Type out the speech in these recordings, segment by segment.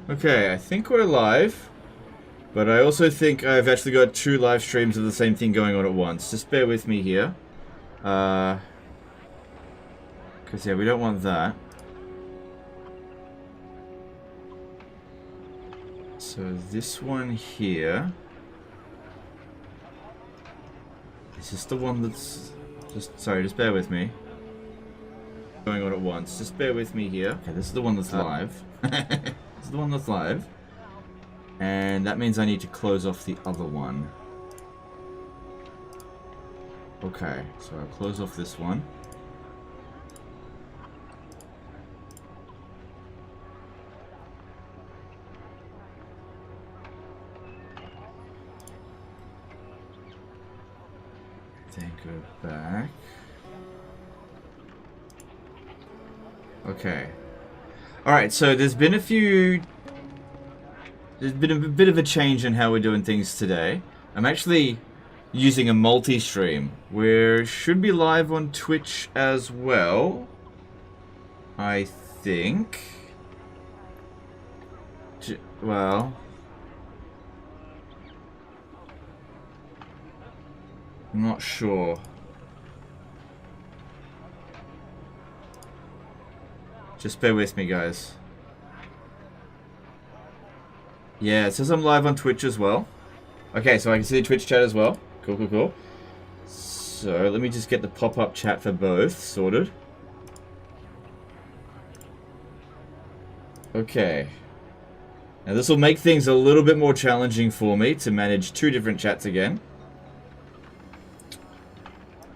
Okay, I think we're live. But I also think I've actually got 2 live streams of the same thing going on at once. Just bear with me here. Because, yeah, we don't want that. So this one here... Is this the one that's... Sorry, just bear with me. Going on at once. Just bear with me here. Okay, this is the one that's live. This is the one that's live. And that means I need to close off the other one. Okay, so I'll close off this one. Then go back. Okay. Alright, so there's been a few... There's been a bit of a change in how we're doing things today. I'm actually using a multi-stream. We should be live on Twitch as well. I think. Well... I'm not sure. Just bear with me, guys. Yeah, it says I'm live on Twitch as well. Okay, so I can see the Twitch chat as well. Cool, cool, cool. So, let me just get the pop-up chat for both sorted. Okay. Now this will make things a little bit more challenging for me to manage 2 different chats again.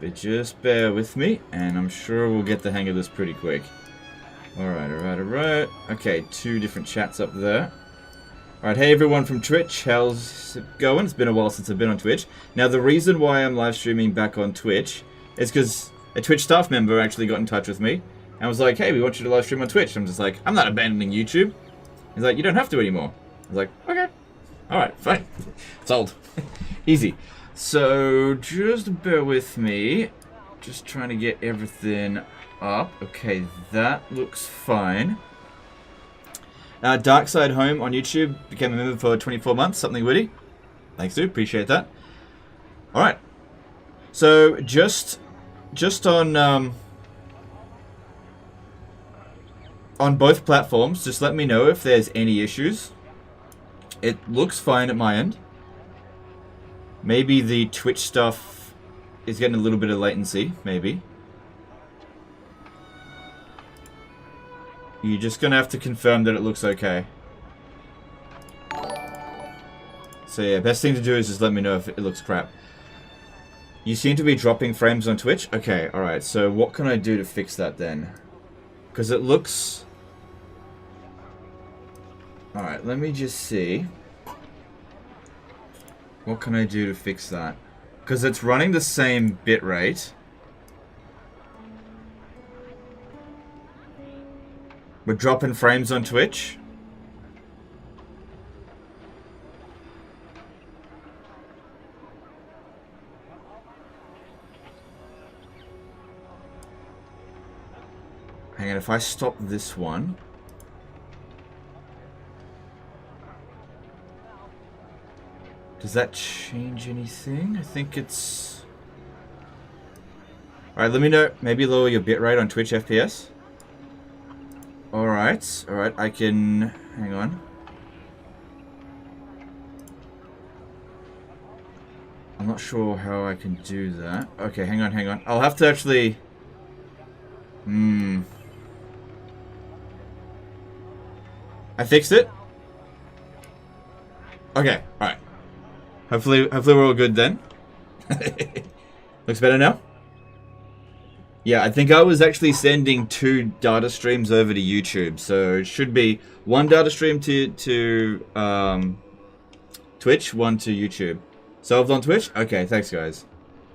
But just bear with me, and I'm sure we'll get the hang of this pretty quick. Alright, alright, alright. Okay, 2 different chats up there. Alright, hey everyone from Twitch, how's it going? It's been a while since I've been on Twitch. Now the reason why I'm live streaming back on Twitch is because a Twitch staff member actually got in touch with me and was like, hey, we want you to live stream on Twitch. I'm just like, I'm not abandoning YouTube. He's like, you don't have to anymore. I was like, okay. Alright, fine. Sold. Easy. So, just bear with me. Just trying to get everything up. Okay, that looks fine. Dark Side Home on YouTube became a member for 24 months. Something witty. Thanks, dude. Appreciate that. Alright. So, just on both platforms, just let me know if there's any issues. It looks fine at my end. Maybe the Twitch stuff is getting a little bit of latency. Maybe. You're just gonna have to confirm that it looks okay. So yeah, best thing to do is just let me know if it looks crap. You seem to be dropping frames on Twitch? Okay, alright, so what can I do to fix that then? Because it looks... Alright, let me just see. What can I do to fix that? Because it's running the same bitrate. We're dropping frames on Twitch. Hang on, if I stop this one... Does that change anything? I think it's... Alright, let me know. Maybe lower your bitrate on Twitch FPS. Alright, alright, I can... Hang on. I'm not sure how I can do that. Okay, hang on, hang on. I'll have to actually... I fixed it? Okay, alright. Hopefully we're all good then. Looks better now? Yeah, I think I was actually sending 2 data streams over to YouTube, so it should be 1 data stream to Twitch, 1 to YouTube. Solved on Twitch? Okay, thanks guys.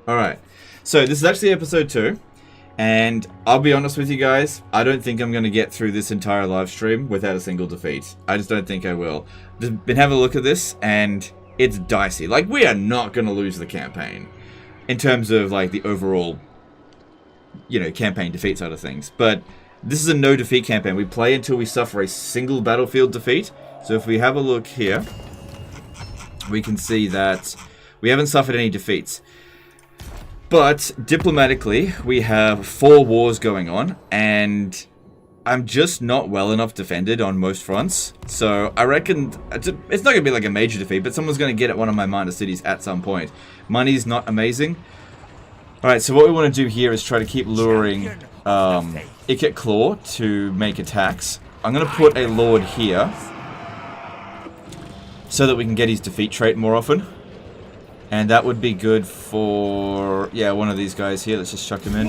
Alright, so this is actually episode 2, and I'll be honest with you guys, I don't think I'm going to get through this entire live stream without a single defeat. I just don't think I will. Just been having a look at this, and it's dicey. Like, we are not going to lose the campaign in terms of, like, the overall... you know, campaign defeat side of things. But this is a no defeat campaign. We play until we suffer a single battlefield defeat, So if we have a look here, we can see that we haven't suffered any defeats. But diplomatically, we have 4 wars going on, and I'm just not well enough defended on most fronts. So I reckon it's not going to be like a major defeat, but someone's going to get at one of my minor cities at some point. Money's not amazing. Alright, so what we want to do here is try to keep luring Ikit Claw to make attacks. I'm going to put a lord here so that we can get his defeat trait more often. And that would be good for, yeah, one of these guys here. Let's just chuck him in.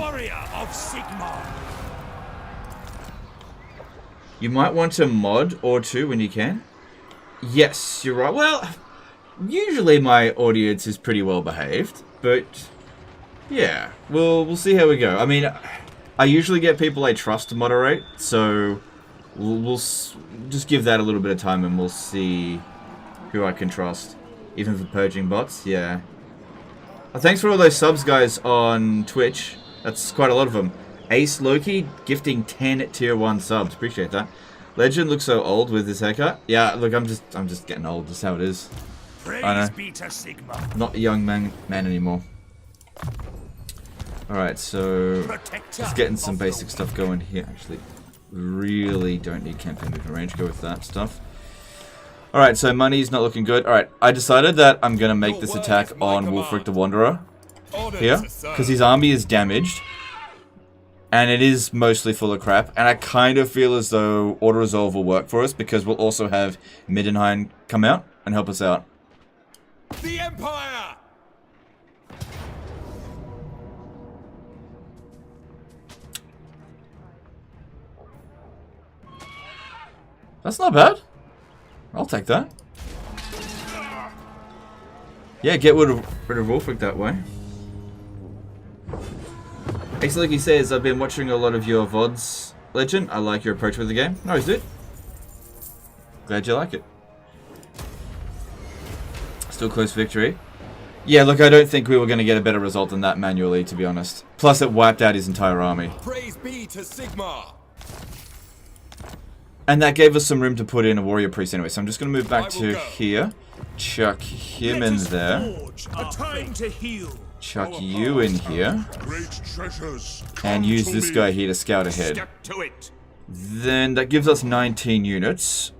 You might want to mod or 2 when you can. Yes, you're right. Well, usually my audience is pretty well behaved, but yeah, we'll see how we go. I mean, I usually get people I trust to moderate, so we'll just give that a little bit of time and we'll see who I can trust. Even for purging bots, yeah. Thanks for all those subs, guys, on Twitch. That's quite a lot of them. Ace Loki gifting 10 tier 1 subs. Appreciate that. Legend looks so old with his haircut. Yeah, look, I'm just getting old. That's how it is. I know. Not a young man anymore. Alright, so just getting some basic stuff going here. Actually, really don't need campaign movement range. Go with that stuff. Alright, so money's not looking good. Alright, I decided that I'm going to make this attack on Wulfric the Wanderer here, because his army is damaged, and it is mostly full of crap, and I kind of feel as though auto-resolve will work for us, because we'll also have Middenheim come out and help us out. The Empire! That's not bad. I'll take that. Yeah, get rid of Wulfric that way. Ace Loki says, I've been watching a lot of your VODs, Legend. I like your approach with the game. No, dude. Glad you like it. Still close victory. Yeah, look, I don't think we were going to get a better result than that manually, to be honest. Plus, it wiped out his entire army. Praise be to Sigmar. And that gave us some room to put in a warrior priest anyway. So I'm just going to move back to here. Chuck him in there. Chuck you in here. And use this guy here to scout ahead. Then that gives us 19 units.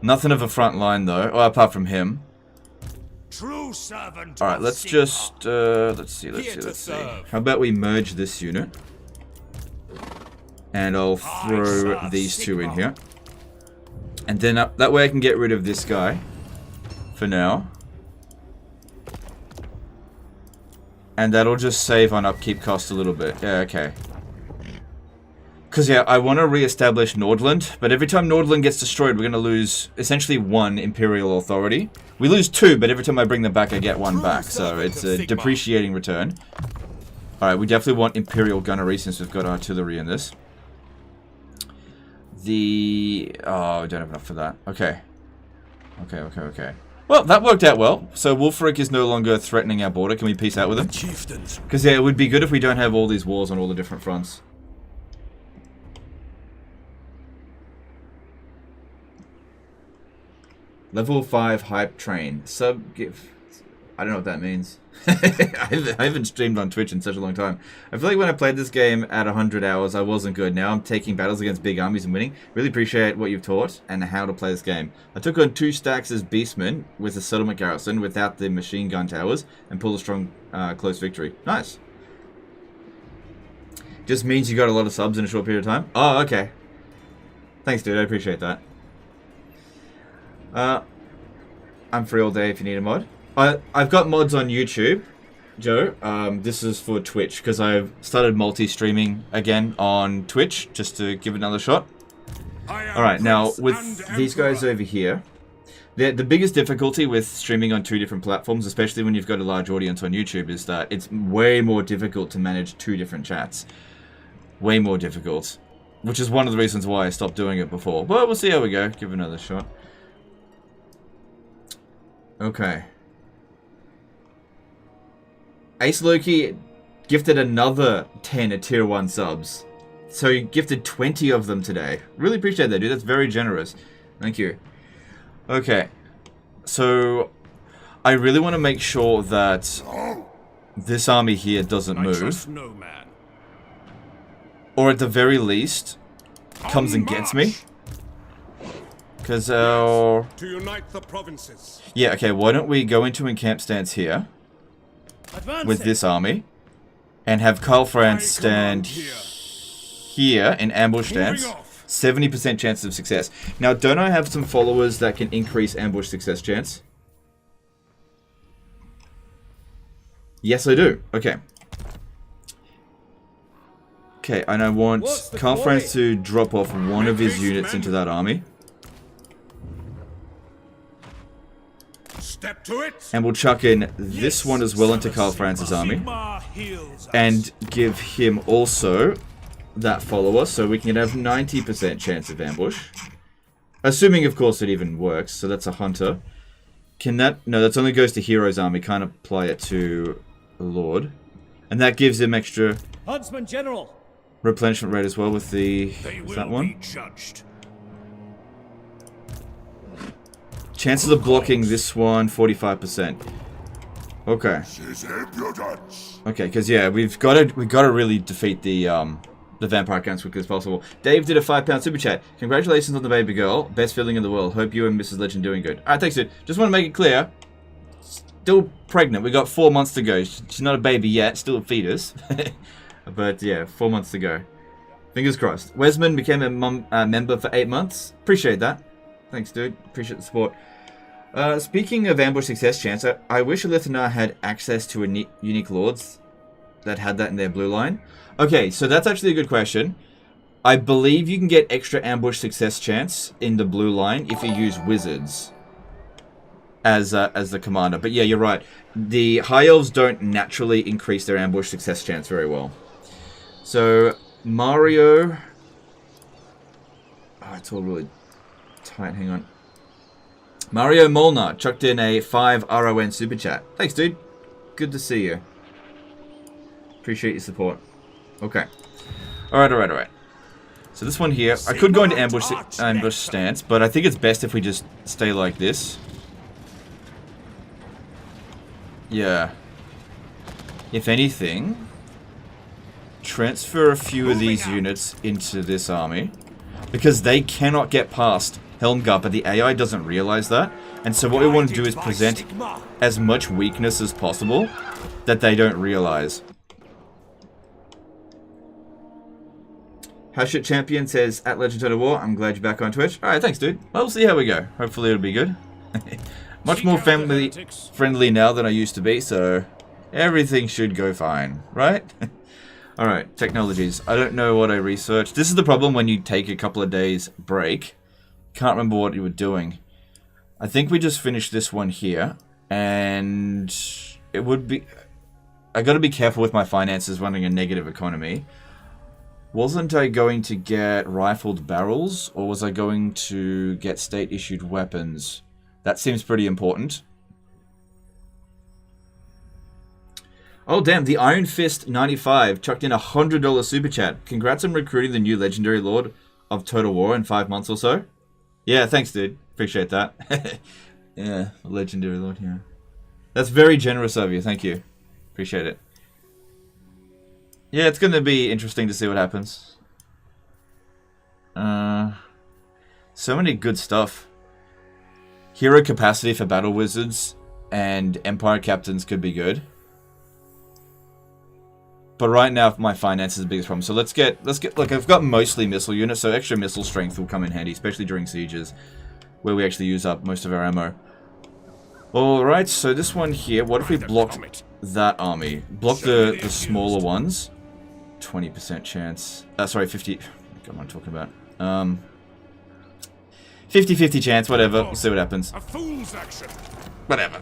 Nothing of a front line though, oh, apart from him. Alright, let's just, let's see. How about we merge this unit? And I'll throw these 2 in here. And then that way I can get rid of this guy. For now. And that'll just save on upkeep cost a little bit. Yeah, okay. Because, yeah, I want to re-establish Nordland. But every time Nordland gets destroyed, we're going to lose essentially 1 Imperial Authority. We lose 2, but every time I bring them back, I get 1 back. So it's a depreciating return. Alright, we definitely want Imperial Gunnery since we've got artillery in this. Oh, we don't have enough for that. Okay. Okay. Well, that worked out well. So Wulfric is no longer threatening our border. Can we peace out with him? Because, yeah, it would be good if we don't have all these wars on all the different fronts. Level 5 hype train. Sub-give. I don't know what that means. I haven't streamed on Twitch in such a long time. I feel like when I played this game at 100 hours, I wasn't good. Now I'm taking battles against big armies and winning. Really appreciate what you've taught and how to play this game. I took on 2 stacks as Beastmen with a settlement garrison without the machine gun towers and pulled a strong close victory. Nice. Just means you got a lot of subs in a short period of time. Oh, okay. Thanks, dude. I appreciate that. I'm free all day if you need a mod. I've got mods on YouTube, Joe. This is for Twitch, because I've started multi-streaming again on Twitch, just to give it another shot. Alright, now, with these guys over here, the biggest difficulty with streaming on 2 different platforms, especially when you've got a large audience on YouTube, is that it's way more difficult to manage 2 different chats. Way more difficult. Which is one of the reasons why I stopped doing it before. But we'll see how we go. Give it another shot. Okay. Ace Loki gifted another 10 tier 1 subs So you gifted 20 of them today. Really appreciate that, dude. That's very generous. Thank you. Okay. So I really want to make sure that this army here doesn't move. No man. Or at the very least, comes and gets me. Because To unite the provinces. yeah, okay, why don't we go into encamp stance here with this army and have Karl Franz stand here in ambush stance. 70% chance of success. Now, don't I have some followers that can increase ambush success chance? Yes, I do. Okay. Okay, and I want Karl Franz to drop off one of his units into that army. Step to it. And we'll chuck in this one as well into Karl Franz's army. And give him also that follower, so we can have 90% chance of ambush. Assuming, of course, it even works. So that's a hunter. Can that... No, that only goes to Hero's army. Can't apply it to a Lord. And that gives him extra... Huntsman General. Replenishment rate as well with the... With that one. Chances of blocking this one, 45%. Okay. Okay, because yeah, we've got to really defeat the vampire count as quickly as possible. Dave did a £5 super chat. Congratulations on the baby girl. Best feeling in the world. Hope you and Mrs. Legend doing good. Alright, thanks, dude. Just want to make it clear. Still pregnant. We got 4 months to go. She's not a baby yet. Still a fetus. But yeah, 4 months to go. Fingers crossed. Wesman became a member for 8 months. Appreciate that. Thanks, dude. Appreciate the support. Speaking of ambush success chance, I wish Alithana had access to unique lords that had that in their blue line. Okay, so that's actually a good question. I believe you can get extra ambush success chance in the blue line if you use wizards as the commander. But yeah, you're right. The high elves don't naturally increase their ambush success chance very well. So Mario, oh, it's all really tight. Hang on. Mario Molnar chucked in a 5 RON super chat. Thanks, dude. Good to see you. Appreciate your support. Okay. Alright. So this one here, I could go into ambush stance, but I think it's best if we just stay like this. Yeah. If anything, transfer a few of these units into this army, because they cannot get past Helmgart, but the AI doesn't realize that. And so what we want to do is present as much weakness as possible that they don't realize. Hashit Champion says, at Legend Total War, I'm glad you're back on Twitch. Alright, thanks, dude. Well, we'll see how we go. Hopefully it'll be good. Much more family friendly now than I used to be, so everything should go fine, right? Alright, technologies. I don't know what I researched. This is the problem when you take a couple of days break. Can't remember what you were doing. I think we just finished this one here, and it would be... I gotta be careful with my finances running a negative economy. Wasn't I going to get rifled barrels, or was I going to get state-issued weapons? That seems pretty important. Oh damn, the Iron Fist 95 chucked in a $100 super chat. Congrats on recruiting the new legendary lord of Total War in 5 months or so. Yeah, thanks, dude. Appreciate that. Yeah, legendary lord, yeah. That's very generous of you. Thank you. Appreciate it. Yeah, it's going to be interesting to see what happens. So many good stuff. Hero capacity for battle wizards and empire captains could be good. But right now, my finances is the biggest problem. So let's get, like, I've got mostly missile units, so extra missile strength will come in handy, especially during sieges, where we actually use up most of our ammo. Alright, so this one here, what if we blocked that army? Block the smaller ones. 20% chance. Sorry, 50... What am I talking about? 50-50 chance, whatever. We'll see what happens. A fool's action. Whatever.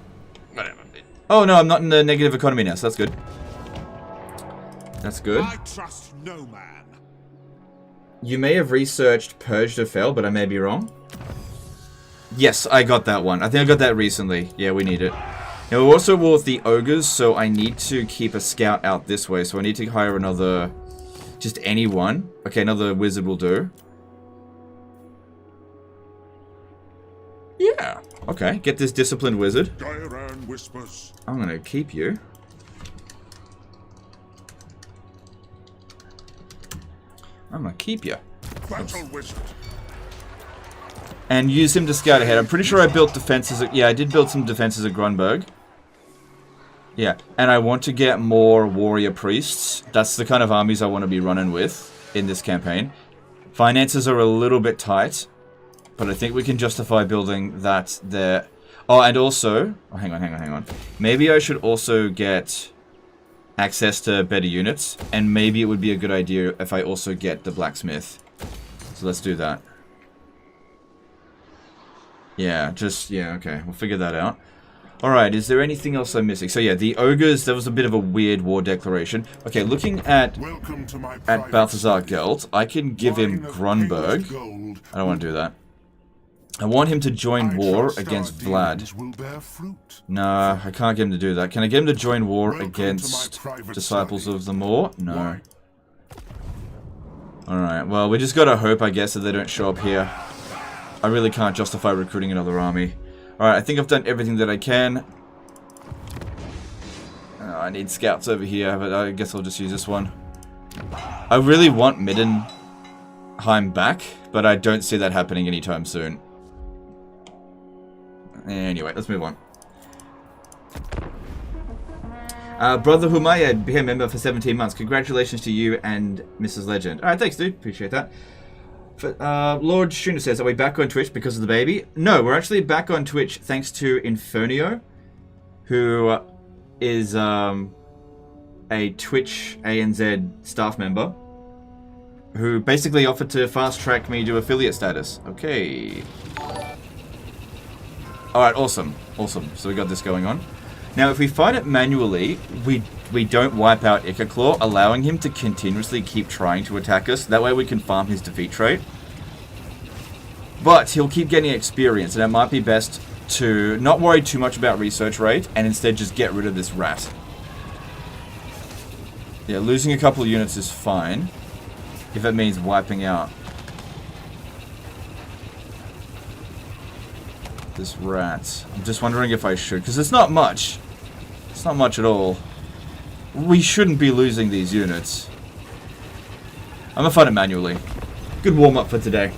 Oh no, I'm not in the negative economy now, so that's good. That's good. I trust no man. You may have researched Purge to Fail, but I may be wrong. Yes, I got that one. I think I got that recently. Yeah, we need it. Now, we're also war with the ogres, so I need to keep a scout out this way. So I need to hire another Just anyone. Okay, another wizard will do. Yeah. Okay, get this disciplined wizard. Whispers. I'm gonna keep you. I'm gonna keep you. Battle wizard. And use him to scout ahead. I'm pretty sure I built defenses. Yeah, I did build some defenses at Grunberg. Yeah, and I want to get more warrior priests. That's the kind of armies I want to be running with in this campaign. Finances are a little bit tight, but I think we can justify building that there. Oh, and also... Oh, hang on. Maybe I should also get access to better units, and maybe it would be a good idea if I also get the blacksmith. So let's do that. Yeah, okay. We'll figure that out. Alright, is there anything else I'm missing? So yeah, the ogres, that was a bit of a weird war declaration. Okay, looking at Balthazar Gelt, I can give him Grunberg. I don't want to do that. I want him to join war against Vlad. Nah, I can't get him to do that. Can I get him to join war against Disciples of the Maw? No. Alright, well, we just gotta hope, I guess, that they don't show up here. I really can't justify recruiting another army. Alright, I think I've done everything that I can. I need scouts over here, but I guess I'll just use this one. I really want Middenheim back, but I don't see that happening anytime soon. Anyway, let's move on. Brother Humayed became a member for 17 months. Congratulations to you and Mrs. Legend. Alright, thanks, dude. Appreciate that. Lord Shuna says, are we back on Twitch because of the baby? No, we're actually back on Twitch thanks to Infernio, who is a Twitch ANZ staff member, who basically offered to fast-track me to affiliate status. Okay. Alright, awesome. Awesome. So we got this going on. Now, if we fight it manually, we don't wipe out Ikit Claw, allowing him to continuously keep trying to attack us. That way we can farm his defeat trait. But he'll keep getting experience, and it might be best to not worry too much about research rate, and instead just get rid of this rat. Yeah, losing a couple of units is fine, if it means wiping out this rat. I'm just wondering if I should, because it's not much. It's not much at all. We shouldn't be losing these units. I'm gonna fight it manually. Good warm-up for today.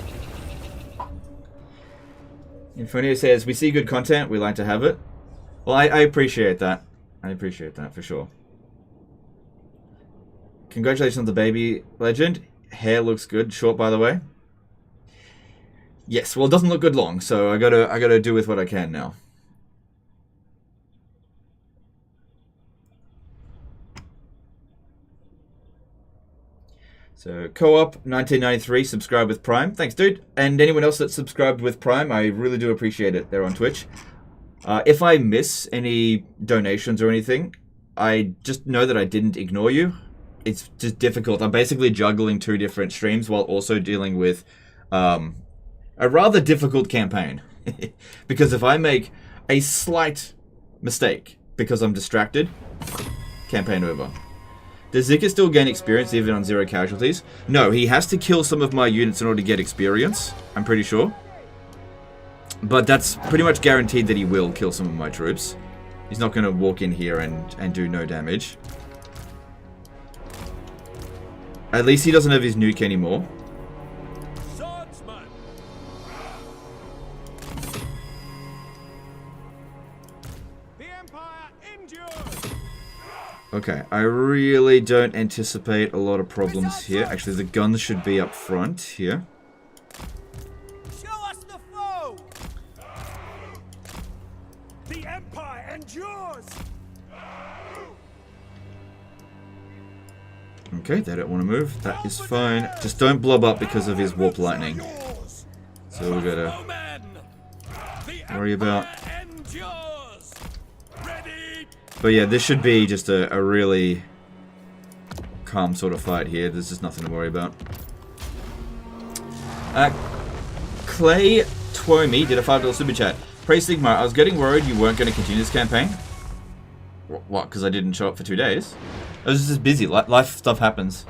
Infonio says, we see good content, we like to have it. Well, I appreciate that. I appreciate that, for sure. Congratulations on the baby, Legend. Hair looks good. Short, by the way. Yes, well, it doesn't look good long, so I gotta do with what I can now. So, Co-op 1993, subscribe with Prime. Thanks, dude. And anyone else that subscribed with Prime, I really do appreciate it. They're on Twitch. If I miss any donations or anything, I just know that I didn't ignore you. It's just difficult. I'm basically juggling 2 different streams while also dealing with a rather difficult campaign. Because if I make a slight mistake because I'm distracted, campaign over. Does Zika still gain experience even on 0 casualties? No, he has to kill some of my units in order to get experience, I'm pretty sure. But that's pretty much guaranteed that he will kill some of my troops. He's not going to walk in here and do no damage. At least he doesn't have his nuke anymore. Okay, I really don't anticipate a lot of problems here. Actually, the guns should be up front here. Show us the foe. The Empire endures. Okay, they don't want to move. That is fine. Just don't blob up because of his warp lightning. So we gotta worry about. But yeah, this should be just a really calm sort of fight here. There's just nothing to worry about. Clay Twomi did a $5 super chat. Praise Sigmar, I was getting worried you weren't going to continue this campaign. What, because I didn't show up for 2 days? I was just busy. Life stuff happens.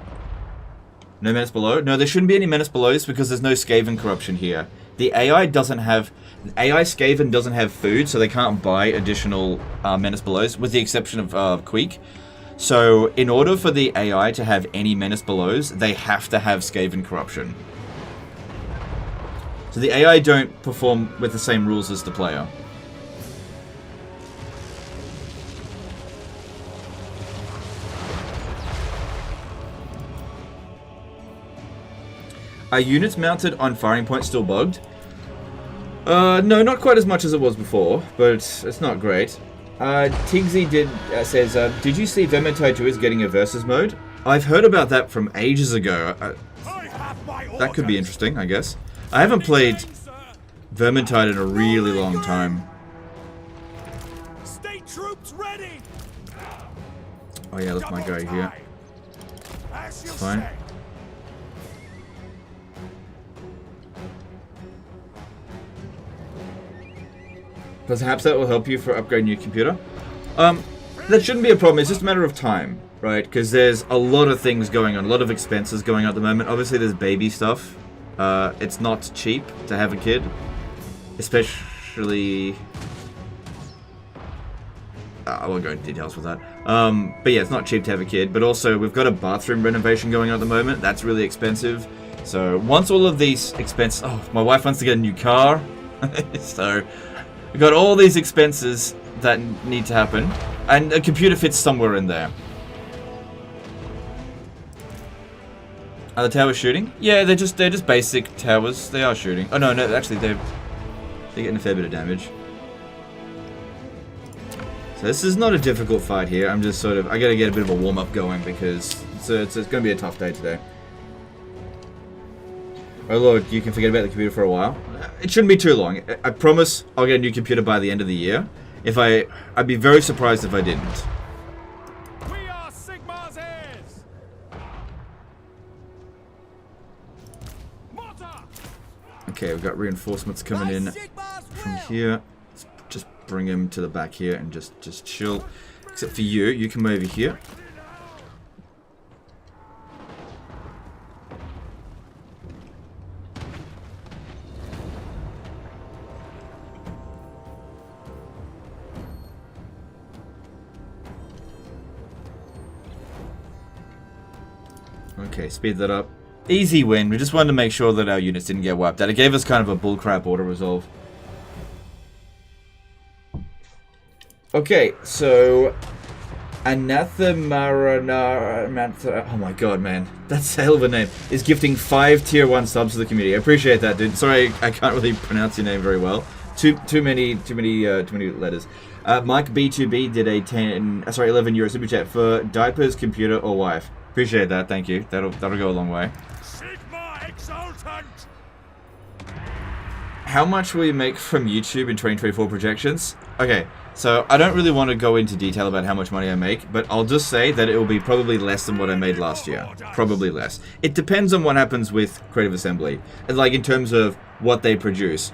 No menace below? No, there shouldn't be any menace belows because there's no Skaven corruption here. The AI doesn't have... AI Skaven doesn't have food, so they can't buy additional menace belows, with the exception of Queek. So, in order for the AI to have any menace belows, they have to have Skaven corruption. So the AI don't perform with the same rules as the player. Are units mounted on firing points still bugged? No, not quite as much as it was before, but it's not great. Tigsy says, did you see Vermintide 2 is getting a versus mode? I've heard about that from ages ago. That could be interesting, I guess. I haven't played Vermintide in a really long time. State troops ready. Oh yeah, that's my guy here. It's fine. Perhaps that will help you for upgrading your computer. That shouldn't be a problem. It's just a matter of time, right? Because there's a lot of things going on, a lot of expenses going on at the moment. Obviously, there's baby stuff. It's not cheap to have a kid, especially. I won't go into details with that. But yeah, it's not cheap to have a kid. But also, we've got a bathroom renovation going on at the moment. That's really expensive. So once all of these expenses, oh, my wife wants to get a new car, so. We've got all these expenses that need to happen, and a computer fits somewhere in there. Are the towers shooting? Yeah, they're just basic towers. They are shooting. Oh no, actually they're getting a fair bit of damage. So this is not a difficult fight here. I'm just I gotta get a bit of a warm up going because it's gonna be a tough day today. Oh lord, you can forget about the computer for a while. It shouldn't be too long. I promise I'll get a new computer by the end of the year. I'd be very surprised if I didn't. We are Sigmar's heirs. Okay, we've got reinforcements coming in from here. Let's just bring him to the back here and just chill. Except for you, you come over here. Okay, speed that up. Easy win. We just wanted to make sure that our units didn't get wiped out. It gave us kind of a bullcrap auto-resolve. Okay, so... Anathemarana... Oh my god, man. That's a hell of a name. Is gifting 5 tier 1 subs to the community. I appreciate that, dude. Sorry, I can't really pronounce your name very well. Too many letters. Mike B2B did a 11 euro super chat for diapers, computer, or wife. Appreciate that, thank you. That'll go a long way. Sigma exultant. How much will you make from YouTube in 2024 projections? Okay, so I don't really want to go into detail about how much money I make, but I'll just say that it will be probably less than what I made last year. Probably less. It depends on what happens with Creative Assembly, and like in terms of what they produce.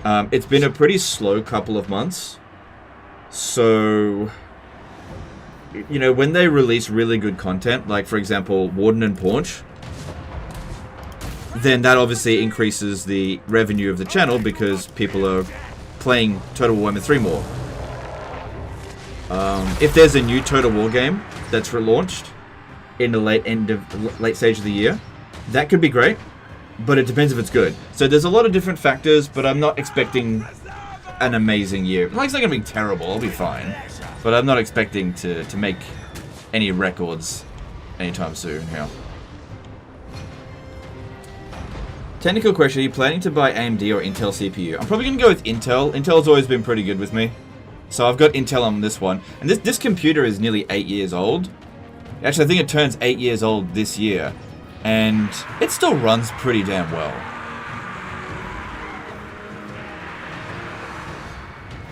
It's been a pretty slow couple of months, so... You know, when they release really good content, like for example, Warden and Paunch, then that obviously increases the revenue of the channel because people are playing Total War Warhammer 3 more. If there's a new Total War game that's relaunched in the late stage of the year, that could be great, but it depends if it's good. So there's a lot of different factors, but I'm not expecting an amazing year. Like, it's not going to be terrible, I'll be fine. But I'm not expecting to make any records anytime soon here. Technical question, are you planning to buy AMD or Intel CPU? I'm probably going to go with Intel. Intel's always been pretty good with me. So I've got Intel on this one. And this computer is nearly 8 years old. Actually, I think it turns 8 years old this year. And it still runs pretty damn well.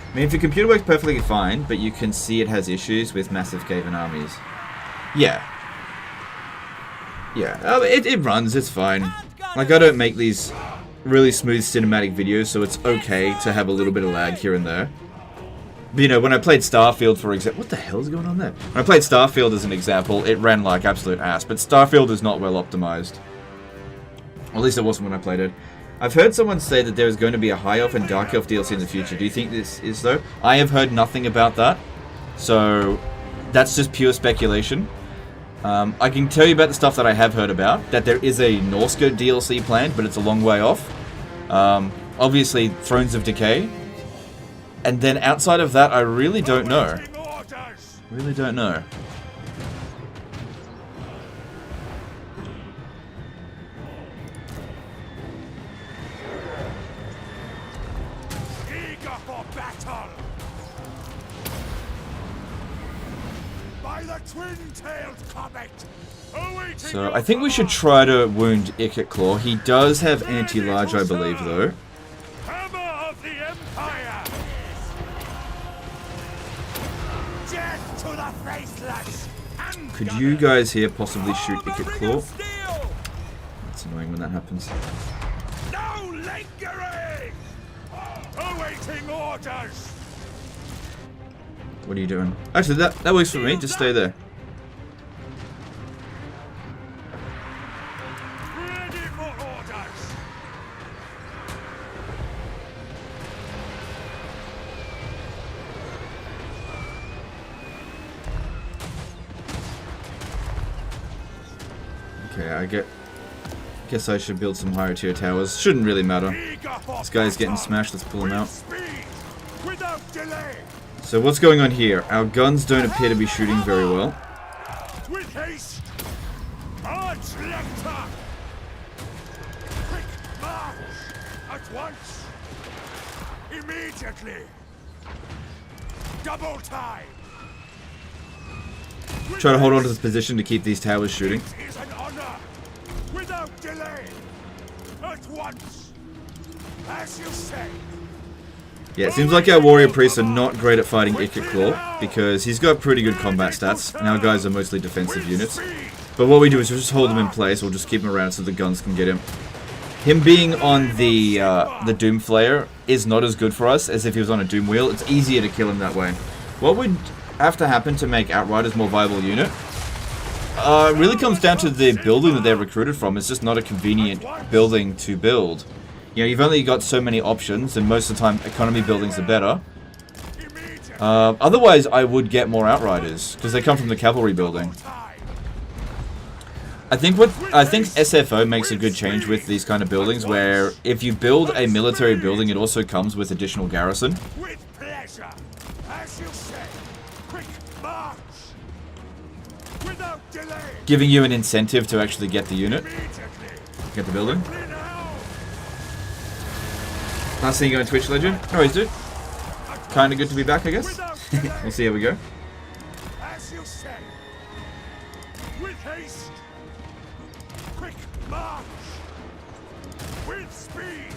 I mean, if your computer works perfectly fine, but you can see it has issues with massive Skaven armies. Yeah. Yeah, it runs, it's fine. Like, I don't make these really smooth cinematic videos, so it's okay to have a little bit of lag here and there. But, you know, when I played Starfield, for example... What the hell is going on there? When I played Starfield as an example, it ran like absolute ass, but Starfield is not well optimized. Or at least it wasn't when I played it. I've heard someone say that there is going to be a High Elf and Dark Elf DLC in the future. Do you think this is though? I have heard nothing about that. So, that's just pure speculation. I can tell you about the stuff that I have heard about. That there is a Norska DLC planned, but it's a long way off. Obviously, Thrones of Decay. And then outside of that, I really don't know. Really don't know. Eager for battle. By the twin-tailed comet. So, I think we should try to wound Ikit Claw. He does have anti-large, I believe, though. Hammer of the Empire. Death to the faceless. Could you guys here possibly shoot Ikit Claw? It's annoying when that happens. No lingering. Awaiting orders. What are you doing? Actually, that works for me. Just stay there. Ready for orders. Okay, guess I should build some higher tier towers. Shouldn't really matter. This guy's getting smashed. Let's pull him out. Without delay. So what's going on here? Our guns don't appear to be shooting very well. With haste. Arch lector. Quick march. At once. Immediately. Double time. Try to hold on to this position to keep these towers shooting. It is an honor. Without delay. At once. As you say. Yeah, it seems like our warrior priests are not great at fighting Ikit Claw because he's got pretty good combat stats, and our guys are mostly defensive units. But what we do is just hold him in place, or just keep him around so the guns can get him. Him being on the Doom Flayer is not as good for us as if he was on a Doom Wheel. It's easier to kill him that way. What would have to happen to make Outriders a more viable unit? It really comes down to the building that they're recruited from. It's just not a convenient building to build. You know, you've only got so many options, and most of the time, economy buildings are better. Otherwise, I would get more Outriders, because they come from the cavalry building. I think SFO makes a good change with these kind of buildings, where if you build a military building, it also comes with additional garrison. With pleasure. As you say. Quick march. Without delay. Giving you an incentive to actually get the unit, Immediately. get the building. Now. Nice seeing you on Twitch, Legend. No worries, dude. Kinda good to be back, I guess. We'll see how we go. As you say. With haste. Quick march. With speed.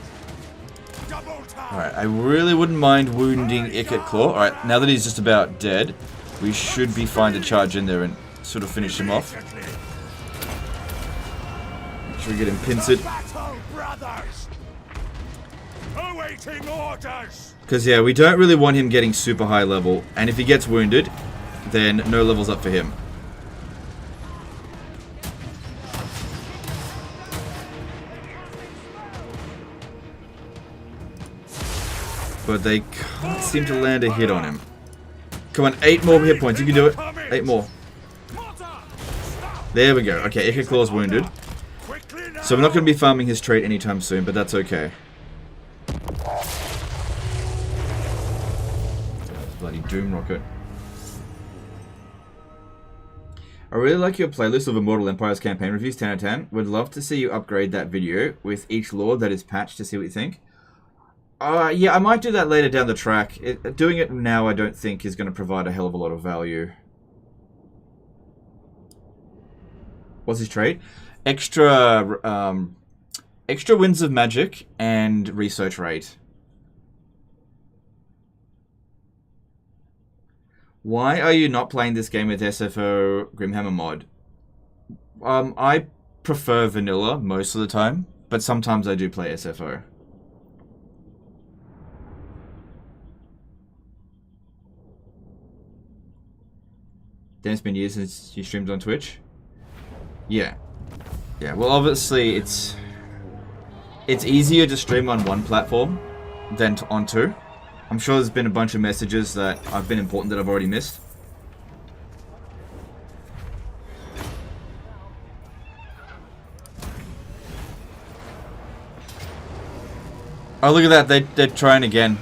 Double time. Alright, I really wouldn't mind wounding Ikit Claw. Alright, now that he's just about dead, we should be fine to charge in there and sort of finish him off. Make sure we get him pincered. Battle, brothers. Awaiting orders. Because, yeah, we don't really want him getting super high level. And if he gets wounded, then no level's up for him. But they can't seem to land a hit on him. Come on, 8 more hit points. You can do it. 8 more. There we go. Okay, Ikit Claw's wounded. So we're not going to be farming his trait anytime soon, but that's okay. Bloody Doom Rocket. I really like your playlist of Immortal Empires campaign reviews, 10 out of 10. Would love to see you upgrade that video with each lord that is patched to see what you think. Yeah, I might do that later down the track. Doing it now I don't think is going to provide a hell of a lot of value. What's his trait? Extra winds of magic and research rate. Why are you not playing this game with SFO Grimhammer mod? I prefer vanilla most of the time, but sometimes I do play SFO. Then it's been years since you streamed on Twitch? Yeah. Yeah, well obviously it's it's easier to stream on one platform than on two. I'm sure there's been a bunch of messages that have been important that I've already missed. Oh, look at that. They're trying again.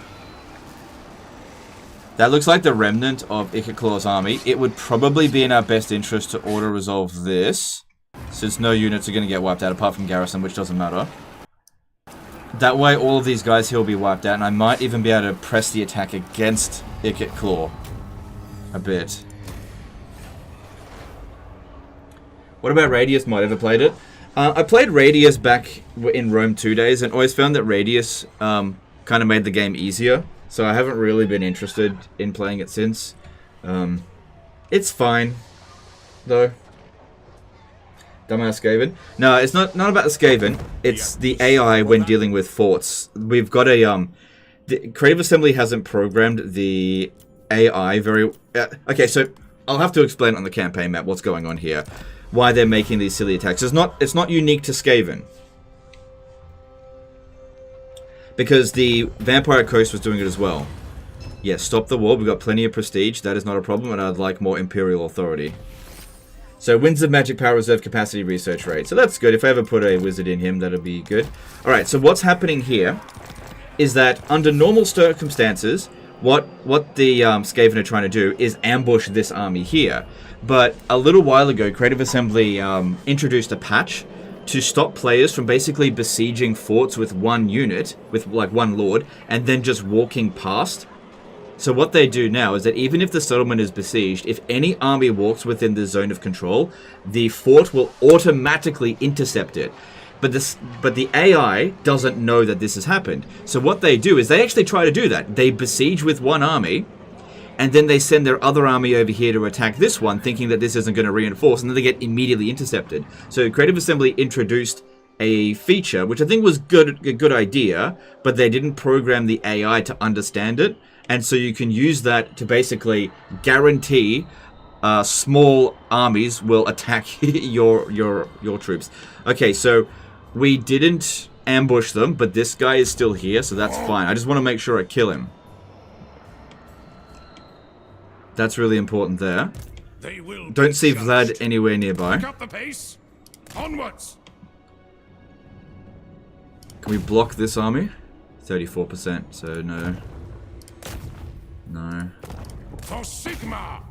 That looks like the remnant of Ikit Claw's army. It would probably be in our best interest to auto-resolve this, since no units are going to get wiped out apart from Garrison, which doesn't matter. That way all of these guys here will be wiped out, and I might even be able to press the attack against Ikit Claw a bit. What about Radius mod? Ever played it? I played Radius back in Rome 2 days, and always found that Radius kind of made the game easier. So I haven't really been interested in playing it since. It's fine, though. Dumbass Skaven. No, it's not about the Skaven. It's the AI when dealing with forts. We've got a the Creative Assembly hasn't programmed the AI very. Okay, so I'll have to explain on the campaign map what's going on here. Why they're making these silly attacks. It's not unique to Skaven. Because the Vampire Coast was doing it as well. Yeah, stop the war. We've got plenty of prestige. That is not a problem, and I'd like more Imperial authority. So, Winds of Magic Power Reserve Capacity Research Rate. So that's good. If I ever put a wizard in him, that'll be good. Alright, so what's happening here is that under normal circumstances, what the Skaven are trying to do is ambush this army here. But a little while ago, Creative Assembly introduced a patch to stop players from basically besieging forts with one unit, with like one lord, and then just walking past. So what they do now is that even if the settlement is besieged, if any army walks within the zone of control, the fort will automatically intercept it. But the AI doesn't know that this has happened. So what they do is they actually try to do that. They besiege with one army, and then they send their other army over here to attack this one, thinking that this isn't going to reinforce, and then they get immediately intercepted. So Creative Assembly introduced a feature, which I think was a good idea, but they didn't program the AI to understand it, and so you can use that to basically guarantee small armies will attack your troops. Okay, so we didn't ambush them, but this guy is still here, so that's fine. I just want to make sure I kill him. That's really important there. Don't see Vlad anywhere nearby. Pick up the pace. Onwards. Can we block this army? 34%, so no. No. For Sigma.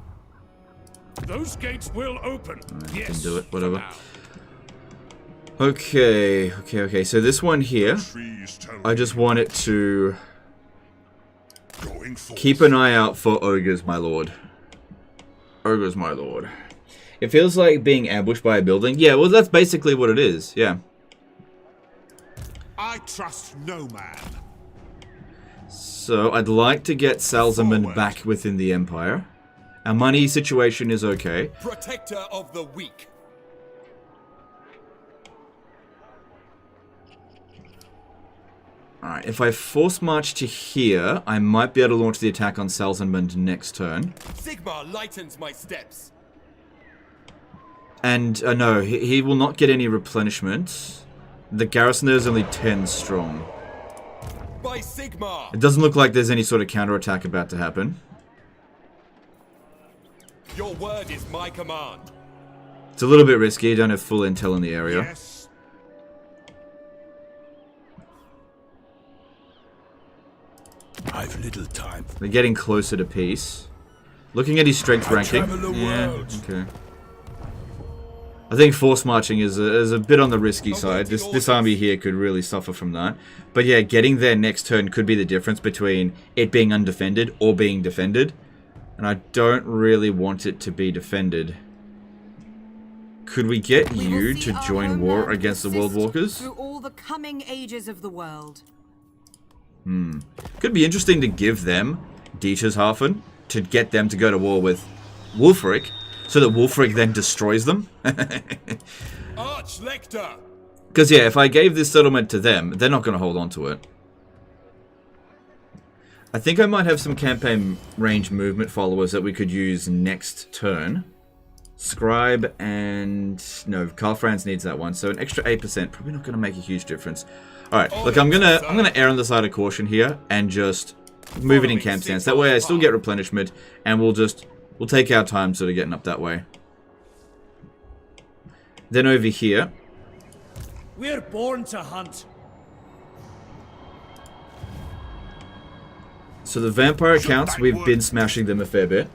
Those gates will open. Right, yes. Can do it, whatever. Okay. So this one here, I just want it to keep an eye out for ogres, my lord. Ogres, my lord. It feels like being ambushed by a building. Yeah, well, that's basically what it is. Yeah. I trust no man. So I'd like to get Salzman back within the Empire. Our money situation is okay. Protector of the weak. Alright, if I force march to here, I might be able to launch the attack on Salzman next turn. Sigma lightens my steps. And, no, he will not get any replenishment. The garrison there is only 10 strong. By Sigma. It doesn't look like there's any sort of counterattack about to happen. Your word is my command. It's a little bit risky, don't have full intel in the area. Yes. I've little time. They're getting closer to peace. Looking at his strength ranking. Yeah, okay. I think force marching is a bit on the risky side. This army here could really suffer from that. But yeah, getting there next turn could be the difference between it being undefended or being defended. And I don't really want it to be defended. Could we get you to join war against the World Walkers? Through all the coming ages of the world. Could be interesting to give them Dietershafen to get them to go to war with Wulfric, so that Wulfric then destroys them. Arch-Lector. Because yeah, if I gave this settlement to them, they're not going to hold on to it. I think I might have some campaign range movement followers that we could use next turn. Scribe and... No, Karl Franz needs that one. So an extra 8%. Probably not going to make a huge difference. Alright, look, I'm gonna err on the side of caution here and just move it in camp stance. That way I still get replenishment and we'll take our time sort of getting up that way. Then over here. We're born to hunt. So the vampire accounts, we've been smashing them a fair bit.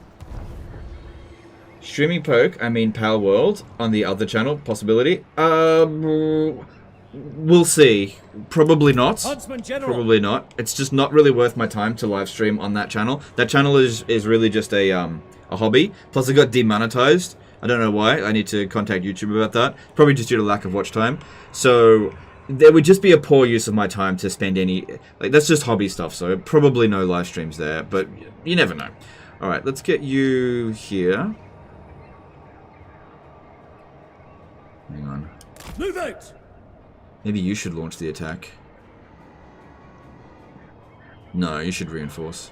Streaming Poke, I mean Pal World on the other channel, possibility. We'll see. Probably not. Probably not. It's just not really worth my time to live stream on that channel. That channel is really just a hobby. Plus it got demonetized. I don't know why. I need to contact YouTube about that. Probably just due to lack of watch time. So there would just be a poor use of my time to spend any... Like, that's just hobby stuff, so probably no live streams there. But you never know. Alright, let's get you here. Hang on. Move out! Maybe you should launch the attack. No, you should reinforce.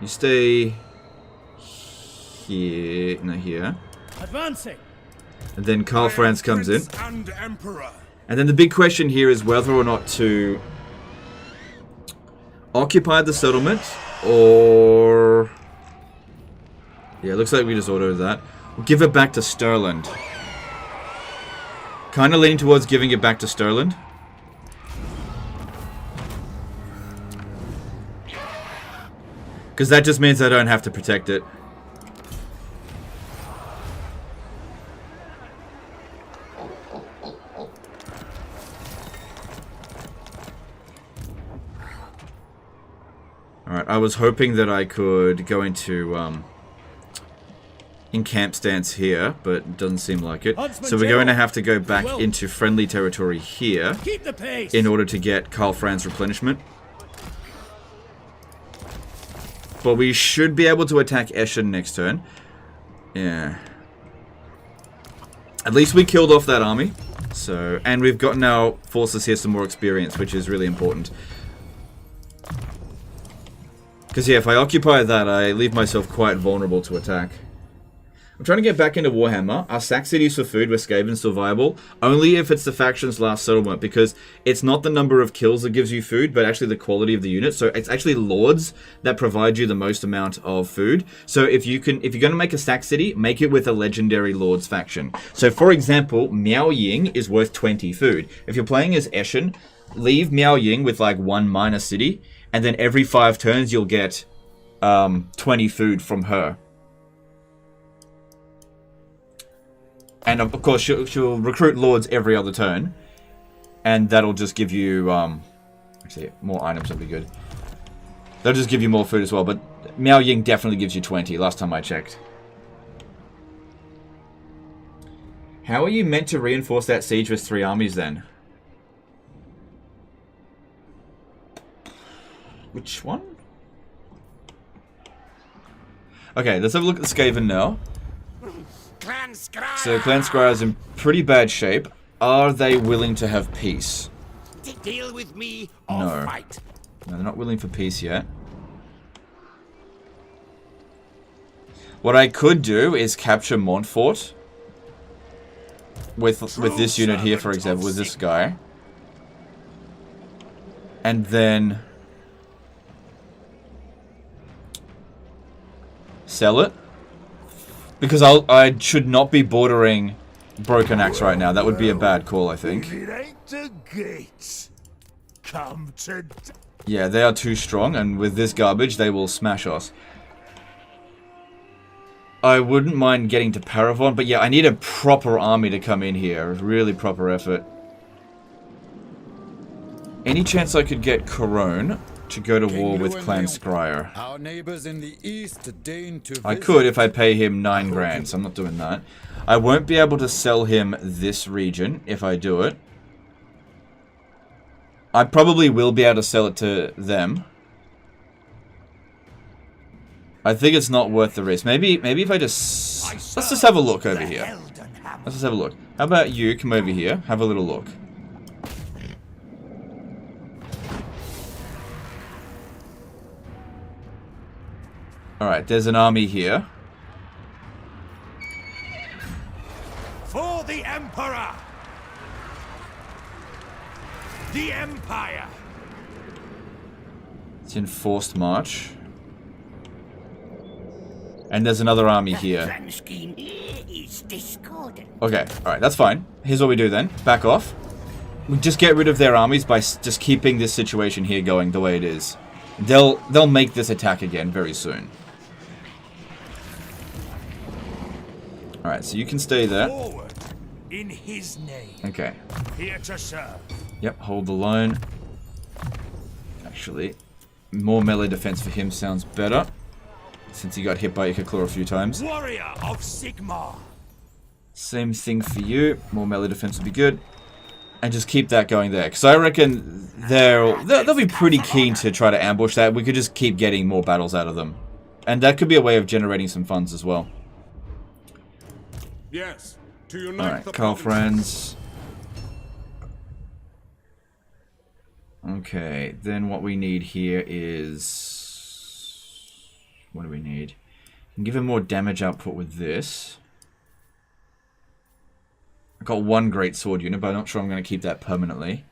You stay here. No, here. Advancing. And then Karl Franz comes in. And Emperor. And then the big question here is whether or not to occupy the settlement or... Yeah, looks like we just ordered that. We'll give it back to Stirland. Kind of leaning towards giving it back to Stirland. Because that just means I don't have to protect it. Alright, I was hoping that I could go into in camp stance here, but it doesn't seem like it. So we're going to have to go back into friendly territory here in order to get Karl Franz replenishment. But we should be able to attack Eschen next turn. Yeah. At least we killed off that army. So, and we've gotten our forces here some more experience, which is really important. Because yeah, if I occupy that, I leave myself quite vulnerable to attack. I'm trying to get back into Warhammer. Our sack cities for food were Skaven still viable? Only if it's the faction's last settlement, because it's not the number of kills that gives you food, but actually the quality of the unit. So it's actually lords that provide you the most amount of food. So if you're going to make a sack city, make it with a legendary lords faction. So for example, Miao Ying is worth 20 food. If you're playing as Eschen, leave Miao Ying with like 1 minor city, and then every 5 turns you'll get 20 food from her. And of course, she'll recruit lords every other turn. And that'll just give you, actually, more items would be good. They'll just give you more food as well, but Miao Ying definitely gives you 20, last time I checked. How are you meant to reinforce that siege with 3 armies then? Which one? Okay, let's have a look at the Skaven now. So Clan Scryer is in pretty bad shape. Are they willing to have peace? Deal with me or No. fight. No, they're not willing for peace yet. What I could do is capture Montfort. With this unit here, for example, with this guy. And then sell it. Because I should not be bordering Broken Axe right now. That would be a bad call, I think. If it ain't the gates, come to... Yeah, they are too strong, and with this garbage, they will smash us. I wouldn't mind getting to Paravon, but yeah, I need a proper army to come in here. A really proper effort. Any chance I could get Corone to go to war with Clan Scryer? Our neighbors in the east deign to I could if I pay him 9 grand, so I'm not doing that. I won't be able to sell him this region if I do it. I probably will be able to sell it to them. I think it's not worth the risk. Maybe if I just... Let's just have a look over here. Let's just have a look. How about you come over here, have a little look. Alright, there's an army here. Emperor! The Empire! It's in forced march. And there's another army here. Okay, alright, that's fine. Here's what we do then. Back off. We just get rid of their armies by just keeping this situation here going the way it is. They'll make this attack again very soon. Alright, so you can stay there. Forward in his name. Okay. Here to serve. Yep, hold the line. Actually, more melee defense for him sounds better. Since he got hit by Ikit Claw a few times. Warrior of Sigmar. Same thing for you. More melee defense would be good. And just keep that going there. Because I reckon they'll be pretty keen to try to ambush that. We could just keep getting more battles out of them. And that could be a way of generating some funds as well. Yes, to unite Alright, the Karl provinces. Franz. Okay, then what we need here is... What do we need? We can give him more damage output with this. I've got one great sword unit, but I'm not sure I'm going to keep that permanently.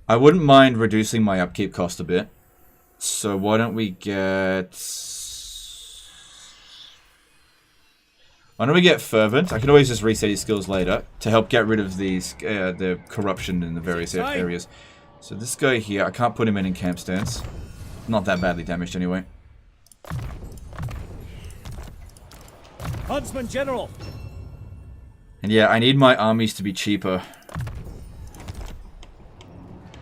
I wouldn't mind reducing my upkeep cost a bit. So why don't we get... Why don't we get Fervent? I can always just reset his skills later to help get rid of these the corruption in the various areas. So this guy here, I can't put him in camp stance. Not that badly damaged anyway. Huntsman General. And yeah, I need my armies to be cheaper.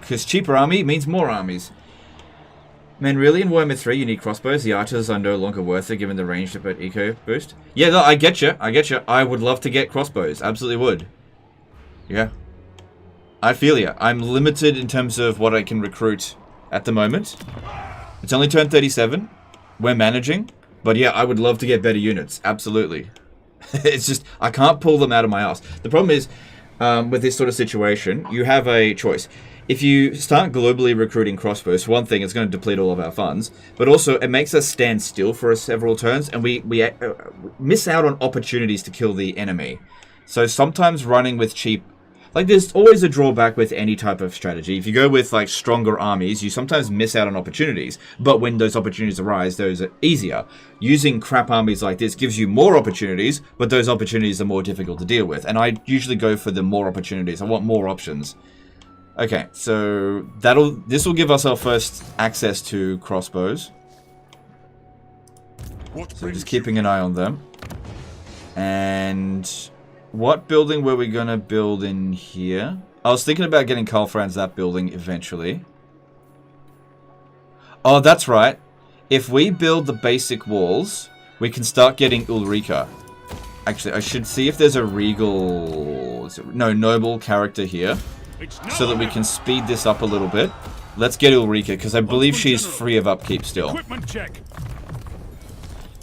Because cheaper army means more armies. Man, really in Warhammer 3 you need crossbows? The archers are no longer worth it given the ranged but eco boost? Yeah, no, I get you. I get you. I would love to get crossbows. Absolutely would. Yeah. I feel ya. I'm limited in terms of what I can recruit at the moment. It's only turn 37. We're managing. But yeah, I would love to get better units. Absolutely. It's just, I can't pull them out of my ass. The problem is, with this sort of situation, you have a choice. If you start globally recruiting crossbows, for one thing, it's going to deplete all of our funds. But also, it makes us stand still for several turns, and we miss out on opportunities to kill the enemy. So sometimes running with cheap... Like, there's always a drawback with any type of strategy. If you go with, like, stronger armies, you sometimes miss out on opportunities. But when those opportunities arise, those are easier. Using crap armies like this gives you more opportunities, but those opportunities are more difficult to deal with. And I usually go for the more opportunities. I want more options. Okay, so this will give us our first access to crossbows. So just keeping an eye on them. And... what building were we going to build in here? I was thinking about getting Karl Franz that building eventually. Oh, that's right. If we build the basic walls, we can start getting Ulrika. Actually, I should see if there's a regal... No, noble character here. So that we can speed this up a little bit. Let's get Ulrika, because I believe she's free of upkeep still.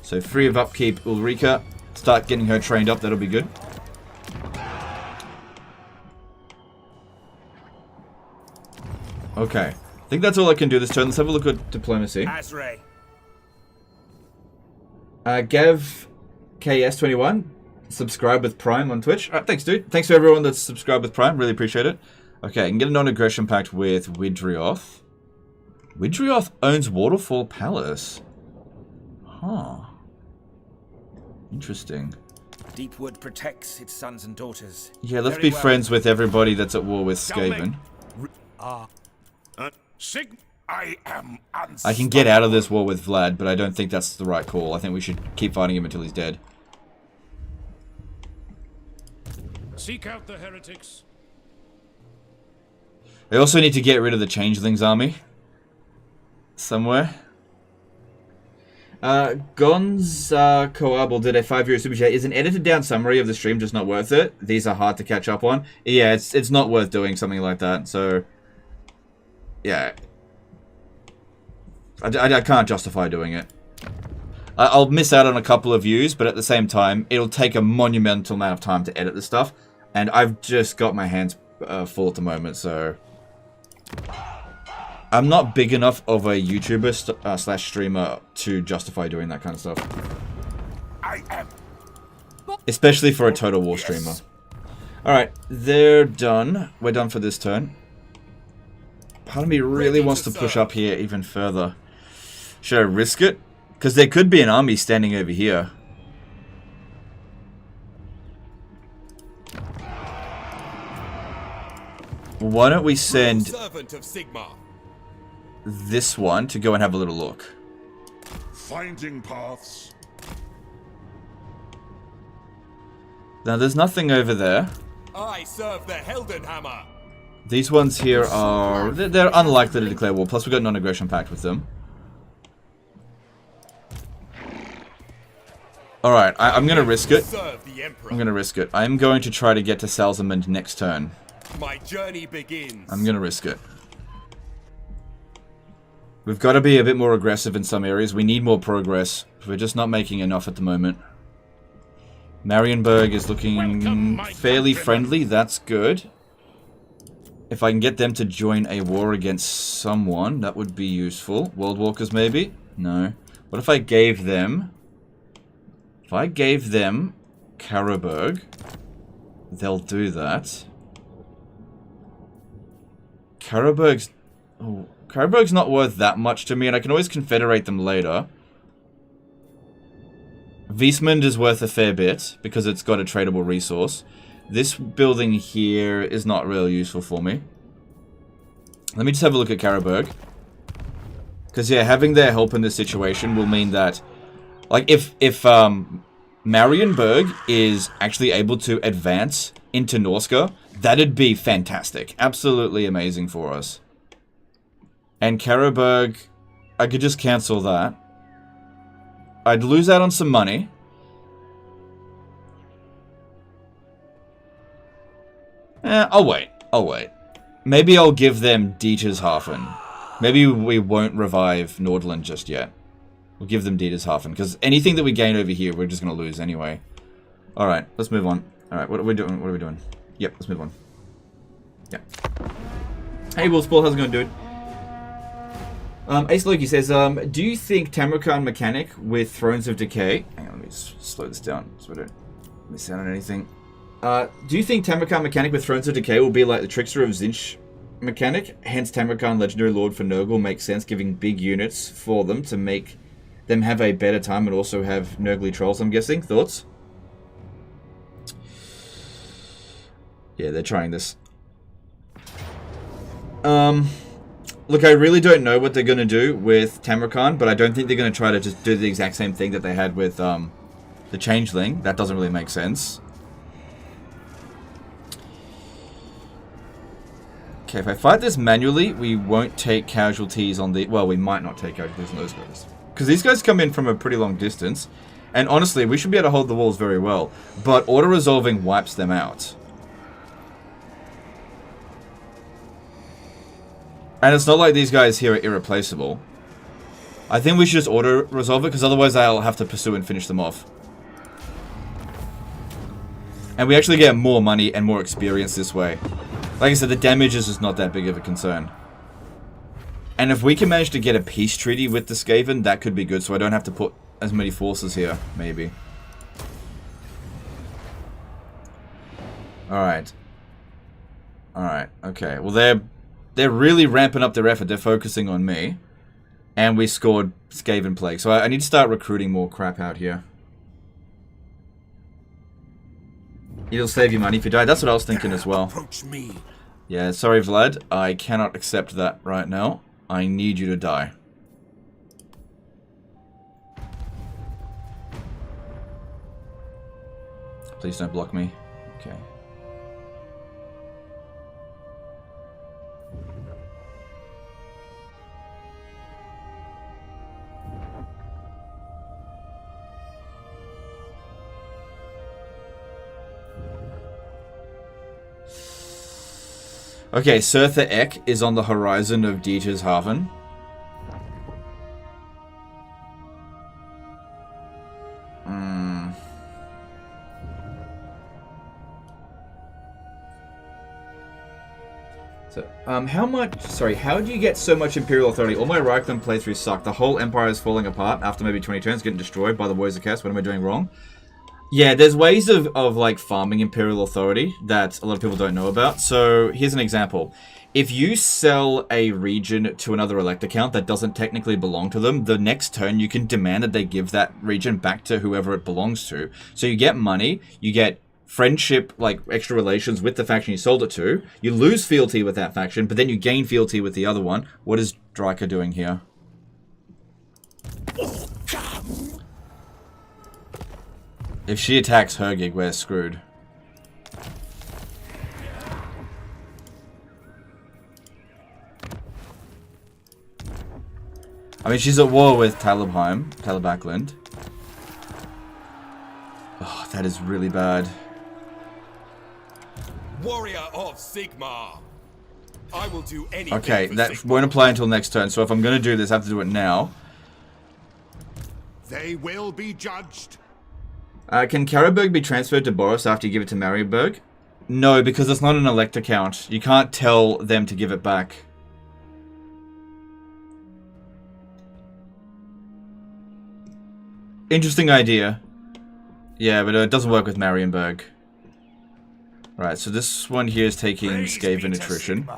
So free of upkeep Ulrika. Start getting her trained up, that'll be good. Okay. I think that's all I can do this turn. Let's have a look at diplomacy. Gav KS21, subscribe with Prime on Twitch. Thanks, dude. Thanks to everyone that's subscribed with Prime. Really appreciate it. Okay, I can get a non-aggression pact with Widrioth. Widrioth owns Waterfall Palace. Huh. Interesting. Deepwood protects its sons and daughters. Yeah, let's be friends with everybody that's at war with Skaven. I can get out of this war with Vlad, but I don't think that's the right call. I think we should keep fighting him until he's dead. Seek out the heretics. I also need to get rid of the changelings army. Somewhere. Gonz Coable did a €5 super chat. Is an edited down summary of the stream just not worth it? These are hard to catch up on. Yeah, it's not worth doing something like that. So, yeah. I can't justify doing it. I'll miss out on a couple of views, but at the same time, it'll take a monumental amount of time to edit this stuff. And I've just got my hands full at the moment, so... I'm not big enough of a YouTuber slash streamer to justify doing that kind of stuff. Especially for a Total War streamer. Alright, they're done. We're done for this turn. Part of me really wants to push up here even further. Should I risk it? Because there could be an army standing over here. Why don't we send Servant of Sigmar. this one to go and have a little look? Finding paths. Now, there's nothing over there. I serve the Heldenhammer. These ones here are... They're unlikely to declare war. Plus, we've got a non-aggression pact with them. Alright, I'm going to risk it. Serve the Emperor. I'm going to risk it. I'm going to try to get to Salzamund next turn. My journey begins. I'm going to risk it. We've got to be a bit more aggressive in some areas. We need more progress. We're just not making enough at the moment. Marienburg is looking fairly friendly. That's good. If I can get them to join a war against someone, that would be useful. World Walkers, maybe? No. What if I gave them... If I gave them Karabberg, they'll do that. Karabberg's... Oh, Karabberg's not worth that much to me, and I can always confederate them later. Beastmen is worth a fair bit, because it's got a tradable resource. This building here is not really useful for me. Let me just have a look at Karabberg. Because, yeah, having their help in this situation will mean that... Like, if Marienburg is actually able to advance into Norska, that'd be fantastic. Absolutely amazing for us. And Karabberg, I could just cancel that. I'd lose out on some money. I'll wait. I'll wait. Maybe I'll give them Dietershafen. Maybe we won't revive Nordland just yet. We'll give them Dietershafen, because anything that we gain over here, we're just going to lose anyway. Alright, let's move on. Alright, what are we doing? What are we doing? Yep, let's move on. Yep. Hey, Will Spool, how's it going, dude? Ace Loki says, do you think Tamarkan mechanic with Thrones of Decay... Hang on, let me just slow this down so I don't miss out on anything. Do you think Tamarkan mechanic with Thrones of Decay will be like the Trickster of Zinch mechanic? Hence, Tamarkan Legendary Lord for Nurgle makes sense, giving big units for them to make them have a better time and also have Nurgly Trolls, I'm guessing. Thoughts? Yeah, they're trying this. Look, I really don't know what they're going to do with Tamarkan, but I don't think they're going to try to just do the exact same thing that they had with the Changeling. That doesn't really make sense. Okay, if I fight this manually, we won't take casualties on the... Well, we might not take casualties on those guys. Because these guys come in from a pretty long distance. And honestly, we should be able to hold the walls very well. But auto-resolving wipes them out. And it's not like these guys here are irreplaceable. I think we should just auto-resolve it, because otherwise I'll have to pursue and finish them off. And we actually get more money and more experience this way. Like I said, the damage is just not that big of a concern. And if we can manage to get a peace treaty with the Skaven, that could be good, so I don't have to put as many forces here, maybe. Alright. Alright, okay. Well, they're really ramping up their effort. They're focusing on me. And we scored Skaven Plague. So I need to start recruiting more crap out here. It'll save you money if you die. That's what I was thinking as well. Approach me. Yeah, sorry Vlad. I cannot accept that right now. I need you to die. Please don't block me. Okay. Okay, Surtha Ek is on the horizon of Dietershafen. So, how do you get so much Imperial Authority? All my Reichland playthroughs suck. The whole Empire is falling apart after maybe 20 turns, getting destroyed by the Warriors of Chaos. What am I doing wrong? Yeah, there's ways of like farming Imperial authority that a lot of people don't know about. So here's an example. If you sell a region to another elect account that doesn't technically belong to them, the next turn you can demand that they give that region back to whoever it belongs to. So you get money, you get friendship, like extra relations with the faction you sold it to. You lose fealty with that faction, but then you gain fealty with the other one. What is Dryka doing here? If she attacks Hergig, we're screwed. I mean, she's at war with Talabheim, Talabakland. Oh, that is really bad. Warrior of Sigmar. I will do anything. Okay, for that Sigmar. won't apply until next turn, so if I'm going to do this, I have to do it now. They will be judged. Can Karaberg be transferred to Boris after you give it to Marienburg? No, because it's not an elect account. You can't tell them to give it back. Interesting idea. Yeah, but it doesn't work with Marienburg. Right, so this one here is taking Skaven attrition.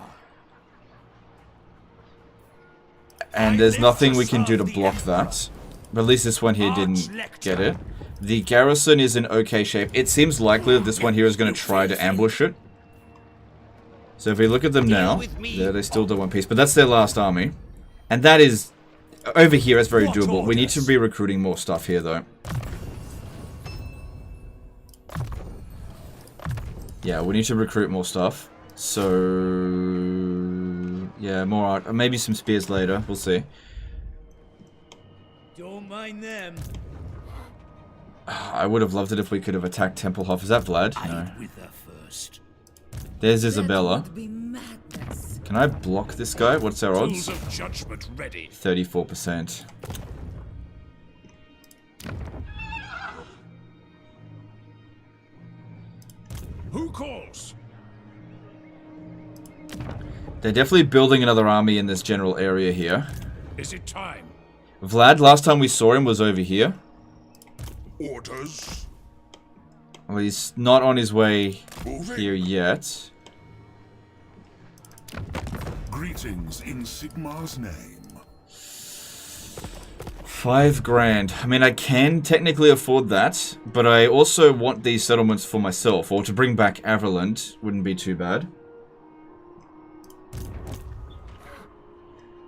And there's nothing we can do to block that. But at least this one here didn't get it. The garrison is in okay shape. It seems likely that this one here is going to try to ambush it. So if we look at them now, yeah, they still don't want peace. But that's their last army. And that is... Over here, it's very doable. We need to be recruiting more stuff here, though. Yeah, we need to recruit more stuff. So... Yeah, more art. Maybe some spears later. We'll see. Don't mind them. I would have loved it if we could have attacked Templehof. Is that Vlad? No. With her first. There's Isabella. Can I block this guy? What's our odds? Tools of judgment ready. 34%. Who calls? They're definitely building another army in this general area here. Is it time? Vlad, last time we saw him was over here. Orders. Well, he's not on his way Moving. here yet. Greetings in Sigmar's name. 5 grand. I mean, I can technically afford that, but I also want these settlements for myself, or to bring back Averland wouldn't be too bad.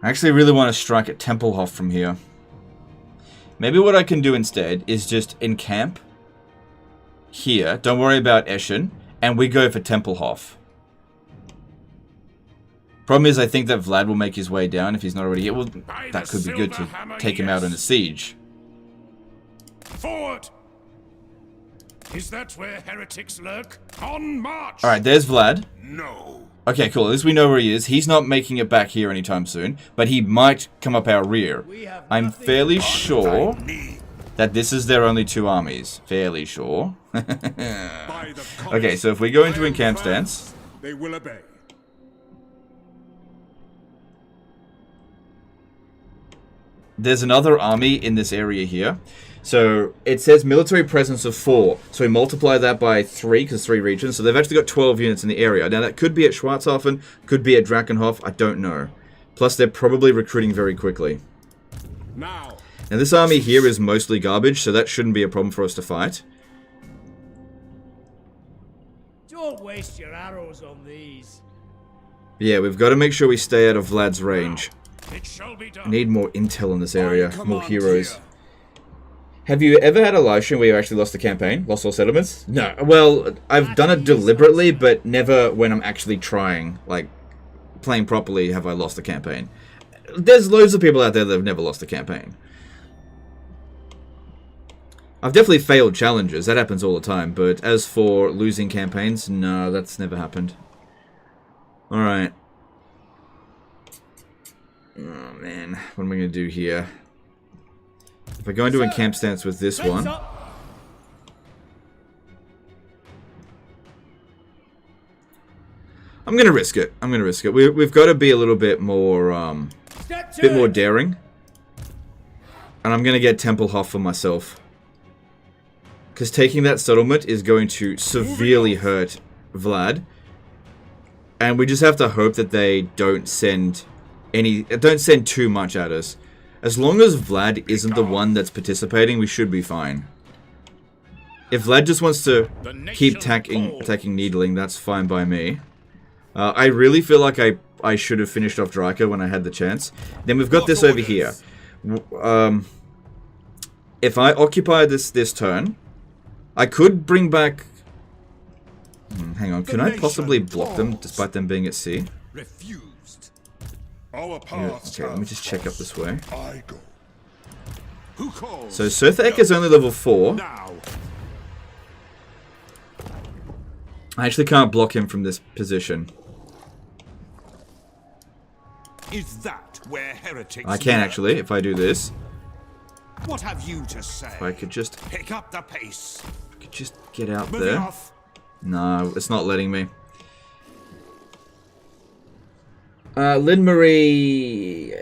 I actually really want to strike at Templehof from here. Maybe what I can do instead is just encamp here. Don't worry about Eschen, and we go for Templehof. Problem is, I think that Vlad will make his way down if he's not already here. Well, that could be good to take him out in a siege. Forward! Is that where heretics lurk? On march! Alright, there's Vlad. No. Okay, cool. At least we know where he is. He's not making it back here anytime soon, but he might come up our rear. I'm fairly sure that this is their only 2 armies. Fairly sure. Okay, so if we go into encamp stance... They will obey. There's another army in this area here. So it says military presence of 4. So we multiply that by 3, because 3 regions. So they've actually got 12 units in the area. Now that could be at Schwarzhofen, could be at Drakenhof, I don't know. Plus they're probably recruiting very quickly. Now this army here is mostly garbage, so that shouldn't be a problem for us to fight. Don't waste your arrows on these. But yeah, we've got to make sure we stay out of Vlad's range. It shall be done. Need more intel in this area, more heroes. Have you ever had a live stream where you actually lost the campaign? Lost all settlements? No. Well, I've done it deliberately, but never when I'm actually trying. Like, playing properly have I lost the campaign. There's loads of people out there that have never lost a campaign. I've definitely failed challenges. That happens all the time. But as for losing campaigns, no, that's never happened. Alright. Oh, man. What am I going to do here? If I go into encamp stance with this one... I'm going to risk it. I'm going to risk it. We've got to be a little bit more... daring. And I'm going to get Templehof for myself. Because taking that settlement is going to severely hurt Vlad. And we just have to hope that they don't send too much at us. As long as Vlad isn't the one that's participating, we should be fine. If Vlad just wants to keep attacking Needling, that's fine by me. I really feel like I should have finished off Draco when I had the chance. Then we've got this over here. If I occupy this turn, I could bring back... hang on, can I possibly block them despite them being at sea? Refused. Okay, let me just check up this way. I go. Who calls? So Surthek is only level 4. Now. I actually can't block him from this position. Is that where heretics I can lurk? actually, if I do this. What have you to say? If I could just Pick up the pace. get out Moving there. off. No, it's not letting me. Lynn Marie.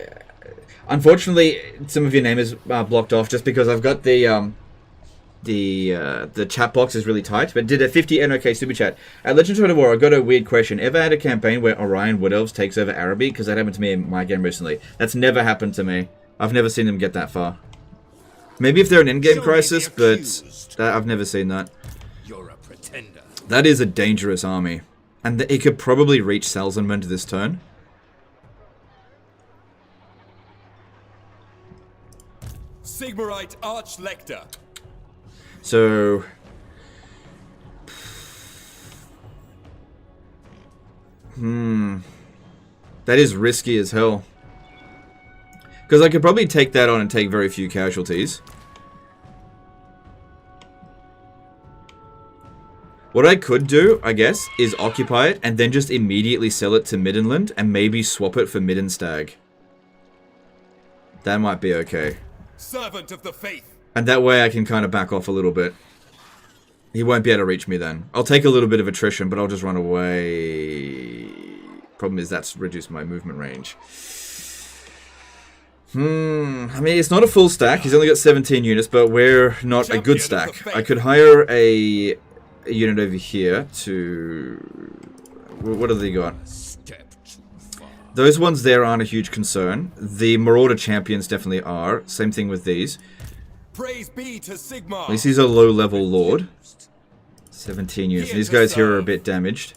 Unfortunately, some of your name is blocked off just because I've got the chat box is really tight. But did a 50 NOK super chat. At Legend of War, I got a weird question. Ever had a campaign where Orion Wood Elves takes over Araby? Because that happened to me in my game recently. That's never happened to me. I've never seen them get that far. Maybe if they're an in-game crisis, but I've never seen that. You're a pretender. That is a dangerous army. And it could probably reach Salzenman this turn. Sigmarite Archlector. So... That is risky as hell. Because I could probably take that on and take very few casualties. What I could do, I guess, is occupy it and then just immediately sell it to Middenland and maybe swap it for Middenstag. That might be okay. Servant of the Faith. And that way I can kind of back off a little bit. He won't be able to reach me then. I'll take a little bit of attrition, but I'll just run away. Problem is that's reduced my movement range. I mean, it's not a full stack. He's only got 17 units, but we're not a good stack. I could hire a unit over here to... What have they got? Those ones there aren't a huge concern. The Marauder Champions definitely are. Same thing with these. Praise be to Sigmar. At least he's a low-level Lord. 17 units. These guys here are a bit damaged.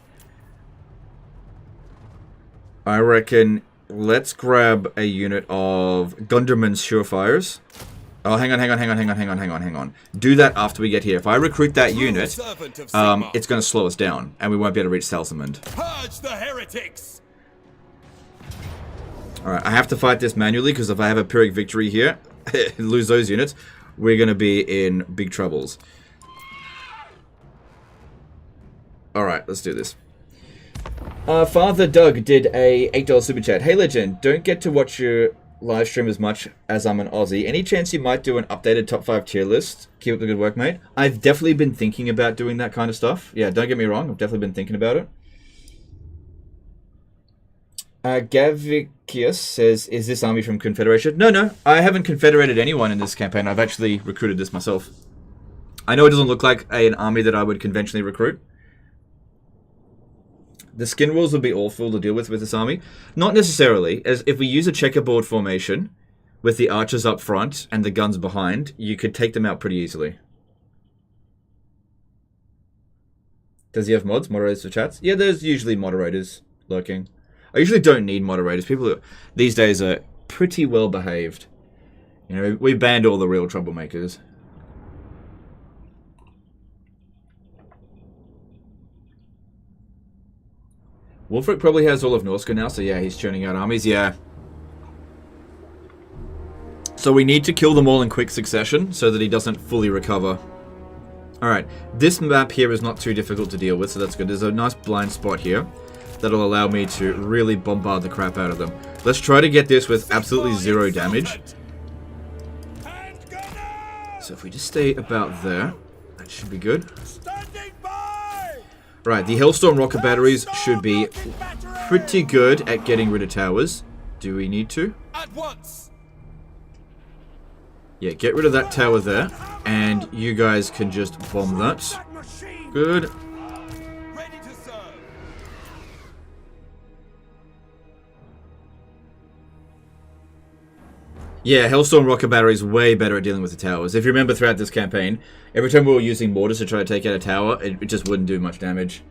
I reckon... Let's grab a unit of Gunderman's Surefires. Oh, hang on. Do that after we get here. If I recruit that unit, it's going to slow us down, and we won't be able to reach Salsamund. Purge the heretics. Alright, I have to fight this manually, because if I have a Pyrrhic victory here, lose those units, we're going to be in big troubles. Alright, let's do this. Father Doug did a $8 super chat. Hey Legend, don't get to watch your live stream as much as I'm an Aussie. Any chance you might do an updated top 5 tier list? Keep up the good work, mate. I've definitely been thinking about doing that kind of stuff. Yeah, don't get me wrong. I've definitely been thinking about it. Gavikius says, is this army from Confederation? No. I haven't confederated anyone in this campaign. I've actually recruited this myself. I know it doesn't look like an army that I would conventionally recruit. The skin rules would be awful to deal with this army. Not necessarily, as if we use a checkerboard formation with the archers up front and the guns behind, you could take them out pretty easily. Does he have mods? Moderators for chats? Yeah, there's usually moderators lurking. I usually don't need moderators. People these days are pretty well behaved. You know, we banned all the real troublemakers. Wolfric probably has all of Norska now, so yeah, he's churning out armies, yeah. So we need to kill them all in quick succession, so that he doesn't fully recover. Alright, this map here is not too difficult to deal with, so that's good. There's a nice blind spot here that'll allow me to really bombard the crap out of them. Let's try to get this with absolutely 0 damage. So if we just stay about there, that should be good. Right, the Hellstorm rocket batteries should be pretty good at getting rid of towers. Do we need to? At once. Yeah, get rid of that tower there, And you guys can just bomb that. Good. Ready to serve. Yeah, Hellstorm rocket battery is way better at dealing with the towers. If you remember throughout this campaign, every time we were using mortars to try to take out a tower, it just wouldn't do much damage.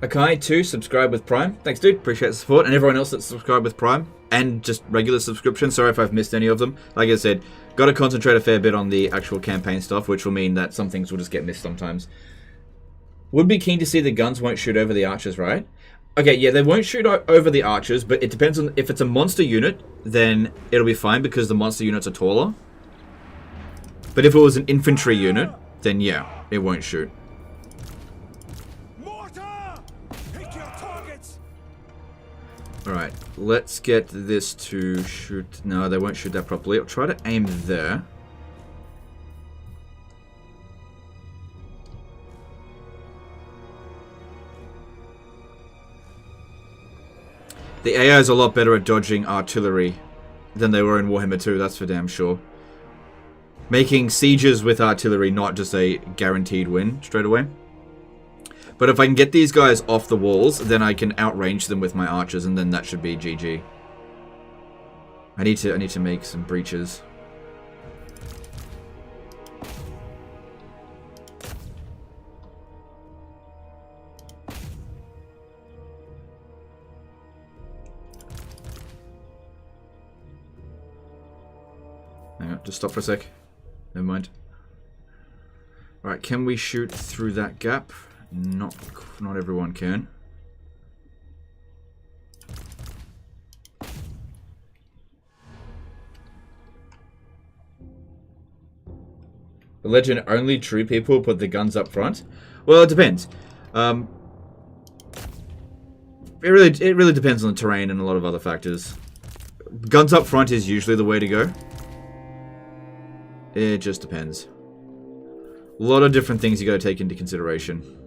Akai2, subscribe with Prime. Thanks, dude. Appreciate the support. And everyone else that's subscribed with Prime. And just regular subscription. Sorry if I've missed any of them. Like I said, got to concentrate a fair bit on the actual campaign stuff, which will mean that some things will just get missed sometimes. Would be keen to see the guns won't shoot over the archers, right? Okay, yeah, they won't shoot over the archers, but it depends on... If it's a monster unit, then it'll be fine because the monster units are taller. But if it was an infantry unit, then yeah, it won't shoot. Alright, let's get this to shoot... No, they won't shoot that properly. I'll try to aim there. The AI is a lot better at dodging artillery than they were in Warhammer 2, that's for damn sure. Making sieges with artillery not just a guaranteed win straight away. But if I can get these guys off the walls, then I can outrange them with my archers, and then that should be GG. I need to make some breaches. Hang on, just stop for a sec. Never mind. Alright, can we shoot through that gap? Not everyone can. The legend, only true people put the guns up front. Well, it depends. It really depends on the terrain and a lot of other factors. Guns up front is usually the way to go. It just depends. A lot of different things you got to take into consideration.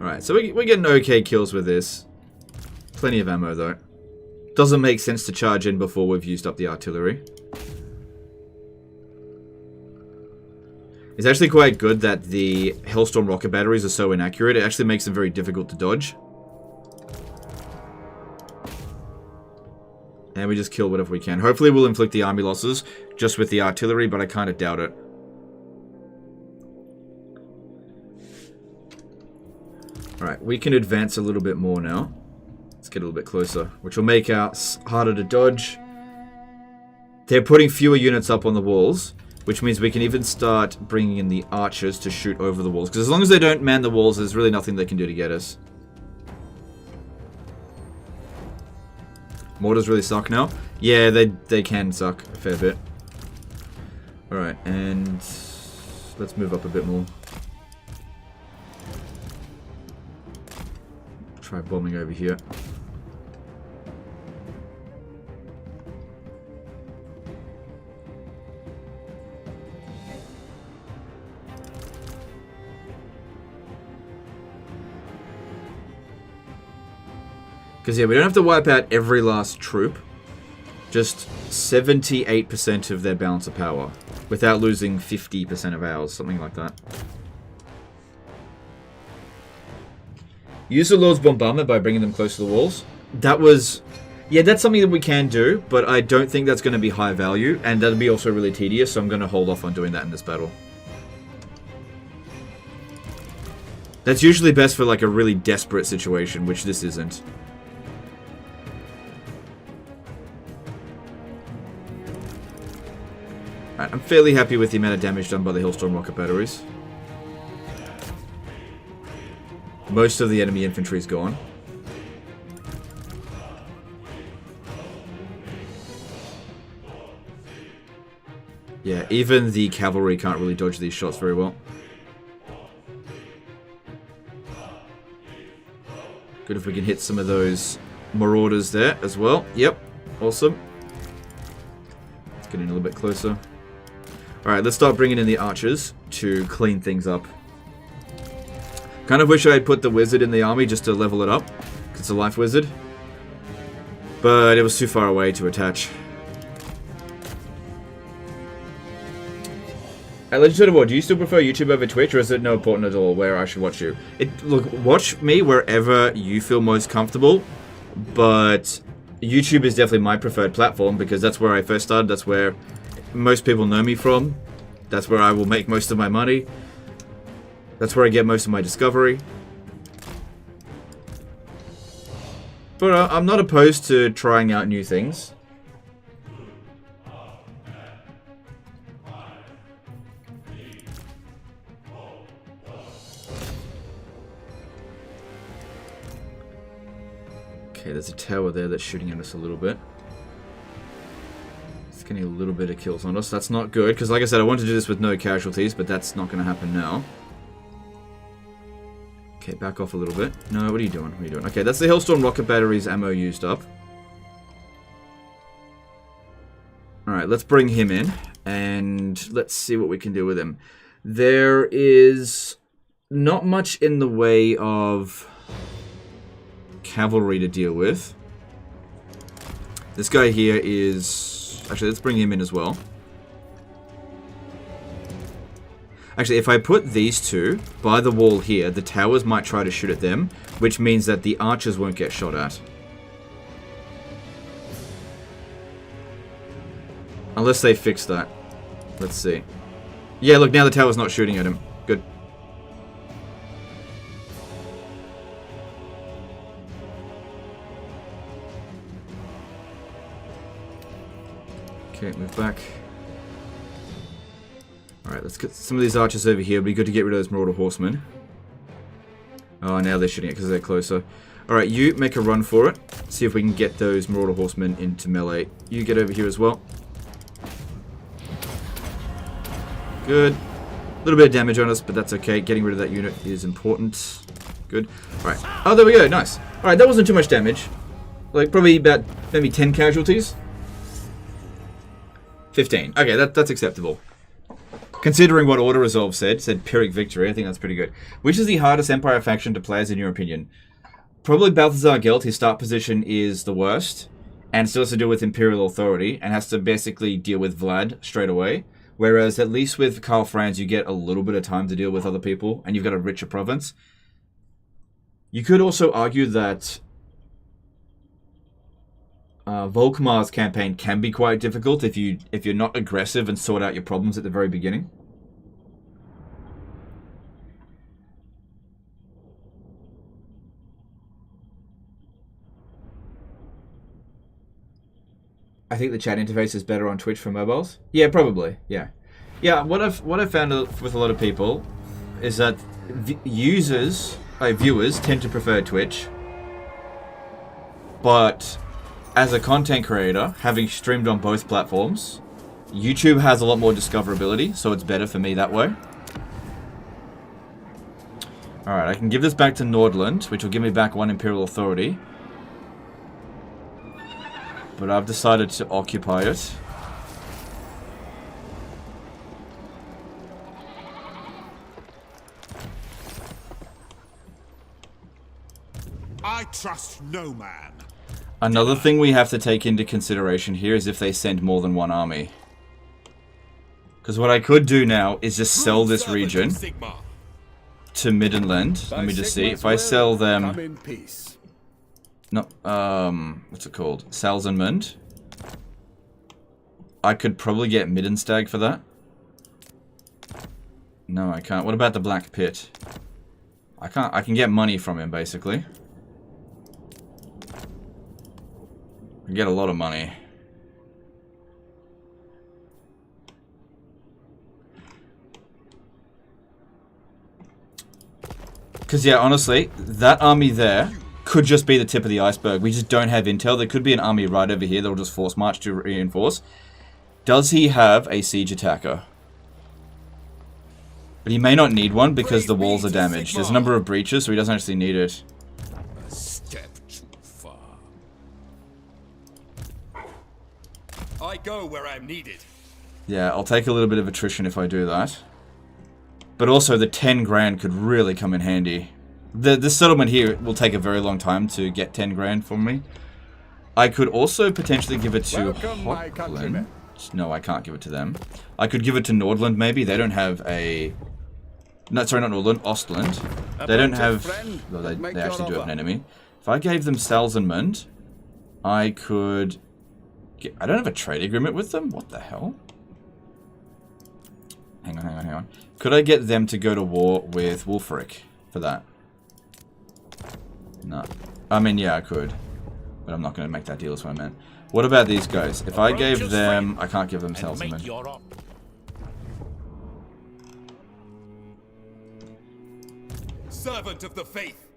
Alright, so we're getting okay kills with this. Plenty of ammo, though. Doesn't make sense to charge in before we've used up the artillery. It's actually quite good that the Hellstorm rocket batteries are so inaccurate. It actually makes them very difficult to dodge. And we just kill whatever we can. Hopefully we'll inflict the army losses just with the artillery, but I kind of doubt it. Alright, we can advance a little bit more now. Let's get a little bit closer, which will make us harder to dodge. They're putting fewer units up on the walls, which means we can even start bringing in the archers to shoot over the walls. Because as long as they don't man the walls, there's really nothing they can do to get us. Mortars really suck now. Yeah, they can suck a fair bit. Alright, and let's move up a bit more. Try bombing over here. Because yeah, we don't have to wipe out every last troop. Just 78% of their balance of power. Without losing 50% of ours, something like that. Use the Lord's Bombardment by bringing them close to the walls. That was... Yeah, that's something that we can do, but I don't think that's going to be high value, and that'll be also really tedious, so I'm going to hold off on doing that in this battle. That's usually best for like a really desperate situation, which this isn't. Right, I'm fairly happy with the amount of damage done by the Hellstorm rocket batteries. Most of the enemy infantry is gone. Yeah, even the cavalry can't really dodge these shots very well. Good if we can hit some of those marauders there as well. Yep, awesome. Let's get in a little bit closer. Alright, let's start bringing in the archers to clean things up. Kind of wish I had put the wizard in the army just to level it up. 'Cause it's a life wizard. But it was too far away to attach. Legend War, do you still prefer YouTube over Twitch, or is it no important at all where I should watch you? Look, watch me wherever you feel most comfortable, but YouTube is definitely my preferred platform because that's where I first started, that's where most people know me from, that's where I will make most of my money, that's where I get most of my discovery. But I'm not opposed to trying out new things. Okay, there's a tower there that's shooting at us a little bit. It's getting a little bit of kills on us. That's not good, because like I said, I want to do this with no casualties, but that's not going to happen now. Okay, back off a little bit. No, what are you doing? What are you doing? Okay, that's the Hailstorm rocket battery's ammo used up. Alright, let's bring him in, and let's see what we can do with him. There is not much in the way of cavalry to deal with. This guy here is... Actually, let's bring him in as well. Actually, if I put these two by the wall here, the towers might try to shoot at them, which means that the archers won't get shot at. Unless they fix that. Let's see. Yeah, look, now the tower's not shooting at him. Good. Okay, move back. Alright, let's get some of these archers over here. It'd be good to get rid of those Marauder Horsemen. Oh, now they're shooting it because they're closer. Alright, you make a run for it. See if we can get those Marauder Horsemen into melee. You get over here as well. Good. A little bit of damage on us, but that's okay. Getting rid of that unit is important. Good. Alright. Oh, there we go. Nice. Alright, that wasn't too much damage. Like, probably about maybe 10 casualties. 15. Okay, that's acceptable. Considering what Order Resolve said Pyrrhic Victory, I think that's pretty good. Which is the hardest Empire faction to play as in your opinion? Probably Balthazar Gelt. His start position is the worst. And still has to deal with Imperial Authority. And has to basically deal with Vlad straight away. Whereas at least with Karl Franz you get a little bit of time to deal with other people. And you've got a richer province. You could also argue that Volkmar's campaign can be quite difficult if you're not aggressive and sort out your problems at the very beginning. I think the chat interface is better on Twitch for mobiles. Yeah, probably. Yeah, yeah. What I've found with a lot of people is that viewers tend to prefer Twitch, but as a content creator, having streamed on both platforms, YouTube has a lot more discoverability, so it's better for me that way. Alright, I can give this back to Nordland, which will give me back 1 Imperial Authority. But I've decided to occupy it. I trust no man. Another thing we have to take into consideration here is if they send more than 1 army. Because what I could do now is just sell this region to Middenland. Let me just see. If I sell them... No, what's it called? Salzenmund. I could probably get Middenstag for that. No, I can't. What about the Black Pit? I can't. I can get money from him, basically. I get a lot of money. Because, yeah, honestly, that army there could just be the tip of the iceberg. We just don't have intel. There could be an army right over here that will just force march to reinforce. Does he have a siege attacker? But he may not need one because the walls are damaged. There's a number of breaches, so he doesn't actually need it. A step too far. I go where I'm needed. Yeah, I'll take a little bit of attrition if I do that. But also the 10 grand could really come in handy. This settlement here will take a very long time to get 10 grand from me. I could also potentially give it to Hotland. No, I can't give it to them. I could give it to Nordland, maybe. They don't have a... No, sorry, not Nordland. Ostland. They don't have... Well, they actually do have an enemy. If I gave them Salzenmund, I could... I don't have a trade agreement with them? What the hell? Hang on. Could I get them to go to war with Wulfric for that? No. I mean, yeah, I could. But I'm not going to make that deal, is what I meant. What about these guys? If I gave them... I can't give them Salzenmund. Servant of the faith.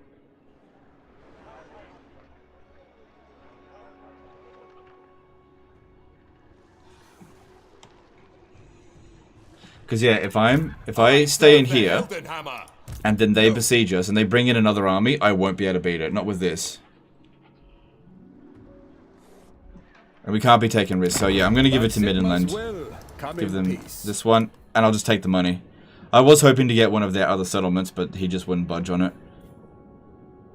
Because yeah, if I stay in here, and then they besiege us, and they bring in another army, I won't be able to beat it. Not with this. And we can't be taking risks. So yeah, I'm going to give it to Middenland. Give them this one, and I'll just take the money. I was hoping to get one of their other settlements, but he just wouldn't budge on it.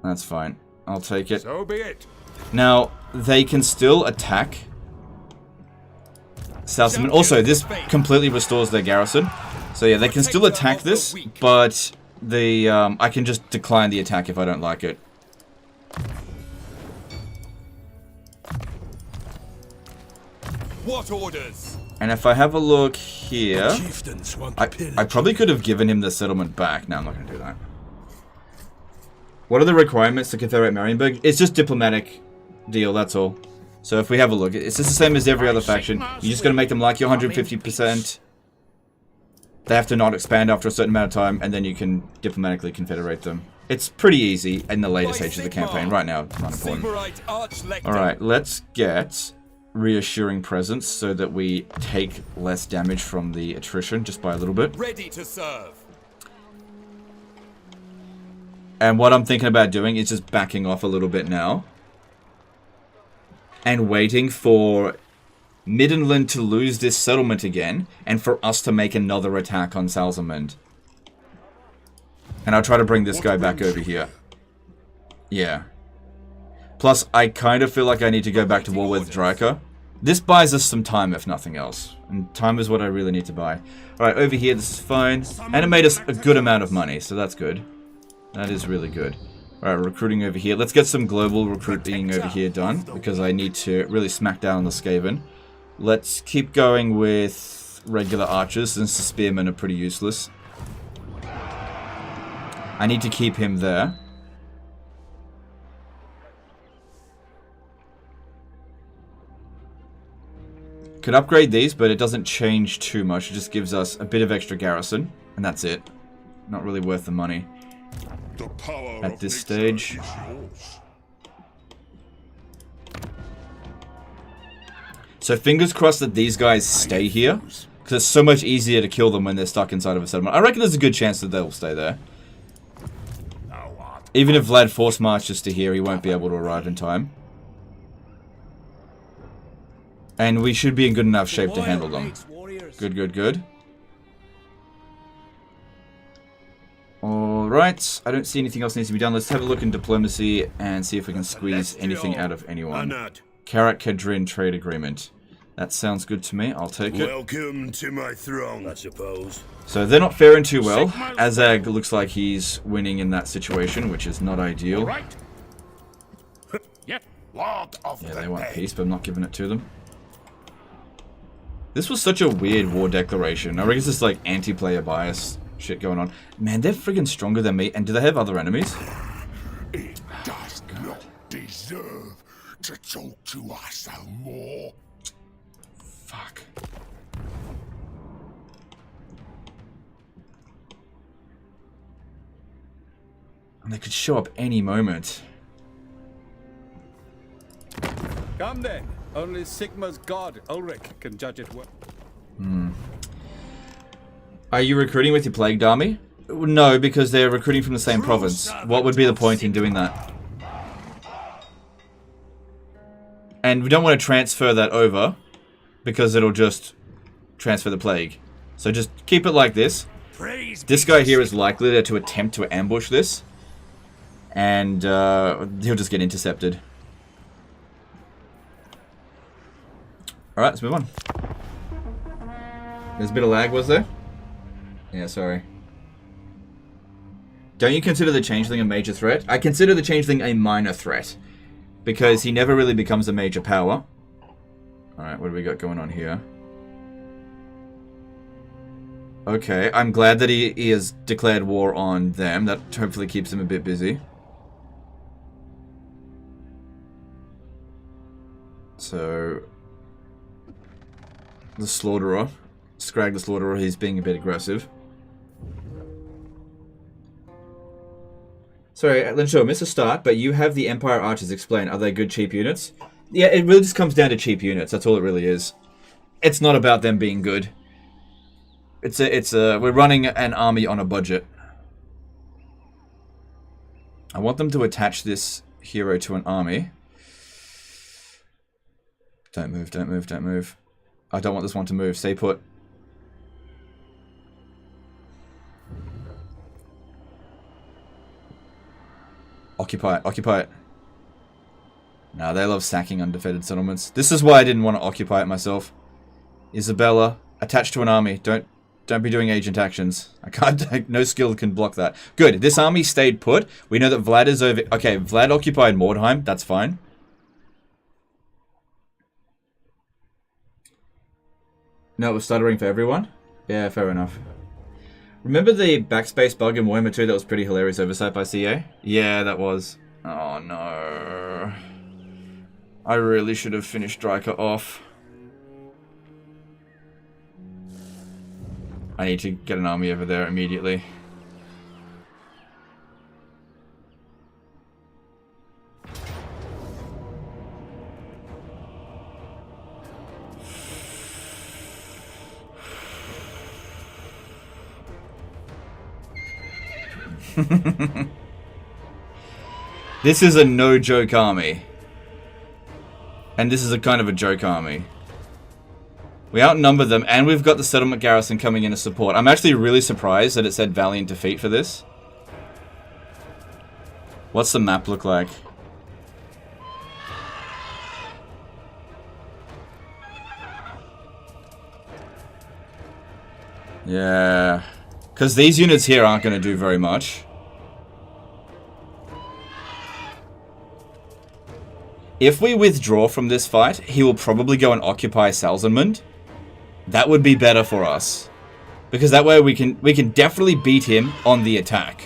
That's fine. I'll take it. So be it. Now, they can still attack Salzenmund. Also, this completely restores their garrison. So yeah, they can still attack this, but the I can just decline the attack if I don't like it. What orders? And if I have a look here, I probably could have given him the settlement back. No, I'm not going to do that. What are the requirements to Confederate Marienburg? It's just diplomatic deal, that's all. So if we have a look, it's just the same as every other faction. You just got to make them like you 150%. They have to not expand after a certain amount of time, and then you can diplomatically confederate them. It's pretty easy in the later stages of the campaign. Right now, it's not important. Alright, let's get reassuring presence so that we take less damage from the attrition just by a little bit. Ready to serve. And what I'm thinking about doing is just backing off a little bit now. And waiting for Middenland to lose this settlement again, and for us to make another attack on Salzenmund. And I'll try to bring this guy back over here. Yeah. Plus, I kind of feel like I need to go back to war with Draika. This buys us some time, if nothing else. And time is what I really need to buy. Alright, over here, this is fine. And it made us a good amount of money, so that's good. That is really good. Alright, recruiting over here. Let's get some global recruiting over here done, because I need to really smack down on the Skaven. Let's keep going with regular archers, since the spearmen are pretty useless. I need to keep him there. Could upgrade these, but it doesn't change too much. It just gives us a bit of extra garrison, and that's it. Not really worth the money at this stage. So fingers crossed that these guys stay here, because it's so much easier to kill them when they're stuck inside of a settlement. I reckon there's a good chance that they'll stay there. Even if Vlad force marches to here, he won't be able to arrive in time. And we should be in good enough shape to handle them. Good, good, good. Alright, I don't see anything else needs to be done. Let's have a look in diplomacy and see if we can squeeze anything out of anyone. Karak Kedrin trade agreement. That sounds good to me. I'll take it. Welcome to my throne, I suppose. So they're not faring too well. Azag looks like he's winning in that situation, which is not ideal. Yeah, they want peace, but I'm not giving it to them. This was such a weird war declaration. I reckon it's just like anti-player bias shit going on. Man, they're friggin' stronger than me. And do they have other enemies? It does not deserve to talk to us more. Fuck. And they could show up any moment. Come then. Only Sigma's god, Ulrich, can judge it well. Are you recruiting with your plagued army? No, because they're recruiting from the same province. What would be the point in doing that? And we don't want to transfer that over, because it'll just transfer the plague. So just keep it like this. This guy here is likely to attempt to ambush this. And he'll just get intercepted. Alright, let's move on. There's a bit of lag, was there? Yeah, sorry. Don't you consider the changeling a major threat? I consider the changeling a minor threat. Because he never really becomes a major power. Alright, what do we got going on here? Okay, I'm glad that he has declared war on them. That hopefully keeps him a bit busy. So... the Slaughterer. Scrag the Slaughterer, he's being a bit aggressive. Sorry, Lenshaw, I missed a start, but you have the Empire Archers. Explain, are they good cheap units? Yeah, it really just comes down to cheap units, that's all it really is. It's not about them being good. We're running an army on a budget. I want them to attach this hero to an army. Don't move, don't move, don't move. I don't want this one to move, stay put. Occupy it, occupy it. Nah, they love sacking undefended settlements. This is why I didn't want to occupy it myself. Isabella, attached to an army. Don't be doing agent actions. I can't, no skill can block that. Good, this army stayed put. We know that Vlad is over... Okay, Vlad occupied Mordheim, that's fine. No, it was stuttering for everyone? Yeah, fair enough. Remember the backspace bug in Warhammer 2 that was pretty hilarious oversight by CA? Yeah, that was. Oh no. I really should have finished Dryker off. I need to get an army over there immediately. This is a no-joke army. And this is a kind of a joke army. We outnumber them, and we've got the settlement garrison coming in as support. I'm actually really surprised that it said Valiant Defeat for this. What's the map look like? Yeah. Because these units here aren't going to do very much. If we withdraw from this fight, he will probably go and occupy Salzenmund. That would be better for us. Because that way we can definitely beat him on the attack.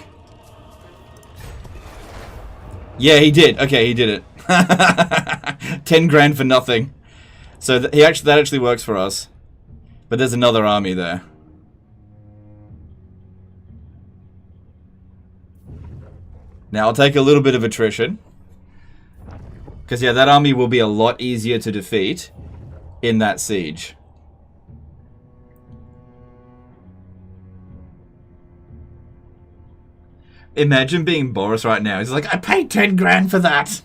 Yeah, he did. Okay, he did it. 10 grand for nothing. So that actually works for us. But there's another army there. Now I'll take a little bit of attrition. Because, yeah, that army will be a lot easier to defeat in that siege. Imagine being Boris right now. He's like, I paid 10 grand for that.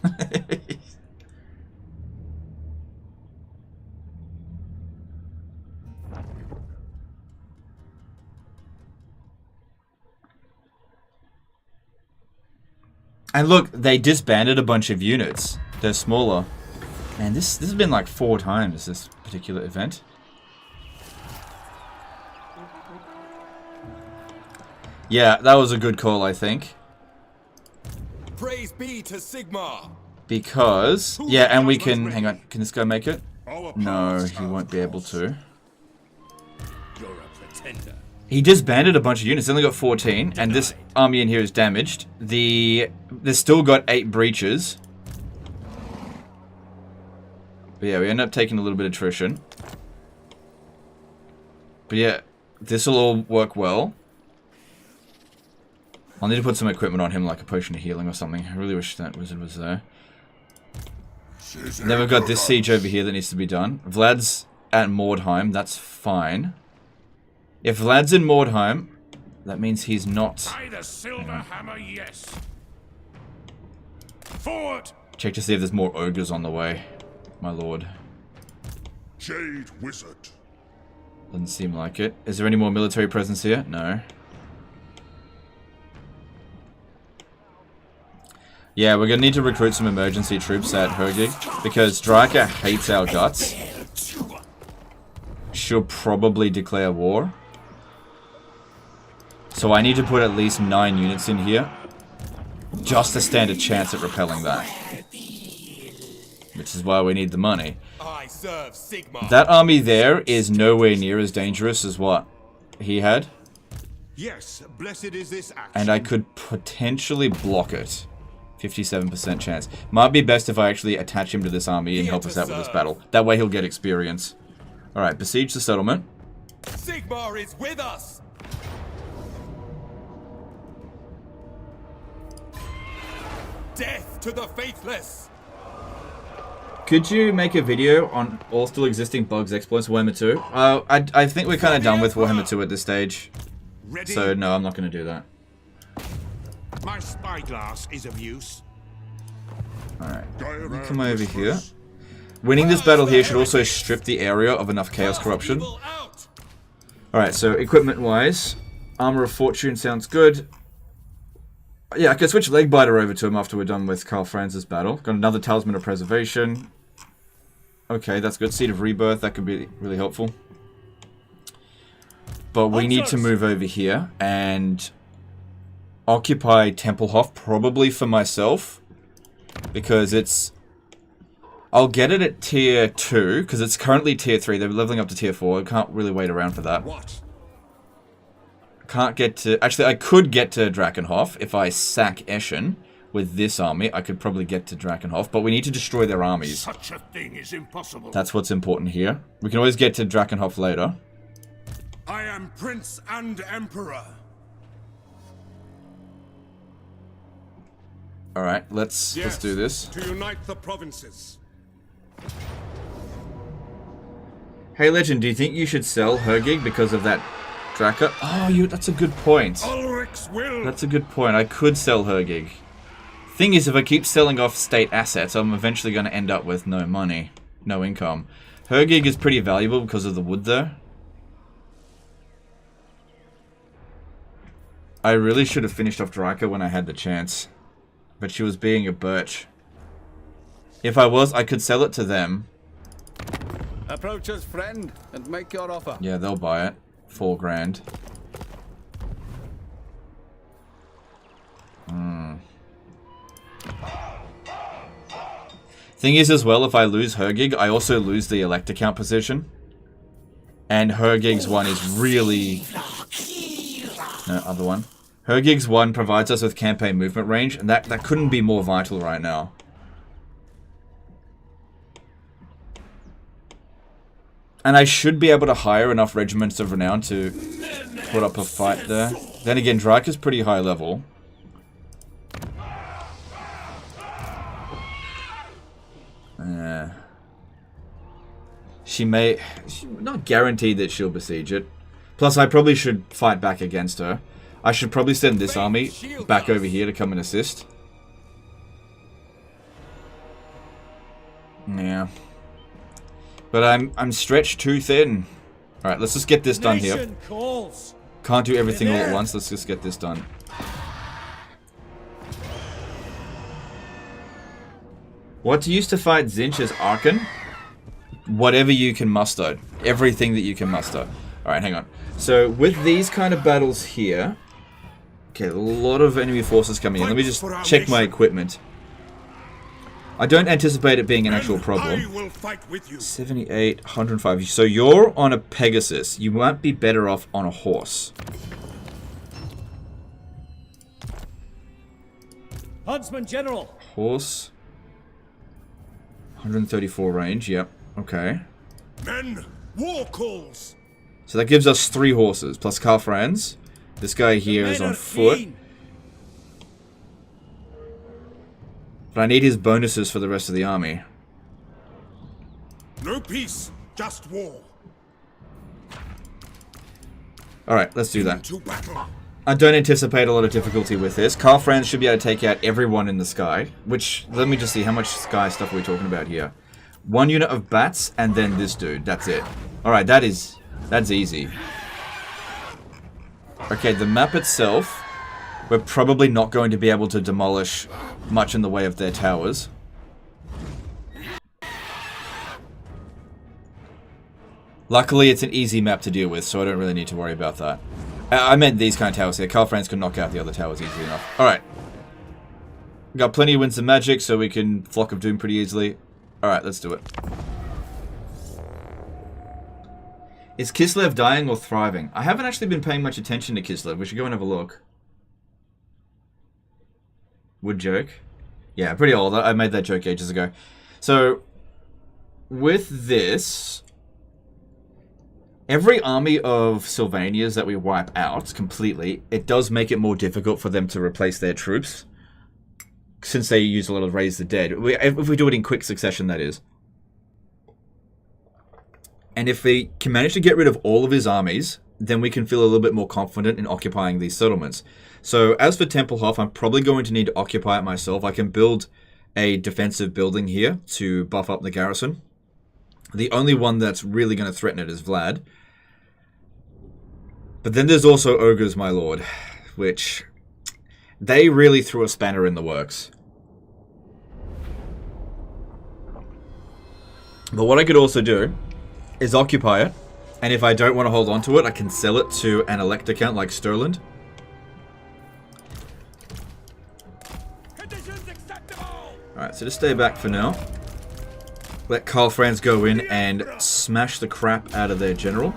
And look, they disbanded a bunch of units. They're smaller. Man, this has been like 4 times, this particular event. Yeah, that was a good call, I think. Praise be to Sigmar. Because... yeah, and we can... hang on, can this guy make it? No, he won't be able to. You're a pretender. He disbanded a bunch of units. They only got 14, and this army in here is damaged. They've still got 8 breaches. But yeah, we end up taking a little bit of attrition. But yeah, this will all work well. I'll need to put some equipment on him, like a potion of healing or something. I really wish that wizard was there. Then we've got this siege over here that needs to be done. Vlad's at Mordheim, that's fine. If Vlad's in Mordheim, that means he's not... By the silver hammer, yes. Forward! Check to see if there's more ogres on the way, my lord. Jade Wizard. Doesn't seem like it. Is there any more military presence here? No. Yeah, we're gonna need to recruit some emergency troops at Hergig, because Draika hates our guts. She'll probably declare war. So I need to put at least 9 units in here, just to stand a chance at repelling that. Which is why we need the money. I serve Sigmar. That army there is nowhere near as dangerous as what he had. Yes, blessed is this action. And I could potentially block it. 57% chance. Might be best if I actually attach him to this army and help us out with this battle. That way he'll get experience. Alright, besiege the settlement. Sigmar is with us. Death to the faithless. Could you make a video on all still existing bugs, exploits, Warhammer 2? I think we're kind of done with Warhammer 2 at this stage. Ready? So no, I'm not going to do that. My spyglass is of use. Alright, come over here. Winning this battle here should also strip the area of enough chaos corruption. Alright, so equipment-wise, Armor of Fortune sounds good. Yeah, I can switch Legbiter over to him after we're done with Karl Franz's battle. Got another Talisman of Preservation. Okay, that's good. Seed of Rebirth, that could be really helpful. But we need to move over here and occupy Templehof, probably for myself. Because it's... I'll get it at tier 2, because it's currently tier 3. They're leveling up to tier 4. I can't really wait around for that. What? Can't get to... Actually, I could get to Drakenhof if I sack Eschen with this army. I could probably get to Drakenhof, but we need to destroy their armies. Such a thing is impossible. That's what's important here. We can always get to Drakenhof later. I am Prince and Emperor. Alright, let's do this. To unite the provinces. Hey Legend, do you think you should sell Hergig because of that Draka? Oh, that's a good point. Ulrich's will. That's a good point. I could sell Hergig. Thing is, if I keep selling off state assets, I'm eventually going to end up with no money. No income. Hergig is pretty valuable because of the wood there. I really should have finished off Draka when I had the chance. But she was being a birch. If I was, I could sell it to them. Approach us, friend, and make your offer. Yeah, they'll buy it. 4 grand. Thing is as well, if I lose Hergig, I also lose the Elector count position. And Hergig's one is really... No, other one. Hergig's one provides us with campaign movement range, and that couldn't be more vital right now. And I should be able to hire enough regiments of renown to put up a fight there. Then again, Draka's pretty high level. She's not guaranteed that she'll besiege it. Plus, I probably should fight back against her. I should probably send this army back over here to come and assist. Yeah. But I'm stretched too thin. Alright, let's just get this done here. Can't do everything all at once, let's just get this done. What's used to fight Zinch is Archon? Whatever you can muster. Everything that you can muster. Alright, hang on. So, with these kind of battles here... Okay, a lot of enemy forces coming in. Let me just check my equipment. I don't anticipate it being an actual problem. 78, 105. So you're on a Pegasus. You might be better off on a horse. Huntsman General. Horse. 134 range, yep. Okay. Men, war calls. So that gives us 3 horses, plus Karl Franz. This guy here is on foot. But I need his bonuses for the rest of the army. No peace, just war. Alright, let's do that. To battle. I don't anticipate a lot of difficulty with this. Karl Franz should be able to take out everyone in the sky. Which, let me just see, how much sky stuff are we talking about here? 1 unit of bats, and then this dude. That's it. Alright, that's easy. Okay, the map itself we're probably not going to be able to demolish much in the way of their towers. Luckily, it's an easy map to deal with, so I don't really need to worry about that. I meant these kind of towers here. Karl Franz can knock out the other towers easily enough. Alright. Got plenty of Winds of Magic, so we can Flock of Doom pretty easily. Alright, let's do it. Is Kislev dying or thriving? I haven't actually been paying much attention to Kislev. We should go and have a look. Wood joke? Yeah, pretty old. I made that joke ages ago. So, with this... every army of Sylvanias that we wipe out completely, it does make it more difficult for them to replace their troops. Since they use a lot of Raise the Dead. If we do it in quick succession, that is. And if we can manage to get rid of all of his armies, then we can feel a little bit more confident in occupying these settlements. So, as for Templehof, I'm probably going to need to occupy it myself. I can build a defensive building here to buff up the garrison. The only one that's really going to threaten it is Vlad. But then there's also Ogres, my lord, which they really threw a spanner in the works. But what I could also do is occupy it, and if I don't want to hold on to it, I can sell it to an elect account like Sterland. Alright, so just stay back for now. Let Karl Franz go in and smash the crap out of their general.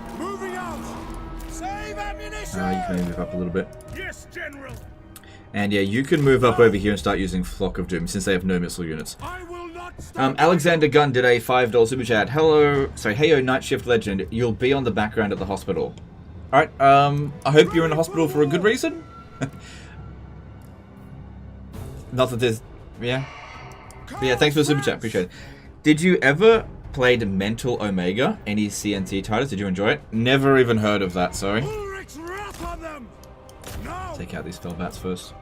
You can move up a little bit. Yes, General. And yeah, you can move up over here and start using Flock of Doom since they have no missile units. I will not Alexander Gunn did a $5 super chat. Hello, sorry, heyo, Night Shift Legend. You'll be on the background at the hospital. Alright, I hope you're in the hospital for a good reason. Not that there's, yeah. But yeah, thanks for the super chat, appreciate it. Did you ever play the Mental Omega? Any CNC titles? Did you enjoy it? Never even heard of that, sorry. Take out these Felbats first.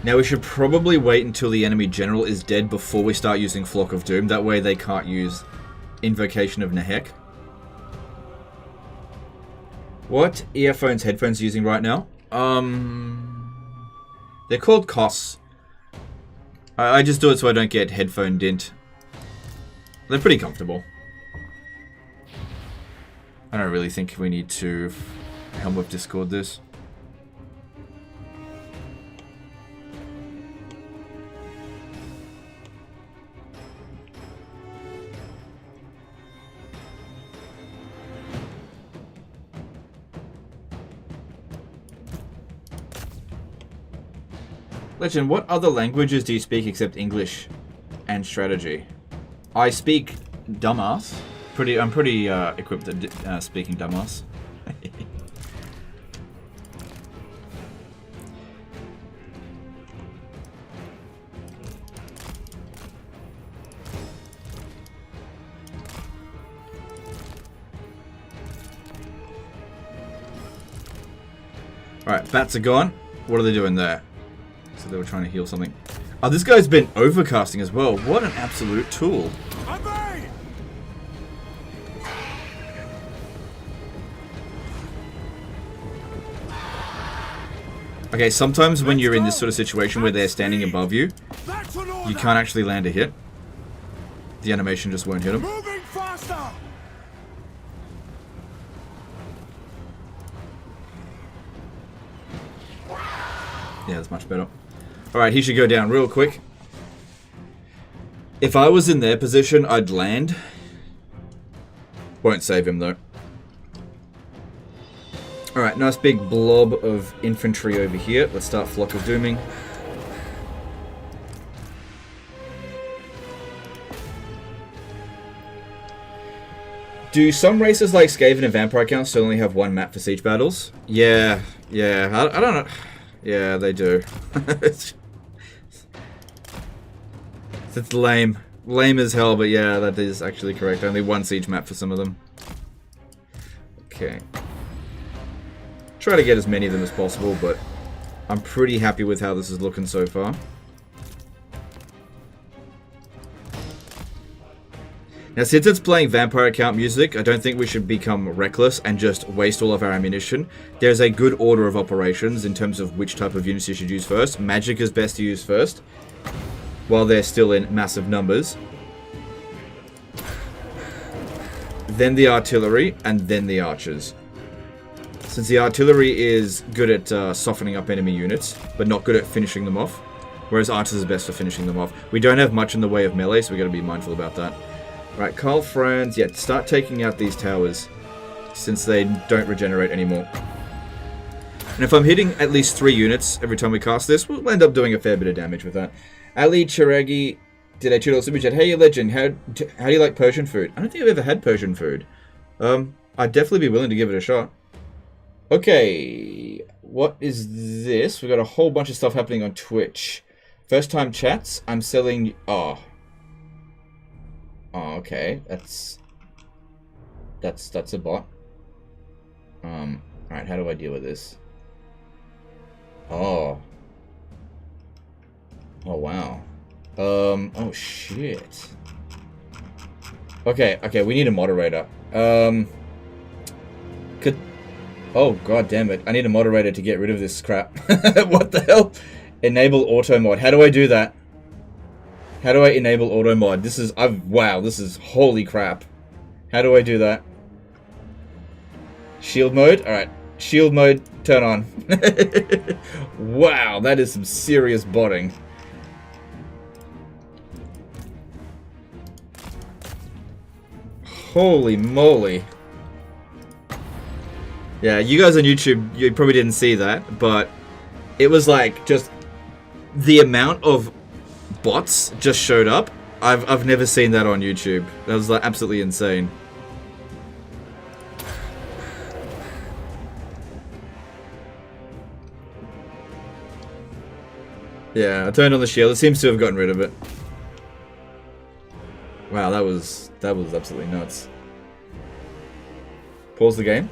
Now we should probably wait until the enemy general is dead before we start using Flock of Doom. That way they can't use Invocation of Nehek. What earphones, headphones are you using right now? They're called COS. I just do it so I don't get headphone dint. They're pretty comfortable. I don't really think we need to Helm of Discord this. Legend, what other languages do you speak except English and strategy? I speak dumbass. I'm pretty equipped at speaking dumbass. Alright, bats are gone. What are they doing there? So they were trying to heal something. Oh, this guy's been overcasting as well. What an absolute tool. Okay, sometimes when you're in this sort of situation where they're standing above you, you can't actually land a hit. The animation just won't hit them. Moving faster. Yeah, that's much better. Alright, he should go down real quick. If I was in their position, I'd land. Won't save him though. Alright, nice big blob of infantry over here. Let's start Flock of Dooming. Do some races like Skaven and Vampire Counts only have one map for siege battles? Yeah, I don't know. Yeah, they do. It's lame. Lame as hell, but yeah, that is actually correct. Only one siege map for some of them. Okay. Try to get as many of them as possible, but I'm pretty happy with how this is looking so far. Now, since it's playing vampire account music, I don't think we should become reckless and just waste all of our ammunition. There's a good order of operations in terms of which type of units you should use first. Magic is best to use first, while they're still in massive numbers. Then the artillery, and then the archers. Since the artillery is good at softening up enemy units, but not good at finishing them off, whereas archers are best for finishing them off. We don't have much in the way of melee, so we got to be mindful about that. Right, Karl Franz, yeah, start taking out these towers, since they don't regenerate anymore. And if I'm hitting at least 3 units every time we cast this, we'll end up doing a fair bit of damage with that. Ali Chiragi did a $2 super chat. Hey, legend, how do you like Persian food? I don't think I've ever had Persian food. I'd definitely be willing to give it a shot. Okay, what is this? We've got a whole bunch of stuff happening on Twitch. First time chats, I'm selling... Oh, okay, that's a bot. Alright, how do I deal with this? Oh, wow. Oh shit. Okay, we need a moderator. Oh god damn it, I need a moderator to get rid of this crap. What the hell? Enable auto mod. How do I do that? How do I enable auto mod? This is wow, this is holy crap. How do I do that? Shield mode? Alright. Shield mode, turn on. Wow, that is some serious botting. Holy moly. Yeah, you guys on YouTube, you probably didn't see that, but it was like just the amount of bots just showed up. I've never seen that on YouTube. That was like absolutely insane. Yeah, I turned on the shield. It seems to have gotten rid of it. Wow, that was absolutely nuts. Pause the game.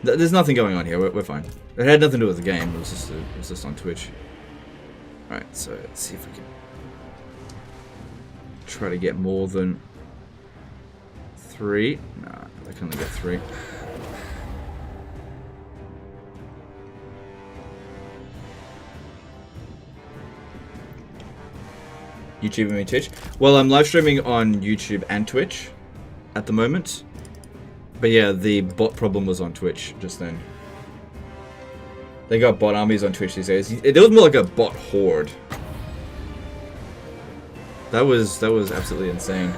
There's nothing going on here. We're fine. It had nothing to do with the game. It was just on Twitch. All right, so let's see if we can try to get more than 3. Nah, I can only get 3. YouTube and Twitch. Well, I'm live streaming on YouTube and Twitch at the moment. But yeah, the bot problem was on Twitch just then. They got bot armies on Twitch these days. It was more like a bot horde. That was absolutely insane.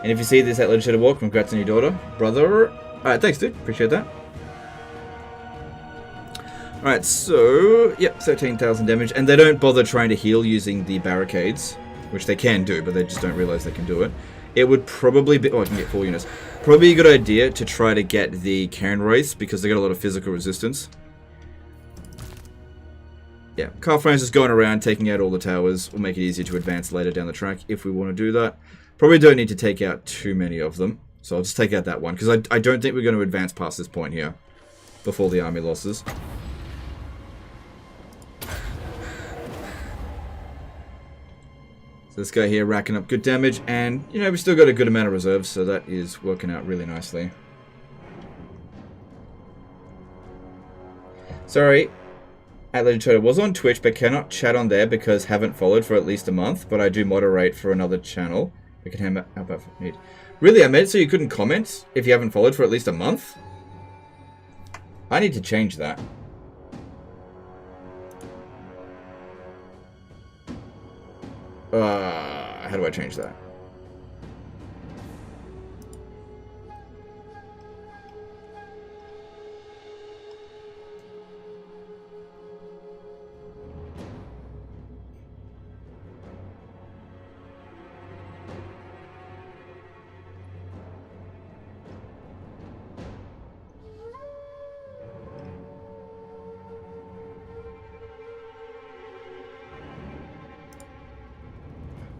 And if you see this at Legislative Walk, congrats on your daughter, brother. Alright, thanks dude, appreciate that. Alright, so, yep, 13,000 damage. And they don't bother trying to heal using the barricades, which they can do, but they just don't realize they can do it. It would probably be... Oh, I can get 4 units. Probably a good idea to try to get the Cairn Wraiths, because they got a lot of physical resistance. Yeah, Karl Franz is going around taking out all the towers. Will make it easier to advance later down the track if we want to do that. Probably don't need to take out too many of them. So I'll just take out that one, because I don't think we're going to advance past this point here before the army losses. So this guy here racking up good damage, and, you know, we still got a good amount of reserves, so that is working out really nicely. Sorry, Atletic was on Twitch, but cannot chat on there because haven't followed for at least a month, but I do moderate for another channel. We can help out if need. Really, I made it so you couldn't comment if you haven't followed for at least a month? I need to change that. How do I change that?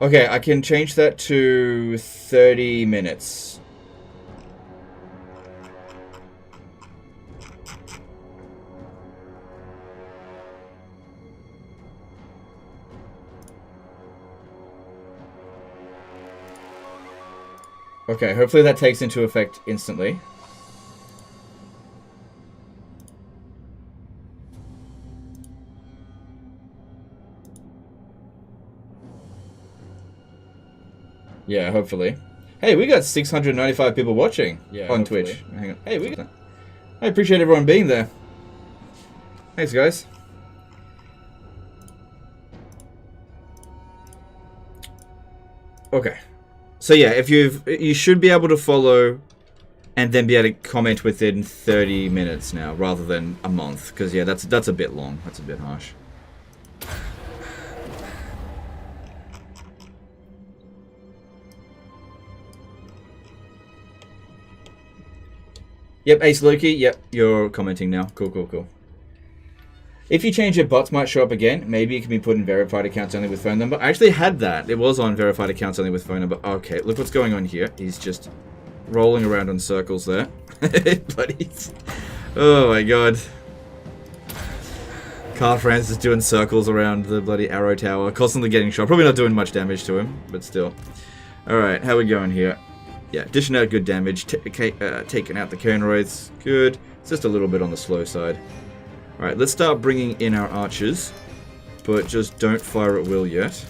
Okay, I can change that to 30 minutes. Okay, hopefully that takes into effect instantly. Yeah, hopefully. Hey, we got 695 people watching on Twitch. Hang on. Hey, I appreciate everyone being there. Thanks, guys. Okay. So yeah, if you should be able to follow and then be able to comment within 30 minutes now rather than a month, because yeah, that's a bit long. That's a bit harsh. Yep, Ace Loki, yep, you're commenting now. Cool, cool, cool. If you change it, bots might show up again. Maybe it can be put in verified accounts only with phone number. I actually had that. It was on verified accounts only with phone number. Okay, look what's going on here. He's just rolling around in circles there. Bloody... Oh my god. Karl Franz is doing circles around the bloody arrow tower. Constantly getting shot. Probably not doing much damage to him, but still. Alright, how we going here? Yeah, dishing out good damage. Taking out the Cairnwraiths. Good. It's just a little bit on the slow side. Alright, let's start bringing in our archers, but just don't fire at will yet.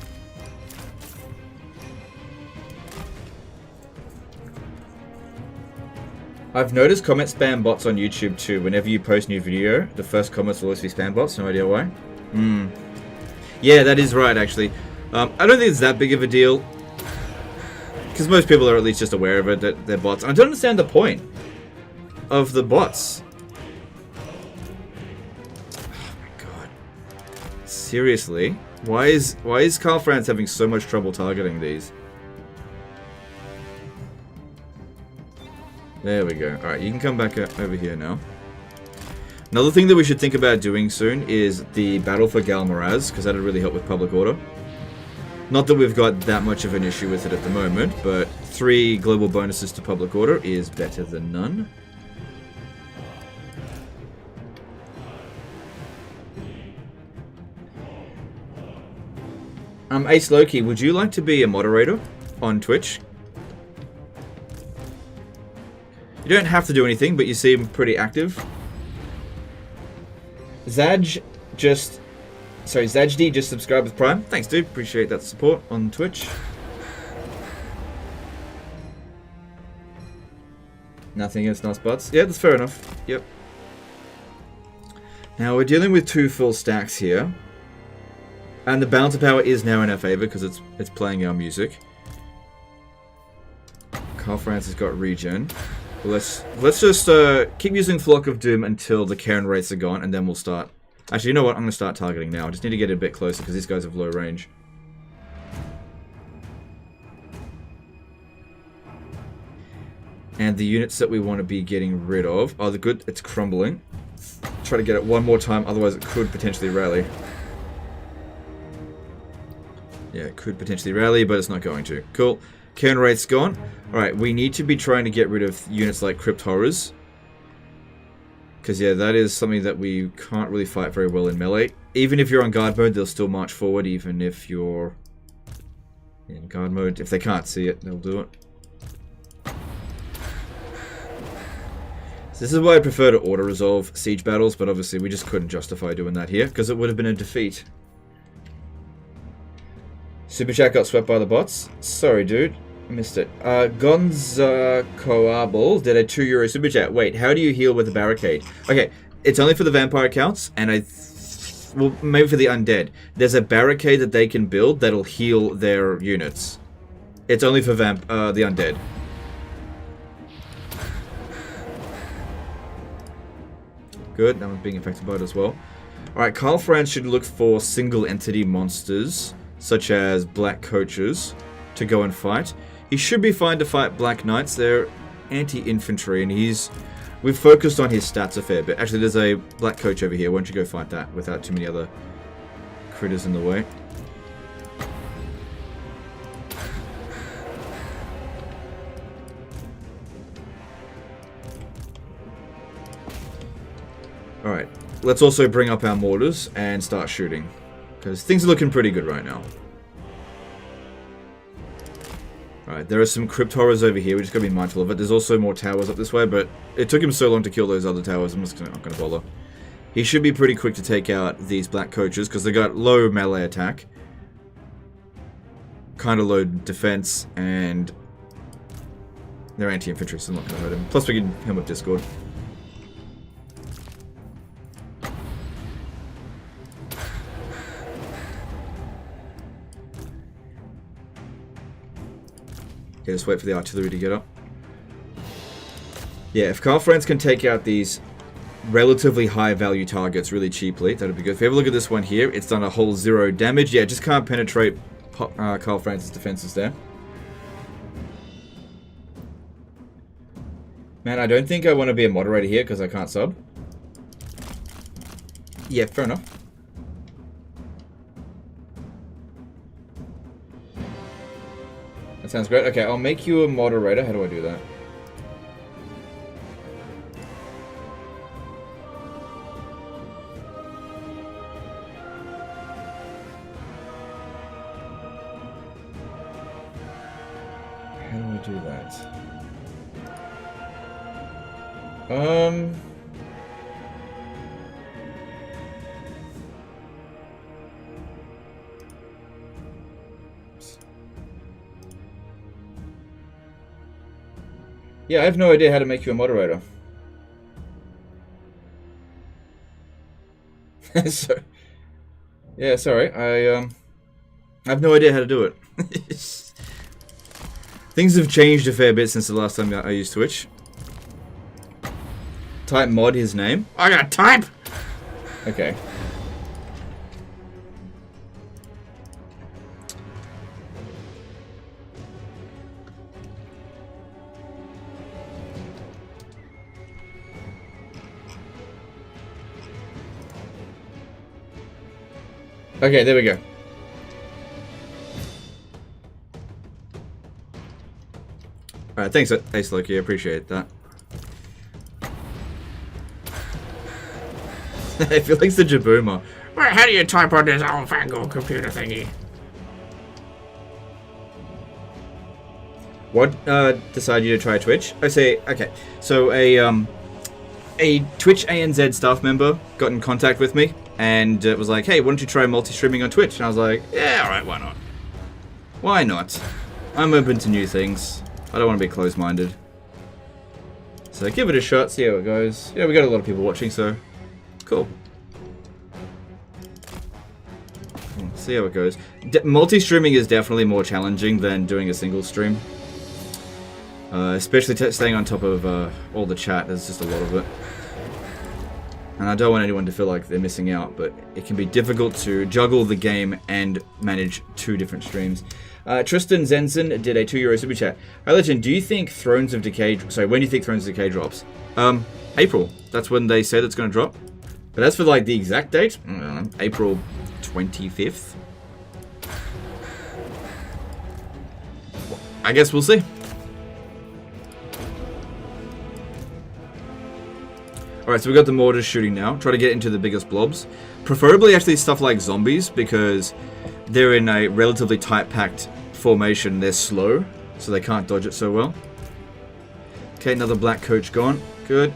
I've noticed comment spam bots on YouTube too. Whenever you post new video, the first comments will always be spam bots. No idea why. Yeah, that is right, actually. I don't think it's that big of a deal, because most people are at least just aware of it, that they're bots. I don't understand the point of the bots. Seriously? Why is Karl Franz having so much trouble targeting these? There we go. Alright, you can come back over here now. Another thing that we should think about doing soon is the battle for Galmaraz, because that'd really help with public order. Not that we've got that much of an issue with it at the moment, but 3 global bonuses to public order is better than none. Ace Loki, would you like to be a moderator on Twitch? You don't have to do anything, but you seem pretty active. Zajd just subscribed with Prime. Thanks, dude. Appreciate that support on Twitch. Nothing against nice butts. Yeah, that's fair enough. Yep. Now, we're dealing with 2 full stacks here. And the balance of power is now in our favor because it's playing our music. Karl Franz has got regen. Let's just keep using Flock of Doom until the Cairnwraiths are gone, and then we'll start. Actually, you know what? I'm going to start targeting now. I just need to get it a bit closer because these guys have low range. And the units that we want to be getting rid of are the good. It's crumbling. Try to get it one more time, otherwise it could potentially rally. Yeah, it could potentially rally, but it's not going to. Cool. Cairnwraith's gone. Alright, we need to be trying to get rid of units like Crypt Horrors. Because, yeah, that is something that we can't really fight very well in melee. Even if you're on guard mode, they'll still march forward, even if you're in guard mode. If they can't see it, they'll do it. So this is why I prefer to auto-resolve siege battles, but obviously we just couldn't justify doing that here, because it would have been a defeat. Super Chat got swept by the bots. Sorry, dude. I missed it. Gonza Coable did a €2 Super Chat. Wait, how do you heal with a barricade? Okay, it's only for the vampire counts, and well, maybe for the undead. There's a barricade that they can build that'll heal their units. It's only for the undead. Good, that one's being affected by it as well. Alright, Karl Franz should look for single entity monsters, such as black coaches, to go and fight. He should be fine to fight black knights. They're anti-infantry, and we've focused on his stats a fair bit. Actually, there's a black coach over here. Why don't you go fight that without too many other critters in the way? Alright, let's also bring up our mortars and start shooting, because things are looking pretty good right now. Alright, there are some crypt horrors over here. We just gotta be mindful of it. There's also more towers up this way, but it took him so long to kill those other towers. I'm just not gonna bother. He should be pretty quick to take out these black coaches because they got low melee attack, kind of low defense, and they're anti-infantry, so I'm not gonna hurt him. Plus, we can hit him with Discord. Okay, just wait for the artillery to get up. Yeah, if Karl Franz can take out these relatively high value targets really cheaply, that'd be good. If you have a look at this one here, it's done a whole 0 damage. Yeah, it just can't penetrate Karl Franz's defenses there. Man, I don't think I want to be a moderator here because I can't sub. Yeah, fair enough. That sounds great. Okay, I'll make you a moderator. How do I do that? How do I do that? Yeah, I have no idea how to make you a moderator. So, yeah, sorry. I have no idea how to do it. Things have changed a fair bit since the last time I used Twitch. Type mod his name. I gotta type! Okay. Okay, there we go. Alright, thanks, Ace Loki. I appreciate that. I feel like such a boomer. Well, how do you type on this old fangled computer thingy? What decided you to try Twitch? I say, okay, so a Twitch ANZ staff member got in contact with me and was like, hey, why don't you try multi-streaming on Twitch? And I was like, yeah, alright, why not? Why not? I'm open to new things. I don't want to be closed-minded. So give it a shot, see how it goes. Yeah, we got a lot of people watching, so cool. See how it goes. Multi-streaming is definitely more challenging than doing a single stream. Especially staying on top of all the chat, there's just a lot of it. And I don't want anyone to feel like they're missing out, but it can be difficult to juggle the game and manage 2 different streams. Tristan Zenson did a €2 super chat. Hi Legend, do you think Thrones of Decay... Sorry, when do you think Thrones of Decay drops? April. That's when they said it's going to drop. But as for like the exact date, I don't know, April 25th? I guess we'll see. Alright, so we got the mortars shooting now. Try to get into the biggest blobs. Preferably actually stuff like zombies, because they're in a relatively tight-packed formation. They're slow, so they can't dodge it so well. Okay, another black coach gone. Good.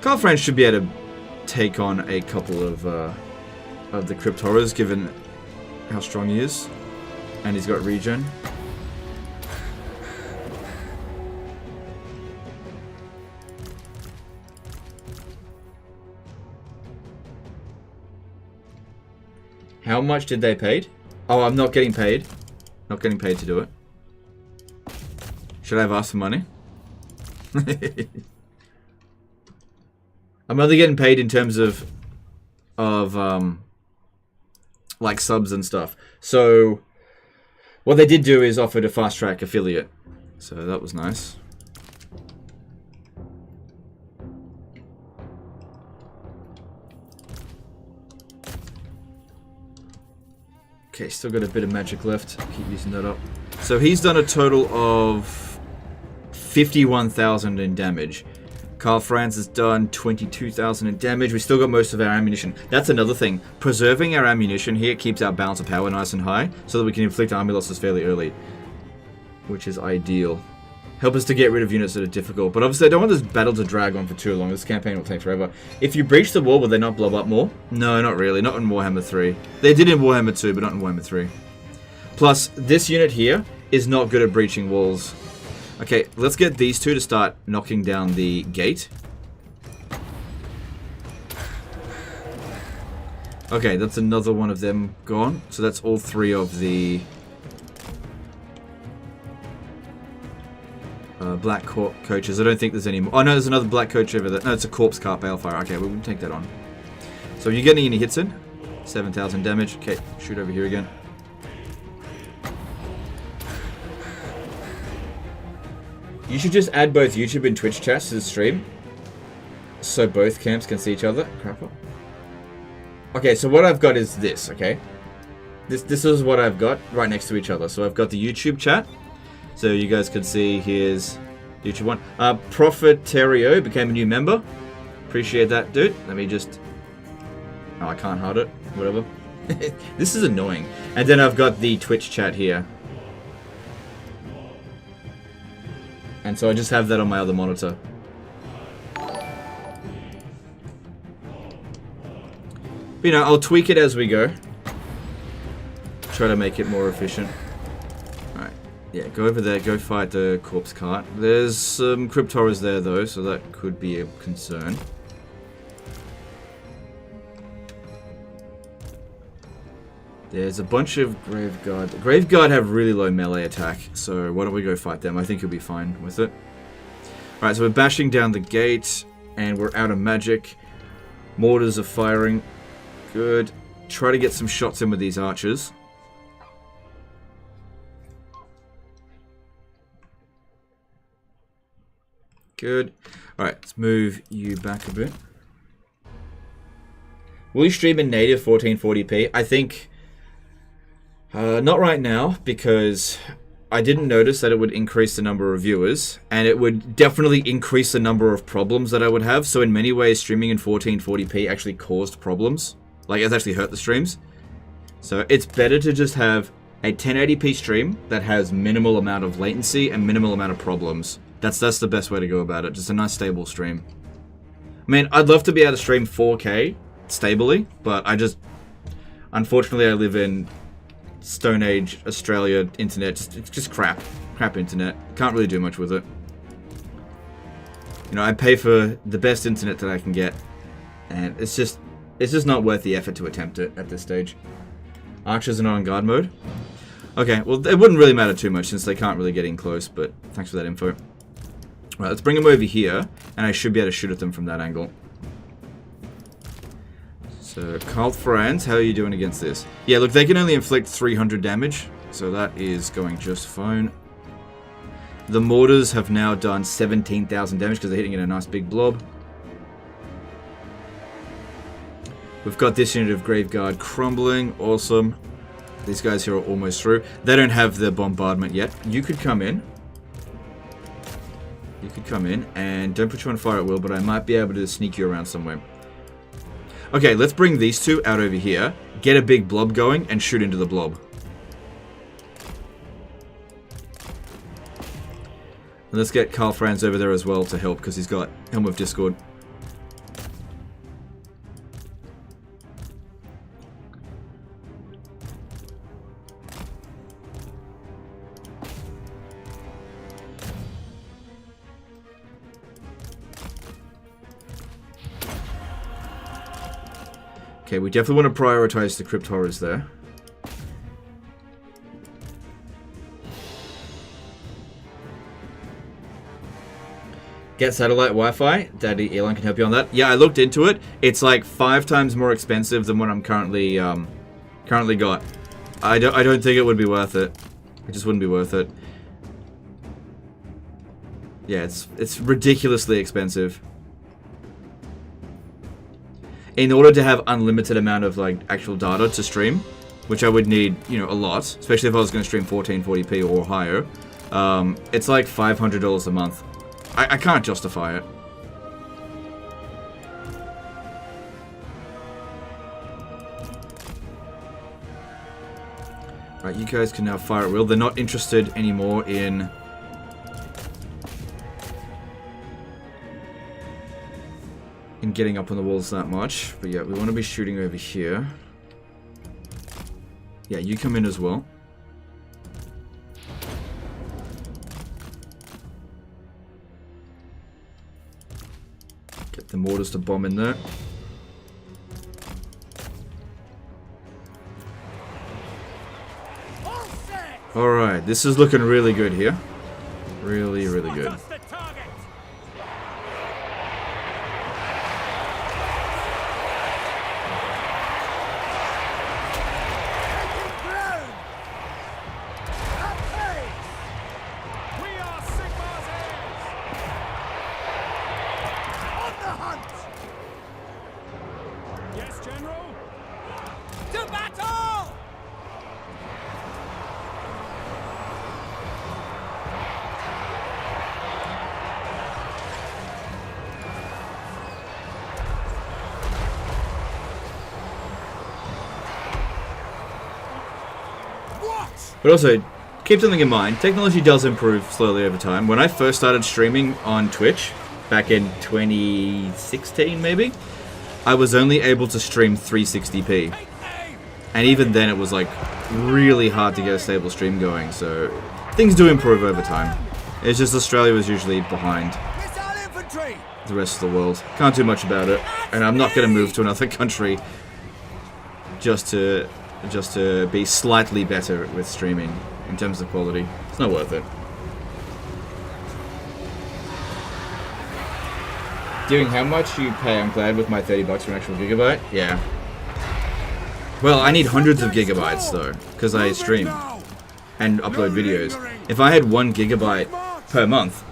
Karl Franz should be able to take on a couple of the crypt horrors, given how strong he is. And he's got regen. How much did they pay? Oh, I'm not getting paid. Not getting paid to do it. Should I have asked for money? I'm only getting paid in terms of like subs and stuff. So what they did do is offered a fast track affiliate. So that was nice. Okay, still got a bit of magic left. Keep using that up. So he's done a total of 51,000 in damage. Karl Franz has done 22,000 in damage. We still got most of our ammunition. That's another thing. Preserving our ammunition here keeps our balance of power nice and high, so that we can inflict army losses fairly early. which is ideal. Help us to get rid of units that are difficult. But obviously I don't want this battle to drag on for too long. This campaign will take forever. If you breach the wall, will they not blow up more? No, not really. Not in Warhammer 3. They did in Warhammer 2, but not in Warhammer 3. Plus, this unit here is not good at breaching walls. Okay, let's get these two to start knocking down the gate. Okay, that's another one of them gone. So that's all three of the black coaches. I don't think there's any more. Oh no, there's another black coach over there. No, it's a corpse cart balefire. Okay, we'll take that on. So are you getting any hits in? 7,000 damage. Okay, shoot over here again. You should just add both YouTube and Twitch chats to the stream, so both camps can see each other. Crap. Okay, so what I've got is this, okay? This is what I've got right next to each other. So I've got the YouTube chat. So you guys can see, here's the YouTube one. Profiterio became a new member. Appreciate that, dude. Let me just... Oh, I can't hide it. Whatever. This is annoying. And then I've got the Twitch chat here. And so I just have that on my other monitor. You know, I'll tweak it as we go. Try to make it more efficient. Alright. Yeah, go over there. Go fight the corpse cart. There's some Cryptoras there, though, so that could be a concern. There's a bunch of Graveguard. The Graveguard have really low melee attack, so why don't we go fight them? I think you'll be fine with it. Alright, so we're bashing down the gate, and we're out of magic. Mortars are firing. Good. Try to get some shots in with these archers. Good. Alright, let's move you back a bit. Will you stream in native 1440p? I think... not right now, because I didn't notice that it would increase the number of viewers, and it would definitely increase the number of problems that I would have. So in many ways, streaming in 1440p actually caused problems. Like, it's actually hurt the streams. So it's better to just have a 1080p stream that has minimal amount of latency and minimal amount of problems. That's the best way to go about it. Just a nice stable stream. I mean, I'd love to be able to stream 4K stably, but I just... Unfortunately, I live in Stone Age Australia internet. It's just crap. Crap internet. Can't really do much with it. You know, I pay for the best internet that I can get, and it's just not worth the effort to attempt it at this stage. Archers are not on guard mode. Okay, well, it wouldn't really matter too much since they can't really get in close, but thanks for that info. Right, let's bring them over here, and I should be able to shoot at them from that angle. So, Karl Franz, how are you doing against this? Yeah, look, they can only inflict 300 damage, so that is going just fine. The mortars have now done 17,000 damage because they're hitting in a nice big blob. We've got this unit of Graveguard crumbling. Awesome. These guys here are almost through. They don't have the bombardment yet. You could come in. You could come in, and don't put you on fire at will, but I might be able to sneak you around somewhere. Okay, let's bring these two out over here, get a big blob going, and shoot into the blob. And let's get Karl Franz over there as well to help, because he's got Helm of Discord. Okay, we definitely want to prioritize the crypt horrors there. Get satellite Wi-Fi. Daddy Elon can help you on that. Yeah, I looked into it. It's like 5 times more expensive than what I'm currently got. I don't think it would be worth it. It just wouldn't be worth it. Yeah, it's ridiculously expensive. In order to have unlimited amount of like actual data to stream, which I would need, you know, a lot, especially if I was going to stream 1440p or higher, it's like $500 a month. I can't justify it. Right, you guys can now fire at will. They're not interested anymore in... getting up on the walls that much. But yeah, we want to be shooting over here. Yeah, you come in as well. Get the mortars to bomb in there. Alright, this is looking really good here. Really, really good. But also, keep something in mind, technology does improve slowly over time. When I first started streaming on Twitch, back in 2016 maybe, I was only able to stream 360p. And even then it was like really hard to get a stable stream going, so things do improve over time. It's just Australia was usually behind the rest of the world. Can't do much about it, and I'm not going to move to another country just to be slightly better with streaming in terms of quality. It's not worth it. Doing how much you pay? I'm glad with my $30 for an actual gigabyte. Yeah. Well, I need hundreds of gigabytes though, because I stream and upload videos. If I had 1 gigabyte per month,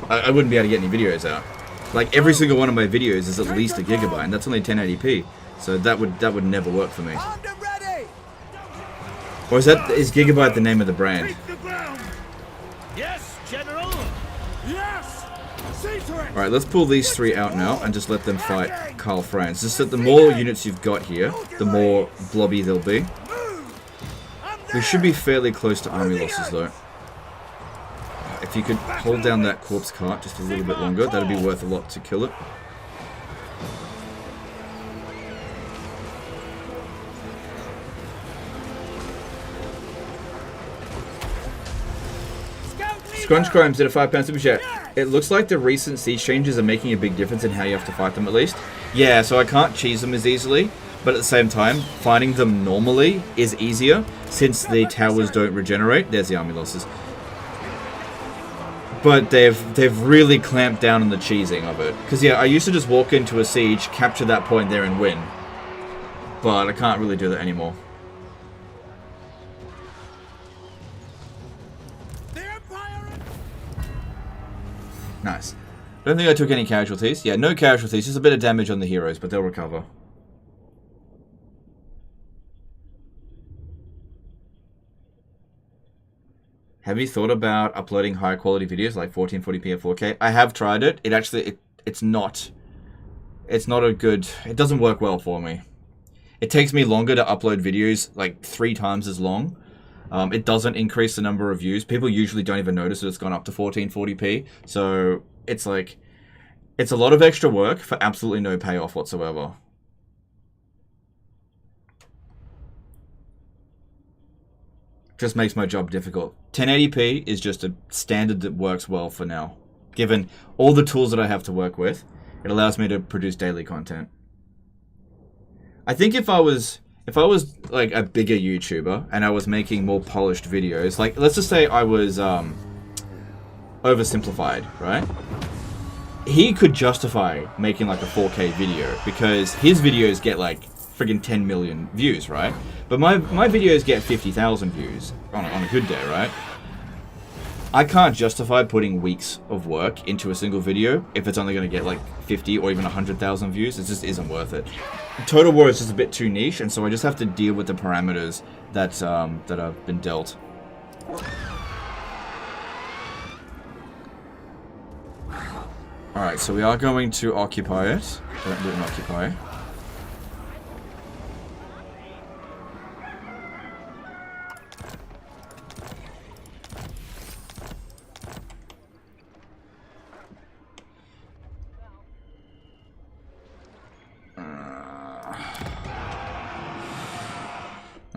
I wouldn't be able to get any videos out. Like every single one of my videos is at least a gigabyte, and that's only 1080p. So that would never work for me. Or is Gigabyte the name of the brand? Yes, General. Yes. See to it. Alright, let's pull these 3 out now and just let them fight Karl Franz. Just that the more units you've got here, the more blobby they'll be. We should be fairly close to army losses though. If you could hold down that corpse cart just a little bit longer, that'd be worth a lot to kill it. Scrunch Crimes did a £5 super chat. It looks like the recent siege changes are making a big difference in how you have to fight them at least. Yeah, so I can't cheese them as easily, but at the same time, fighting them normally is easier since the towers don't regenerate. There's the army losses. But they've really clamped down on the cheesing of it. Because yeah, I used to just walk into a siege, capture that point there and win. But I can't really do that anymore. Nice. Don't think I took any casualties. Yeah, no casualties. Just a bit of damage on the heroes, but they'll recover. Have you thought about uploading higher quality videos like 1440p or 4K? I have tried it. It actually, it's not a good, it doesn't work well for me. It takes me longer to upload videos, like 3 times as long. It doesn't increase the number of views. People usually don't even notice that it's gone up to 1440p. So it's like, it's a lot of extra work for absolutely no payoff whatsoever. Just makes my job difficult. 1080p is just a standard that works well for now. Given all the tools that I have to work with, it allows me to produce daily content. I think if I was like a bigger YouTuber and I was making more polished videos, like let's just say I was oversimplified, right? He could justify making like a 4K video because his videos get like friggin' 10 million views, right? But my videos get 50,000 views on a good day, right? I can't justify putting weeks of work into a single video if it's only going to get like 50 or even 100,000 views. It just isn't worth it. Total War is just a bit too niche, and so I just have to deal with the parameters that I've been dealt. Alright, so we are going to occupy it. Don't do an occupy.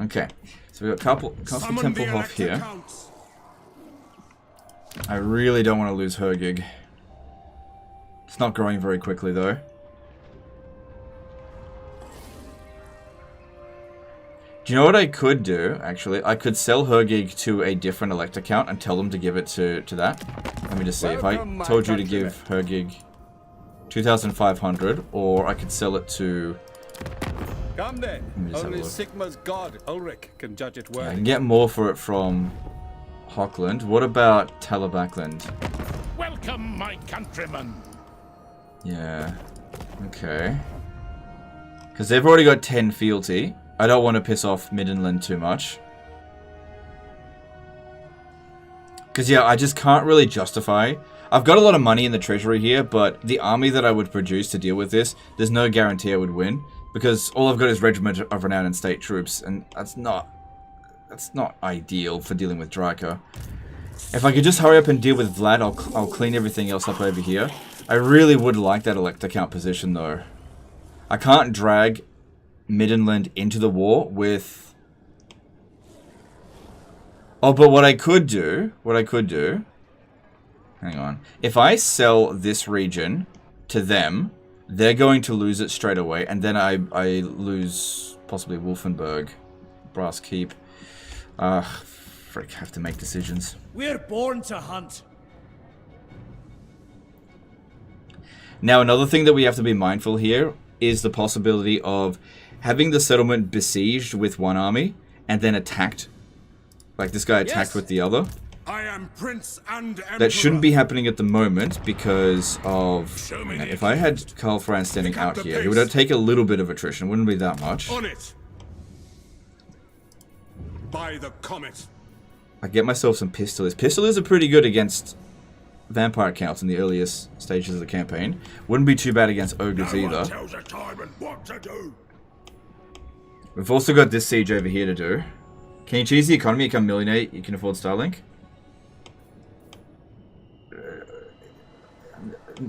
Okay, so we've got Castle Templehof here. Counts. I really don't want to lose Hergig. It's not growing very quickly though. Do you know what I could do, actually? I could sell Hergig to a different elect account and tell them to give it to that. Let me just see. If I told you to give Hergig 2,500, or I could sell it to... Come then. Only Sigma's god, Ulrich, can judge it I worthy. can get more for it from Hockland. What about Talabakland? Welcome, my countrymen. Yeah. Okay. Because they've already got 10 fealty. I don't want to piss off Middenland too much. Because, yeah, I just can't really justify... I've got a lot of money in the treasury here, but the army that I would produce to deal with this, there's no guarantee I would win. Because all I've got is Regiment of Renown and State Troops, and that's not ideal for dealing with Draco. If I could just hurry up and deal with Vlad, I'll clean everything else up over here. I really would like that elect account position, though. I can't drag Middenland into the war with... Oh, but what I could do... Hang on. If I sell this region to them, they're going to lose it straight away, and then I lose possibly Wolfenburg, Brass Keep. Frick, have to make decisions. We're born to hunt. Now, another thing that we have to be mindful here is the possibility of having the settlement besieged with one army and then attacked. Like this guy attacked with the other. I am Prince and Emperor. That shouldn't be happening at the moment because of... If I had Karl Franz standing out here, he would take a little bit of attrition. Wouldn't be that much. On it. By the comet. I get myself some Pistoliers. Pistoliers are pretty good against vampire counts in the earliest stages of the campaign. Wouldn't be too bad against ogres either. Tells a time and what to do. We've also got this siege over here to do. Can you cheese the economy, become millionaire, you can afford Starlink?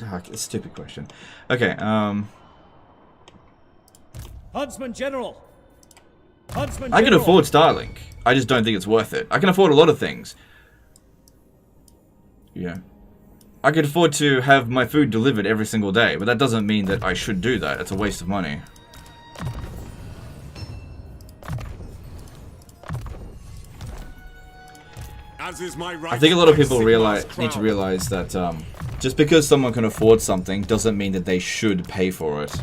A stupid question. Okay, Huntsman General. Huntsman I can General. afford Starlink. I just don't think it's worth it. I can afford a lot of things. Yeah. I could afford to have my food delivered every single day, but that doesn't mean that I should do that. It's a waste of money. As is my right. I think a lot of people need to realize that just because someone can afford something doesn't mean that they should pay for it.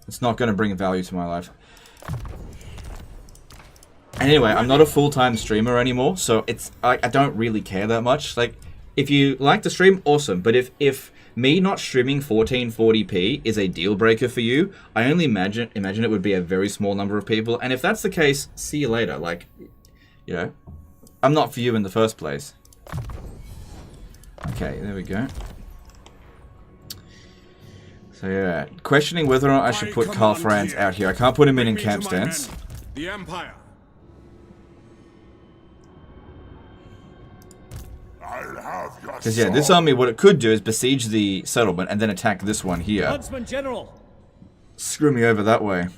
It's not going to bring value to my life. Anyway, I'm not a full-time streamer anymore, so it's I don't really care that much. Like, if you like the stream, awesome. But if me not streaming 1440p is a deal breaker for you, I only imagine it would be a very small number of people. And if that's the case, see you later. Like, you know, I'm not for you in the first place. Okay, there we go. So yeah, questioning whether or not I should put Karl Franz out here. I can't put him in camp stance. The Empire. Because yeah, this army, what it could do is besiege the settlement and then attack this one here. Huntsman General. Screw me over that way.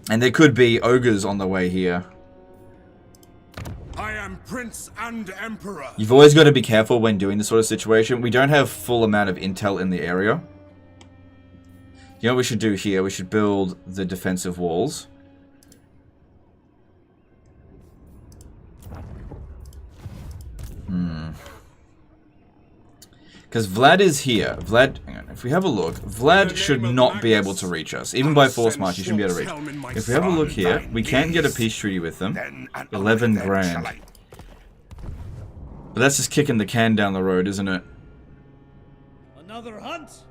And there could be ogres on the way here. I am Prince and Emperor. You've always got to be careful when doing this sort of situation. We don't have full amount of intel in the area. You know what we should do here? We should build the defensive walls. Because Vlad is here. Vlad, hang on, if we have a look, Vlad should not be able to reach us. Even by force march, he shouldn't be able to reach. If we have a look here, we can get a peace treaty with them. 11 grand. But that's just kicking the can down the road, isn't it? Another hunt.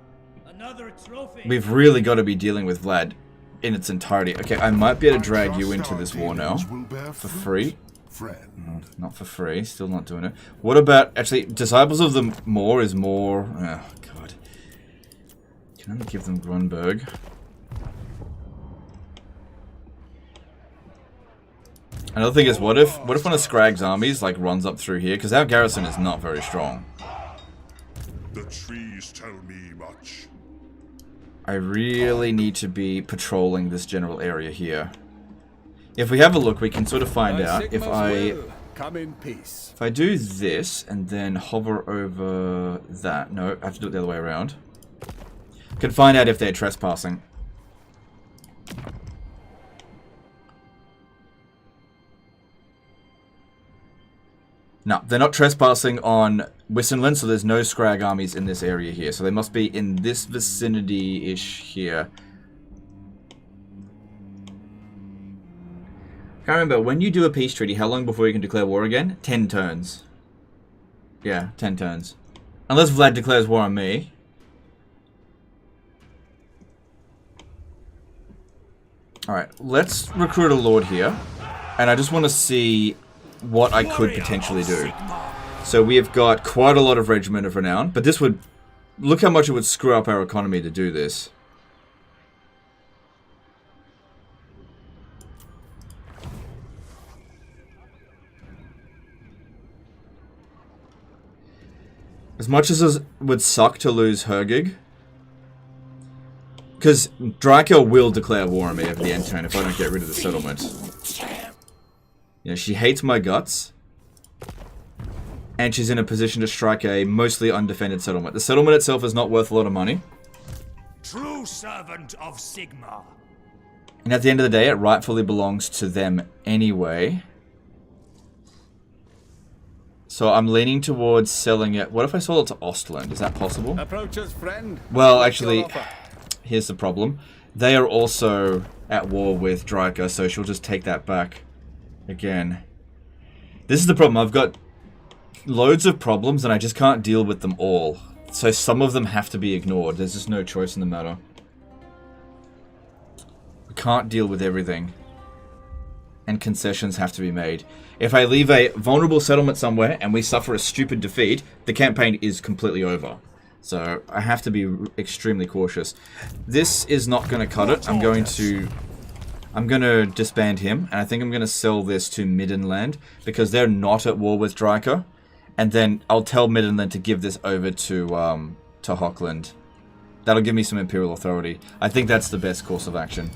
Another trophy. We've really got to be dealing with Vlad in its entirety. Okay, I might be able to drag you into this war now. For free. No, not for free. Still not doing it. What about... Actually, Disciples of the Moor is more... Oh, God. Can I give them Grunberg? Another thing is, what if one of Scragg's armies, like, runs up through here? Because our garrison is not very strong. The trees tell me much. I really need to be patrolling this general area here. If we have a look, we can sort of find out if I... Come in peace. If I do this and then hover over that... No, I have to do it the other way around. Can find out if they're trespassing. No, they're not trespassing on Wissenland, so there's no Scrag armies in this area here. So they must be in this vicinity-ish here. Can't remember, when you do a peace treaty, how long before you can declare war again? 10 turns. Yeah, 10 turns. Unless Vlad declares war on me. Alright, let's recruit a lord here. And I just want to see what I could potentially do. So we have got quite a lot of Regiment of Renown, but this would... Look how much it would screw up our economy to do this. As much as it would suck to lose Hergig, because Draco will declare war on me over the end turn if I don't get rid of the settlement. You know, she hates my guts, and she's in a position to strike a mostly undefended settlement. The settlement itself is not worth a lot of money. True servant of Sigmar. And at the end of the day, it rightfully belongs to them anyway. So I'm leaning towards selling it. What if I sold it to Ostland? Is that possible? Approach us, friend. Well, actually, here's the problem. They are also at war with Draika, so she'll just take that back again. This is the problem. I've got loads of problems, and I just can't deal with them all. So some of them have to be ignored. There's just no choice in the matter. We can't deal with everything. And concessions have to be made. If I leave a vulnerable settlement somewhere and we suffer a stupid defeat, the campaign is completely over. So I have to be extremely cautious. This is not going to cut it. I'm going to disband him, and I think I'm going to sell this to Middenland because they're not at war with Draika. And then I'll tell Middenland to give this over to Hochland. That'll give me some Imperial authority. I think that's the best course of action.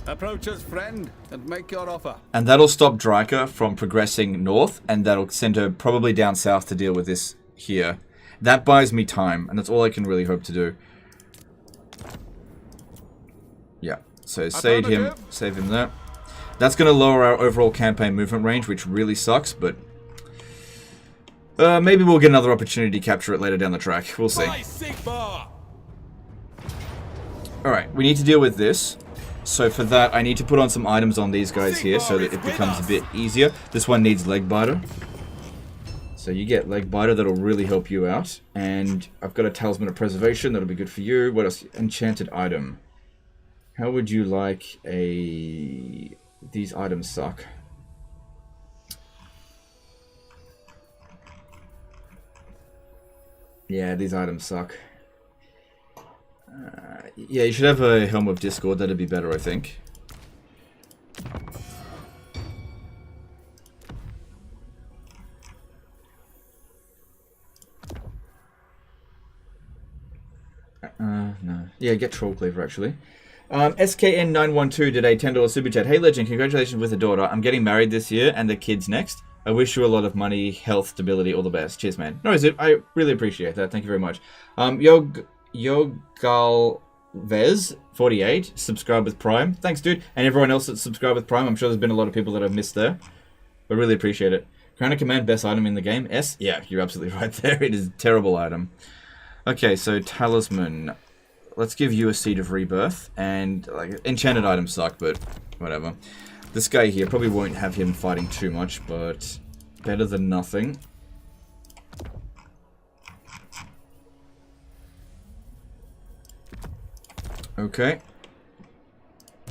Approach us, friend, and make your offer. And that'll stop Draika from progressing north, and that'll send her probably down south to deal with this here. That buys me time, and that's all I can really hope to do. Yeah, so save him there. That's going to lower our overall campaign movement range, which really sucks, but maybe we'll get another opportunity to capture it later down the track. We'll see. Alright, we need to deal with this. So for that, I need to put on some items on these guys here so that it becomes a bit easier. This one needs Leg Biter. So you get Leg Biter, that'll really help you out. And I've got a Talisman of Preservation, that'll be good for you. What else? Enchanted item. How would you like a... These items suck. Yeah, these items suck. Yeah, you should have a Helm of Discord. That'd be better, I think. No. Yeah, get Troll Cleaver, actually. SKN912 did a $10 super chat. Hey, Legend, congratulations with the daughter. I'm getting married this year, and the kids next. I wish you a lot of money, health, stability, all the best. Cheers, man. No, I really appreciate that. Thank you very much. Yogalvez48 subscribed with Prime. Thanks, dude. And everyone else that's subscribed with Prime. I'm sure there's been a lot of people that I've missed there. But really appreciate it. Crown of Command, best item in the game. S? Yeah, you're absolutely right there. It is a terrible item. Okay, so Talisman. Let's give you a Seed of Rebirth. And like enchanted items suck, but whatever. This guy here, probably won't have him fighting too much, but better than nothing. Okay.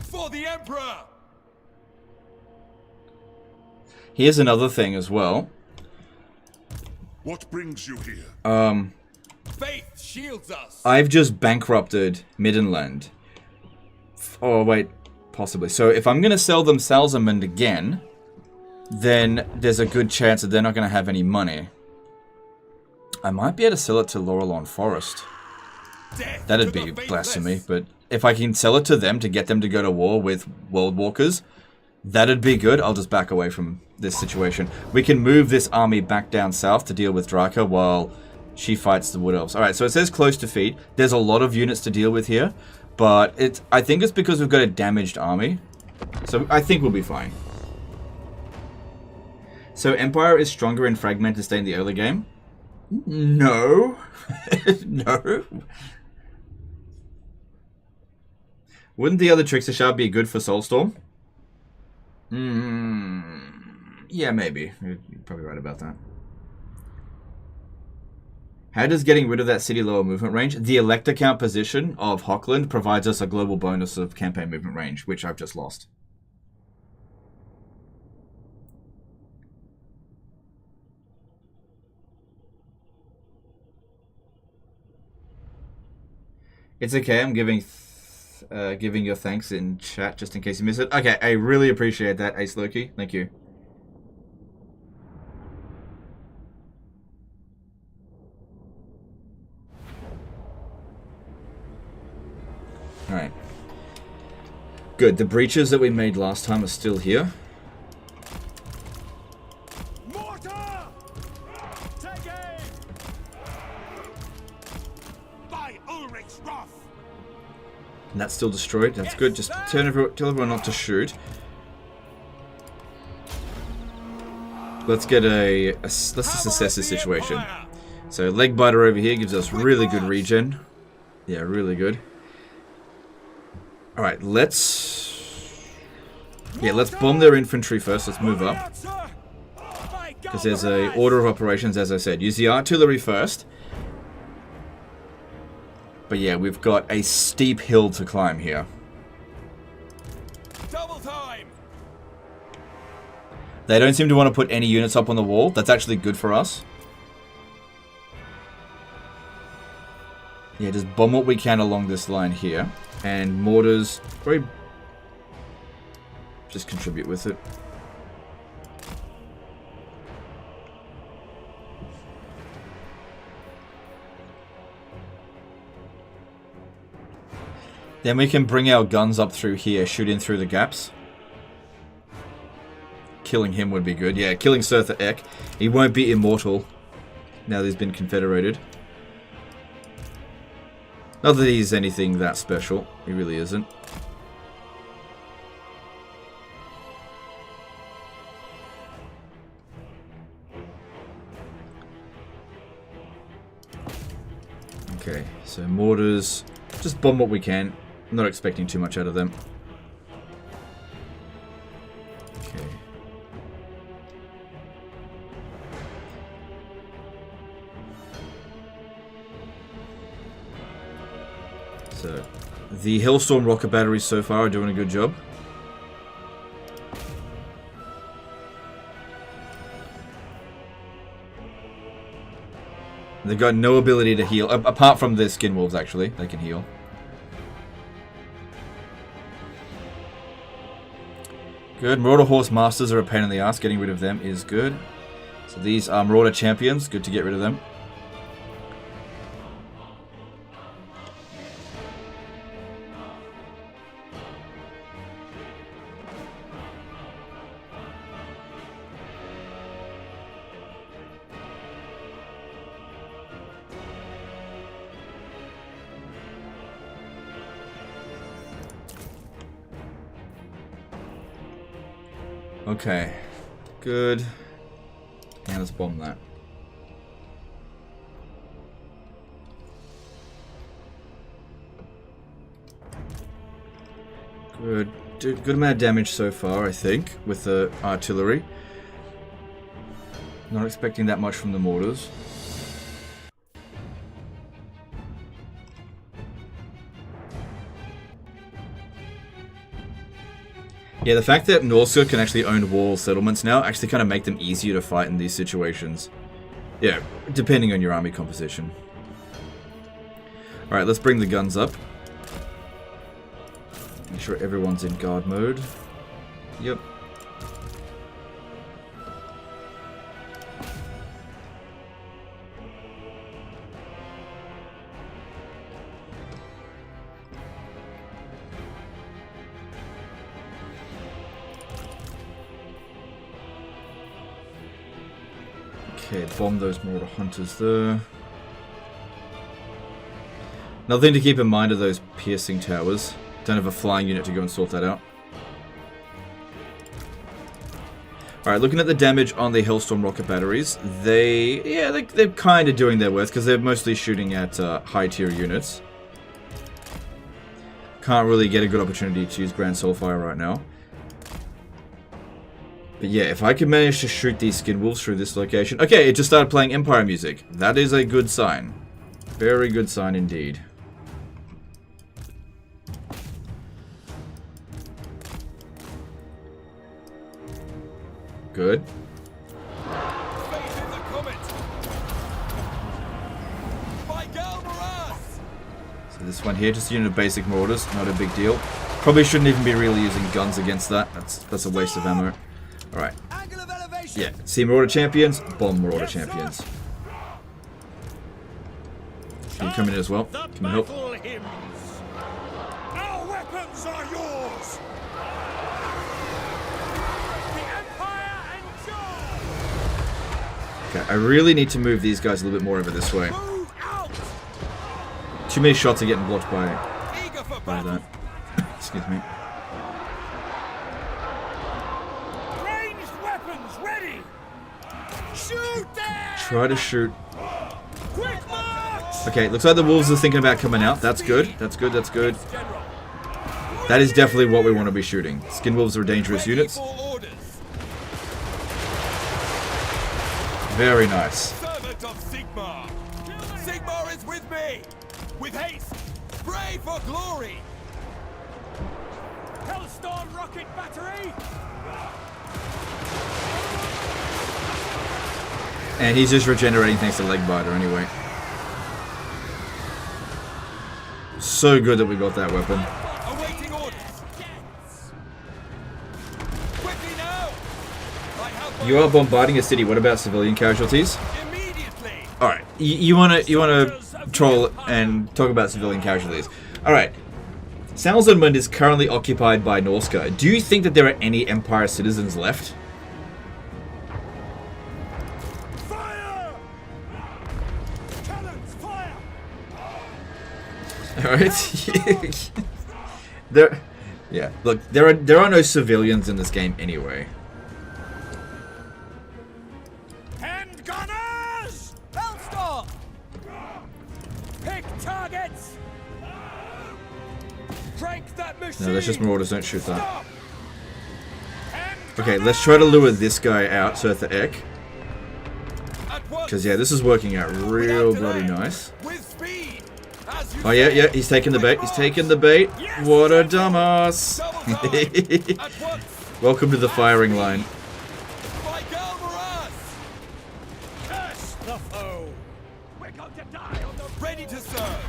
For the Emperor! Here's another thing as well. What brings you here? Faith shields us. I've just bankrupted Middenland. Oh, wait. Possibly. So if I'm going to sell them Salzamund again, then there's a good chance that they're not going to have any money. I might be able to sell it to Laurelon Forest. Death That'd to be the blasphemy, faithless. but if I can sell it to them to get them to go to war with World Walkers, that'd be good. I'll just back away from this situation. We can move this army back down south to deal with Draka while she fights the Wood Elves. Alright, so it says close defeat. There's a lot of units to deal with here, but I think it's because we've got a damaged army. So I think we'll be fine. So Empire is stronger in Fragmented State in the early game? No. No. Wouldn't the other Trickster Shard be good for Soulstorm? Yeah, maybe. You're probably right about that. How does getting rid of that city lower movement range? The Elector Count position of Hockland provides us a global bonus of campaign movement range, which I've just lost. It's okay, I'm giving your thanks in chat just in case you miss it. Okay, I really appreciate that, Ace Loki. Thank you. Alright. Good, the breaches that we made last time are still here. Mortar! Take aim! By Ulrich's wrath! And that's still destroyed. That's good. Just tell everyone not to shoot. Let's get let's just assess the situation. So Legbiter over here gives us really good regen. Yeah, really good. All right, let's bomb their infantry first. Let's move up because there's a order of operations, as I said. Use the artillery first. But yeah, we've got a steep hill to climb here. Double time. They don't seem to want to put any units up on the wall. That's actually good for us. Yeah, just bomb what we can along this line here. And mortars, probably just contribute with it. Then we can bring our guns up through here, shoot in through the gaps. Killing him would be good. Yeah, killing Surtha Ek. He won't be immortal now that he's been confederated. Not that he's anything that special. He really isn't. Okay, so mortars. Just bomb what we can. I'm not expecting too much out of them. Okay. So, the Hellstorm rocket batteries so far are doing a good job. They've got no ability to heal, apart from the skin wolves actually, they can heal. Good, Marauder Horse Masters are a pain in the ass, getting rid of them is good. So these are Marauder Champions, good to get rid of them. Okay, good. And let's bomb that. Good. Did good amount of damage so far, I think, with the artillery. Not expecting that much from the mortars. Yeah, the fact that Norsca can actually own wall settlements now actually kind of make them easier to fight in these situations. Yeah, depending on your army composition. Alright, let's bring the guns up. Make sure everyone's in guard mode. Yep. Okay, bomb those Marauder Hunters there. Another thing to keep in mind are those piercing towers. Don't have a flying unit to go and sort that out. Alright, looking at the damage on the Hellstorm rocket batteries, they're kind of doing their worst because they're mostly shooting at high tier units. Can't really get a good opportunity to use Grand Soulfire right now. But yeah, if I can manage to shoot these Skin Wolves through this location... Okay, it just started playing Empire music. That is a good sign. Very good sign indeed. Good. So this one here, just a unit of basic Marauders, not a big deal. Probably shouldn't even be really using guns against that. That's a waste of ammo. Alright. Yeah, see Marauder Champions, bomb Marauder Champions. Can you come in as well? Can you help? Our weapons are yours. Okay, I really need to move these guys a little bit more over this way. Too many shots are getting blocked by that. Excuse me. Ranged weapons ready. Shoot them. Try to shoot. Quick march. Okay, looks like the wolves are thinking about coming out. That's good. That's good. That's good. That is definitely what we want to be shooting. Skin wolves are dangerous units. Very nice. Servant of Sigmar. Sigmar is with me. With haste. Pray for glory. Hellstorm rocket battery. And he's just regenerating thanks to Legbiter anyway. So good that we got that weapon. Awaiting orders. Quickly now. You are bombarding a city. What about civilian casualties? Immediately. All right, you wanna troll and talk about civilian casualties. All right, Salzunmund is currently occupied by Norska. Do you think that there are any Empire citizens left? Fire! Cannons, fire! All right. Yeah. Look, there are no civilians in this game anyway. Hand gunners! Hellstorm! Pick targets! Crank that machine! No, that's just Marauders. Don't shoot that. Okay, let's try to lure this guy out, Surtha Ek. Because, yeah, this is working out real bloody nice. Oh, yeah, he's taking the bait. He's taking the bait. What a dumbass. Welcome to the firing line. Ready to serve.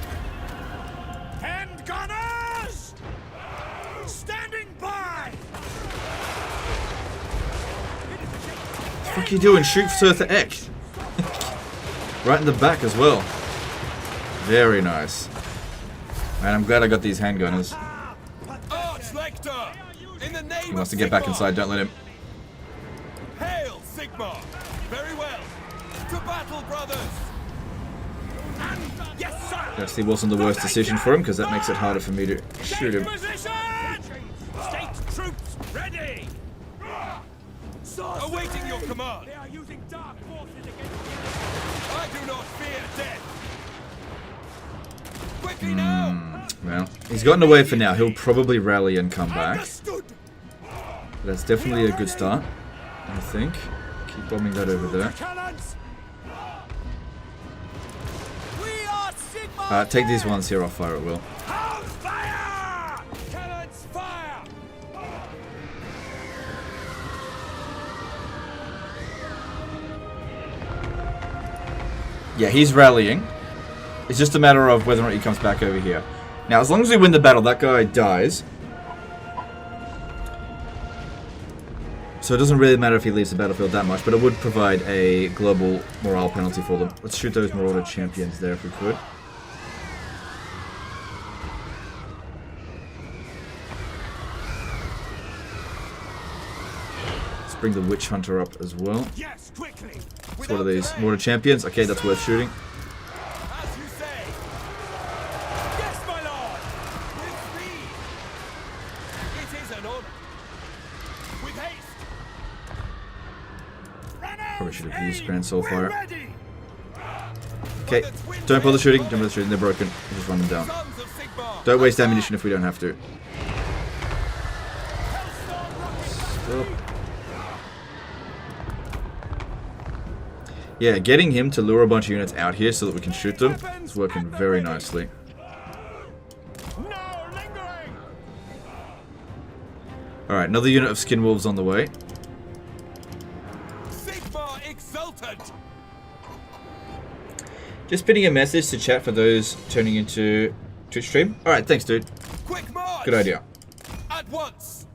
Hand gunners! Standing by! What the fuck are you doing? Shoot Surtha Ek. Right in the back as well. Very nice. Man, I'm glad I got these handgunners. He wants to get back inside, don't let him. Hail, Sigmar! Very well. To battle, brothers! Yes, sir! Actually wasn't the worst decision for him, because that makes it harder for me to shoot him. State troops ready! Awaiting your command! They are using dark forces against I do not fear death! Quickly now! Well, he's gotten away for now. He'll probably rally and come back. Understood! That's definitely a good start, I think. Keep bombing that over there. Cannons! We are Sigmar! Take these ones here, I'll fire at will. House fire! Cannons fire! Yeah, he's rallying. It's just a matter of whether or not he comes back over here. Now, as long as we win the battle, that guy dies. So it doesn't really matter if he leaves the battlefield that much, but it would provide a global morale penalty for them. Let's shoot those Marauder champions there if we could. Let's bring the Witch Hunter up as well. Yes, quickly. It's one of these Mortar Champions. Okay, that's worth shooting. As you say. Yes, my lord. With speed. It is an honor. With haste. Probably should have used Grand Soulfire. Ready. Okay, don't bother shooting. Don't bother shooting. They're broken. Just run them down. Sons of Sigmar. Don't waste ammunition if we don't have to. Stop. Yeah, getting him to lure a bunch of units out here so that we can shoot them is working very nicely. No lingering. Alright, another unit of skin wolves on the way. Sigmar exultant. Just pinning a message to chat for those turning into Twitch stream. Alright, thanks dude. Quick march. Good idea. At once.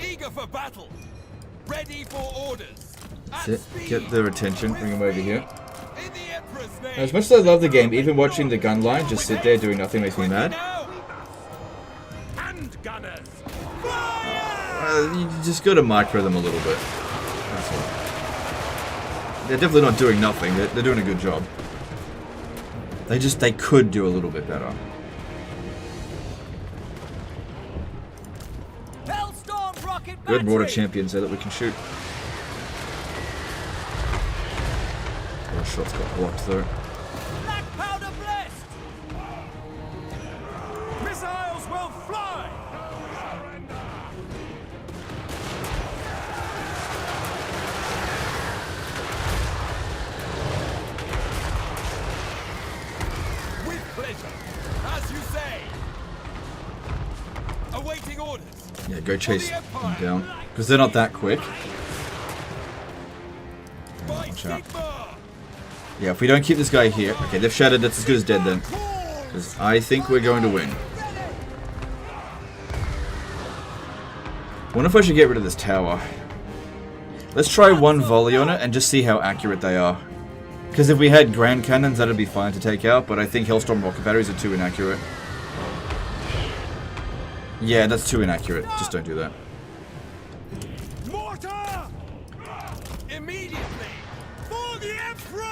Eager for battle. Ready for orders. At That's it. speed. Get their attention, bring them over here. In the Emperor's name. As much as I love the game, even watching the gun line just sit there doing nothing makes me mad. Now. Hand gunners. You just gotta micro them a little bit. That's all. They're definitely not doing nothing, they're doing a good job. They could do a little bit better. Hellstorm rocket Good Mortar battery! Champions there that we can shoot. Our shots got blocked though. Black powder blessed! Missiles will fly. With pleasure. As you say. Awaiting orders. Yeah, go chase them down. Because they're not that quick. By Watch out. Sigmar. Yeah, if we don't keep this guy here... Okay, they've shattered, that's as good as dead then. Because I think we're going to win. Wonder if I should get rid of this tower. Let's try one volley on it and just see how accurate they are. Because if we had grand cannons, that'd be fine to take out, but I think Hellstorm rocket batteries are too inaccurate. Yeah, that's too inaccurate. Just don't do that. Mortar. Immediately. For the Emperor.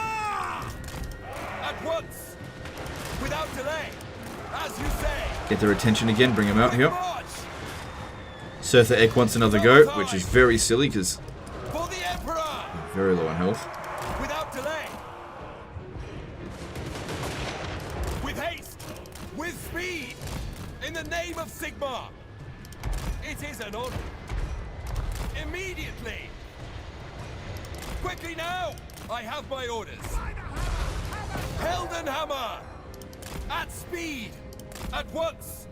At once. Without delay. As you say. Get their attention again, bring them out here. March. Surtha Ek wants another go, which is very silly because For the Emperor. very low on health. Without delay. With haste. With speed. In the name of Sigmar. It is an honor. Immediately. Quickly now. I have my orders. Heldenhammer. At speed. At once.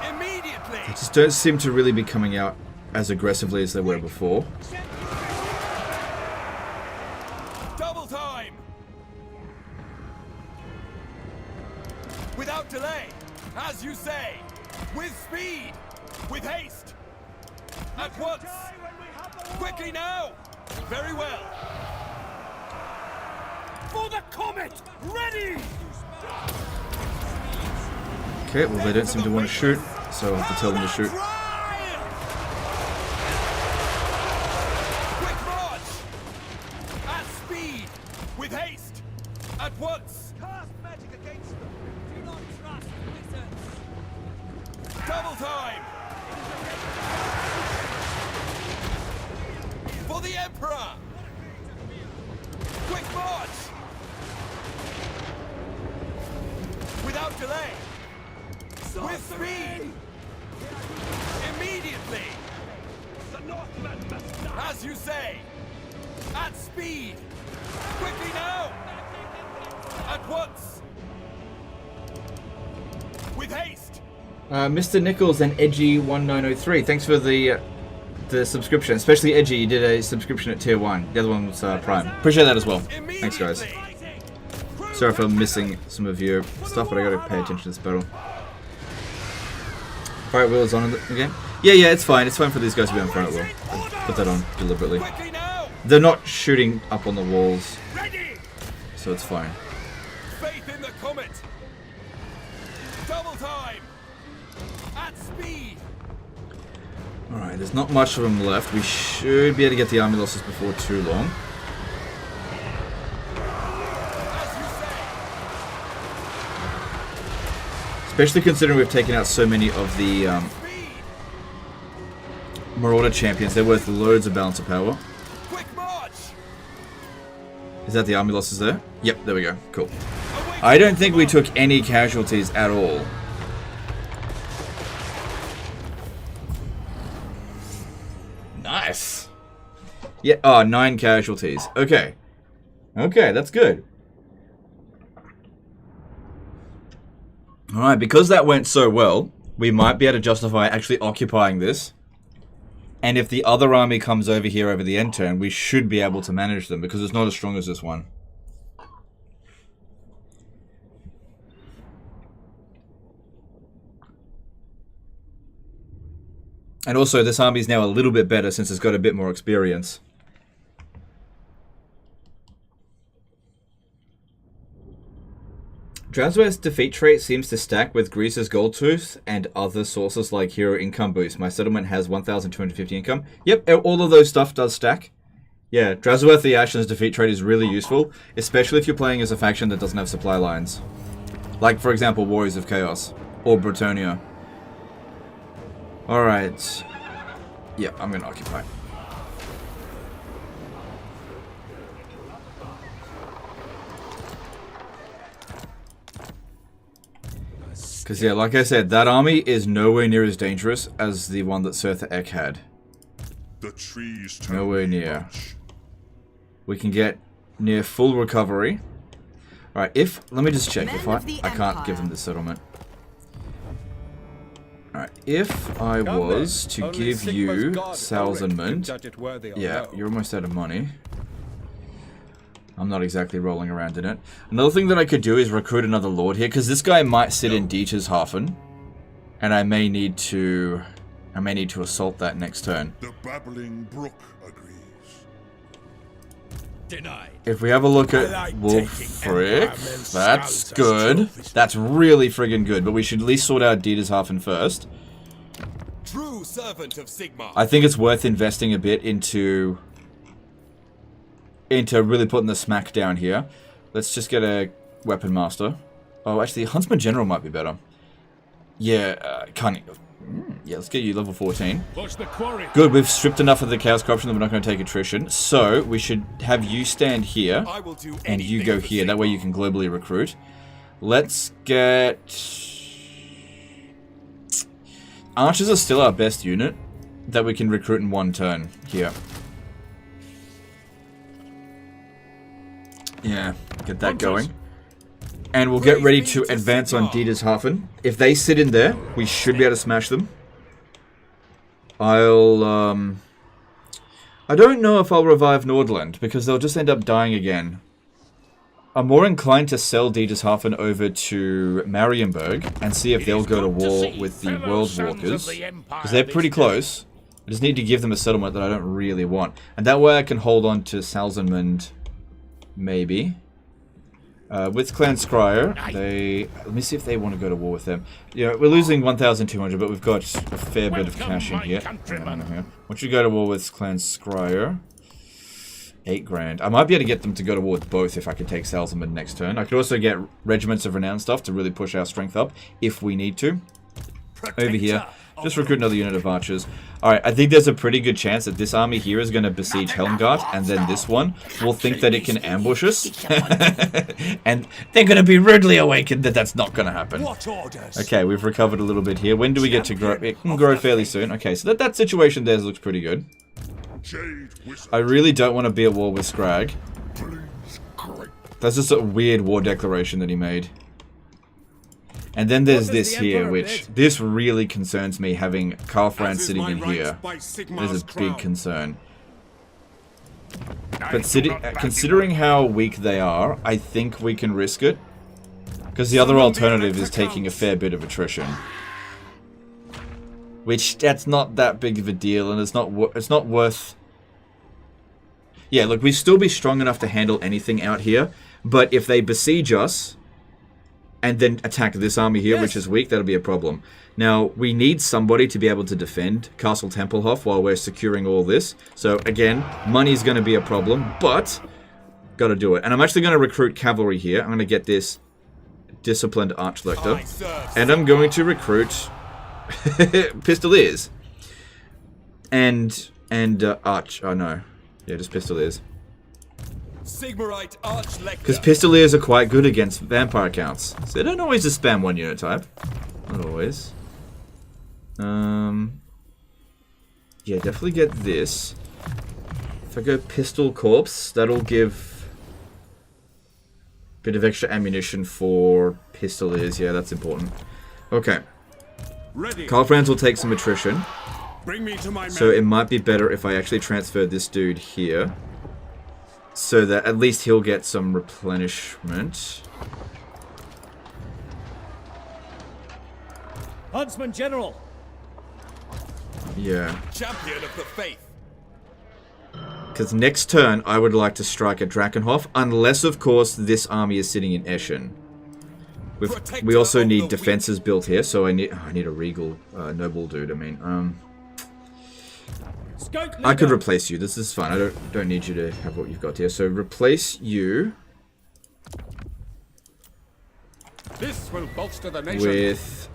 Immediately. They just don't seem to really be coming out as aggressively as they were before. Double time. Without delay. As you say. With speed. With haste. At once. Quickly now. Very well. For the comet. Ready. Okay, well they don't seem to want to shoot, so I'll have to tell them to shoot. Quick march. At speed. With haste. At once. Cast magic against them. Do not trust wizards. Double time. For the Emperor. Quick march. Without delay. With speed. Immediately. As you say. At speed. Quickly now. At once. With haste. Mr. Nichols and Edgy1903, thanks for the subscription. Especially Edgy, you did a subscription at tier 1. The other one was Prime. Appreciate that as well. Thanks guys. Sorry for missing some of your stuff, but I gotta pay attention to this battle. Fire wheel is on again? Yeah, it's fine. It's fine for these guys to be on front wheel. I put that on deliberately. Quickly now. They're not shooting up on the walls, so it's fine. Faith in the comet. Double time. At speed. Alright, there's not much of them left. We should be able to get the army losses before too long. Especially considering we've taken out so many of the Marauder champions. They're worth loads of balance of power. Is that the army losses there? Yep, there we go. Cool. I don't think we took any casualties at all. Nice. Yeah, oh, 9 casualties. Okay. Okay, that's good. Alright, because that went so well, we might be able to justify actually occupying this. And if the other army comes over here over the end turn, we should be able to manage them because it's not as strong as this one. And also, this army is now a little bit better since it's got a bit more experience. Draswerth's defeat trait seems to stack with Grease's Gold Tooth and other sources like Hero Income Boost. My settlement has 1,250 income. Yep, all of those stuff does stack. Yeah, Draswerth the Ashen's defeat trait is really useful, especially if you're playing as a faction that doesn't have supply lines. Like, for example, Warriors of Chaos or Bretonia. Alright. Yeah, I'm going to occupy. Because, yeah, like I said, that army is nowhere near as dangerous as the one that Surtha Ek had. The trees nowhere near. We can get near full recovery. Alright, if... Let me just check. If I can't give them the settlement. Alright, if I was to give you Salzenmund... Yeah, you're almost out of money. I'm not exactly rolling around in it. Another thing that I could do is recruit another lord here, because this guy might sit in Dietershafen, and I may need to assault that next turn. The babbling brook agrees. Denied. If we have a look at Wolfric, that's good. That's really friggin' good, but we should at least sort out Dietershafen first. True servant of Sigmar. I think it's worth investing a bit into really putting the smack down here. Let's just get a weapon master. Oh, actually, Huntsman General might be better. Yeah, yeah, let's get you level 14. Good, we've stripped enough of the chaos corruption that we're not going to take attrition. So, we should have you stand here, and you go here. That way you can globally recruit. Let's get... Archers are still our best unit that we can recruit in one turn here. Yeah, get that going. And we'll get ready to advance on Dietershafen. If they sit in there, we should be able to smash them. I don't know if I'll revive Nordland, because they'll just end up dying again. I'm more inclined to sell Dietershafen over to Marienburg and see if they'll go to war with the World Walkers. Because they're pretty close. I just need to give them a settlement that I don't really want. And that way I can hold on to Salzenmund. Maybe. With Clan Scryer, let me see if they want to go to war with them. Yeah, we're losing 1,200, but we've got a fair bit of cash in here. Once you go to war with Clan Scryer, 8 grand. I might be able to get them to go to war with both if I could take Salzenmund next turn. I could also get Regiments of Renown stuff to really push our strength up if we need to. Over here, just recruit another unit of archers. Alright, I think there's a pretty good chance that this army here is going to besiege Helmgart, and then this one will think that it can ambush us. And they're going to be rudely awakened that that's not going to happen. Okay, we've recovered a little bit here. When do we get to grow? It can grow fairly soon. Okay, so that situation there looks pretty good. I really don't want to be at war with Scrag. That's just a weird war declaration that he made. And then there's this here, which this really concerns me, having Karl Franz sitting in here. That is a big concern. But considering how weak they are, I think we can risk it. Because the other alternative is taking a fair bit of attrition. Which, that's not that big of a deal, and it's not worth... Yeah, look, we'd still be strong enough to handle anything out here, but if they besiege us... and then attack this army here, which is weak, that'll be a problem. Now, we need somebody to be able to defend Castle Templehof while we're securing all this. So, again, money's going to be a problem, but got to do it. And I'm actually going to recruit cavalry here. I'm going to get this disciplined archlector, and I'm going to recruit pistoliers and arch. Oh no, yeah, just pistoliers. Sigmarite Archlector. Because pistoliers are quite good against vampire counts, so they don't always just spam one unit type. Not always. Yeah, definitely get this. If I go pistol corpse, that'll give bit of extra ammunition for pistoliers. Yeah, that's important. Okay. Karl Franz will take some attrition. Bring me to my So it might be better if I actually transfer this dude here, so that at least he'll get some replenishment. Huntsman General. Yeah. Champion of the Faith. Because next turn, I would like to strike at Drakenhof, unless, of course, this army is sitting in Eschen. We also need defenses built here, so I need a regal noble dude. I mean, I could replace you. This is fine. I don't need you to have what you've got here. So replace you. This will bolster the nation. With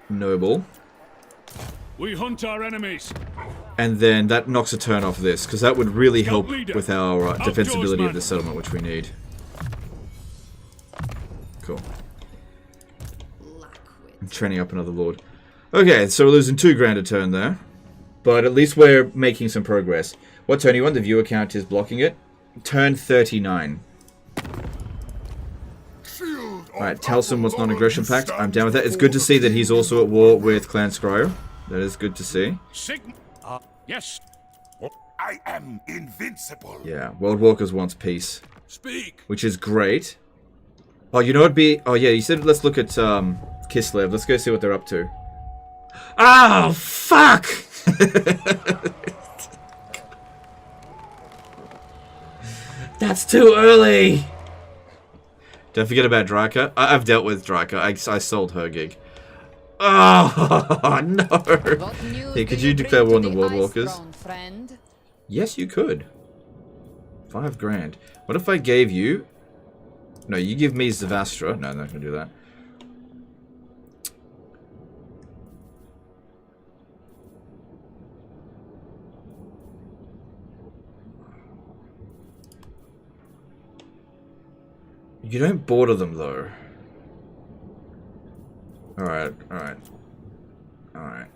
noble. We hunt our enemies. And then that knocks a turn off this, because that would really help with our defensibility of the settlement, which we need. Cool. I'm training up another lord. Okay, so we're losing 2 grand a turn there. But at least we're making some progress. What turn you want? The viewer count is blocking it. Turn 39. Alright, Talsum was non-aggression pact. I'm down with that. It's good to see that he's also at war with Clan Scryer. That is good to see. Yes. I am invincible. Yeah, World Walkers wants peace. Speak. Which is great. Oh, you know what'd be... Oh, yeah, you said let's look at Kislev. Let's go see what they're up to. Oh, fuck! That's too early! Don't forget about Draka. I've dealt with Draka. I sold her gig. Oh, no! Hey, could you declare war on the World Walkers? Yes, you could. 5 grand. What if I gave you... No, you give me Zavastra. No, I'm not going to do that. You don't border them, though. Alright, alright. Alright.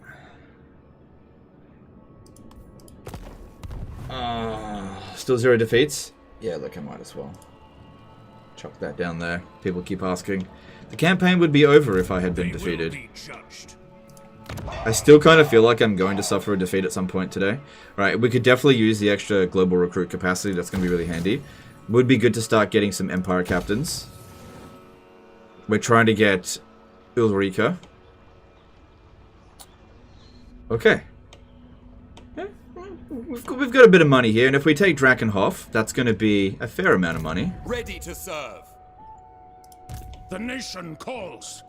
Still 0 defeats? Yeah, look, I might as well. Chuck that down there. People keep asking. The campaign would be over if I had been defeated. I still kind of feel like I'm going to suffer a defeat at some point today. Right, we could definitely use the extra global recruit capacity. That's going to be really handy. Would be good to start getting some Empire captains. We're trying to get Ulrika. Okay. Yeah, we've got a bit of money here, and if we take Drakenhof, that's going to be a fair amount of money. Ready to serve. The nation calls.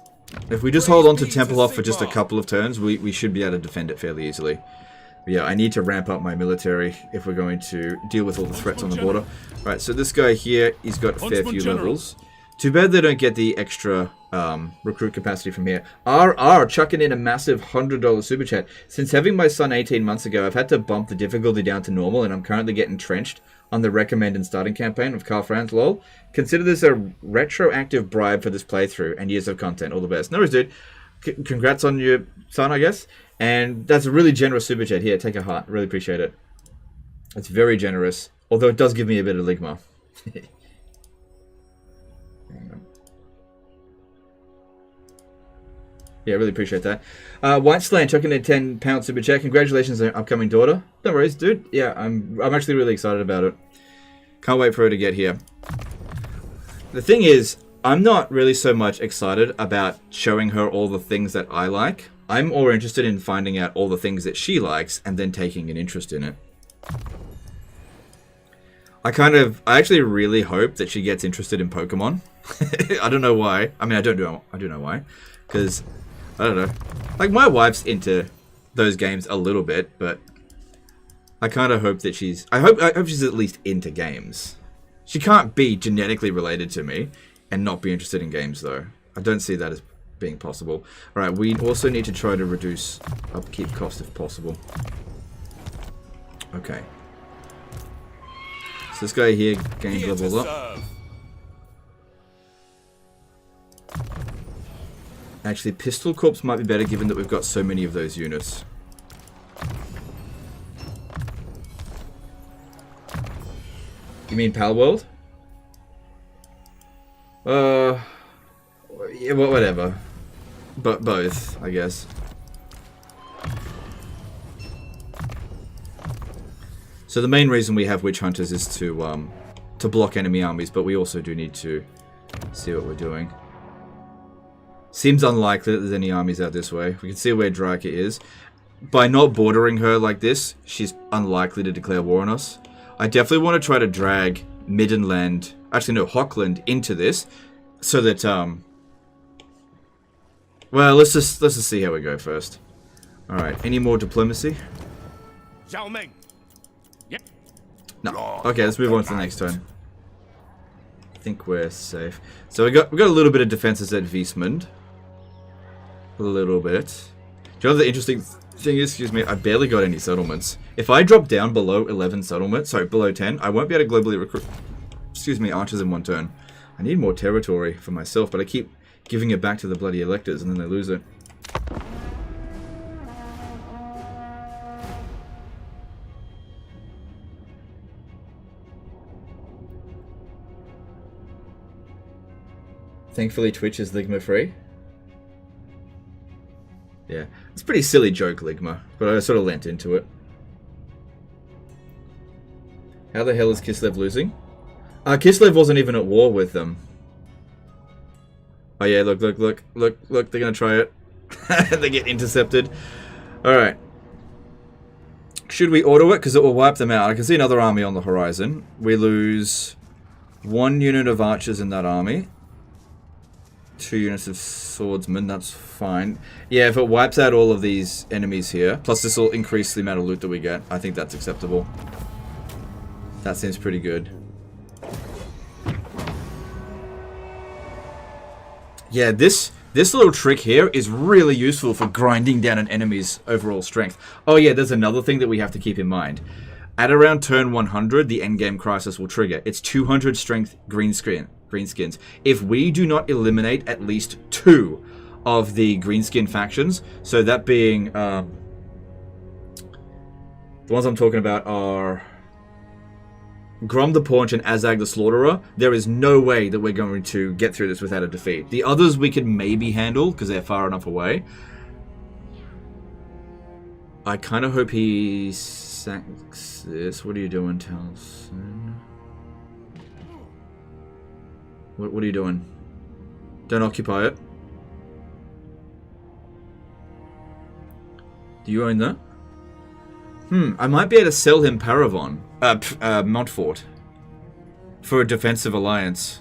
If we just hold on to Templehof for just a couple of turns, we should be able to defend it fairly easily. But yeah, I need to ramp up my military if we're going to deal with all the threats on the border. Right, so this guy here, he's got a fair few levels. Too bad they don't get the extra recruit capacity from here. RR chucking in a massive $100 super chat. Since having my son 18 months ago, I've had to bump the difficulty down to normal, and I'm currently getting trenched on the recommend and starting campaign of Karl Franz. Lol. Consider this a retroactive bribe for this playthrough and years of content. All the best. No worries, dude. Congrats on your son, I guess. And that's a really generous super chat. Here, take a heart. Really appreciate it. It's very generous. Although it does give me a bit of ligma. Yeah, really appreciate that. White Slant chucking in a £10 super chat. Congratulations on your upcoming daughter. No worries, dude. Yeah, I'm actually really excited about it. Can't wait for her to get here. The thing is, I'm not really so much excited about showing her all the things that I like. I'm more interested in finding out all the things that she likes and then taking an interest in it. I actually really hope that she gets interested in Pokemon. I don't know why. I mean, I do know why. Because, I don't know. Like, my wife's into those games a little bit, but I kind of hope that she's... I hope she's at least into games. She can't be genetically related to me and not be interested in games, though. I don't see that as being possible. Alright, we also need to try to reduce upkeep cost if possible. Okay. So this guy here gains levels up. Actually, Pistol Corps might be better given that we've got so many of those units. You mean Pal World? Yeah, well, whatever. But both, I guess. So the main reason we have Witch Hunters is to block enemy armies, but we also do need to see what we're doing. Seems unlikely that there's any armies out this way. We can see where Draka is. By not bordering her like this, she's unlikely to declare war on us. I definitely want to try to drag Middenland, actually no, Hockland into this, so that well, let's just see how we go first. All right, any more diplomacy? Xiaoming. Yep. No. Okay, let's move on to the next turn. I think we're safe. So we got a little bit of defenses at Beastmen. A little bit. Do you know what the interesting thing is? Excuse me, I barely got any settlements. If I drop down below 11 settlements, sorry, below 10, I won't be able to globally recruit, excuse me, archers in one turn. I need more territory for myself, but I keep giving it back to the bloody electors and then they lose it. Thankfully, Twitch is Ligma free. Yeah, it's a pretty silly joke, Ligma, but I sort of lent into it. How the hell is Kislev losing? Kislev wasn't even at war with them. Oh yeah, look, they're gonna try it. They get intercepted. Alright. Should we auto it? Because it will wipe them out. I can see another army on the horizon. We lose 1 unit of archers in that army. 2 units of swordsmen, that's fine. Yeah, if it wipes out all of these enemies here, plus this will increase the amount of loot that we get, I think that's acceptable. That seems pretty good. Yeah, this little trick here is really useful for grinding down an enemy's overall strength. Oh yeah, there's another thing that we have to keep in mind. At around turn 100, the endgame crisis will trigger. It's 200 strength greenskins. If we do not eliminate at least 2 of the greenskin factions, so that being the ones I'm talking about are Grom the Paunch and Azag the Slaughterer, there is no way that we're going to get through this without a defeat. The others we could maybe handle because they're far enough away. I kind of hope he sacks this. What are you doing, Talson? What are you doing? Don't occupy it. Do you own that? I might be able to sell him Paravon. Montfort. For a defensive alliance.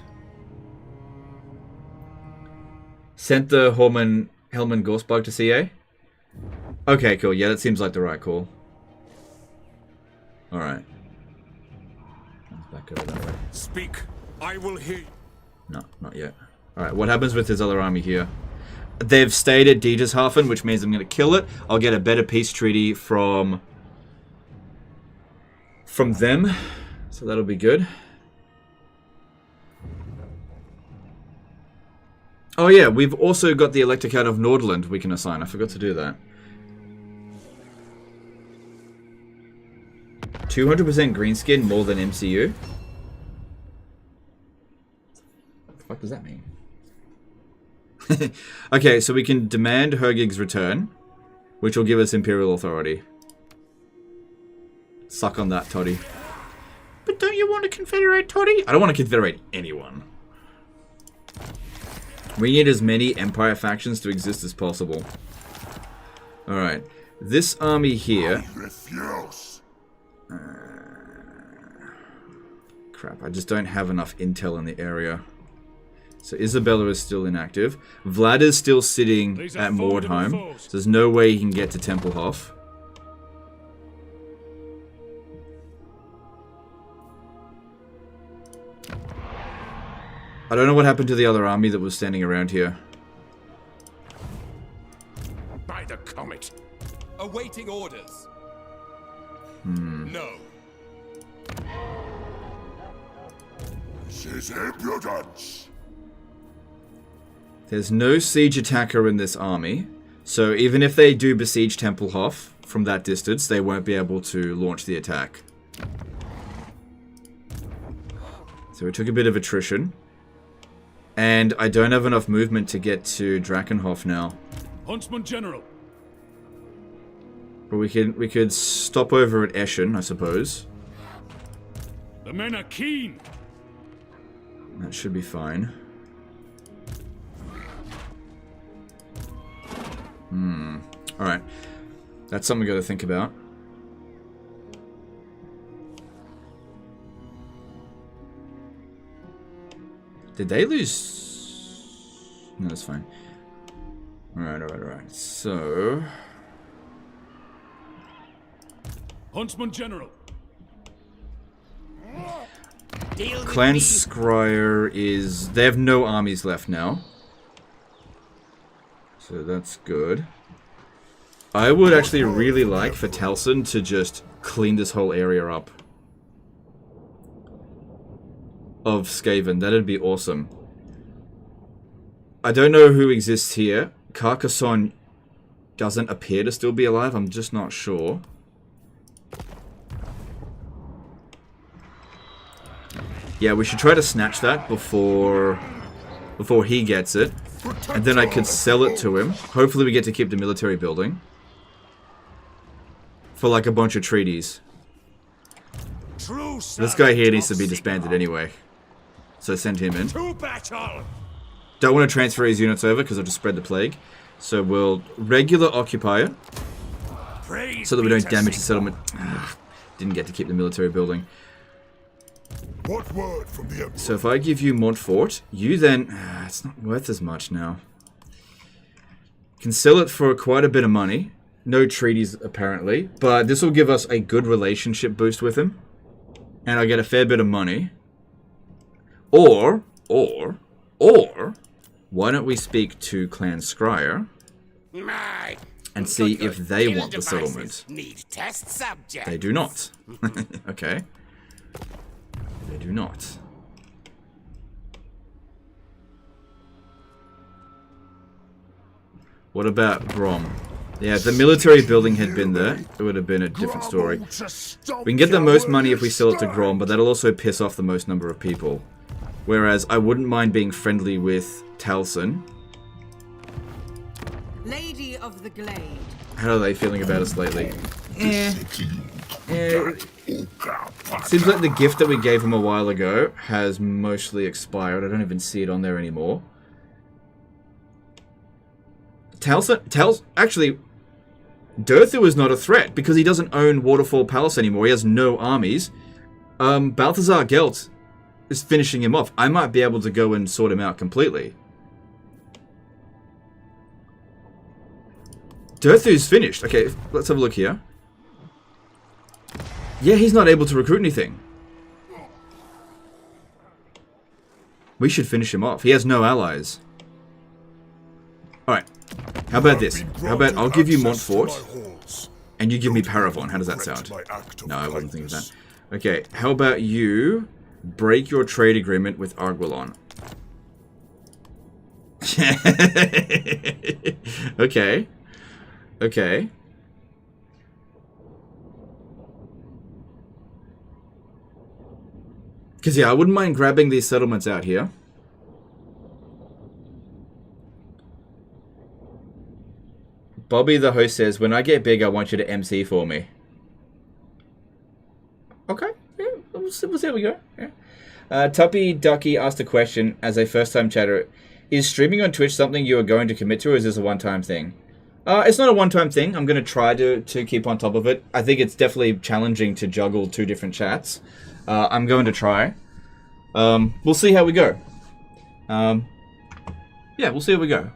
Sent the Hellman Gorsbug to CA? Okay, cool. Yeah, that seems like the right call. Alright. Back over that way. Speak. I will hear you. No, not yet. Alright, what happens with his other army here? They've stayed at Dietershafen, which means I'm going to kill it. I'll get a better peace treaty from them. So that'll be good. Oh yeah, we've also got the Electric out of Nordland we can assign. I forgot to do that. 200% greenskin more than MCU? What the fuck does that mean? Okay, so we can demand Hergig's return, which will give us Imperial Authority. Suck on that, Toddy. But don't you want to confederate, Toddy? I don't want to confederate anyone. We need as many Empire factions to exist as possible. Alright. This army here... I refuse. Crap, I just don't have enough intel in the area. So Isabella is still inactive. Vlad is still sitting at Mordheim. So there's no way he can get to Templehof. I don't know what happened to the other army that was standing around here. By the comet. Awaiting orders. No. This is impudence. There's no siege attacker in this army. So even if they do besiege Templehof from that distance, they won't be able to launch the attack. So we took a bit of attrition. And I don't have enough movement to get to Drakenhof now. Huntsman General. But we could stop over at Eschen, I suppose. The men are keen. That should be fine. Alright. That's something we got to think about. Did they lose? No, that's fine. Alright. So... Huntsman General. Clan Scryer is... They have no armies left now. So that's good. I would actually really like for Taliesin to just clean this whole area up. Of Skaven. That'd be awesome. I don't know who exists here. Carcassonne doesn't appear to still be alive. I'm just not sure. Yeah, we should try to snatch that before he gets it. And then I could sell it to him. Hopefully we get to keep the military building. For like a bunch of treaties. This guy here needs to be disbanded anyway. So send him in. Don't want to transfer his units over because I'll just spread the plague. So we'll regular occupier. So that we don't damage the settlement. Didn't get to keep the military building. What word from the Emperor? So if I give you Montfort, you then... it's not worth as much now. Can sell it for quite a bit of money. No treaties, apparently. But this will give us a good relationship boost with him. And I'll get a fair bit of money. Or, why don't we speak to Clan Scryer and see if they want the settlement. They do not. Okay. They do not. What about Brom? Yeah, if the military building had been there, it would have been a different story. We can get the most money if we sell it to Grom, but that'll also piss off the most number of people. Whereas I wouldn't mind being friendly with Taliesin. Lady of the Glade. How are they feeling about us lately? Seems like the gift that we gave him a while ago has mostly expired. I don't even see it on there anymore. Actually, Durthu is not a threat because he doesn't own Waterfall Palace anymore. He has no armies. Balthazar Gelt is finishing him off. I might be able to go and sort him out completely. Durthu's finished. Okay, let's have a look here. Yeah, he's not able to recruit anything. We should finish him off. He has no allies. Alright. How about this? How about I'll give you Montfort and you give me Paravon. How does that sound? No, I wasn't thinking of that. Okay, how about you break your trade agreement with Arguelon? Okay. Okay. Because, yeah, I wouldn't mind grabbing these settlements out here. Bobby the host says, when I get big, I want you to MC for me. Okay. Yeah, we'll see how we go. Yeah. Tuppy Ducky asked a question as a first-time chatter. Is streaming on Twitch something you are going to commit to, or is this a one-time thing? It's not a one-time thing. I'm going to try to keep on top of it. I think it's definitely challenging to juggle two different chats. I'm going to try. We'll see how we go. Yeah, we'll see how we go.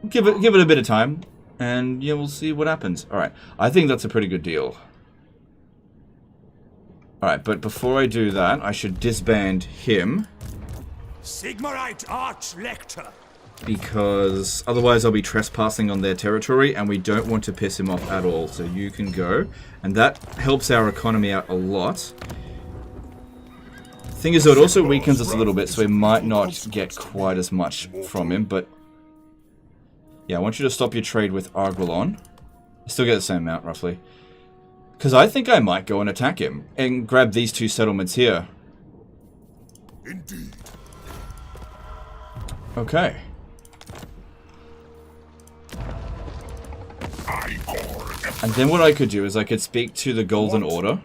Give it a bit of time, and yeah, we'll see what happens. All right, I think that's a pretty good deal. All right, but before I do that, I should disband him. Sigmarite Arch-Lector. Because otherwise I'll be trespassing on their territory, and we don't want to piss him off at all. So you can go, and that helps our economy out a lot. Thing is, though, it also weakens us a little bit, so we might not get quite as much from him. But yeah, I want you to stop your trade with Arguelon. Still get the same amount, roughly. Because I think I might go and attack him and grab these two settlements here. Indeed. Okay. And then what I could do is I could speak to the Golden Order.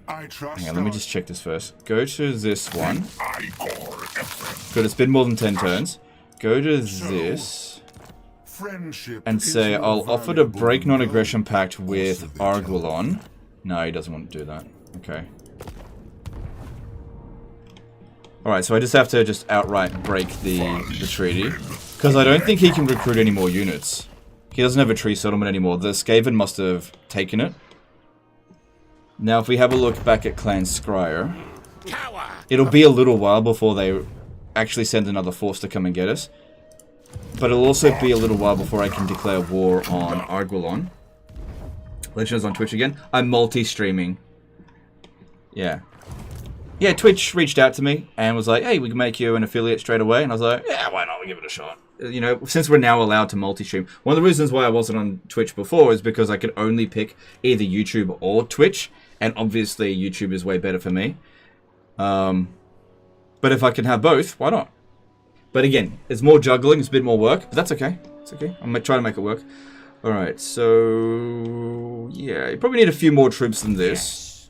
Hang on, let me just check this first. Go to this one. Good, it's been more than 10 turns. Go to this. And say, I'll offer to break non-aggression pact with Arguelon. No, he doesn't want to do that. Okay. Alright, so I just have to just outright break the treaty. Because I don't think he can recruit any more units. He doesn't have a tree settlement anymore. The Skaven must have taken it. Now, if we have a look back at Clan Scryer, it'll be a little while before they actually send another force to come and get us. But it'll also be a little while before I can declare war on Arguelon. Legends on Twitch again. I'm multi-streaming. Yeah. Yeah, Twitch reached out to me and was like, hey, we can make you an affiliate straight away. And I was like, yeah, why not? We'll give it a shot. You know, since we're now allowed to multi-stream. One of the reasons why I wasn't on Twitch before is because I could only pick either YouTube or Twitch. And obviously, YouTube is way better for me. But if I can have both, why not? But again, it's more juggling, it's a bit more work. But that's okay. It's okay. I'm trying to make it work. Alright, so... yeah, you probably need a few more troops than this.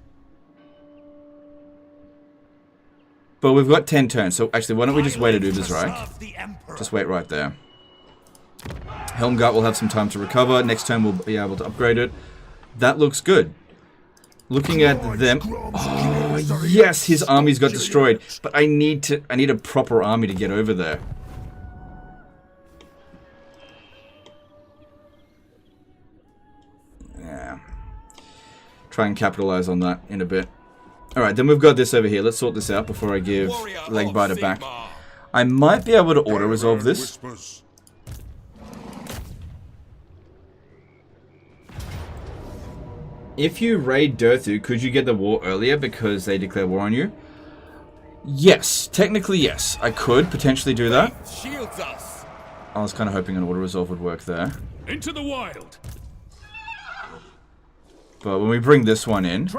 But we've got 10 turns, so actually, why don't we just wait at Ubersreich? Just wait right there. Helmgart will have some time to recover. Next turn, we'll be able to upgrade it. That looks good. Looking at them... oh, yes, his armies got destroyed. But I need a proper army to get over there. Yeah. Try and capitalize on that in a bit. Alright, then we've got this over here. Let's sort this out before I give Legbiter back. I might be able to auto-resolve this. If you raid Durthu, could you get the war earlier because they declare war on you? Yes. Technically, yes. I could potentially do that. I was kind of hoping an auto-resolve would work there. Into the wild. But when we bring this one in,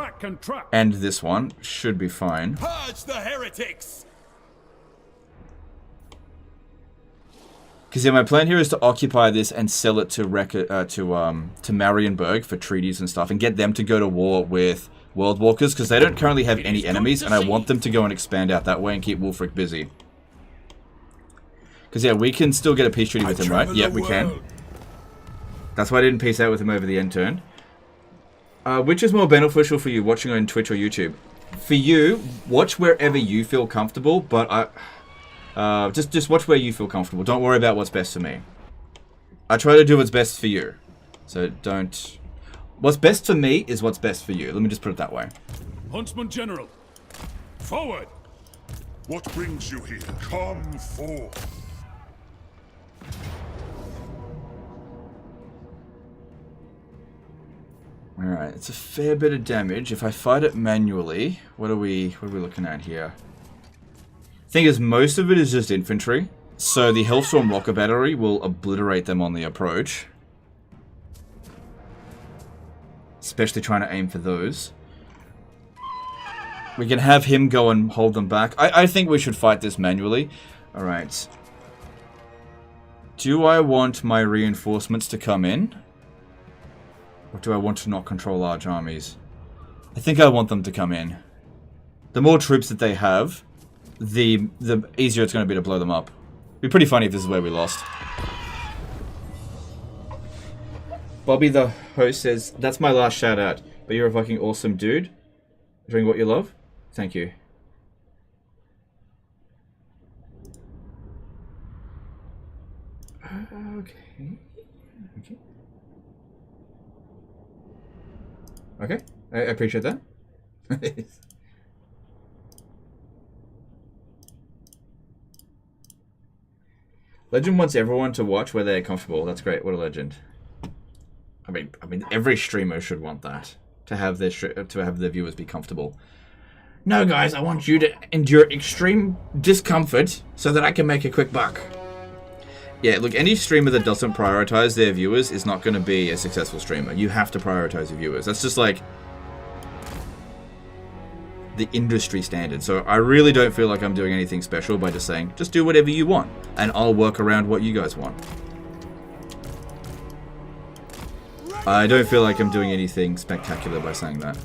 and this one, should be fine. Purge the heretics! Because yeah, my plan here is to occupy this and sell it to Marienburg for treaties and stuff, and get them to go to war with World Walkers, because they don't currently have any enemies, and I want them to go and expand out that way and keep Wulfric busy. Because yeah, we can still get a peace treaty with him, right? Yeah, we can. That's why I didn't peace out with him over the end turn. Which is more beneficial for you, watching on Twitch or YouTube? For you, watch wherever you feel comfortable, but just watch where you feel comfortable. Don't worry about what's best for me. I try to do what's best for you. So don't... what's best for me is what's best for you. Let me just put it that way. Huntsman General, forward! What brings you here? Come forth. Alright, it's a fair bit of damage. If I fight it manually, what are we looking at here? Thing is, most of it is just infantry, so the Hellstorm Rocket Battery will obliterate them on the approach. Especially trying to aim for those. We can have him go and hold them back. I think we should fight this manually. Alright. Do I want my reinforcements to come in? Or do I want to not control large armies? I think I want them to come in. The more troops that they have, the easier it's going to be to blow them up. It'd be pretty funny if this is where we lost. Bobby the host says, that's my last shout out, but you're a fucking awesome dude. Doing what you love. Thank you. Okay. Okay. Okay. I appreciate that. Legend wants everyone to watch where they're comfortable. That's great. What a legend. I mean, every streamer should want that, to have their viewers be comfortable. No, guys, I want you to endure extreme discomfort so that I can make a quick buck. Yeah, look, any streamer that doesn't prioritize their viewers is not going to be a successful streamer. You have to prioritize your viewers. That's just like the industry standard. So I really don't feel like I'm doing anything special by just saying, just do whatever you want, and I'll work around what you guys want. I don't feel like I'm doing anything spectacular by saying that.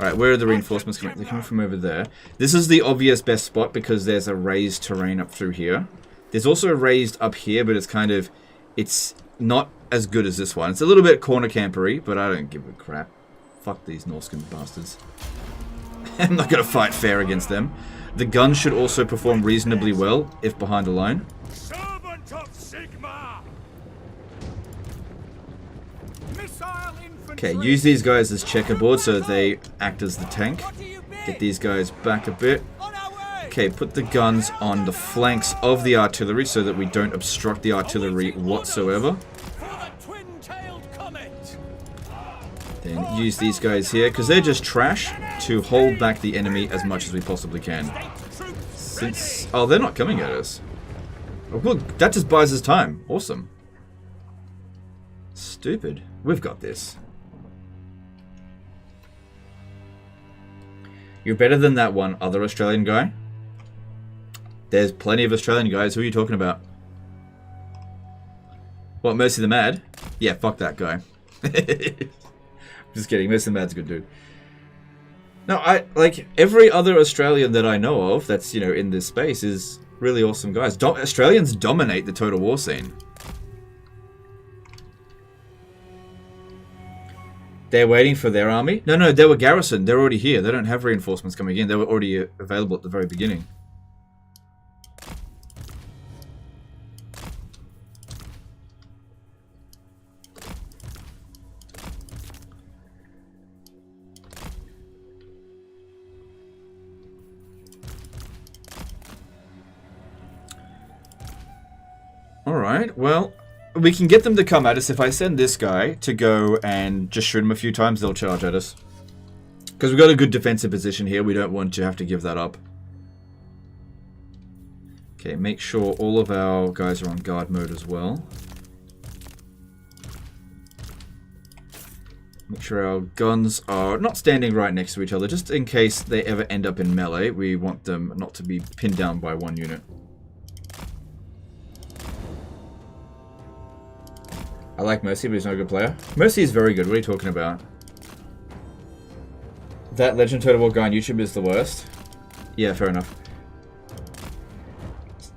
Alright, where are the reinforcements coming? They're coming from over there. This is the obvious best spot because there's a raised terrain up through here. There's also a raised up here, but it's not as good as this one. It's a little bit corner campery, but I don't give a crap. Fuck these Norscan bastards. I'm not going to fight fair against them. The guns should also perform reasonably well if behind a line. Servant of Sigma! Okay, use these guys as checkerboard so that they act as the tank. Get these guys back a bit. Okay, put the guns on the flanks of the artillery so that we don't obstruct the artillery whatsoever. Then use these guys here, because they're just trash, to hold back the enemy as much as we possibly can. Since... oh, they're not coming at us. Oh, look, that just buys us time. Awesome. Stupid. We've got this. You're better than that one other Australian guy. There's plenty of Australian guys. Who are you talking about? What, Mercy the Mad? Yeah, fuck that guy. Just kidding. Mercy the Mad's a good dude. No, like every other Australian that I know of that's, you know, in this space is really awesome guys. Australians dominate the Total War scene. They're waiting for their army? No, they were garrisoned. They're already here. They don't have reinforcements coming in. They were already available at the very beginning. Alright, well, we can get them to come at us. If I send this guy to go and just shoot him a few times, they'll charge at us. Because we've got a good defensive position here. We don't want to have to give that up. Okay, make sure all of our guys are on guard mode as well. Make sure our guns are not standing right next to each other, just in case they ever end up in melee. We want them not to be pinned down by one unit. I like Mercy, but he's not a good player. Mercy is very good. What are you talking about? That Legend Total War guy on YouTube is the worst. Yeah, fair enough.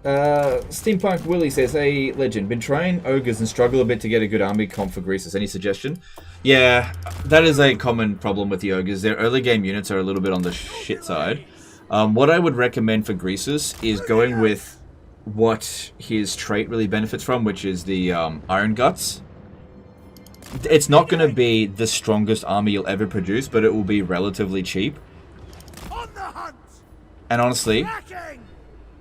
Steampunk Willie says, hey, Legend, been trying ogres and struggle a bit to get a good army comp for Greases. Any suggestion? Yeah, that is a common problem with the ogres. Their early game units are a little bit on the shit side. What I would recommend for Greases is going with what his trait really benefits from, which is the Iron Guts. It's not going to be the strongest army you'll ever produce, but it will be relatively cheap. And honestly,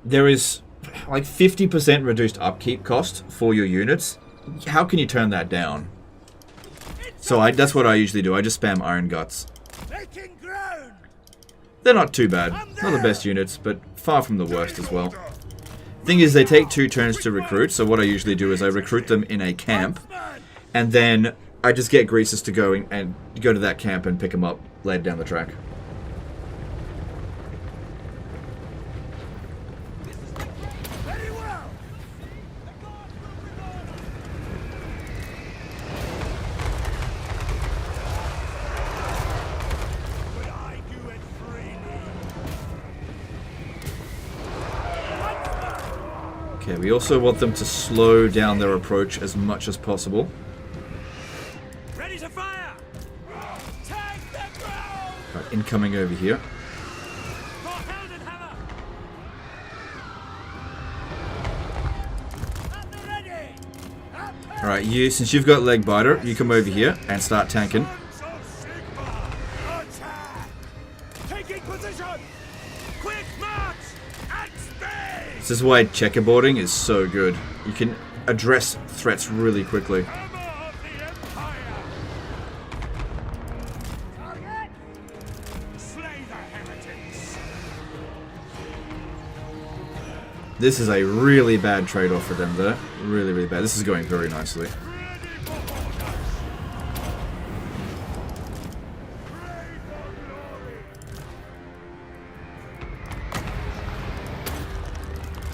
there is like 50% reduced upkeep cost for your units. How can you turn that down? So that's what I usually do. I just spam Iron Guts. They're not too bad. Not the best units, but far from the worst as well. Thing is, they take 2 turns to recruit, so what I usually do is I recruit them in a camp, and then I just get Greases to go and go to that camp and pick them up later down the track. Okay, we also want them to slow down their approach as much as possible. Ready to fire! Take the ground! Right, incoming over here. Alright, you, since you've got leg biter, you come over here and start tanking. Taking position! Quick march! At speed! This is why checkerboarding is so good. You can address threats really quickly. Hammer of the Empire! Target! Slay the heretics! This is a really bad trade-off for them there. Really, really bad. This is going very nicely.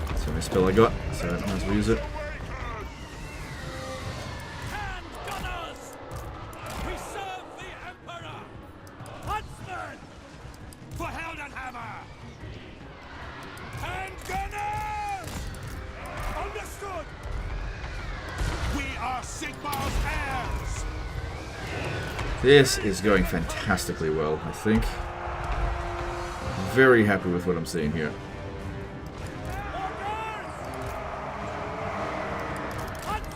That's the only spell I got, so I might as well use it. Hand gunners! We serve the Emperor! Huntsmen! For Heldenhammer! Hand gunners! Understood! We are Sigmar's heirs! This is going fantastically well, I think. Very happy with what I'm seeing here.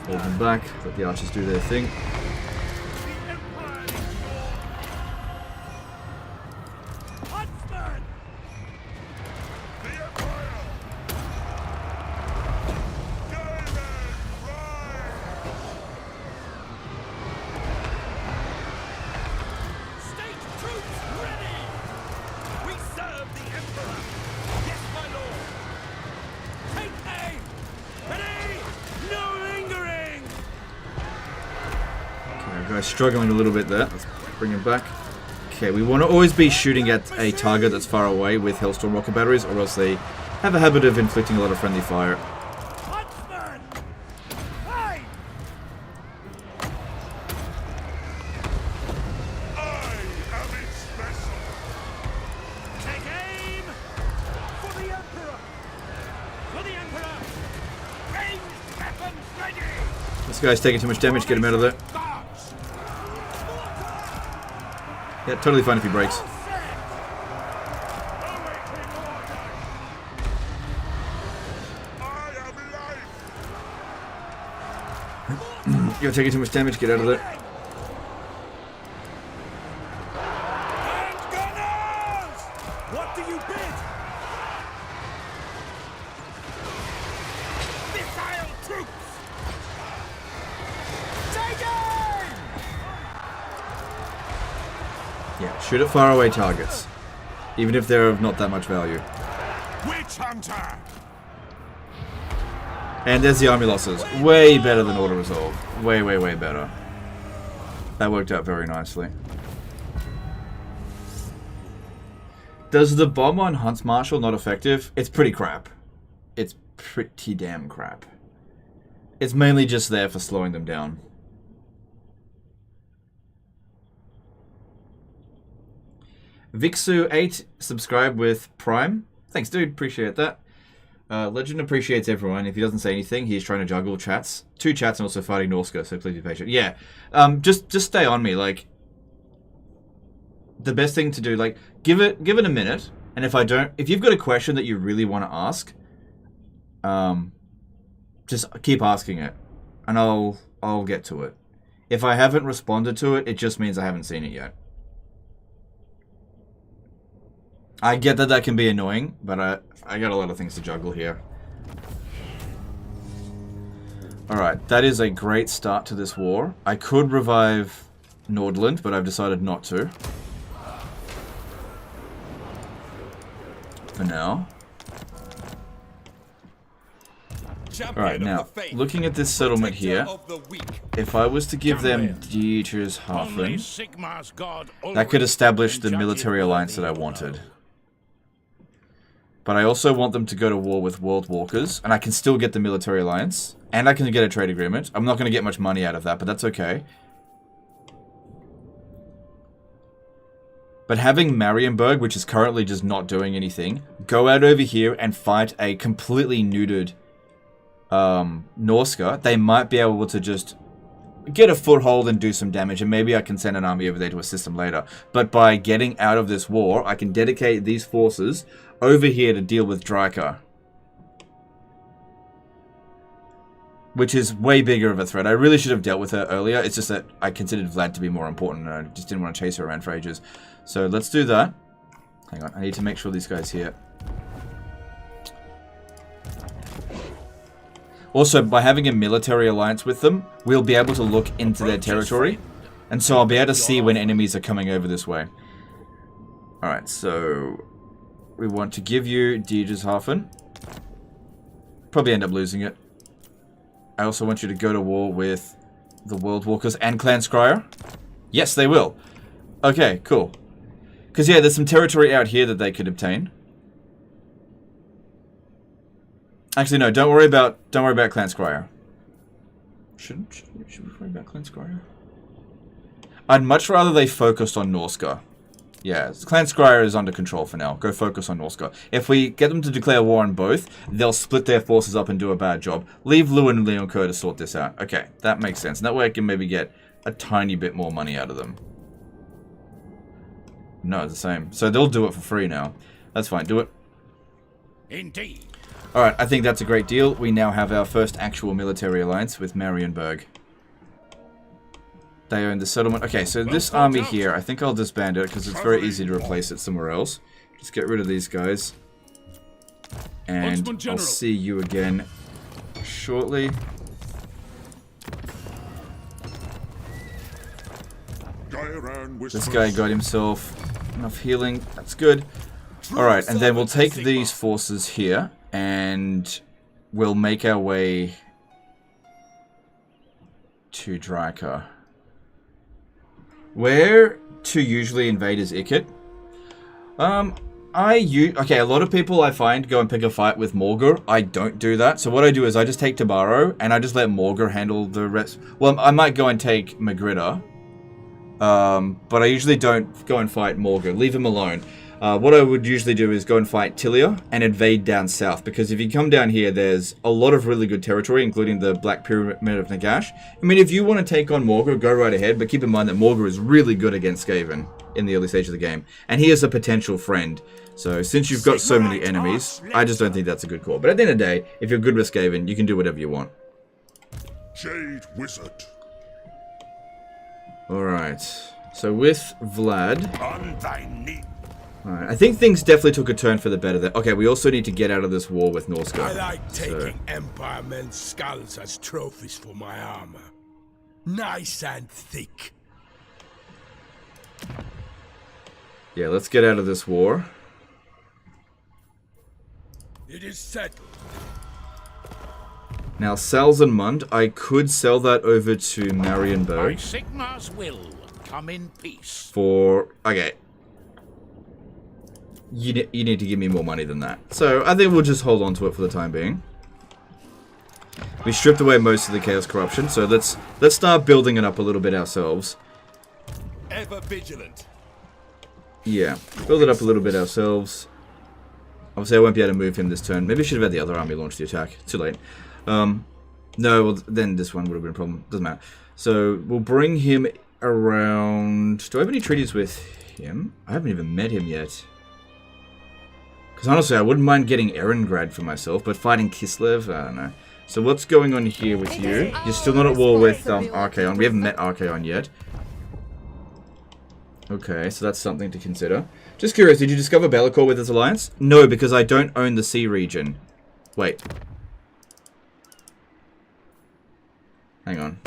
Hold them back, let the archers do their thing. Huntsmen! The Empire! State troops ready! We serve the Emperor! Yes, my lord! Take aim! Ready! No lingering! Okay, guys, struggling a little bit there. Let's bring him back. Okay, we want to always be shooting at a target that's far away with Hellstorm rocket batteries, or else they have a habit of inflicting a lot of friendly fire. Huntsman! Hey! I am its vessel! Take aim! For the Emperor! For the Emperor! Ranged weapons ready! This guy's taking too much damage, get him out of there. March! Yeah, totally fine if he breaks. You're taking too much damage, get out of there. Hand gunners! What do you bid? Missile troops! Take aim! Yeah, shoot at faraway targets. Even if they're of not that much value. Witch hunter! And there's the army losses. Way better than auto resolve. Way, way, way better. That worked out very nicely. Does the bomb on Hunt's Marshal not effective? It's pretty crap. It's pretty damn crap. It's mainly just there for slowing them down. Vixu8 subscribed with Prime. Thanks, dude. Appreciate that. Legend appreciates everyone. If he doesn't say anything, he's trying to juggle chats. 2 chats and also fighting Norska, so please be patient. Yeah, just stay on me. Like, the best thing to do, like, give it a minute. And if you've got a question that you really want to ask, just keep asking it, and I'll get to it. If I haven't responded to it, it just means I haven't seen it yet. I get that can be annoying, but I got a lot of things to juggle here. Alright, that is a great start to this war. I could revive Nordland, but I've decided not to. For now. Alright, now, looking at this settlement here, if I was to give them Dieter's Hafen, that could establish the military alliance that I wanted. But I also want them to go to war with World Walkers, and I can still get the military alliance, and I can get a trade agreement. I'm not going to get much money out of that, but that's okay. But having Marienburg, which is currently just not doing anything, go out over here and fight a completely neutered Norska, they might be able to just get a foothold and do some damage, and maybe I can send an army over there to assist them later. But by getting out of this war, I can dedicate these forces over here to deal with Dryka. which is way bigger of a threat. I really should have dealt with her earlier. It's just that I considered Vlad to be more important, and I just didn't want to chase her around for ages. So let's do that. Hang on, I need to make sure these guys here. Also, by having a military alliance with them, we'll be able to look into their territory. And so I'll be able to see when enemies are coming over this way. Alright, so we want to give you Diegershafen. Probably end up losing it. I also want you to go to war with the World Walkers and Clan Scryer. Yes, they will. Okay, cool. Because yeah, there's some territory out here that they could obtain. Actually, no. Don't worry about Clan Scryer. Should we worry about Clan Scryer? I'd much rather they focused on Norska. Yeah, Clan Scryer is under control for now. Go focus on Norska. If we get them to declare war on both, they'll split their forces up and do a bad job. Leave Lou and Leoncoeur to sort this out. Okay, that makes sense. And that way I can maybe get a tiny bit more money out of them. No, it's the same. So they'll do it for free now. That's fine. Do it. Indeed. Alright, I think that's a great deal. We now have our first actual military alliance with Marienburg. They own the settlement. Okay, so this army here, I think I'll disband it because it's very easy to replace it somewhere else. Just get rid of these guys. And I'll see you again shortly. This guy got himself enough healing. That's good. Alright, and then we'll take these forces here and we'll make our way to Draika. Where to usually invade is Ikit. Okay, a lot of people I find go and pick a fight with Morgur. I don't do that. So what I do is I just take Tabaro and I just let Morgur handle the rest. Well, I might go and take Magritta. But I usually don't go and fight Morgur. Leave him alone. What I would usually do is go and fight Tilia and invade down south, because if you come down here, there's a lot of really good territory, including the Black Pyramid of Nagash. I mean, if you want to take on Morgur, go right ahead, but keep in mind that Morgur is really good against Skaven in the early stage of the game, and he is a potential friend. So since you've got so many enemies, I just don't think that's a good call. But at the end of the day, if you're good with Skaven, you can do whatever you want. Jade Wizard. Alright, so with Vlad... On thy knee. Alright, I think things definitely took a turn for the better there. Okay, we also need to get out of this war with Norska. I like taking Empire men's skulls as trophies for my armor. Nice and thick. Yeah, let's get out of this war. It is settled. Now, Salzenmund, I could sell that over to Marienburg. Sigmar's will come in peace. For... okay. You need to give me more money than that. So, I think we'll just hold on to it for the time being. We stripped away most of the Chaos Corruption, so let's start building it up a little bit ourselves. Ever vigilant. Yeah, build it up a little bit ourselves. Obviously, I won't be able to move him this turn. Maybe I should have had the other army launch the attack. Too late. No, well, then this one would have been a problem. Doesn't matter. So, we'll bring him around... do I have any treaties with him? I haven't even met him yet. Because honestly, I wouldn't mind getting Erengrad for myself, but fighting Kislev, I don't know. So what's going on here with you? You're still not at war with Archaon. We haven't met Archaon yet. Okay, so that's something to consider. Just curious, did you discover Be'lakor with this alliance? No, because I don't own the sea region. Wait. Hang on.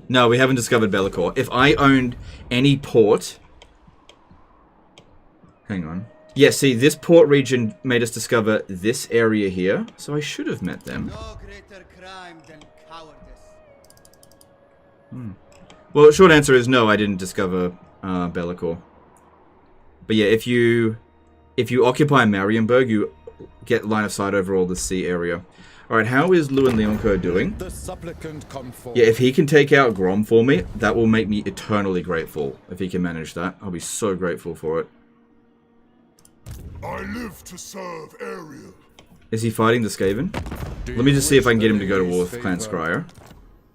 No, we haven't discovered Be'lakor. If I owned any port... hang on. Yeah, see, this port region made us discover this area here, so I should have met them. No greater crime than cowardice. Well, short answer is no, I didn't discover Be'lakor. But yeah, if you occupy Marienburg, you get line of sight over all the sea area. Alright, how is Lou and Leoncoeur doing? The supplicant come forth. Yeah, if he can take out Grom for me, that will make me eternally grateful. If he can manage that, I'll be so grateful for it. I live to serve Ariel. Is he fighting the Skaven? Let me just see if I can get him to go to war with Clan Scryer.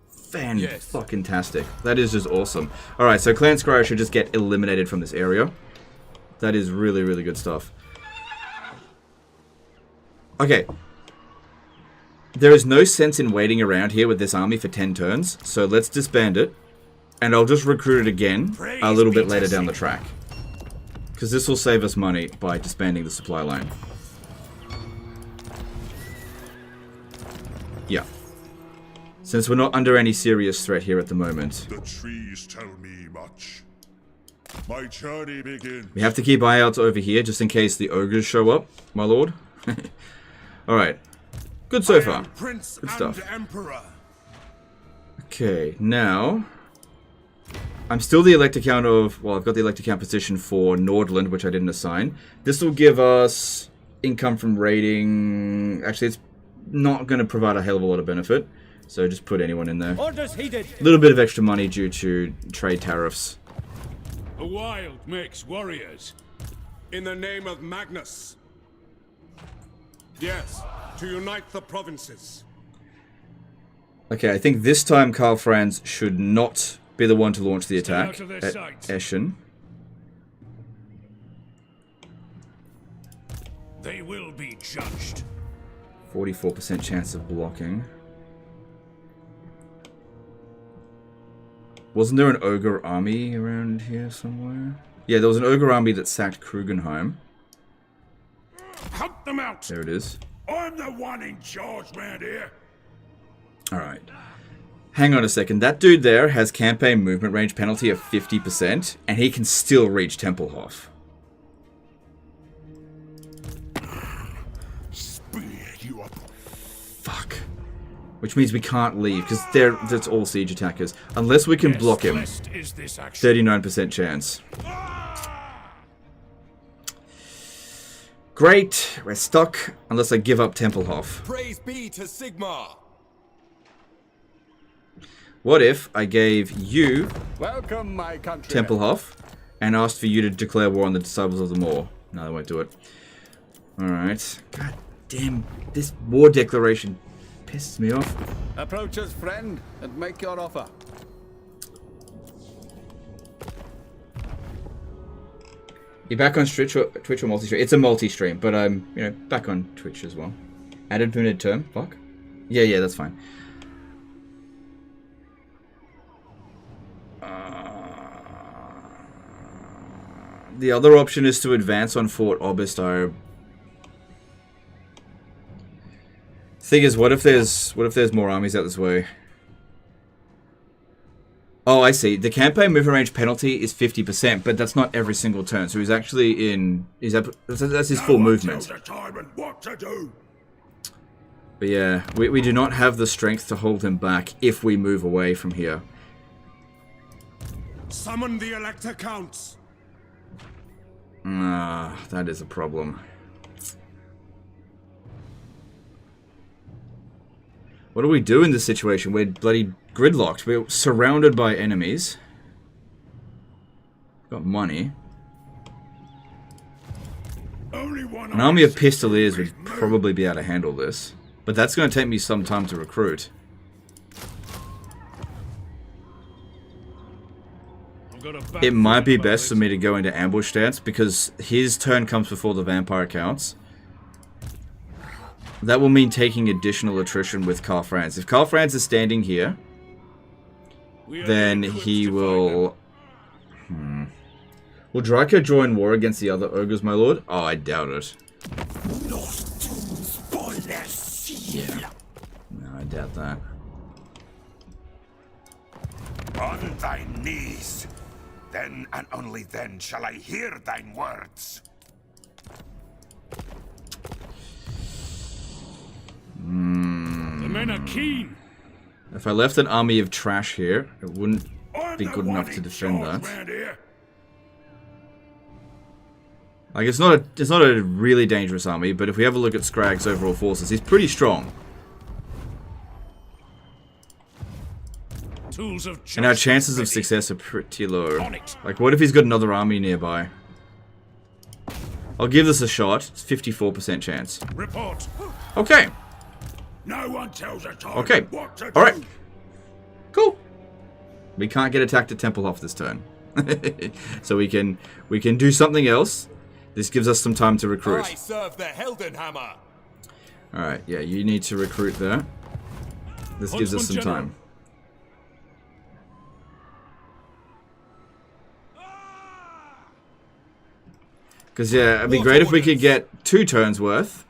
Fan-fucking-tastic. That is just awesome. Alright, so Clan Scryer should just get eliminated from this area. That is really, really good stuff. Okay. There is no sense in waiting around here with this army for 10 turns, so let's disband it. And I'll just recruit it again a little bit later down the track. Because this will save us money by disbanding the supply line. Yeah. Since we're not under any serious threat here at the moment. The trees tell me much. My journey begins. We have to keep eye out over here just in case the ogres show up, my lord. Alright. Good so far. Prince Good stuff. and Emperor. Okay, now... I'm still the elect account of... Well, I've got the elect account position for Nordland, which I didn't assign. This will give us income from raiding... Actually, it's not going to provide a hell of a lot of benefit. So just put anyone in there. Orders heeded. A little bit of extra money due to trade tariffs. The wild makes warriors. In the name of Magnus. Yes, to unite the provinces. Okay, I think this time Karl Franz should not be the one to launch the Stay attack out of their at sight. Eschen. They will be judged. 44% chance of blocking. Wasn't there an ogre army around here somewhere? Yeah, there was an ogre army that sacked Krugenheim. Hunt them out. There it is. I'm the one in charge round here. Alright. Hang on a second. That dude there has campaign movement range penalty of 50%, and he can still reach Templehof. Spear you up. Fuck. Which means we can't leave, because that's all siege attackers. Unless we can block him. Blessed is this action. 39% chance. Great. We're stuck. Unless I give up Templehof. Praise be to Sigmar. What if I gave you Welcome, my country. Templehof and asked for you to declare war on the disciples of the Maw? No, they won't do it. Alright. God damn. This war declaration pisses me off. Approach us, friend, and make your offer. You're back on Twitch or multi-stream? It's a multi-stream, but I'm, back on Twitch as well. Added mid-term? Fuck. Yeah, that's fine. The other option is to advance on Fort Obistar. Thing is, what if there's more armies out this way? Oh, I see. The campaign movement range penalty is 50%, but that's not every single turn. So he's actually in. That's his full movement. Tells the time and what to do. But yeah, we do not have the strength to hold him back if we move away from here. Summon the elector counts. That is a problem. What do we do in this situation? We're bloody gridlocked. We're surrounded by enemies. Got money. Only one. An army of pistoliers would probably be able to handle this. But that's going to take me some time to recruit. It might be best for me to go into ambush stance because his turn comes before the vampire counts. That will mean taking additional attrition with Karl Franz. If Karl Franz is standing here, then he will... Will Draco join war against the other ogres, my lord? Oh, I doubt it. Yeah. No, I doubt that. On thy knees. Then and only then shall I hear thine words. The men are keen. If I left an army of trash here, it wouldn't be good enough to defend that. Like, it's not a really dangerous army, but if we have a look at Scragg's overall forces, he's pretty strong. And our chances of success are pretty low. Like, what if he's got another army nearby? I'll give this a shot. It's 54% chance. Report. Okay. No one tells a time Okay. what to do. Alright. Cool. We can't get attacked at Templehof this turn. So we can do something else. This gives us some time to recruit. I serve the Heldenhammer. Alright, yeah, you need to recruit there. This gives us some time. Because, yeah, it'd be great if we could get 2 turns worth.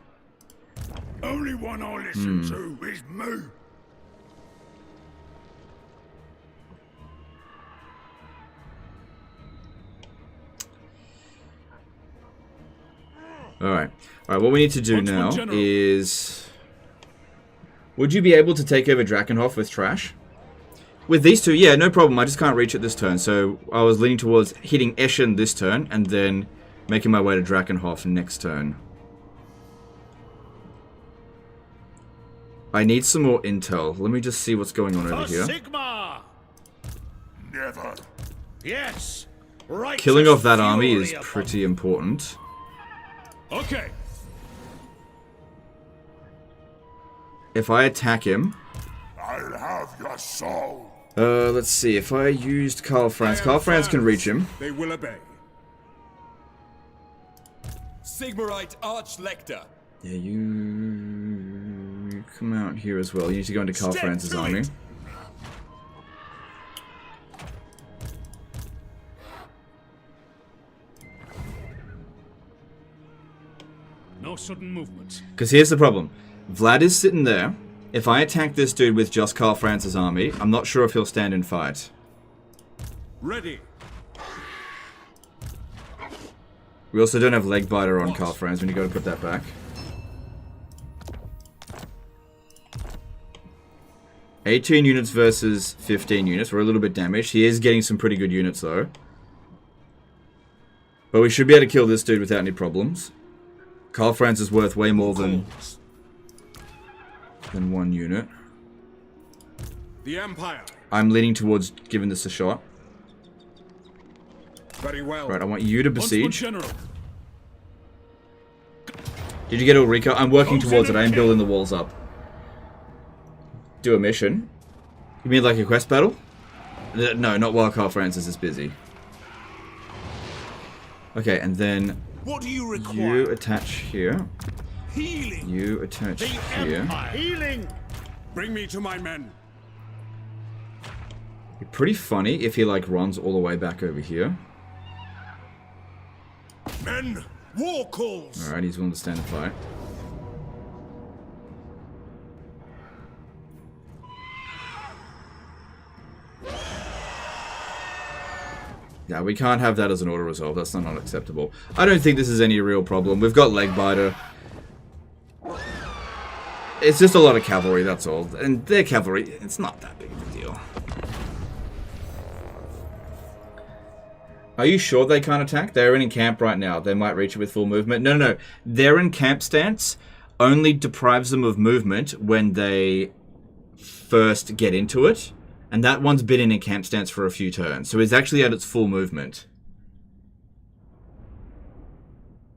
Only one I listen to is me. Alright. Alright, what we need to do now is... Would you be able to take over Drakenhof with trash? With these 2, yeah, no problem. I just can't reach it this turn. So I was leaning towards hitting Eschen this turn and then making my way to Drakenhof next turn. I need some more intel. Let me just see what's going on over here. Sigma! Never. Yes. Right. Killing off that army is pretty important. Okay. If I attack him... I'll have your soul. Let's see. If I used Karl Franz... Karl Franz can reach him. They will obey. Sigmarite Archlector. Yeah, you come out here as well. You need to go into Karl Franz's army. No sudden movements. Because here's the problem. Vlad is sitting there. If I attack this dude with just Karl Franz's army, I'm not sure if he'll stand and fight. Ready. We also don't have Legbiter on Karl Franz. We need to go to put that back. 18 units versus 15 units. We're a little bit damaged. He is getting some pretty good units, though. But we should be able to kill this dude without any problems. Karl Franz is worth way more than 1 unit. The Empire. I'm leaning towards giving this a shot. Very well. Right, I want you to besiege. General. Did you get Ulrika? I'm working towards it. I am building the walls up. Do a mission. You mean like a quest battle? No, not while Karl Franz is busy. Okay, and then What do you require? you attach here. Healing. You attach The here. Empire. Healing. Bring me to my men. It'd be pretty funny if he like runs all the way back over here. Men. War calls. Alright, he's willing to stand and fight. Yeah, we can't have that as an auto resolve. That's not acceptable. I don't think this is any real problem. We've got Legbiter. It's just a lot of cavalry, that's all. And their cavalry, it's not that big of a deal. Are you sure they can't attack? They're in camp right now. They might reach it with full movement. No, no, no. They're in camp stance only deprives them of movement when they first get into it. And that one's been in a camp stance for a few turns. So it's actually at its full movement.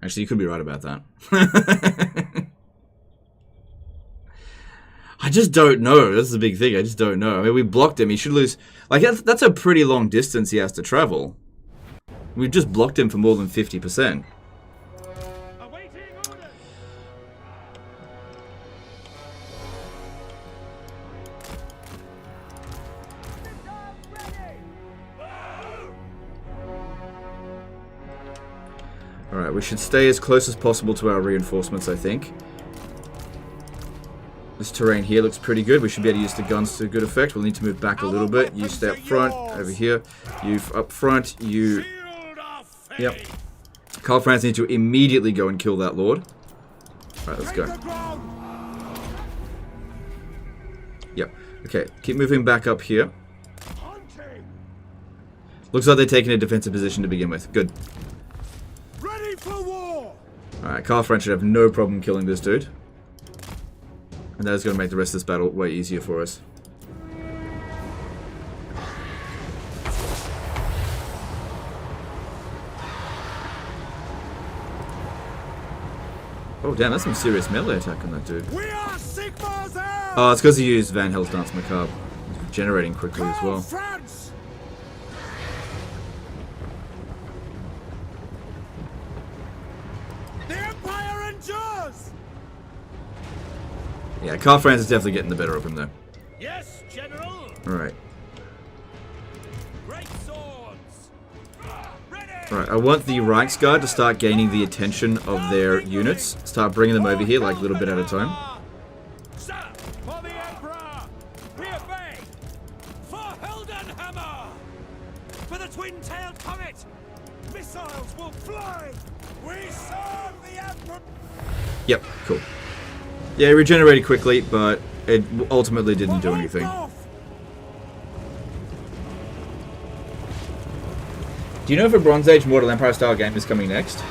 Actually, you could be right about that. I just don't know. That's the big thing. I just don't know. I mean, we blocked him. He should lose... Like, that's a pretty long distance he has to travel. We've just blocked him for more than 50%. Alright, we should stay as close as possible to our reinforcements, I think. This terrain here looks pretty good. We should be able to use the guns to good effect. We'll need to move back a little bit. You stay up front, over here. You up front, you... Yep. Karl Franz needs to immediately go and kill that lord. Alright, let's go. Yep. Okay, keep moving back up here. Looks like they're taking a defensive position to begin with. Good. Ready for war. Alright, Karl Franz should have no problem killing this dude. And that is going to make the rest of this battle way easier for us. Oh damn, that's some serious melee attack on that dude. We are Sigma's heirs. Oh, it's because he used Van Hell's Dance Macabre. He's regenerating quickly as well. France. The Empire endures. Yeah, Karl Franz is definitely getting the better of him there. Yes, General. Alright. Great swords. Ready. Alright, I want the Reichsguard to start gaining the attention of their units. Start bringing them over here, like, a little bit at a time. Sir, for the Emperor. We obey. For Heldenhammer. For the twin-tailed comet. Missiles will fly. We serve the Emperor. Yep, cool. Yeah, it regenerated quickly, but it ultimately didn't do anything. Do you know if a Bronze Age Mortal Empire style game is coming next?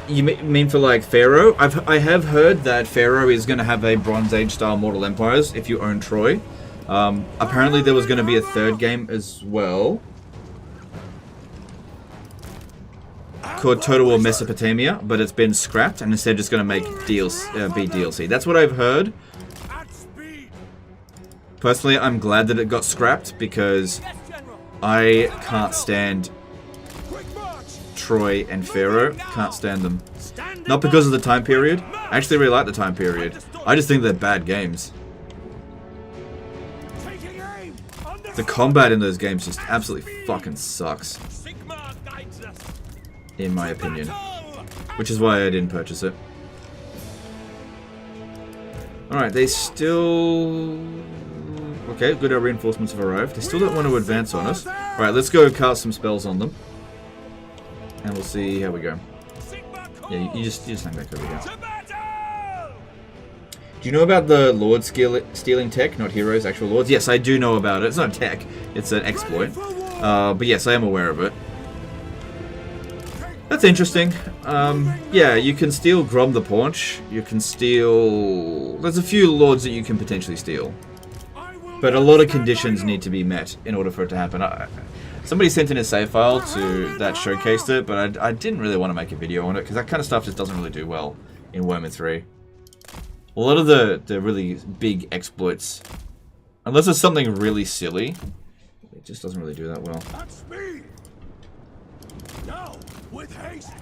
You mean for like Pharaoh? I have heard that Pharaoh is going to have a Bronze Age style Mortal Empires if you own Troy. Apparently there was going to be a third game as well, called Total War Mesopotamia, but it's been scrapped and instead just going to make be DLC. That's what I've heard. Personally, I'm glad that it got scrapped because I can't stand Troy and Pharaoh. Can't stand them. Not because of the time period. I actually really like the time period. I just think they're bad games. The combat in those games just absolutely fucking sucks, in my opinion, which is why I didn't purchase it. Alright, they still... Okay, good, our reinforcements have arrived. They still don't want to advance on us. Alright, let's go cast some spells on them. And we'll see how we go. Yeah, you just hang back over here. Do you know about the Lord stealing tech, not heroes, actual lords? Yes, I do know about it. It's not tech, it's an exploit. But yes, I am aware of it. That's interesting. Yeah, you can steal Grom the Paunch. You can steal... There's a few lords that you can potentially steal. But a lot of conditions need to be met in order for it to happen. Somebody sent in a save file that showcased it, but I didn't really want to make a video on it, because that kind of stuff just doesn't really do well in Warhammer 3. A lot of the really big exploits, unless it's something really silly, it just doesn't really do that well. That's me. Now, with haste.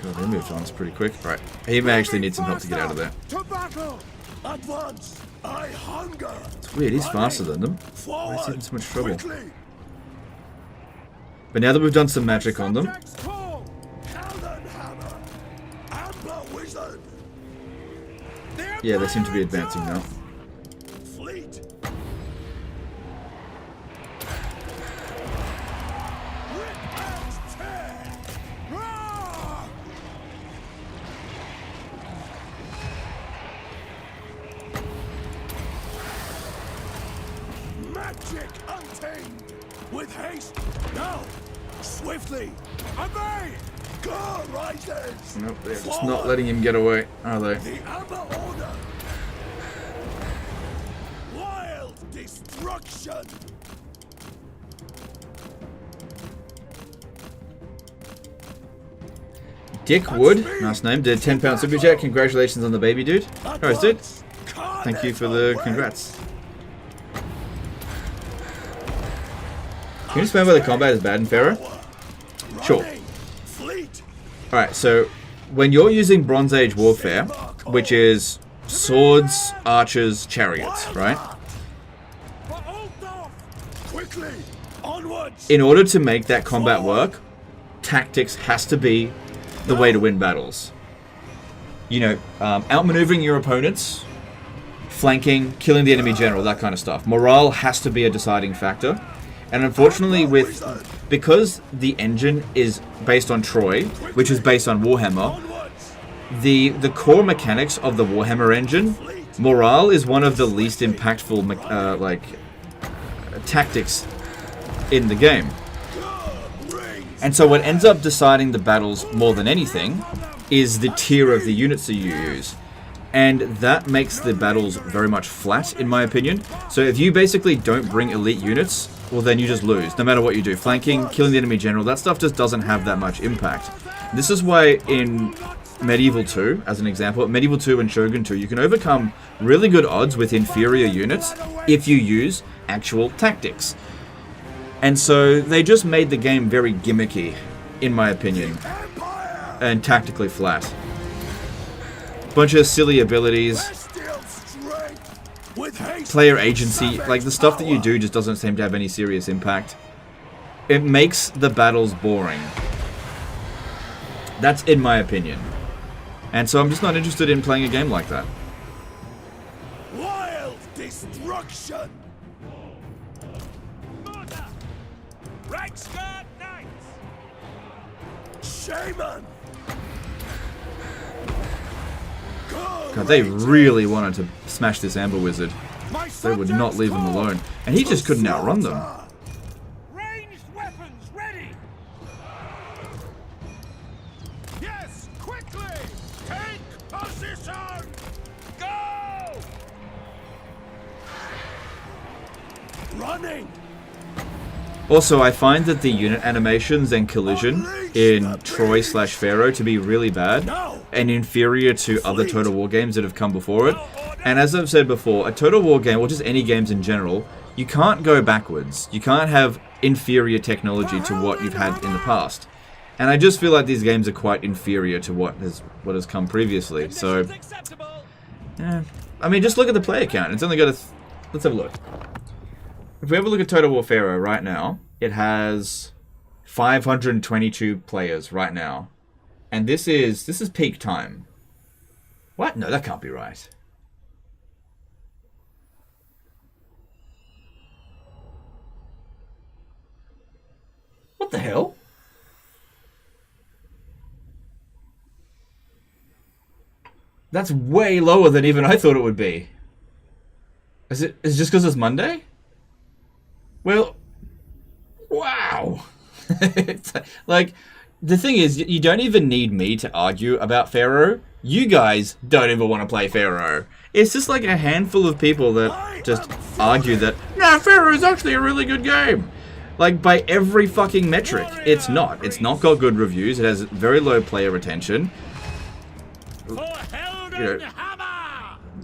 God, they moved on pretty quick. Right, he may actually need some help to get out of there. To battle. Advance. I hunger. It's weird, he's faster than them. Why is he in so much trouble? But now that we've done some magic on them, yeah, they seem to be advancing now. Fleet. Magic untamed. With haste. Now. Swiftly. Obey. Go, riders. Nope, they're just not letting him get away, are they? The Amber Order. Wild destruction. Dick Wood, nice name, did £10 super chat. Congratulations on the baby, dude. Alright, dude. Thank you for the congrats. Can you explain why the combat is bad in Pharaoh? Sure. Alright, so when you're using Bronze Age warfare, which is swords, archers, chariots, right? In order to make that combat work, tactics has to be the way to win battles. You know, outmaneuvering your opponents, flanking, killing the enemy general, that kind of stuff. Morale has to be a deciding factor. And unfortunately, because the engine is based on Troy, which is based on Warhammer, the core mechanics of the Warhammer engine, morale is one of the least impactful tactics in the game. And so what ends up deciding the battles more than anything is the tier of the units that you use. And that makes the battles very much flat, in my opinion. So if you basically don't bring elite units, well then you just lose, no matter what you do. Flanking, killing the enemy general, that stuff just doesn't have that much impact. This is why in Medieval 2, as an example, Medieval 2 and Shogun 2, you can overcome really good odds with inferior units if you use actual tactics. And so they just made the game very gimmicky, in my opinion, and tactically flat. bunch of silly abilities, player agency, like the stuff that you do just doesn't seem to have any serious impact. It makes the battles boring. That's in my opinion. And so I'm just not interested in playing a game like that. Wild destruction! Murder! Reichsguard Knights! Shaman! God, they really wanted to smash this Amber Wizard. They would not leave him alone. And he just couldn't outrun them. Ranged weapons ready! Yes, quickly! Take position! Go! Running! Also, I find that the unit animations and collision in Troy/Pharaoh to be really bad and inferior to other Total War games that have come before it. And as I've said before, a Total War game, or just any games in general, you can't go backwards. You can't have inferior technology to what you've had in the past. And I just feel like these games are quite inferior to what has come previously. So, yeah. I mean, just look at the player count. It's only got a... Let's have a look. If we have a look at Total War Pharaoh right now, it has 522 players right now. And this is peak time. What? No, that can't be right. What the hell? That's way lower than even I thought it would be. Is it just because it's Monday? Well, wow. Like, the thing is, you don't even need me to argue about Pharaoh. You guys don't even want to play Pharaoh. It's just like a handful of people that just argue that, nah, Pharaoh is actually a really good game. Like, by every fucking metric, it's not. It's not got good reviews. It has very low player retention. You know,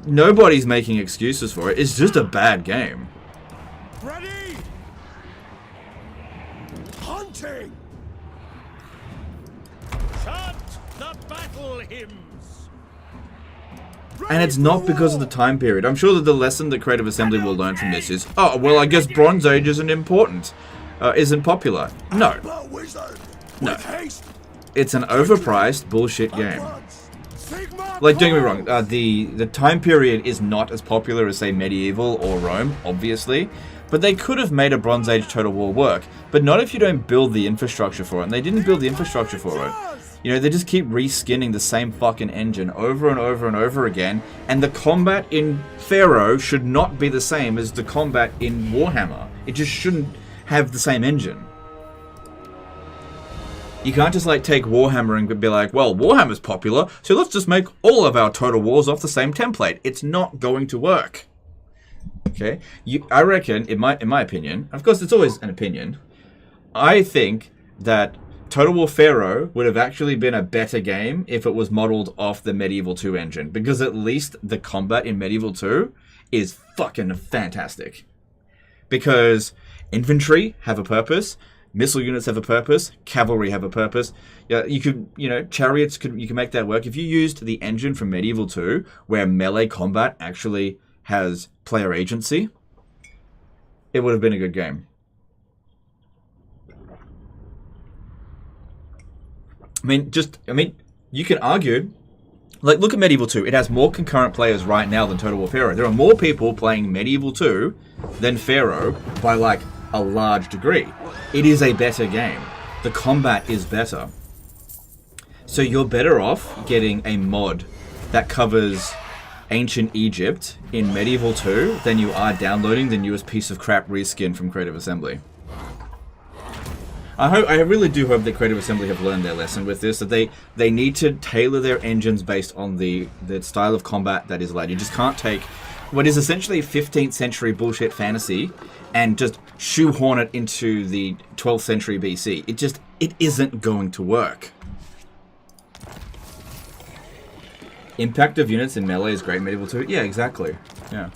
nobody's making excuses for it. It's just a bad game. Ready? Hunting! Chant the battle hymns! And it's not because of the time period. I'm sure that the lesson that Creative Assembly will learn from this is, oh, well, I guess Bronze Age isn't important. Isn't popular. No. No. It's an overpriced bullshit game. Like, don't get me wrong, the time period is not as popular as, say, Medieval or Rome, obviously. But they could have made a Bronze Age Total War work. But not if you don't build the infrastructure for it. And they didn't build the infrastructure for it. You know, they just keep reskinning the same fucking engine over and over and over again. And the combat in Pharaoh should not be the same as the combat in Warhammer. It just shouldn't have the same engine. You can't just, like, take Warhammer and be like, well, Warhammer's popular, so let's just make all of our Total Wars off the same template. It's not going to work. Okay? I reckon, in my opinion, of course it's always an opinion, I think that Total War Pharaoh would have actually been a better game if it was modeled off the Medieval 2 engine, because at least the combat in Medieval 2 is fucking fantastic. Because infantry have a purpose, missile units have a purpose, cavalry have a purpose. Yeah, you could, you know, chariots you can make that work. If you used the engine from Medieval 2, where melee combat actually has player agency, it would have been a good game. I mean, you can argue, like, look at Medieval 2. It has more concurrent players right now than Total War Pharaoh. There are more people playing Medieval 2 than Pharaoh by, like, a large degree. It is a better game. The combat is better. So you're better off getting a mod that covers ancient Egypt in Medieval 2 than you are downloading the newest piece of crap reskin from Creative Assembly. I really do hope that Creative Assembly have learned their lesson with this, that they need to tailor their engines based on the style of combat that is allowed. You just can't take what is essentially 15th century bullshit fantasy and just shoehorn it into the 12th century BC. It isn't going to work. Impact of units in melee is great in Medieval 2. Yeah, exactly. Yeah.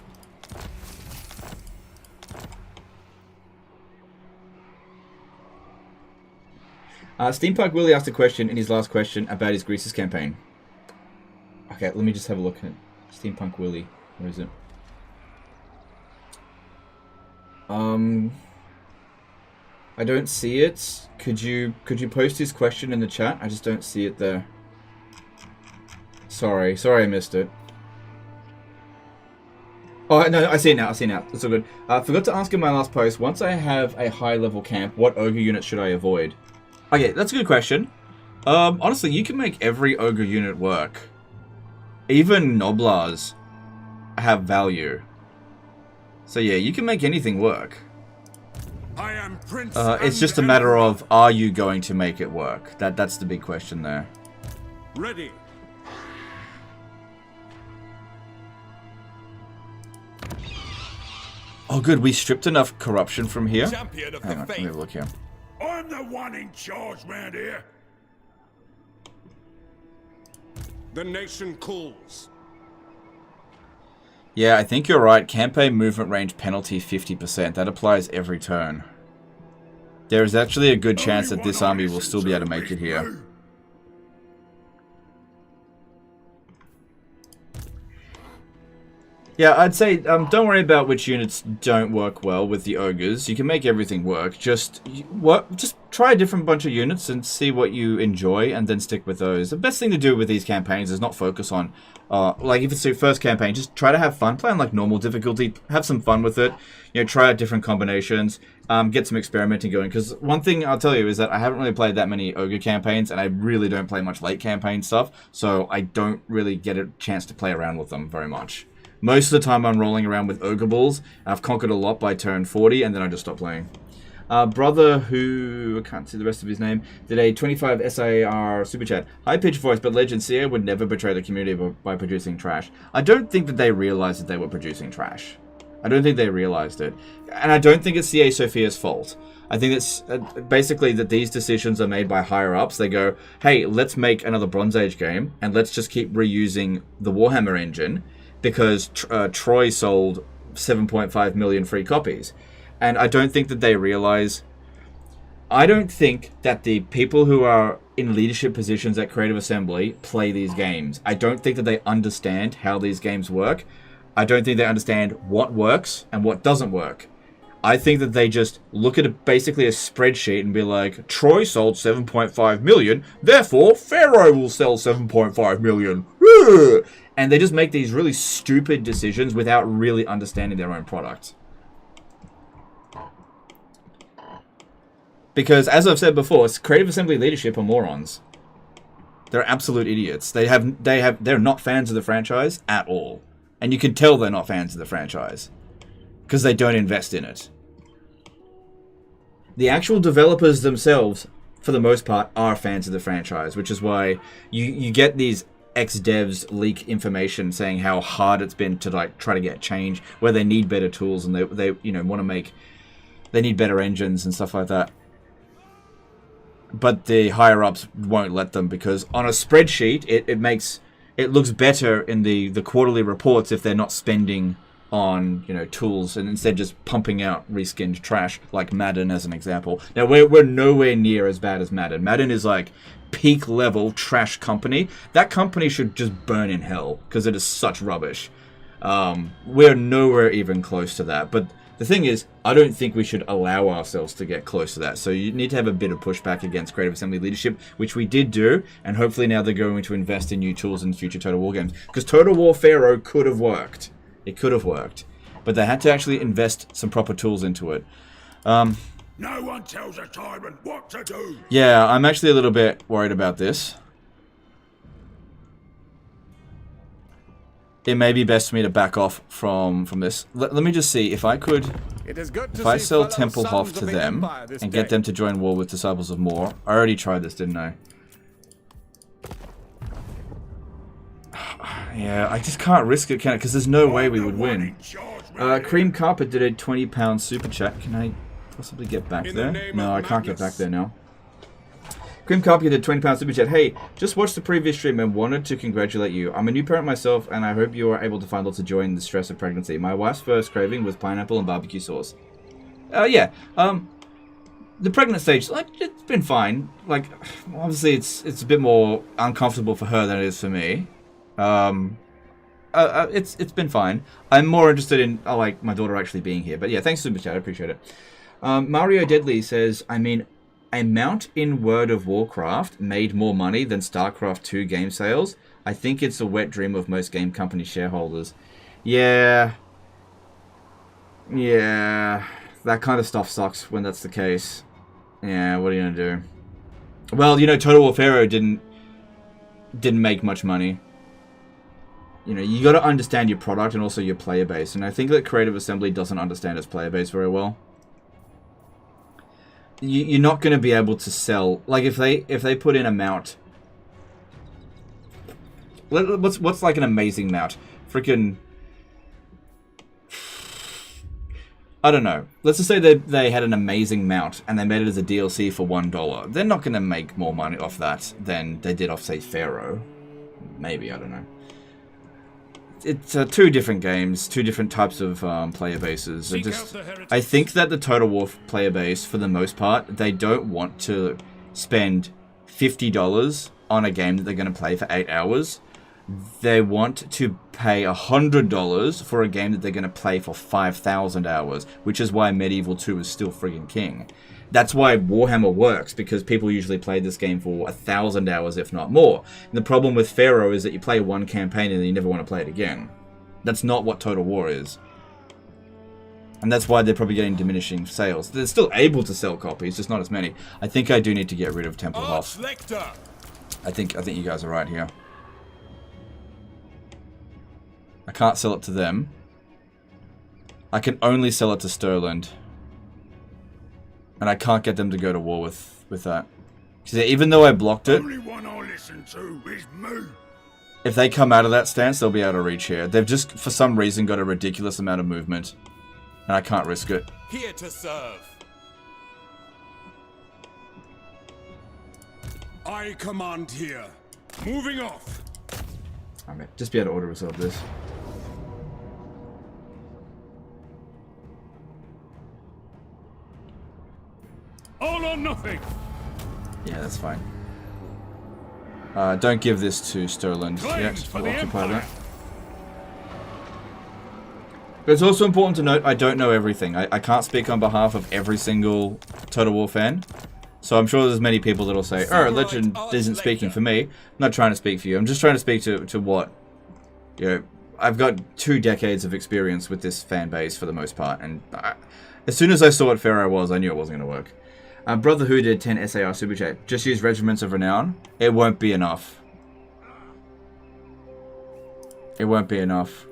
Steampunk Willie asked a question in his last question about his Greases campaign. Okay, let me just have a look at Steampunk Willie. Where is it? I don't see it. Could you post his question in the chat? I just don't see it there. Sorry I missed it. Oh, no, I see it now, That's all good. Forgot to ask in my last post, once I have a high level camp, what ogre unit should I avoid? Okay, that's a good question. Honestly, you can make every ogre unit work. Even Noblars have value. So yeah, you can make anything work. I am Prince. It's just a matter of, are you going to make it work? That's the big question there. Ready. Oh good, we stripped enough corruption from here. Champion of Hang the on, let me faith. have a look here. I'm the one in charge round here. The nation calls. Yeah, I think you're right. Campaign movement range penalty 50%. That applies every turn. There is actually a good chance that this army will still be able to make it here. Yeah, I'd say don't worry about which units don't work well with the ogres. You can make everything work. Just try a different bunch of units and see what you enjoy, and then stick with those. The best thing to do with these campaigns is not focus on, like if it's your first campaign, just try to have fun. Play on like normal difficulty. Have some fun with it. You know, try out different combinations. Get some experimenting going. Because one thing I'll tell you is that I haven't really played that many ogre campaigns, and I really don't play much late campaign stuff. So I don't really get a chance to play around with them very much. Most of the time I'm rolling around with ogre balls. I've conquered a lot by turn 40, and then I just stop playing. Brother who, I can't see the rest of his name, did a 25 SIR super chat. High-pitched voice, but Legend CA would never betray the community by producing trash. I don't think that they realized that they were producing trash. I don't think they realized it. And I don't think it's CA Sophia's fault. I think it's basically that these decisions are made by higher-ups. They go, hey, let's make another Bronze Age game, and let's just keep reusing the Warhammer engine, because Troy sold 7.5 million free copies. And I don't think that they realize... I don't think that the people who are in leadership positions at Creative Assembly play these games. I don't think that they understand how these games work. I don't think they understand what works and what doesn't work. I think that they just look at basically a spreadsheet and be like, Troy sold 7.5 million, therefore Pharaoh will sell 7.5 million. And they just make these really stupid decisions without really understanding their own product. Because, as I've said before, Creative Assembly leadership are morons. They're absolute idiots. They're not fans of the franchise at all. And you can tell they're not fans of the franchise. Because they don't invest in it. The actual developers themselves, for the most part, are fans of the franchise, which is why you get these ex-devs leak information saying how hard it's been to like try to get change, where they need better tools and they want to make, they need better engines and stuff like that. But the higher-ups won't let them, because on a spreadsheet it looks better in the quarterly reports if they're not spending on tools, and instead just pumping out reskinned trash like Madden as an example. Now we're nowhere near as bad as Madden. Madden is like peak level trash company. That company should just burn in hell because it is such rubbish. We're nowhere even close to that. But the thing is, I don't think we should allow ourselves to get close to that. So you need to have a bit of pushback against Creative Assembly leadership, which we did do, and hopefully now they're going to invest in new tools in future Total War games. Because Total War Pharaoh could have worked. It could have worked. But they had to actually invest some proper tools into it. No one tells a tyrant what to do. Yeah, I'm actually a little bit worried about this. It may be best for me to back off from this. Let me just see if I could... If I sell Templehof to them and get them to join war with Disciples of More. I already tried this, didn't I? Yeah, I just can't risk it, can I? Because there's no way we would win. Cream Carpet did a £20 super chat. Can I possibly get back there? No, I can't get back there now. Cream Carpet did a £20 super chat. Hey, just watched the previous stream and wanted to congratulate you. I'm a new parent myself, and I hope you are able to find lots of joy in the stress of pregnancy. My wife's first craving was pineapple and barbecue sauce. Yeah. The pregnant stage, like, it's been fine. Like, obviously it's a bit more uncomfortable for her than it is for me. It's been fine. I'm more interested in like my daughter actually being here. But yeah, thanks Superchat, I appreciate it. Mario Deadly says, I mean, a mount in World of Warcraft made more money than StarCraft 2 game sales. I think it's a wet dream of most game company shareholders. Yeah. Yeah. That kind of stuff sucks when that's the case. Yeah, what are you gonna do? Well, you know, Total War Pharaoh didn't make much money. You know, you got to understand your product and also your player base, and I think that Creative Assembly doesn't understand its player base very well. You're not going to be able to sell, like if they put in a mount. What's like an amazing mount? Freaking, I don't know. Let's just say they had an amazing mount and they made it as a DLC for $1. They're not going to make more money off that than they did off, say, Pharaoh. Maybe, I don't know. It's two different games, two different types of player bases. I think that the Total War player base, for the most part, they don't want to spend $50 on a game that they're going to play for 8 hours. They want to pay $100 for a game that they're going to play for 5,000 hours, which is why Medieval 2 is still friggin' king. That's why Warhammer works, because people usually play this game for 1,000 hours, if not more. And the problem with Pharaoh is that you play one campaign and then you never want to play it again. That's not what Total War is. And that's why they're probably getting diminishing sales. They're still able to sell copies, just not as many. I think I do need to get rid of Templehof. I think you guys are right here. I can't sell it to them. I can only sell it to Sterland. And I can't get them to go to war with that. Because even though I blocked it, Only one I listen to is me. If they come out of that stance, they'll be able to reach here. They've just, for some reason, got a ridiculous amount of movement. And I can't risk it. Here to serve. I command here. Moving off. I mean, just be able to order resolve this. All or nothing. Yeah, that's fine. Don't give this to Sterland yet. We'll occupy that. But it's also important to note, I don't know everything. I can't speak on behalf of every single Total War fan. So I'm sure there's many people that'll say, oh, Legend isn't speaking for me. I'm not trying to speak for you. I'm just trying to speak to what, you know, I've got 2 decades of experience with this fan base for the most part. And as soon as I saw what Pharaoh was, I knew it wasn't going to work. Brother Who did 10 SAR Super Chat. Just use Regiments of Renown. It won't be enough. It won't be enough.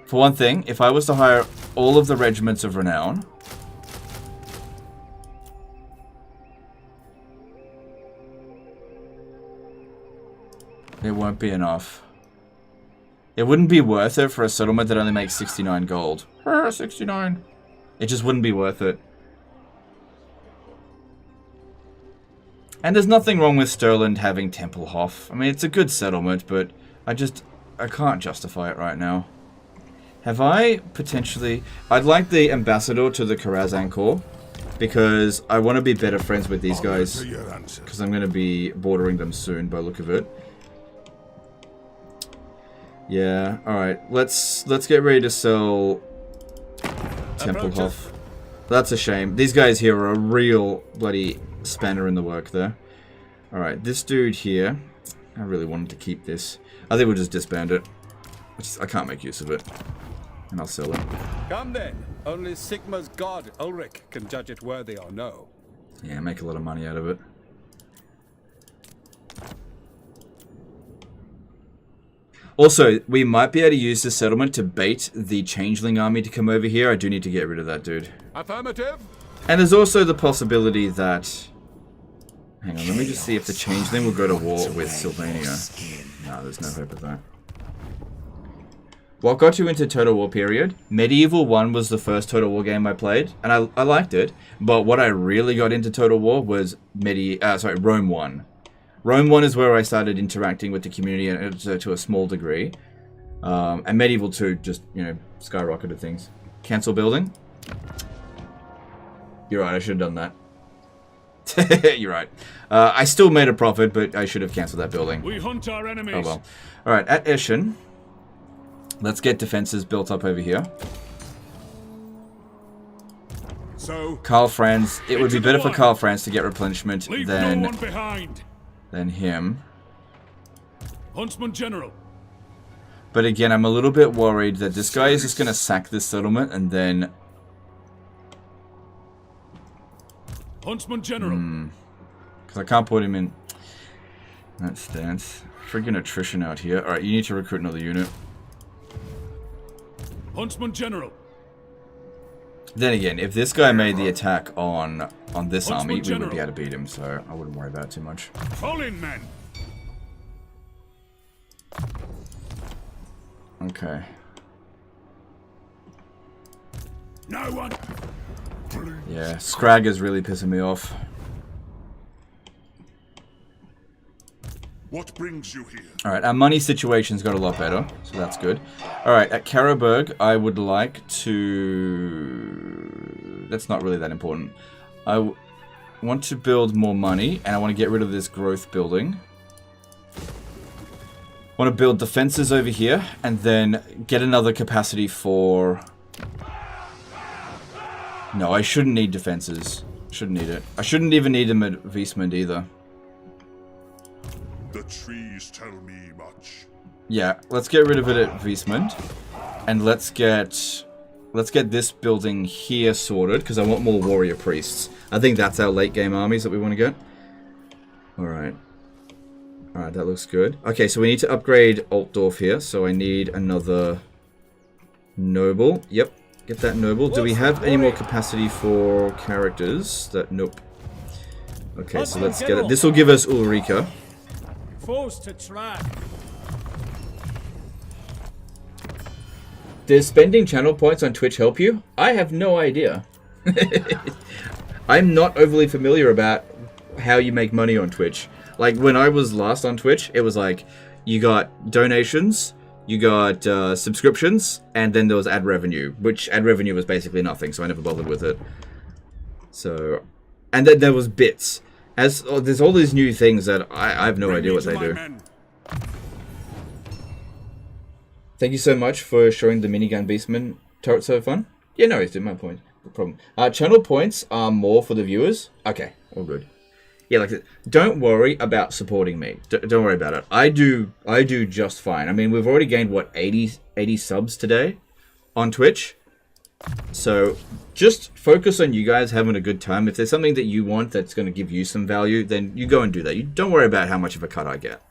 For one thing, if I was to hire all of the Regiments of Renown, it won't be enough. It wouldn't be worth it for a settlement that only makes 69 gold. 69. It just wouldn't be worth it. And there's nothing wrong with Sterland having Templehof. I mean, it's a good settlement, but I can't justify it right now. Have I potentially... I'd like the ambassador to the Karazhan Corps, because I want to be better friends with these guys, because I'm going to be bordering them soon by the look of it. Yeah, alright. Let's get ready to sell Templehof. That's a shame. These guys here are a real bloody spanner in the work there. Alright, this dude here, I really wanted to keep this. I think we'll just disband it. I can't make use of it. And I'll sell it. Come then. Only Sigma's god, Ulrich, can judge it worthy or no. Yeah, make a lot of money out of it. Also, we might be able to use this settlement to bait the changeling army to come over here. I do need to get rid of that dude. Affirmative. And there's also the possibility that... Hang on, let me just see if the changeling will go to war with Sylvania. No, there's no hope of that. What got you into Total War period? Medieval 1 was the first Total War game I played, and I liked it. But what I really got into Total War was Rome 1. Rome 1 is where I started interacting with the community to a small degree. And Medieval 2 just, you know, skyrocketed things. Cancel building? You're right, I should have done that. You're right. I still made a profit, but I should have cancelled that building. We hunt our enemies. Oh well. Alright, at Eschen, let's get defenses built up over here. So, Karl Franz, it would be better for line. Karl Franz to get replenishment Leave no than one behind. him. Huntsman General. But again, I'm a little bit worried that this guy is just going to sack this settlement and then... Huntsman General. Because I can't put him in that stance. Friggin' attrition out here. Alright, you need to recruit another unit. Huntsman General. Then again, if this guy made the attack on this Huntsman army, we General. would be able to beat him, so I wouldn't worry about it too much. Fall in, men. Okay. No one. Yeah, Scrag is really pissing me off. What brings you here? Alright, our money situation's got a lot better, so that's good. Alright, at Karaberg, I would like to... That's not really that important. I want to build more money, and I want to get rid of this growth building. I want to build defenses over here, and then get another capacity for... No, I shouldn't need defenses. Shouldn't need it. I shouldn't even need them at Beastmen either. The trees tell me much. Yeah, let's get rid of it at Beastmen. And let's get this building here sorted, because I want more warrior priests. I think that's our late game armies that we want to get. Alright. Alright, that looks good. Okay, so we need to upgrade Altdorf here, so I need another noble. Yep, get that noble. Do we have any more capacity for characters? Nope. Okay, so let's get it. This will give us Ulrika. Forced to track. Does spending channel points on Twitch help you? I have no idea. I'm not overly familiar about how you make money on Twitch. Like, when I was last on Twitch, it was like, you got donations, you got subscriptions, and then there was ad revenue, which ad revenue was basically nothing, so I never bothered with it. So, and then there was bits. There's all these new things that I have no idea what they do. Thank you so much for showing the minigun Beastman turret so fun. Yeah, no, it's my point. No problem. Channel points are more for the viewers. Okay, all good. Yeah, like, don't worry about supporting me. Don't worry about it. I do just fine. I mean, we've already gained, what, 80 subs today on Twitch? So, just focus on you guys having a good time. If there's something that you want that's going to give you some value, then you go and do that. You don't worry about how much of a cut I get.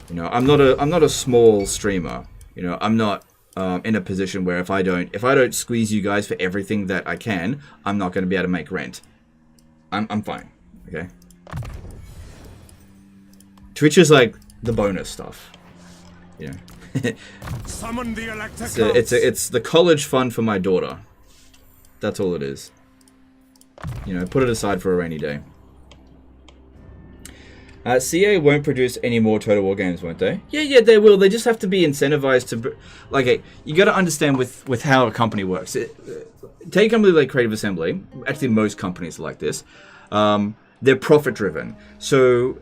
You know, I'm not a small streamer. You know, I'm not in a position where if I don't squeeze you guys for everything that I can, I'm not going to be able to make rent. I'm fine. Okay. Twitch is like the bonus stuff. Yeah. summon the elector. It's the college fund for my daughter. That's all it is. You know, put it aside for a rainy day. CA won't produce any more Total War games, won't they? Yeah, they will. They just have to be incentivized to... Like, you got to understand with how a company works. Take a company like Creative Assembly. Actually, most companies are like this. They're profit-driven. So,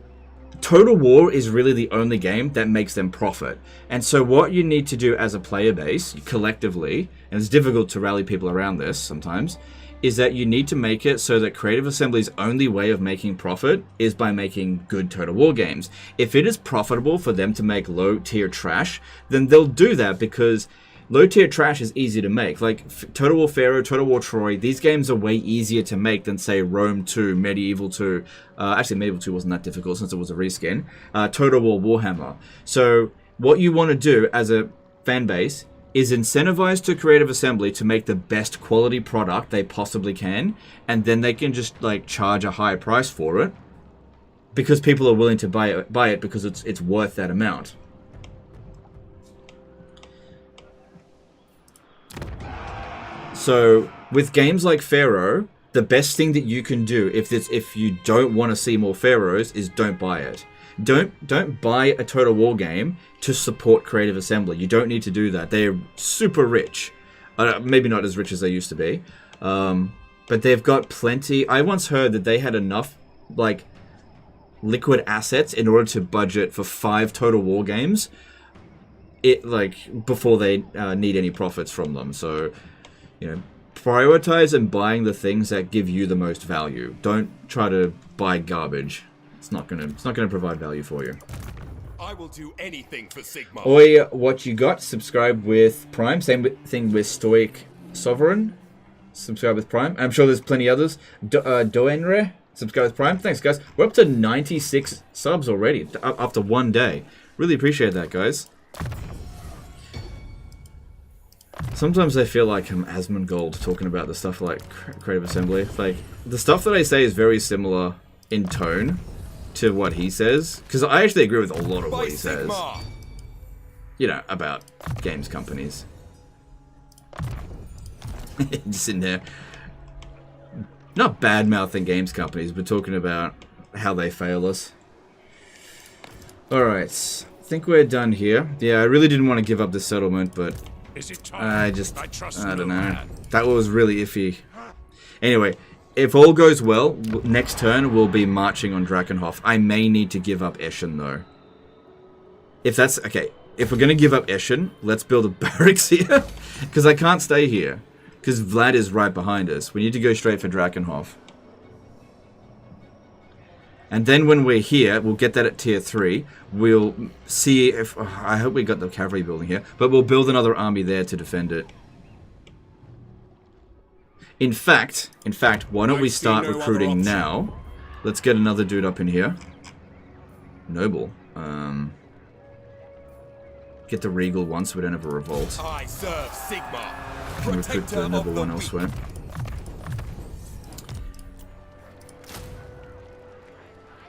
Total War is really the only game that makes them profit. And so what you need to do as a player base, collectively, and it's difficult to rally people around this sometimes, is that you need to make it so that Creative Assembly's only way of making profit is by making good Total War games. If it is profitable for them to make low-tier trash, then they'll do that because low-tier trash is easy to make. Like Total War Pharaoh, Total War Troy, these games are way easier to make than, say, Rome 2, Medieval 2. Actually, Medieval 2 wasn't that difficult since it was a reskin. Total War Warhammer. So what you want to do as a fan base is incentivize to Creative Assembly to make the best quality product they possibly can, and then they can just like charge a high price for it because people are willing to buy it because it's worth that amount. So with games like Pharaoh, the best thing that you can do if you don't want to see more Pharaohs is don't buy it. Don't buy a Total War game to support Creative Assembly. You don't need to do that. They're super rich. Maybe not as rich as they used to be. but they've got plenty. I once heard that they had enough, like, liquid assets in order to budget for 5 total war games. Before they need any profits from them. So, you know, prioritize and buying the things that give you the most value. Don't try to buy garbage. It's not gonna provide value for you. I will do anything for Sigma. Oi, what you got? Subscribe with Prime. Same thing with Stoic Sovereign. Subscribe with Prime. I'm sure there's plenty others. Doenre, subscribe with Prime. Thanks, guys. We're up to 96 subs already after one day. Really appreciate that, guys. Sometimes I feel like I'm Asmongold talking about the stuff like Creative Assembly. Like, the stuff that I say is very similar in tone to what he says, because I actually agree with a lot of what he says, you know, about games companies. Just sitting there, not bad-mouthing games companies, but talking about how they fail us. Alright, I think we're done here. Yeah, I really didn't want to give up this settlement, but I don't know. That was really iffy. Anyway, if all goes well, next turn we'll be marching on Drakenhof. I may need to give up Eschen, though. If that's... Okay, if we're going to give up Eschen, let's build a barracks here. Because I can't stay here. Because Vlad is right behind us. We need to go straight for Drakenhof. And then when we're here, we'll get that at tier 3. We'll see if... Oh, I hope we got the cavalry building here. But we'll build another army there to defend it. In fact, why don't we start recruiting now? Let's get another dude up in here. Noble. Get the Regal one so we don't have a revolt. I serve Sigma. And recruit the Noble one elsewhere.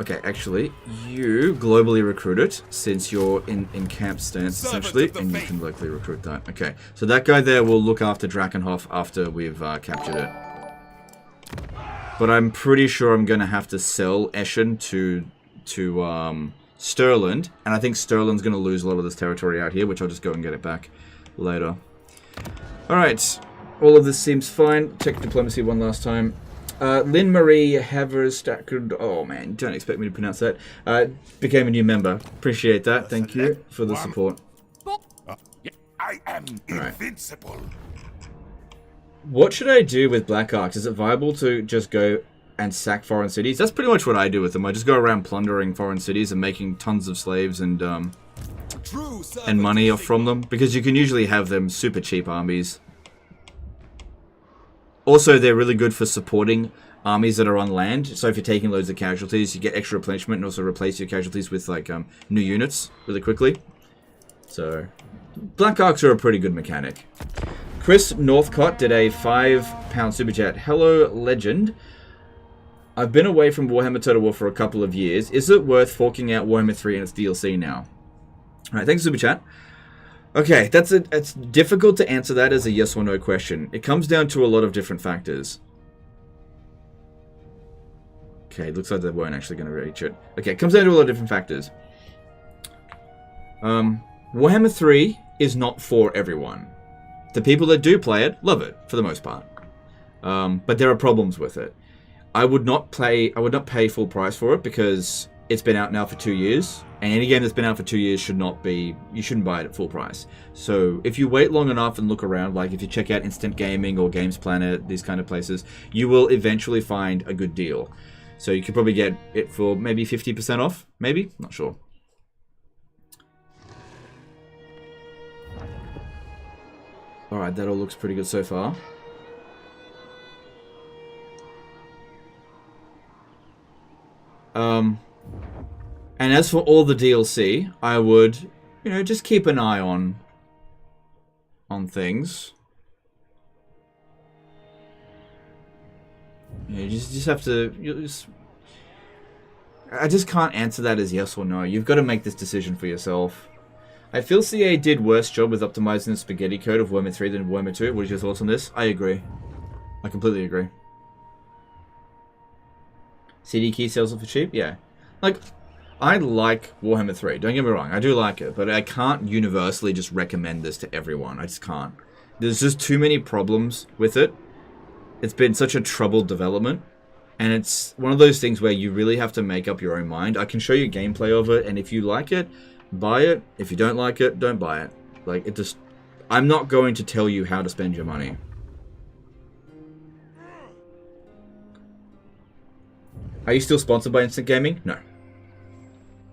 Okay, actually, you globally recruit it, since you're in camp stance, essentially, and you can locally recruit that. Okay, so that guy there will look after Drakenhof after we've captured it. But I'm pretty sure I'm going to have to sell Eschen to Stirland, and I think Stirland's going to lose a lot of this territory out here, which I'll just go and get it back later. Alright, all of this seems fine. Check diplomacy one last time. Lynn Marie Haverstack, oh man, don't expect me to pronounce that, became a new member. Appreciate that. Thank you for the support. I am invincible. What should I do with Black Arcs? Is it viable to just go and sack foreign cities? That's pretty much what I do with them. I just go around plundering foreign cities and making tons of slaves and money off from them, because you can usually have them super cheap armies. Also, they're really good for supporting armies that are on land. So if you're taking loads of casualties, you get extra replenishment and also replace your casualties with like new units really quickly. So Black Arcs are a pretty good mechanic. Chris Northcott did a £5 super chat. Hello, legend. I've been away from Warhammer Total War for a couple of years. Is it worth forking out Warhammer 3 and its DLC now? Alright, thanks super chat. Okay, it's difficult to answer that as a yes or no question. It comes down to a lot of different factors. Okay, looks like they weren't actually going to reach it. Okay, it comes down to a lot of different factors. Warhammer 3 is not for everyone. The people that do play it love it for the most part. But there are problems with it. I would not pay full price for it because it's been out now for 2 years, and any game that's been out for 2 years you shouldn't buy it at full price. So if you wait long enough and look around, like if you check out Instant Gaming or Games Planet, these kind of places, you will eventually find a good deal. So you could probably get it for maybe 50% off, maybe? Not sure. Alright, that all looks pretty good so far. And as for all the DLC, I would, just keep an eye on things. You just have to. I just can't answer that as yes or no. You've got to make this decision for yourself. I feel CA did worse job with optimizing the spaghetti code of Warhammer 3 than Warhammer 2. What are your thoughts on this? I agree. I completely agree. CD key sells it for cheap? Yeah. Like, I like Warhammer 3. Don't get me wrong. I do like it. But I can't universally just recommend this to everyone. I just can't. There's just too many problems with it It's been such a troubled development. And it's one of those things where you really have to make up your own mind. I can show you gameplay of it, and if you like it, buy it. If you don't like it, don't buy it. Like, it just... I'm not going to tell you how to spend your money. Are you still sponsored by Instant Gaming? No.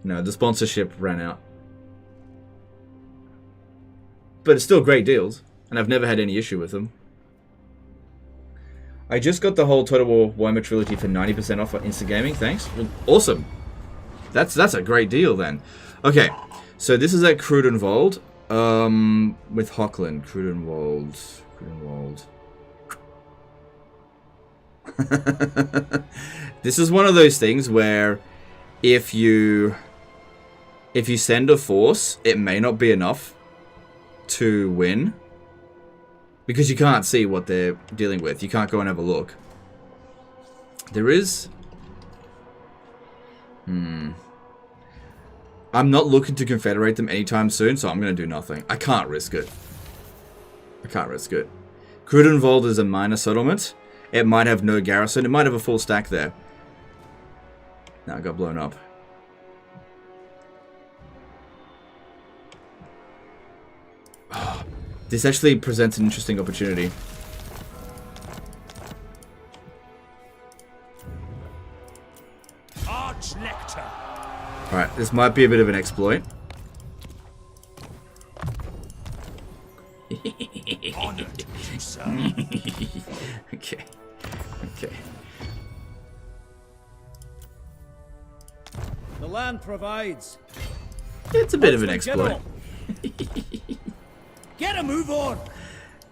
No, the sponsorship ran out. But it's still great deals, and I've never had any issue with them. I just got the whole Total War Warhammer trilogy for 90% off on Instant Gaming, thanks. Awesome. That's a great deal then. Okay, so this is at Crudenwald, with Hochland. Crudenwald. This is one of those things where if you send a force, it may not be enough to win. Because you can't see what they're dealing with. You can't go and have a look. There is... I'm not looking to confederate them anytime soon, so I'm going to do nothing. I can't risk it. Crudenwald is a minor settlement. It might have no garrison. It might have a full stack there. Now it got blown up. This actually presents an interesting opportunity. Alright, this might be a bit of an exploit. Okay. The land provides. It's a bit of an exploit. Get a move on.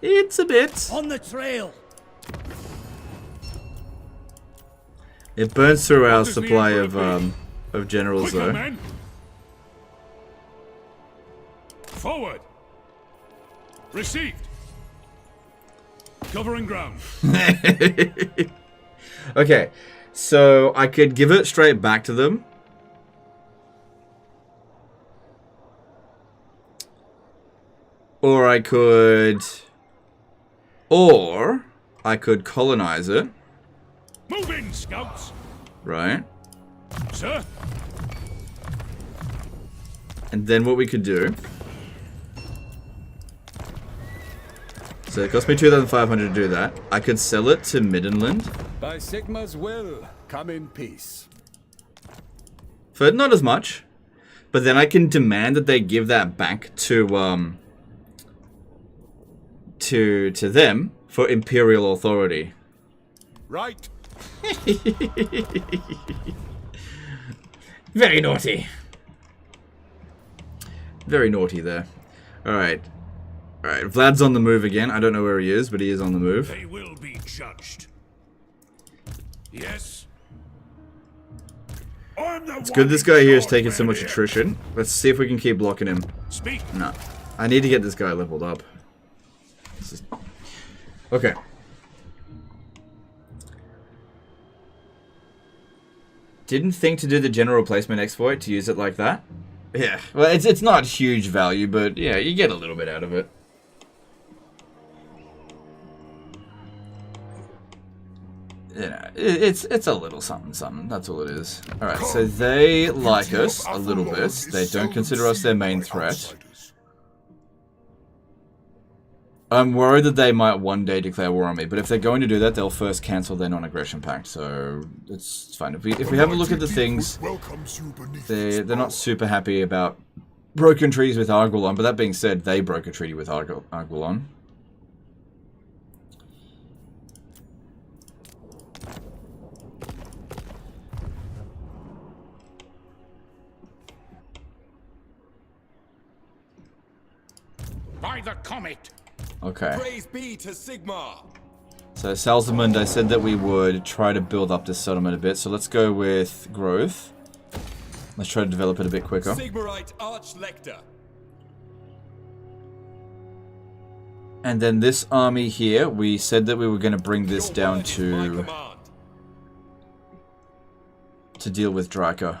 It's a bit. On the trail. It burns through our supply of generals though. Men. Forward. Received. Covering ground. Okay, so I could give it straight back to them. Or I could colonize it. Move in, scouts. Right. Sir. And then what we could do. So it cost me 2,500 to do that. I could sell it to Middenland. By Sigma's will, come in peace. For not as much. But then I can demand that they give that back to them for imperial authority. Right. Very naughty. Very naughty there. Alright. Alright, Vlad's on the move again. I don't know where he is, but he is on the move. They will be judged. Yes. It's good this guy here is taking so much attrition. Let's see if we can keep blocking him. Speak. No. I need to get this guy leveled up. Okay. Didn't think to do the general replacement exploit to use it like that. Yeah, well, it's not huge value, but yeah, you get a little bit out of it. You know, it's a little something. That's all it is. All right, so they like us a little bit. They don't consider us their main threat. I'm worried that they might one day declare war on me, but if they're going to do that, they'll first cancel their non-aggression pact, so it's fine. If we have a look at the things, they're not super happy about broken treaties with Arguelon, but that being said, they broke a treaty with Arguelon. By the comet. Okay. Praise be to Sigmar. So Salzamund, I said that we would try to build up this settlement a bit, so let's go with growth. Let's try to develop it a bit quicker. Sigmarite Archlector. And then this army here, we said that we were going to bring this down to deal with Draco.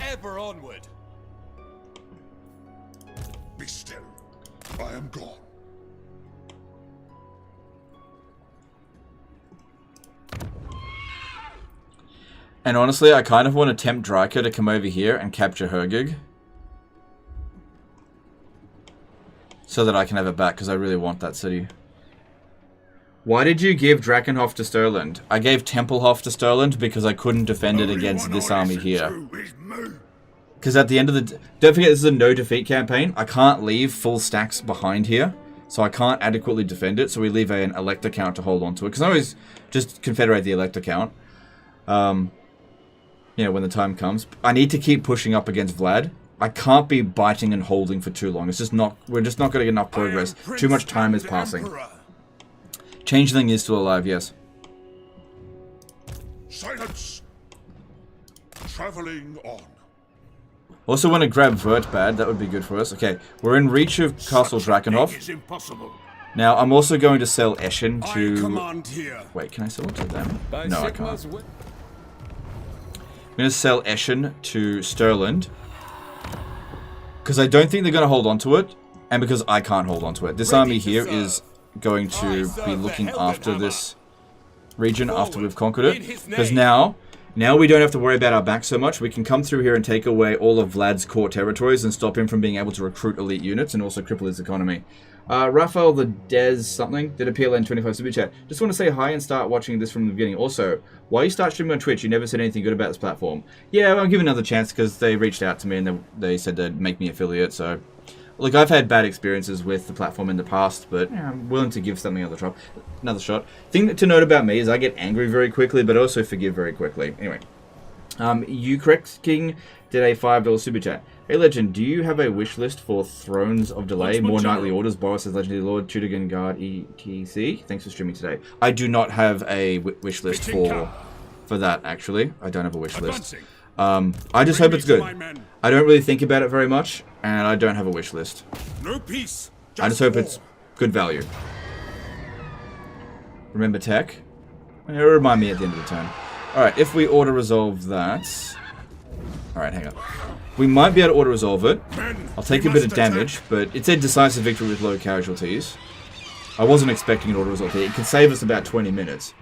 Ever onward. Be still. I am gone. And honestly, I kind of want to tempt Dryka to come over here and capture Hergig. So that I can have it back, because I really want that city. Why did you give Drakenhof to Stirland? I gave Templehof to Stirland because I couldn't defend it against this army here. Because at the end of the... Don't forget, this is a no-defeat campaign. I can't leave full stacks behind here. So I can't adequately defend it. So we leave an elector count to hold on to it. Because I always just confederate the elector count. You know, when the time comes. I need to keep pushing up against Vlad. I can't be biting and holding for too long. It's just not... We're just not going to get enough progress. Too much time is passing. Changeling is still alive, yes. Silence! Traveling on. Also want to grab Vertbad. That would be good for us. Okay, we're in reach of Castle Drakenhof. Now, I'm also going to sell Eschen to... Wait, can I sell it to them? No, I can't. I'm going to sell Eschen to Stirland. Because I don't think they're going to hold on to it. And because I can't hold on to it. This army here is going to be looking after this region after we've conquered it. Because now we don't have to worry about our back so much. We can come through here and take away all of Vlad's core territories and stop him from being able to recruit elite units and also cripple his economy. Raphael the Des something did a PLN 25 super chat. Just want to say hi and start watching this from the beginning. Also, why you start streaming on Twitch? You never said anything good about this platform. Yeah, I'll give it another chance because they reached out to me and they said they'd make me affiliate. So, look, I've had bad experiences with the platform in the past, but yeah, I'm willing to give something another shot. Thing to note about me is I get angry very quickly, but also forgive very quickly. Anyway, you correct King did a $5 super chat. Hey Legend, do you have a wish list for Thrones of Delay, more knightly orders, Boris as Legendary Lord, Tudigan Guard, etc? Thanks for streaming today. I do not have a wish list for that, actually. I don't have a wish list. I just hope it's good. I don't really think about it very much, and I don't have a wish list. No peace. I just hope it's good value. Remember tech? It'll remind me at the end of the turn. Alright, if we auto-resolve that... Alright, hang on. We might be able to auto-resolve it. I'll take a bit of damage, but it said decisive victory with low casualties. I wasn't expecting an auto-resolve here. It could save us about 20 minutes.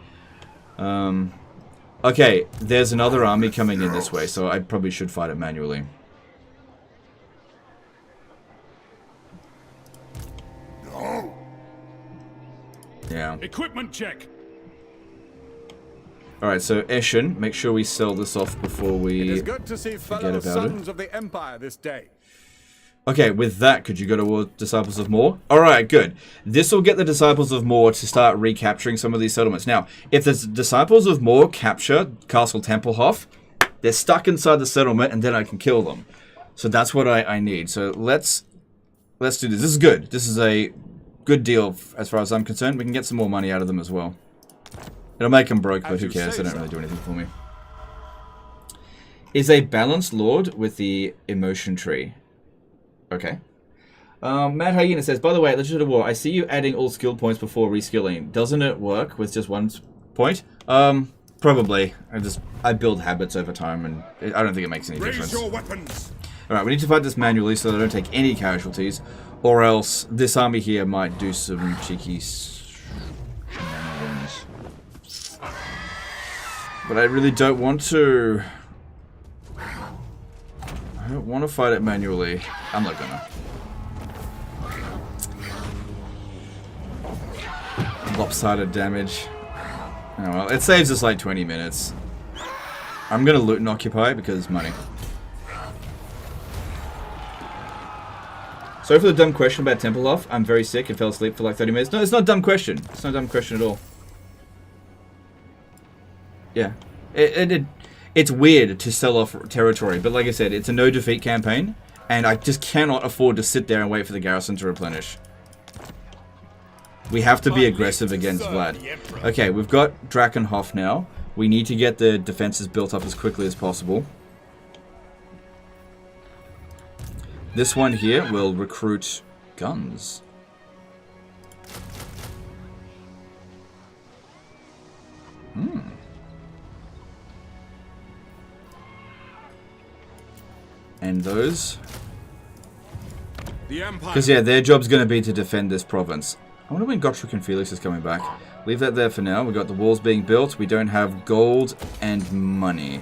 Okay, there's another army coming in this way, so I probably should fight it manually. No. Yeah. Equipment check. Alright, so Eschen, make sure we sell this off before we It is good to see fellow sons of the Empire this day. Okay, with that, could you go to Disciples of More? Alright, good. This will get the Disciples of More to start recapturing some of these settlements. Now, if the Disciples of More capture Castle Templehof, they're stuck inside the settlement and then I can kill them. So that's what I need. So let's do this. This is good. This is a good deal as far as I'm concerned. We can get some more money out of them as well. It'll make them broke, but who cares? They don't really do anything for me. Is a balanced lord with the emotion tree. Okay. Matt Hyena says, by the way, at Legend of War, I see you adding all skill points before reskilling. Doesn't it work with just one point? Probably. I build habits over time, and I don't think it makes any difference. Raise your weapons. Alright, we need to fight this manually so that I don't take any casualties, or else this army here might do some cheeky shenanigans. But I really don't want to. I don't want to fight it manually. I'm not gonna. Lopsided damage. Oh well, it saves us like 20 minutes. I'm gonna loot and occupy because money. Sorry for the dumb question about Templehof. I'm very sick and fell asleep for like 30 minutes. No, it's not a dumb question. It's not a dumb question at all. Yeah. It's weird to sell off territory, but like I said, it's a no-defeat campaign, and I just cannot afford to sit there and wait for the garrison to replenish. We have to be aggressive against Vlad. Okay, we've got Drakenhof now. We need to get the defenses built up as quickly as possible. This one here will recruit guns. And those. Because, yeah, their job's going to be to defend this province. I wonder when Gotrek and Felix is coming back. Leave that there for now. We've got the walls being built. We don't have gold and money.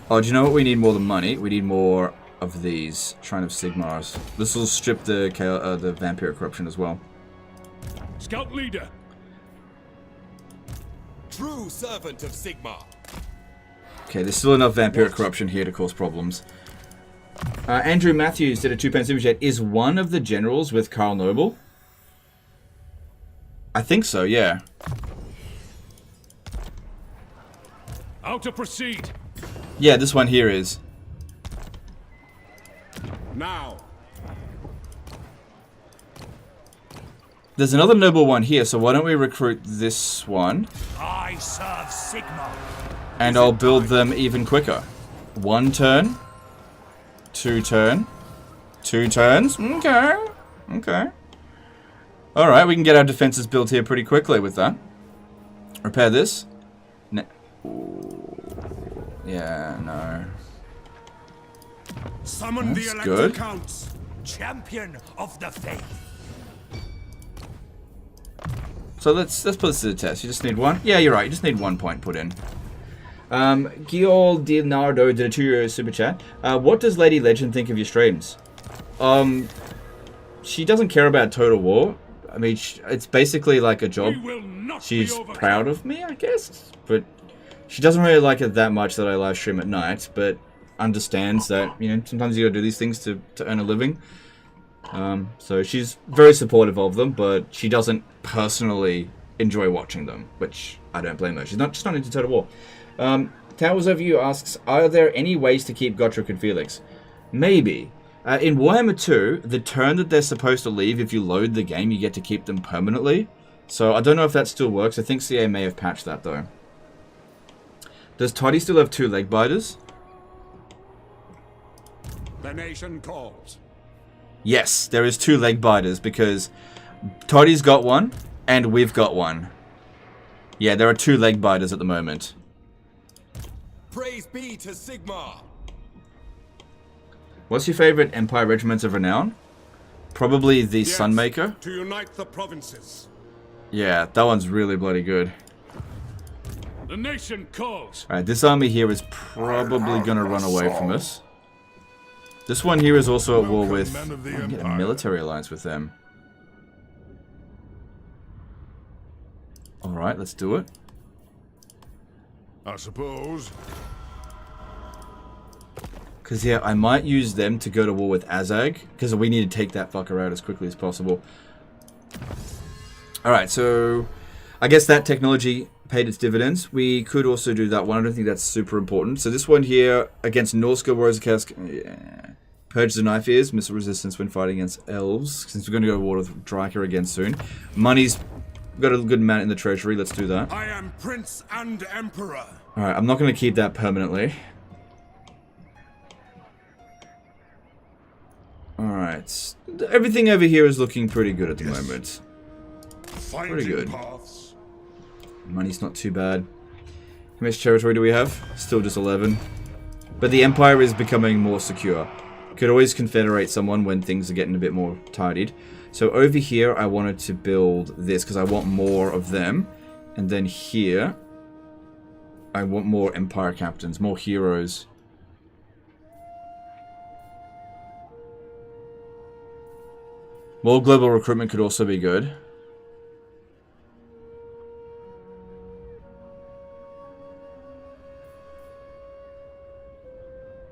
Oh, do you know what we need more than money? We need more of these Shrine of Sigmars. This will strip the Vampire Corruption as well. Scout leader. True servant of Sigmar. Okay, there's still enough Vampiric Corruption here to cause problems. Andrew Matthews did a 2 pence super chat. Is one of the generals with Karl Noble? I think so, yeah. How to proceed? Yeah, this one here is. Now. There's another noble one here, so why don't we recruit this one? I serve Sigmar. And I'll build them even quicker. 1 turn. 2 turn. 2 turns. Okay. Okay. Alright, we can get our defenses built here pretty quickly with that. Repair this. Yeah, no. Summon the That's elected good. counts, champion of the faith. So let's put this to the test. You just need 1? Yeah, you're right. You just need 1 point put in. Giol Dinardo did a €2 super chat. What does Lady Legend think of your streams? She doesn't care about Total War. I mean, it's basically like a job. She's proud of me, I guess. But she doesn't really like it that much that I live stream at night. But understands that, you know, sometimes you gotta do these things to earn a living. So she's very supportive of them, but she doesn't personally enjoy watching them, which I don't blame her. She's just not into Total War. Towers Over You asks, are there any ways to keep Gotrek and Felix? Maybe. In Warhammer 2, the turn that they're supposed to leave, if you load the game, you get to keep them permanently. So I don't know if that still works. I think CA may have patched that, though. Does Toddy still have 2 leg biters? The nation calls. Yes, there is 2 leg biters, because Toddy's got 1, and we've got 1. Yeah, there are 2 leg biters at the moment. Praise be to Sigmar. What's your favorite Empire Regiments of Renown? Probably the Yes, Sunmaker. to unite the provinces. Yeah, that one's really bloody good. The nation calls. Alright, this army here is probably gonna run away from us. This one here is also at war with... Men of the I can get a Empire. military alliance with them. Alright, let's do it. I suppose. Because, yeah, I might use them to go to war with Azag. Because we need to take that fucker out as quickly as possible. Alright, so... I guess that technology paid its dividends. We could also do that one. I don't think that's super important. So this one here, against Norska Warriors, yeah. Purge the Knife Ears, missile resistance when fighting against elves. Since we're going to go to war with Dryker again soon. Money's got a good amount in the treasury. Let's do that. I am Prince and Emperor. Alright, I'm not going to keep that permanently. Alright. Everything over here is looking pretty good at the moment. Pretty good. Paths. Money's not too bad. How much territory do we have? Still just 11. But the Empire is becoming more secure. Could always confederate someone when things are getting a bit more tidied. So over here, I wanted to build this because I want more of them. And then here, I want more Empire captains, more heroes. More global recruitment could also be good.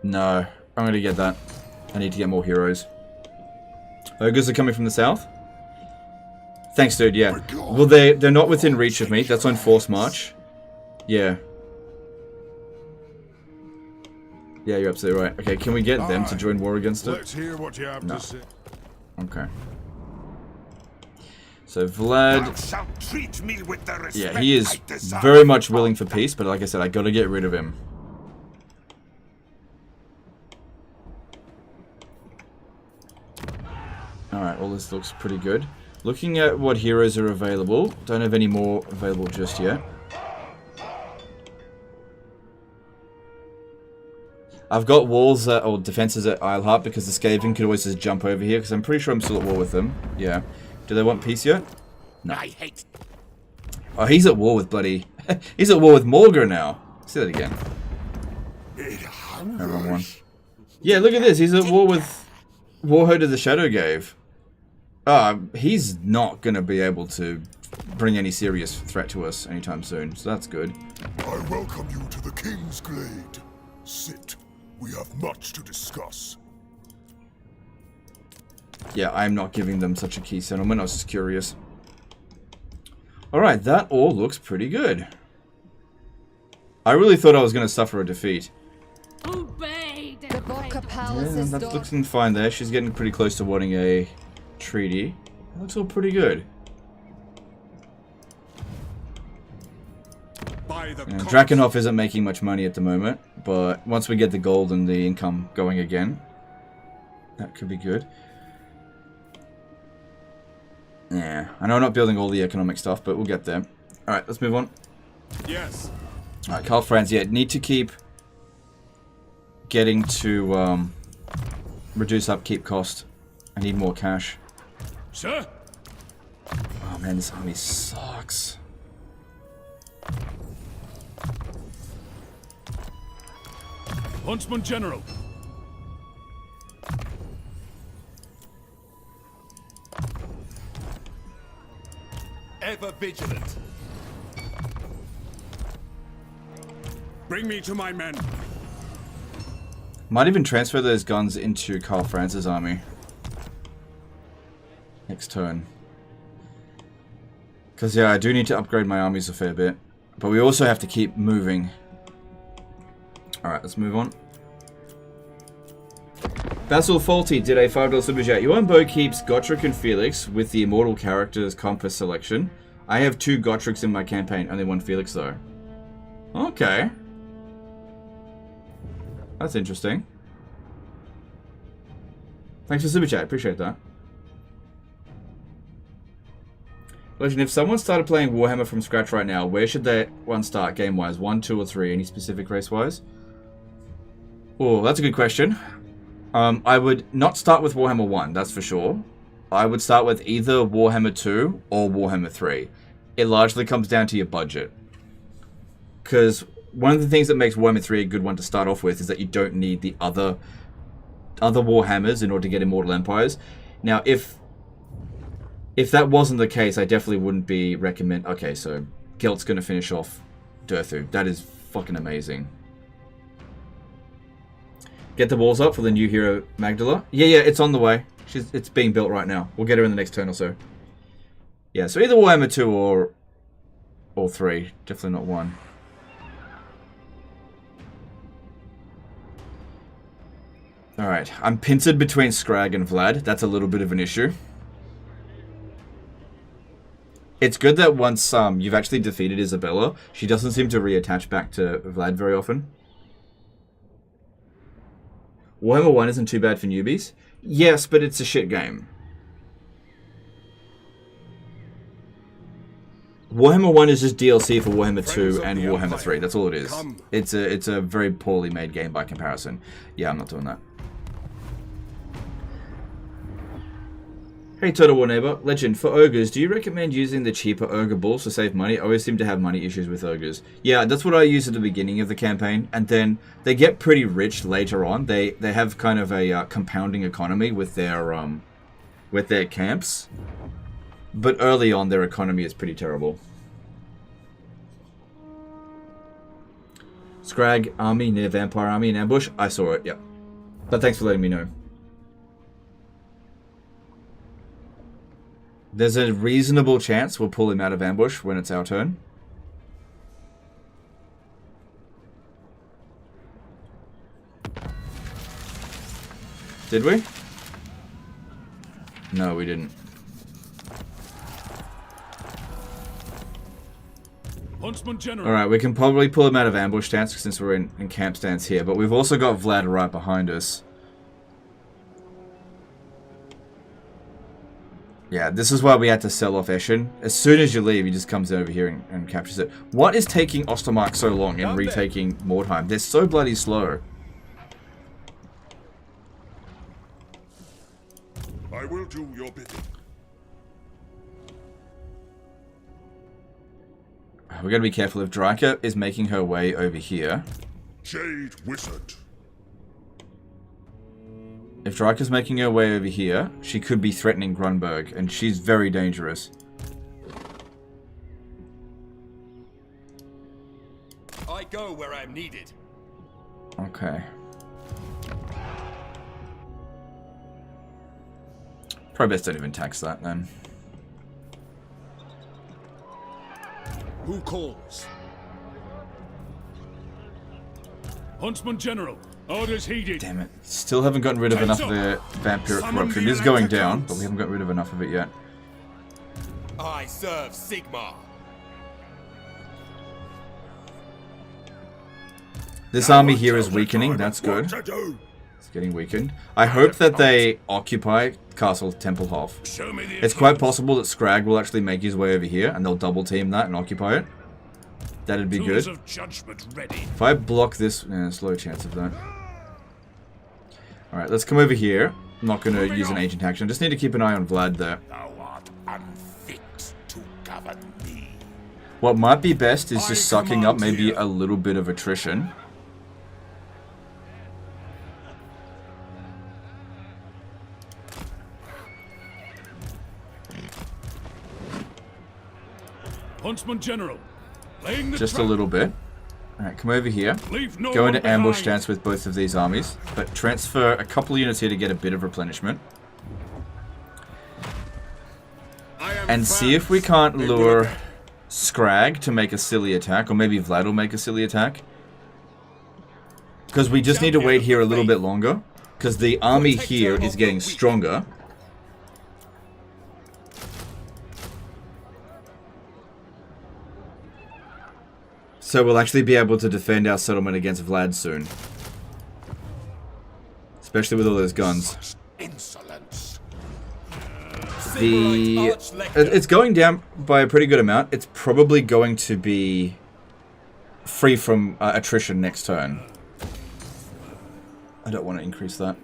No, I'm going to get that. I need to get more heroes. Ogres are coming from the south? Thanks, dude, yeah. Well, they're not within reach of me. That's on Force March. Yeah. Yeah, you're absolutely right. Okay, can we get them to join war against it? Let's hear what you have to say. Okay. So Vlad... Thou shalt treat me with the respect Yeah, he is I desire. very much willing for peace, but like I said, I gotta get rid of him. Alright, all this looks pretty good. Looking at what heroes are available, don't have any more available just yet. I've got walls or defenses at Isleheart because the Skaven could always just jump over here because I'm pretty sure I'm still at war with them. Yeah. Do they want peace yet? No. I hate. Oh, he's at war with bloody... he's at war with Morga now. Say that again. No, wrong one. Yeah, look at this. He's at war with Warhood of the Shadowgave. He's not going to be able to bring any serious threat to us anytime soon, so that's good. I welcome you to the King's Glade. Sit. We have much to discuss. Yeah, I'm not giving them such a key settlement. I was just curious. Alright, that all looks pretty good. I really thought I was going to suffer a defeat. Yeah, that's looking fine there. She's getting pretty close to wanting a treaty. That looks all pretty good. Drakenhof isn't making much money at the moment, but once we get the gold and the income going again, that could be good. Yeah, I know I'm not building all the economic stuff, but we'll get there. Alright, let's move on. Yes. Alright, Karl Franz, yeah, need to keep getting to reduce upkeep cost. I need more cash. Sir? Oh man, this army sucks. Huntsman General. Ever vigilant. Bring me to my men. Might even transfer those guns into Karl Franz's army. Next turn. Because, yeah, I do need to upgrade my armies a fair bit. But we also have to keep moving. Alright, let's move on. Basil Faulty did a $5 super chat. Bo keeps Gotrek and Felix with the Immortal characters compass selection. I have 2 Gotreks in my campaign, only 1 Felix though. Okay. That's interesting. Thanks for super chat, appreciate that. Legend, if someone started playing Warhammer from scratch right now, where should they start game-wise? 1, 2, or 3? Any specific race-wise? Oh, that's a good question. I would not start with Warhammer 1, that's for sure. I would start with either Warhammer 2 or Warhammer 3. It largely comes down to your budget. Because one of the things that makes Warhammer 3 a good one to start off with is that you don't need the other Warhammers in order to get Immortal Empires. Now, if that wasn't the case, I definitely wouldn't be recommend... Okay, so Gelt's going to finish off Durthu. That is fucking amazing. Get the walls up for the new hero, Magdala. Yeah, it's on the way. It's being built right now. We'll get her in the next turn or so. Yeah, so either Warhammer 2 or 3. Definitely not 1. Alright, I'm pincered between Scrag and Vlad. That's a little bit of an issue. It's good that once you've actually defeated Isabella, she doesn't seem to reattach back to Vlad very often. Warhammer 1 isn't too bad for newbies. Yes, but it's a shit game. Warhammer 1 is just DLC for Warhammer 2 and Warhammer 3. That's all it is. It's a very poorly made game by comparison. Yeah, I'm not doing that. Hey Total War Neighbor, Legend, for ogres, do you recommend using the cheaper ogre balls to save money? I always seem to have money issues with ogres. Yeah, that's what I use at the beginning of the campaign, and then they get pretty rich later on. They have kind of a compounding economy with their camps, but early on their economy is pretty terrible. Scrag army near Vampire army in ambush? I saw it, yep. But thanks for letting me know. There's a reasonable chance we'll pull him out of ambush when it's our turn. Did we? No, we didn't. Huntsman General. Alright, we can probably pull him out of ambush stance since we're in camp stance here, but we've also got Vlad right behind us. Yeah, this is why we had to sell off Eshin. As soon as you leave, he just comes over here and captures it. What is taking Ostermark so long in retaking Mordheim? They're so bloody slow. I will do your bidding. We're going to be careful if Draika is making her way over here. Jade Wizard. If Draika's making her way over here, she could be threatening Grunberg, and she's very dangerous. I go where I'm needed. Okay. Probably best don't even tax that then. Who calls? Huntsman General. Orders heeded. Damn it. Still haven't gotten rid of enough of the vampiric corruption. It is going down, but we haven't got rid of enough of it yet. I serve Sigmar. This army here is weakening. That's good. It's getting weakened. I hope that they occupy Castle Templehof. It's quite possible that Scrag will actually make his way over here, and they'll double team that and occupy it. That'd be good. If I block this, there's a low chance of that. Alright, let's come over here. I'm not going to use an agent action. Just need to keep an eye on Vlad there. Thou art unfit to govern me. What might be best is just sucking up maybe a little bit of attrition. Huntsman General. Just a little bit. Alright, come over here. Go into ambush stance with both of these armies, but transfer a couple of units here to get a bit of replenishment. And see if we can't lure Scrag to make a silly attack, or maybe Vlad will make a silly attack. Because we just need to wait here a little bit longer, because the army here is getting stronger. So we'll actually be able to defend our settlement against Vlad soon. Especially with all those guns. Insolence. It's going down by a pretty good amount. It's probably going to be free from attrition next turn. I don't want to increase that.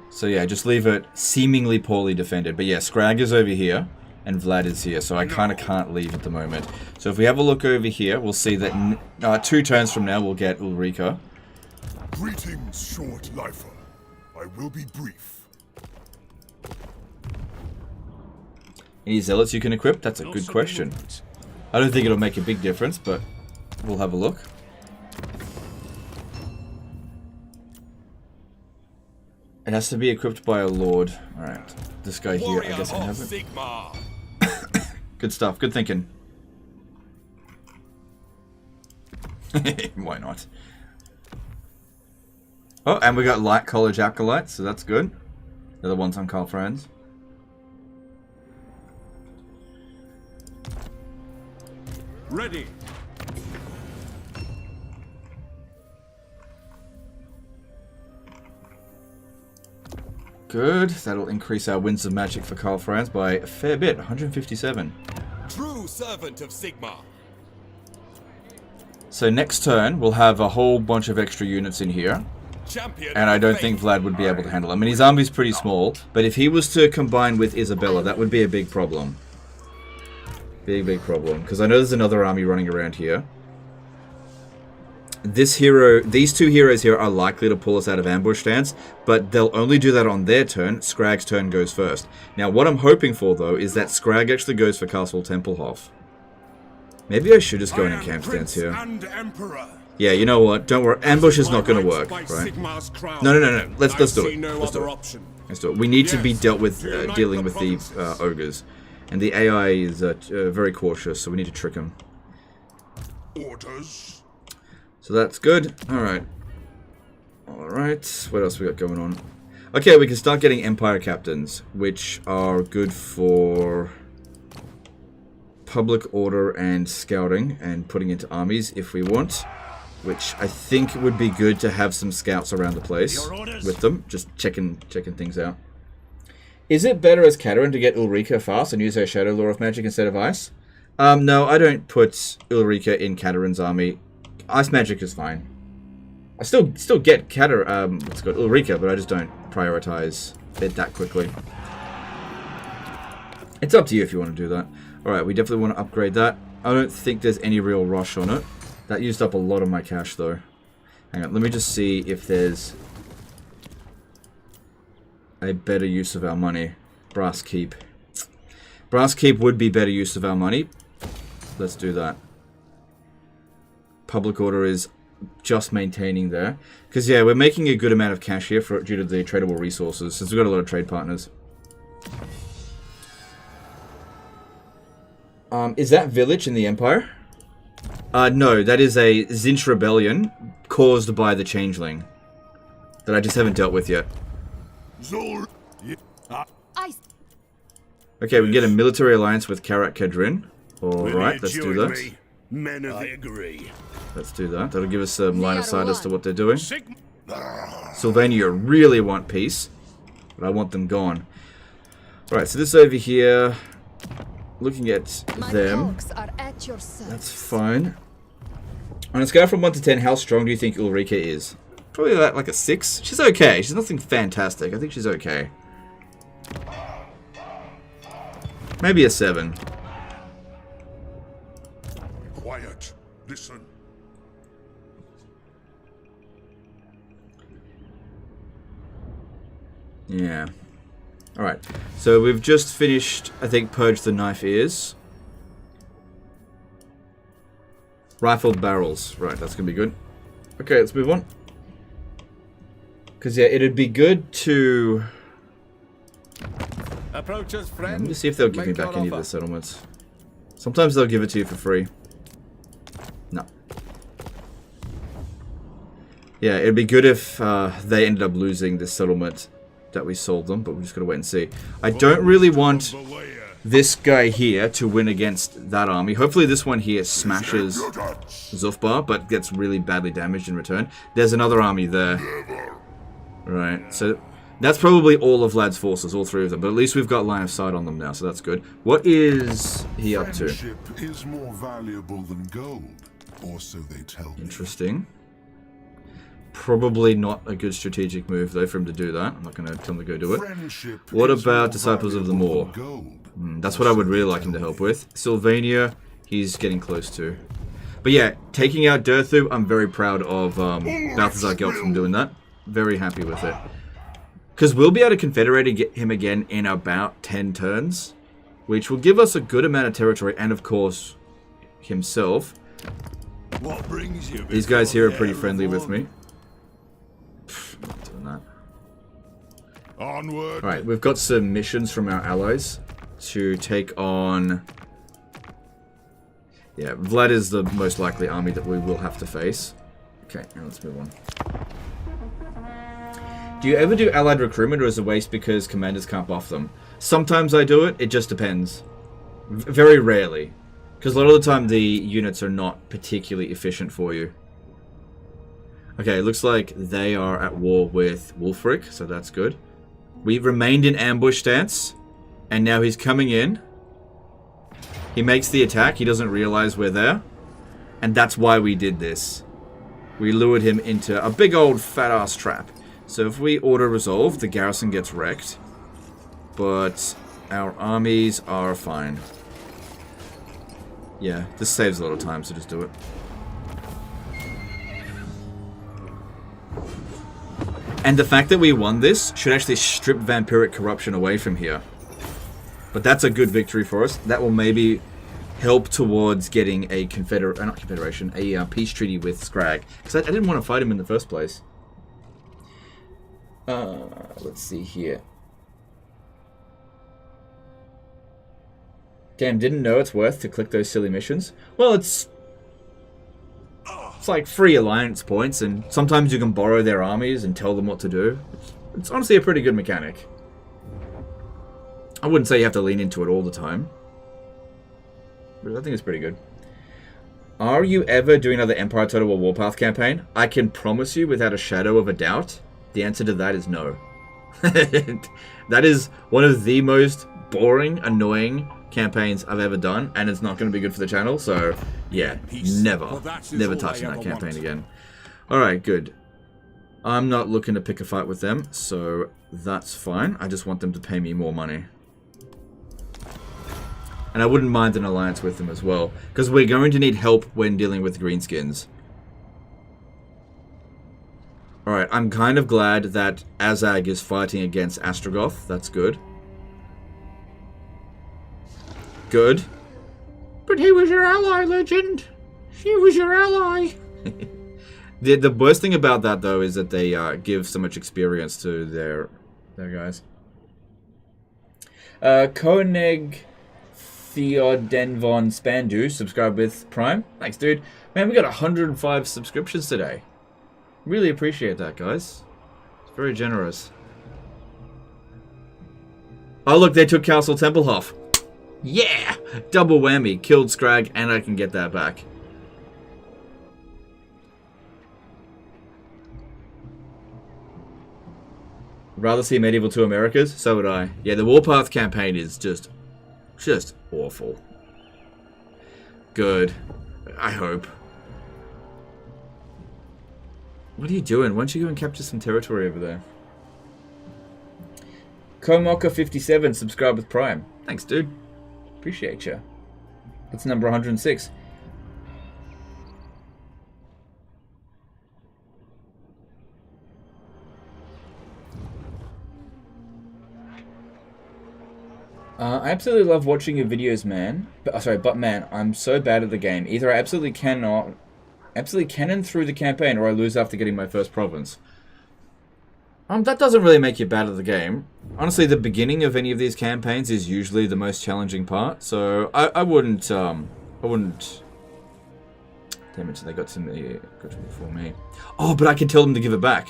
So yeah, just leave it seemingly poorly defended. But yeah, Scrag is over here. And Vlad is here, so I kind of can't leave at the moment. So if we have a look over here, we'll see that 2 turns from now we'll get Ulrika. Greetings, short lifer. I will be brief. Any zealots you can equip? That's a good question. I don't think it'll make a big difference, but we'll have a look. It has to be equipped by a lord. Alright, this guy here, I guess I have it. Good stuff, good thinking. Why not? Oh, and we got light college acolytes, so that's good. They're the ones on Karl Franz. Ready. Good. That'll increase our winds of magic for Karl Franz by a fair bit, 157. True servant of Sigmar. So next turn, we'll have a whole bunch of extra units in here. And I don't think Vlad would be able to handle them. I mean, his army's pretty small, but if he was to combine with Isabella, that would be a big problem. Big problem. Because I know there's another army running around here. These 2 heroes here are likely to pull us out of ambush stance, but they'll only do that on their turn. Scrag's turn goes first. Now, what I'm hoping for, though, is that Scrag actually goes for Castle Templehof. Maybe I should just go in and camp stance here. Yeah, you know what? Don't worry. Ambush is not going to work, right? No. Let's do it. Let's do it. We need to be dealing with the ogres. And the AI is very cautious, so we need to trick him. Orders. So that's good. Alright. Alright. What else we got going on? Okay, we can start getting Empire Captains, which are good for public order and scouting and putting into armies if we want. Which I think would be good to have some scouts around the place with them. Just checking things out. Is it better as Katerin to get Ulrika fast and use her Shadow Lore of Magic instead of Ice? No, I don't put Ulrika in Katerin's army. Ice magic is fine. I still get Ulrika, but I just don't prioritize it that quickly. It's up to you if you want to do that. Alright, we definitely want to upgrade that. I don't think there's any real rush on it. That used up a lot of my cash though. Hang on, let me just see if there's a better use of our money. Brass Keep. Brass Keep would be better use of our money. Let's do that. Public order is just maintaining there. Because yeah, we're making a good amount of cash here due to the tradable resources, since we've got a lot of trade partners. Is that village in the Empire? No, that is a Zinch rebellion caused by the changeling that I just haven't dealt with yet. Okay, we can get a military alliance with Karak Kedrin. Alright, let's do that. Men of I agree. Let's do that. That'll give us some line of sight as to what they're doing. Sylvania really want peace, but I want them gone. Alright, so this over here, looking at them, that's fine. On a scale from 1 to 10, how strong do you think Ulrika is? Probably like a 6. She's okay. She's nothing fantastic. I think she's okay. Maybe a 7. Quiet. Listen. Yeah. Alright. So we've just finished, I think, Purge the Knife Ears. Rifled barrels. Right, that's going to be good. Okay, let's move on. Because, yeah, it'd be good to... Approach us, friend. Let me see if they'll give me back any of the settlements. Sometimes they'll give it to you for free. No. Yeah, it'd be good if they ended up losing this settlement that we sold them, but we're just going to wait and see. I don't really want this guy here to win against that army. Hopefully this one here smashes Zufbar, but gets really badly damaged in return. There's another army there. Right, so that's probably all of Vlad's forces, all 3 of them, but at least we've got line of sight on them now, so that's good. What is he up to? Friendship is more valuable than gold, or so they tell me. Interesting. Probably not a good strategic move, though, for him to do that. I'm not going to tell him to go do it. What about Disciples of the Moor? That's what I would really like him to help with. Sylvania, he's getting close to. But yeah, taking out Durthu, I'm very proud of Balthazar Gelt from doing that. Very happy with it. Because we'll be able to confederate and get him again in about 10 turns, which will give us a good amount of territory, and of course, himself. What brings you? These guys here are pretty friendly with me. I'm not doing that. Onward. Alright, we've got some missions from our allies to take on... Yeah, Vlad is the most likely army that we will have to face. Okay, now let's move on. Do you ever do allied recruitment, or is it a waste because commanders can't buff them? Sometimes I do it, it just depends. Very rarely. Because a lot of the time the units are not particularly efficient for you. Okay, it looks like they are at war with Wulfric, so that's good. We remained in ambush stance, and now he's coming in. He makes the attack, he doesn't realize we're there. And that's why we did this. We lured him into a big old fat-ass trap. So if we auto-resolve, the garrison gets wrecked. But our armies are fine. Yeah, this saves a lot of time, so just do it. And the fact that we won this should actually strip vampiric corruption away from here. But that's a good victory for us. That will maybe help towards getting a a peace treaty with Scrag. Because I didn't want to fight him in the first place. Let's see here. Damn, didn't know it's worth to click those silly missions. Well, it's like free alliance points, and sometimes you can borrow their armies and tell them what to do. It's honestly a pretty good mechanic. I wouldn't say you have to lean into it all the time, but I think it's pretty good. Are you ever doing another Empire Total War Warpath campaign? I can promise you without a shadow of a doubt, the answer to that is no. That is one of the most boring, annoying campaigns I've ever done, and it's not going to be good for the channel, so yeah, never touching that campaign again. Alright, good. I'm not looking to pick a fight with them, so that's fine. I just want them to pay me more money. And I wouldn't mind an alliance with them as well. Because we're going to need help when dealing with greenskins. Alright, I'm kind of glad that Azag is fighting against Astrogoth. That's good. Good. But he was your ally, legend. He was your ally. The worst thing about that, though, is that they give so much experience to their guys. Koenig Theodenvon Spandu, subscribe with Prime. Thanks, dude. Man, we got 105 subscriptions today. Really appreciate that, guys. It's very generous. Oh, look, they took Castle Templehof. Yeah! Double whammy. Killed Scrag, and I can get that back. Rather see Medieval 2 Americas? So would I. Yeah, the Warpath campaign is just awful. Good. I hope. What are you doing? Why don't you go and capture some territory over there? Komoka57, subscribe with Prime. Thanks, dude. Appreciate you. It's number 106. I absolutely love watching your videos, man. But man, I'm so bad at the game. Either I absolutely cannon through the campaign, or I lose after getting my first province. That doesn't really make you bad at the game. Honestly, the beginning of any of these campaigns is usually the most challenging part. So I wouldn't. Damn it! They got to me before me. Oh, but I can tell them to give it back.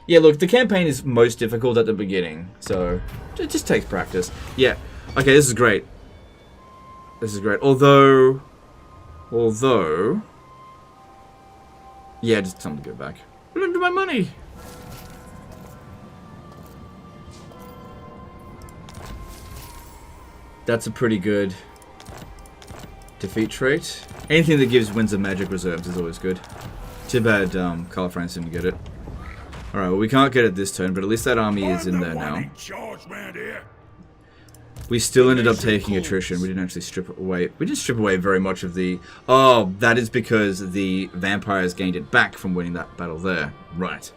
Yeah, look, the campaign is most difficult at the beginning, so it just takes practice. Yeah, okay, this is great. This is great. Although, yeah, just tell them to go back. What happened to my money? That's a pretty good defeat trait. Anything that gives Winds of Magic reserves is always good. Too bad Karl Franz didn't get it. Alright, well, we can't get it this turn, but at least that army is in there now. We still ended up taking attrition. We didn't actually strip it away. We didn't strip away very much of the... Oh, that is because the vampires gained it back from winning that battle there. Right.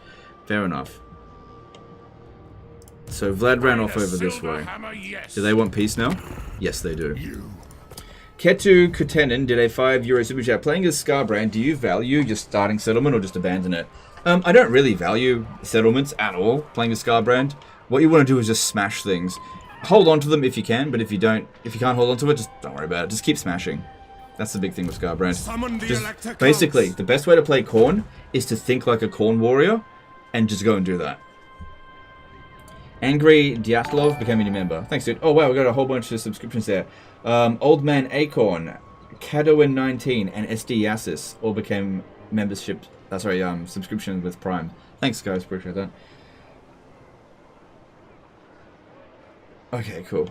Fair enough. So Vlad ran off over this way. Do they want peace now? Yes, they do. Ketu Kutenin did a €5 super chat. Playing as Scarbrand, do you value your starting settlement or just abandon it? I don't really value settlements at all, playing as Scarbrand. What you want to do is just smash things. Hold on to them if you can, but if you can't hold on to it, just don't worry about it. Just keep smashing. That's the big thing with Scarbrand. Just, basically, the best way to play Khorne is to think like a Khorne warrior and just go and do that. Angry Dyatlov became a new member. Thanks, dude. Oh, wow, we got a whole bunch of subscriptions there. Old Man Acorn, Cadoin19, and SD Yasis all became membership. Subscription with Prime. Thanks, guys. Appreciate that. Okay, cool.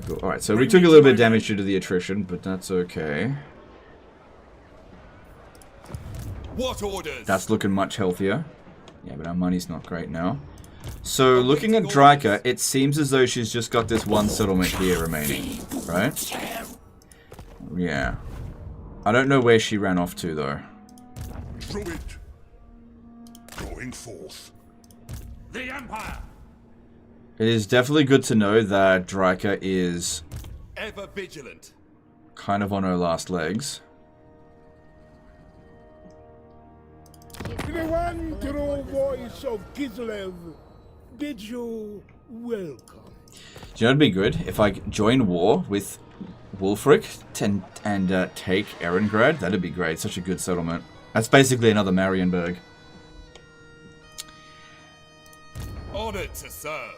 Cool. Alright, so we took a little bit of damage due to the attrition, but that's okay. What orders? That's looking much healthier. Yeah, but our money's not great now. So, looking at Draika, it seems as though she's just got this one settlement here remaining, right? Yeah. I don't know where she ran off to, though. Druid, going forth. The Empire. It is definitely good to know that Draika is ever vigilant, kind of on her last legs. The one true voice of Kislev, bid you welcome. Do you know what'd be good? If I join war with Wulfric and take Erengrad, that'd be great. Such a good settlement. That's basically another Marienburg. honored to serve.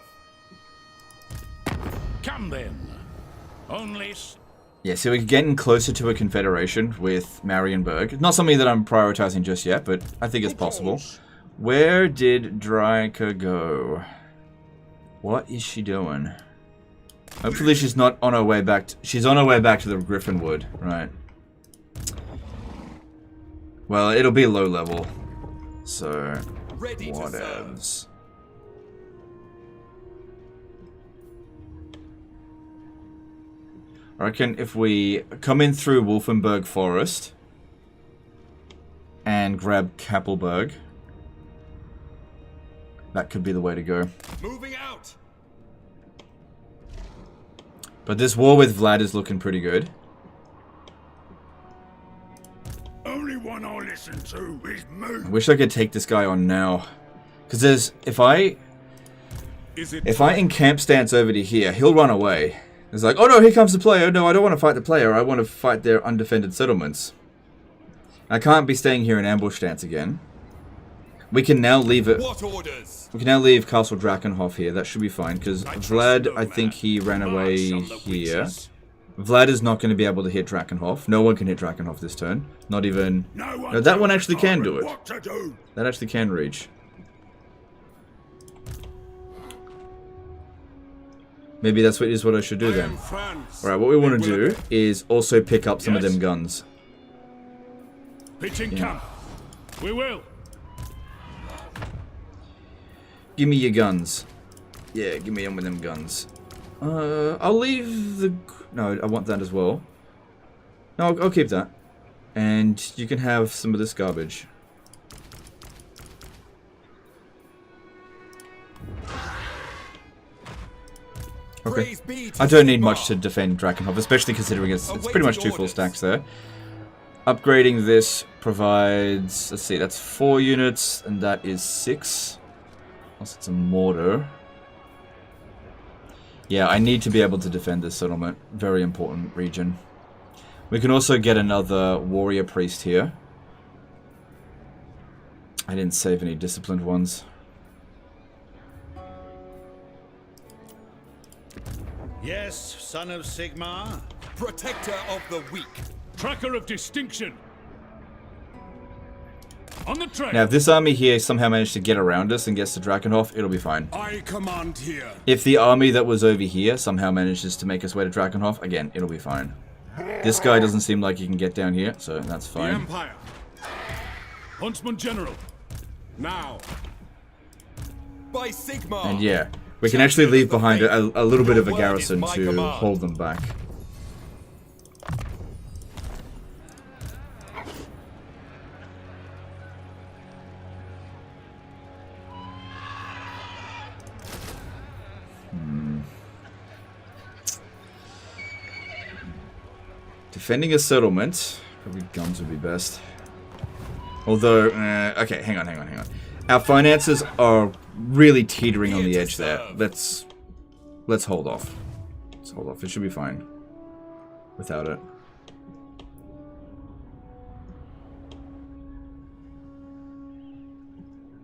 Come then. Only... Yeah, so we're getting closer to a confederation with Marienburg. Not something that I'm prioritizing just yet, but I think it's possible. Where did Draika go? What is she doing? Hopefully she's not on her way back. She's on her way back to the Griffinwood, right? Well, it'll be low level. So, whatevs. I reckon if we come in through Wolfenberg Forest and grab Kappelberg, that could be the way to go. Moving out. But this war with Vlad is looking pretty good. Only one I listen to is me. I wish I could take this guy on now. Because there's... If I encamp stance over to here, he'll run away. It's like, oh no, here comes the player. No, I don't want to fight the player. I want to fight their undefended settlements. I can't be staying here in ambush stance again. We can now leave it... What orders? We can now leave Castle Drakenhof here. That should be fine. Because Vlad, I think he ran away here. Vlad is not going to be able to hit Drakenhof. No one can hit Drakenhof this turn. Not even... No, that one actually can do it. That actually can reach. Maybe that's what I should do then. Alright, what we want to do is also pick up some of them guns. Pitching camp. We will. Give me your guns. Yeah, give me one of them guns. I'll leave the... No, I want that as well. No, I'll keep that. And you can have some of this garbage. Okay. I don't need much to defend Drakenhof, especially considering it's pretty much 2 full stacks there. Upgrading this provides... Let's see, that's 4 units, and that is 6. Plus it's a mortar. Yeah, I need to be able to defend this settlement. Very important region. We can also get another warrior priest here. I didn't save any disciplined ones. Yes, son of Sigmar. Protector of the weak. Tracker of distinction. On the train. Now, if this army here somehow managed to get around us and gets to Drakenhof, it'll be fine. I command here. If the army that was over here somehow manages to make its way to Drakenhof, again, it'll be fine. This guy doesn't seem like he can get down here, so that's fine. The Empire. Huntsman General. Now. By Sigmar. And yeah, we can actually leave behind a little bit of a garrison to hold them back. Defending a settlement, probably guns would be best. Although, okay, hang on. Our finances are really teetering on the edge there. Let's hold off. Let's hold off. It should be fine without it.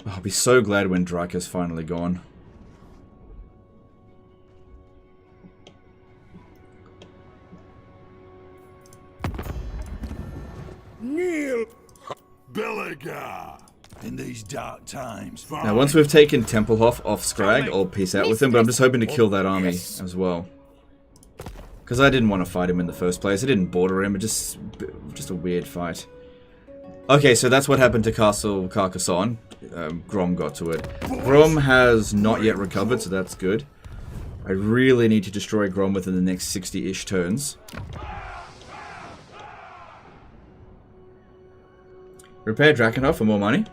Oh, I'll be so glad when Draka's finally gone. Kneel, Belagar. In these dark times. Now, once we've taken Templehof off Scrag, I'll peace out with him, but I'm just hoping to kill that army as well. Because I didn't want to fight him in the first place. I didn't border him, it just a weird fight. Okay, so that's what happened to Castle Carcassonne. Grom got to it. Grom has not yet recovered, so that's good. I really need to destroy Grom within the next 60-ish turns. Repair Drakenhof for more money.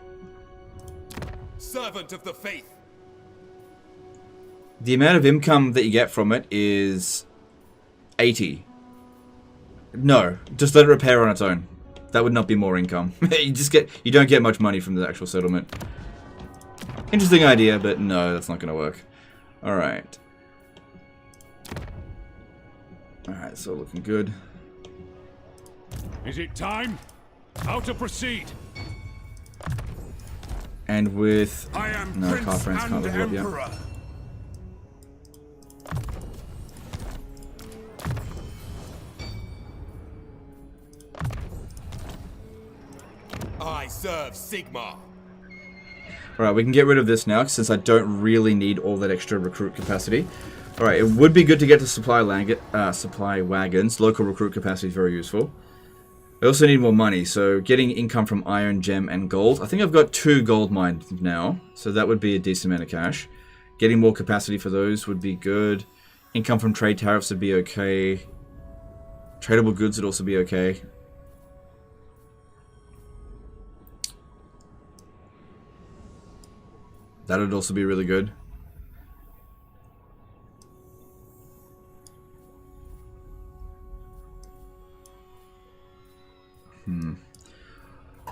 Servant of the faith. The amount of income that you get from it is 80. No, just let it repair on its own. That would not be more income. You don't get much money from the actual settlement. Interesting idea, but no, that's not going to work. Alright. Alright, so looking good. Is it time? How to proceed? And with... I am no, Prince Karl Franz can't and level up, Emperor. yeah. I serve Sigmar. Alright, we can get rid of this now, since I don't really need all that extra recruit capacity. Alright, it would be good to get to supply wagons. Local recruit capacity is very useful. I also need more money, so getting income from iron, gem, and gold. I think I've got 2 gold mines now, so that would be a decent amount of cash. Getting more capacity for those would be good. Income from trade tariffs would be okay. Tradable goods would also be okay. That would also be really good.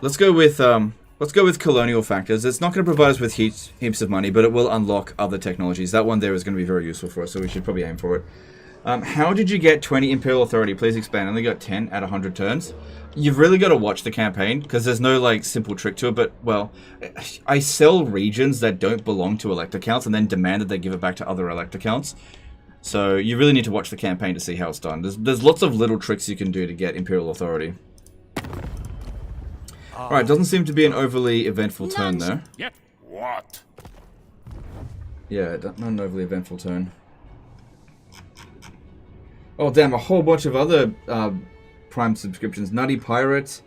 Let's go with colonial factors. It's not going to provide us with heaps of money, but it will unlock other technologies. That one there is going to be very useful for us, so we should probably aim for it. How did you get 20 Imperial Authority? Please expand. I only got 10 at 100 turns. You've really got to watch the campaign, because there's no, like, simple trick to it, but, well, I sell regions that don't belong to elect accounts and then demand that they give it back to other elect accounts. So you really need to watch the campaign to see how it's done. There's lots of little tricks you can do to get Imperial Authority. Alright, doesn't seem to be an overly eventful turn there. Yep. What? Yeah, not an overly eventful turn. Oh damn, a whole bunch of other Prime subscriptions. Nutty Pirate,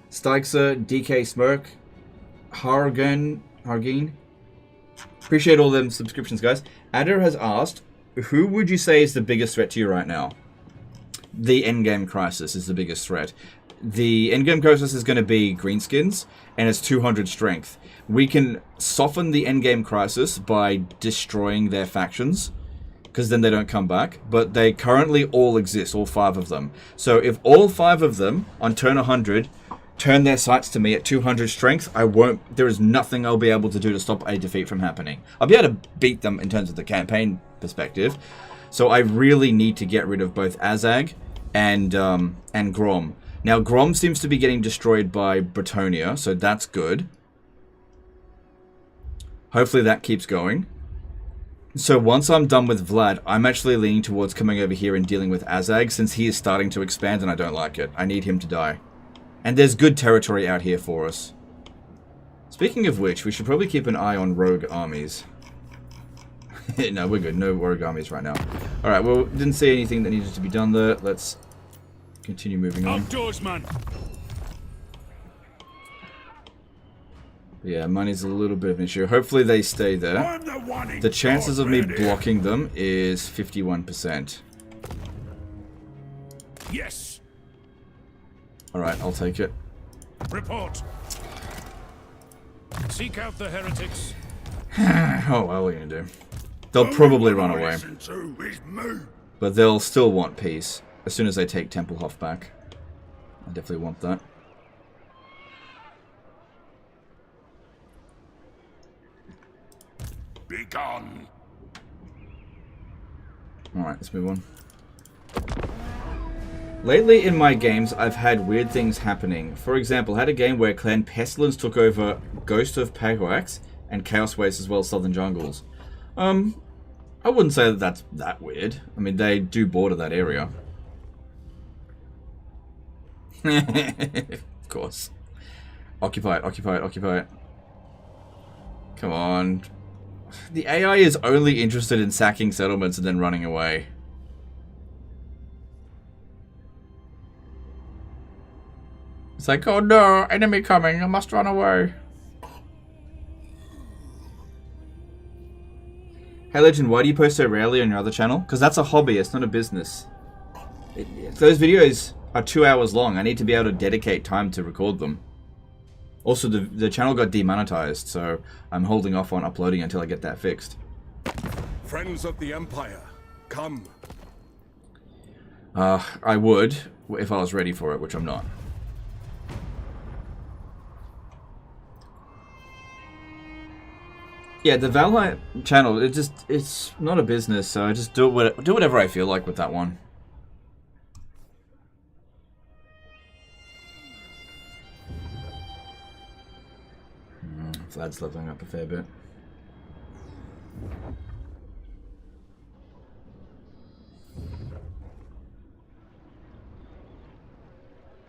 Stykser, DK Smirk, Hargeen. Appreciate all them subscriptions, guys. Adder has asked, who would you say is the biggest threat to you right now? The endgame crisis is the biggest threat. The endgame crisis is going to be greenskins, and it's 200 strength. We can soften the endgame crisis by destroying their factions, because then they don't come back. But they currently all exist, all 5 of them. So if all 5 of them, on turn 100, turn their sights to me at 200 strength, there is nothing I'll be able to do to stop a defeat from happening. I'll be able to beat them in terms of the campaign perspective. So I really need to get rid of both Azag and Grom. Now, Grom seems to be getting destroyed by Bretonia, so that's good. Hopefully that keeps going. So once I'm done with Vlad, I'm actually leaning towards coming over here and dealing with Azag, since he is starting to expand and I don't like it. I need him to die. And there's good territory out here for us. Speaking of which, we should probably keep an eye on rogue armies. No, we're good. No rogue armies right now. Alright, well, didn't see anything that needed to be done there. Let's continue moving on. Outdoorsman. Yeah, money's a little bit of an issue. Hopefully they stay there. I'm the one in The chances of me charge, Randy. blocking them is 51%. Yes. Alright, I'll take it. Report. Seek out the heretics. Oh, well, what are you gonna do? They'll probably run away. Listen to is me. But they'll still want peace. As soon as they take Templehof back. I definitely want that. Be gone. Alright, let's move on. Lately in my games, I've had weird things happening. For example, I had a game where Clan Pestilence took over Ghost of Pahuax and Chaos Waste as well as Southern Jungles. I wouldn't say that that's that weird. I mean, they do border that area. Of course. Occupy it, occupy it, occupy it. Come on. The AI is only interested in sacking settlements and then running away. It's like, oh no, enemy coming, I must run away. Hey Legend, why do you post so rarely on your other channel? Because that's a hobby, it's not a business. Those videos are 2 hours long. I need to be able to dedicate time to record them. Also, the channel got demonetized, so I'm holding off on uploading until I get that fixed. Friends of the Empire, come. I would, if I was ready for it, which I'm not. Yeah, the Valhalla channel, it's not a business, so I just do whatever I feel like with that one. Vlad's leveling up a fair bit.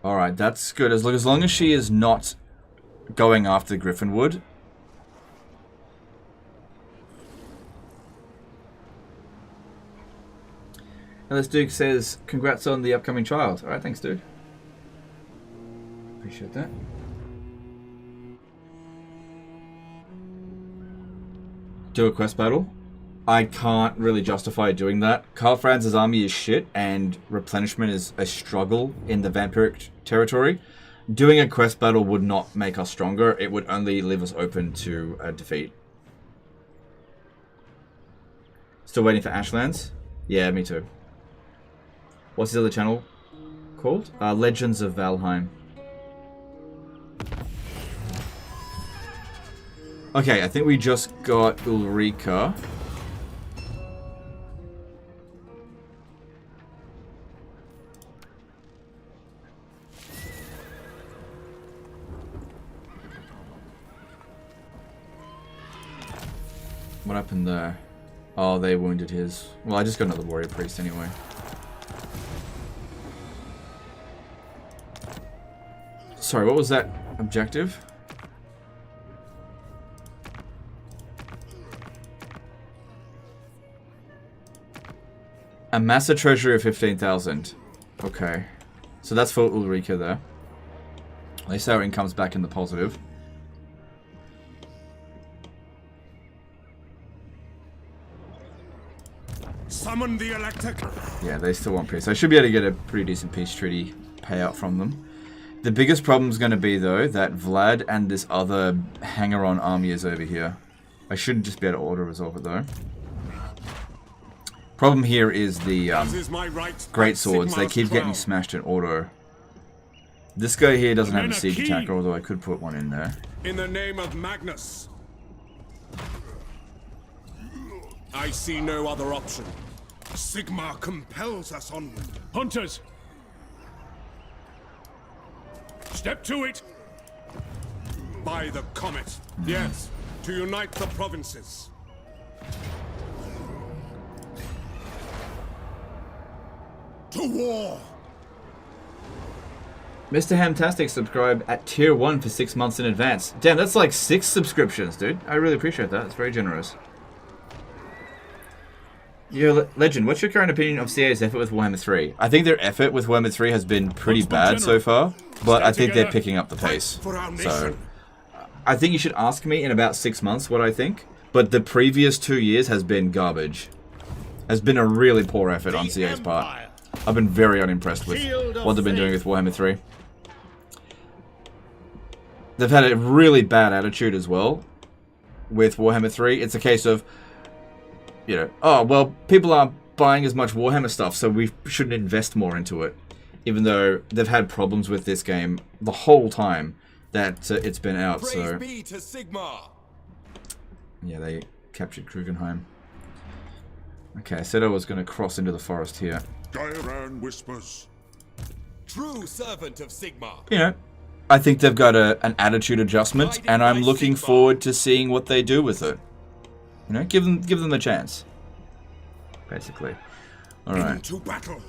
Alright, that's good. As long as she is not going after Griffinwood. And this Duke says, congrats on the upcoming child. Alright, thanks, dude. Appreciate that. Do a quest battle. I can't really justify doing that. Karl Franz's army is shit, and replenishment is a struggle in the vampiric territory. Doing a quest battle would not make us stronger. It would only leave us open to a defeat. Still waiting for Ashlands? Yeah, me too. What's his other channel called? Legends of Valheim. Okay, I think we just got Ulrika. What happened there? Oh, they wounded his. Well, I just got another warrior priest anyway. Sorry, what was that objective? Amass a treasury of 15,000. Okay. So that's for Ulrika there. At least our income's back in the positive. Summon the electric. Yeah, they still want peace. I should be able to get a pretty decent peace treaty payout from them. The biggest problem is going to be, though, that Vlad and this other hanger-on army is over here. I should just be able to auto-resolve it, though. Problem here is the great swords. They keep getting smashed in auto. This guy here doesn't have a siege attacker, although I could put one in there. In the name of Magnus, I see no other option. Sigmar compels us onward. Hunters! Step to it! By the comet. Yes, to unite the provinces. To war! Mr. Hamtastic subscribed at tier 1 for 6 months in advance. Damn, that's like 6 subscriptions, dude. I really appreciate that. It's very generous. Yo, Legend, what's your current opinion of CA's effort with Warhammer 3? I think their effort with Warhammer 3 has been pretty bad so far, but I think they're picking up the pace. So, I think you should ask me in about 6 months what I think, but the previous 2 years has been garbage. Has been a really poor effort on CA's part. I've been very unimpressed with what they've been doing with Warhammer 3. They've had a really bad attitude as well with Warhammer 3. It's a case of, you know, oh, well, people aren't buying as much Warhammer stuff, so we shouldn't invest more into it. Even though they've had problems with this game the whole time that it's been out, so... Praise be to Sigmar. Yeah, they captured Krugenheim. Okay, I said I was going to cross into the forest here. Gairan whispers. True servant of Sigmar. You know, I think they've got an attitude adjustment, and I'm looking forward to seeing what they do with it. You know, give them a chance. Basically. Alright. Into battle.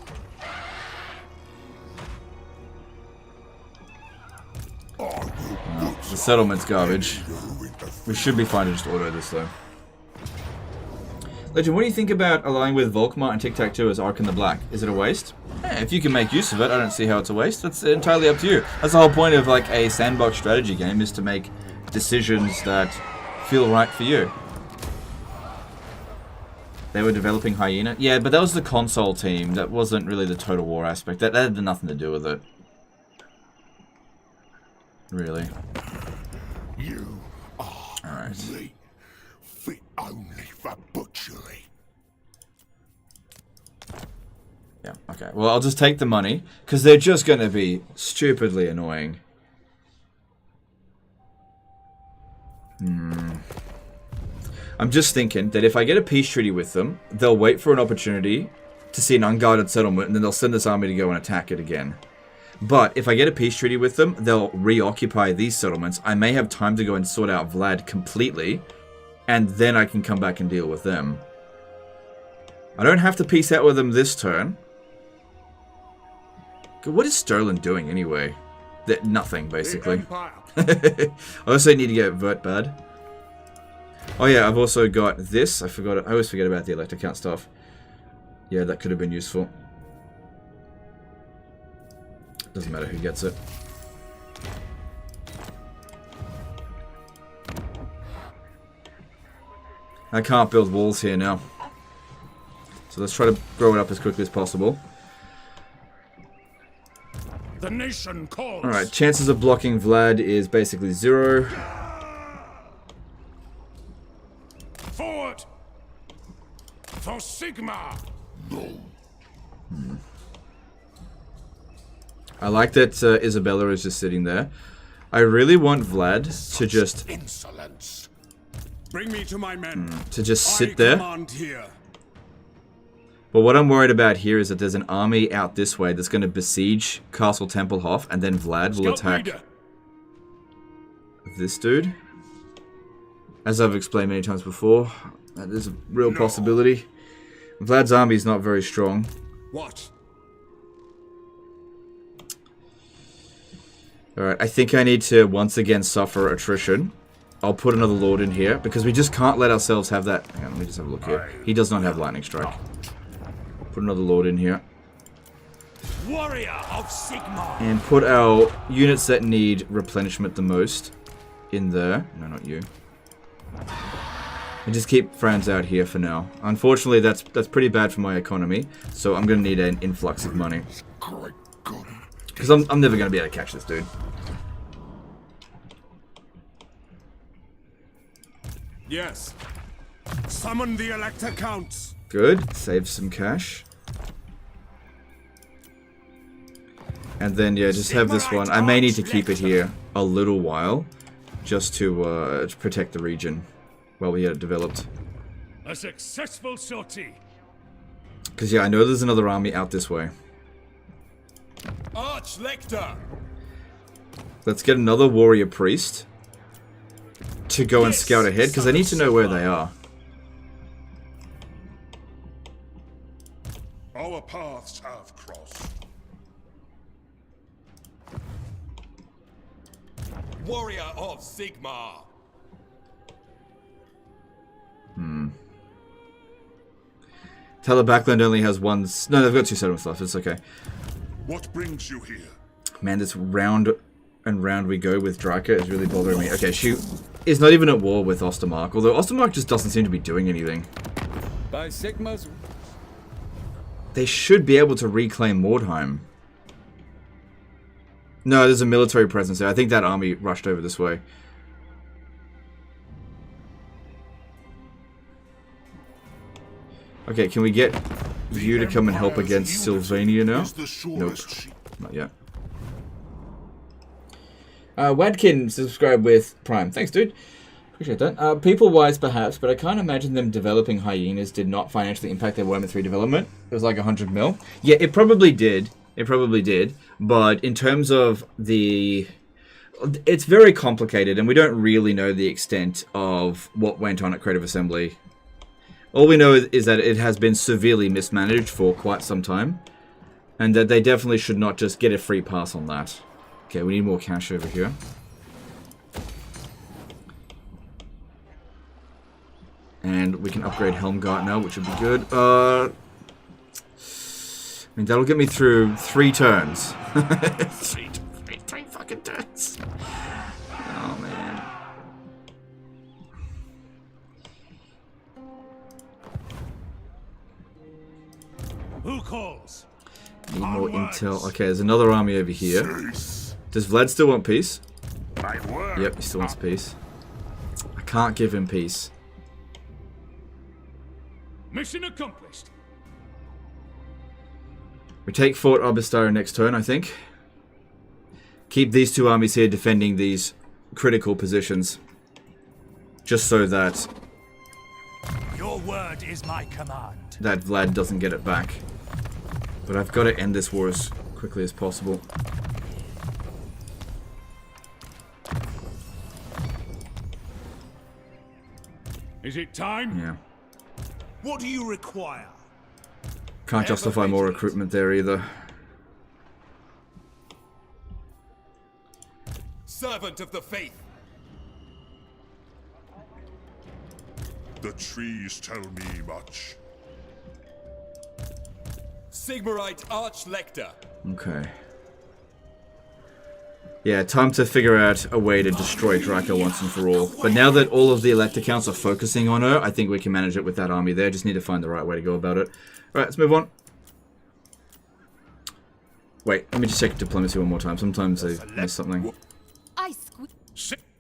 The settlement's garbage. We should be fine to just auto this though. Legend, what do you think about allying with Volkmar and Tic Tac 2 as Ark in the Black? Is it a waste? Yeah, if you can make use of it, I don't see how it's a waste. It's entirely up to you. That's the whole point of like a sandbox strategy game, is to make decisions that feel right for you. They were developing Hyena? Yeah, but that was the console team. That wasn't really the Total War aspect. That had nothing to do with it. Really. You are me, fit only for butchery. Yeah, okay. Well, I'll just take the money, because they're just going to be stupidly annoying. I'm just thinking that if I get a peace treaty with them, they'll wait for an opportunity to see an unguarded settlement, and then they'll send this army to go and attack it again. But if I get a peace treaty with them, they'll reoccupy these settlements. I may have time to go and sort out Vlad completely, and then I can come back and deal with them. I don't have to peace out with them this turn. What is Sterling doing anyway? Nothing, basically. I also need to get Vert Bad. Oh yeah, I've also got this. I always forget about the electric count stuff. Yeah, that could have been useful. Doesn't matter who gets it. I can't build walls here now. So let's try to grow it up as quickly as possible. The nation calls. Alright, chances of blocking Vlad is basically 0. Forward! For Sigma! No. I like that Isabella is just sitting there. I really want Vlad to just... Insolence. Bring me to my men. to just I sit there. command here. But what I'm worried about here is that there's an army out this way that's going to besiege Castle Templehof, and then Vlad will attack this dude. As I've explained many times before, that is a real possibility. Vlad's army is not very strong. What? Alright, I think I need to once again suffer attrition. I'll put another lord in here, because we just can't let ourselves have that... Hang on, let me just have a look here. He does not have lightning strike. Put another lord in here. Warrior of Sigma. And put our units that need replenishment the most in there. No, not you. And just keep Franz out here for now. Unfortunately, that's pretty bad for my economy, so I'm going to need an influx of money. Because I'm never going to be able to catch this dude. Yes. Summon the Elector Counts. Good. Save some cash. And then, yeah, just have this one. I may need to keep it here a little while, just to protect the region while we get it developed. A successful sortie. Because, yeah, I know there's another army out this way. Archlector. Let's get another warrior priest to go and scout ahead, because I need to know where they are. Our paths have crossed. Warrior of Sigma. Backland only has one... No, they've got 2 settlements left. It's okay. What brings you here? Man, this round and round we go with Draka is really bothering me. Okay, she is not even at war with Ostermark, although Ostermark just doesn't seem to be doing anything. By Sigma's... They should be able to reclaim Mordheim. No, there's a military presence there. I think that army rushed over this way. Okay, can we get you to come and help against Sylvania now? Nope, not yet. Wadkin subscribed with Prime. Thanks, dude. Appreciate that. People-wise, perhaps, but I can't imagine them developing hyenas did not financially impact their Warhammer 3 development. It was like 100 mil. Yeah, it probably did. It probably did. But in terms of the... It's very complicated, and we don't really know the extent of what went on at Creative Assembly. All we know is that it has been severely mismanaged for quite some time, and that they definitely should not just get a free pass on that. Okay, we need more cash over here. And we can upgrade Helmgart now, which would be good. I mean, that'll get me through 3 turns. three fucking turns. Oh, man. Who calls? Need more intel. Okay, there's another army over here. Does Vlad still want peace? Yep, he still wants peace. I can't give him peace. Mission accomplished. We take Fort Obscene next turn, I think. Keep these 2 armies here defending these critical positions. Just so that... Your word is my command. That Vlad doesn't get it back. But I've got to end this war as quickly as possible. Is it time? Yeah. What do you require? Can't justify more recruitment there either. Servant of the faith. The trees tell me much. Sigmarite Archlector. Okay. Yeah, time to figure out a way to destroy Draco once and for all. But now that all of the Elector Counts are focusing on her, I think we can manage it with that army there. Just need to find the right way to go about it. Alright, let's move on. Wait, let me just check diplomacy one more time. Sometimes I miss something.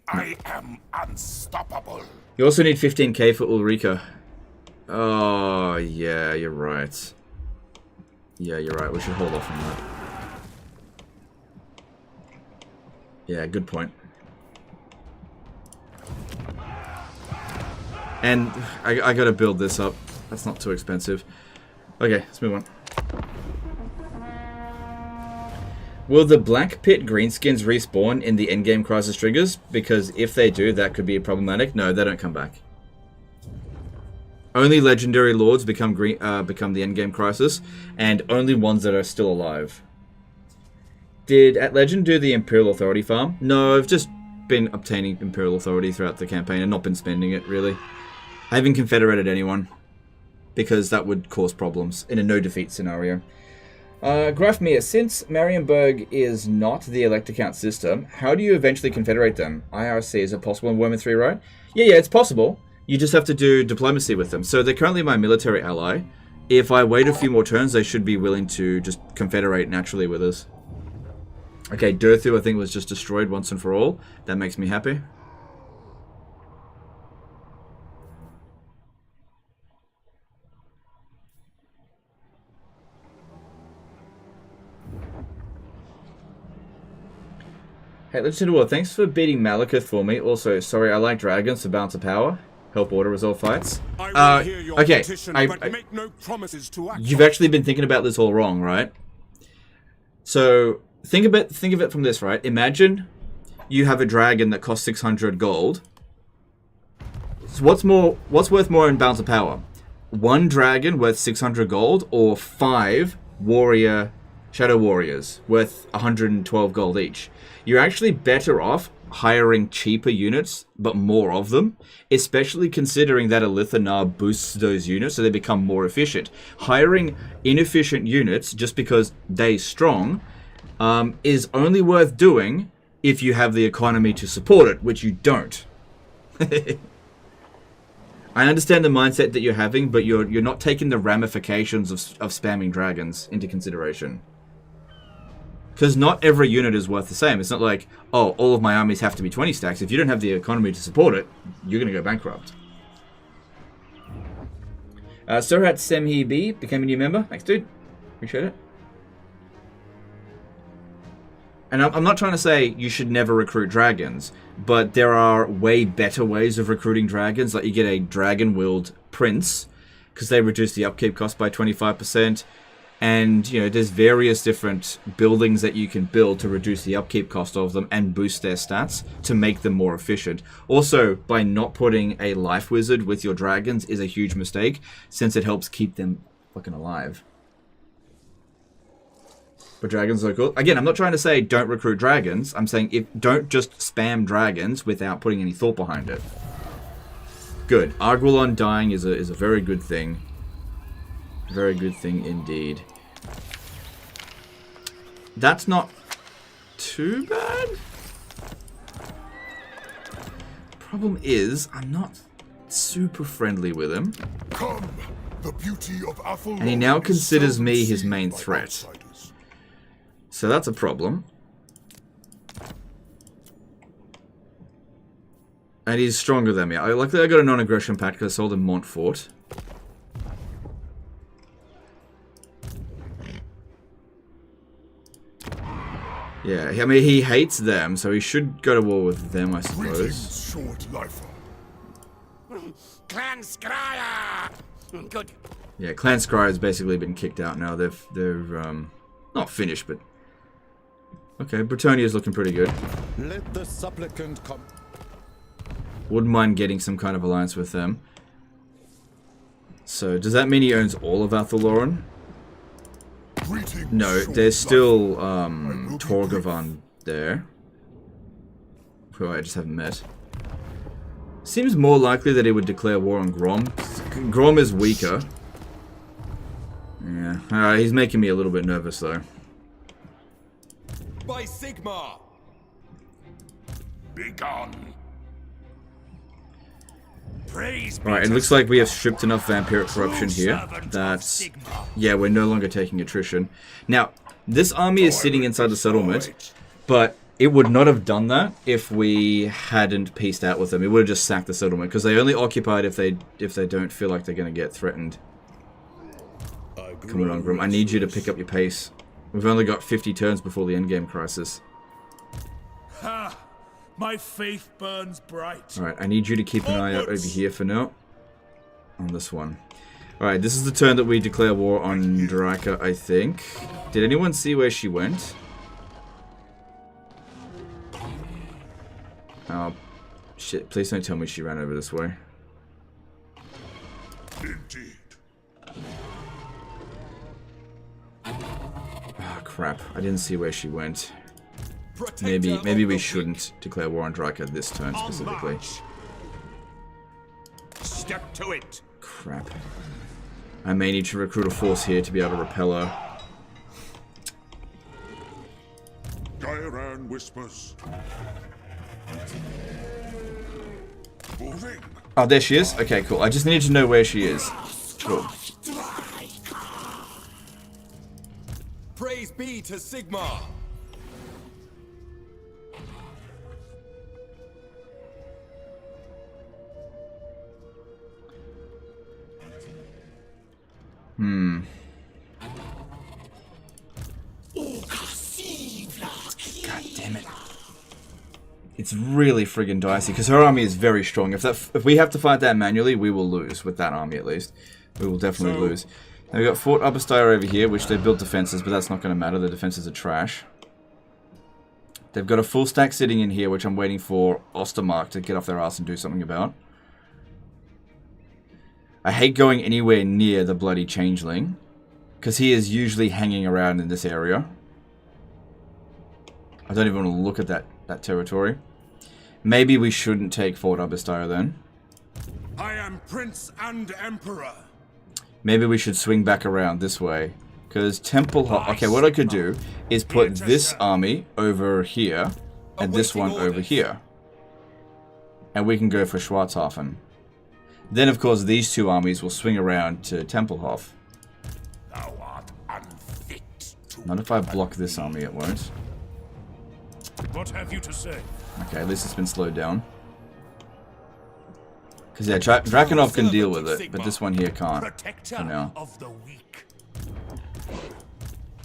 I am unstoppable. You also need 15k for Ulrika. Oh, yeah, you're right. Yeah, you're right. We should hold off on that. Yeah, good point. And I gotta build this up. That's not too expensive. Okay, let's move on. Will the Black Pit Greenskins respawn in the endgame crisis triggers? Because if they do, that could be problematic. No, they don't come back. Only legendary lords become the endgame crisis, and only ones that are still alive. Did At Legend do the Imperial Authority farm? No, I've just been obtaining Imperial Authority throughout the campaign and not been spending it, really. I haven't confederated anyone, because that would cause problems in a no-defeat scenario. Grafmir, since Marienburg is not the Elector Count system, how do you eventually confederate them? IRC, is it possible in Warhammer 3, right? Yeah, it's possible. You just have to do diplomacy with them. So they're currently my military ally. If I wait a few more turns, they should be willing to just confederate naturally with us. Okay, Durthu I think was just destroyed once and for all. That makes me happy. Hey, Legendary, thanks for beating Malekith for me. Also, sorry, I like dragons to balance of power. Help order resolve fights. Okay, make no promises to act. You've actually been thinking about this all wrong, right? So, think of it from this, right? Imagine you have a dragon that costs 600 gold. So what's worth more in balance of power? One dragon worth 600 gold, or 5 shadow warriors worth 112 gold each? You're actually better off hiring cheaper units, but more of them, especially considering that Elithanar boosts those units so they become more efficient. Hiring inefficient units just because they're strong is only worth doing if you have the economy to support it, which you don't. I understand the mindset that you're having, but you're not taking the ramifications of spamming dragons into consideration. Because not every unit is worth the same. It's not like, oh, all of my armies have to be 20 stacks. If you don't have the economy to support it, you're going to go bankrupt. Surhat Semhi B became a new member. Thanks, dude. Appreciate it. And I'm not trying to say you should never recruit dragons, but there are way better ways of recruiting dragons. Like you get a dragon-willed prince, because they reduce the upkeep cost by 25%. And, you know, there's various different buildings that you can build to reduce the upkeep cost of them and boost their stats to make them more efficient. Also, by not putting a life wizard with your dragons is a huge mistake, since it helps keep them fucking alive. But dragons are cool. Again, I'm not trying to say don't recruit dragons. I'm saying don't just spam dragons without putting any thought behind it. Good. Arguelon dying is a very good thing. Very good thing indeed. That's not too bad. Problem is, I'm not super friendly with him. Come, the beauty of Athelon, and he now considers me his main threat. So that's a problem. And he's stronger than me. Luckily I got a non-aggression pact because I sold him Montfort. Yeah, I mean, he hates them, so he should go to war with them, I suppose. Short lifer. Clan Scryer! Good. Yeah, Clan Scryer's basically been kicked out now. They're not finished, but... Okay, Bretonia's looking pretty good. Let the supplicant come. Wouldn't mind getting some kind of alliance with them. So, does that mean he owns all of Athaloran? No, there's still Torgavan there, who I just haven't met. Seems more likely that he would declare war on Grom. Grom is weaker. Yeah, he's making me a little bit nervous though. By Sigmar! Begone. Praise be Alright, it to looks like we have Sigmar, stripped enough vampiric corruption true here servant of that, Sigmar. yeah, we're no longer taking attrition. Now, this army is sitting inside the settlement, but it would not have done that if we hadn't pieced out with them. It would have just sacked the settlement, because they only occupied if they don't feel like they're going to get threatened. Come on, Grim. I need you to pick up your pace. We've only got 50 turns before the endgame crisis. Ha! My faith burns bright. Alright, I need you to keep an eye out over here for now. On this one. Alright, this is the turn that we declare war on Draka, I think. Did anyone see where she went? Oh, shit. Please don't tell me she ran over this way. Indeed. Oh, crap. I didn't see where she went. Protector Maybe of we the shouldn't declare war on Draka this turn On specifically. march. Step to it. Crap. I may need to recruit a force here to be able to repel her. Gairan whispers. Moving. Oh, there she is? Okay, cool. I just needed to know where she is. Cool. Praise be to Sigmar. God damn it. It's really friggin' dicey, because her army is very strong. If we have to fight that manually, we will lose, with that army at least. We will definitely lose. Now we've got Fort Upperstyre over here, which they built defenses, but that's not going to matter. The defenses are trash. They've got a full stack sitting in here, which I'm waiting for Ostermark to get off their ass and do something about. I hate going anywhere near the bloody changeling, because he is usually hanging around in this area. I don't even want to look at that territory. Maybe we shouldn't take Fort Upperstyre then. I am Prince and Emperor. Maybe we should swing back around this way. Because Templehof... Okay, what I could do is put this army over here and this one over here. And we can go for Schwarzhafen. Then, of course, these two armies will swing around to Templehof. Thou art unfit to... Not if I block this army, it won't. What have you to say? Okay, at least it's been slowed down. Because, yeah, Drakenov can deal with it, but this one here can't. Protector For now. of the weak.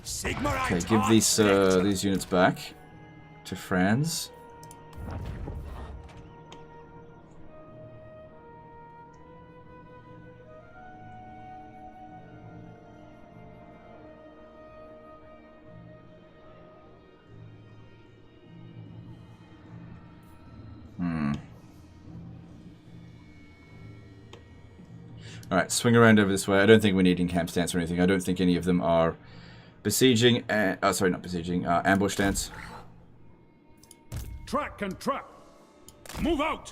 Sigmarite Okay, give these units back to Franz. Alright, swing around over this way. I don't think we need in-camp stance or anything. I don't think any of them are besieging... sorry, not besieging. Ambush stance. Track and trap. Move out.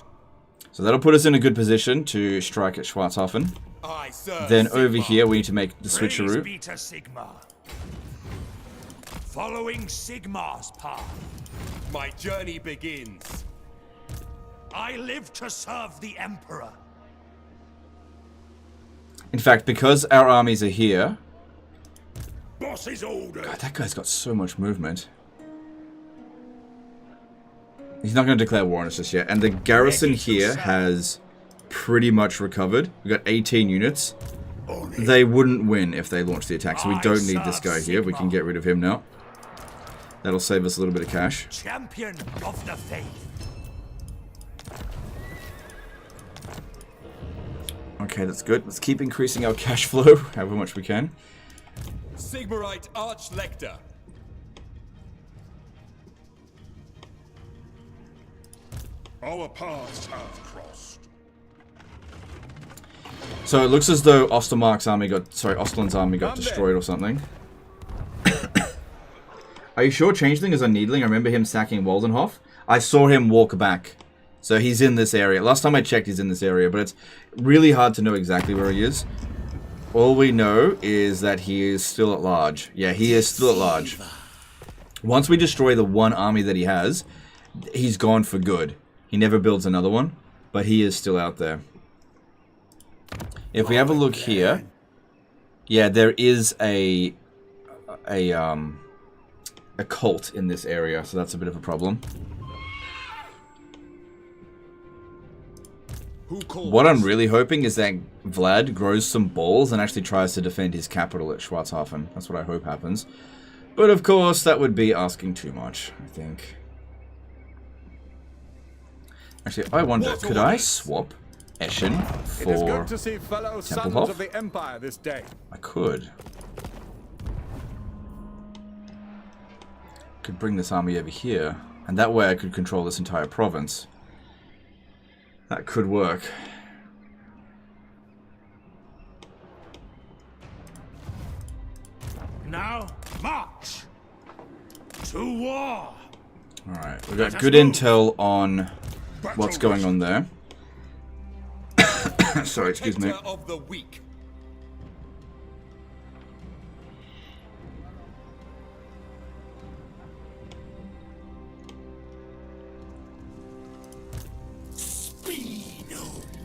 So that'll put us in a good position to strike at Schwarzhafen. Aye, sir. Then over Sigmar. here we need to make the Praise switcheroo. be to Sigmar. Following Sigmar's path. My journey begins. I live to serve the Emperor. In fact, because our armies are here... Boss's order. God, that guy's got so much movement. He's not going to declare war on us just yet. And the garrison here has pretty much recovered. We've got 18 units. They wouldn't win if they launched the attack, so we don't need this guy here. We can get rid of him now. That'll save us a little bit of cash. Champion of the faith. Okay, that's good. Let's keep increasing our cash flow, however much we can. Sigmarite Archlector. Our paths have crossed. So it looks as though Ostermark's army got... Sorry, Ostland's army got destroyed or something. Are you sure Changeling is a Needling? I remember him sacking Waldenhof. I saw him walk back. So he's in this area. Last time I checked, he's in this area, but it's really hard to know exactly where he is. All we know is that he is still at large. Yeah, he is still at large. Once we destroy the one army that he has, he's gone for good. He never builds another one, but he is still out there. If we have a look here, yeah, there is a cult in this area, so that's a bit of a problem. What I'm really hoping is that Vlad grows some balls and actually tries to defend his capital at Schwarzhafen. That's what I hope happens. But of course, that would be asking too much, I think. Actually, I wonder, could I swap Eschen for It is good to see fellow sons Templehof? of the Empire this day. I could. Could bring this army over here, and that way I could control this entire province. That could work. Now, march! To war! Alright, we've got good intel on what's going on there. Sorry, excuse me. Of the weak.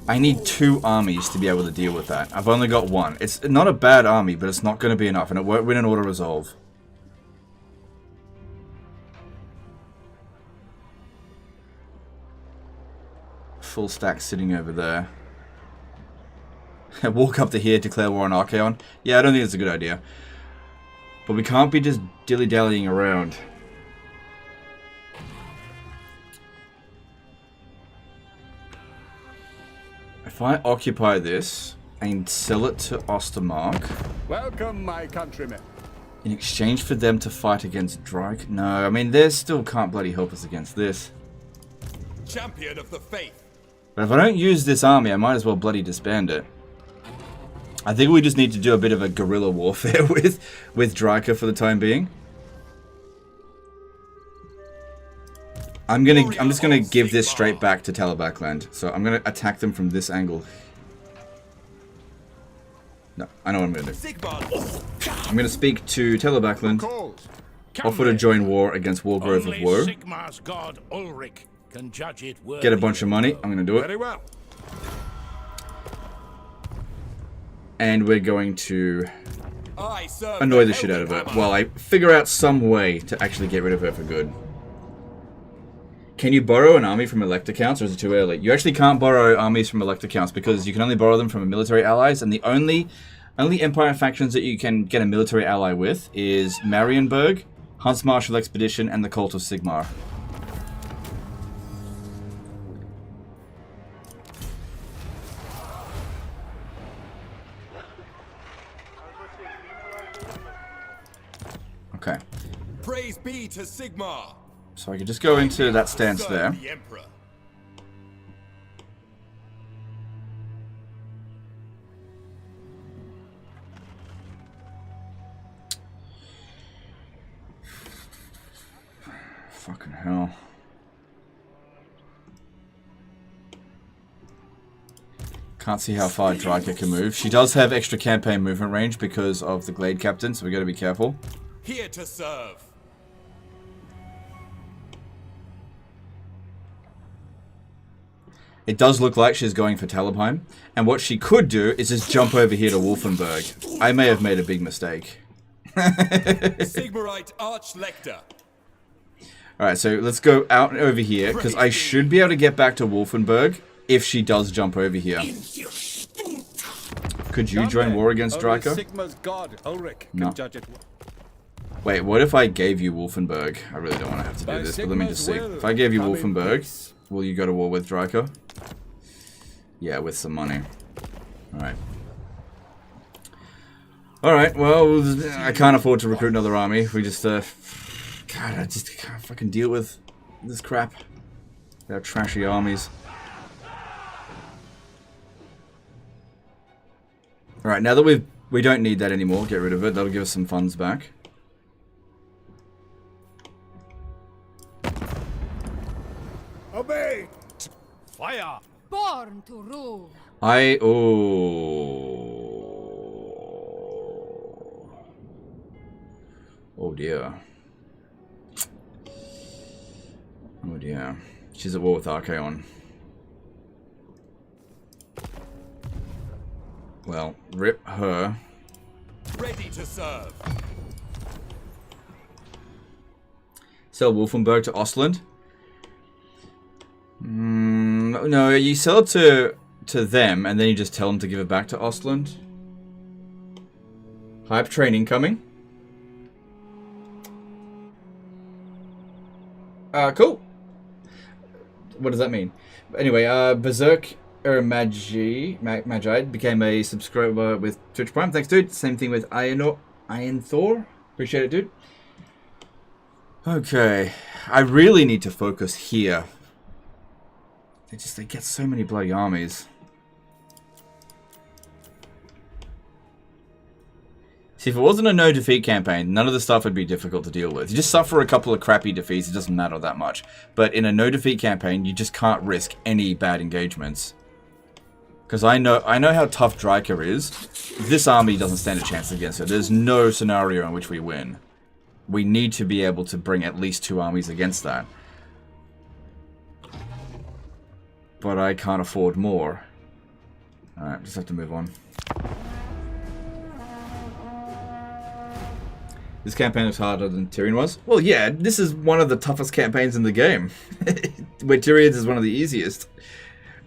I need 2 armies to be able to deal with that. I've only got 1. It's not a bad army, but it's not going to be enough, and it won't win an auto-resolve. Full stack sitting over there. Walk up to here, declare war on Archaon. Yeah, I don't think it's a good idea. But we can't be just dilly-dallying around. If I occupy this and sell it to Ostermark... Welcome, my countrymen. In exchange for them to fight against Drake? No, I mean, they still can't bloody help us against this. Champion of the faith. But if I don't use this army, I might as well bloody disband it. I think we just need to do a bit of a guerrilla warfare with Draika for the time being. I'm just gonna give this straight back to Talabakland. So I'm gonna attack them from this angle. No, I know what I'm gonna do. I'm gonna speak to Talabakland. Offer to join war against Wargrove of Woe. Sigmar's god Ulrich can judge it worthy. Get a bunch of money. I'm gonna do it. Very well. And we're going to annoy the shit out of her while I figure out some way to actually get rid of her for good. Can you borrow an army from elect accounts, or is it too early? You actually can't borrow armies from elect accounts because you can only borrow them from military allies, and the only Empire factions that you can get a military ally with is Marienburg, Hunts Martial Expedition, and the Cult of Sigmar. Okay. Praise be to Sigmar. So I could just go into that stance there. The Emperor. Fucking hell. Can't see how far Draika can move. She does have extra campaign movement range because of the Glade Captain, so we gotta be careful. Here to serve. It does look like she's going for Talabheim, and what she could do is just jump over here to Wolfenburg. I may have made a big mistake. Sigmarite Archlector. Alright, so let's go out over here, because I should be able to get back to Wolfenburg if she does jump over here. Could you join war against Draco? Sigma's god Ulrich No. can judge it. Wait, what if I gave you Wolfenburg? I really don't want to have to do this, but let me just see. If I gave you Wolfenburg, will you go to war with Draco? Yeah, with some money. Alright. Alright, well, I can't afford to recruit another army. We just, God, I just can't fucking deal with this crap. Our trashy armies. Alright, now that we don't need that anymore, get rid of it. That'll give us some funds back. Obey! Fire! Born to rule. Oh dear. Oh dear. She's at war with Archaon. Well, rip her. Ready to serve. Sell Wolfenburg to Ostland. No, you sell it to them, and then you just tell them to give it back to Ostland. Hype train incoming. Cool. What does that mean? Anyway, Berserk Magi became a subscriber with Twitch Prime. Thanks, dude. Same thing with Iron Thor. Appreciate it, dude. Okay. I really need to focus here. They get so many bloody armies. See, if it wasn't a no-defeat campaign, none of the stuff would be difficult to deal with. You just suffer a couple of crappy defeats, it doesn't matter that much. But in a no-defeat campaign, you just can't risk any bad engagements. Because I know how tough Dryker is. This army doesn't stand a chance against it. There's no scenario in which we win. We need to be able to bring at least 2 armies against that. But I can't afford more. Alright, just have to move on. This campaign was harder than Tyrion was. Well, yeah, this is one of the toughest campaigns in the game. Where Tyrion's is one of the easiest.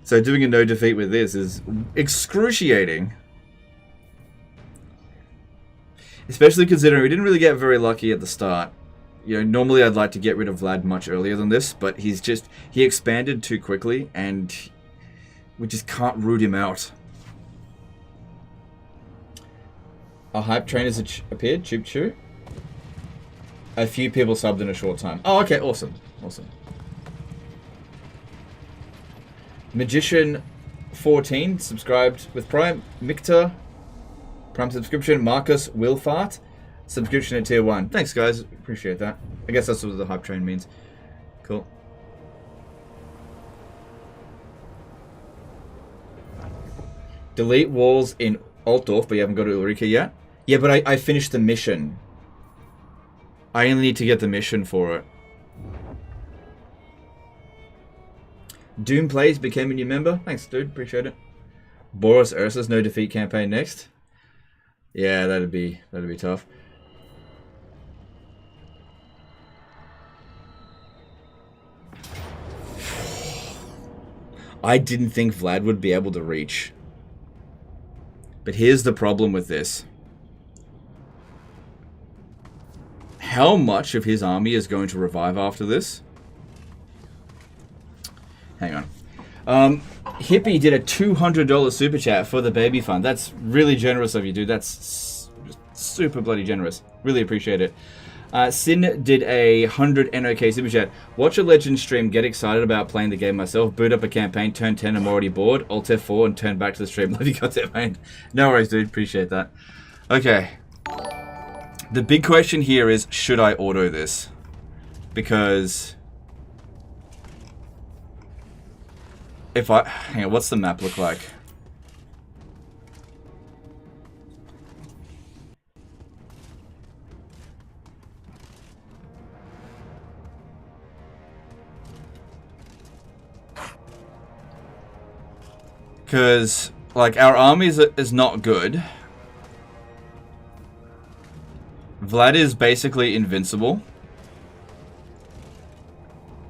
So doing a no defeat with this is excruciating. Especially considering we didn't really get very lucky at the start. You know, normally I'd like to get rid of Vlad much earlier than this, but he expanded too quickly, and we just can't root him out. A hype train has appeared, Choop Choo. A few people subbed in a short time. Oh, okay, awesome. Awesome. Magician 14 subscribed with Prime. Mictor, Prime subscription. Marcus Wilfart, subscription at tier 1. Thanks, guys. Appreciate that. I guess that's what the hype train means. Cool. Delete walls in Altdorf, but you haven't got to Ulrika yet? Yeah, but I finished the mission. I only need to get the mission for it. Doom Plays became a new member. Thanks, dude. Appreciate it. Boris Ursa's no defeat campaign next. Yeah, that'd be tough. I didn't think Vlad would be able to reach. But here's the problem with this. How much of his army is going to revive after this? Hang on. Hippie did a $200 super chat for the baby fund. That's really generous of you, dude. That's super bloody generous. Really appreciate it. Sin did a 100 NOK super chat. Watch a legend stream, get excited about playing the game myself, boot up a campaign, turn 10, I'm already bored, Alt F4 and turn back to the stream. Love you, goddamn man. No worries, dude. Appreciate that. Okay. The big question here is, should I auto this? Because if I... Hang on, what's the map look like? Because, like, our army is not good. Vlad is basically invincible.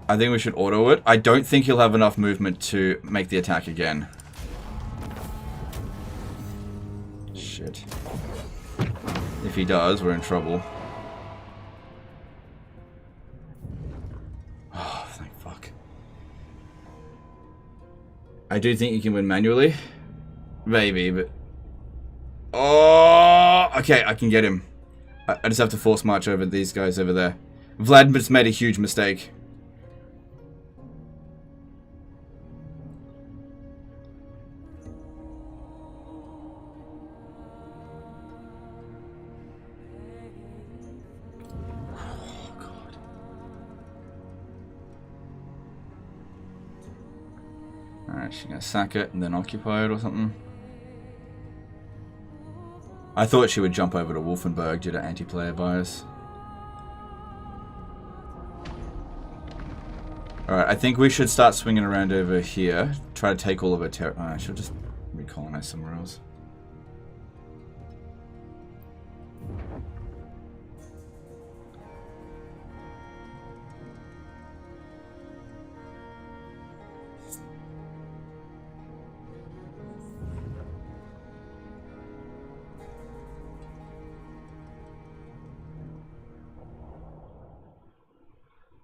I think we should auto it. I don't think he'll have enough movement to make the attack again. Shit. If he does, we're in trouble. Oh, thank fuck. I do think you can win manually. Maybe, but... Oh! Okay, I can get him. I just have to force march over these guys over there. Vlad just made a huge mistake. Oh, God. Alright, she's gonna sack it and then occupy it or something. I thought she would jump over to Wolfenburg due to anti-player bias. Alright, I think we should start swinging around over here. Try to take all of our territory. I should just recolonize somewhere else.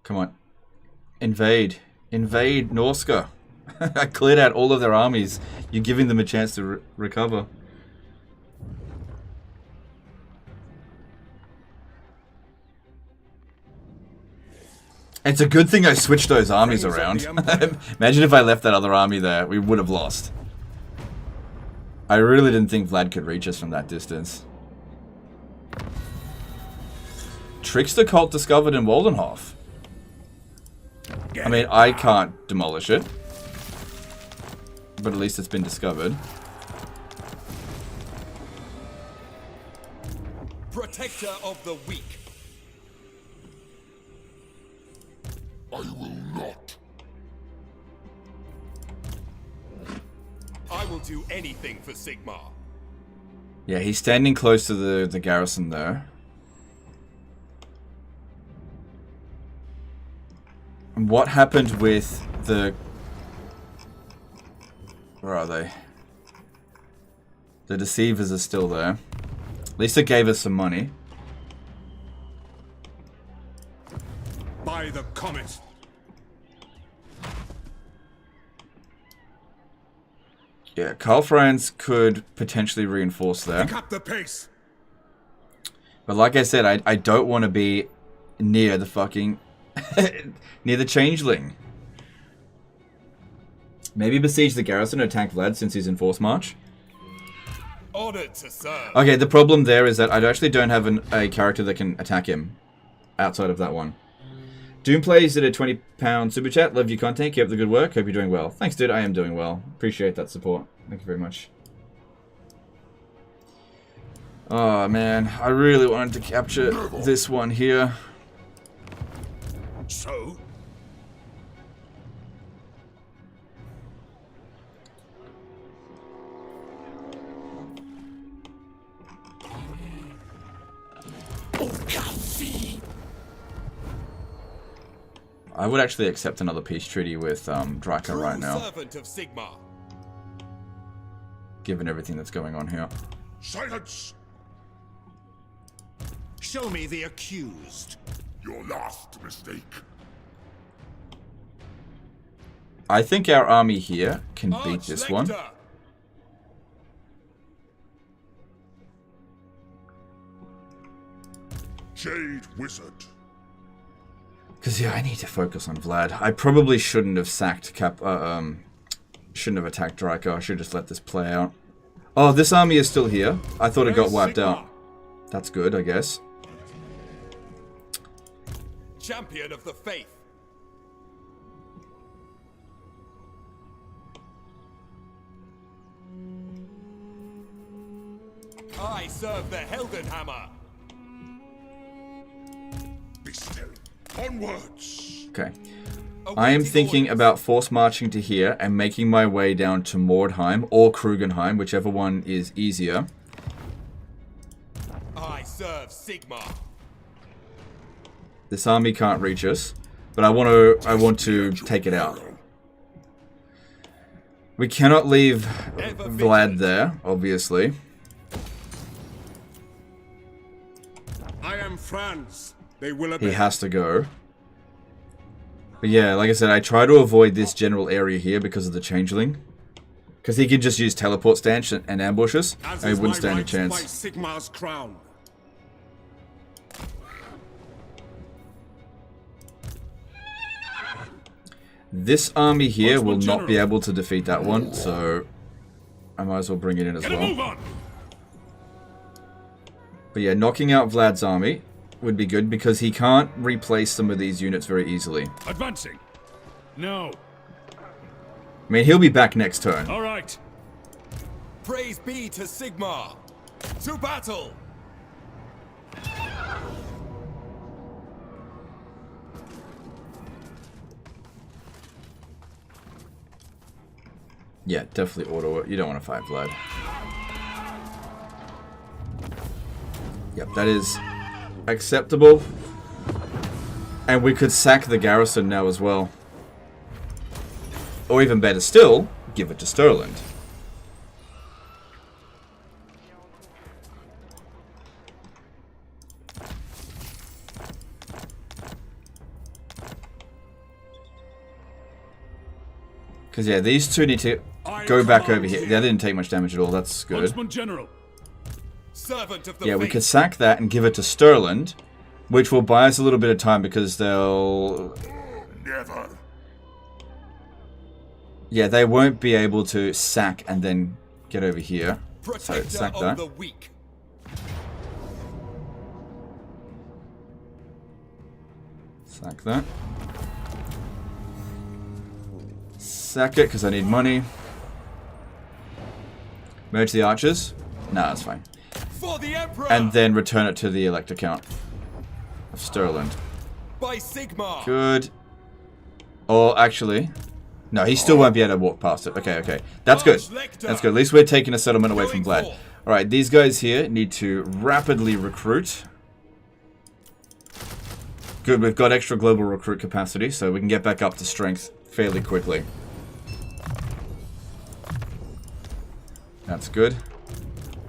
Come on. Invade. Invade Norska. I cleared out all of their armies. You're giving them a chance to recover. It's a good thing I switched those armies around. Imagine if I left that other army there. We would have lost. I really didn't think Vlad could reach us from that distance. Trickster cult discovered in Waldenhof. I mean, I can't demolish it. But at least it's been discovered. Protector of the weak. I will not. I will do anything for Sigmar. Yeah, he's standing close to the garrison there. And what happened with the... Where are they? The Deceivers are still there. At least it gave us some money. By the comet. Yeah, Karl Franz could potentially reinforce there. Pick up the pace. But like I said, I don't want to be near the fucking... near the changeling. Maybe besiege the garrison and attack Vlad since he's in force march. Honored to serve. Okay, the problem there is that I actually don't have a character that can attack him outside of that one. Doom plays at a £20 super chat. Love your content. Keep up the good work. Hope you're doing well. Thanks, dude. I am doing well. Appreciate that support. Thank you very much. Oh, man. I really wanted to capture this one here. So? I would actually accept another peace treaty with Draco right now. Servant of Sigmar. Given everything that's going on here. Silence! Show me the accused. Your last mistake. I think our army here can beat this one. Jade Wizard. Because, yeah, I need to focus on Vlad. I probably shouldn't have sacked shouldn't have attacked Draco. I should just let this play out. Oh, this army is still here. I thought it got wiped out. That's good, I guess. Champion of the faith. I serve the Heldenhammer. Be still. Onwards. Okay. I am thinking about force marching to here and making my way down to Mordheim or Krugenheim, whichever one is easier. I serve Sigmar. This army can't reach us, but I want to take it out. We cannot leave Vlad there, obviously. I am Franz. They will He has to go. But yeah, like I said, I try to avoid this general area here because of the changeling. Because he can just use teleport stance and ambush us, and he wouldn't stand a chance. Sigmar's crown. This army here will not be able to defeat that one, so I might as well bring it in as well. But yeah, knocking out Vlad's army would be good because he can't replace some of these units very easily. Advancing. No. I mean, he'll be back next turn. All right. Praise be to Sigmar. To battle. Yeah, definitely auto it. You don't want to fight Vlad. Yep, that is acceptable. And we could sack the garrison now as well. Or even better still, give it to Stirland. Because, yeah, these two need to go back over here. They didn't take much damage at all. That's good. General. Servant of the Yeah, we could sack that and give it to Stirland, which will buy us a little bit of time because they'll... Never. Yeah, they won't be able to sack and then get over here. So, sack that. The weak. Sack that. Sack it, because I need money. Merge the archers. Nah, that's fine. For the Emperor! And then return it to the elect account of Stirland. By Sigmar! Good. Or, actually... No, he still won't be able to walk past it. Okay, okay. That's good. That's good. At least we're taking a settlement away from Vlad. Alright, these guys here need to rapidly recruit. Good, we've got extra global recruit capacity, so we can get back up to strength fairly quickly. That's good.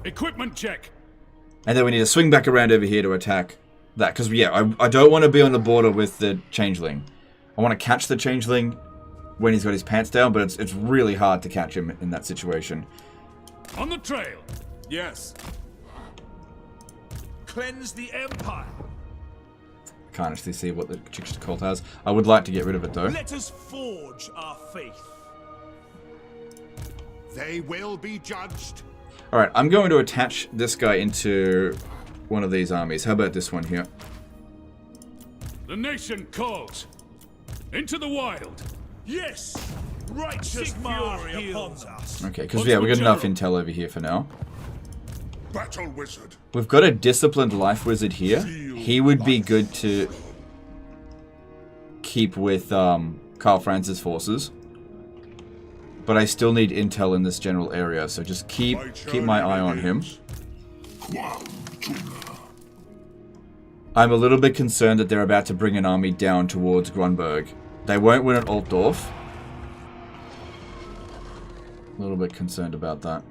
Equipment check. And then we need to swing back around over here to attack that. Because, yeah, I don't want to be on the border with the changeling. I want to catch the changeling when he's got his pants down, but it's really hard to catch him in that situation. On the trail. Yes. Cleanse the Empire. Can't actually see what the Chicks cult has. I would like to get rid of it, though. Let us forge our faith. They will be judged. Alright, I'm going to attach this guy into one of these armies. How about this one here? The nation calls. Into the wild. Yes! Righteous fury upon us. Okay, because yeah, we've got enough intel over here for now. Battle wizard. We've got a disciplined life wizard here. He would be good to keep with Karl Franz's forces. But I still need intel in this general area, so just keep my eye on him. I'm a little bit concerned that they're about to bring an army down towards Grunberg. They won't win at Altdorf. A little bit concerned about that.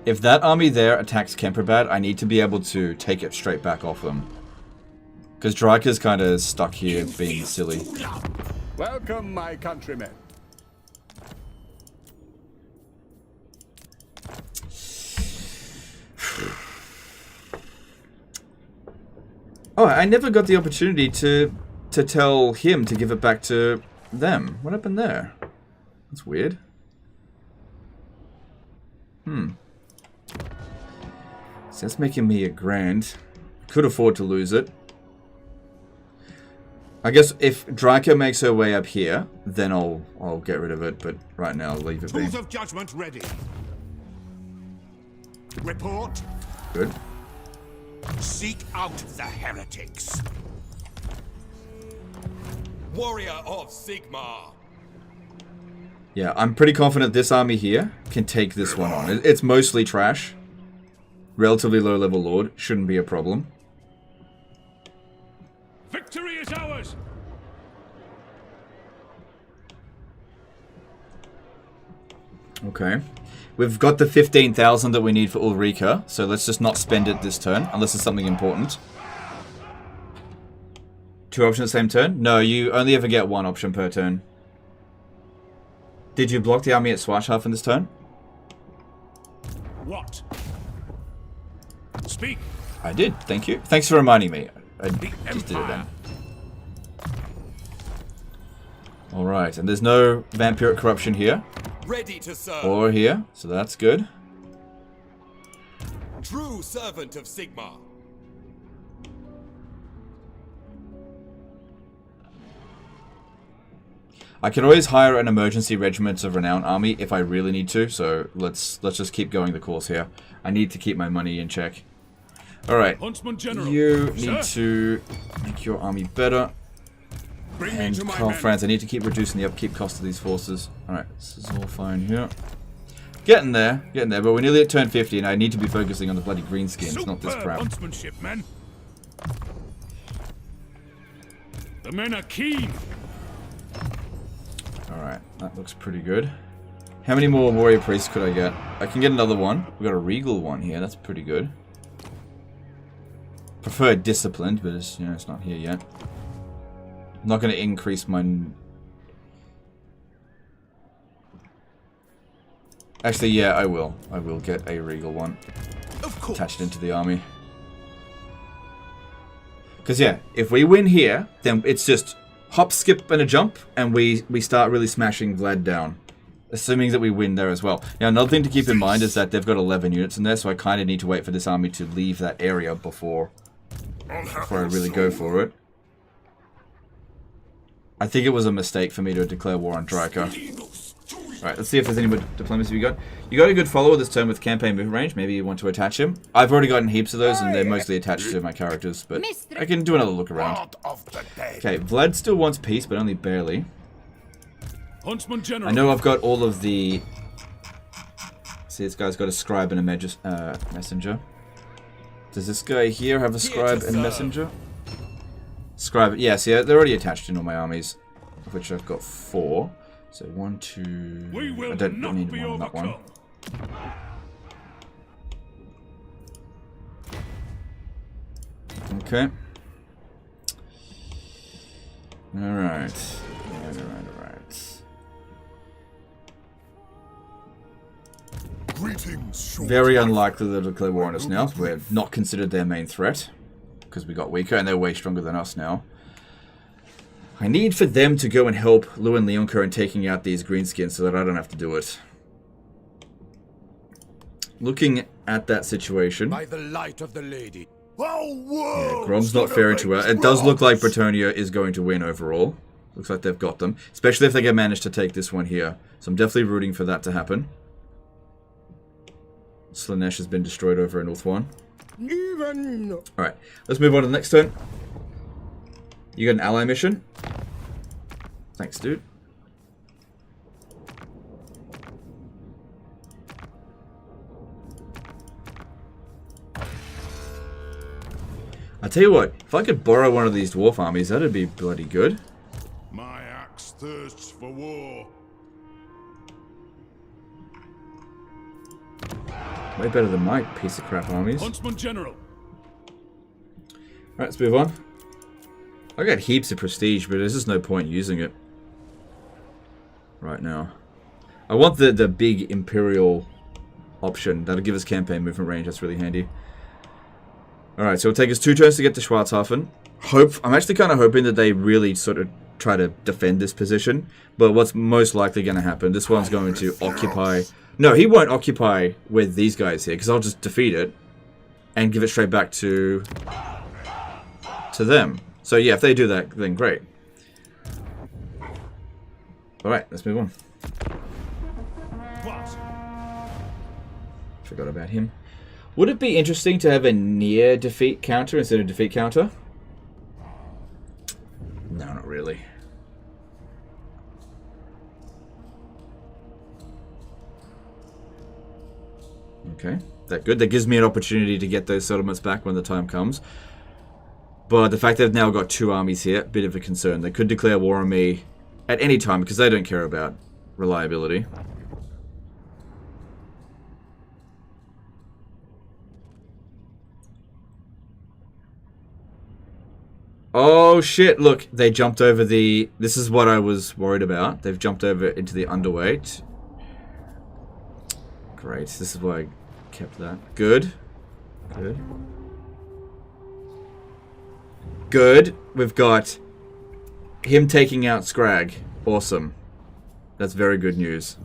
If that army there attacks Kemperbad, I need to be able to take it straight back off them. Because Dryker's kind of stuck here being silly. Welcome, my countrymen. Oh, I never got the opportunity to tell him to give it back to them. What happened there? That's weird. So that's making me $1,000. Could afford to lose it. I guess if Dryker makes her way up here, then I'll get rid of it, but right now I'll leave it be. Tools of judgment ready. Report. Good. Seek out the heretics. Warrior of Sigmar. Yeah, I'm pretty confident this army here can take this one on. It's mostly trash. Relatively low level lord. Shouldn't be a problem. Victory is ours. Okay. We've got the 15,000 that we need for Ulrika, so let's just not spend it this turn, unless it's something important. 2 options same turn? No, you only ever get 1 option per turn. Did you block the army at Swashhalf in this turn? What? Speak. I did, thank you. Thanks for reminding me. I just did it then. Alright, and there's no vampiric corruption here. Ready to serve. Or here, so that's good. True servant of Sigmar. I can always hire an emergency regiment of renown army if I really need to, so let's just keep going the course here. I need to keep my money in check. Alright, Huntsman General. you need to make your army better. Bring me And to my Karl men. Franz, I need to keep reducing the upkeep cost of these forces. Alright, this is all fine here. Getting there, but we're nearly at turn 50 and I need to be focusing on the bloody greenskins, not this Superb crap. huntsmanship, men. The men are keen. Alright, that looks pretty good. How many more warrior priests could I get? I can get another one. We got a regal one here, that's pretty good. Prefer disciplined, but it's, you know, it's not here yet. I'm not going to increase my... Actually, yeah, I will. I will get a regal one. Attached into the army. Because, yeah, if we win here, then it's just hop, skip, and a jump, and we start really smashing Vlad down. Assuming that we win there as well. Now, another thing to keep in mind is that they've got 11 units in there, so I kind of need to wait for this army to leave that area before I really go for it. I think it was a mistake for me to declare war on Draco. Alright, let's see if there's any more diplomacy we got. You got a good follower this turn with campaign movement range. Maybe you want to attach him. I've already gotten heaps of those, and they're mostly attached to my characters, but I can do another look around. Okay, Vlad still wants peace, but only barely. Huntsman General. I know I've got all of the... See, this guy's got a scribe and a messenger. Does this guy here have a scribe and messenger? Scribe, yeah, see, they're already attached in all my armies, of which I've got 4. So 1, 2... I don't need one on that one. Okay. Alright. Alright. Greetings, Very unlikely they'll declare war on us now. We're not considered their main threat. Because we got weaker and they're way stronger than us now. I need for them to go and help Lou and Leonka in taking out these greenskins so that I don't have to do it. Looking at that situation... By the light of the lady. Yeah, Grom's not faring too well. It does look like Bretonnia is going to win overall. Looks like they've got them. Especially if they can manage to take this one here. So I'm definitely rooting for that to happen. Slanesh has been destroyed over in North 1. Alright, let's move on to the next turn. You got an ally mission. Thanks, dude. I tell you what, if I could borrow one of these dwarf armies, that'd be bloody good. My axe thirsts for war. Way better than my piece of crap armies. Huntsman General. Alright, let's move on. I got heaps of prestige, but there's just no point using it right now. I want the big Imperial option. That'll give us campaign movement range. That's really handy. Alright, so it'll take us 2 turns to get to Schwarzhafen. I'm actually kind of hoping that they really sort of try to defend this position. But what's most likely going to happen, this one's going to occupy... No, he won't occupy with these guys here, because I'll just defeat it and give it straight back to them. So yeah, if they do that, then great. Alright, let's move on. Forgot about him. Would it be interesting to have a near defeat counter instead of defeat counter? No, not really. Okay, that good. That gives me an opportunity to get those settlements back when the time comes. But the fact that they've now got 2 armies here, a bit of a concern. They could declare war on me at any time because they don't care about reliability. Oh shit, look, they jumped over the... This is what I was worried about. They've jumped over into the underweight. Great, this is why I kept that. Good. Good. Good. We've got him taking out Scrag. Awesome. That's very good news.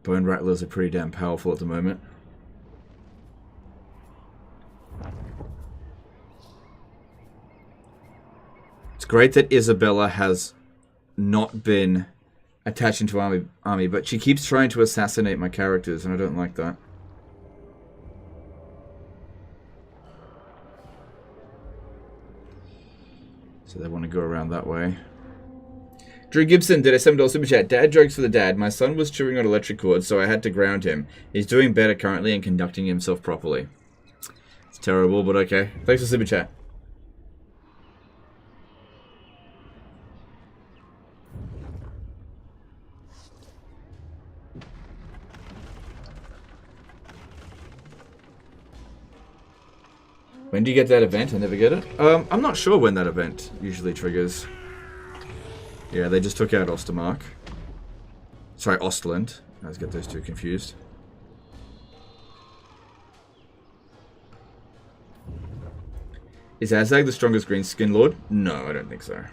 Bone Rattlers are pretty damn powerful at the moment. It's great that Isabella has not been attached into army, but she keeps trying to assassinate my characters, and I don't like that. So they want to go around that way. Drew Gibson did a $7 super chat. Dad jokes for the dad. My son was chewing on electric cords, so I had to ground him. He's doing better currently and conducting himself properly. It's terrible, but okay. Thanks for super chat. When do you get that event? I never get it. I'm not sure when that event usually triggers. Yeah, they just took out Ostermark. Sorry, Ostland. I always get those two confused. Is Azag the strongest green skin lord? No, I don't think so.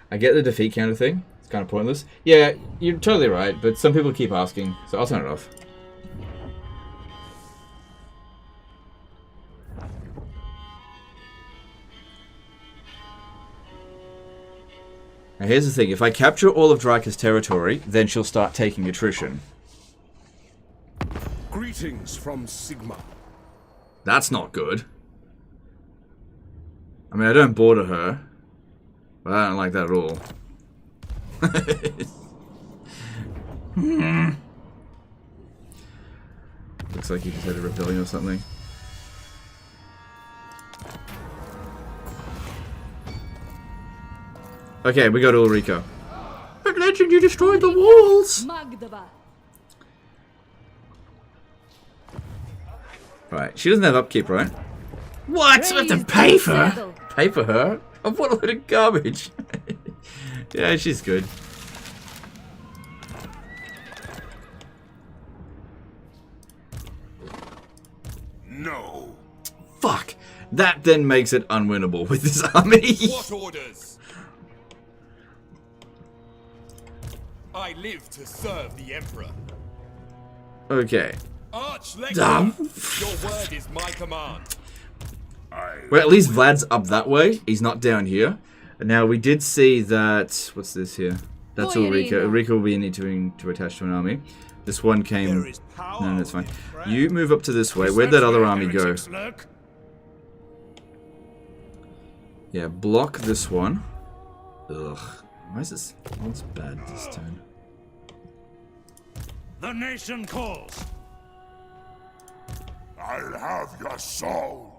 I get the defeat counter thing. It's kind of pointless. Yeah, you're totally right, but some people keep asking, so I'll turn it off. Now here's the thing, if I capture all of Draka's territory, then she'll start taking attrition. Greetings from Sigma. That's not good. I mean, I don't border her, but I don't like that at all. Looks like he just had a rebellion or something. Okay, we go to Ulrico. But legend, you destroyed the walls! Right, she doesn't have upkeep, right? What? I have to pay for her? Pay for her? Oh, what a load of garbage. Yeah, she's good. No. Fuck. That then makes it unwinnable with this army. What orders? I live to serve the Emperor. Okay. Arch-Lector, your word is my command. Well, at least Vlad's up that way. He's not down here. Now, we did see that... What's this here? That's Ulrico. Ulrico will be needing to attach to an army. This one came... No, that's fine. You move up to this way. Where'd that other army go? Yeah, block this one. Ugh. Why is this... What's bad this turn? The nation calls. I'll have your soul.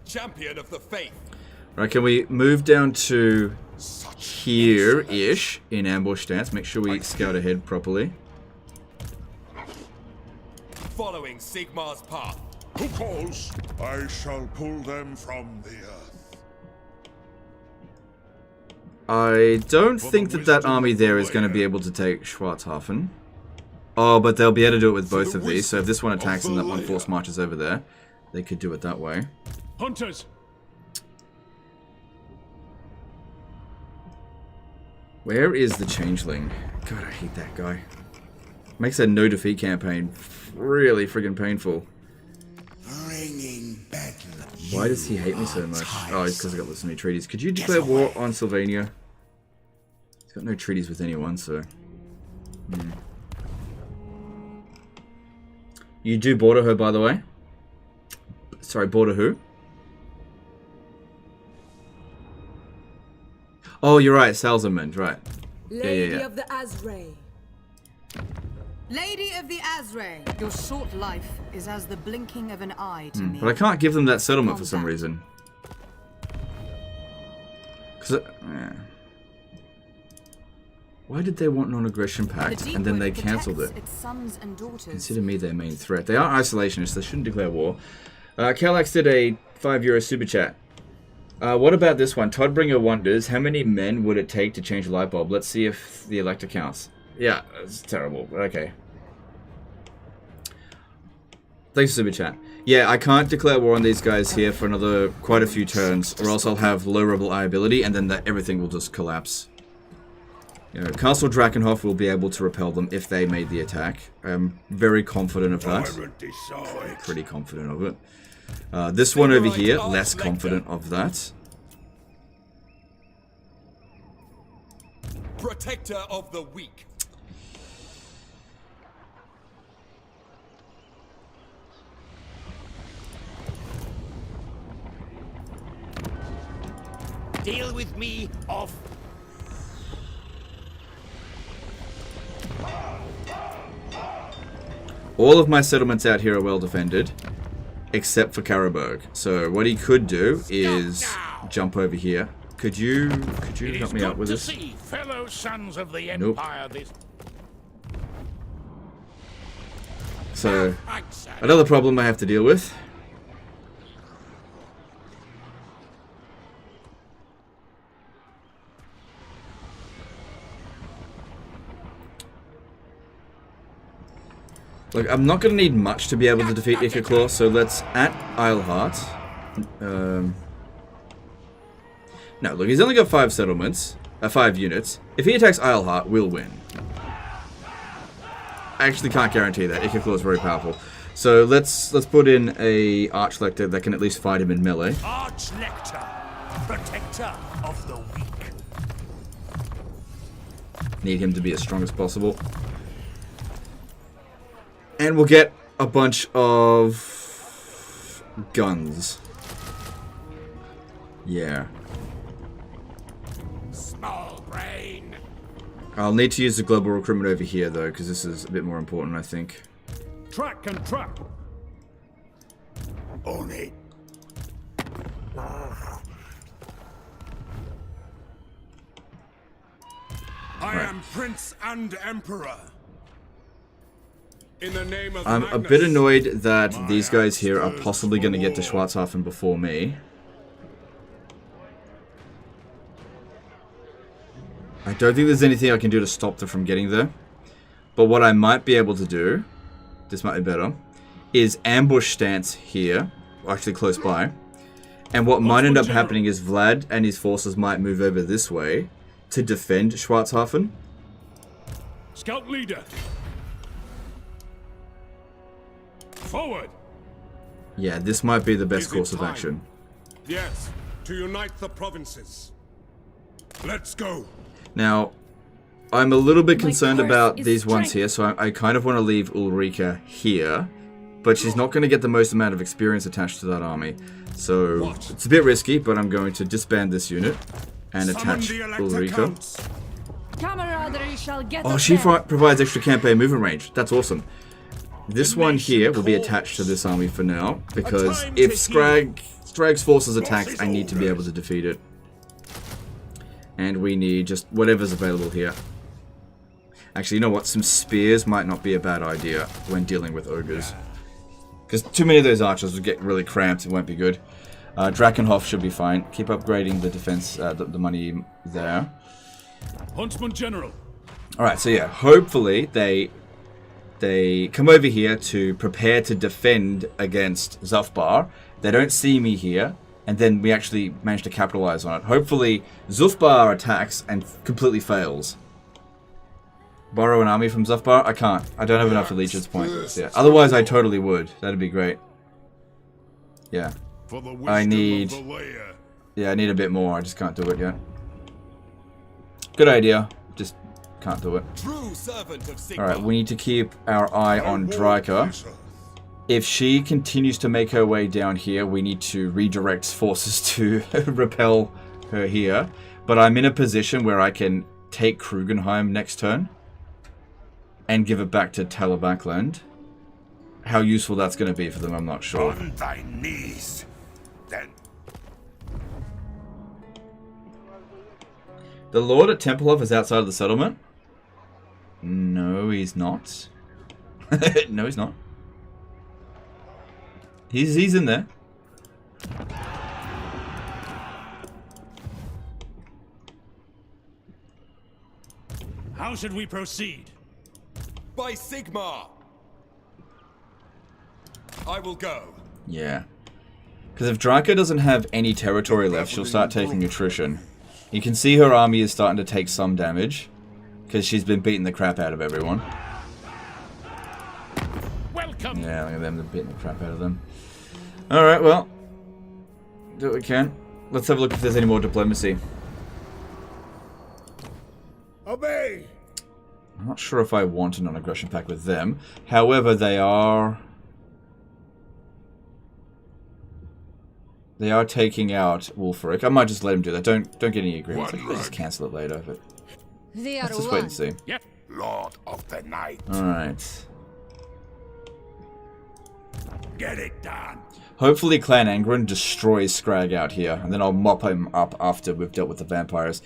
Champion of the faith. Right, can we move down to here-ish in ambush stance? Make sure we scout ahead properly. Following Sigmar's path. Who calls? I shall pull them from the earth. I don't think that army there is going to be able to take Schwarzhafen. Oh, but they'll be able to do it with both of these. So if this one attacks and that one force marches over there, they could do it that way. Hunters. Where is the changeling? God, I hate that guy. Makes that no defeat campaign really friggin' painful. Why does he hate me so much? Oh, it's because I got so many treaties. Could you declare war on Sylvania? He's got no treaties with anyone, so... You do border her, by the way? Sorry, border who? Oh, you're right, Salzamund, right. Lady of the Azray. Lady of the Azray, your short life is as the blinking of an eye to me. But I can't give them that settlement for some reason. Why did they want non-aggression pact and then they cancelled it? Its sons and daughters. Consider me their main threat. They are isolationists, they shouldn't declare war. Calax did a €5 super chat. What about this one? Toddbringer wonders, how many men would it take to change a light bulb? Let's see if the elector counts. Yeah, it's terrible, but okay. Thanks for super chat. Yeah, I can't declare war on these guys here for another quite a few turns, or else I'll have low rebel eye ability, and then everything will just collapse. You know, Castle Drakenhof will be able to repel them if they made the attack. I'm very confident of that. Pretty confident of it. This one over here, less confident of that. Protector of the weak. Deal with me off. All of my settlements out here are well defended, except for Karaberg. So what he could do is jump over here. Could you help me out with this? Fellow sons of the Nope. Empire, this So another problem I have to deal with. Look, I'm not going to need much to be able to defeat Ikit Claw, so let's at Isleheart. No, look, he's only got 5 settlements, 5 units. If he attacks Isleheart, we'll win. I actually can't guarantee that. Ikit Claw is very powerful. So let's put in a Archlector that can at least fight him in melee. Archlector, protector of the weak. Need him to be as strong as possible. And we'll get a bunch of guns. Yeah. Small brain. I'll need to use the global recruitment over here though, because this is a bit more important, I think. track and trap. On it. I am Prince and Emperor. In the name of I'm Magnus, a bit annoyed that these guys here are possibly going to get to Schwarzhafen before me. I don't think there's anything I can do to stop them from getting there. But what I might be able to do, this might be better, is ambush stance here, actually close by. And what might end up happening is Vlad and his forces might move over this way to defend Schwarzhafen. Scout leader. Forward. Yeah, this might be the best Is it course of time? action. Yes, to unite the provinces. Let's go. Now, I'm a little bit concerned curse about is these ones strength. here, so I kind of want to leave Ulrika here. But she's not going to get the most amount of experience attached to that army. So, it's a bit risky, but I'm going to disband this unit and attach Ulrika. Camaraderie shall get Oh, us she there. provides extra campaign movement range. That's awesome. This one here will be attached to this army for now, because if Scrag's forces attacks, I need to be able to defeat it. And we need just whatever's available here. Actually, you know what? Some spears might not be a bad idea when dealing with ogres. Because too many of those archers will get really cramped, it won't be good. Drakenhof should be fine. Keep upgrading the defense, the money there. Huntsman General. Alright, so yeah, hopefully they come over here to prepare to defend against Zufbar. They don't see me here, and then we actually manage to capitalize on it. Hopefully, Zufbar attacks and completely fails. Borrow an army from Zufbar? I can't. I don't have enough allegiance points. Yeah. Otherwise, I totally would. That'd be great. Yeah. For the wisdom I need... of the layer. Yeah, I need a bit more. I just can't do it yet. Good idea. Just can't do it. True servant of Sigmar. Alright, we need to keep our eye on Dryka. If she continues to make her way down here, we need to redirect forces to repel her here. But I'm in a position where I can take Krugenheim next turn and give it back to Talabakland. How useful that's going to be for them, I'm not sure. On thy knees, then. The Lord at Templehof is outside of the settlement? No, he's not. No, he's not. He's in there. How should we proceed? By Sigmar. I will go. Yeah. Because if Dryka doesn't have any territory left, she'll start taking attrition. You can see her army is starting to take some damage. Because she's been beating the crap out of everyone. Welcome. Yeah, look at them, they're beating the crap out of them. Alright, well. Do what we can. Let's have a look if there's any more diplomacy. Obey. I'm not sure if I want a non-aggression pact with them. However, they are... They are taking out Wolfric. I might just let him do that. Don't get any agreements. I can just cancel it later. But They let's are just wait and see. Yep. Lord of the Night. Alright. Get it done. Hopefully Clan Angren destroys Scrag out here, and then I'll mop him up after we've dealt with the vampires.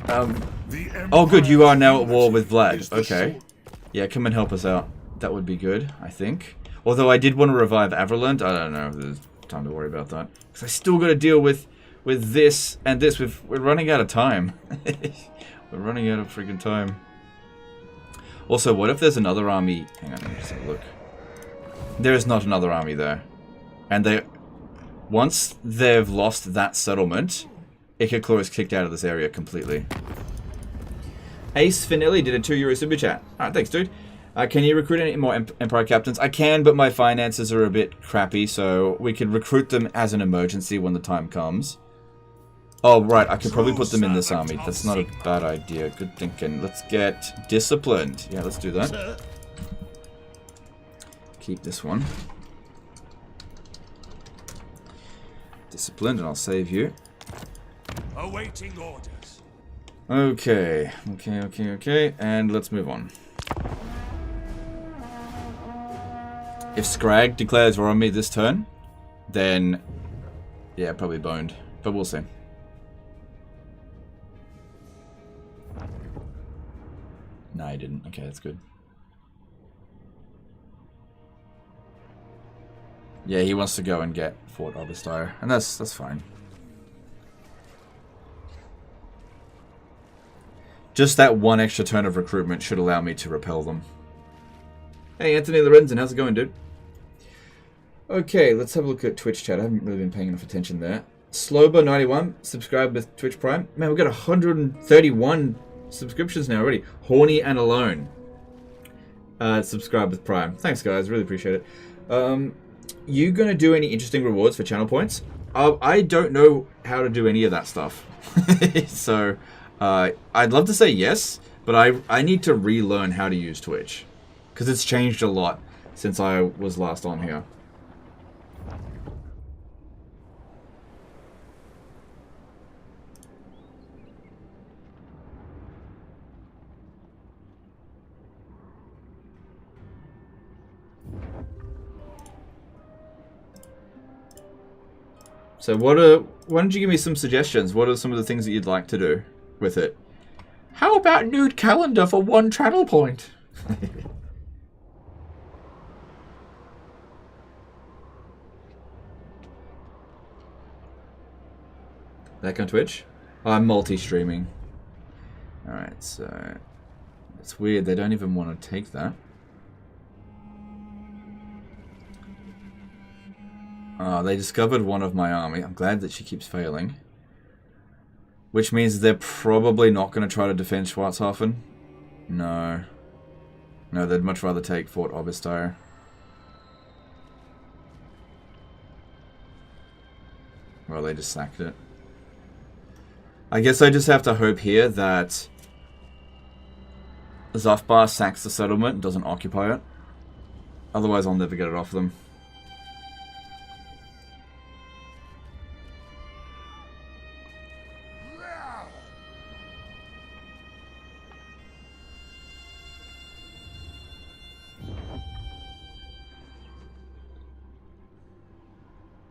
Oh good, you are now at war with Vlad. Okay. Yeah, come and help us out. That would be good, I think. Although I did want to revive Averland. I don't know if there's time to worry about that. Because I still got to deal with this and this. We're running out of time. We're running out of freaking time. Also, what if there's another army? Hang on, let me just have a look. There is not another army there. And once they've lost that settlement, Ikit Claw is kicked out of this area completely. Ace Finelli did a €2 super chat. Alright, thanks, dude. Can you recruit any more Empire captains? I can, but my finances are a bit crappy, so we can recruit them as an emergency when the time comes. Oh, right, I could probably put them in this army. That's not a bad idea. Good thinking. Let's get disciplined. Yeah, let's do that. Keep this one. Disciplined, and I'll save you. Awaiting orders. Okay, and let's move on. If Scrag declares war on me this turn, then yeah, probably boned, but we'll see. No, he didn't. Okay, that's good. Yeah, he wants to go and get Fort Oberstyre, and that's fine. Just that one extra turn of recruitment should allow me to repel them. Hey, Anthony Lorenzen, how's it going, dude? Okay, let's have a look at Twitch chat. I haven't really been paying enough attention there. Slobo91, subscribed with Twitch Prime. Man, we've got 131 subscriptions now already. Horny and Alone. Subscribe with Prime. Thanks, guys. Really appreciate it. You gonna do any interesting rewards for channel points? I don't know how to do any of that stuff. So, I'd love to say yes, but I need to relearn how to use Twitch. Because it's changed a lot since I was last on here. So why don't you give me some suggestions? What are some of the things that you'd like to do with it? How about nude calendar for 1 channel point? Back on Twitch? Oh, I'm multi-streaming. Alright, so... It's weird, they don't even want to take that. They discovered one of my army. I'm glad that she keeps failing. Which means they're probably not going to try to defend Schwarzhofen. No. No, they'd much rather take Fort Oberstyre. Well, they just sacked it. I guess I just have to hope here that Zafbar sacks the settlement and doesn't occupy it. Otherwise, I'll never get it off them.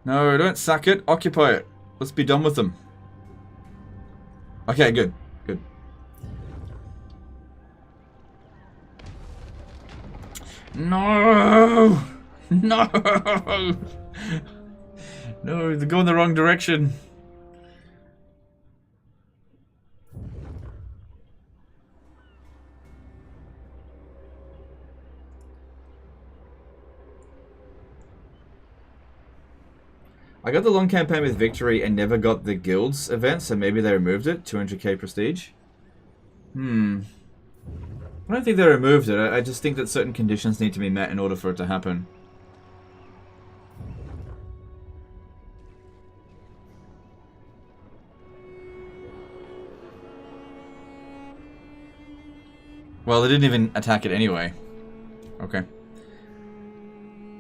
No, don't sack it. Occupy it. Let's be done with them. Okay, good. Good. No! No! No, they're going the wrong direction. I got the long campaign with victory and never got the guilds event, so maybe they removed it. 200k prestige. I don't think they removed it. I just think that certain conditions need to be met in order for it to happen. Well, they didn't even attack it anyway. Okay.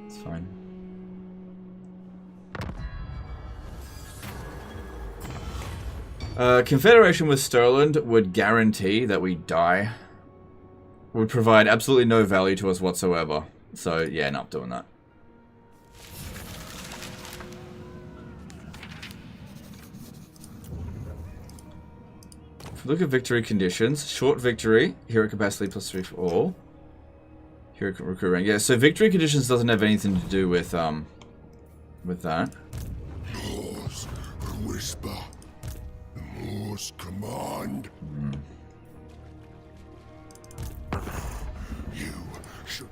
It's fine. Confederation with Sterland would guarantee that we die. Would provide absolutely no value to us whatsoever. So, yeah, not doing that. Look at victory conditions. Short victory. Hero capacity +3 for all. Hero recruit rank. Yeah, so victory conditions doesn't have anything to do with that. Yours, a whisper. The Moor's command. You should...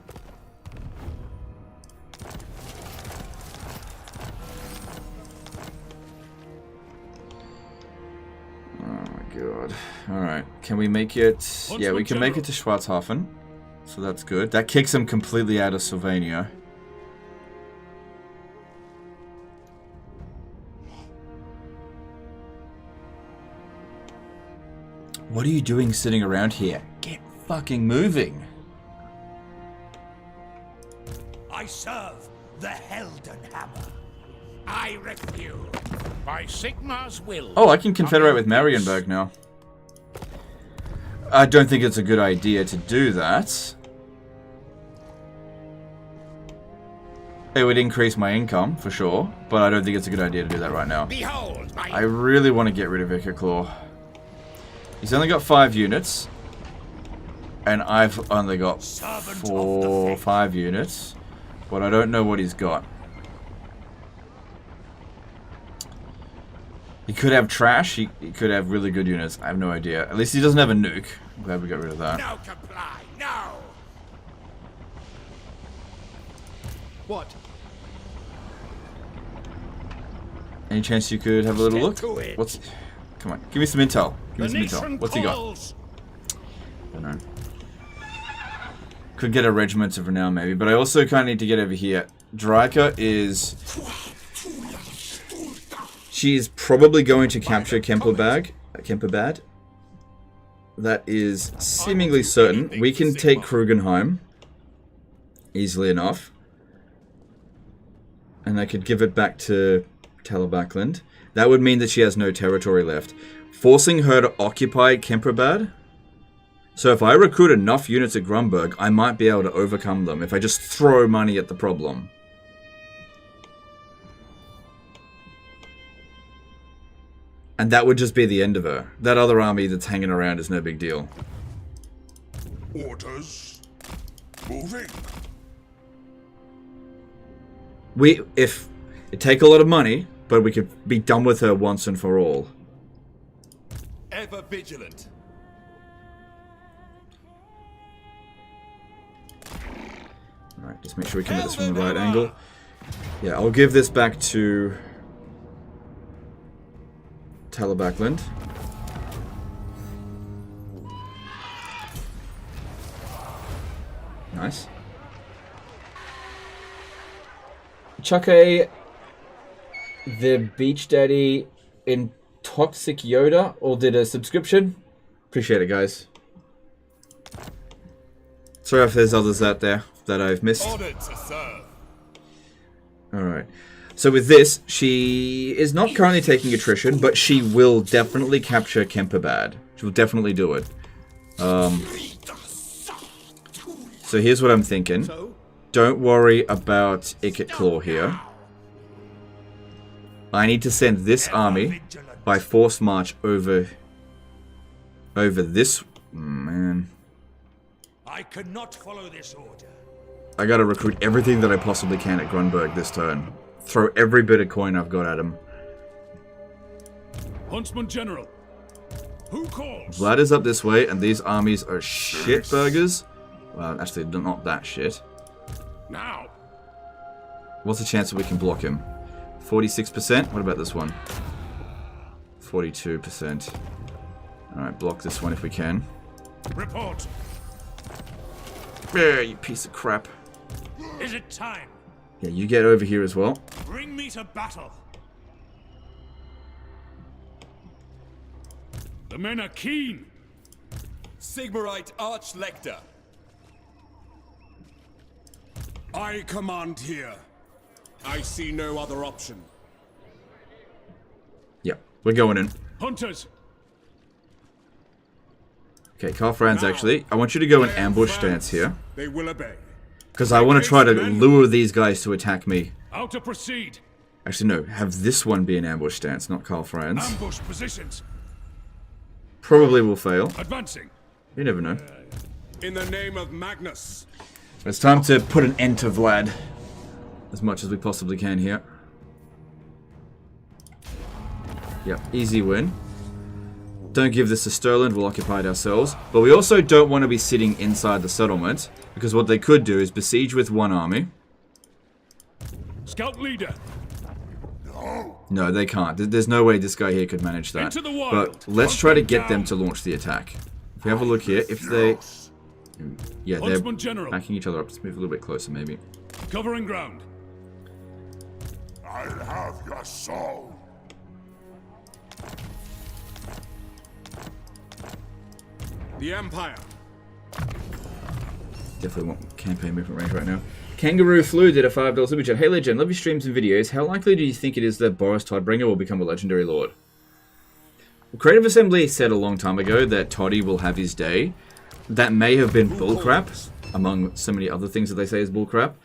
Oh my god. Alright, can we make it... Yeah, we can make it to Schwarzhafen. So that's good. That kicks him completely out of Sylvania. What are you doing sitting around here? Get fucking moving. I serve the Heldenhammer. I refuse. By Sigmar's will. Oh, I can confederate with Marienburg now. I don't think it's a good idea to do that. It would increase my income, for sure, but I don't think it's a good idea to do that right now. Behold, I really want to get rid of Ikit Claw. He's only got 5 units, and I've only got 5 units, but I don't know what he's got. He could have trash, he could have really good units, I have no idea. At least he doesn't have a nuke. I'm glad we got rid of that. No comply, no! What? Any chance you could have a little look? to it. What's... Come on, give me some intel. Give me some intel. What's he got? calls. I don't know. Could get a regiment of renown maybe, but I also kind of need to get over here. Draika is... She is probably going to capture Kemperbad. That is seemingly certain. We can take Krugenheim easily enough. And I could give it back to Talabakland. That would mean that she has no territory left. Forcing her to occupy Kemperbad. So if I recruit enough units at Grunberg, I might be able to overcome them if I just throw money at the problem. And that would just be the end of her. That other army that's hanging around is no big deal. Orders. Moving. If it take a lot of money, but we could be done with her once and for all. Ever vigilant. Alright, just make sure we come at this from the right angle. Yeah, I'll give this back to Talabakland. Nice. Chuck the Beach Daddy in Toxic Yoda or did a subscription. Appreciate it, guys. Sorry if there's others out there that I've missed. Ordered to serve. Alright. So with this, she is not currently taking attrition, but she will definitely capture Kemperbad. She will definitely do it. So here's what I'm thinking. Don't worry about Ikit Claw here. I need to send this army by forced march over this. Man. I cannot follow this order. I gotta recruit everything that I possibly can at Grunberg this turn. Throw every bit of coin I've got at him. Huntsman General. Who calls? Vlad is up this way, and these armies are shit burgers. Well, actually, not that shit. Now. What's the chance that we can block him? 46%? What about this one? 42%. Alright, block this one if we can. Report. Yeah, you piece of crap. Is it time? Yeah, you get over here as well. Bring me to battle. The men are keen. Sigmarite Archlector. I command here. I see no other option. Yeah, we're going in. Hunters. Okay, Karl Franz, actually, I want you to go in ambush stance here. They will obey. Because I want to try to lure these guys to attack me. How to proceed? Actually, no. Have this one be an ambush stance, not Karl Franz. Ambush positions. Probably will fail. Advancing. You never know. In the name of Magnus. It's time to put an end to Vlad. As much as we possibly can here. Yep, easy win. Don't give this to Sterling, we'll occupy it ourselves. But we also don't want to be sitting inside the settlement, because what they could do is besiege with one army. Scout leader. No, they can't. There's no way this guy here could manage that. Into the wild. But let's try to get them to launch the attack. If we have a look here, if they... Yeah, they're backing each other up. Let's move a little bit closer, maybe. Covering ground. I'll have your soul. The Empire. Definitely want campaign movement range right now. Kangaroo Flu did a $5 super chat. Hey Legend, love your streams and videos. How likely do you think it is that Boris Toddbringer will become a legendary lord? Well, Creative Assembly said a long time ago that Toddy will have his day. That may have been bullcrap, among so many other things that they say is bullcrap.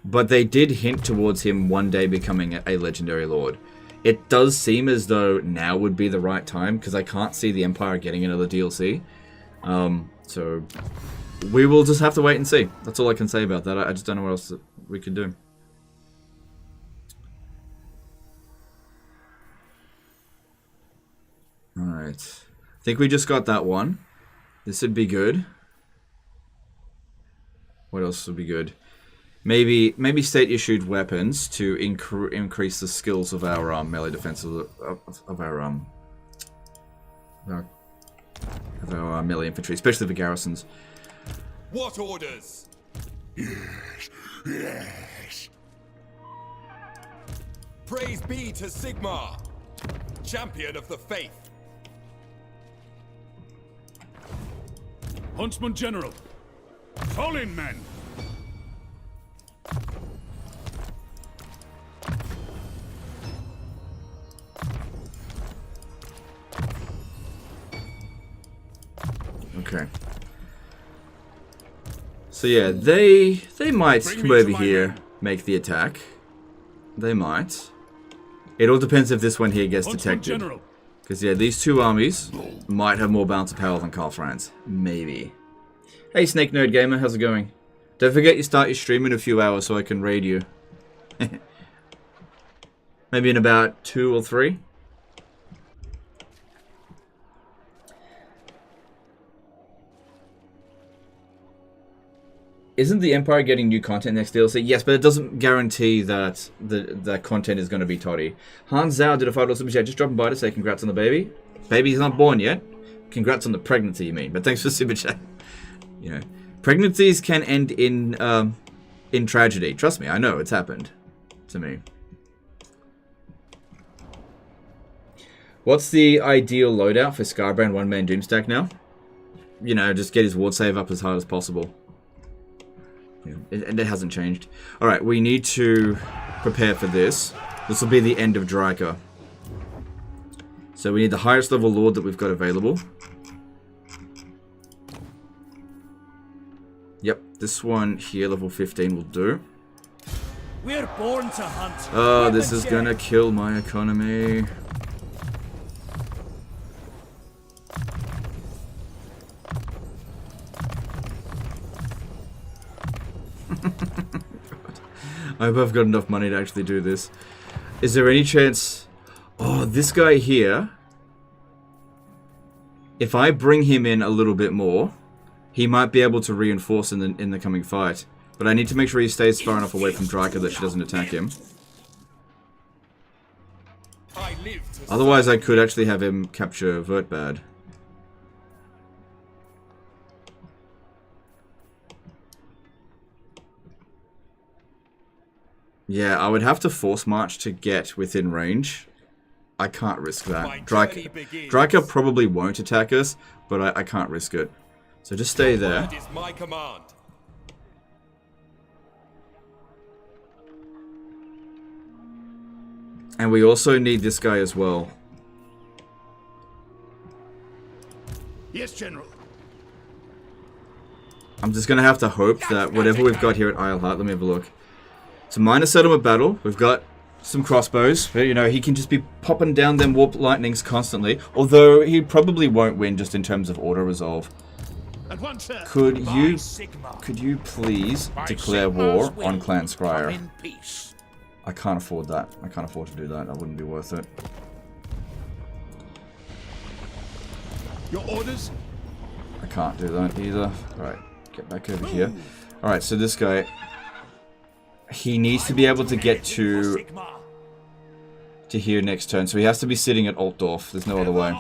But they did hint towards him one day becoming a legendary lord. It does seem as though now would be the right time, because I can't see the Empire getting another DLC. So we will just have to wait and see. That's all I can say about that. I just don't know what else we could do. Alright. I think we just got that one. This would be good. What else would be good? Maybe state-issued weapons to increase the skills of our melee defenses of our melee infantry, especially the garrisons. What orders? Yes, yes. Praise be to Sigmar, champion of the faith. Huntsman General. Fall in, men. Okay. So yeah, they might come over here, make the attack. They might. It all depends if this one here gets detected. Because yeah, these two armies might have more balance of power than Karl Franz. Maybe. Hey Snake Nerd Gamer, how's it going? Don't forget you start your stream in a few hours so I can raid you. Maybe in about 2 or 3. Isn't the Empire getting new content next DLC? Yes, but it doesn't guarantee that the content is going to be toddy. Hans Zhao did a $5 super chat, just dropping by to say congrats on the baby. Baby's not born yet. Congrats on the pregnancy, you mean? But thanks for super chat. You know, pregnancies can end in tragedy. Trust me, I know it's happened to me. What's the ideal loadout for Scarbrand one-man Doomstack now? You know, just get his ward save up as hard as possible. Yeah, it hasn't changed. Alright, we need to prepare for this. This will be the end of Dryka. So we need the highest level lord that we've got available. Yep, this one here, level 15, will do. We're born to hunt. Oh, this is gonna kill my economy. I hope I've got enough money to actually do this. Is there any chance... Oh, this guy here... If I bring him in a little bit more, he might be able to reinforce in the coming fight. But I need to make sure he stays far enough away from Dryka that she doesn't attack him. Otherwise, I could actually have him capture Vertbad. Yeah, I would have to force march to get within range. I can't risk that. Dryka probably won't attack us, but I can't risk it. So just stay there. Is my command. And we also need this guy as well. Yes, General. I'm just going to have to hope that whatever we've got here at Isleheart, let me have a look. It's a minor settlement battle. We've got some crossbows. But, you know, he can just be popping down them warp lightnings constantly. Although he probably won't win just in terms of auto resolve. Could you please declare war on Clan Scryer? I can't afford that. I can't afford to do that. That wouldn't be worth it. Your orders? I can't do that either. Alright, get back over here. Alright, so this guy, he needs to be able to get to here next turn. So he has to be sitting at Altdorf. There's no other way.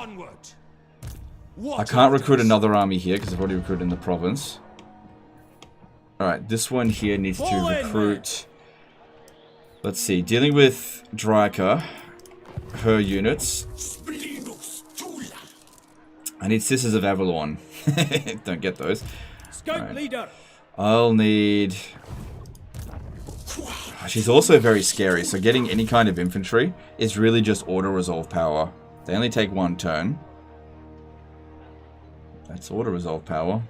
I can't recruit another army here because I've already recruited in the province. Alright, this one here needs to recruit... Let's see, dealing with Draika, her units. I need Sisters of Avalon. Don't get those. Right. I'll need... She's also very scary, so getting any kind of infantry is really just auto-resolve power. They only take one turn. That's auto-resolve power.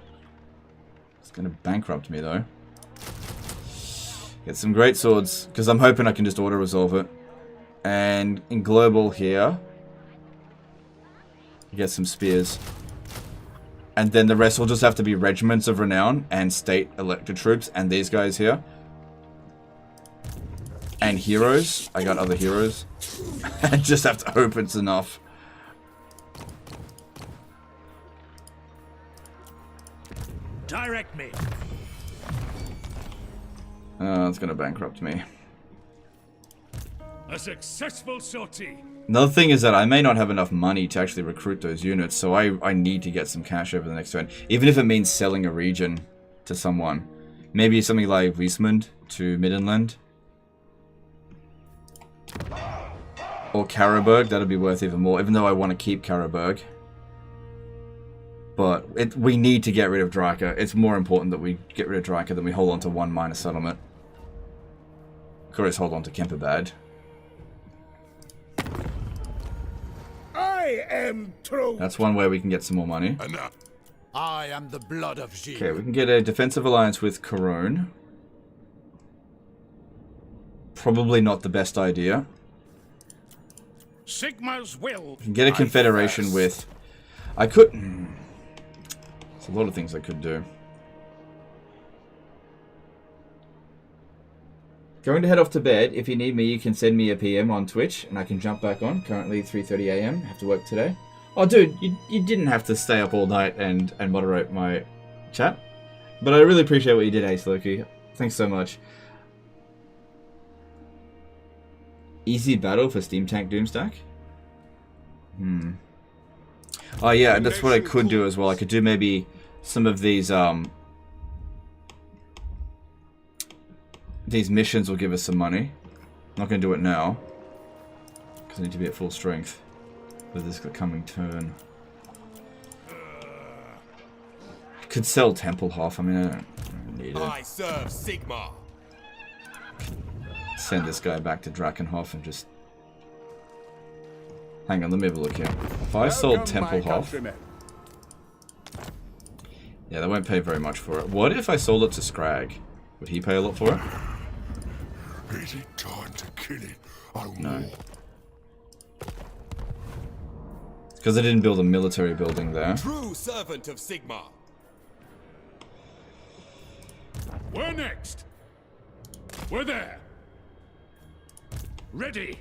It's going to bankrupt me, though. Get some great swords, because I'm hoping I can just auto-resolve it. And in global here, get some spears. And then the rest will just have to be regiments of renown and state elected troops and these guys here. And heroes. I got other heroes. I just have to hope it's enough. Direct me. It's going to bankrupt me. A successful sortie. Another thing is that I may not have enough money to actually recruit those units, so I need to get some cash over the next turn. Even if it means selling a region to someone. Maybe something like Beastmen to Middenland. Or Karaberg, that'll be worth even more, even though I want to keep Karaberg. But we need to get rid of Draika. It's more important that we get rid of Draika than we hold on to one minor settlement. Of course, hold on to Kemperbad. I am true. That's one way we can get some more money. I am the blood of Gilles. Okay, we can get a defensive alliance with Corone. Probably not the best idea. Sigma's will. We can get a confederation with... I could... There's a lot of things I could do. Going to head off to bed. If you need me, you can send me a PM on Twitch, and I can jump back on. Currently 3:30 AM. Have to work today. Oh, dude, you didn't have to stay up all night and moderate my chat. But I really appreciate what you did, Ace Loki. Thanks so much. Easy battle for Steam Tank Doomstack? Oh yeah, that's what I could do as well. I could do maybe some of these missions will give us some money. I'm not going to do it now, because I need to be at full strength for this coming turn. Could sell Templehof. I mean, I don't need it. I serve Sigma. Send this guy back to Drakenhof and just... Hang on, let me have a look here. If I sold Templehof... Yeah, they won't pay very much for it. What if I sold it to Scrag? Would he pay a lot for it? Is it time to kill it? No. Because I didn't build a military building there. True servant of Sigma. We're next. We're there. Ready.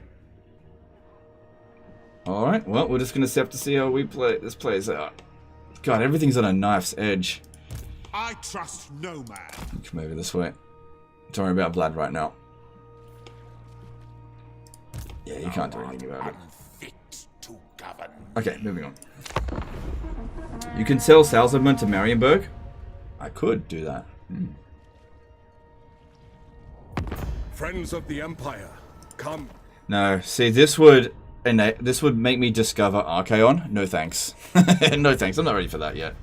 Alright, well, we're just going to have to see how this plays out. God, everything's on a knife's edge. I trust no man. Come over this way. Don't worry about Vlad right now. Yeah, you can't do anything about it. Okay, moving on. You can sell Salzburg to Marienburg? I could do that. Friends of the Empire, come. No, see, this would make me discover Archaon. No thanks. No thanks, I'm not ready for that yet.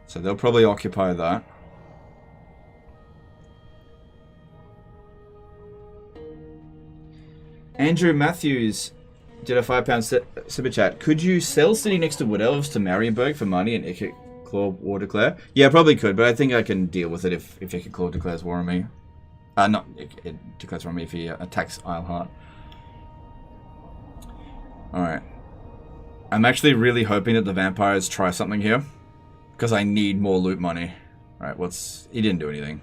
So they'll probably occupy that. Andrew Matthews, did a £5 super chat. Could you sell city next to Wood Elves to Marienburg for money and Ikit Claw war declare? Yeah, probably could, but I think I can deal with it if Ikit Claw declares war on me. Not it declares war on me if he attacks Isleheart. Alright. I'm actually really hoping that the vampires try something here. Because I need more loot money. Alright, what's... He didn't do anything.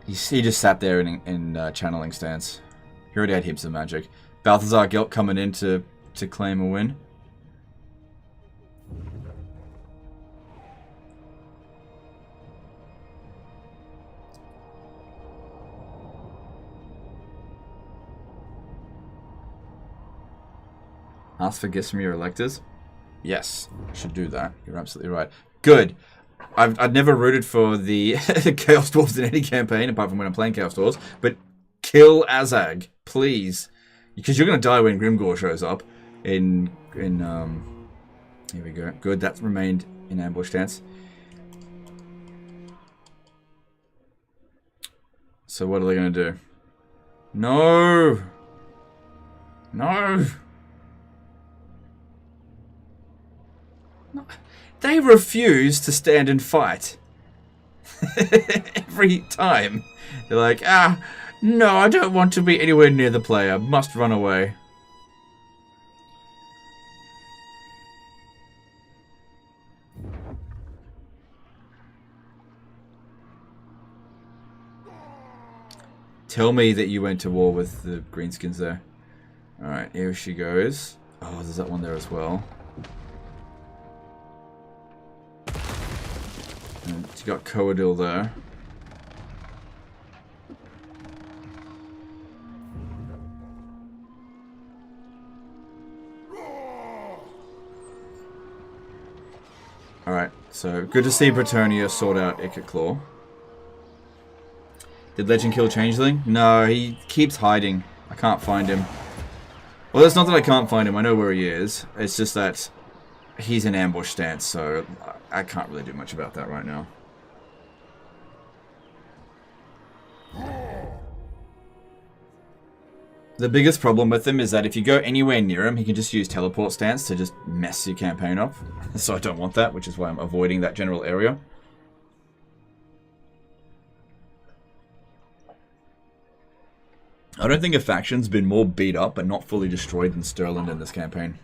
He just sat there in channeling stance. He already had heaps of magic. Balthazar Gelt coming in to claim a win. Ask for gifts from your electors? Yes, should do that. You're absolutely right. Good. I've never rooted for the Chaos Dwarves in any campaign, apart from when I'm playing Chaos Dwarves, but kill Azag, please. Because you're going to die when Grimgor shows up in here we go. Good, that's remained in ambush stance. So what are they going to do? No! No! No. They refuse to stand and fight. Every time. They're like, no, I don't want to be anywhere near the player. Must run away. Tell me that you went to war with the greenskins there. Alright, here she goes. Oh, there's that one there as well. And you got Coadil there. Alright, so good to see Bretonnia sort out Ikit Claw. Did Legend kill Changeling? No, he keeps hiding. I can't find him. Well, it's not that I can't find him, I know where he is. It's just that he's in ambush stance, so I can't really do much about that right now. The biggest problem with him is that if you go anywhere near him, he can just use teleport stance to just mess your campaign up. So I don't want that, which is why I'm avoiding that general area. I don't think a faction's been more beat up but not fully destroyed than Stirland in this campaign.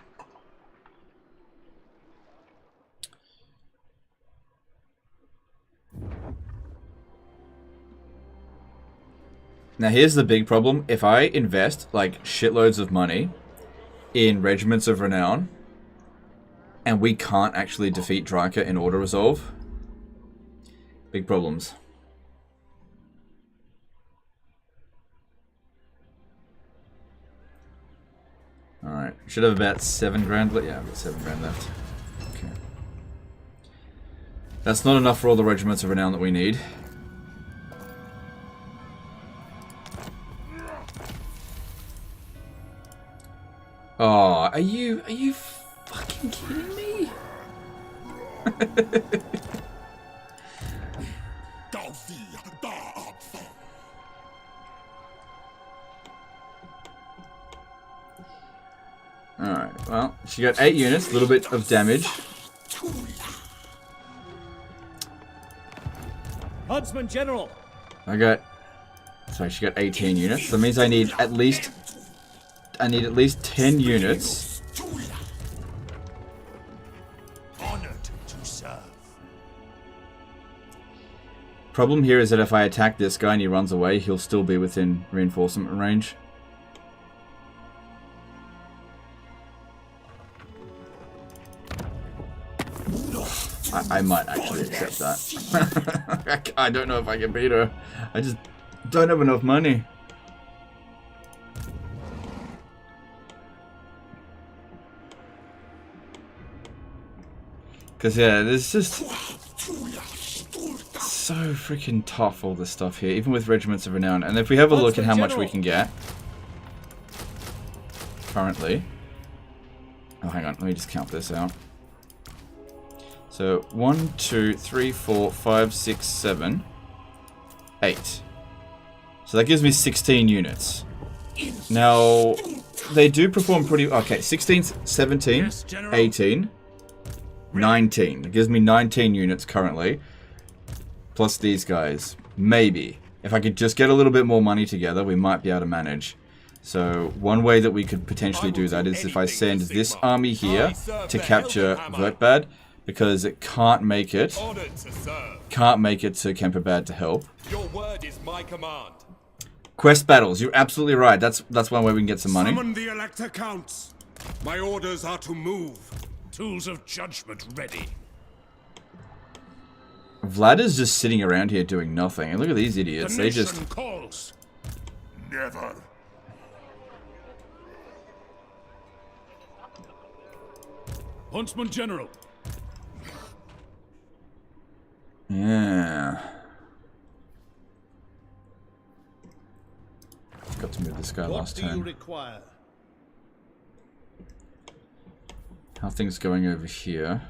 Now here's the big problem. If I invest like shitloads of money in Regiments of Renown and we can't actually defeat Draka in auto resolve, big problems. Alright, should have about 7 grand left. Yeah, I've got 7 grand left. Okay. That's not enough for all the Regiments of Renown that we need. Oh, are you fucking kidding me? Alright, well, she got 8 units, a little bit of damage. Huntsman General. Sorry, she got 18 units. That means I need at least 10 units. Honored to serve. Problem here is that if I attack this guy and he runs away, he'll still be within reinforcement range. I might actually accept that. I don't know if I can beat her. I just don't have enough money. Because, yeah, there's just so freaking tough, all this stuff here, even with Regiments of Renown. And if we have a look at how much we can get currently. Oh, hang on, let me just count this out. So, 1, 2, 3, 4, 5, 6, 7, 8. So that gives me 16 units. Now, they do perform pretty... Okay, 16, 17, 18, 19. It gives me 19 units currently. Plus these guys. Maybe. If I could just get a little bit more money together, we might be able to manage. So, one way that we could potentially do that is if I send this army here to capture Vertbad, because it can't make it. Can't make it to Kemperbad to help. Your word is my command. Quest battles, you're absolutely right. That's one way we can get some money. Summon the Elector Counts. My orders are to move. Tools of judgment ready. Vlad is just sitting around here doing nothing. And look at these idiots. The They just... nation calls. Never. Huntsman General. Yeah. Got to move this guy last turn. Require? How are things going over here?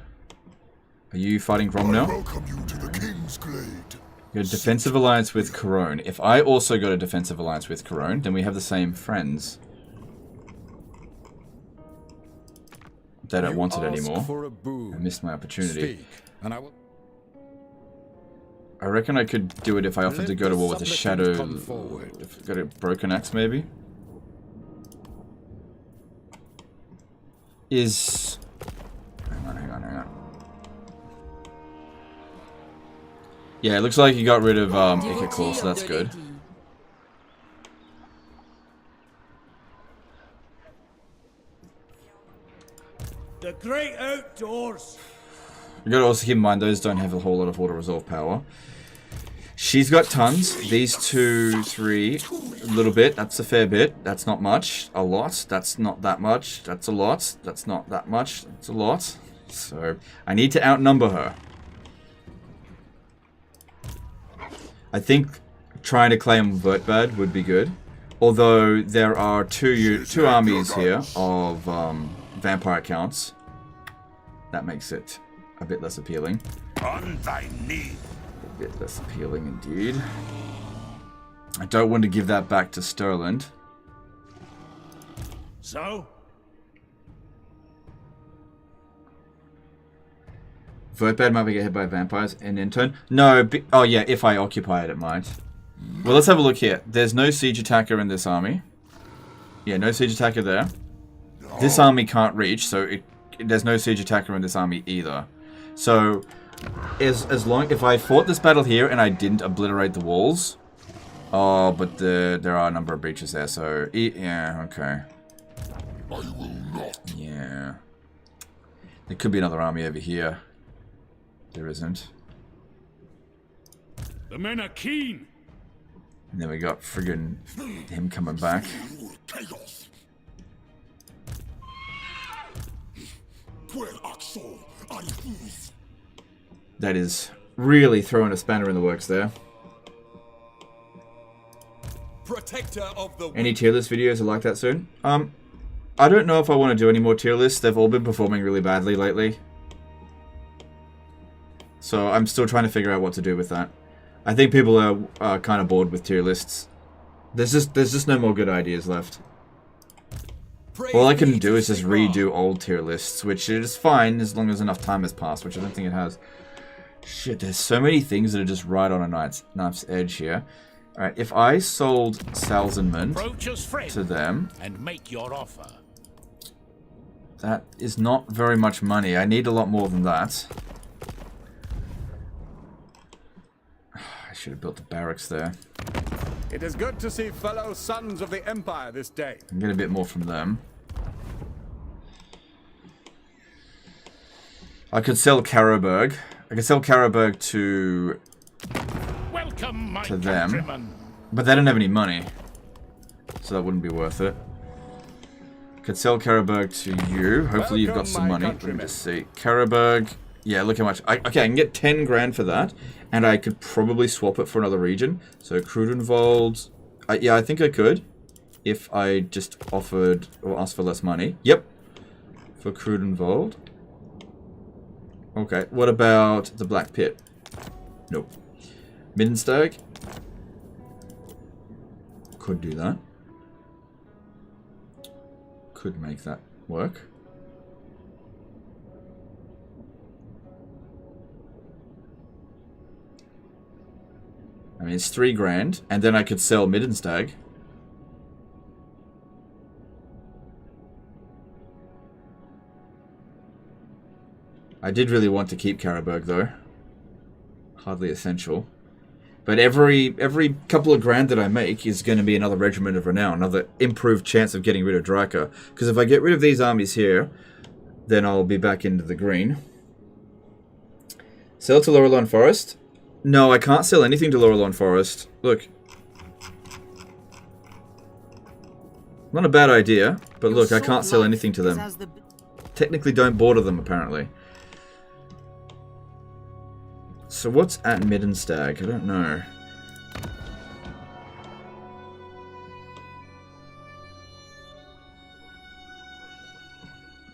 Are you fighting Grom now? Welcome you to the King's Glade. You got a defensive alliance with Corone. If I also got a defensive alliance with Corone, then we have the same friends. They don't want it anymore. I missed my opportunity. Speak, and I will... I reckon I could do it if I offered to go to war with a shadow. If I got a broken axe, maybe. Is... Hang on. Yeah, it looks like you got rid of Ikit Claw, so that's good. The great outdoors. You gotta also keep in mind those don't have a whole lot of auto resolve power. She's got tons. These 2, 3, a little bit. That's a fair bit. That's not much. A lot. That's not that much. That's a lot. That's not that much. That's a lot. So I need to outnumber her. I think trying to claim Vertbad would be good. Although there are two armies here of vampire counts. That makes it a bit less appealing. On thy knee. A bit less appealing indeed. I don't want to give that back to Sterland. So? Vertbad might be get hit by vampires and in turn. No, oh yeah, if I occupy it, it might. Well, let's have a look here. There's no siege attacker in this army. Yeah, no siege attacker there. This army can't reach, so there's no siege attacker in this army either. So, as long if I fought this battle here and I didn't obliterate the walls, oh, but there are a number of breaches there. So yeah, okay. I will not. Yeah, there could be another army over here. There isn't. The men are keen. And then we got friggin' him coming back. Chaos. That is really throwing a spanner in the works there. Protector of the Any tier list videos are like that soon? I don't know if I want to do any more tier lists. They've all been performing really badly lately. So I'm still trying to figure out what to do with that. I think people are kind of bored with tier lists. There's just no more good ideas left. All I can do is just redo old tier lists, which is fine as long as enough time has passed, which I don't think it has. Shit, there's so many things that are just right on a knife's edge here. Alright, if I sold Salzenman to them, and make your offer. That is not very much money. I need a lot more than that. I should have built the barracks there. It is good to see fellow sons of the Empire this day. And get a bit more from them. I could sell Karabberg. I could sell Karabberg to them. Countrymen. But they don't have any money. So that wouldn't be worth it. Could sell Karabberg to you. Hopefully you've got some money. Let me just see. Karabberg. Yeah, look how much. Okay, I can get 10 grand for that. And I could probably swap it for another region. So Krudenwald. Yeah, I think I could. If I just offered or asked for less money. Yep. For Krudenwald. Okay, what about the Black Pit? Nope. Middenstag. could do that. Could make that work. I mean, it's 3 grand, and then I could sell Middenstag. I did really want to keep Karaberg, though. Hardly essential. But every couple of grand that I make is going to be another Regiment of Renown, another improved chance of getting rid of Drakkar. Because if I get rid of these armies here, then I'll be back into the green. Sell to Laurelon Forest? No, I can't sell anything to Laurelon Forest. Look. Not a bad idea, but look, I can't sell anything to them. Technically don't border them, apparently. So what's at Middenstag? I don't know.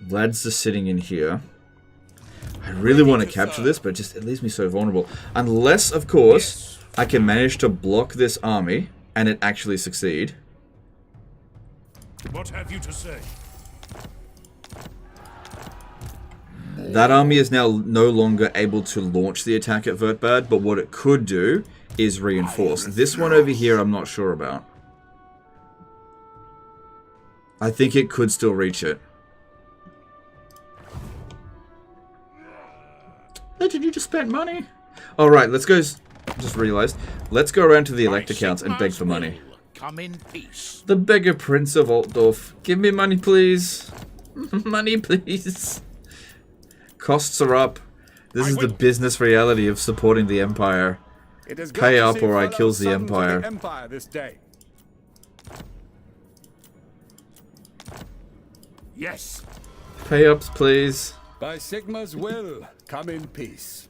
Vlad's just sitting in here. I really want to capture this, but it leaves me so vulnerable. Unless, of course, I can manage to block this army and it actually succeed. What have you to say? That army is now no longer able to launch the attack at Vertbad, but what it could do is reinforce. This one over here I'm not sure about. I think it could still reach it. Legend, you just spent money? Alright, let's go... Just realized. Let's go around to the elect accounts and beg for money. Come in peace. The beggar prince of Altdorf. Give me money, please. Money, please. Costs are up. This is the business reality of supporting the Empire. Pay up or I kills the Empire. This day. Yes. Pay ups, please. By Sigma's will, come in peace.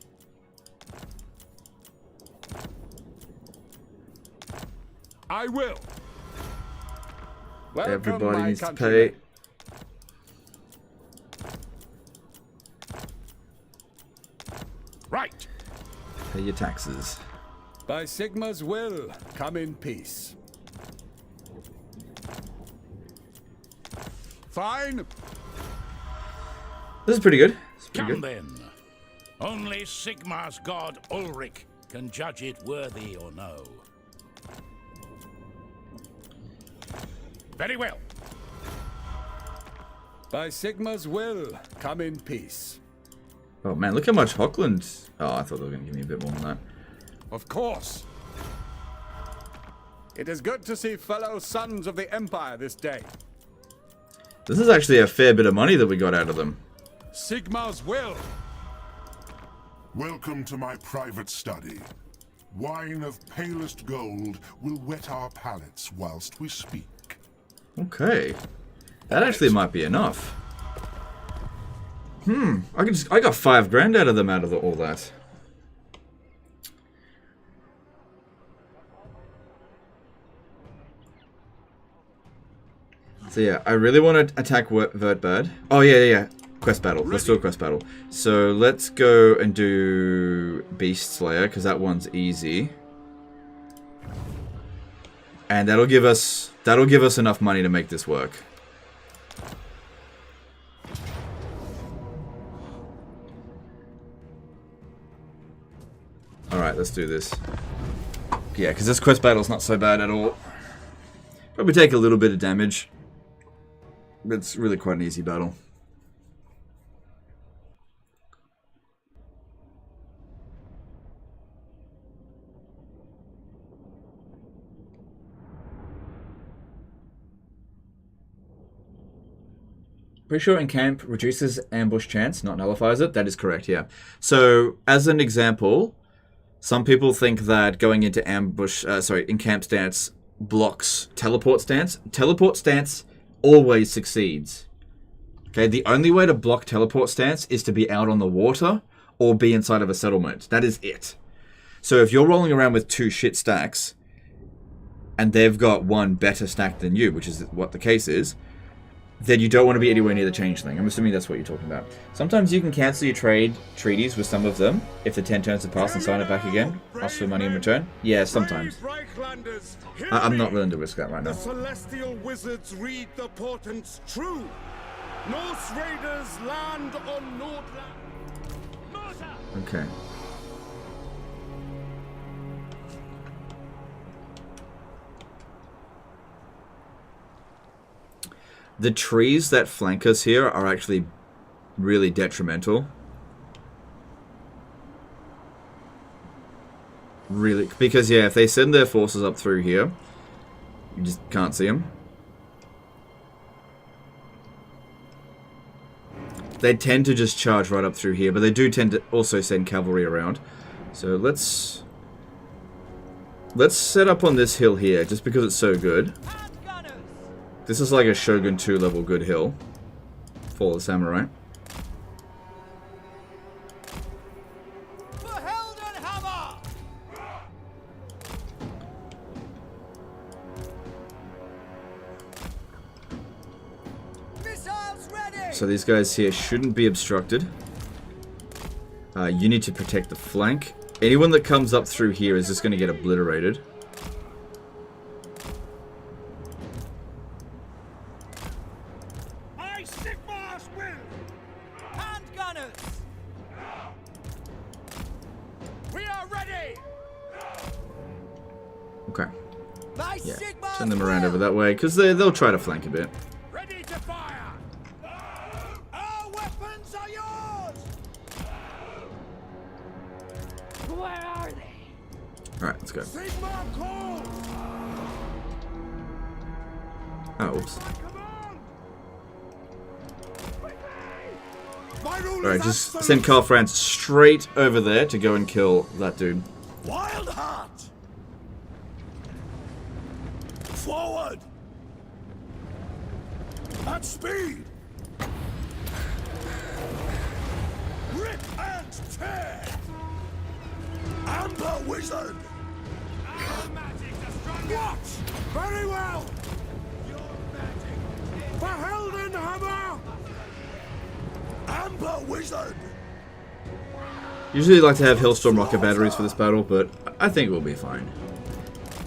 I will. Welcome, everybody needs to countrymen. pay. Right. Pay your taxes. By Sigma's will, come in peace. Fine. This is pretty good. Come then. Only Sigmar's god Ulrich can judge it worthy or no. Very well. By Sigma's will, come in peace. Oh man, look how much Hockland... Oh, I thought they were going to give me a bit more than that. Of course. It is good to see fellow sons of the Empire this day. This is actually a fair bit of money that we got out of them. Sigma's will. Welcome to my private study. Wine of palest gold will wet our palates whilst we speak. Okay. That actually might be enough. I got 5 grand out of them out of all that. So yeah, I really want to attack Vertbad. Oh yeah. Quest battle. Let's do a quest battle. So let's go and do Beast Slayer, because that one's easy. And that'll give us enough money to make this work. Alright, let's do this. Yeah, because this quest battle's not so bad at all. Probably take a little bit of damage. But it's really quite an easy battle. Pretty sure encamp reduces ambush chance, not nullifies it. That is correct, yeah. So, as an example, some people think that going into encamp stance blocks teleport stance. Teleport stance always succeeds. Okay, the only way to block teleport stance is to be out on the water or be inside of a settlement. That is it. So if you're rolling around with 2 shit stacks and they've got 1 better stack than you, which is what the case is, then you don't want to be anywhere near the changeling. I'm assuming that's what you're talking about. Sometimes you can cancel your treaties with some of them if the 10 turns have passed and sign it back again. Ask for money in return. Yeah, sometimes. I'm not willing to risk that right now. The celestial wizards read the portents true. Norse raiders land on Nordland. Okay. The trees that flank us here are actually really detrimental. Really, because yeah, if they send their forces up through here, you just can't see them. They tend to just charge right up through here, but they do tend to also send cavalry around. So let's set up on this hill here, just because it's so good. This is like a Shogun 2 level good hill for the samurai. So these guys here shouldn't be obstructed. You need to protect the flank. Anyone that comes up through here is just going to get obliterated. Okay. Yeah, send them around over that way, because they'll try to flank a bit. Ready to fire! Our weapons are yours! Where are they? Alright, let's go. Sigma calls! Oh, oops. Alright, just send Karl Franz straight over there to go and kill that dude. Wild Heart! Forward! At speed! Rip and tear! Amber Wizard! Watch! Very well! Verhelden Hammer! Amber Wizard! Usually like to have Hellstorm rocket batteries for this battle, but I think we'll be fine.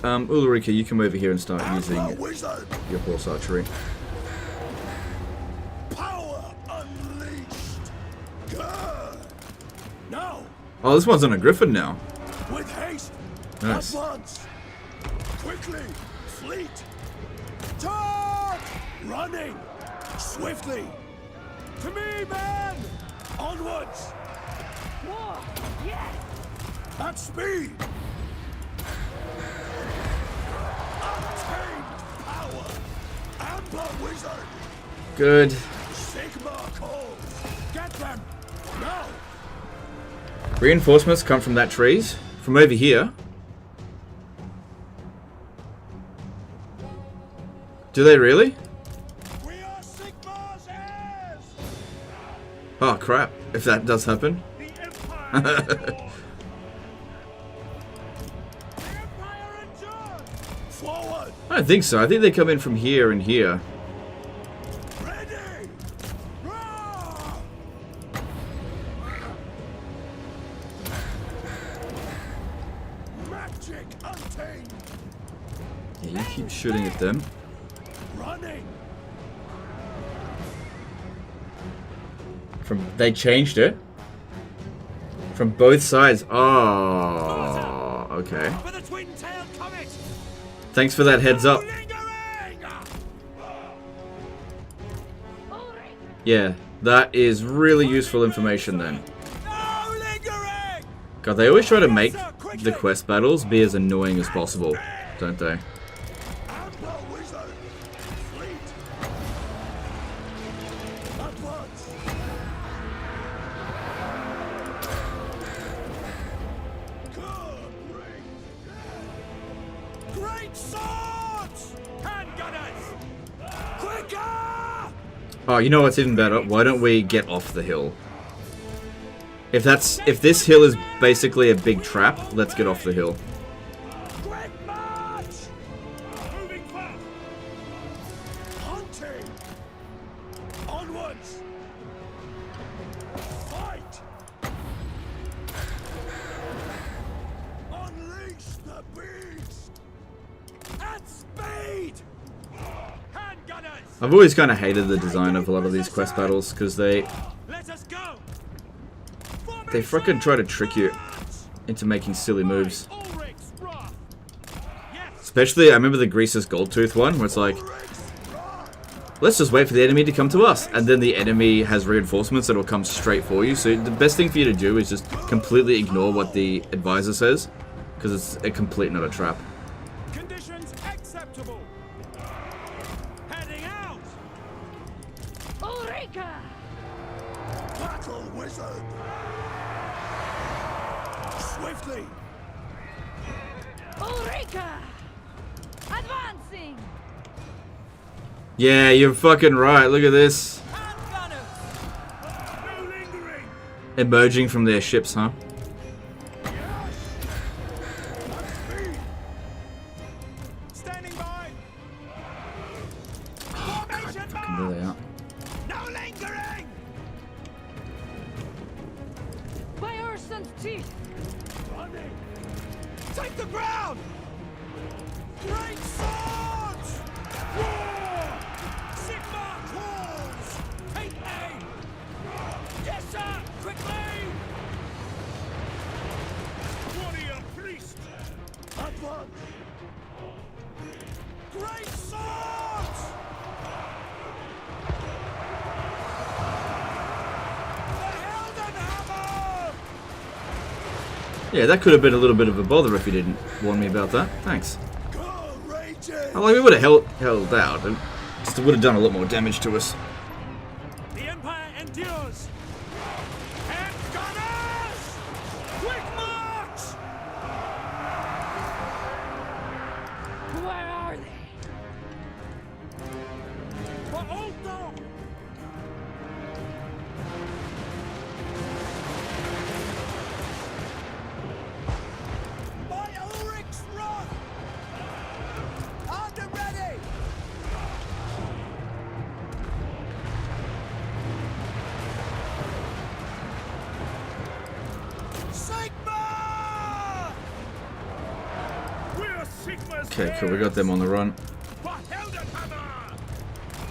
Ulrika, you come over here and start using your horse archery. Power unleashed! Good! Now! Oh, this one's on a griffin now. With haste! Nice. Advance! Quickly! Fleet! Charge! Running! Swiftly! To me, men! Onwards! More! Yes! At speed! Untamed power! Amber Wizard! Good. Sigma calls! Get them! Now! Reinforcements come from that trees. From over here. Do they really? We are Sigma's heirs! Oh crap, if that does happen. The Empire! The Empire endures! Forward! I don't think so. I think they come in from here and here. Ready! Roar! Magic untamed! Yeah, you keep shooting at them. Running! They changed it. From both sides. Oh, okay. For the twin-tailed comet! Thanks for that heads up. Yeah, that is really useful information then. God, they always try to make the quest battles be as annoying as possible, don't they? Great swords! Handgunners! Quicker! Oh, you know what's even better? Why don't we get off the hill? If this hill is basically a big trap, let's get off the hill. Quick march! Moving fast! Hunting! I've always kind of hated the design of a lot of these quest battles because they fucking try to trick you into making silly moves. Especially, I remember the Greaser's Goldtooth one, where it's like, let's just wait for the enemy to come to us, and then the enemy has reinforcements that will come straight for you. So the best thing for you to do is just completely ignore what the advisor says, because it's a complete not a trap. Conditions acceptable. Heading out. Ulrika! Battle wizard. Swiftly. Ulrika! Advancing! Yeah, you're fucking right. Look at this. No lingering. Emerging from their ships, huh? Standing by. Oh, God, fucking really out. No lingering. By Urson's teeth! Running. Take the ground. Great swords. Roar. Sigma calls. Take aim. Yes, sir. Quickly. Warrior priest. Advance. Great swords. The Heldenhammer. Yeah, that could have been a little bit of a bother if you didn't warn me about that. Thanks. Courageous. Like, we would have held out, and just would have done a lot more damage to us. The Empire endures. And gunners! Quick march! Where are they? For Ulto! By Ulrich's wrath! Armed and ready! Sigma! We're Sigma's Okay, cool. We got them on the run. For Heldenhammer.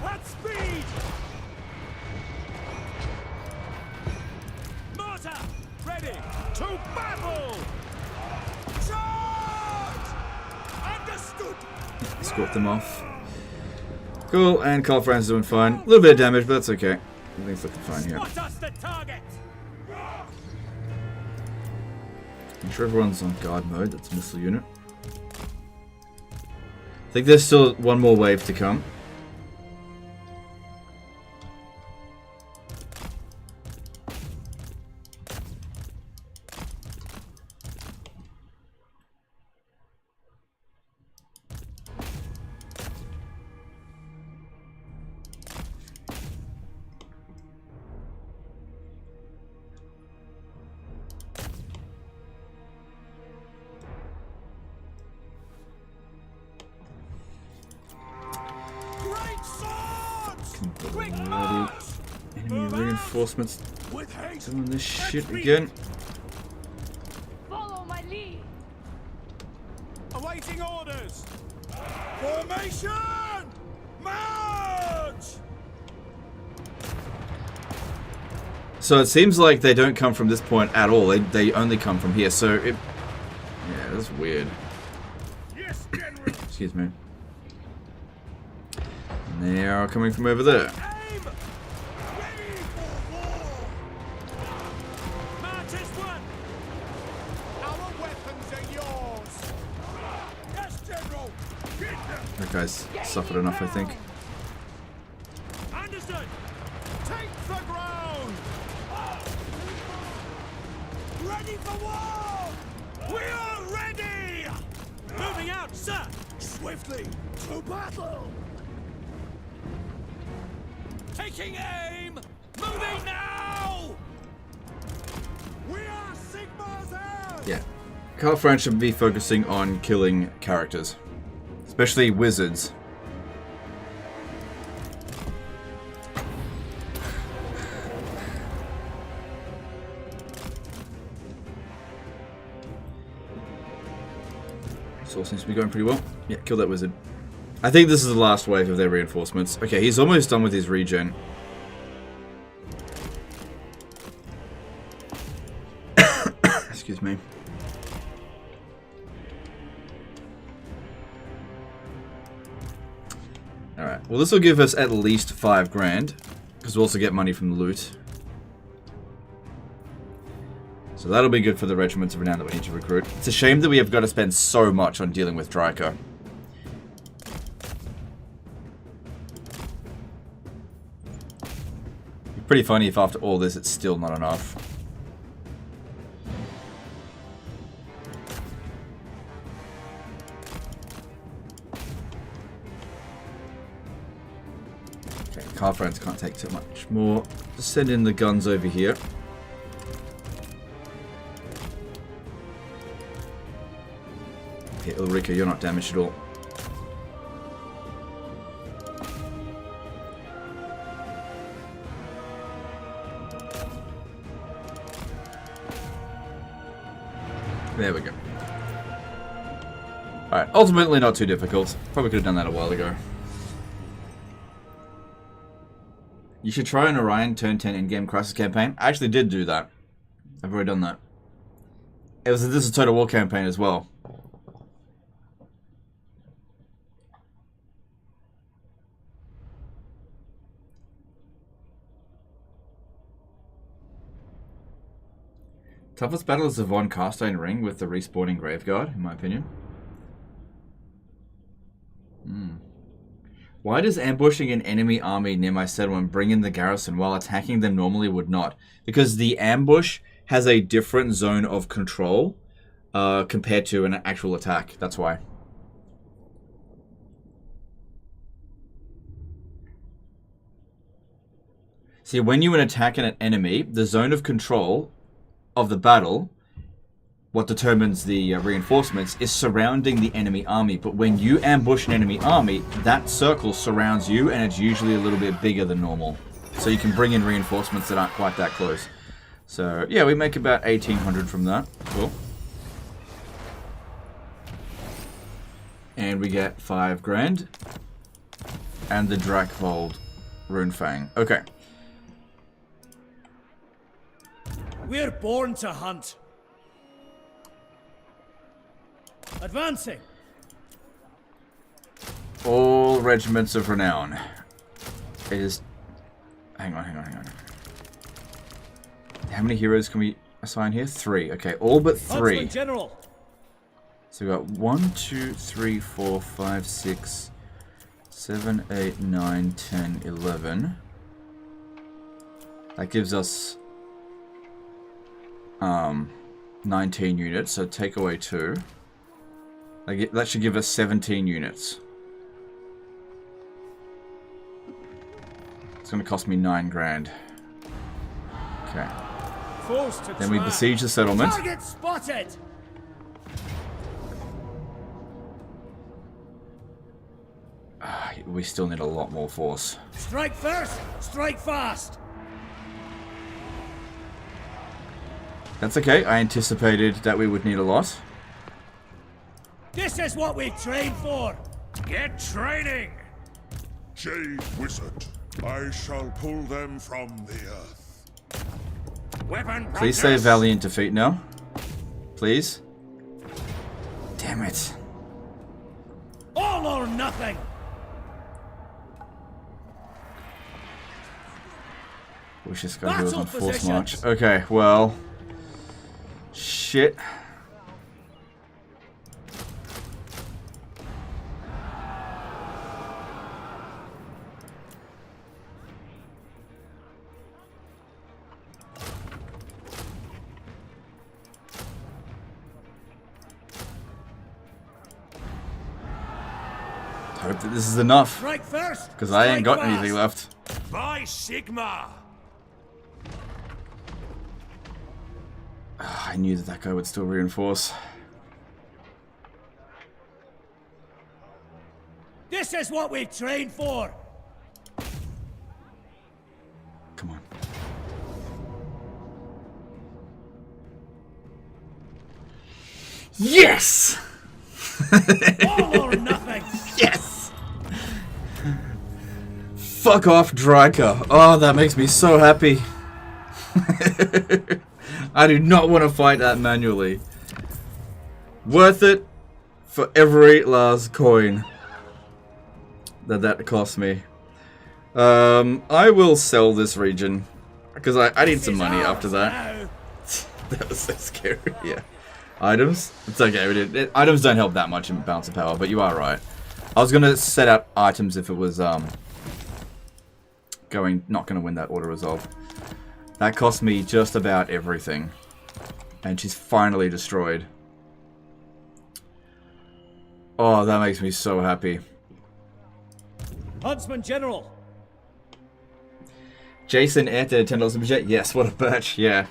At speed. Mortar! Ready! To battle! Charge! Understood! Escort them off. Cool, and Karl Franz is doing fine. A little bit of damage, but that's okay. Everything's looking fine here. Spot us the target! I'm sure everyone's on guard mode. That's a missile unit. I think there's still one more wave to come. Great swords! Quick Ready. march! Enemy reinforcements With haste. doing this shit again. Follow my lead! Awaiting orders! Formation! March! So it seems like they don't come from this point at all. They only come from here. So it, yeah, that's weird. Yes, General. Excuse me. And they are coming from over there. Aim! Ready for war! March is one! Our weapons are yours! Yes, General! Get them. That guy's suffered enough, I think. Understood! Take the ground! Ready for war! We are ready! Moving out, sir! Swiftly to battle. Taking aim! Moving now! We are Sigma's heirs. Yeah. Karl Franz should be focusing on killing characters. Especially wizards. This all seems to be going pretty well. Yeah, kill that wizard. I think this is the last wave of their reinforcements. Okay, he's almost done with his regen. Excuse me. Alright, well this will give us at least 5 grand. Because we'll also get money from the loot. So that'll be good for the regiments of renown that we need to recruit. It's a shame that we have got to spend so much on dealing with Draco. Pretty funny if after all this it's still not enough. Okay, Karl Franz can't take too much more. Just send in the guns over here. Okay, Ulrika, you're not damaged at all. There we go. Alright, ultimately not too difficult. Probably could have done that a while ago. You should try an Orion turn 10 in-game crisis campaign. I actually did do that. I've already done that. This is a Total War campaign as well. Toughest battle is the Von Carstein Ring with the respawning Graveguard, in my opinion. Why does ambushing an enemy army near my settlement bring in the garrison while attacking them normally would not? Because the ambush has a different zone of control compared to an actual attack. That's why. See, when you attack an enemy, the zone of control of the battle, what determines the reinforcements, is surrounding the enemy army. But when you ambush an enemy army, that circle surrounds you, and it's usually a little bit bigger than normal. So you can bring in reinforcements that aren't quite that close. So yeah, we make about 1,800 from that. Cool. And we get 5 grand. And the Drakvold Runefang. Okay. We're born to hunt. Advancing. All regiments of renown. It is... Hang on. How many heroes can we assign here? 3. Okay, all but 3. General. So we got 1, 2, 3, 4, 5, 6, 7, 8, 9, 10, 11. That gives us 19 units, so take away 2. That should give us 17 units. It's going to cost me 9 grand. Okay. Then we besiege the settlement. Target spotted. We still need a lot more force. Strike first, strike fast. That's okay. I anticipated that we would need a lot. This is what we trained for. Get training! Jade Wizard, I shall pull them from the earth. Weapon Please say valiant defeat now. Please. Damn it. All or nothing. Wish this guy was on force march. Okay, well. Shit. Hope that this is enough. Because I ain't got anything left. By Sigma! I knew that guy would still reinforce. This is what we trained for. Come on. Yes! All or nothing. Yes! Fuck off, Dryker. Oh, that makes me so happy. I do not want to fight that manually. Worth it for every last coin that cost me. I will sell this region because I need some money after that. That was so scary. Yeah. Items? It's okay. Items don't help that much in balance of power, but you are right. I was gonna set out items if it was not gonna win that auto resolve. That cost me just about everything, and she's finally destroyed. Oh, that makes me so happy. Huntsman General. Jason Ete, $10 in budget. Yes, what a birch. Yeah.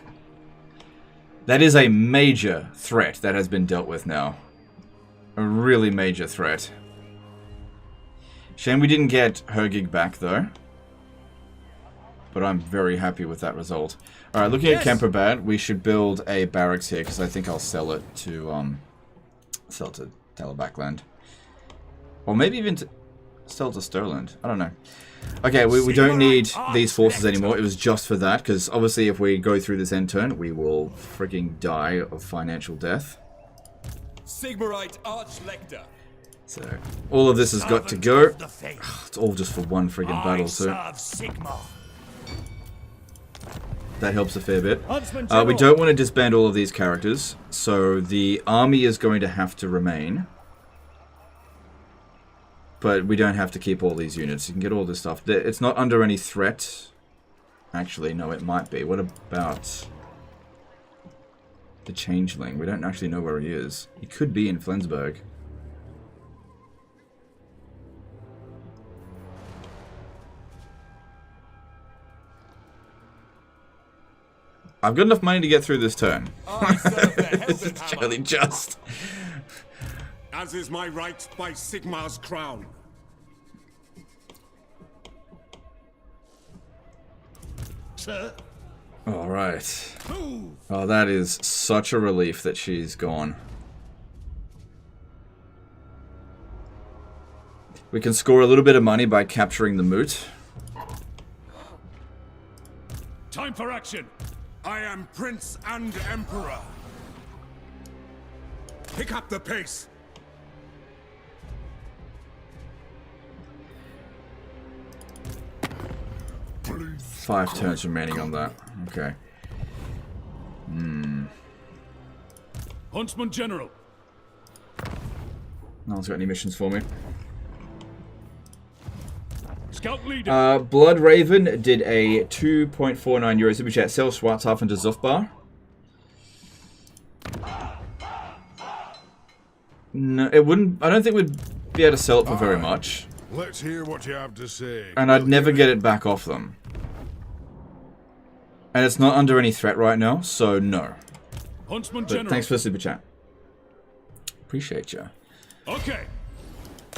That is a major threat that has been dealt with now. A really major threat. Shame we didn't get her gig back, though. But I'm very happy with that result. Alright, looking at Kemperbad, we should build a barracks here, because I think I'll sell it to, Telebackland. Or maybe even to sell to Sterland. I don't know. Okay, we don't need these forces anymore. It was just for that, because obviously if we go through this end turn, we will frigging die of financial death. Sigmarite Archlector. So, all of this has got to go. It's all just for one friggin' battle, so that helps a fair bit. We don't want to disband all of these characters, so the army is going to have to remain. But we don't have to keep all these units. You can get all this stuff. It's not under any threat. Actually, no, it might be. What about the changeling? We don't actually know where he is. He could be in Flensburg. I've got enough money to get through this turn. This is surely just. As is my right by Sigmar's crown. Sir. Alright. Oh, that is such a relief that she's gone. We can score a little bit of money by capturing the moot. Time for action. I am Prince and Emperor. Pick up the pace. Please. 5 turns remaining on that. Okay. Huntsman General. No one's got any missions for me. Scout leader. Blood Raven did a 2.49 euro super chat. Sell Schwarzhafen to Zufbar. No, it wouldn't. I don't think we'd be able to sell it for very much. Let's hear what you have to say. And I'd never get it back off them. And it's not under any threat right now, so no. Huntsman But General. thanks for the super chat. Appreciate you. Okay.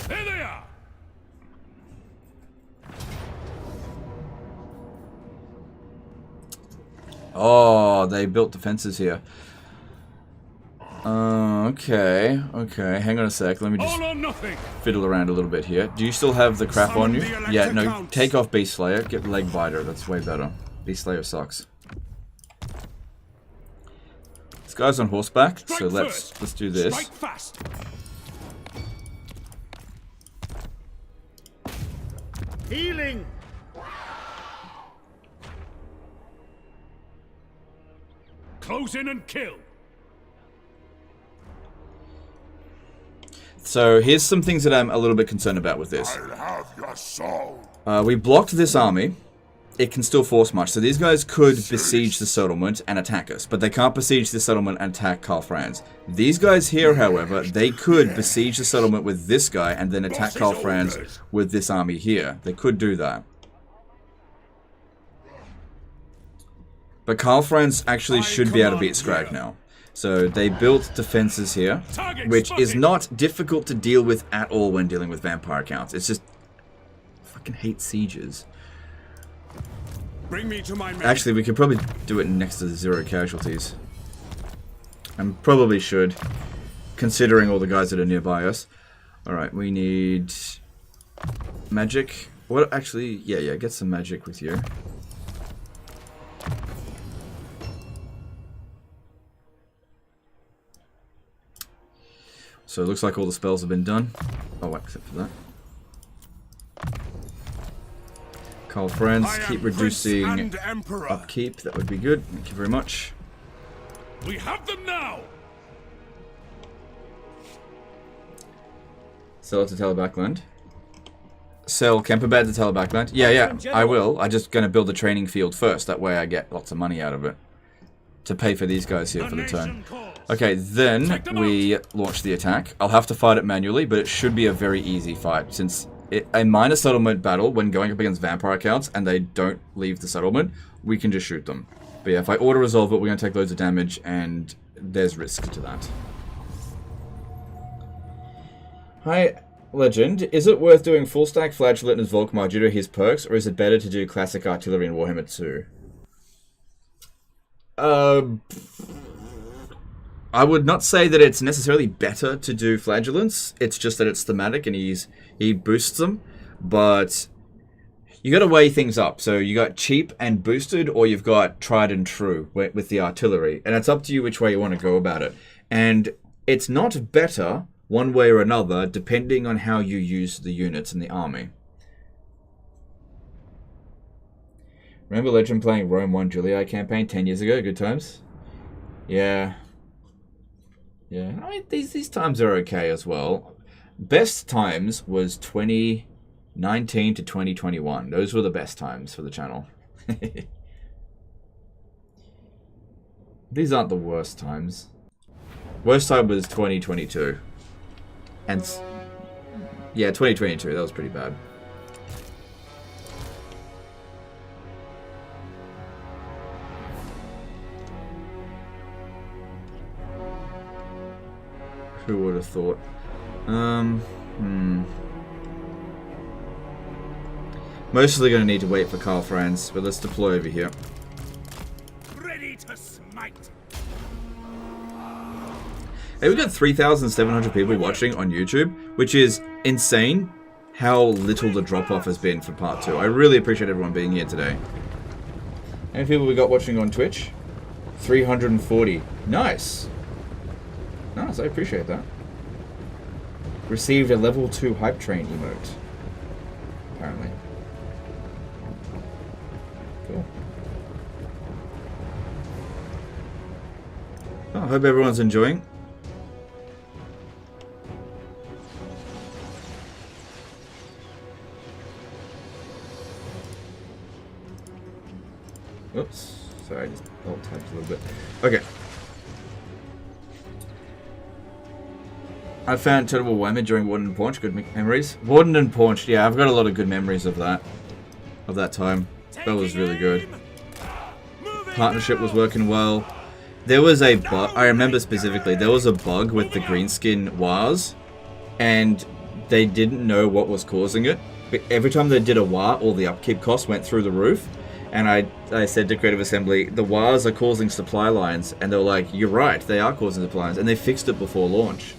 There they are. Oh, they built defenses here. Okay. Hang on a sec. Let me just fiddle around a little bit here. Do you still have the crap on you? Yeah, no. Take off Beast Slayer. Get Leg Biter. That's way better. Beast Slayer sucks. This guy's on horseback, so let's do this. Strike fast. Healing. Close in and kill. So here's some things that I'm a little bit concerned about with this. I'll have your soul. We blocked this army. It can still force much. So these guys could besiege the settlement and attack us, but they can't besiege the settlement and attack Karl Franz. These guys here, however, they could besiege the settlement with this guy and then attack Karl Franz with this army here. They could do that. But Karl Franz actually should be able to beat Scrag now. So they built defenses here, which is not difficult to deal with at all when dealing with vampire counts. It's just, I fucking hate sieges. Bring me to my men. Actually, we could probably do it next to 0 casualties. And probably should, considering all the guys that are nearby us. Alright, we need magic What actually? Yeah, get some magic with you. So it looks like all the spells have been done. Oh, except for that. Karl Franz, keep reducing upkeep. That would be good. Thank you very much. We have them now. Sell it to Telebackland. Sell Kemperbad to Telebackland. Yeah, I will. I'm just going to build a training field first. That way I get lots of money out of it. To pay for these guys here for the turn. Okay, then we launch the attack. I'll have to fight it manually, but it should be a very easy fight. Since a minor settlement battle, when going up against vampire accounts and they don't leave the settlement, we can just shoot them. But yeah, if I auto-resolve it, we're going to take loads of damage, and there's risk to that. Hi, Legend. Is it worth doing full stack Flagellant as Volkmar due to his perks, or is it better to do classic artillery in Warhammer 2? I would not say that it's necessarily better to do Flagellants. It's just that it's thematic and he boosts them. But you got to weigh things up. So you got cheap and boosted, or you've got tried and true with the artillery. And it's up to you which way you want to go about it. And it's not better one way or another, depending on how you use the units in the army. Remember Legend playing Rome 1 Julii campaign 10 years ago? Good times? Yeah. Yeah, I mean, these times are okay as well. Best times was 2019 to 2021. Those were the best times for the channel. These aren't the worst times. Worst time was 2022. And yeah, 2022, that was pretty bad. Who would have thought? Mostly going to need to wait for Karl Franz, but let's deploy over here. Ready to smite. Hey, we've got 3,700 people watching on YouTube, which is insane how little the drop-off has been for part 2. I really appreciate everyone being here today. How many people we got watching on Twitch? 340. Nice. Nice, I appreciate that. Received a level 2 hype train emote. Apparently. Cool. Well, I hope everyone's enjoying. Oops. Sorry, I just alt-tabbed a little bit. Okay. I found Terrible Warhammer during Warden and Paunch. Good memories. Warden and Paunch, yeah, I've got a lot of good memories of that. Of that time. That was really good. Partnership was working well. There was a bug, I remember specifically, there was a bug with the greenskin wars, and they didn't know what was causing it. But every time they did a war, all the upkeep costs went through the roof. And I said to Creative Assembly, the wars are causing supply lines. And they were like, you're right, they are causing supply lines. And they fixed it before launch.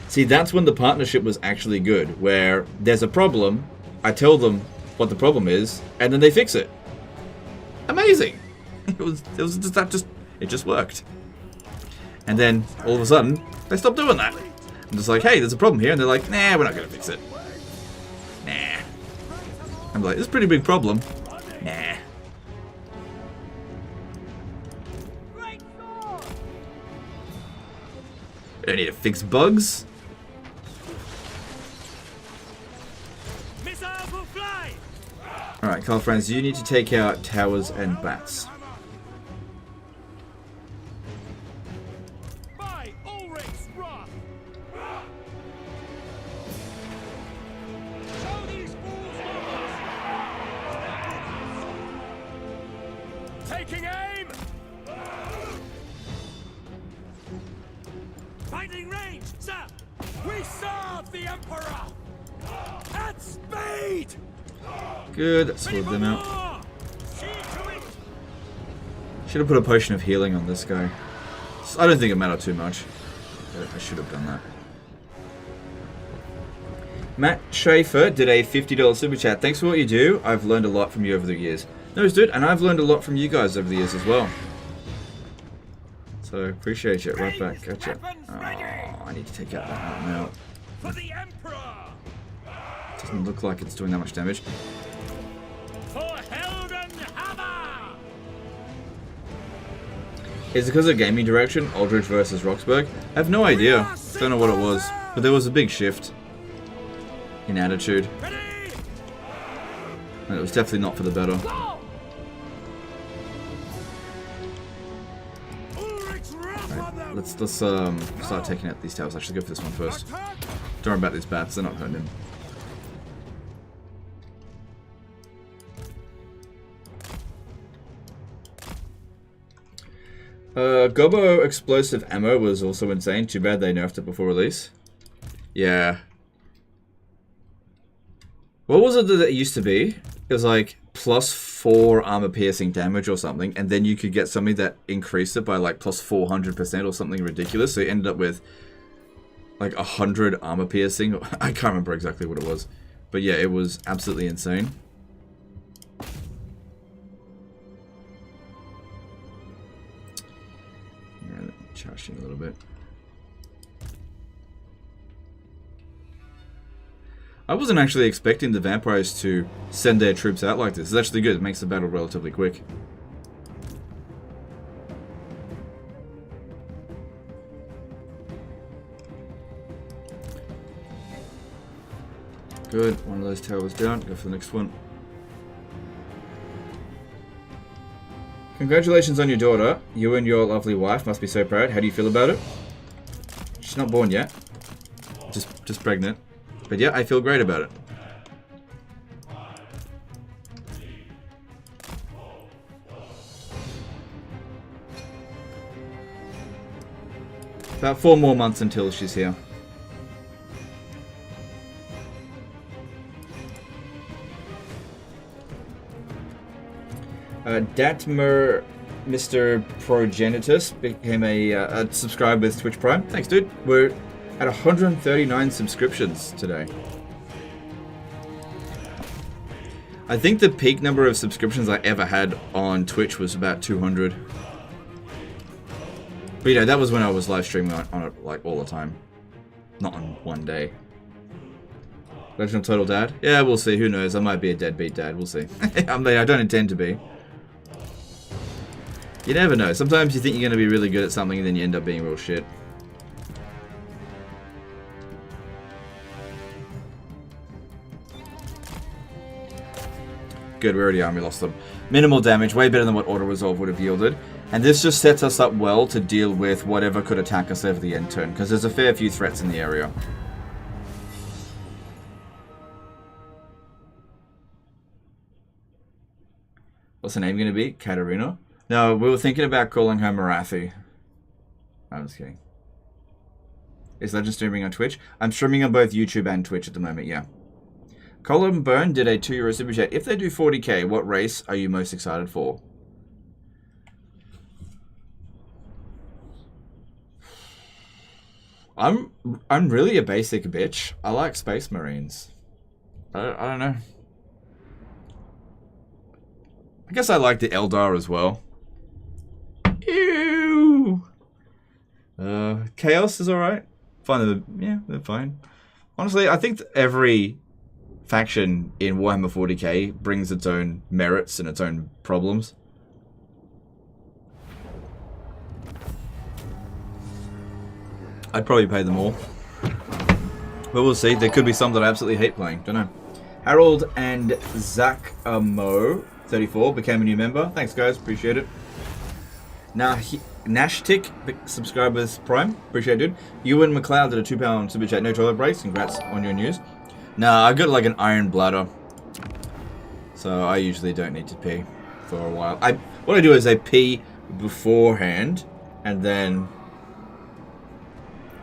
See, that's when the partnership was actually good, where there's a problem, I tell them what the problem is, and then they fix it. Amazing! It just worked. And then, all of a sudden, they stopped doing that. I'm just like, hey, there's a problem here, and they're like, nah, we're not gonna fix it. Nah. I'm like, this is a pretty big problem. Nah. I don't need to fix bugs. Alright, Karl Franz, you need to take out towers and bats. Taking aim! Finding range, sir! We serve the Emperor! At speed! Good, that slowed them out. Should have put a potion of healing on this guy. I don't think it mattered too much. But I should have done that. Matt Schaefer did a $50 super chat. Thanks for what you do. I've learned a lot from you over the years. No, dude, and I've learned a lot from you guys over the years as well. So appreciate it. Right back. Gotcha. Oh, I need to take out that out now. For the Emperor! Doesn't look like it's doing that much damage. For Helden Hammer! Is it because of gaming direction? Aldridge versus Roxburgh? I have no idea. Don't know what it was. But there was a big shift in attitude. And it was definitely not for the better. Right, let's start taking out these towers. Actually, go for this one first. Don't worry about these bats. They're not hurting him. Gobo explosive ammo was also insane. Too bad they nerfed it before release. Yeah. What was it that it used to be? It was like +4 armor piercing damage or something, and then you could get something that increased it by like +400% or something ridiculous. So you ended up with like 100 armor piercing. I can't remember exactly what it was, but yeah, it was absolutely insane. Charging a little bit. I wasn't actually expecting the vampires to send their troops out like this. It's actually good. It makes the battle relatively quick. Good. One of those towers down. Go for the next one. Congratulations on your daughter. You and your lovely wife must be so proud. How do you feel about it? She's not born yet. Just pregnant. But yeah, I feel great about it. About 4 more months until she's here. Datmer Mr. Progenitus became a subscriber with Twitch Prime. Thanks, dude. We're at 139 subscriptions today. I think the peak number of subscriptions I ever had on Twitch was about 200. But you know, that was when I was live streaming on it like all the time. Not on one day. Legend of Total Dad? Yeah, we'll see. Who knows? I might be a deadbeat dad. We'll see. I mean, I don't intend to be. You never know. Sometimes you think you're going to be really good at something and then you end up being real shit. Good, we already army lost them. Minimal damage, way better than what Auto Resolve would have yielded. And this just sets us up well to deal with whatever could attack us over the end turn, because there's a fair few threats in the area. What's the name going to be? Katarina? No, we were thinking about calling her Marathi. I'm just kidding. Is Legend streaming on Twitch? I'm streaming on both YouTube and Twitch at the moment, yeah. Colin Byrne did a €2 super chat. If they do 40k, what race are you most excited for? I'm really a basic bitch. I like Space Marines. I don't know. I guess I like the Eldar as well. Ew. Chaos is alright. Fine, yeah, they're fine. Honestly, I think every faction in Warhammer 40k brings its own merits and its own problems. I'd probably pay them all. But we'll see. There could be some that I absolutely hate playing. Don't know. Harold and Zach Mo 34 became a new member. Thanks, guys. Appreciate it. Now, Nashtik subscribers Prime. Appreciate it, dude. Ewan McLeod did a £2 super chat. No toilet breaks. Congrats on your news. Nah, I got like an iron bladder, so I usually don't need to pee for a while. What I do is I pee beforehand, and then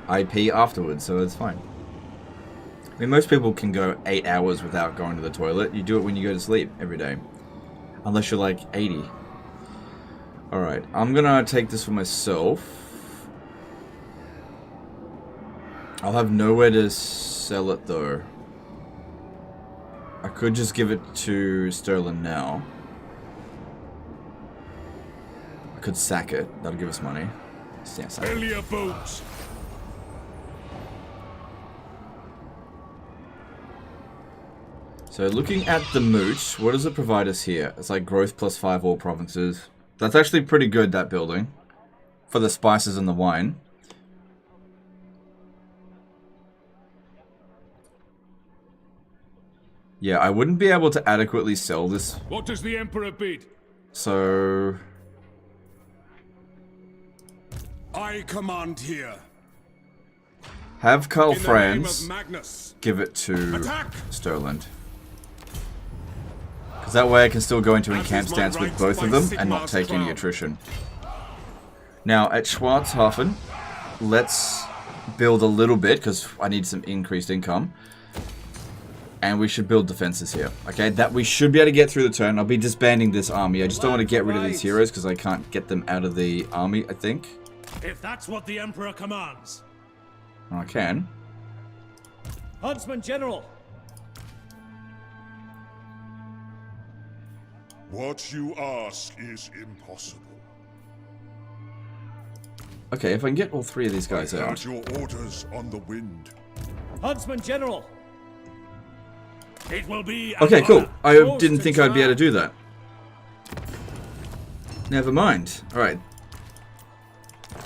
I pee afterwards, so it's fine. I mean, most people can go 8 hours without going to the toilet. You do it when you go to sleep every day, unless you're like 80. All right, I'm gonna take this for myself. I'll have nowhere to sell it though. Could just give it to Sterling now. I could sack it. That'll give us money. Yeah, sack it. Fill your boots. So looking at the moot, what does it provide us here? It's like growth plus 5 all provinces. That's actually pretty good, that building. For the spices and the wine. Yeah, I wouldn't be able to adequately sell this. What does the Emperor bid? So... I command here. have Karl In the name Franz of Magnus. give it to Attack! Sterling. Because that way I can still go into encamp stance with both of them and not take any attrition. Now, at Schwarzhafen, let's build a little bit, because I need some increased income. And we should build defenses here. Okay, that we should be able to get through the turn. I'll be disbanding this army. I just don't want to get rid of these heroes, because I can't get them out of the army, I think. If that's what the Emperor commands. I can. Huntsman General. What you ask is impossible. Okay, if I can get all three of these guys I've out. heard your orders on the wind. Huntsman General. It will be an Okay, cool. honor. I didn't think I'd be able to do that. Never mind. Alright.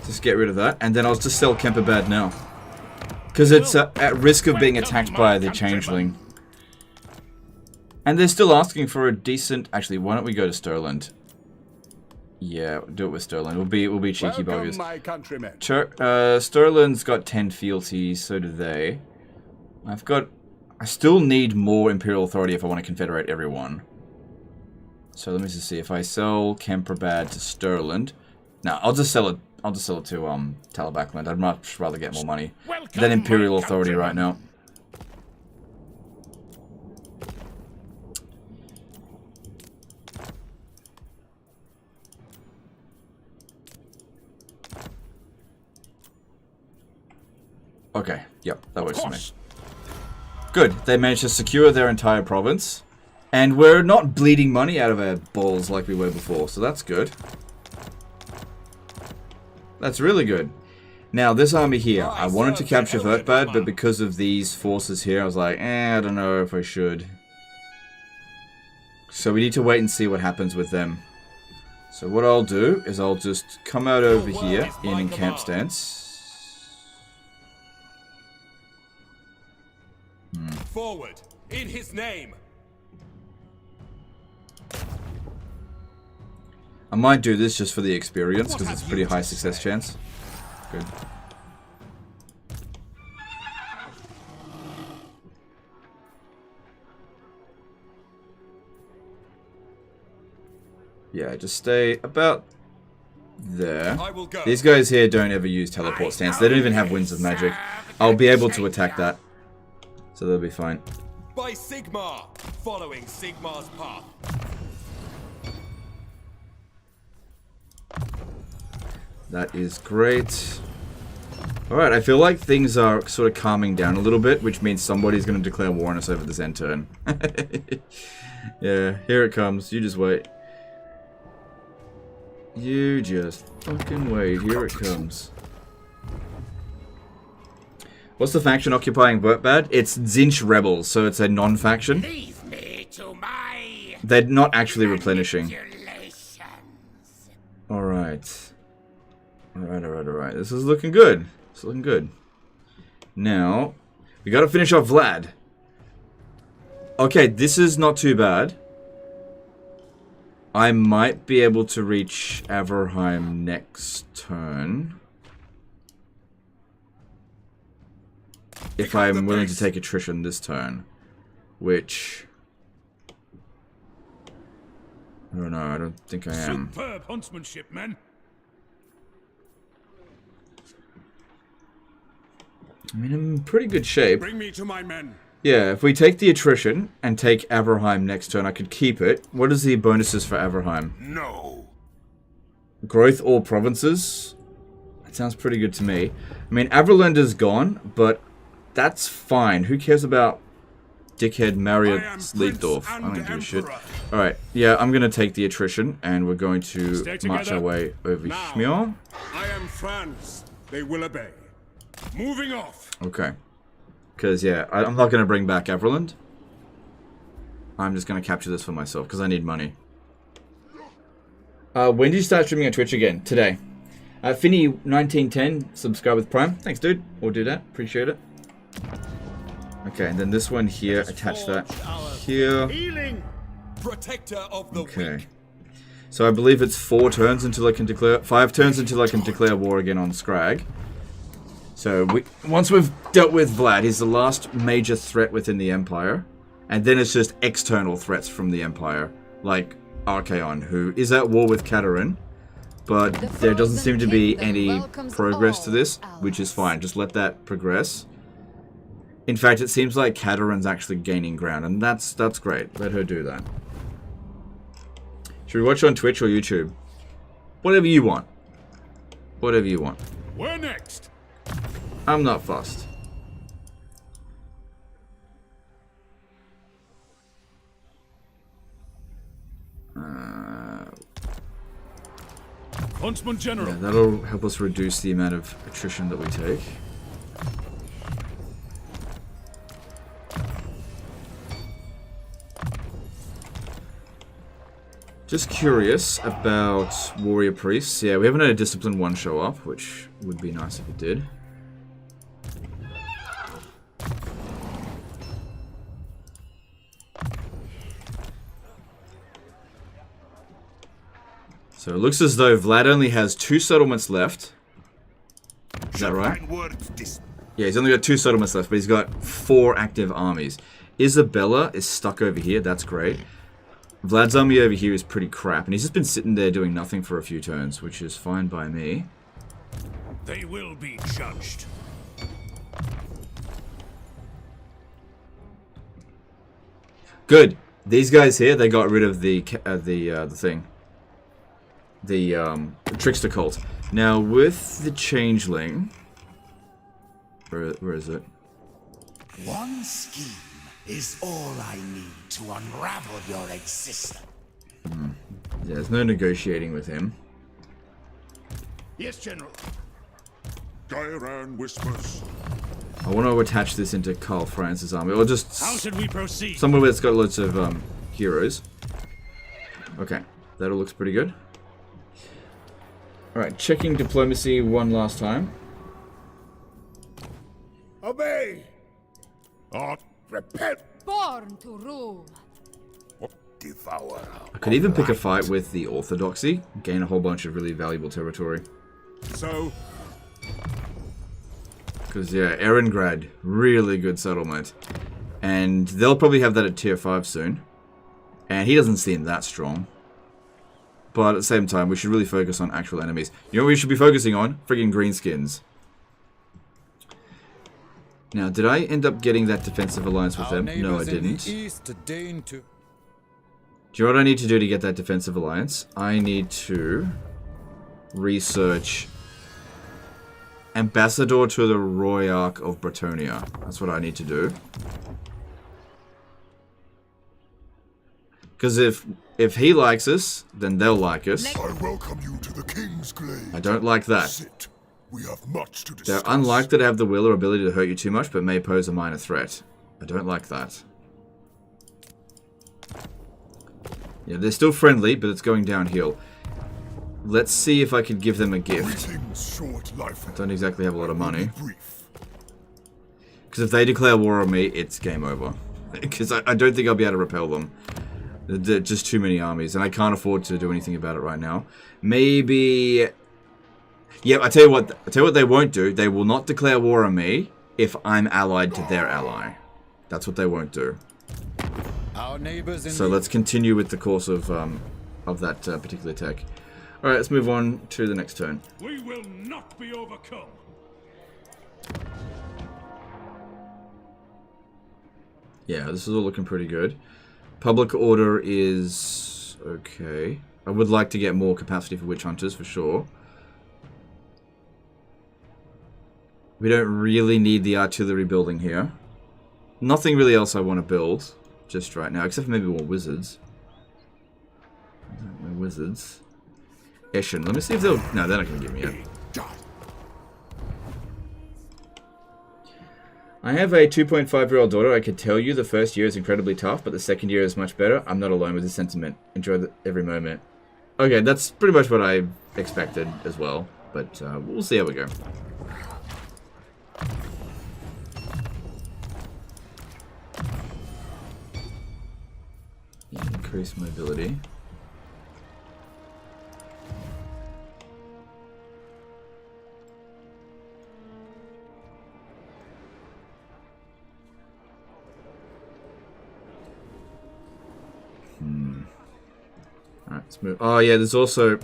Just get rid of that. And then I'll just sell Kemperbad now. Because it's at risk of being attacked by the changeling. And they're still asking for a decent... Actually, why don't we go to Sterling? Yeah, do it with Sterling. We'll be cheeky buggers. My countrymen. Sterling's got 10 fealties, so do they. I still need more Imperial Authority if I want to confederate everyone. So let me just see. If I sell Kemperbad to Sterling... No, I'll just sell it to Talabakland. I'd much rather get more money than Imperial Authority right now. Okay, yep, that works for me. Good, they managed to secure their entire province. And we're not bleeding money out of our balls like we were before, so that's good. That's really good. Now, this army here, I wanted to capture Vertbad, but because of these forces here, I was like, I don't know if I should. So we need to wait and see what happens with them. So what I'll do is I'll just come out over here in encamp stance. Forward, in his name. I might do this just for the experience, because it's a pretty high success chance. Good. Yeah, just stay about there. These guys here don't ever use teleport stance. They don't even have Winds of Magic. I'll be able to attack that. So they'll be fine. By Sigmar, following Sigmar's path. That is great. Alright, I feel like things are sort of calming down a little bit, which means somebody's going to declare war on us over this end turn. Yeah, here it comes. You just wait. You just fucking wait. Here it comes. What's the faction occupying Vertbad? It's Zinch Rebels, so it's a non-faction. Leave me to my They're not actually replenishing. Alright. Alright. This is looking good. It's looking good. Now, we gotta finish off Vlad. Okay, this is not too bad. I might be able to reach Averheim next turn. If I'm willing to take attrition this turn. Which... I don't know, I don't think I am. Superb huntsmanship, men. I mean, I'm in pretty good shape. Bring me to my men. Yeah, if we take the attrition and take Averheim next turn, I could keep it. What is the bonuses for Averheim? No. Growth all provinces? That sounds pretty good to me. I mean, Averland is gone, but that's fine. Who cares about dickhead Marriott Sleepdorf. I don't give a shit. Alright, yeah, I'm gonna take the attrition, and we're going to march our way over here. I am Franz. They will obey. Moving off. Okay. Because, yeah, I'm not gonna bring back Everland. I'm just gonna capture this for myself, because I need money. When did you start streaming on Twitch again? Today. Finny1910, subscribe with Prime. Thanks, dude. We'll do that. Appreciate it. Okay, and then this one here, attach that here. Protector of the okay. So I believe it's 4 turns until I can declare... 5 turns until I can declare war again on Scrag. So once we've dealt with Vlad, he's the last major threat within the Empire. And then it's just external threats from the Empire. Like Archaon, who is at war with Katarin. But there doesn't seem to be any progress to this, which is fine. Just let that progress. In fact, it seems like Katarin's actually gaining ground, and that's great. Let her do that. Should we watch on Twitch or YouTube? Whatever you want. Whatever you want. Where next? I'm not fussed. Huntsman General. Yeah, that'll help us reduce the amount of attrition that we take. Just curious about warrior priests. Yeah, we haven't had a discipline 1 show up, which would be nice if it did. So it looks as though Vlad only has 2 settlements left. Is that right? Yeah, he's only got 2 settlements left, but he's got 4 active armies. Isabella is stuck over here. That's great. Vlad's army over here is pretty crap, and he's just been sitting there doing nothing for a few turns, which is fine by me. They will be judged. Good. These guys here, they got rid of the thing. The trickster cult. Now with the changeling, where is it? One scheme is all I need to unravel your existence. Yeah, there's no negotiating with him. Yes, General. Gairan whispers. I want to attach this into Karl Franz's army, or just how should we proceed? Somewhere where it's got loads of heroes. Okay, that all looks pretty good. Alright, checking diplomacy one last time. Obey! Repent! Born to rule. Devour. I could even pick a fight with the Orthodoxy, gain a whole bunch of really valuable territory. So? Because, yeah, Erengrad, really good settlement. And they'll probably have that at tier 5 soon. And he doesn't seem that strong. But at the same time, we should really focus on actual enemies. You know what we should be focusing on? Friggin' greenskins. Now, did I end up getting that defensive alliance with them? No, I didn't. Do you know what I need to do to get that defensive alliance? I need to research Ambassador to the Royarch of Bretonia. That's what I need to do. Because if he likes us, then they'll like us. I welcome you to the King's Glade. I don't like that. Sit. We have much to discuss. They're unlikely to have the will or ability to hurt you too much, but may pose a minor threat. I don't like that. Yeah, they're still friendly, but it's going downhill. Let's see if I can give them a gift. I don't exactly have a lot of money. Because if they declare war on me, it's game over. Because I don't think I'll be able to repel them. There are just too many armies, and I can't afford to do anything about it right now. Maybe... Yeah, I tell you what they won't do. They will not declare war on me if I'm allied to their ally. That's what they won't do. Our neighbors So let's continue with the course of that particular tech. Alright, let's move on to the next turn. We will not be overcome. Yeah, this is all looking pretty good. Public order is okay. I would like to get more capacity for witch hunters for sure. We don't really need the artillery building here. Nothing really else I want to build just right now, except for maybe more wizards. No wizards. Eshin. Let me see if they'll... No, they're not going to give me it. I have a 2.5-year-old daughter. I could tell you the first year is incredibly tough, but the second year is much better. I'm not alone with this sentiment. Enjoy every moment. Okay, that's pretty much what I expected as well, but we'll see how we go. Increase mobility. Alright, let's move. Oh yeah, there's also...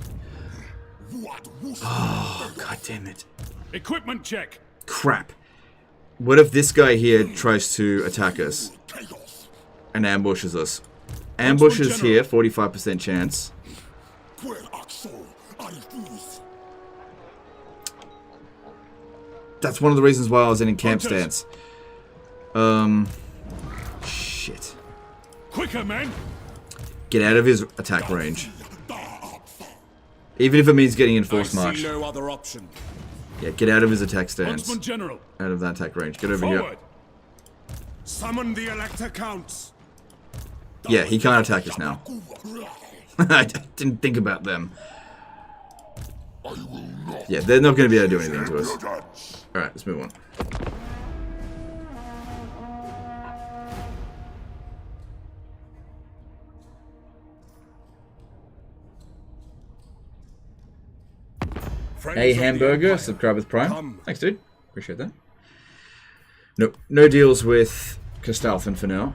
Oh, god damn it. Equipment check. Crap. What if this guy here tries to attack us and ambushes us? Ambushes here, 45% chance. That's one of the reasons why I was in camp stance. Shit. Quicker, men. Get out of his attack range. Even if it means getting in force march. No other option. Yeah, get out of his attack stance. General. Out of that attack range. Get over here. Summon the Elector Counts. Yeah, he can't attack us now. I didn't think about them. Yeah, they're not going to be able to do anything to us. Alright, let's move on. Hey, Hamburger, subscribe with Prime. Thanks, dude. Appreciate that. Nope, no deals with Castalfin for now.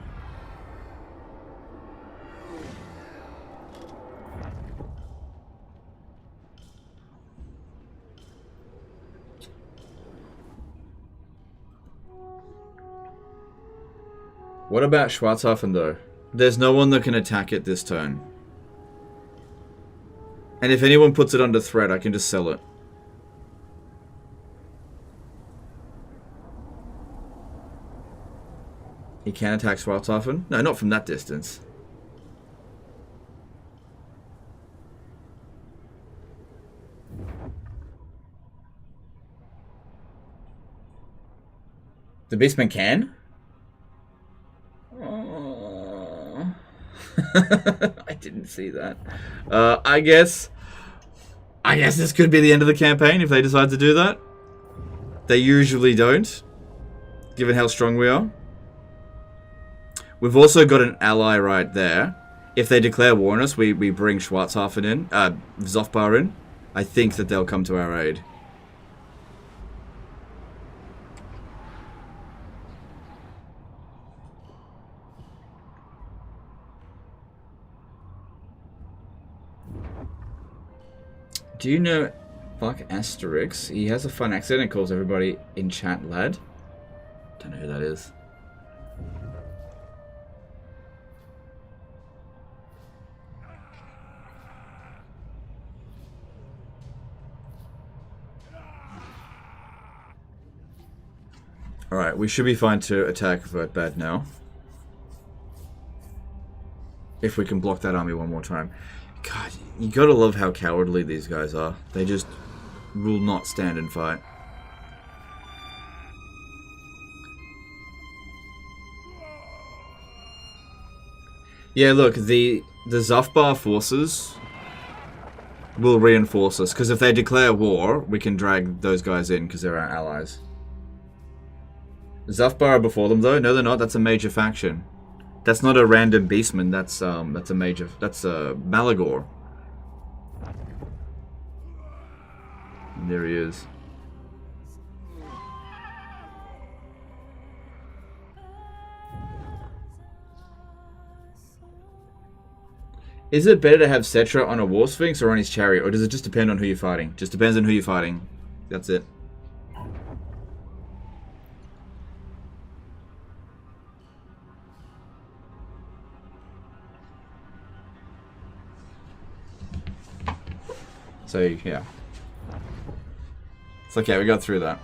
What about Schwarzhafen, though? There's no one that can attack it this turn. And if anyone puts it under threat, I can just sell it. He can attack Schwarzhafen? No, not from that distance. The Beastmen can? Oh. I didn't see that. I guess this could be the end of the campaign if they decide to do that. They usually don't, given how strong we are. We've also got an ally right there. If they declare war on us, we bring Schwarzhafen in, Zofbar in. I think that they'll come to our aid. Do you know fuck Asterix? He has a fun accent and calls everybody in chat lad. Don't know who that is. Alright, we should be fine to attack Vertbad now. If we can block that army one more time. God, you gotta love how cowardly these guys are. They just will not stand and fight. Yeah, look, the Zufbar forces will reinforce us, because if they declare war, we can drag those guys in, because they're our allies. Zufbar are before them, though? No, they're not. That's a major faction. That's not a random beastman. That's a major. That's a Malagor. And there he is. Is it better to have Cetra on a War Sphinx or on his chariot, or does it just depend on who you're fighting? Just depends on who you're fighting. That's it. So, yeah. It's okay, we got through that.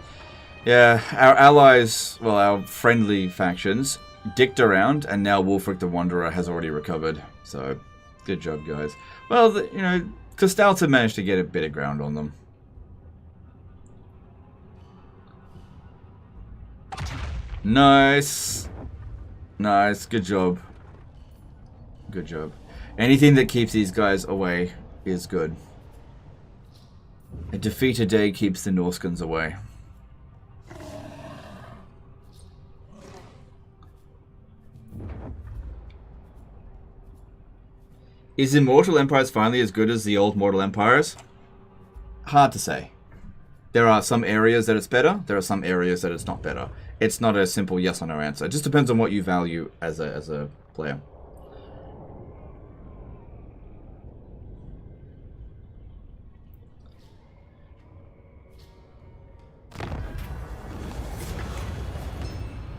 Yeah, our allies, well, our friendly factions, dicked around, and now Wulfric the Wanderer has already recovered. So, good job, guys. Well, you know, Costalta managed to get a bit of ground on them. Nice. Nice. Good job. Good job. Anything that keeps these guys away is good. A defeat a day keeps the Norskins away. Is Immortal Empires finally as good as the old Mortal Empires? Hard to say. There are some areas that it's better. There are some areas that it's not better. It's not a simple yes or no answer. It just depends on what you value as a player.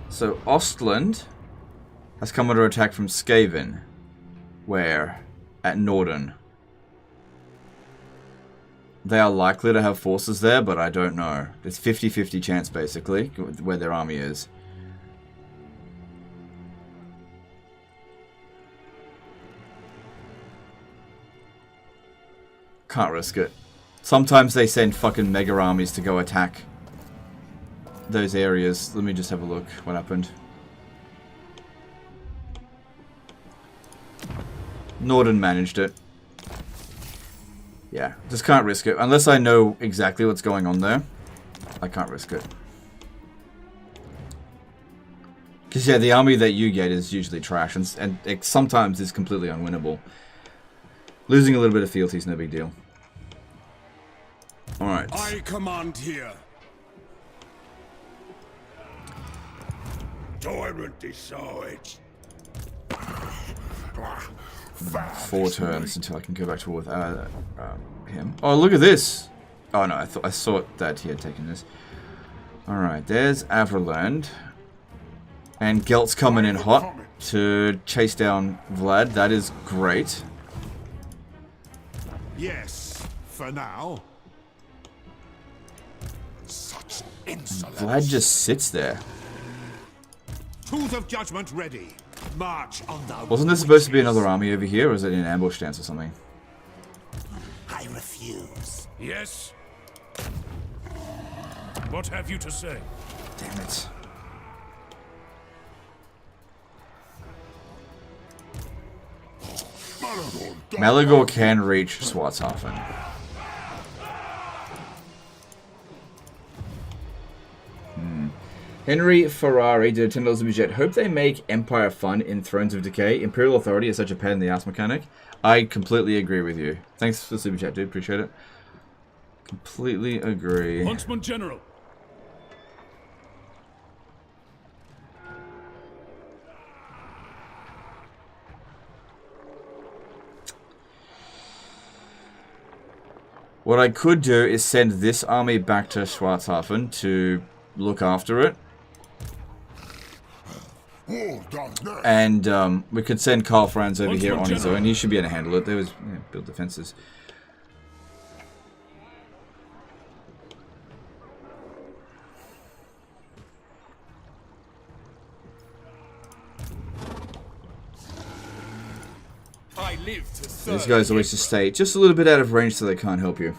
So Ostland has come under attack from Skaven. Where? At Norden. They are likely to have forces there, but I don't know. It's 50-50 chance, basically, where their army is. Can't risk it. Sometimes they send fucking mega armies to go attack those areas. Let me just have a look what happened. Norden managed it. Yeah, just can't risk it. Unless I know exactly what's going on there, I can't risk it. Because, yeah, the army that you get is usually trash, and it sometimes is completely unwinnable. Losing a little bit of fealty is no big deal. Alright. I command here. Tyrant decides. 4 turns until I can go back to war with him. Oh, look at this! Oh no, I thought that he had taken this. Alright, there's Averland. And Gelt's coming in hot to chase down Vlad. That is great. Yes, for now. Such insolence. Vlad just sits there. Tools of judgment ready. March on the Wasn't there supposed to be another army over here, or is it in ambush stance or something? I refuse. Yes? What have you to say? Damn it. Malagor can reach Swartzhafen. Henry Ferrari did a $10 budget. Hope they make Empire fun in Thrones of Decay. Imperial Authority is such a pain in the ass mechanic. I completely agree with you. Thanks for the super chat, dude. Appreciate it. Completely agree. Huntsman General. What I could do is send this army back to Schwarzhafen to look after it. And we could send Karl Franz over here on his own. He should be able to handle it. There was build defenses. I live to serve. These guys always just stay just a little bit out of range so they can't help you.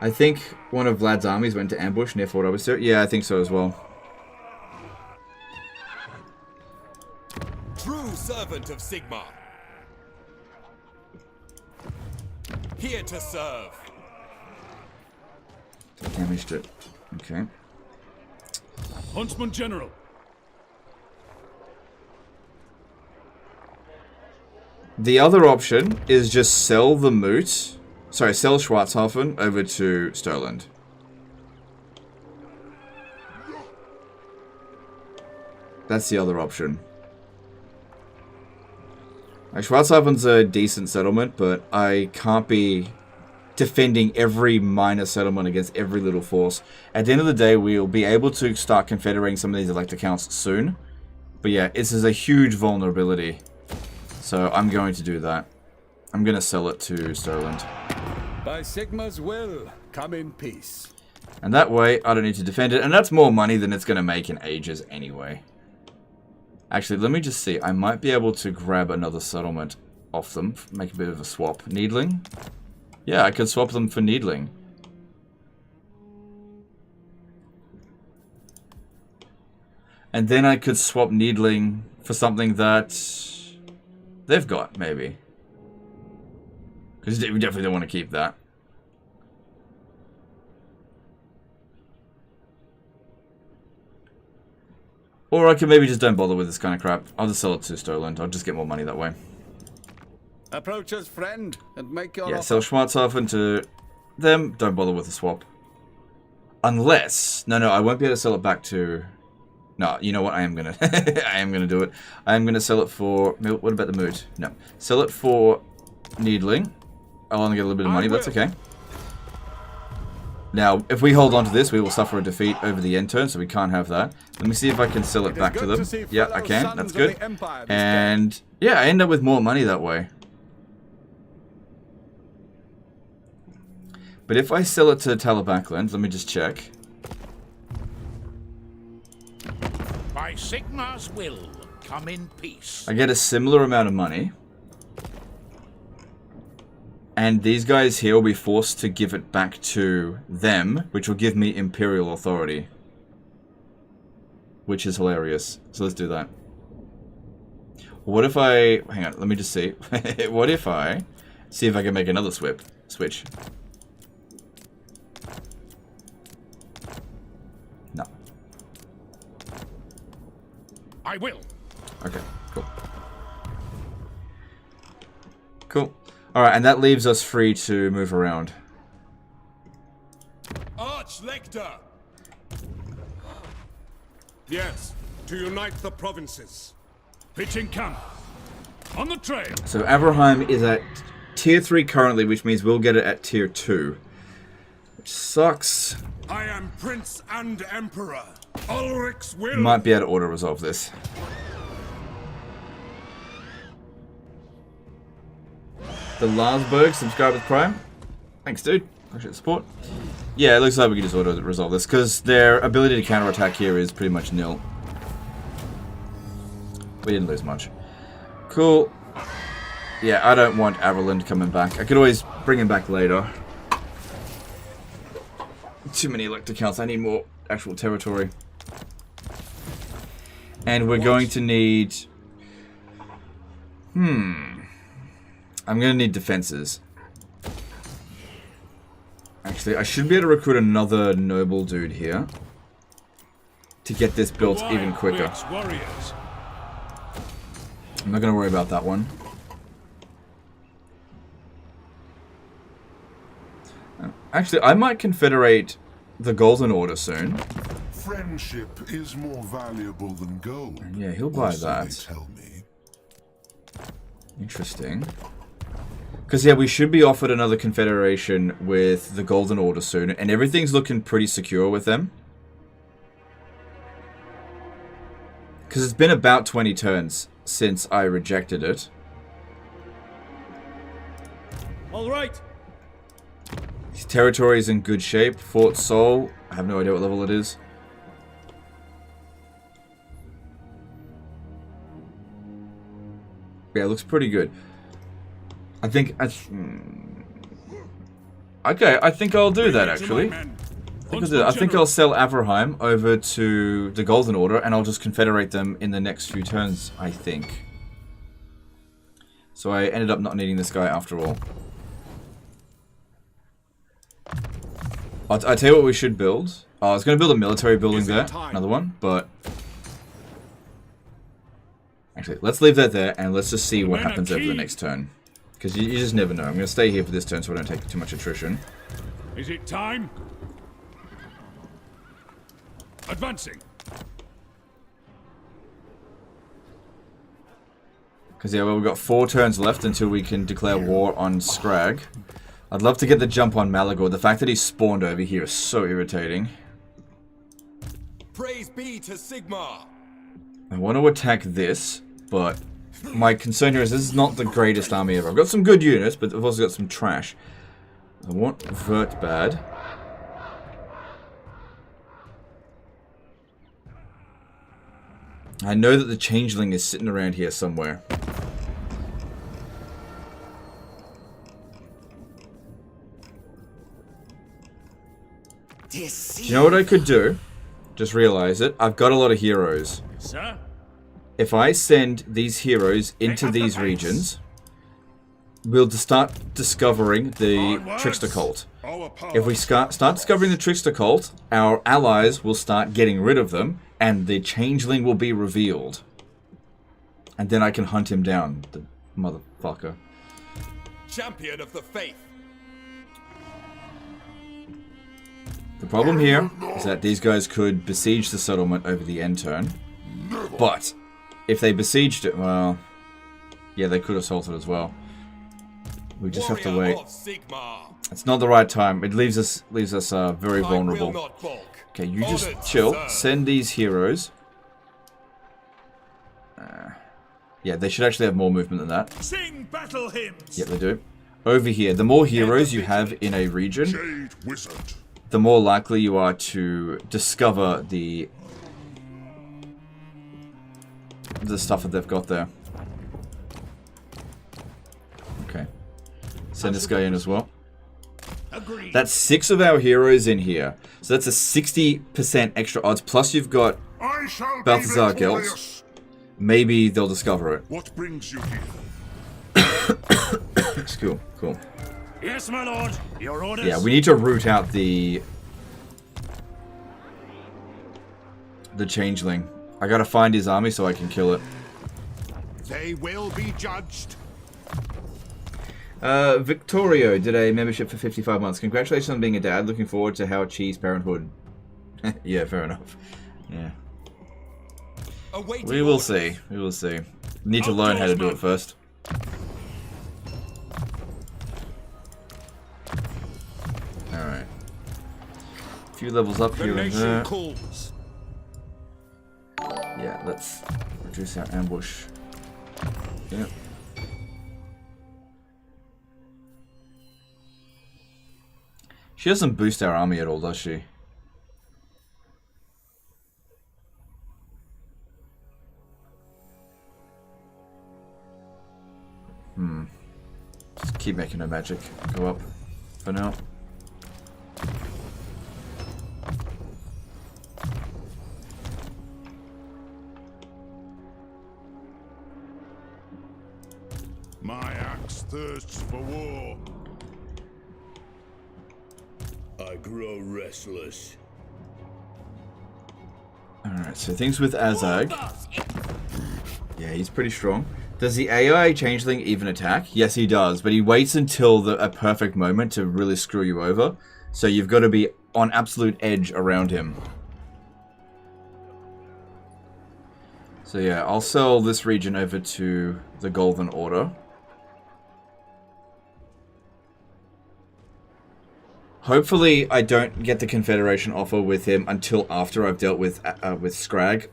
I think one of Vlad's armies went to ambush near Fort Oberster. Yeah, I think so as well. True servant of Sigmar. Here to serve. Damaged it. Okay. Huntsman General. The other option is just sell the Moot. Sorry, sell Schwarzhafen over to Sturland. That's the other option. Like, Schwarzhafen's a decent settlement, but I can't be defending every minor settlement against every little force. At the end of the day, we'll be able to start confederating some of these elector counts soon. But yeah, this is a huge vulnerability. So I'm going to do that. I'm going to sell it to Sturland. By Sigma's will, come in peace. And that way, I don't need to defend it. And that's more money than it's going to make in ages anyway. Actually, let me just see. I might be able to grab another settlement off them. Make a bit of a swap. Needling? Yeah, I could swap them for Needling. And then I could swap Needling for something that they've got, maybe. Because we definitely don't want to keep that. Or I could maybe just don't bother with this kind of crap. I'll just sell it to Stoland. I'll just get more money that way. Approach us, friend, and make your offer. Sell Schwarzhafen to them. Don't bother with the swap. Unless... No, I won't be able to sell it back to... No, you know what? I am gonna... I am gonna do it. I am gonna sell it for... What about the mood? No. Sell it for Needling. I'll only get a little bit of money, but that's okay. Now, if we hold on to this, we will suffer a defeat over the end turn, so we can't have that. Let me see if I can sell it back to them. Yeah, I can. That's good. And, yeah, I end up with more money that way. But if I sell it to Talabakland, let me just check. By Sigmar's will, come in peace. I get a similar amount of money. And these guys here will be forced to give it back to them, which will give me Imperial authority. Which is hilarious. So let's do that. What if I... Hang on, let me just see. What if I... See if I can make another switch. No. I will. Okay, cool. Cool. Alright, and that leaves us free to move around. Archlector! Yes, to unite the provinces. Pitching camp. On the trail. So Averheim is at tier 3 currently, which means we'll get it at tier 2. Which sucks. I am Prince and Emperor. Ulrich's will. Might be able to auto-resolve this. The Larsberg, subscribe with Prime. Thanks, dude. Appreciate the support. Yeah, it looks like we can just auto-resolve this, because their ability to counterattack here is pretty much nil. We didn't lose much. Cool. Yeah, I don't want Averland coming back. I could always bring him back later. Too many elector counts. I need more actual territory. And we're going to need... I'm going to need defenses. Actually, I should be able to recruit another noble dude here. To get this built even quicker. I'm not going to worry about that one. Actually, I might confederate the Golden Order soon. Friendship is more valuable than gold. Yeah, he'll buy that. Tell me. Interesting. Because, yeah, we should be offered another confederation with the Golden Order soon, and everything's looking pretty secure with them. Because it's been about 20 turns since I rejected it. All right. His territory is in good shape. Fort Sol, I have no idea what level it is. Yeah, it looks pretty good. I think... Okay, I think I'll do that, actually. I think I'll sell Averheim over to the Golden Order, and I'll just confederate them in the next few turns, I think. So I ended up not needing this guy after all. I'll tell you what we should build. I was going to build a military building there, another one, but... Actually, let's leave that there, and let's just see what happens over the next turn. Because you just never know. I'm going to stay here for this turn so I don't take too much attrition. Is it time? Advancing. Because, yeah, well, we've got 4 turns left until we can declare war on Scrag. I'd love to get the jump on Malagor. The fact that he's spawned over here is so irritating. Praise be to Sigmar. I want to attack this, but my concern here is this is not the greatest army ever. I've got some good units, but I've also got some trash. I want Vert bad. I know that the changeling is sitting around here somewhere. Do you know what I could do? Just realize it. I've got a lot of heroes. Sir? If I send these heroes into these regions, we'll start discovering the trickster cult. If we start discovering the trickster cult, our allies will start getting rid of them, and the changeling will be revealed. And then I can hunt him down, the motherfucker. Champion of the faith. The problem here is that these guys could besiege the settlement over the end turn. But if they besieged it, well, yeah, they could assault it as well. We just have to wait. It's not the right time. It leaves us very vulnerable. Okay, you just chill. Send these heroes. Yeah, they should actually have more movement than that. Sing battle hymns. Yeah, they do. Over here, the more heroes you have in a region, the more likely you are to discover the stuff that they've got there. Okay. Send this guy in as well. Agreed. That's 6 of our heroes in here. So that's a 60% extra odds. Plus you've got Balthazar Gelt. Maybe they'll discover it. What brings you here? It's cool. Cool. Yes, my lord. Your orders. Yeah, we need to root out the changeling. I gotta find his army so I can kill it. They will be judged. Victorio did a membership for 55 months. Congratulations on being a dad. Looking forward to how it cheese parenthood. Yeah, fair enough. Yeah. We will see. We will see. Need to learn how to do it first. Alright. A few levels up here and there. Yeah, let's reduce our ambush. Yep. She doesn't boost our army at all, does she? Just keep making her magic go up for now. My axe thirsts for war. I grow restless. Alright, so things with Azag. Yeah, he's pretty strong. Does the AI changeling even attack? Yes, he does, but he waits until a perfect moment to really screw you over. So you've got to be on absolute edge around him. So yeah, I'll sell this region over to the Golden Order. Hopefully, I don't get the Confederation offer with him until after I've dealt with Scrag.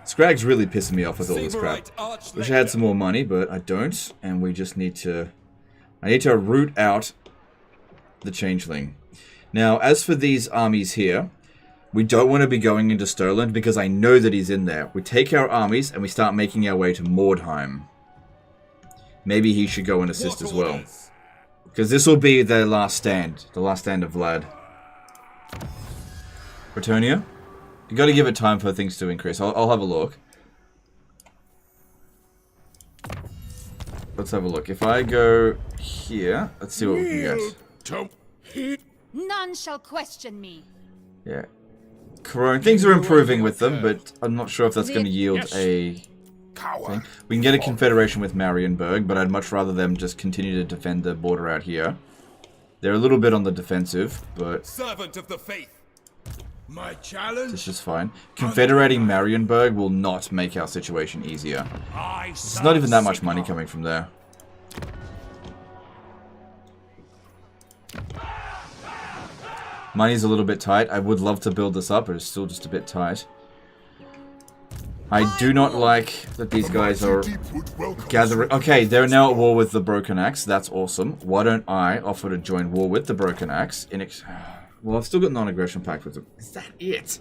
Scrag's really pissing me off with all this crap. Wish I had some more money, but I don't, and we just need to... I need to root out the changeling. Now, as for these armies here, we don't want to be going into Stirland because I know that he's in there. We take our armies and we start making our way to Mordheim. Maybe he should go and assist as well. Because this will be their last stand. The last stand of Vlad. Bretonnia? You got to give it time for things to increase. I'll have a look. Let's have a look. If I go here, let's see what we can get. None shall question me. Yeah. Corona. Things are improving with them, but I'm not sure if that's going to yield a thing. We can get a confederation with Marienburg, but I'd much rather them just continue to defend the border out here. They're a little bit on the defensive, but Servant of the faith. My challenge? It's just fine. Confederating Marienburg will not make our situation easier. There's not even that much money coming from there. Money's a little bit tight. I would love to build this up, but it's still just a bit tight. I do not like that these guys are gathering... Okay, they're now at war with the Broken Axe. That's awesome. Why don't I offer to join war with the Broken Axe? Well, I've still got non-aggression pact with them. Is that it?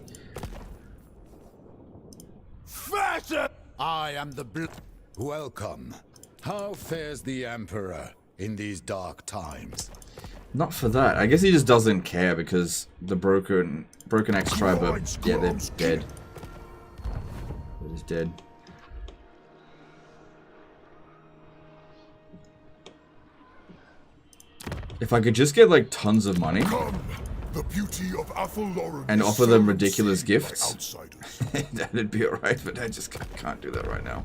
faster! I am the Welcome. How fares the Emperor in these dark times? Not for that. I guess he just doesn't care because the Broken Axe tribe are... Yeah, they're dead. They're just dead. If I could just get like tons of money The beauty of and offer them ridiculous gifts, that'd be alright, but I just can't do that right now.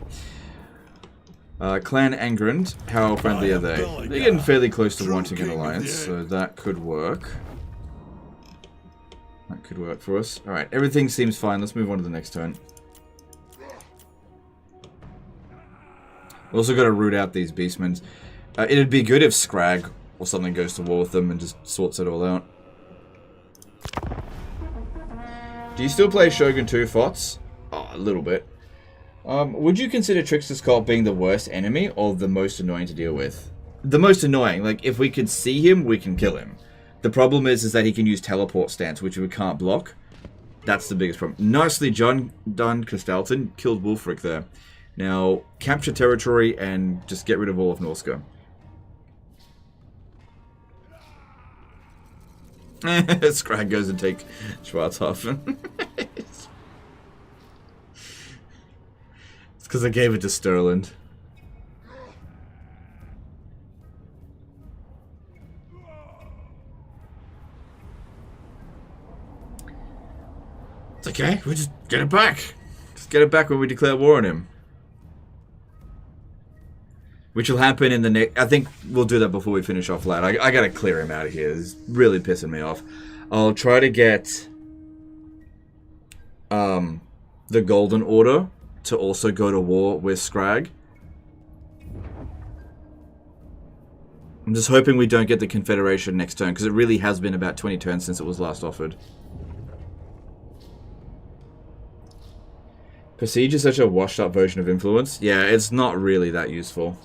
Clan Angrand, how friendly are they? They're getting fairly close to wanting an alliance, so that could work. That could work for us. Alright, everything seems fine. Let's move on to the next turn. Also got to root out these Beastmen. It'd be good if Scrag or something goes to war with them and just sorts it all out. Do you still play Shogun 2, Fots? Oh, a little bit. Would you consider Trickster's Cult being the worst enemy or the most annoying to deal with? The most annoying. Like, if we could see him, we can kill him. The problem is that he can use teleport stance, which we can't block. That's the biggest problem. Nicely done, Kristalton. Killed Wolfric there. Now, capture territory and just get rid of all of Norska. Scrag goes and take Schwarzhofen. It's because I gave it to Sterland. It's okay, we'll just get it back. Just get it back when we declare war on him. Which will happen in the next... I think we'll do that before we finish off Vlad. I gotta clear him out of here. It's really pissing me off. I'll try to get... the Golden Order to also go to war with Scrag. I'm just hoping we don't get the Confederation next turn, because it really has been about 20 turns since it was last offered. Prestige is such a washed-up version of Influence. Yeah, it's not really that useful.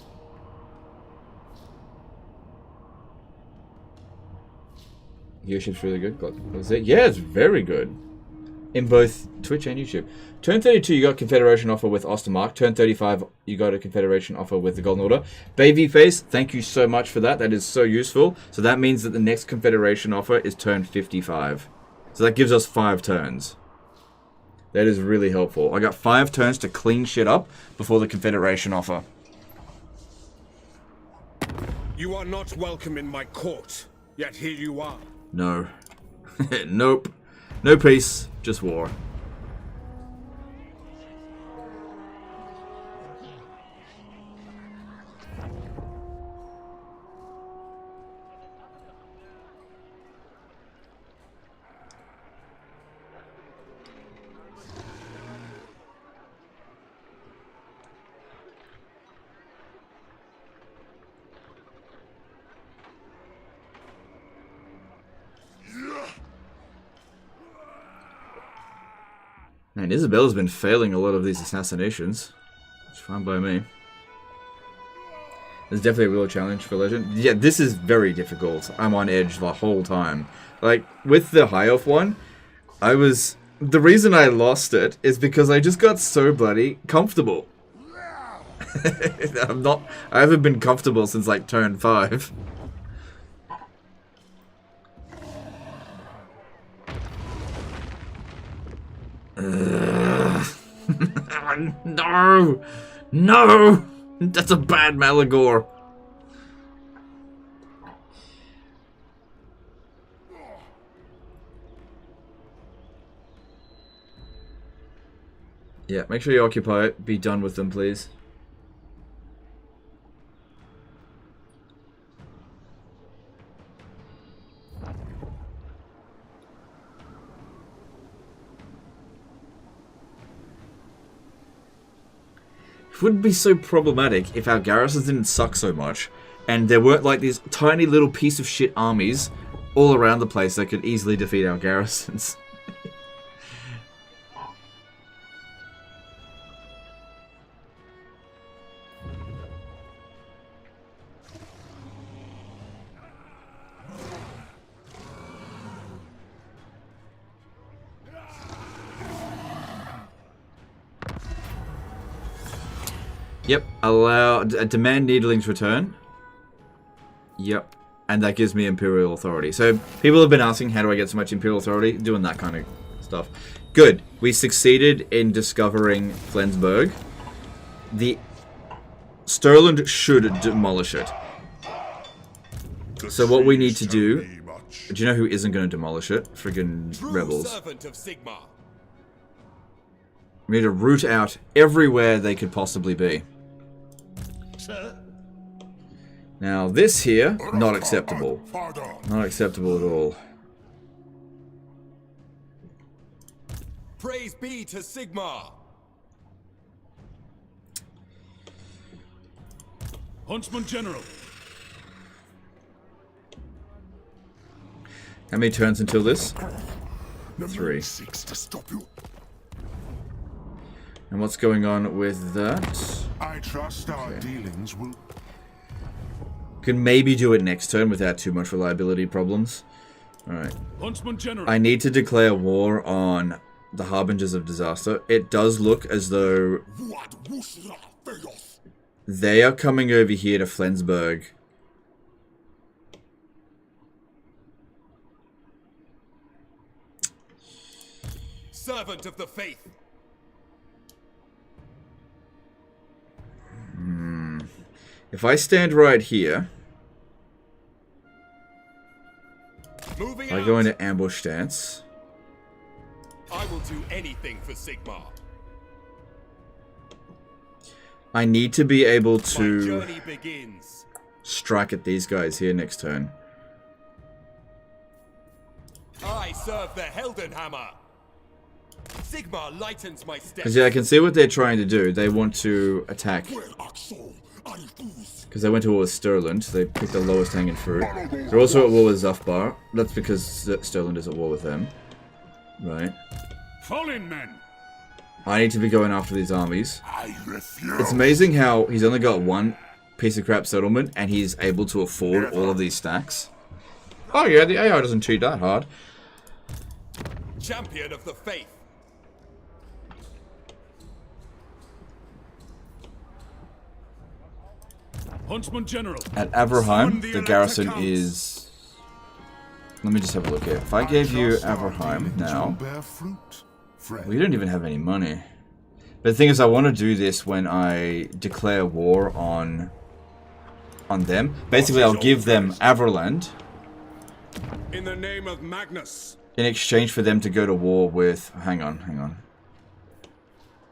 Viewership's really good. Yeah, it's very good. In both Twitch and YouTube. Turn 32, you got Confederation offer with Ostermark. Turn 35, you got a Confederation offer with the Golden Order. Babyface, thank you so much for that. That is so useful. So that means that the next Confederation offer is turn 55. So that gives us 5 turns. That is really helpful. I got 5 turns to clean shit up before the Confederation offer. You are not welcome in my court, yet here you are. No. Nope. No peace, just war. Man, Isabella's been failing a lot of these assassinations. It's fine by me. It's definitely a real challenge for Legend. Yeah, this is very difficult. I'm on edge the whole time. Like, with the High Elf one, the reason I lost it is because I just got so bloody comfortable. I haven't been comfortable since like turn 5. No! No! That's a bad Malagor. Yeah, make sure you occupy it. Be done with them, please. It wouldn't be so problematic if our garrisons didn't suck so much, and there weren't like these tiny little piece of shit armies all around the place that could easily defeat our garrisons. Yep. Allow demand Needling's return. Yep. And that gives me Imperial Authority. So people have been asking, how do I get so much Imperial Authority? Doing that kind of stuff. Good. We succeeded in discovering Flensburg. The Stirland should demolish it. So what we need to do... Do you know who isn't going to demolish it? Friggin' rebels. We need to root out everywhere they could possibly be. Now this here, not acceptable. Not acceptable at all. Praise be to Sigmar. Huntsman General. How many turns until this? 3. And what's going on with that? I trust our dealings will... Can maybe do it next turn without too much reliability problems. Alright. Huntsman General. I need to declare war on the Harbingers of Disaster. It does look as though they are coming over here to Flensburg. Servant of the faith. If I stand right here, I go into ambush stance. I will do anything for Sigmar. I need to be able to My journey begins. strike at these guys here next turn. I serve the Heldenhammer. Sigmar lightens my steps. Because yeah, I can see what they're trying to do. They want to attack. Because they went to war with Stirland. They picked the lowest hanging fruit. They're also at war with Zufbar. That's because Stirland is at war with them. Right. Fallen men. I need to be going after these armies. It's amazing how he's only got one piece of crap settlement and he's able to afford all of these stacks. Oh yeah, the AI doesn't cheat that hard. Champion of the faith. Huntsman General. At Averheim, the garrison is... Let me just have a look here. If I gave you Averheim now... We don't even have any money. But the thing is, I want to do this when I declare war on them. Basically, I'll give them Averland. In the name of Magnus. In exchange for them to go to war with... Hang on.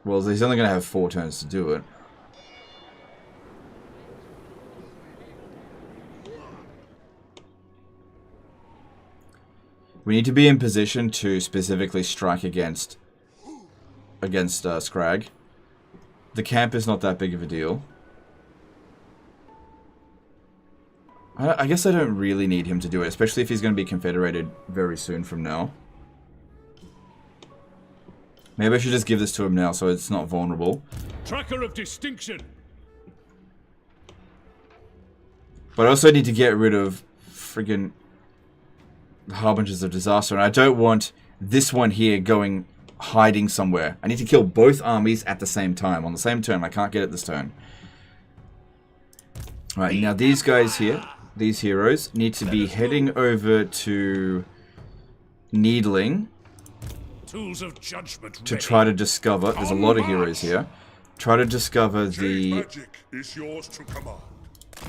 Well, he's only going to have 4 turns to do it. We need to be in position to specifically strike against Scrag. The camp is not that big of a deal. I guess I don't really need him to do it, especially if he's going to be confederated very soon from now. Maybe I should just give this to him now so it's not vulnerable. Tracker of distinction. But I also need to get rid of friggin' Harbingers of Disaster, and I don't want this one here hiding somewhere. I need to kill both armies at the same time, on the same turn. I can't get it this turn. Alright, now these guys here, these heroes, need to be heading over to Needling Tools of judgment to try to discover, there's a lot of heroes here, try to discover the magic is yours to command.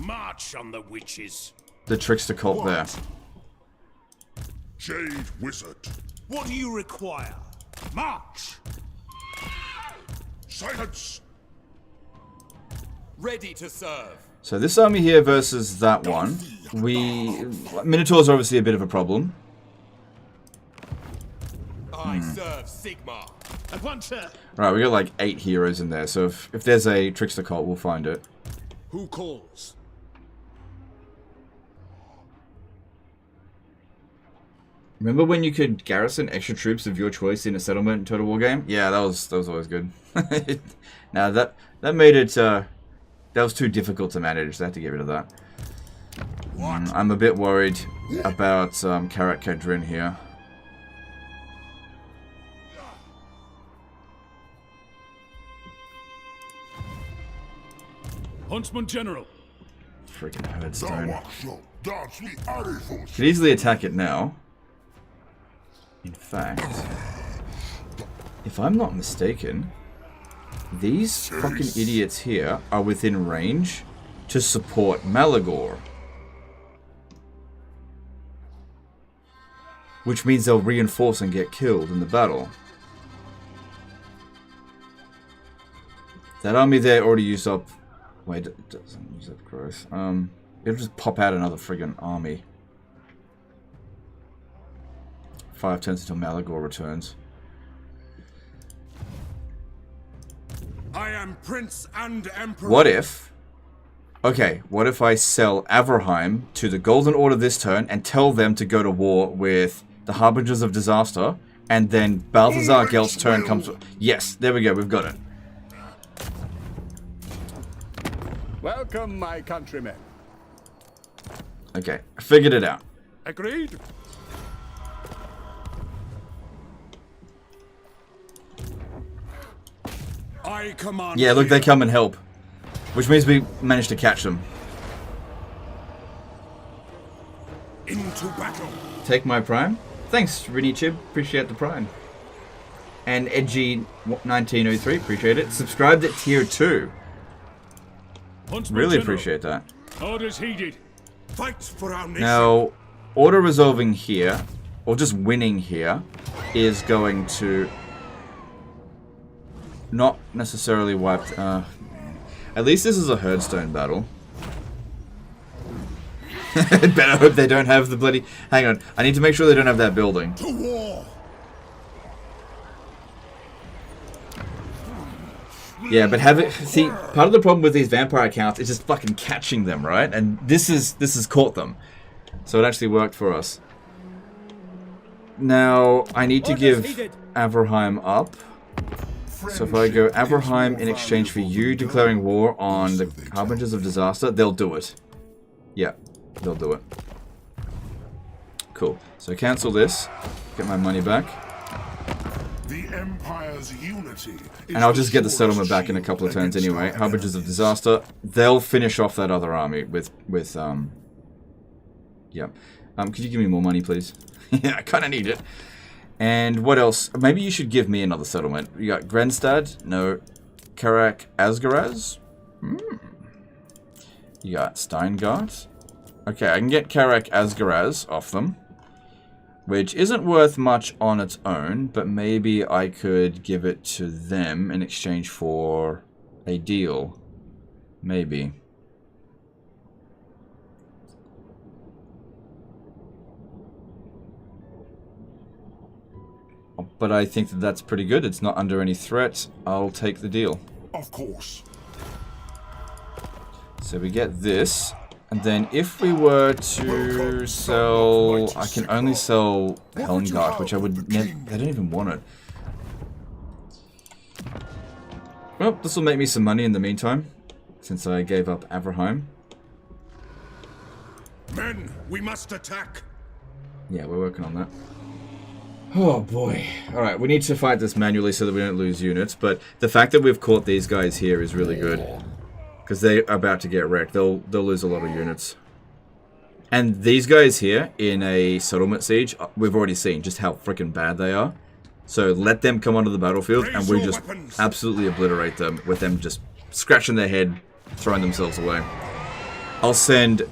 March on the witches. the trickster cult there. Jade Wizard. What do you require? March! Silence! Ready to serve. So this army here versus that one, Minotaurs are obviously a bit of a problem. I serve Sigmar. At once, sir. Right, we got like 8 heroes in there, so if there's a trickster cult, we'll find it. Who calls? Remember when you could garrison extra troops of your choice in a settlement in Total War game? Yeah, that was always good. Now that made it that was too difficult to manage. So I had to get rid of that. I'm a bit worried about Karat Kadrin here. Huntsman General. Freaking Herdstone. Could Could easily attack it now. In fact, if I'm not mistaken, these fucking idiots here are within range to support Malagor. Which means they'll reinforce and get killed in the battle. That army there already used up... Wait, it doesn't use up growth. It'll just pop out another friggin' army. 5 turns until Malagor returns. I am Prince and Emperor. What if... Okay, what if I sell Averheim to the Golden Order this turn and tell them to go to war with the Harbingers of Disaster, and then Balthazar Gelt's turn comes... Yes, there we go, we've got it. Welcome, my countrymen. Okay, I figured it out. Agreed? I command. Yeah, look, they come and help. Which means we managed to catch them. Into battle. Take my prime. Thanks, Rinichib. Appreciate the prime. And Edgy1903, appreciate it. Subscribed at tier 2. Huntsman Really General. appreciate that. Orders heeded. Fight for our nation. Now, auto-resolving here, or just winning here, is going to not necessarily wipe... at least this is a Herdstone battle. Better hope they don't have the bloody... Hang on, I need to make sure they don't have that building. To war. Yeah, but have it... See, part of the problem with these vampire accounts is just fucking catching them, right? And this has caught them. So it actually worked for us. Now, I need to give Averheim up. So if I go Averheim in exchange for you declaring war on the Harbingers of Disaster, they'll do it. Yeah, they'll do it. Cool. So cancel this. Get my money back. The Empire's unity. And I'll just get the settlement back in a couple of turns anyway. Harbingers of Disaster. They'll finish off that other army with yeah. Could you give me more money, please? Yeah, I kind of need it. And what else? Maybe you should give me another settlement. You got Grenstad? No. Karak Asgaraz? You got Steingart? Okay, I can get Karak Asgaraz off them. Which isn't worth much on its own, but maybe I could give it to them in exchange for a deal. Maybe. But I think that that's pretty good. It's not under any threat. I'll take the deal. Of course. So we get this. And then if we were to sell... I can only sell Helmgart, which I would never... They don't even want it. Well, this will make me some money in the meantime. Since I gave up Averheim. Men, we must attack. Yeah, we're working on that. Oh boy. Alright, we need to fight this manually so that we don't lose units, but the fact that we've caught these guys here is really good. Because they're about to get wrecked. They'll lose a lot of units. And these guys here, in a settlement siege, we've already seen just how freaking bad they are. So let them come onto the battlefield and we just absolutely obliterate them with them just scratching their head, throwing themselves away. I'll send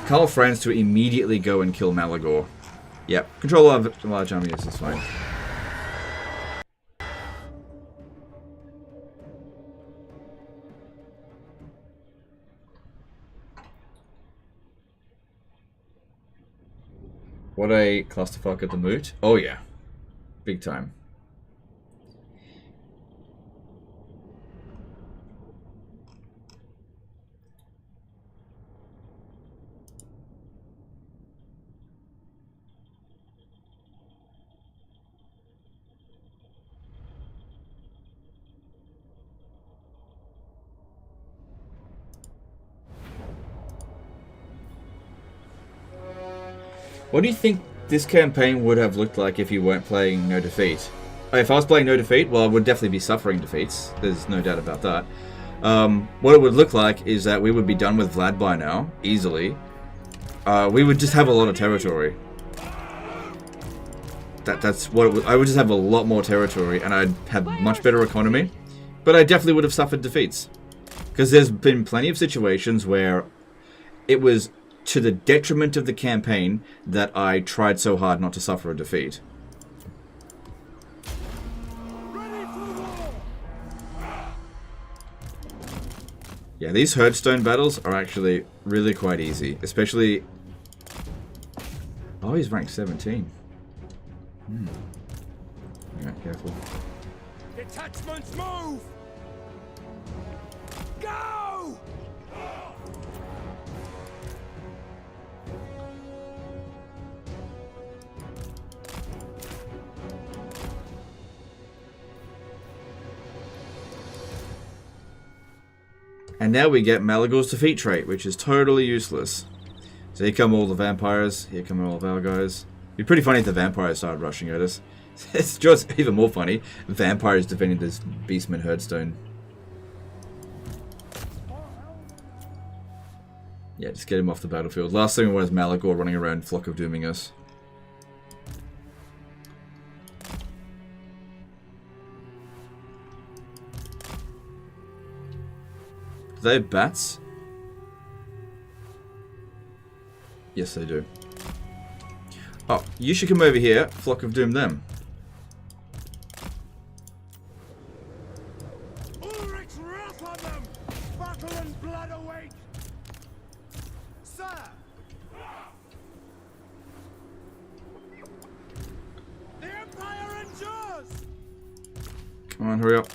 Karl Franz to immediately go and kill Malagor. Yep, control of large armies is fine. What a clusterfuck at the moot. Oh yeah. Big time. What do you think this campaign would have looked like if you weren't playing No Defeat? If I was playing No Defeat, well, I would definitely be suffering defeats. There's no doubt about that. what it would look like is that we would be done with Vlad by now, easily. We would just have a lot of territory. That's what it would, I would just have a lot more territory, and I'd have much better economy. But I definitely would have suffered defeats. Because there's been plenty of situations where it was to the detriment of the campaign that I tried so hard not to suffer a defeat. Yeah, these Herdstone battles are actually really quite easy, especially... Oh, he's ranked 17. Yeah, careful. Detachments move! Go! And now we get Malagor's defeat trait, which is totally useless. So here come all the vampires, here come all of our guys. It'd be pretty funny if the vampires started rushing at us. It's just even more funny. Vampires defending this Beastmen Herdstone. Yeah, just get him off the battlefield. Last thing we want is Malagor running around Flock of Dooming us. Do they have bats? Yes, they do. Oh, you should come over here. Flock of Doom them. Ulrich's wrath on them! Battle and blood await! Sir! The Empire endures! Come on, hurry up.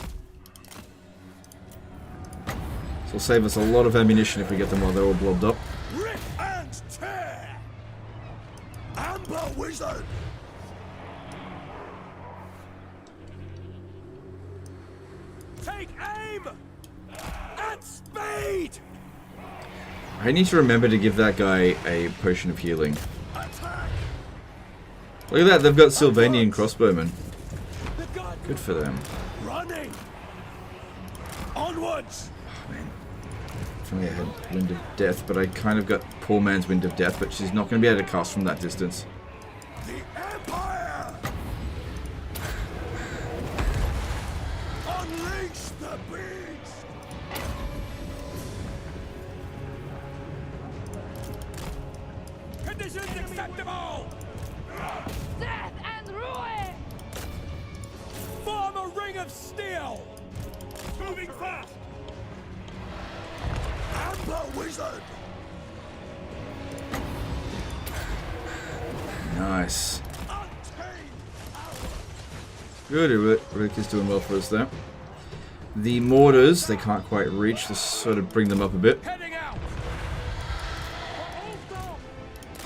This will save us a lot of ammunition if we get them while they're all blobbed up. Rip and tear! Amber Wizard! Take aim! At speed! I need to remember to give that guy a potion of healing. Attack! Look at that, they've got Sylvanian crossbowmen. Good for them. Running! Onwards! Oh, man. If only I had Wind of Death, but I kind of got poor man's Wind of Death, but she's not going to be able to cast from that distance. The Empire! Unleash the beast! Conditions acceptable! Death and ruin! Form a ring of steel! Moving fast! Amber Wizard! Nice. Good, Rick is doing well for us there. The mortars, they can't quite reach. Let's sort of bring them up a bit. Heading out!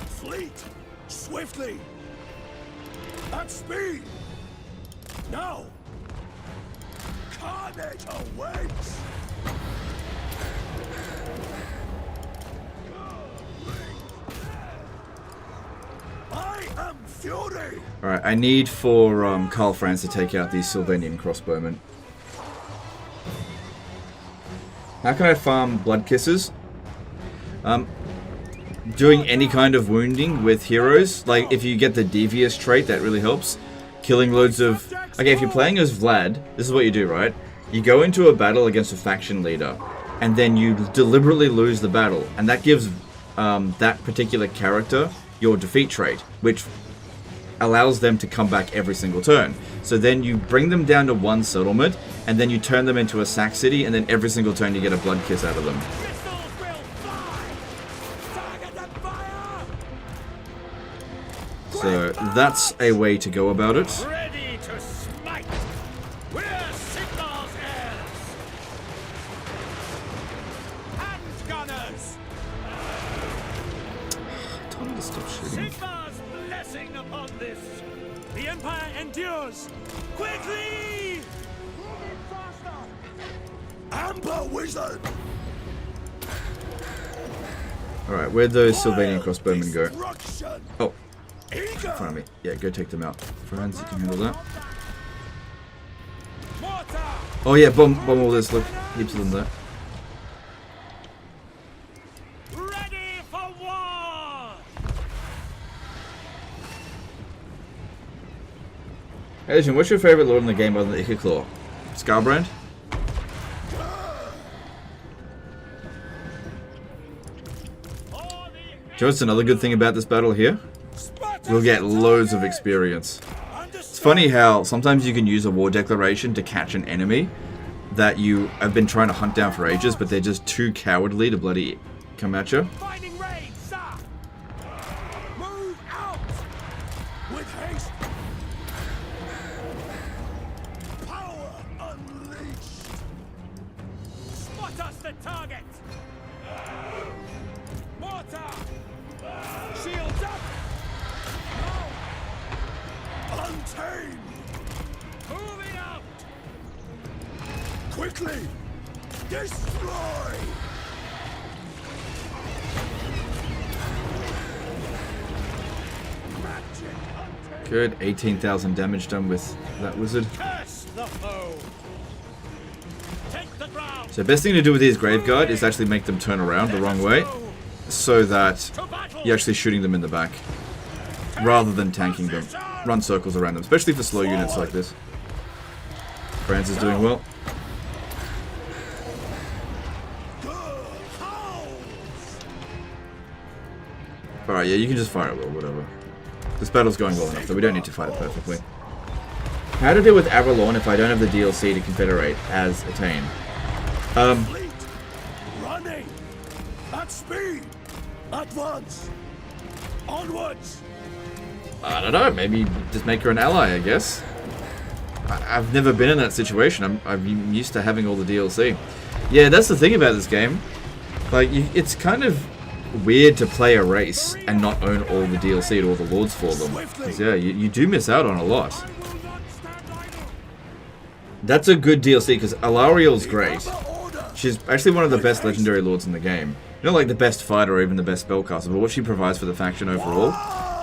Fleet! Swiftly! At speed! Now! Carnage awaits! I am fury! Alright, I need for Karl Franz to take out these Sylvanian crossbowmen. How can I farm Blood Kisses? Doing any kind of wounding with heroes. Like, if you get the Devious trait, that really helps. Killing loads of... Okay, if you're playing as Vlad, this is what you do, right? You go into a battle against a faction leader, and then you deliberately lose the battle, and that gives that particular character your defeat trait, which allows them to come back every single turn. So then you bring them down to one settlement, and then you turn them into a sack city, and then every single turn you get a blood kiss out of them. So that's a way to go about it. Ready to smite! We're Sigmar's heirs! Hand gunners! Tell me to stop shooting. Sigmar's blessing upon this! The Empire endures! Quickly! Moving faster! Amber Wizard! Alright, where'd those Sylvanian crossbowmen go? Destruction! Oh, in front of me. Yeah, go take them out. Franz, you can handle that. Mortar! Oh yeah, bomb all this. Look, heaps of them there. Adrian, what's your favorite lord in the game other than Ikit Claw? Scarbrand? Do you know what's another good thing about this battle here? You'll get loads of experience. It's funny how sometimes you can use a war declaration to catch an enemy that you have been trying to hunt down for ages, but they're just too cowardly to bloody come at you. Fighting raid, sir! Move out! With haste! Power unleashed! Spot us the target! Mortar! Shields up! No! Untamed! Moving out! Quickly! Destroy! Good, 18,000 damage done with that wizard. So best thing to do with his grave guard is actually make them turn around the wrong way, so that you're actually shooting them in the back, rather than tanking them. Run circles around them, especially for slow units like this. Franz is doing well. Alright, yeah, you can just fire it well, whatever. This battle's going well enough, though we don't need to fight it perfectly. How to deal with Avalon if I don't have the DLC to Confederate as attained? Running! At speed! At once! Onwards! I don't know, maybe just make her an ally, I guess. I've never been in that situation. I'm used to having all the DLC. Yeah, that's the thing about this game. Like, it's kind of weird to play a race and not own all the DLC and all the lords for them. Because, yeah, you do miss out on a lot. That's a good DLC, because Alariel's great. She's actually one of the best legendary lords in the game. Not like the best fighter or even the best spellcaster, but what she provides for the faction overall,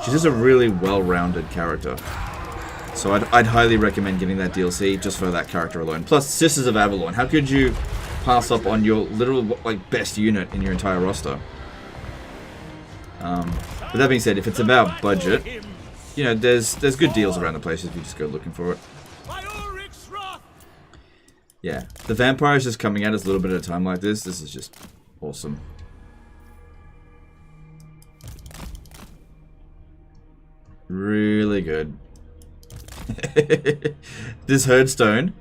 she's just a really well-rounded character. So I'd highly recommend getting that DLC just for that character alone. Plus, Sisters of Avalon. How could you pass up on your literal like best unit in your entire roster? But that being said, if it's about budget, you know, there's good deals around the place if you just go looking for it. Yeah, the vampires just coming out as a little bit at a time like this. This is just awesome. Really good. This herdstone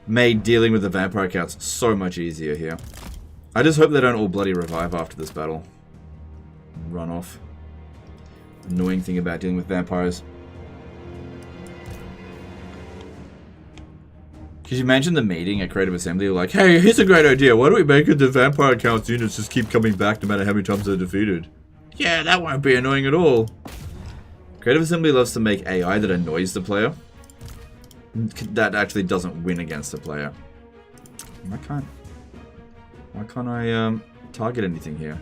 made dealing with the vampire counts so much easier here. I just hope they don't all bloody revive after this battle. Run off. Annoying thing about dealing with vampires. Could you imagine the meeting at Creative Assembly? Like, hey, here's a great idea. Why don't we make it the vampire counts units just keep coming back no matter how many times they're defeated? Yeah, that won't be annoying at all. Creative Assembly loves to make AI that annoys the player. That actually doesn't win against the player. Why can't I target anything here?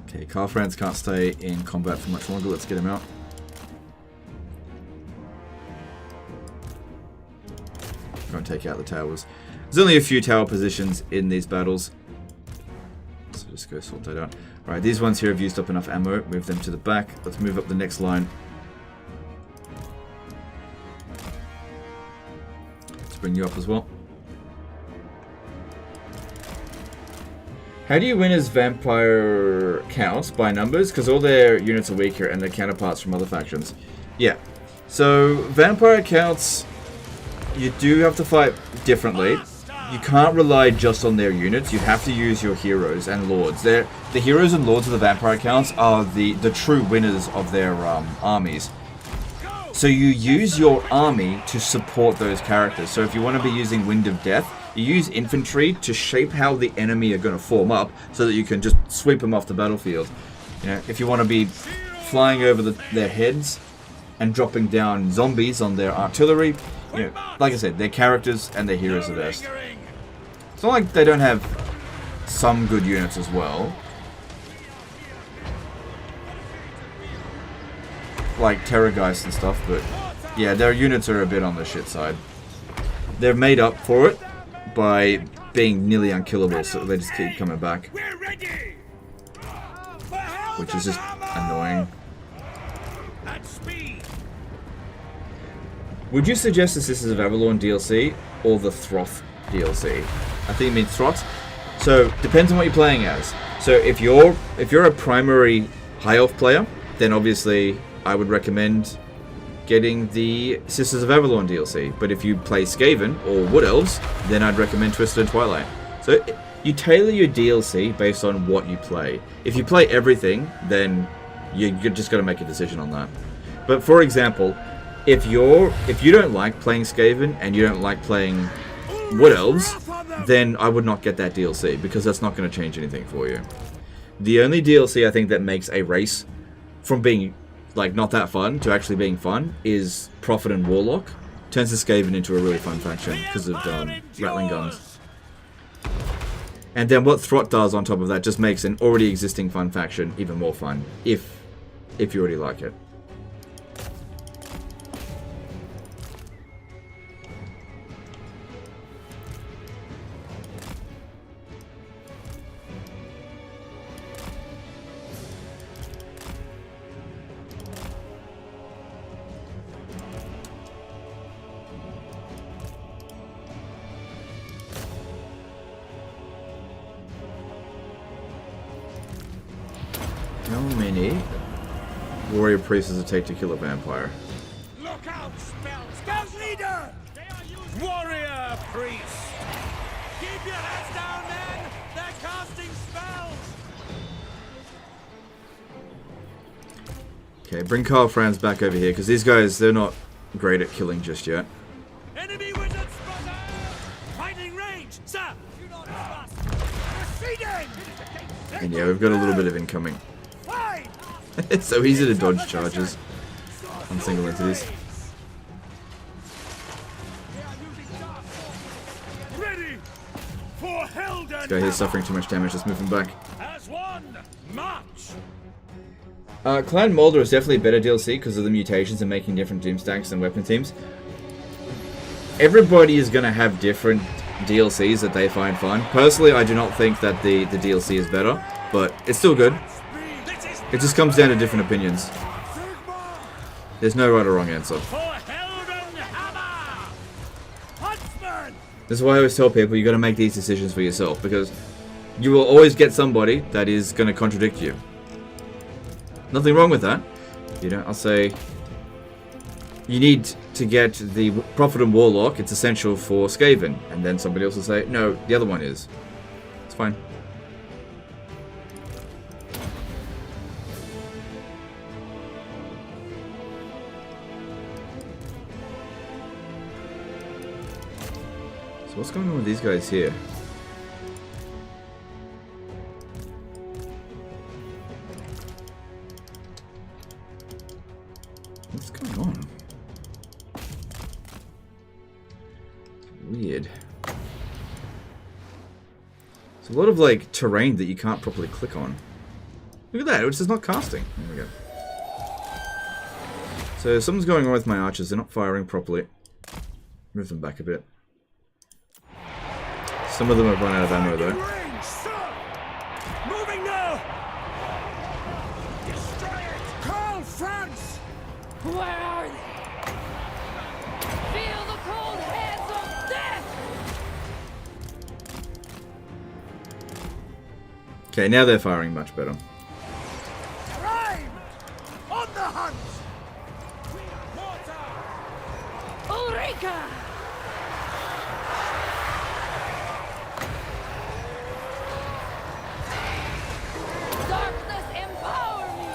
Okay, Karl Franz can't stay in combat for much longer. Let's get him out. Go and take out the towers. There's only a few tower positions in these battles, so just go sort that out. Alright, these ones here have used up enough ammo. Move them to the back. Let's move up the next line. Let's bring you up as well. How do you win as vampire counts? By numbers? Because all their units are weaker and their counterparts from other factions. Yeah. So, vampire counts, you do have to fight differently. You can't rely just on their units. You have to use your heroes and lords. The heroes and lords of the vampire counts are the true winners of their armies. So you use your army to support those characters. So if you want to be using Wind of Death, you use infantry to shape how the enemy are going to form up so that you can just sweep them off the battlefield. You know, if you want to be flying over their heads and dropping down zombies on their artillery, you know, like I said, their characters and their heroes are best. It's not like they don't have some good units as well. Like Terrorgeist and stuff, but Yeah, their units are a bit on the shit side. They're made up for it by being nearly unkillable, so they just keep coming back. Which is just annoying. Would you suggest the Sisters of Avalon DLC or the Throth DLC? I think it means Throth. So depends on what you're playing as. So if you're a primary high elf player, then obviously I would recommend getting the Sisters of Avalon DLC. But if you play Skaven or Wood Elves, then I'd recommend Twisted and Twilight. So you tailor your DLC based on what you play. If you play everything, then you just got to make a decision on that. But for example, if you don't like playing Skaven and you don't like playing Wood Elves, then I would not get that DLC because that's not going to change anything for you. The only DLC I think that makes a race from being like not that fun to actually being fun is Prophet and Warlock. Turns the Skaven into a really fun faction because of rattling guns. And then what Throt does on top of that just makes an already existing fun faction even more fun if you already like it. How many warrior priests does it take to kill a vampire? Look out, spell! Scout leader! Warrior priest! Keep your heads down, men! They're casting spells! Okay, bring Karl Franz back over here, because these guys, they're not great at killing just yet. Enemy wizard spotter! Fighting range, sir! Do not trust! Proceeding! And yeah, we've got a little bit of incoming. It's so easy to dodge charges on single entities. Ready for Helden! This guy here's suffering too much damage, let's move him back. As one, march! Clan Molder is definitely a better DLC because of the mutations and making different doom stacks and weapon teams. Everybody is going to have different DLCs that they find fun. Personally, I do not think that the DLC is better, but it's still good. It just comes down to different opinions. There's no right or wrong answer. This is why I always tell people you got to make these decisions for yourself, because you will always get somebody that is going to contradict you. Nothing wrong with that. You know, I'll say you need to get the Prophet and Warlock. It's essential for Skaven, and then somebody else will say no, the other one is. It's fine. What's going on with these guys here? What's going on? Weird. There's a lot of like terrain that you can't properly click on. Look at that, it's just not casting. There we go. So something's going on with my archers, they're not firing properly. Move them back a bit. Some of them have run out of ammo though. Moving now! Destroy it! Karl Franz! Where are they? Feel the cold hands of death! Okay, now they're firing much better. Crime! On the hunt! Ulrika! Darkness empower me!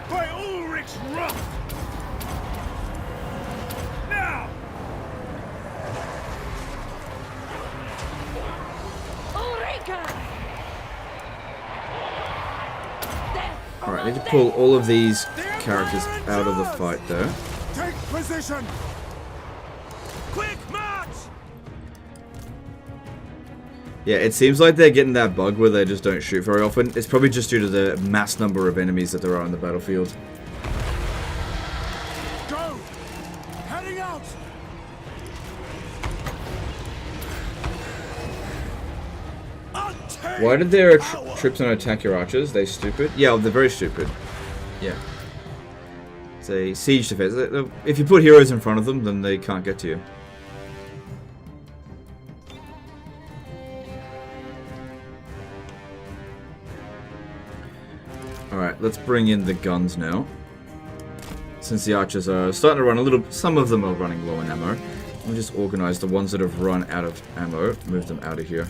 By Ulrich's wrath! Now! Ulrika! Alright, I need to pull all of these characters out of the fight though. Take position! Quick march! Yeah, it seems like they're getting that bug where they just don't shoot very often. It's probably just due to the mass number of enemies that there are on the battlefield. Go! Heading out! Why did their troops not attack your archers? They stupid? Yeah, they're very stupid. Yeah. It's a siege defense. If you put heroes in front of them, then they can't get to you. Alright, let's bring in the guns now. Since the archers are starting to run a little... Some of them are running low on ammo. We'll just organize the ones that have run out of ammo. Move them out of here.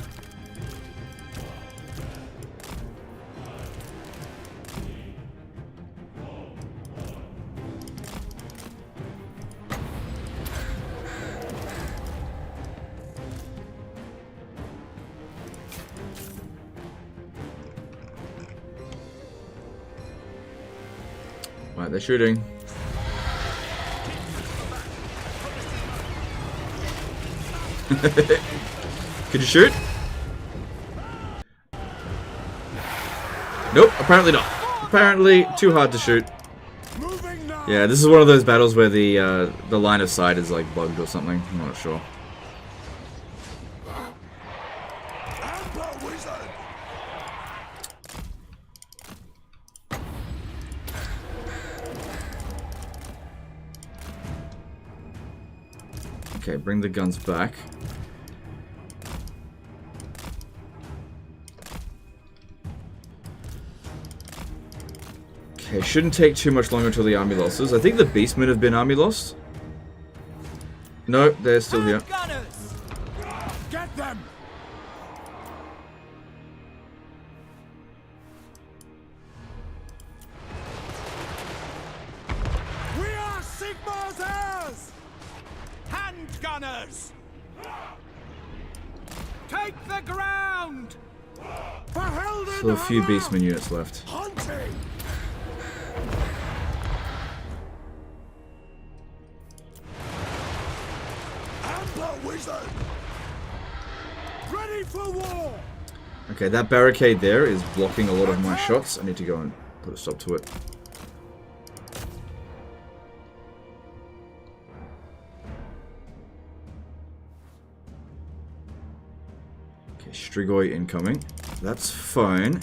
Right, they're shooting. Could you shoot? Nope, apparently not. Apparently too hard to shoot. Yeah, this is one of those battles where the line of sight is like bugged or something. I'm not sure. Okay, bring the guns back. Okay, shouldn't take too much longer until the army losses. I think the Beastmen have been army lost. No, they're still here. Get them! We are Sigmar's heirs! Handgunners! Take the ground! Still a few Beastmen units left. Hunting! Amber wizard! Ready for war! Okay, that barricade there is blocking a lot of my shots. I need to go and put a stop to it. Okay, Strigoi incoming. That's fine.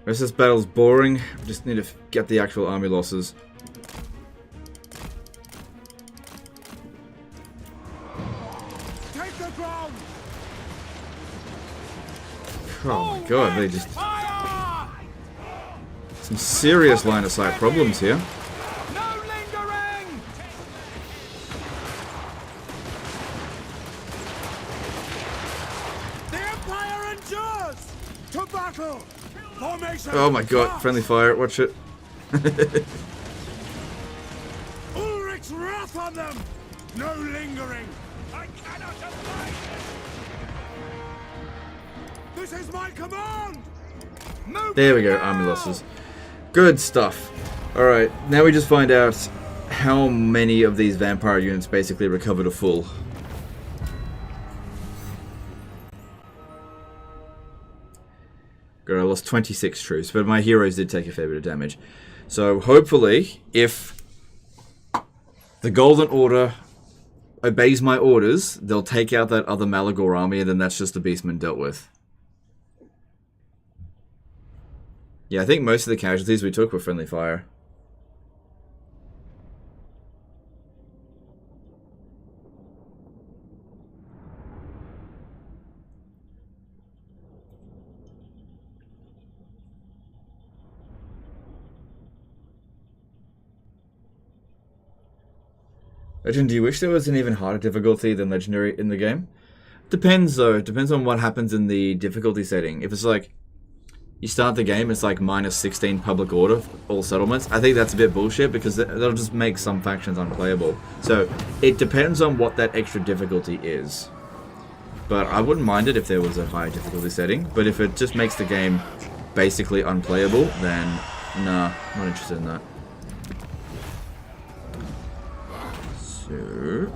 Rest of this battle's boring. We just need to get the actual army losses. Take the ground! Oh my god, they just... Some serious line of sight problems here. No lingering! The Empire endures! To battle! Formation! Oh my god, friendly fire, watch it. Ulrich's wrath on them! No lingering! I cannot abide this! This is my command! Move There we go, army losses. Good stuff. Alright, now we just find out how many of these vampire units basically recover to full. Good, I lost 26 troops, but my heroes did take a fair bit of damage. So hopefully, if the Golden Order obeys my orders, they'll take out that other Malagor army, and then that's just the Beastmen dealt with. Yeah, I think most of the casualties we took were friendly fire. Legend, do you wish there was an even harder difficulty than Legendary in the game? Depends though, it depends on what happens in the difficulty setting. If it's like you start the game, it's like -16 public order for all settlements. I think that's a bit bullshit because that'll just make some factions unplayable. So it depends on what that extra difficulty is. But I wouldn't mind it if there was a higher difficulty setting. But if it just makes the game basically unplayable, then nah, not interested in that. So...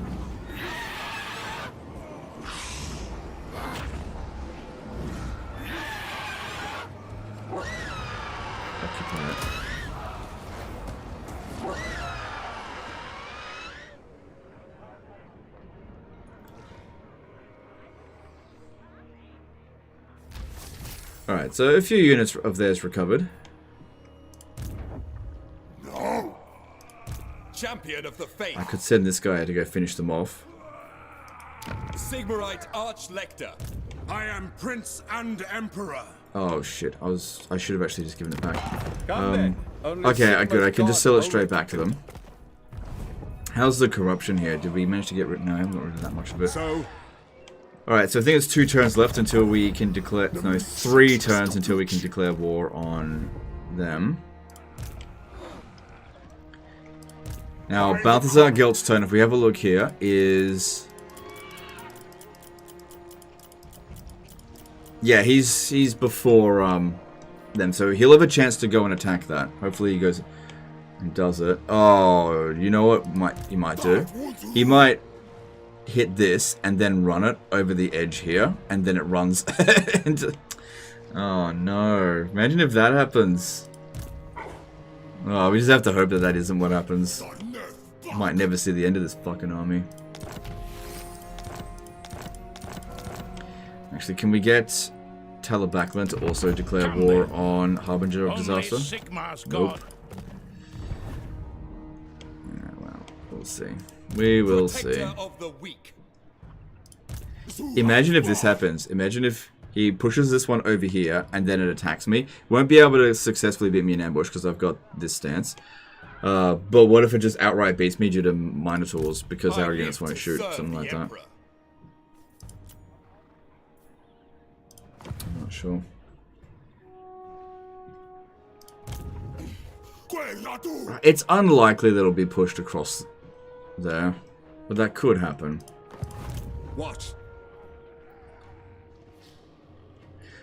occupy it. Alright, so a few units of theirs recovered. No. Champion of the faith. I could send this guy to go finish them off. Sigmarite Archlector. I am Prince and Emperor. Oh shit, I should have actually just given it back. Come Okay, good, I can just sell it straight back to them. How's the corruption here? Did we manage to get rid of... No, I haven't got rid of that much of it. So, Alright, so I think it's 2 turns left until we can declare... No, 3 turns until we can declare war on them. Now, Balthazar Gelt's turn, if we have a look here, is... Yeah, he's before them, so he'll have a chance to go and attack that. Hopefully he goes and does it. Oh, you know what he might do? He might hit this and then run it over the edge here, and then it runs into... Oh no, imagine if that happens. Oh, we just have to hope that that isn't what happens. Might never see the end of this fucking army. Actually, can we get Talabaklan to also declare war on Harbinger of Disaster? Nope. Yeah, well, we'll see. We will see. Imagine if this happens. Imagine if he pushes this one over here and then it attacks me. Won't be able to successfully beat me in ambush because I've got this stance. But what if it just outright beats me due to Minotaurs because our units won't shoot? Something like that. I'm not sure. It's unlikely that it'll be pushed across there, but that could happen. what?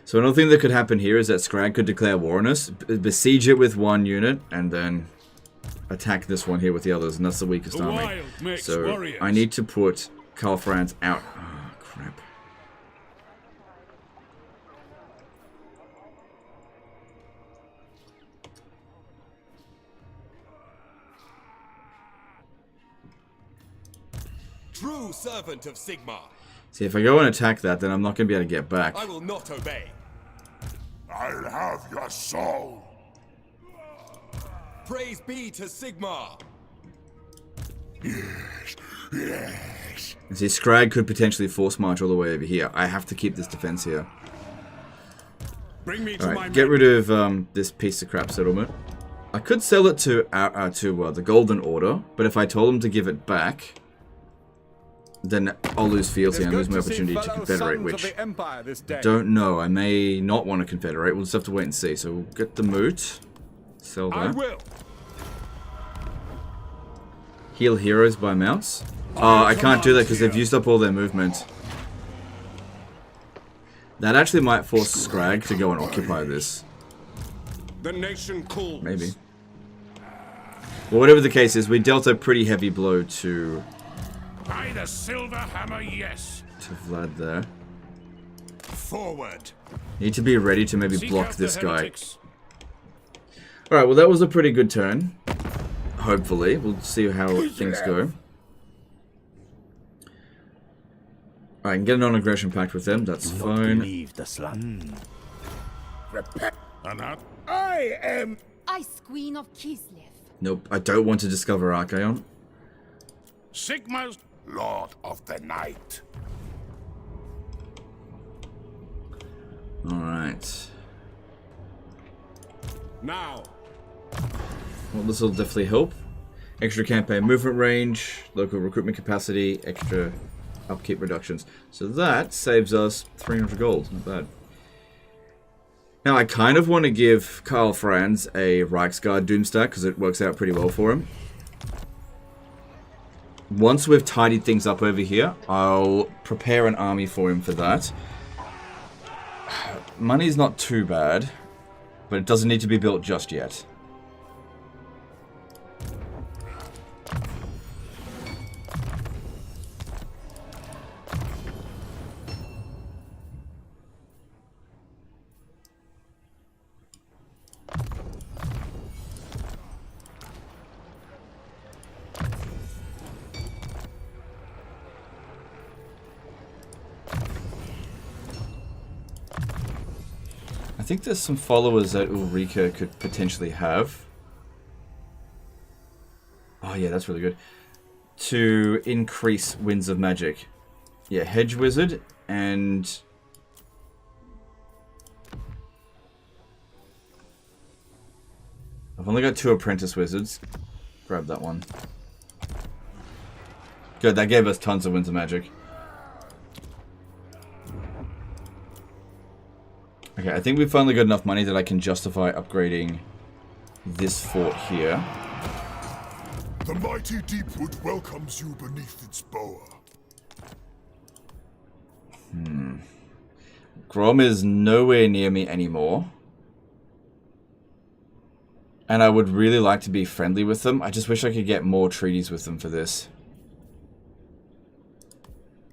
So another thing that could happen here is that Scrag could declare war on us, besiege it with 1 unit, and then attack this one here with the others, and that's the weakest army. So warriors. I need to put Karl Franz out. Oh, crap. True servant of Sigmar. See, if I go and attack that, then I'm not going to be able to get back. I will not obey. I'll have your soul. Praise be to Sigmar. Yes, yes. And see, Scrag could potentially force march all the way over here. I have to keep this defense here. Bring me to All my right, get rid of this piece of crap settlement. I could sell it to the Golden Order, but if I told them to give it back, then I'll lose fields here and lose my opportunity to confederate, which I don't know. I may not want to confederate. We'll just have to wait and see. So we'll get the moot. Sell that. I will. Heal heroes by mounts. Oh, I can't do that because they've used up all their movement. That actually might force Scrag to go and occupy this. The nation calls. Maybe. Well, whatever the case is, we dealt a pretty heavy blow to... By the silver hammer, yes. To Vlad there. Forward. Need to be ready to maybe block this guy. Alright, well that was a pretty good turn. Hopefully. We'll see how things go. Alright, I can get a non-aggression pact with them. That's fine. Leave the slum. I am... Ice Queen of Kislev. Nope, I don't want to discover Archaon. Sigma's Lord of the Night. Alright. Now. Well, this will definitely help. Extra campaign movement range, local recruitment capacity, extra upkeep reductions. So that saves us 300 gold. Not bad. Now, I kind of want to give Karl Franz a Reichsguard Doomstack because it works out pretty well for him. Once we've tidied things up over here, I'll prepare an army for him for that. Money's not too bad, but it doesn't need to be built just yet. I think there's some followers that Ulrika could potentially have. Oh yeah, that's really good. To increase Winds of Magic. Yeah, Hedge Wizard and... I've only got 2 Apprentice Wizards. Grab that one. Good, that gave us tons of Winds of Magic. Okay, I think we've finally got enough money that I can justify upgrading this fort here. The mighty Deepwood welcomes you beneath its boa. Grom is nowhere near me anymore. And I would really like to be friendly with them. I just wish I could get more treaties with them for this.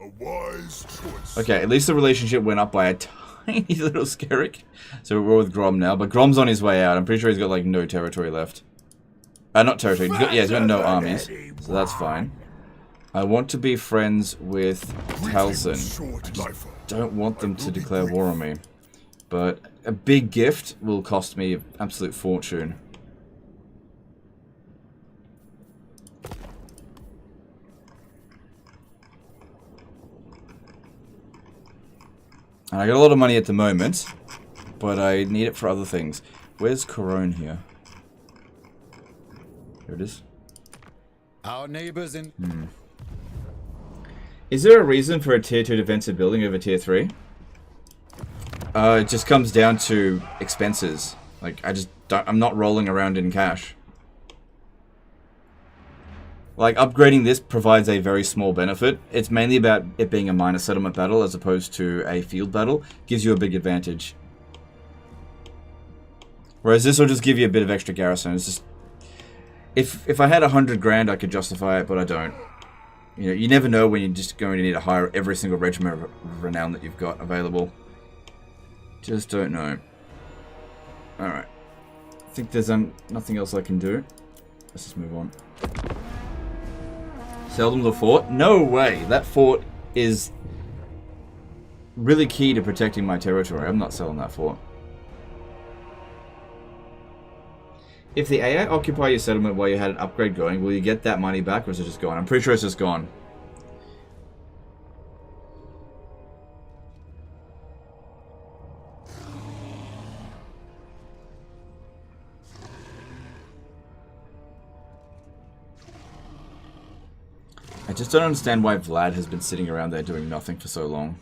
A wise choice. Okay, at least the relationship went up by a tiny little skerrick. So we're with Grom now, but Grom's on his way out. I'm pretty sure he's got like no territory left. Not territory, he's got no armies, so that's fine. I want to be friends with Taliesin. I just don't want them to declare war on me. But a big gift will cost me an absolute fortune. And I got a lot of money at the moment, but I need it for other things. Where's Corone here? Here it is. Our neighbors in... Is there a reason for a tier 2 defensive building over tier 3? It just comes down to expenses. Like, I'm not rolling around in cash. Like, upgrading this provides a very small benefit. It's mainly about it being a minor settlement battle as opposed to a field battle. Gives you a big advantage. Whereas this will just give you a bit of extra garrison. It's just... If I had 100 grand, I could justify it, but I don't. You know, you never know when you're just going to need to hire every single regiment of renown that you've got available. Just don't know. Alright. I think there's nothing else I can do. Let's just move on. Sell them the fort? No way! That fort is really key to protecting my territory. I'm not selling that fort. If the AI occupy your settlement while you had an upgrade going, will you get that money back or is it just gone? I'm pretty sure it's just gone. I just don't understand why Vlad has been sitting around there doing nothing for so long.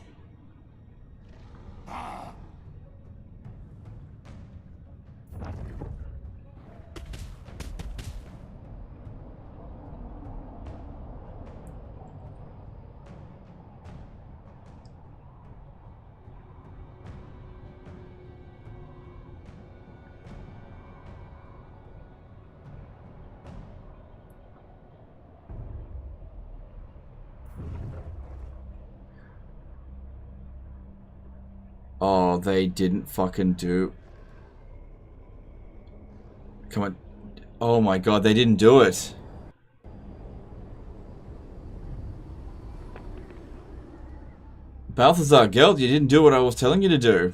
Oh, they didn't fucking do... Come on. Oh my god, they didn't do it. Balthazar Geld, you didn't do what I was telling you to do.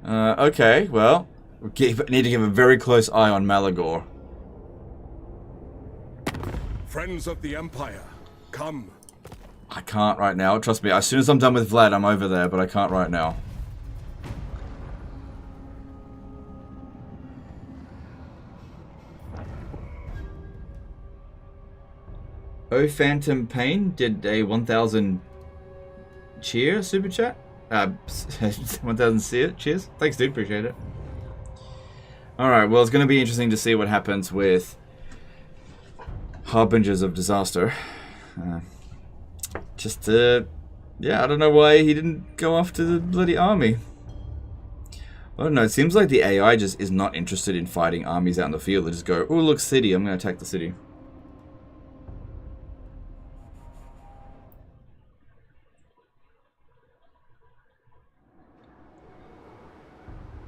Okay, well, we need to give a very close eye on Malagor. Friends of the Empire, come. I can't right now. Trust me, as soon as I'm done with Vlad, I'm over there, but I can't right now. Oh, Phantom Pain did a 1,000 cheer super chat. 1000 cheers. Thanks, dude. Appreciate it. Alright, well, it's going to be interesting to see what happens with Harbingers of Disaster. Yeah, I don't know why he didn't go after the bloody army. I don't know, it seems like the AI just is not interested in fighting armies out in the field. They just go, oh, look, city, I'm going to attack the city.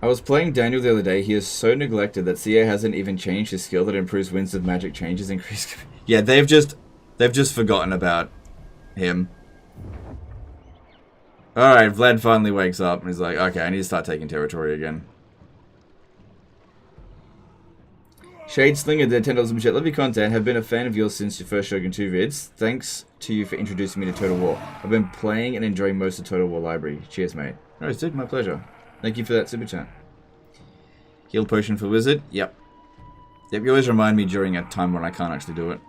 I was playing Daniel the other day. He is so neglected that CA hasn't even changed his skill that improves winds of magic changes increase. Yeah, they've just forgotten about him. Alright, Vlad finally wakes up and he's like, okay, I need to start taking territory again. Shade Slinger did $10 super chat. Love your content. Have been a fan of yours since your first Shogun 2 vids. Thanks to you for introducing me to Total War. I've been playing and enjoying most of Total War library. Cheers, mate. Alright, dude, my pleasure. Thank you for that super chat. Heal potion for wizard. Yep. Yep, you always remind me during a time when I can't actually do it.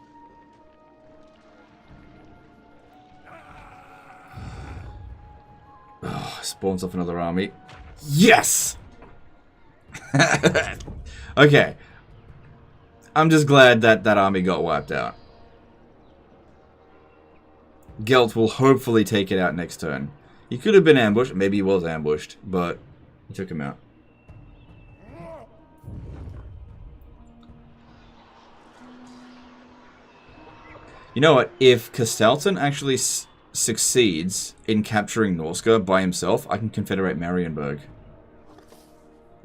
Oh, spawns off another army. Yes! Okay. I'm just glad that that army got wiped out. Gelt will hopefully take it out next turn. He could have been ambushed. Maybe he was ambushed, but he took him out. You know what? If Castalton actually succeeds in capturing Norska by himself, I can confederate Marienburg.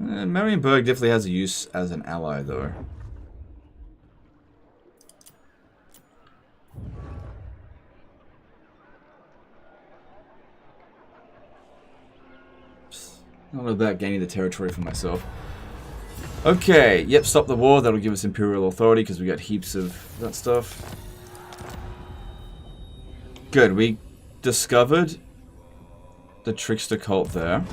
Marienburg definitely has a use as an ally, though. Not about gaining the territory for myself. Okay, yep, stop the war. That'll give us Imperial Authority because we got heaps of that stuff. Good, we discovered the Trickster cult there.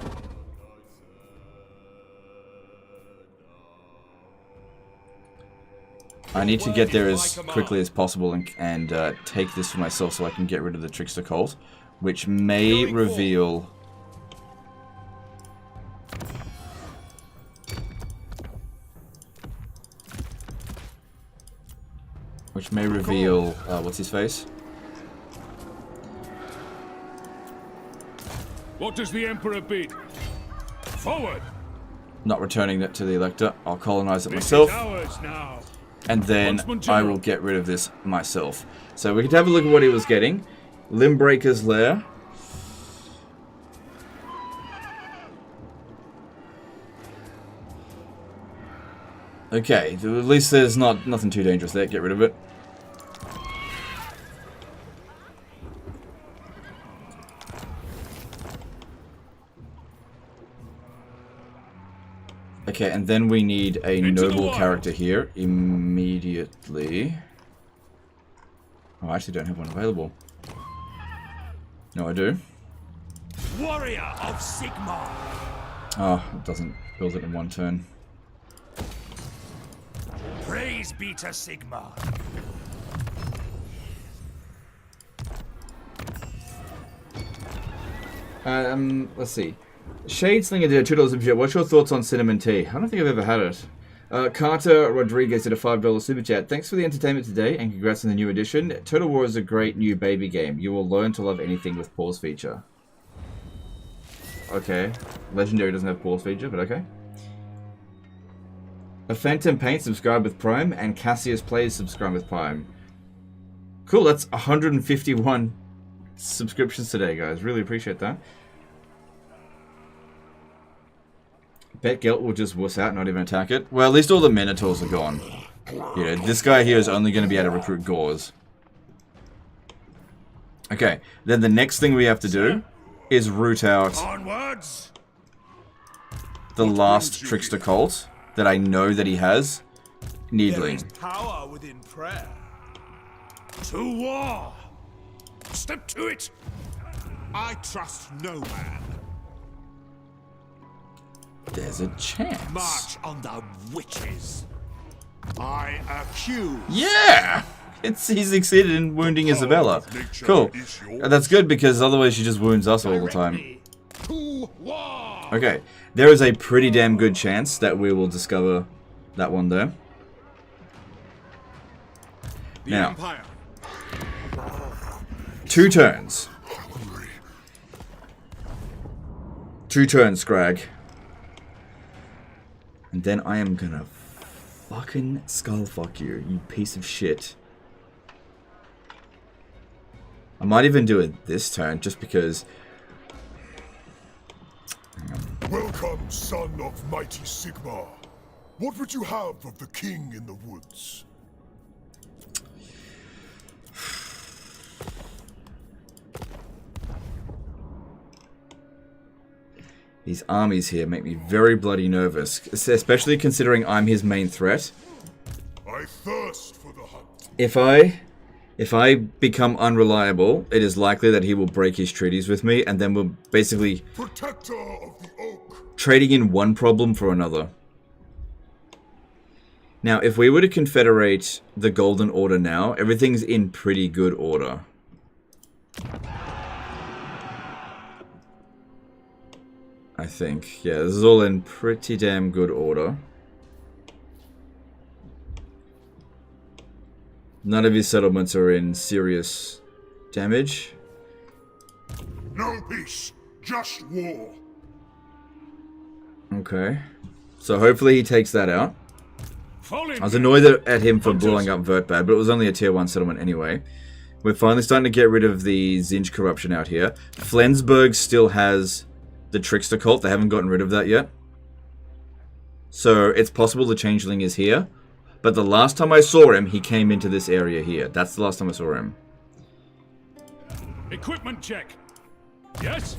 I need to get there as quickly as possible and take this for myself so I can get rid of the Trickster cult, which may reveal... what's his face? What does the Emperor bid? Forward! Not returning that to the Elector. I'll colonize it myself. And then I will get rid of this myself. So we can have a look at what he was getting. Limbreaker's Lair. Okay, at least there's nothing too dangerous there. Get rid of it. Okay, and then we need a noble character here immediately. Oh, I actually don't have one available. No, I do. Warrior of Sigmar. Oh, it doesn't build it in one turn. Praise be to Sigmar. Let's see. Shadeslinger did a $2 super chat. What's your thoughts on cinnamon tea? I don't think I've ever had it. Carter Rodriguez did a $5 super chat. Thanks for the entertainment today and congrats on the new edition. Total War is a great new baby game. You will learn to love anything with pause feature. Okay. Legendary doesn't have pause feature, but okay. A Phantom Paint subscribed with Prime and Cassius Plays subscribed with Prime. Cool, that's 151 subscriptions today, guys. Really appreciate that. Bet Gelt will just wuss out, not even attack it. Well, at least all the Minotaurs are gone. Yeah, this guy here is only going to be able to recruit Gores. Okay, then the next thing we have to do is root out the last Trickster cult that I know that he has. Needling. There is power within prayer. To war! Step to it! I trust no man. There's a chance. March on the witches. I accuse. Yeah! He succeeded in wounding Isabella. Cool. That's good because otherwise she just wounds us all the time. To Okay, there is a pretty damn good chance that we will discover that one there. Now, 2 turns. 2 turns, Scrag. And then I am gonna fucking skullfuck you, you piece of shit. I might even do it this turn, just because... Welcome, son of mighty Sigmar. What would you have of the king in the woods? These armies here make me very bloody nervous, especially considering I'm his main threat. I thirst for the hunt. If I become unreliable, it is likely that he will break his treaties with me, and then we're basically Protector of the oak. Trading in one problem for another. Now, if we were to confederate the Golden Order now, everything's in pretty good order. I think. Yeah, this is all in pretty damn good order. None of his settlements are in serious damage. No peace, just war. Okay. So hopefully he takes that out. I was annoyed at him for blowing up Vertbad, but it was only a tier 1 settlement anyway. We're finally starting to get rid of the Zinj corruption out here. Flensburg still has the Trickster cult. They haven't gotten rid of that yet. So it's possible the changeling is here. But the last time I saw him, he came into this area here. That's the last time I saw him. Equipment check. Yes?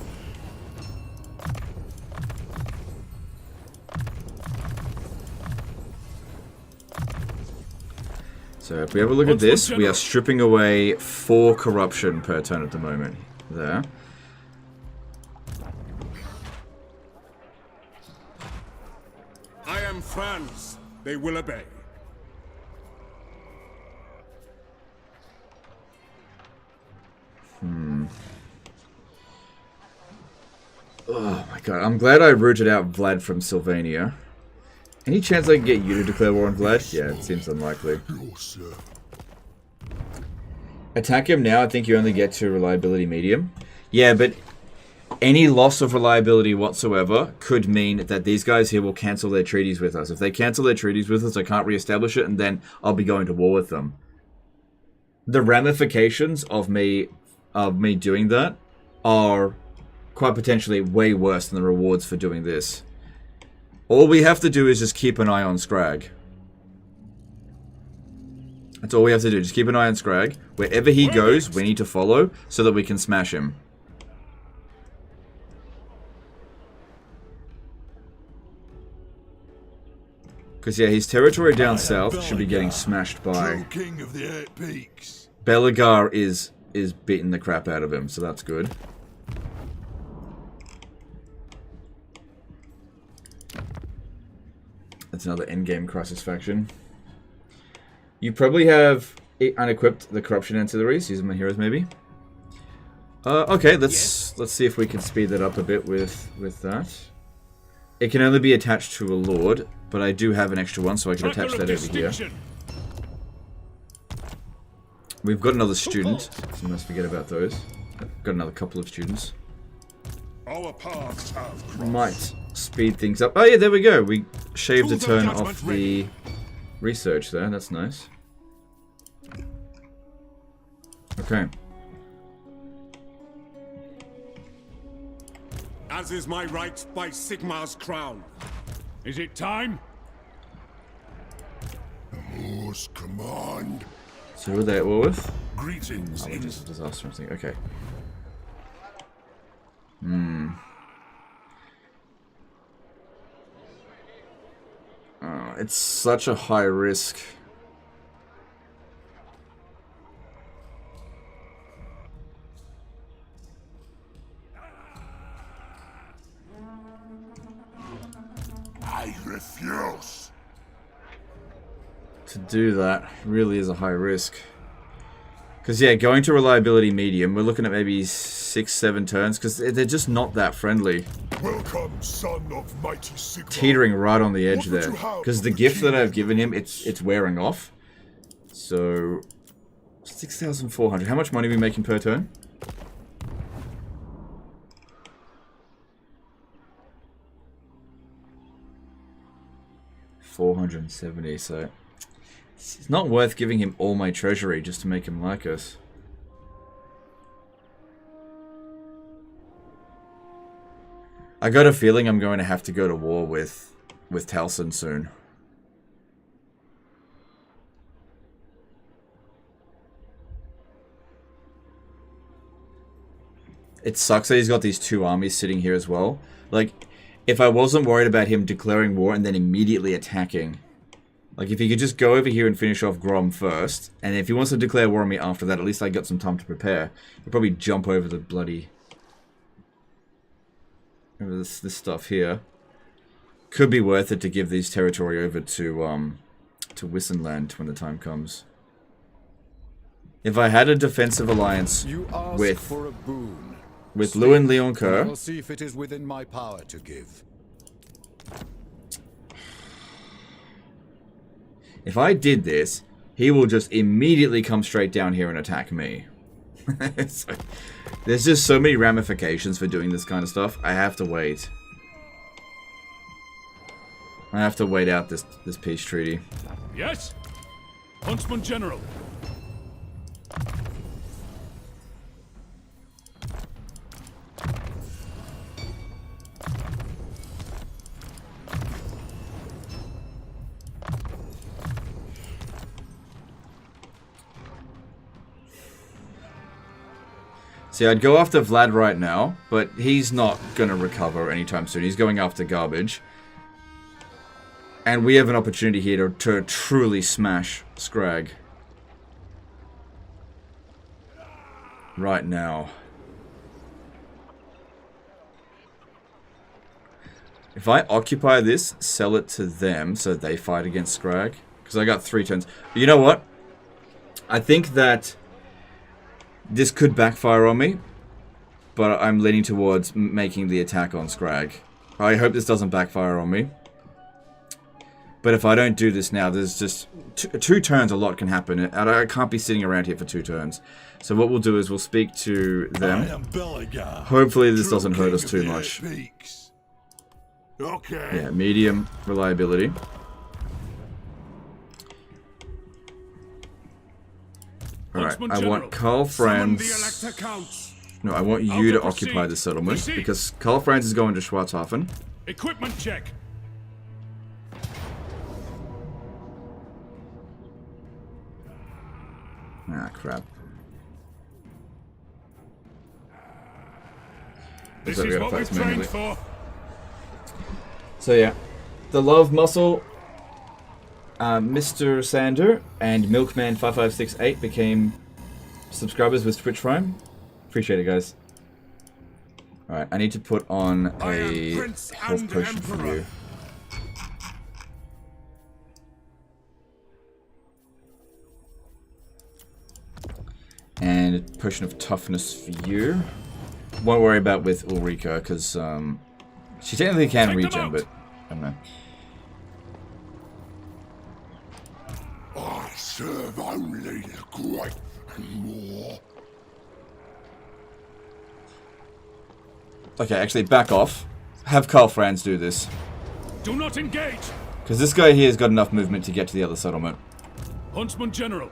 So if we have a look at this, we are stripping away 4 corruption per turn at the moment. There. I am Franz. They will obey. Oh my god, I'm glad I rooted out Vlad from Sylvania. Any chance I can get you to declare war on Vlad? Yeah, it seems unlikely. Attack him now, I think you only get to reliability medium. Yeah, but any loss of reliability whatsoever could mean that these guys here will cancel their treaties with us. If they cancel their treaties with us, I can't re-establish it, and then I'll be going to war with them. The ramifications of me doing that are quite potentially way worse than the rewards for doing this. All we have to do is just keep an eye on Scrag. That's all we have to do. Just keep an eye on Scrag. Wherever he goes, we need to follow so that we can smash him. Because, yeah, his territory down south should be getting smashed by... King of the 8 Peaks. Belagar is beating the crap out of him, so that's good. That's another endgame crisis faction. You probably have unequipped the corruption ancillaries. Use my heroes, maybe. Okay, let's see if we can speed that up a bit with that. It can only be attached to a lord, but I do have an extra one, so I can attach that over here. We've got another student, so we must forget about those. Got another couple of students. Our paths have crossed. Might speed things up. Oh yeah, there we go. We shaved a turn off the research there. That's nice. Okay. As is my right by Sigmar's crown. Is it time? War's command. So who are they at war with? Greetings. Oh, just a disaster thing. Okay. Oh, it's such a high risk. I refuse. To do that really is a high risk. Because, yeah, going to reliability medium, we're looking at maybe 6-7 turns, because they're just not that friendly. Welcome, son of mighty Sigmar. Teetering right on the edge there. Because the gift that I've given him, it's wearing off. So, 6,400. How much money are we making per turn? $470, so it's not worth giving him all my treasury just to make him like us. I got a feeling I'm going to have to go to war with Taliesin soon. It sucks that he's got these two armies sitting here as well. Like, if I wasn't worried about him declaring war and then immediately attacking, like if he could just go over here and finish off Grom first, and if he wants to declare war on me after that, at least I got some time to prepare. He'll probably jump over the bloody... over this stuff here. Could be worth it to give these territory over to Wissenland when the time comes. If I had a defensive alliance with Lewin Leoncoeur, I'll see if it is within my power to give. if I did this, he will just immediately come straight down here and attack me. So, there's just so many ramifications for doing this kind of stuff. I have to wait. I have to wait out this peace treaty. Yes? Huntsman General. See, I'd go after Vlad right now, but he's not going to recover anytime soon. He's going after garbage. And we have an opportunity here to truly smash Scrag. Right now. If I occupy this, sell it to them so they fight against Scrag. Because I got 3 turns. But you know what? I think that this could backfire on me, but I'm leaning towards making the attack on Scrag. I hope this doesn't backfire on me. But if I don't do this now, there's just 2 turns, a lot can happen. And I can't be sitting around here for 2 turns. So what we'll do is we'll speak to them. Hopefully this doesn't hurt us too much. Okay. Yeah, medium reliability. Alright, I want Karl Franz. No, I want you to occupy the settlement because Karl Franz is going to Schwarzhafen. Equipment check. Ah, crap. This is what we've trained for. So yeah, the Love Muscle, Mr. Sander and Milkman5568 became subscribers with Twitch Prime. Appreciate it, guys. Alright, I need to put on a health potion for you. And a potion of toughness for you. Won't worry about with Ulrika, because she technically can regen, but I don't know. I serve only the great and more. Okay, actually, back off. Have Karl Franz do this. Do not engage. Because this guy here has got enough movement to get to the other settlement. Huntsman General.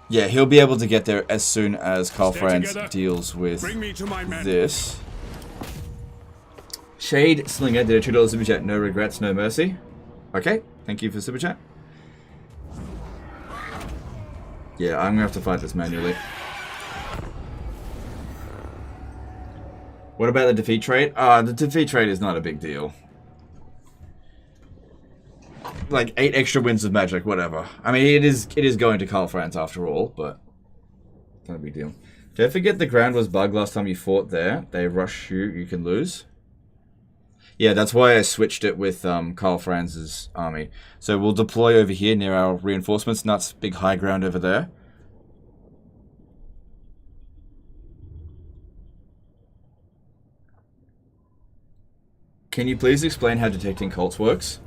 Yeah, he'll be able to get there as soon as Karl Franz deals with this. Shade Slinger did a $2 super chat. No regrets, no mercy. Okay, thank you for super chat. Yeah, I'm gonna have to fight this manually. What about the defeat trade? The defeat trade is not a big deal. Like 8 extra wins of magic, whatever. I mean, it is going to Karl Franz after all, but not a big deal. Don't forget the ground was bugged last time you fought there. They rush you, you can lose. Yeah, that's why I switched it with Karl Franz's army. So we'll deploy over here near our reinforcements. Nuts, big high ground over there. Can you please explain how detecting cults works?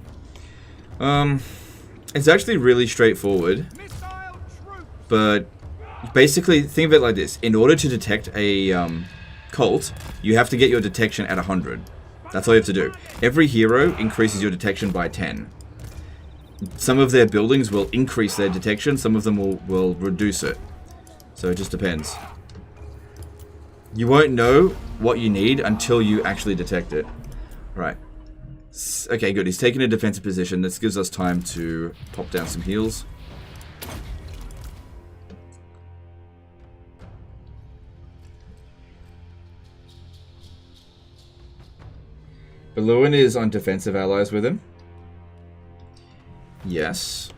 It's actually really straightforward. But basically, think of it like this. In order to detect a cult, you have to get your detection at 100. That's all you have to do. Every hero increases your detection by 10. Some of their buildings will increase their detection, some of them will reduce it. So it just depends. You won't know what you need until you actually detect it. Right. Okay, good. He's taking a defensive position. This gives us time to pop down some heals. Beluin is on defensive allies with him. Yes.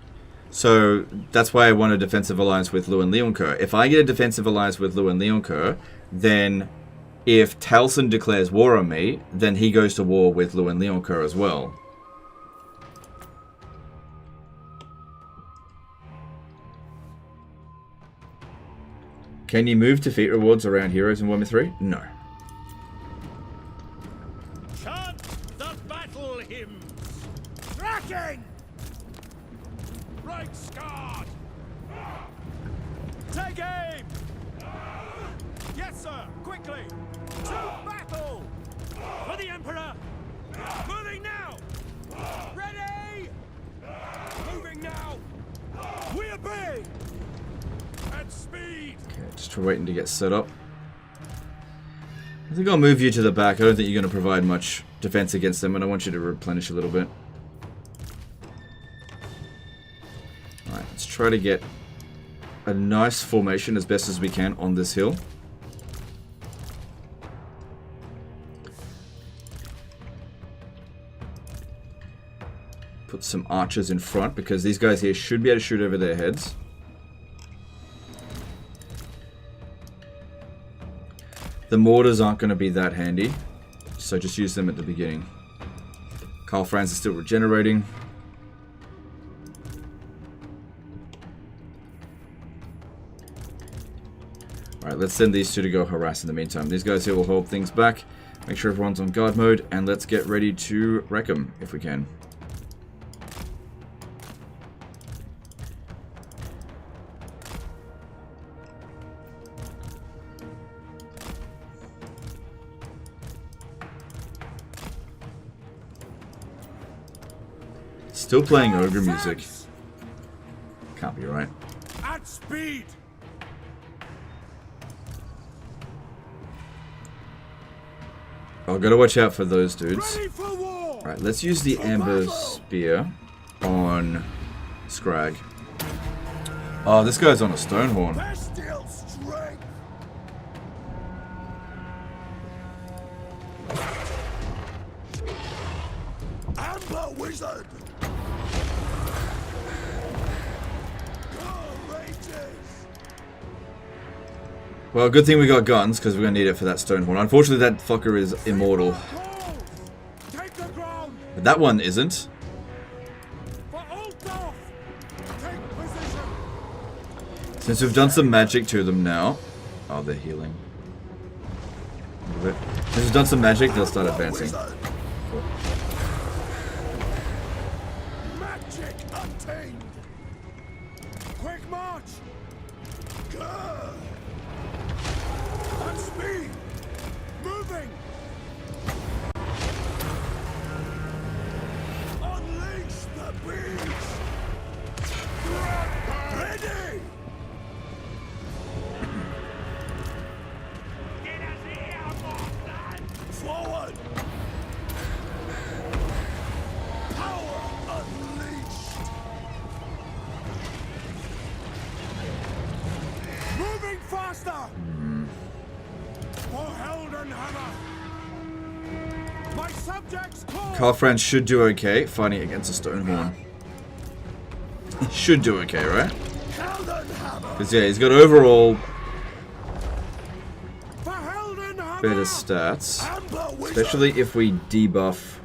So that's why I want a defensive alliance with Lewin Leoncoeur. If I get a defensive alliance with Lewin Leoncoeur, then if Taliesin declares war on me, then he goes to war with Lewin Leoncoeur as well. Can you move defeat rewards around heroes in Warhammer 3? No. Chant the battle hymns! Tracking! Right guard! Take aim! Yes, sir! Quickly! To battle! For the Emperor! Moving now! Ready! Moving now! We obey! At speed! Okay, just waiting to get set up. I think I'll move you to the back. I don't think you're going to provide much defense against them, and I want you to replenish a little bit. Alright, let's try to get a nice formation as best as we can on this hill. Put some archers in front, because these guys here should be able to shoot over their heads. The mortars aren't going to be that handy, so just use them at the beginning. Karl Franz is still regenerating. Alright, let's send these two to go harass in the meantime. These guys here will hold things back. Make sure everyone's on guard mode, and let's get ready to wreck them if we can. Still playing ogre music. Can't be right. At speed! I've got to watch out for those dudes. Alright, let's use the Amber Spear on Scrag. Oh, this guy's on a Stonehorn. Amber Wizard! Well, good thing we got guns, because we're going to need it for that Stonehorn. Unfortunately, that fucker is immortal. But that one isn't. Since we've done some magic to them now... Oh, they're healing. Since we've done some magic, they'll start advancing. Cool. Magic obtained! Quick march! At speed! Moving! Unleash the beast! Ready! Forward! Power unleashed! Moving faster! For Heldenhammer! My subjects call! Karl Franz should do okay fighting against a Stonehorn. He should do okay, right? Because, yeah, he's got overall better stats. Especially if we debuff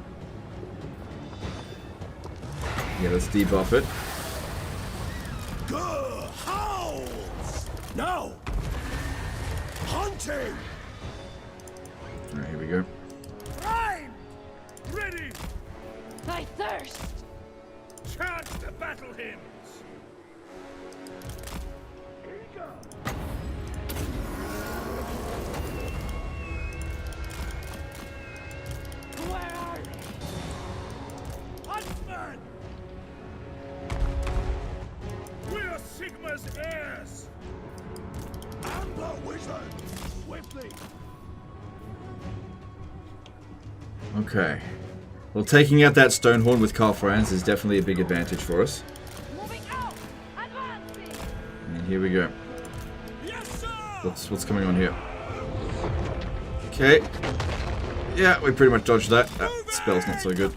Yeah, let's debuff it. Good howls! No! Hunting! Alright, here we go. Prime! Ready! I thirst! Chant the battle hymns! Where are they? Huntsman! We're Sigma's heirs! Amber wizard! Swiftly! Okay. Well, taking out that Stonehorn with Karl Franz is definitely a big advantage for us. Moving out! Advancing! And here we go. Yes, sir! What's coming on here? Okay. Yeah, we pretty much dodged that. That spell's not so good.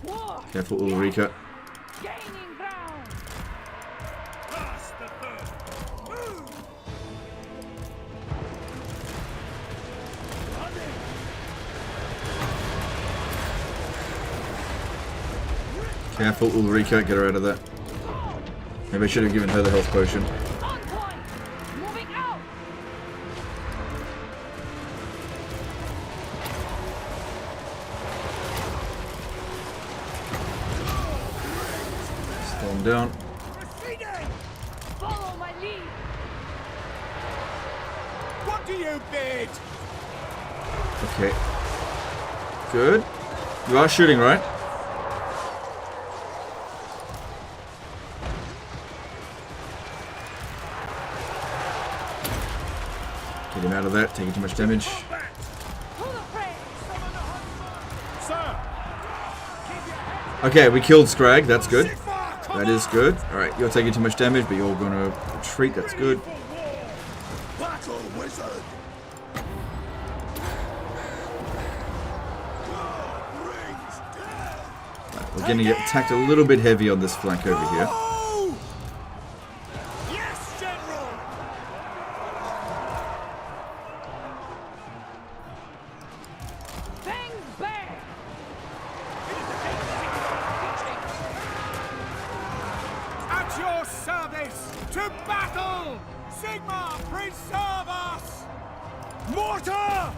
War! Careful, Ulrika. Gaining ground! Pass the third! Move! Running! Careful, Ulrika. Get her out of there. Maybe I should have given her the health potion. On point! Moving out! Storm down. Proceeding! Follow my lead! What do you bid? Okay. Good. You are shooting, right? Get him out of there. Taking too much damage. Who the fray? Sir! Okay, we killed Scrag. That's good. That is good. Alright, you're taking too much damage, but you're going to retreat. That's good. Battle wizard! We're going to get attacked a little bit heavy on this flank over here. Oh! Yes, General! Bang bang! At your service! To battle! Sigma, preserve us! Mortar!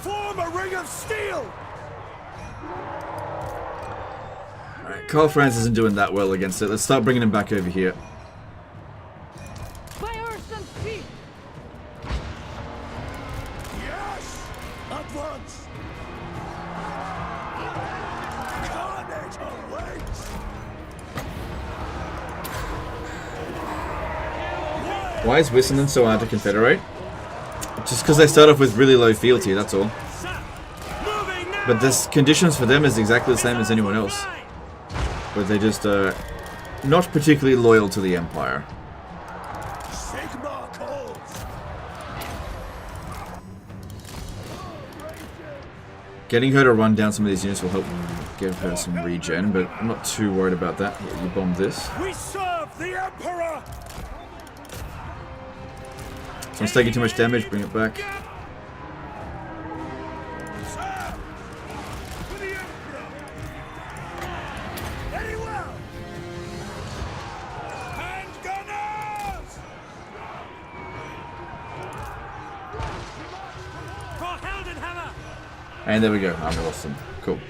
Form a ring of steel! Alright, Karl Franz isn't doing that well against it. Let's start bringing him back over here. By Urson feet! Yes! Advance! Carnage awaits! Why is Wissenden so hard to confederate? Just because they start off with really low fealty, that's all. Moving now! But the conditions for them is exactly the same as anyone else. But they just not particularly loyal to the Empire. Sigma calls! Getting her to run down some of these units will help give her some regen, but I'm not too worried about that. Yeah, you bombed this. We serve the Emperor! Someone's taking too much damage, bring it back. Serve! For the Emperor! Very well! Hand gunners! For Heldenhammer! And there we go, I'm awesome. Cool.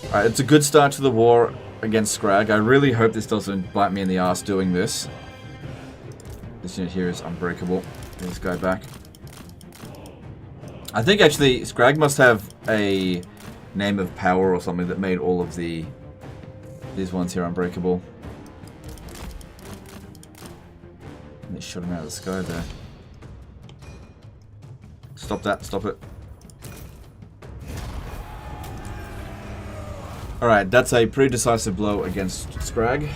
Alright, it's a good start to the war against Scrag. I really hope this doesn't bite me in the ass doing this. This unit here is unbreakable. Get this guy back. I think actually Scrag must have a name of power or something that made all of these ones here unbreakable. And they shot him out of the sky there. Stop that, stop it. Alright, that's a pretty decisive blow against Scrag.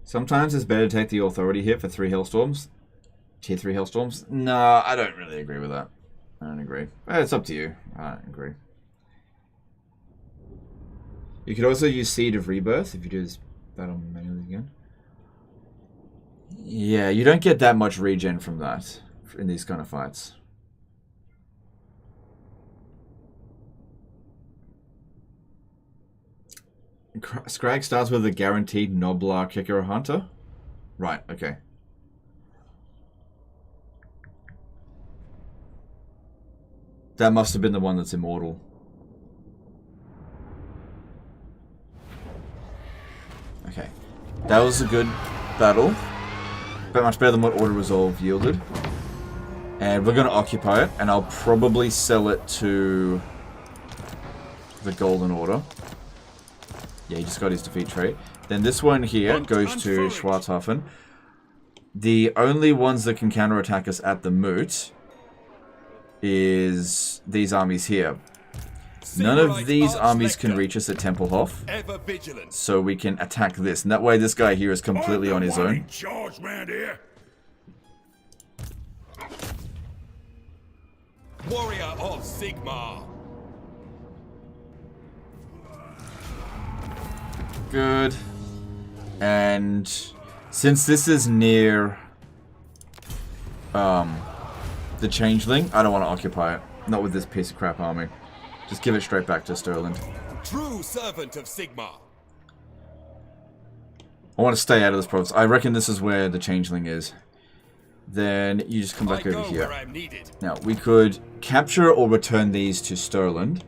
Sometimes it's better to take the authority hit for 3 Hellstorms. Tier 3 Hellstorms. No, I don't really agree with that. I don't agree. It's up to you. I don't agree. You could also use Seed of Rebirth if you do this battle manually again. Yeah, you don't get that much regen from that in these kind of fights. Scrag starts with a guaranteed Noblar, Kicker, or Hunter? Right, okay. That must have been the one that's immortal. Okay. That was a good battle. But much better than what Order Resolve yielded. And we're going to occupy it, and I'll probably sell it to the Golden Order. Yeah, he just got his defeat trait. Then this one here goes to Schwarzhafen. The only ones that can counterattack us at the Moot is these armies here. None of these armies can reach us at Templehof, so we can attack this. And that way this guy here is completely on his own. Warrior of Sigmar. Good. And since this is near the changeling, I don't want to occupy it. Not with this piece of crap army. Just give it straight back to Sterling. True servant of Sigmar. I want to stay out of this province. I reckon this is where the changeling is. Then you just come back over here. Now, we could capture or return these to Sterling.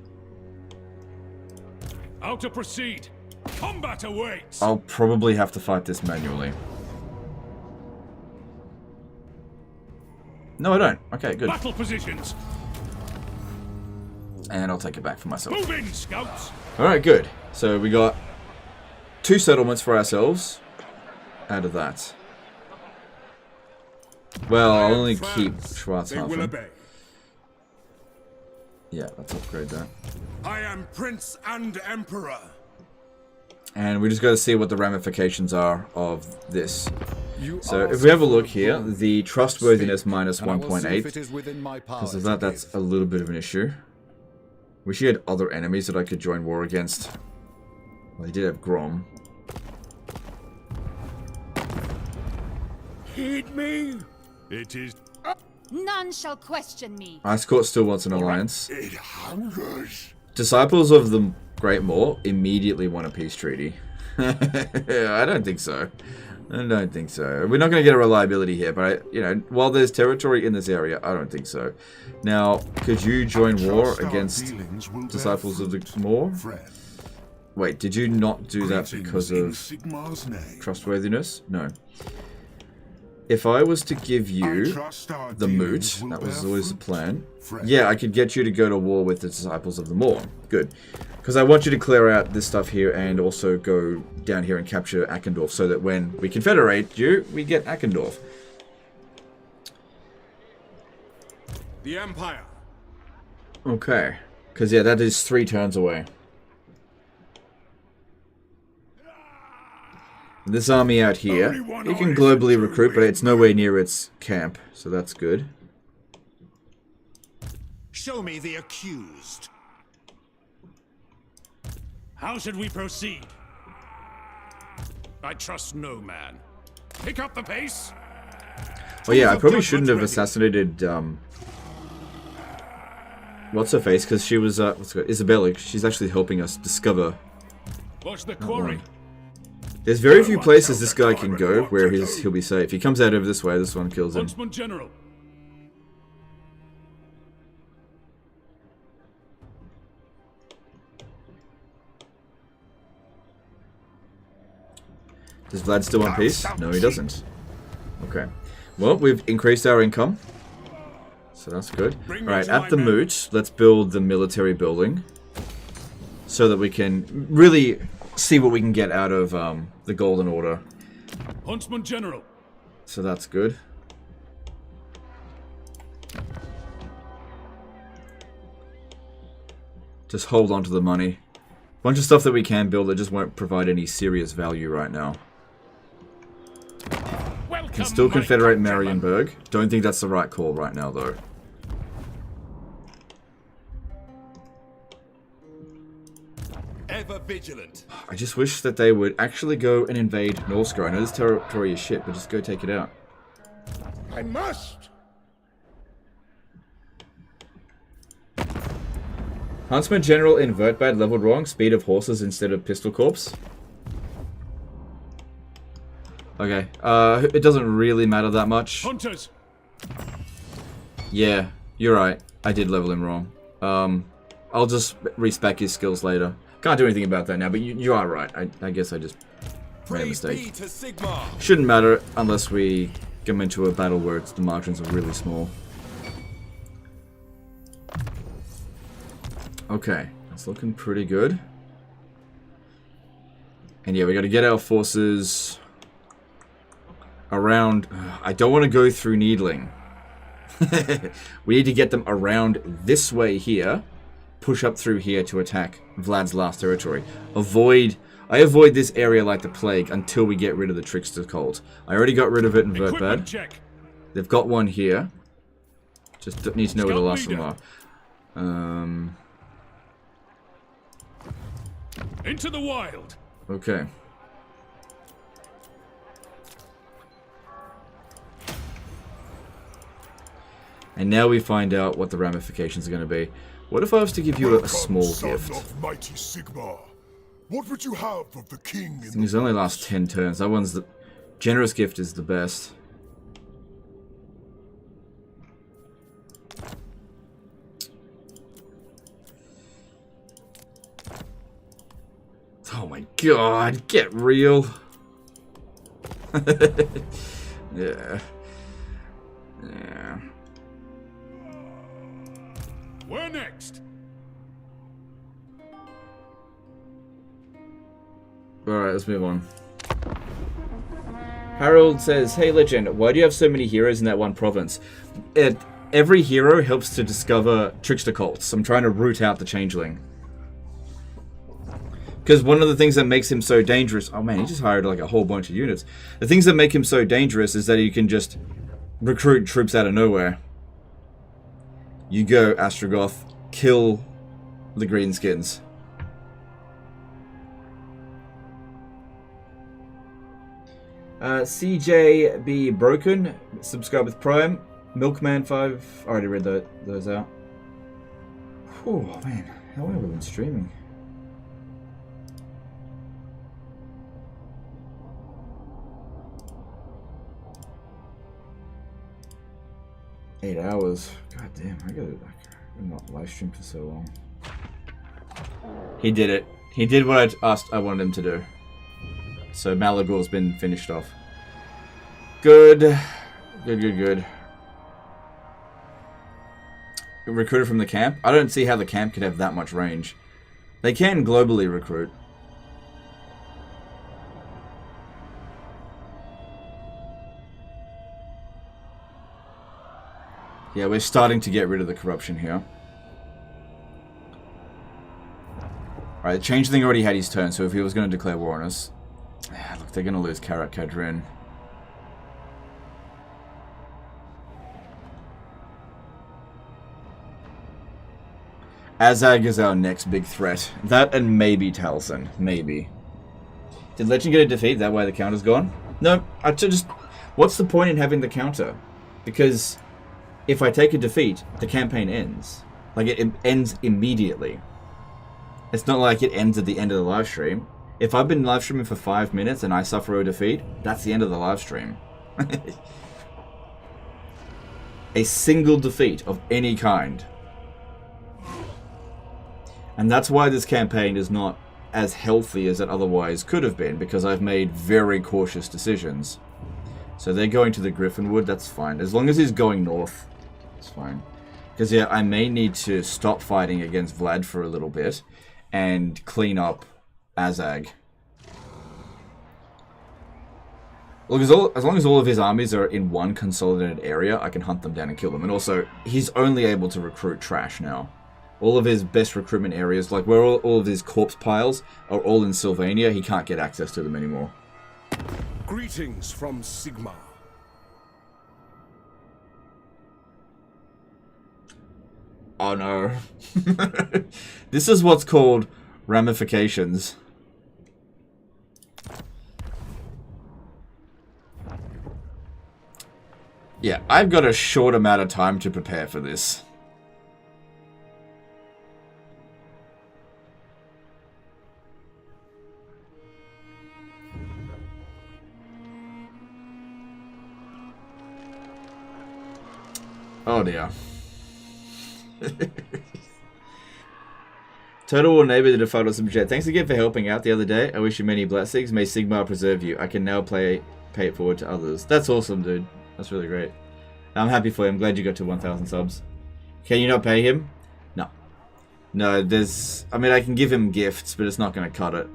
How to proceed? Combat awaits. I'll probably have to fight this manually. No, I don't. Okay, good. Battle positions. And I'll take it back for myself. Move in, scouts. Alright, good. So we got 2 settlements for ourselves out of that. Well, I'll only keep Schwarzhafen. Yeah, let's upgrade that. I am Prince and Emperor. And we just got to see what the ramifications are of this. So if we have a look here, the trustworthiness minus 1.8. Because of that, that's a little bit of an issue. Wish he had other enemies that I could join war against. Well, he did have Grom. Heed me. It is. None shall question me. Ice Court still wants an alliance. It hungers. Disciples of the Great Maw immediately want a peace treaty. I don't think so. I don't think so. We're not going to get a reliability here, but while there's territory in this area, I don't think so. Now, could you join war against Disciples of the Maw? Wait, did you not do that because of trustworthiness? No. If I was to give you the Moot, that was always the plan. Yeah, I could get you to go to war with the Disciples of the Maw. Good. Because I want you to clear out this stuff here and also go down here and capture Akendorf so that when we confederate you, we get Akendorf. The Empire. Okay. Because, yeah, that is 3 turns away. This army out here, you can globally recruit, but it's nowhere near its camp, so that's good. Show me the accused. How should we proceed? I trust no man. Pick up the pace. Oh yeah, I probably shouldn't have assassinated, what's her face, because she was, Isabella. She's actually helping us discover. Watch the quarry. There's very few places this guy can go where he'll be safe. He comes out over this way, this one kills him. Huntsman General. Does Vlad still want peace? No, he doesn't. Okay. Well, we've increased our income. So that's good. Alright, at the Moot, let's build the military building. So that we can really see what we can get out of the Golden Order. Huntsman General. So that's good. Just hold on to the money. Bunch of stuff that we can build that just won't provide any serious value right now. Can still confederate Marienburg. Don't think that's the right call right now, though. Ever vigilant. I just wish that they would actually go and invade Norska. I know this territory is shit, but just go take it out. I must. Huntsman General invert bad leveled wrong. Speed of horses instead of pistol corpse. Okay. It doesn't really matter that much. Hunters. Yeah, you're right. I did level him wrong. I'll just respec his skills later. Can't do anything about that now, but you are right. I guess I just made a mistake. Shouldn't matter unless we come into a battle where the margins are really small. Okay, that's looking pretty good. And yeah, we got to get our forces around. I don't want to go through Needling. We need to get them around this way here. Push up through here to attack Vlad's last territory. I avoid this area like the plague until we get rid of the Trickster Cult. I already got rid of it in Vertbad. They've got one here. Just need to know where the last one are. Into the wild. Okay. And now we find out what the ramifications are going to be. What if I was to give you a small gift? Of mighty Sigmar. What would you have of the king in These only last 10 turns. That one's the generous gift is the best. Oh my god, get real. Yeah. Yeah. Where next? Alright, let's move on. Harold says, hey Legend, why do you have so many heroes in that one province? Every hero helps to discover trickster cults. I'm trying to root out the changeling. Because one of the things that makes him so dangerous... Oh man, he just hired like a whole bunch of units. The things that make him so dangerous is that he can just recruit troops out of nowhere. You go, Astrogoth, kill the Greenskins. CJB Broken, subscribe with Prime. Milkman 5, I already read those out. Oh man, how long have we been streaming? Eight hours. God damn, I'm not live stream for so long. He did it. He did what I wanted him to do. So Malagor's been finished off. Good. Good. Recruited from the camp? I don't see how the camp could have that much range. They can globally recruit. Yeah, we're starting to get rid of the corruption here. Alright, the changeling already had his turn, so if he was going to declare war on us... Look, they're going to lose Karat Kadrin. Azag is our next big threat. That and maybe Taliesin. Maybe. Did Legend get a defeat? That way the counter's gone? No, I just... What's the point in having the counter? Because if I take a defeat, the campaign ends. Like, it ends immediately. It's not like it ends at the end of the live stream. If I've been live streaming for 5 minutes and I suffer a defeat, that's the end of the live stream. A single defeat of any kind. And that's why this campaign is not as healthy as it otherwise could have been, because I've made very cautious decisions. So they're going to the Griffinwood, that's fine. As long as he's going north, it's fine. Because yeah, I may need to stop fighting against Vlad for a little bit and clean up Azag. Look, as long as all of his armies are in one consolidated area, I can hunt them down and kill them. And also, he's only able to recruit trash now. All of his best recruitment areas, like where all of his corpse piles are all in Sylvania, he can't get access to them anymore. Greetings from Sigmar. Oh no. This is what's called ramifications. Yeah, I've got a short amount of time to prepare for this. Oh dear. Total War Neighbor the default Superchat. Thanks again for helping out the other day. I wish you many blessings. May Sigmar preserve you. I can now pay it forward to others. That's awesome, dude. That's really great. I'm happy for you. I'm glad you got to 1,000 subs. Can you not pay him? No. No, there's... I mean, I can give him gifts, but it's not going to cut it.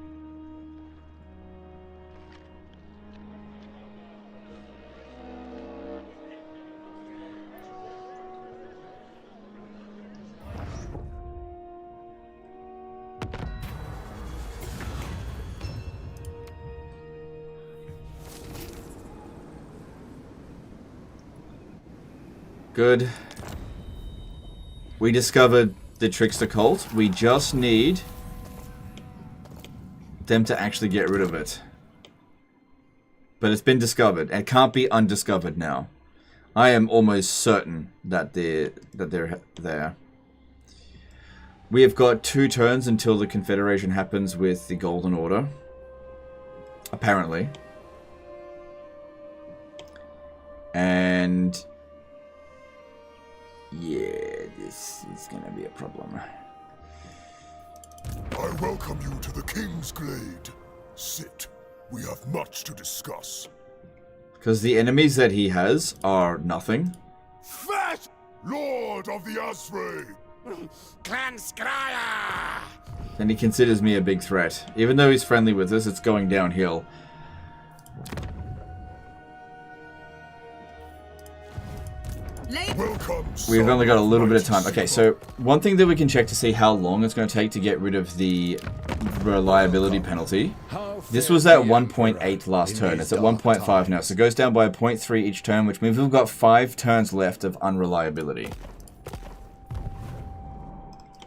Good. We discovered the Trickster cult. We just need them to actually get rid of it. But it's been discovered and can't be undiscovered now. I am almost certain that they're there. We have got 2 turns until the Confederation happens with the Golden Order. Apparently. And yeah, this is gonna be a problem. I welcome you to the King's Glade. Sit. We have much to discuss. Because the enemies that he has are nothing. Fat Lord of the Asray! Clan Scryer! And he considers me a big threat. Even though he's friendly with us, it's going downhill. We've only got a little bit of time. Okay, so one thing that we can check to see how long it's going to take to get rid of the reliability penalty. This was at 1.8 last turn. It's at 1.5 now. So it goes down by 0.3 each turn, which means we've got 5 turns left of unreliability.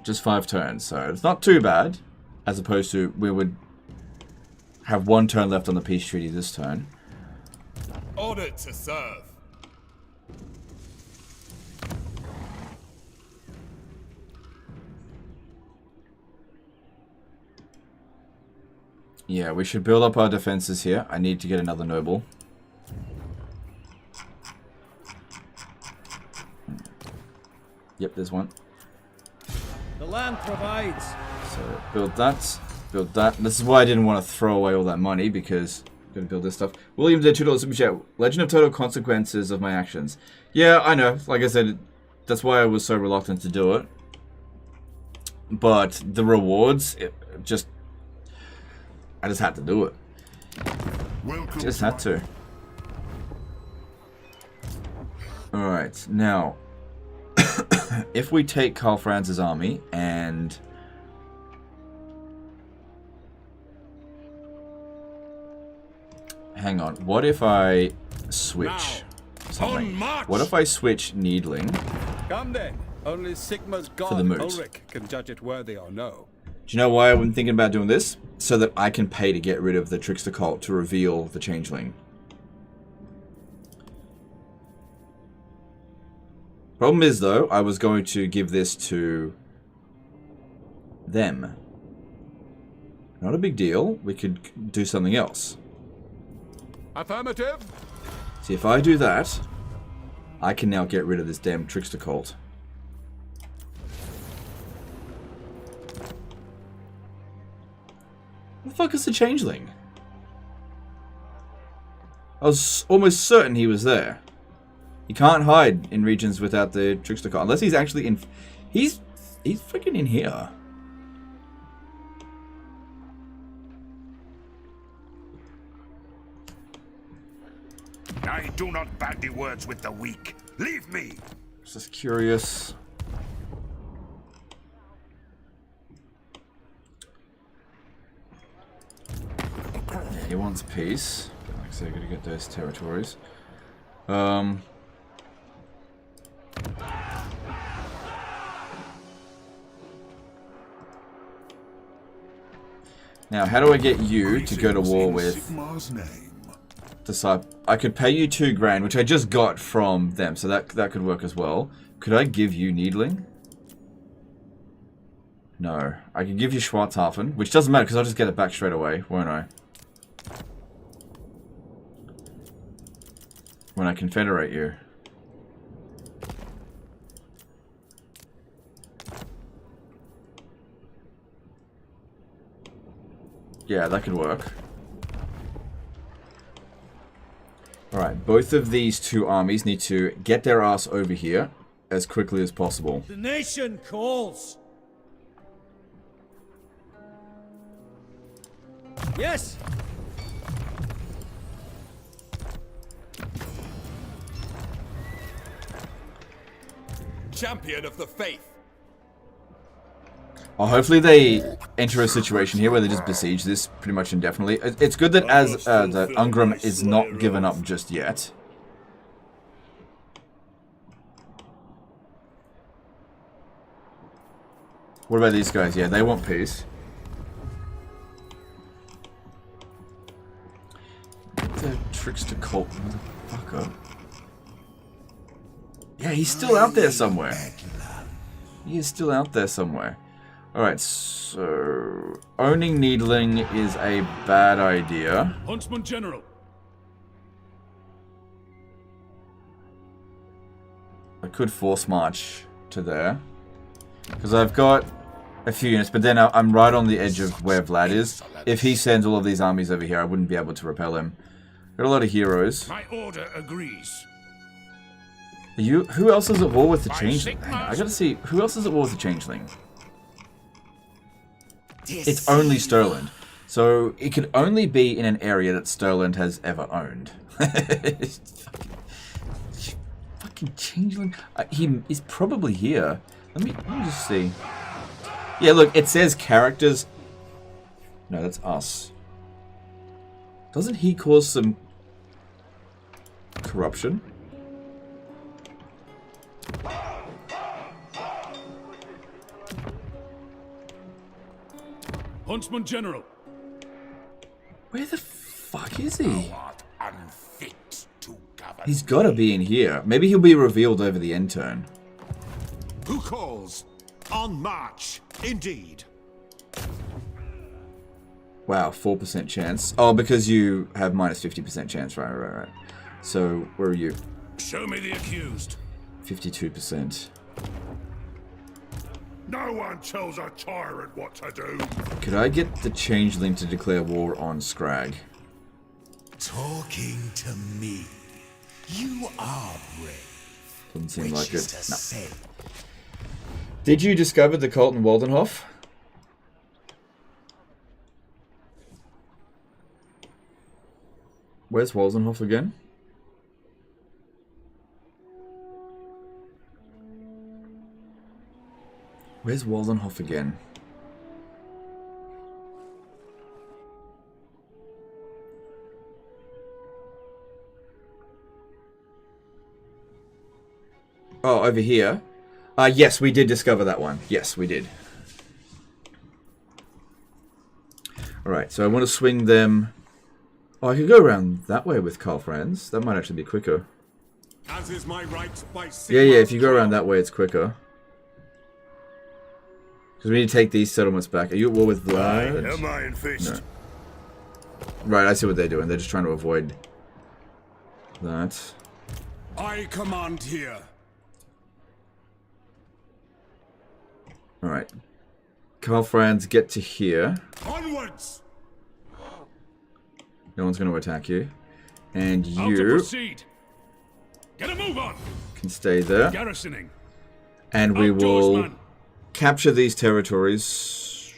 Just 5 turns, so it's not too bad. As opposed to we would have 1 turn left on the peace treaty this turn. Ordered to serve. Yeah, we should build up our defenses here. I need to get another noble. Yep, there's one. The land provides. So build that, build that. This is why I didn't want to throw away all that money, because I'm going to build this stuff. William did $2 super chat. Legend of total consequences of my actions. Yeah, I know. Like I said, that's why I was so reluctant to do it. But the rewards, I just had to do it. Just had to. Alright, now, if we take Karl Franz's army and hang on, what if I switch something? What if I switch Needling Come then. Only Sigma's god Ulrich can judge it worthy or no. Do you know why I've been thinking about doing this? So that I can pay to get rid of the Trickster cult to reveal the changeling. Problem is, though, I was going to give this to them. Not a big deal. We could do something else. Affirmative. See, if I do that, I can now get rid of this damn Trickster cult. Where the fuck is the changeling? I was almost certain he was there. You can't hide in regions without the Trickster cult. Unless he's actually in... He's freaking in here. I do not bandy words with the weak. Leave me. Just curious. Yeah, he wants peace. Like I said, gotta get those territories. Now, how do I get you to go to war with Disciple? I could pay you 2 grand, which I just got from them, so that could work as well. Could I give you Needling? No. I could give you Schwarzhafen, which doesn't matter because I'll just get it back straight away, won't I? When I confederate you. Yeah, that could work. Alright, both of these two armies need to get their ass over here as quickly as possible. The nation calls. Yes. Champion of the faith. Oh, hopefully they enter a situation here where they just besiege this pretty much indefinitely. It's good that as the Ungram is not given up just yet. What about these guys? Yeah, they want peace. The trickster cult motherfucker. Yeah, he's still out there somewhere. He is still out there somewhere. Alright, so... owning Needling is a bad idea. Huntsman General. I could force march to there. Because I've got a few units, but then I'm right on the edge of where Vlad is. If he sends all of these armies over here, I wouldn't be able to repel him. Got a lot of heroes. My order agrees. Who else is at war with the Changeling? I gotta see, who else is at war with the Changeling? It's only Stirland. So it could only be in an area that Stirland has ever owned. Fucking Changeling. He is probably here. Let me just see. Yeah, look, it says characters. No, that's us. Doesn't he cause some corruption? Huntsman General. Where the fuck is he? He's gotta be in here. Maybe he'll be revealed over the end turn. Who calls? On march, indeed. Wow, 4% chance. Oh, because you have minus 50% chance. Right. So, where are you? Show me the accused. 52%. No one tells a tyrant what to do. Could I get the Changeling to declare war on Scrag? Talking to me. You are brave. Doesn't seem like it. No. Did you discover the cult in Waldenhof? Where's Waldenhof again? Where's Waldenhof again? Oh, over here. Yes, we did discover that one. Yes, we did. Alright, so I want to swing them... Oh, I could go around that way with Karl Franz. That might actually be quicker. As is my right by Yeah, if you go around that way, it's quicker. Because we need to take these settlements back. Are you at war with Vlad? Am I in fist? No. Right, I see what they're doing. They're just trying to avoid that. I command here. Alright. Karl Franz, get to here. Onwards! No one's going to attack you. And Out to you proceed. Get a move on. can stay there. Garrisoning. And we Outdoors, will man. capture these territories.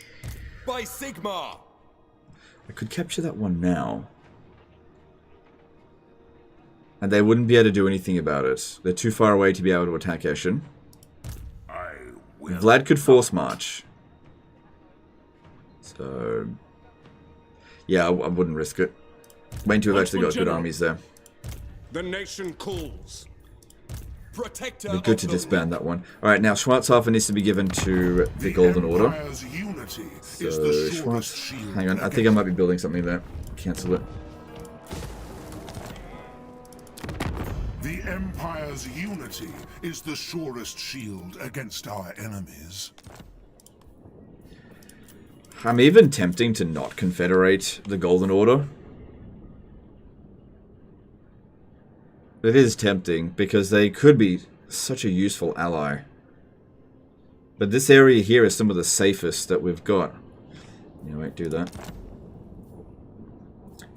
By Sigmar. I could capture that one now. And they wouldn't be able to do anything about it. They're too far away to be able to attack Eschen. Vlad could force march. So... yeah, I wouldn't risk it. Wait until we've actually got good armies there. The nation calls. Protector. It'd be good to disband that one. Alright, now Schwarzhofer needs to be given to the Golden Order. So, Schwarz... hang on, I think I might be building something there. Cancel it. The Empire's unity is the surest shield against our enemies. I'm even tempting to not confederate the Golden Order. It is tempting, because they could be such a useful ally. But this area here is some of the safest that we've got. You know, wait, do that.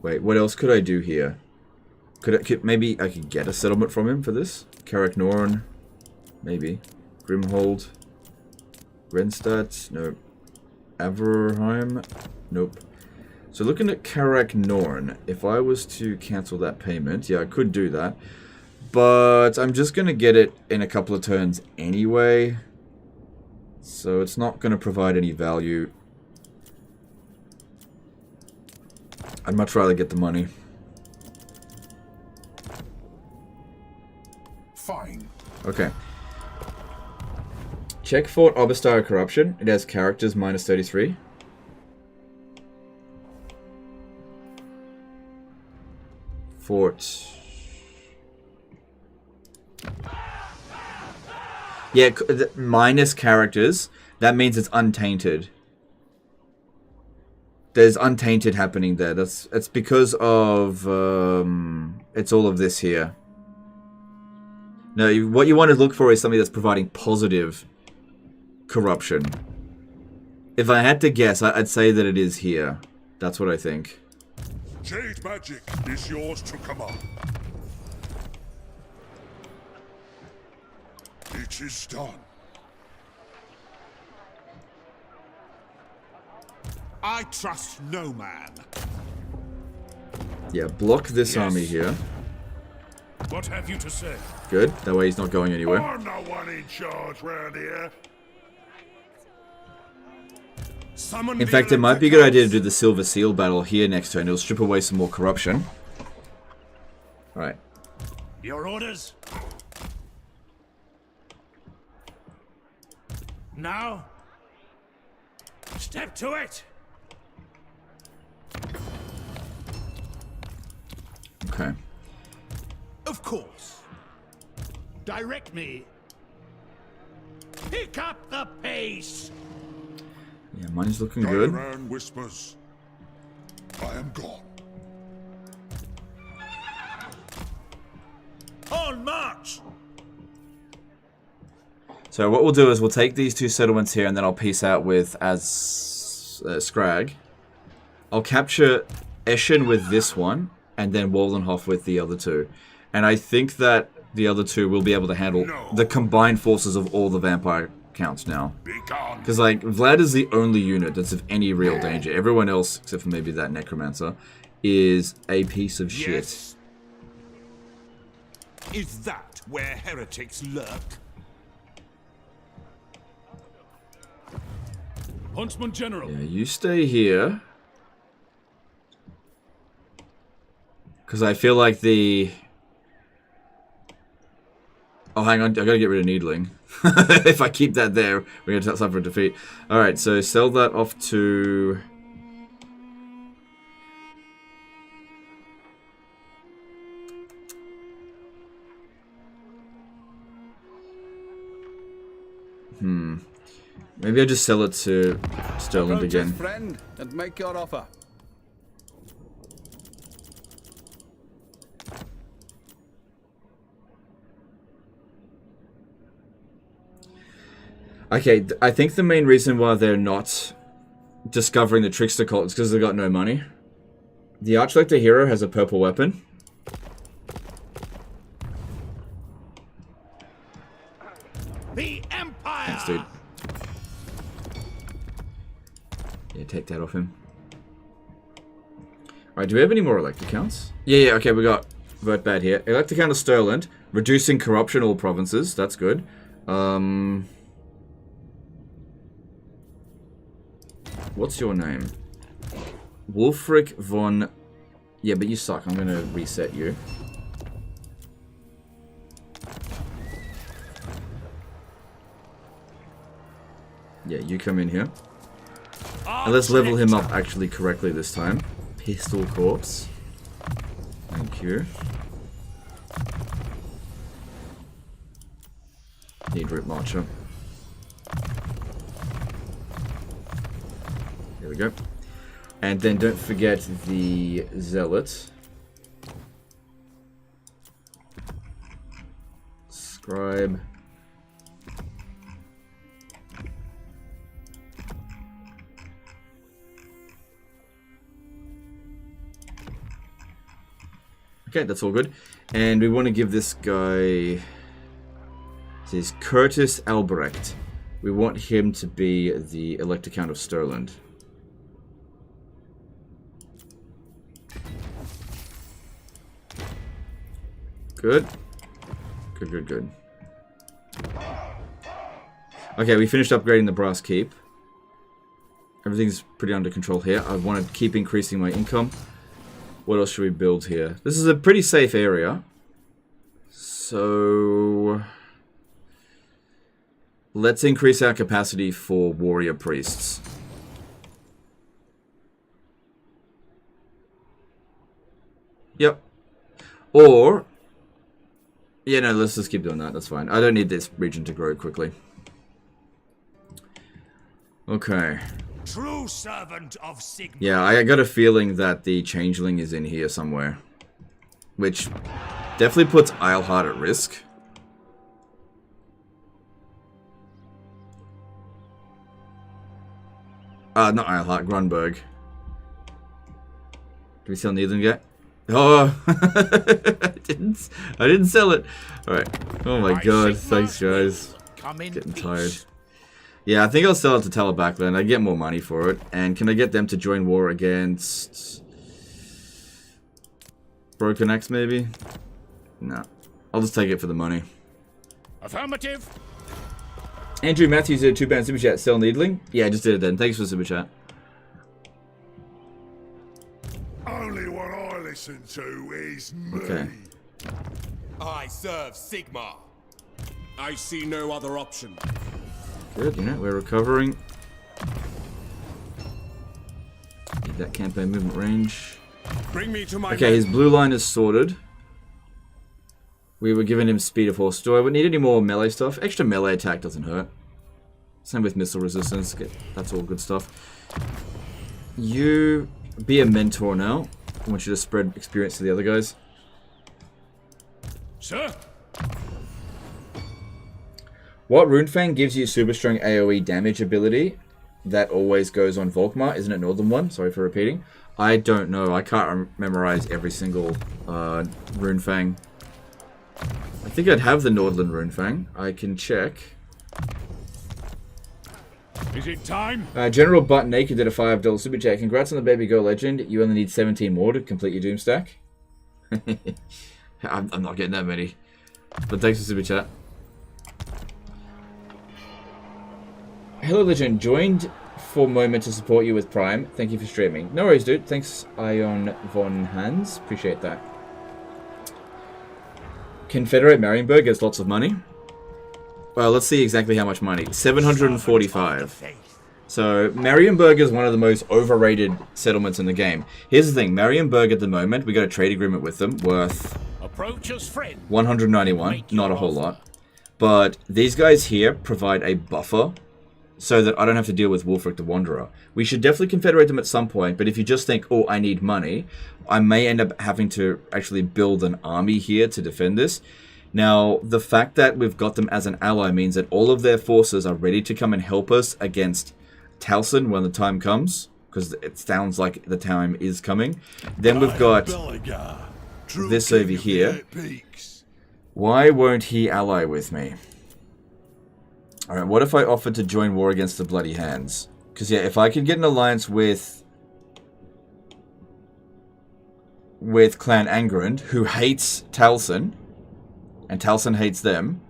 Wait, what else could I do here? Maybe I could get a settlement from him for this? Karak Norn? Maybe. Grimhold? Renstadt? Nope. Averheim? Nope. So looking at Karak Norn, if I was to cancel that payment, yeah, I could do that. But I'm just going to get it in a couple of turns anyway. So it's not going to provide any value. I'd much rather get the money. Fine. Okay. Check Fort Obscene Corruption. It has characters minus 33. Fort. Yeah, minus characters. That means it's untainted. There's untainted happening there. It's because of it's all of this here. No, what you want to look for is something that's providing positive corruption. If I had to guess, I'd say that it is here. That's what I think. Jade magic is yours to command. It is done. I trust no man. Yeah, block this army here. What have you to say? Good. That way he's not going anywhere. I'm no one in charge round here. In fact, it might be a good idea to do the Silver Seal battle here next turn. It'll strip away some more corruption. Alright. Your orders? Now? Step to it! Okay. Of course. Direct me. Pick up the pace! Yeah, money's looking Go good. around whispers. I am gone. On march! So what we'll do is we'll take these two settlements here and then I'll peace out with Scrag. I'll capture Eschen with this one and then Wallenhof with the other two. And I think that the other two will be able to handle the combined forces of all the vampire counts now. Because, like, Vlad is the only unit that's of any real danger. Everyone else, except for maybe that Necromancer, is a piece of shit. Is that where heretics lurk? Huntsman General. Yeah, you stay here. Because I feel like the... Oh, hang on. I gotta get rid of Needling. If I keep that there, we're gonna suffer a defeat. Alright, so sell that off to... Maybe I just sell it to Sterling again. Friend, and make your offer. Okay, I think the main reason why they're not discovering the Trickster cult is because they've got no money. The Archlector hero has a purple weapon. The Empire! Thanks, dude. Yeah, take that off him. Alright, do we have any more Elector counts? Yeah, okay, we got Vert Bad here. Elector count of Sterland. Reducing corruption all provinces. That's good. What's your name? Wolfric von... Yeah, but you suck. I'm gonna reset you. Yeah, you come in here. And let's level him up actually correctly this time. Pistol Corpse. Thank you. Need Root Marcher. There we go. And then don't forget the Zealot. Scribe. Okay, that's all good. And we want to give this guy... This is Curtis Albrecht. We want him to be the Elector Count of Stirland. Good. Good. Okay, we finished upgrading the Brass Keep. Everything's pretty under control here. I want to keep increasing my income. What else should we build here? This is a pretty safe area. So... let's increase our capacity for warrior priests. Yep. Or... yeah, no, let's just keep doing that. That's fine. I don't need this region to grow quickly. Okay. True servant of Sigma. Yeah, I got a feeling that the changeling is in here somewhere. Which definitely puts Eilhart at risk. Not Eilhart, Grunberg. Do we sell Needham yet? Oh, I didn't sell it. All right. Oh my god, thanks guys. Getting tired. Yeah, I think I'll sell it to Talabakland. I get more money for it. And can I get them to join war against Broken Axe maybe? No. I'll just take it for the money. Affirmative. Andrew Matthews did a £2 super chat. Sell Needling? Yeah, I just did it then. Thanks for the super chat. Only what I listen to is me. Okay. I serve Sigma. I see no other option. Good, you know, we're recovering. Need that campaign movement range. Bring me to my okay, his blue line is sorted. We were giving him speed of horse. Do I need any more melee stuff? Extra melee attack doesn't hurt. Same with missile resistance. That's all good stuff. You be a mentor now. I want you to spread experience to the other guys. Sir. What Runefang gives you super strong AoE damage ability that always goes on Volkmar? Isn't it Northern one? Sorry for repeating. I don't know. I can't memorize every single Runefang. I think I'd have the Nordland Runefang. I can check. Is it time? General Butt Naked did a $5 super chat. Congrats on the baby girl legend. You only need 17 more to complete your doom stack. I'm not getting that many. But thanks for super chat. Hello Legend, joined for a moment to support you with Prime. Thank you for streaming. No worries, dude. Thanks, Ion von Hans. Appreciate that. Confederate Marienburg gets lots of money. Well, let's see exactly how much money. 745. So, Marienburg is one of the most overrated settlements in the game. Here's the thing. Marienburg at the moment, we got a trade agreement with them worth... approach us, friend. 191. Not a whole lot. But these guys here provide a buffer so that I don't have to deal with Wulfric the Wanderer. We should definitely confederate them at some point, but if you just think, oh, I need money, I may end up having to actually build an army here to defend this. Now, the fact that we've got them as an ally means that all of their forces are ready to come and help us against Talcin when the time comes, because it sounds like the time is coming. Then we've got this over here. Why won't he ally with me? Alright, what if I offered to join war against the Bloody Hands? Because, yeah, if I could get an alliance with Clan Angrand, who hates Talcin, and Talcin hates them,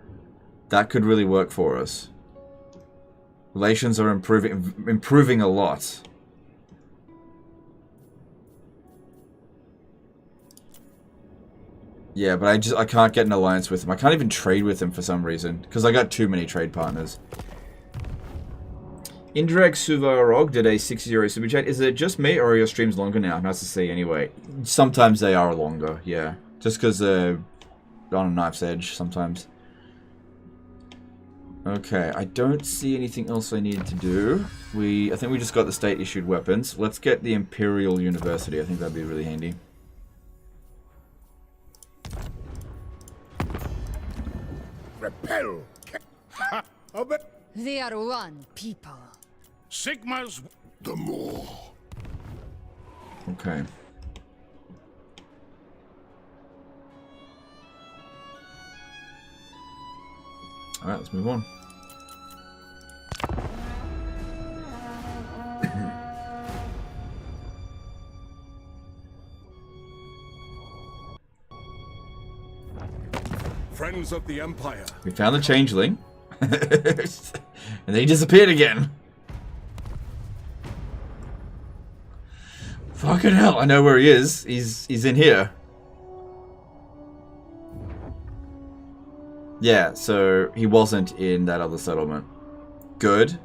that could really work for us. Relations are improving a lot. Yeah, but I can't get an alliance with him. I can't even trade with him for some reason, because I got too many trade partners. Indirect Suvarog did a €6 super chat. Is it just me, or are your streams longer now? Nice to see anyway. Sometimes they are longer, yeah. Just because they're on a knife's edge sometimes. Okay, I don't see anything else I need to do. I think we just got the state-issued weapons. Let's get the Imperial University. I think that'd be really handy. Repel. They are one people. Sigma's the more. Okay. Alright, let's move on. Friends of the Empire. We found the changeling. And then he disappeared again. Fucking hell, I know where he is. He's in here. Yeah, so he wasn't in that other settlement. Good.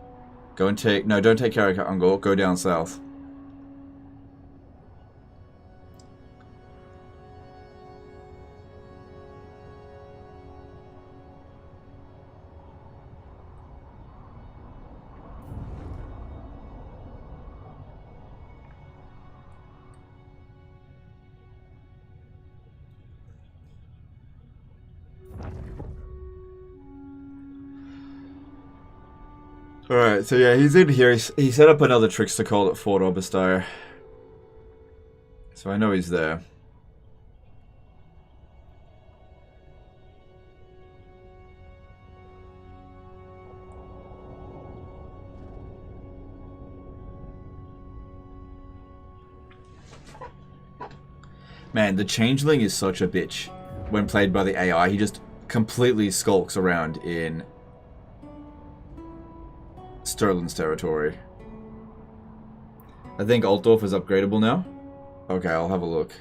Go and take... No, don't take Karaka Ungol. Go down south. Alright, so yeah, he's in here. He set up another trickster call at Fort Oberstyre. So I know he's there. Man, the changeling is such a bitch. When played by the AI, he just completely skulks around in Sterling's territory. I think Altdorf is upgradable now. Okay, I'll have a look.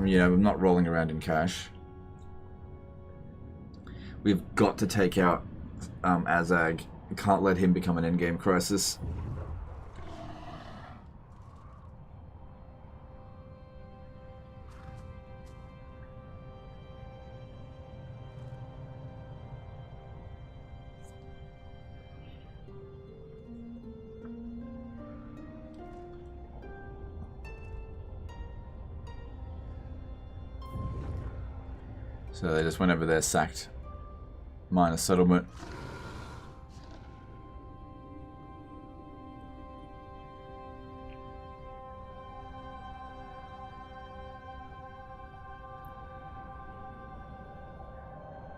You know, I'm not rolling around in cash. We've got to take out Azag. We can't let him become an endgame crisis. So they just went over there, sacked minor settlement.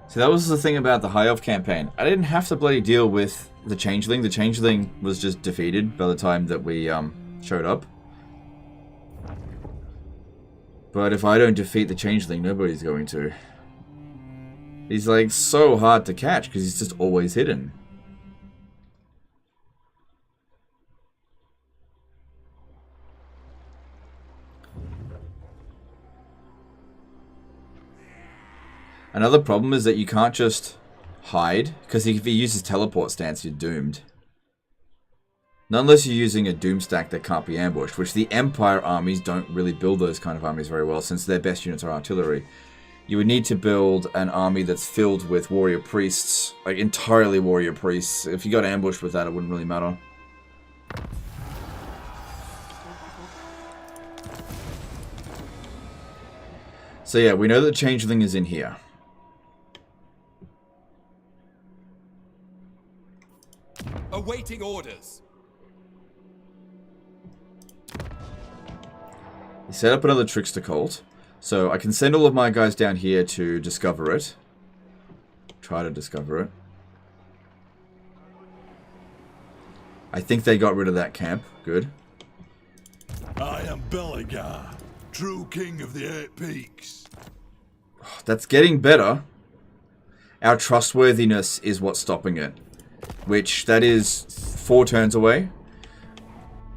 So that was the thing about the High Elf campaign. I didn't have to bloody deal with the changeling. The changeling was just defeated by the time that we showed up. But if I don't defeat the changeling, nobody's going to. He's like so hard to catch because he's just always hidden. Another problem is that you can't just hide, because if he uses teleport stance, you're doomed. Not unless you're using a doom stack that can't be ambushed, which the Empire armies don't really build those kind of armies very well, since their best units are artillery. You would need to build an army that's filled with warrior priests, like entirely warrior priests. If you got ambushed with that, it wouldn't really matter. So yeah, we know that Changeling is in here. Awaiting orders. He set up another trickster cult. So I can send all of my guys down here to discover it. Try to discover it. I think they got rid of that camp. Good. I am Beligar, true king of the 8 Peaks. That's getting better. Our trustworthiness is what's stopping it. Which, that is 4 turns away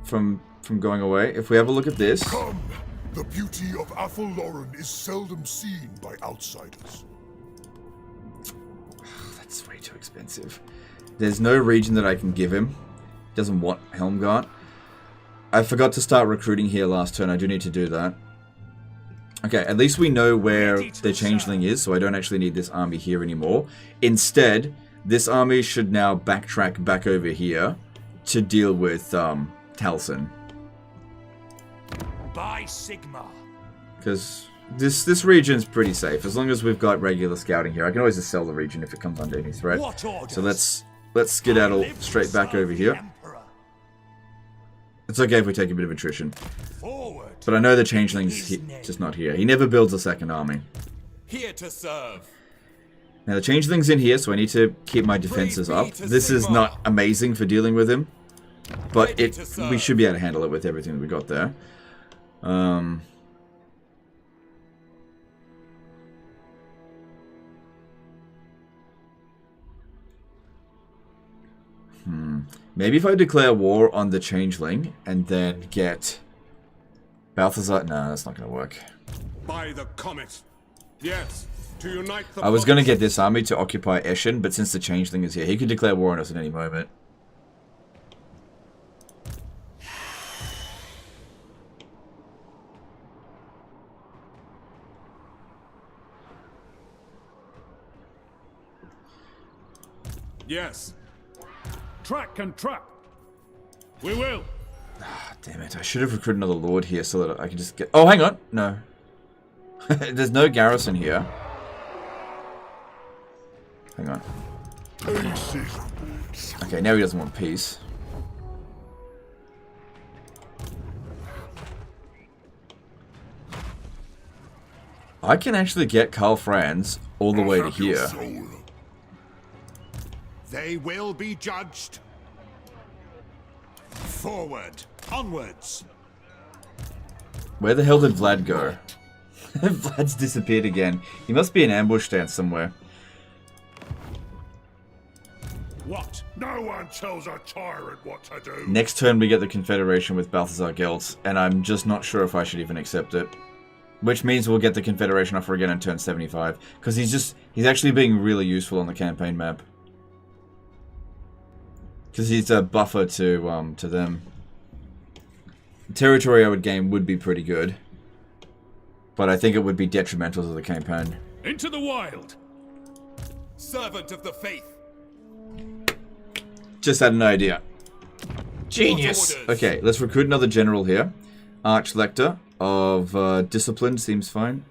from going away. If we have a look at this... Come! The beauty of Athel-Loren is seldom seen by outsiders. That's way too expensive. There's no region that I can give him. He doesn't want Helmgart. I forgot to start recruiting here last turn. I do need to do that. Okay, at least we know where the Changeling is, so I don't actually need this army here anymore. Instead, this army should now backtrack back over here to deal with Taliesin. By Sigma. Because this region's pretty safe as long as we've got regular scouting here. I can always just sell the region if it comes under any threat. So let's skedaddle straight back over here. It's okay if we take a bit of attrition. But I know the Changeling's just not here. He never builds a second army. Here to serve. Now the changeling's in here, so I need to keep my defenses up. This is not amazing for dealing with him, but we should be able to handle it with everything that we got there. Maybe if I declare war on the changeling and then get Balthazar. No, that's not going to work. By the comet. Yes. To unite the I was going to get this army to occupy Eschen, but since the changeling is here, he could declare war on us at any moment. Yes. Track and track. We will. Ah, damn it. I should have recruited another lord here so that I can just get... Oh, hang on. No. There's no garrison here. Hang on. Okay, now he doesn't want peace. I can actually get Karl Franz all the way to here. They will be judged. Forward. Onwards. Where the hell did Vlad go? Vlad's disappeared again. He must be in ambush stance somewhere. What? No one tells a tyrant what to do. Next turn we get the Confederation with Balthazar Gelt, and I'm just not sure if I should even accept it. Which means we'll get the Confederation offer again on turn 75. Because he's actually being really useful on the campaign map. Because he's a buffer to them. The territory I would gain would be pretty good. But I think it would be detrimental to the campaign. Into the wild. Servant of the faith. Just had an idea. Genius! Okay, let's recruit another general here. Archlector of Discipline seems fine.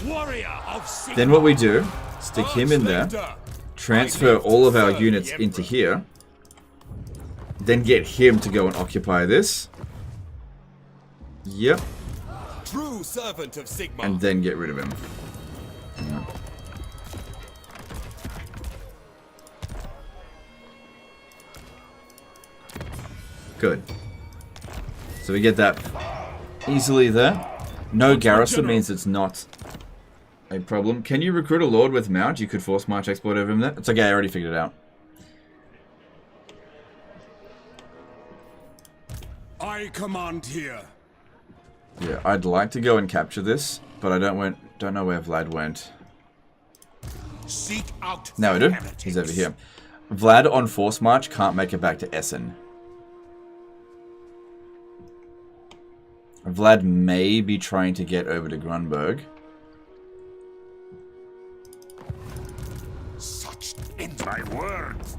Warrior of then what we do, stick him in there, transfer all of our units into here, then get him to go and occupy this. Yep. True servant of Sigma. And then get rid of him. Good. So we get that easily there. No garrison means it's not a problem. Can you recruit a lord with mount? You could force march exploit over him there. It's okay, I already figured it out. I command here. Yeah, I'd like to go and capture this, but I don't know where Vlad went. Seek out. Now I do. He's over here. Vlad on force march can't make it back to Essen. Vlad may be trying to get over to Grunberg. Such in my words.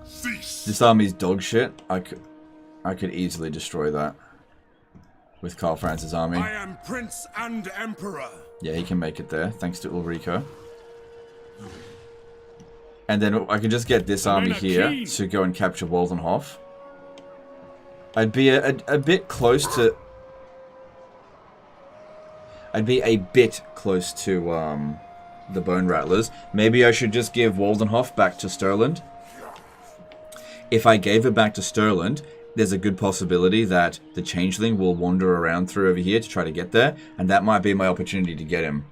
Cease. This army's dog shit. I could easily destroy that with Karl Franz's army. I am Prince and Emperor. Yeah, he can make it there, thanks to Ulrico. And then I can just get this army here to go and capture Waldenhof. I'd be a bit close to... I'd be a bit close to the Bone Rattlers. Maybe I should just give Waldenhof back to Stirland. If I gave it back to Stirland, there's a good possibility that the Changeling will wander around through over here to try to get there, and that might be my opportunity to get him.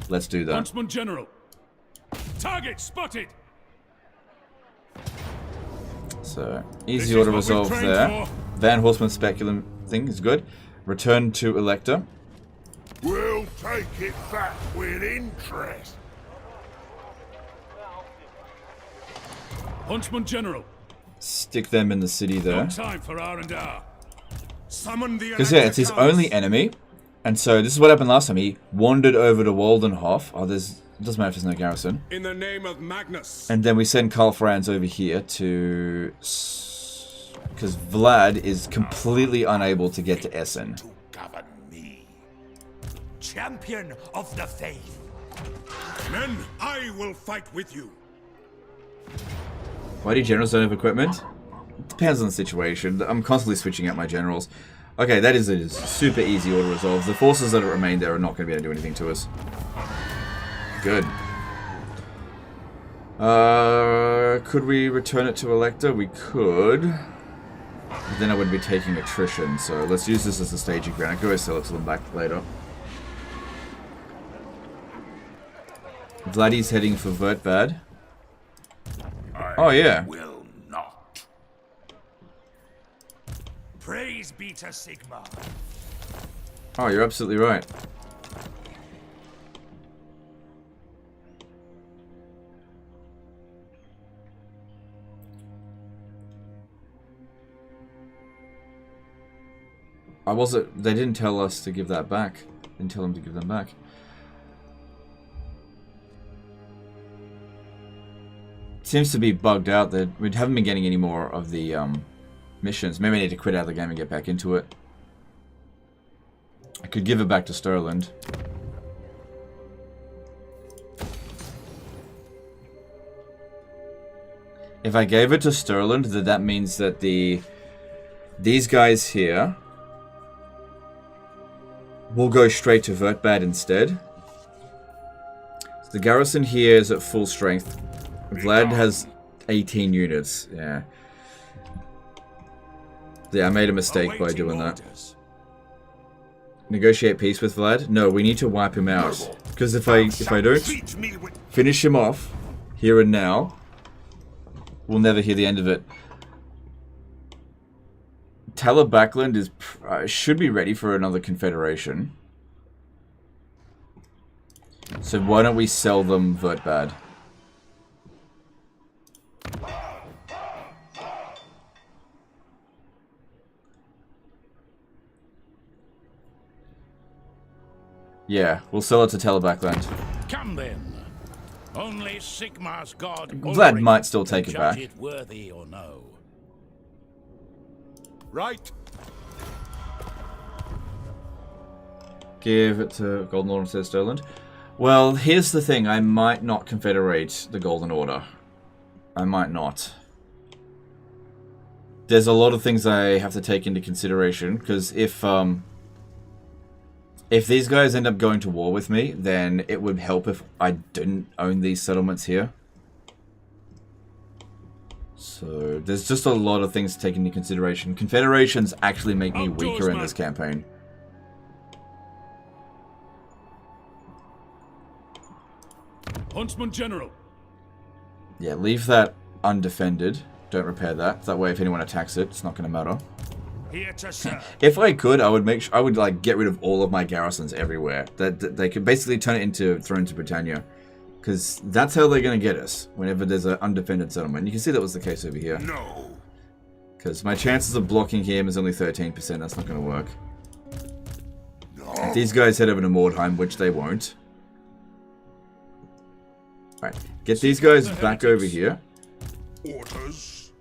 Let's do that. Huntsman General. Target spotted. So, easy order resolve there. Van Horseman Speculum thing is good. Return to Elector. We'll take it back with interest. Huntsman General. Stick them in the city there. No time for R&R. Summon the Because yeah, it's his only enemy. And so this is what happened last time. He wandered over to Waldenhof. Oh, it doesn't matter if there's no garrison. In the name of Magnus. And then we send Karl Franz over here to... Because Vlad is completely unable to get to Essen. To govern me. Champion of the faith. Men, I will fight with you. Why do generals don't have equipment? It depends on the situation. I'm constantly switching out my generals. Okay, that is a super easy auto resolve. The forces that remain there are not going to be able to do anything to us. Good. Could we return it to Elector? We could. But then I would be taking attrition, so let's use this as a staging ground. I could always sell it to them back later. Vladdy's heading for Vertbad. Oh yeah. Will not. Praise be to Sigma. Oh, you're absolutely right. They didn't tell us to give that back. Didn't tell them to give them back. Seems to be bugged out that we haven't been getting any more of the missions. Maybe I need to quit out of the game and get back into it. I could give it back to Sterland. If I gave it to Sterland, then that means that these guys here will go straight to Vertbad instead. So the garrison here is at full strength. Vlad has 18 units. Yeah. Yeah, I made a mistake by doing that. Negotiate peace with Vlad? No, we need to wipe him out. Because if I don't finish him off here and now, we'll never hear the end of it. Talabakland is should be ready for another Confederation. So why don't we sell them Vertbad? Yeah, we'll sell it to Talabakland. Come then. Only Sigmar's god Vlad might still take it back. Judge it worthy or no. Right. Give it to Golden Order, says Sterland. Well, here's the thing. I might not confederate the Golden Order. I might not. There's a lot of things I have to take into consideration, because if these guys end up going to war with me, then it would help if I didn't own these settlements here. So, there's just a lot of things to take into consideration. Confederations actually make me weaker in this campaign. Huntsman General. Yeah, leave that undefended. Don't repair that. That way if anyone attacks it, it's not going to matter. Here to serve. If I could, I would like get rid of all of my garrisons everywhere. That they could basically turn it into Throne to Britannia. Because that's how they're going to get us, whenever there's an undefended settlement. You can see that was the case over here. No. Because my chances of blocking him is only 13%. That's not going to work. No. If these guys head over to Mordheim, which they won't. Alright, get these guys back over here. Orders.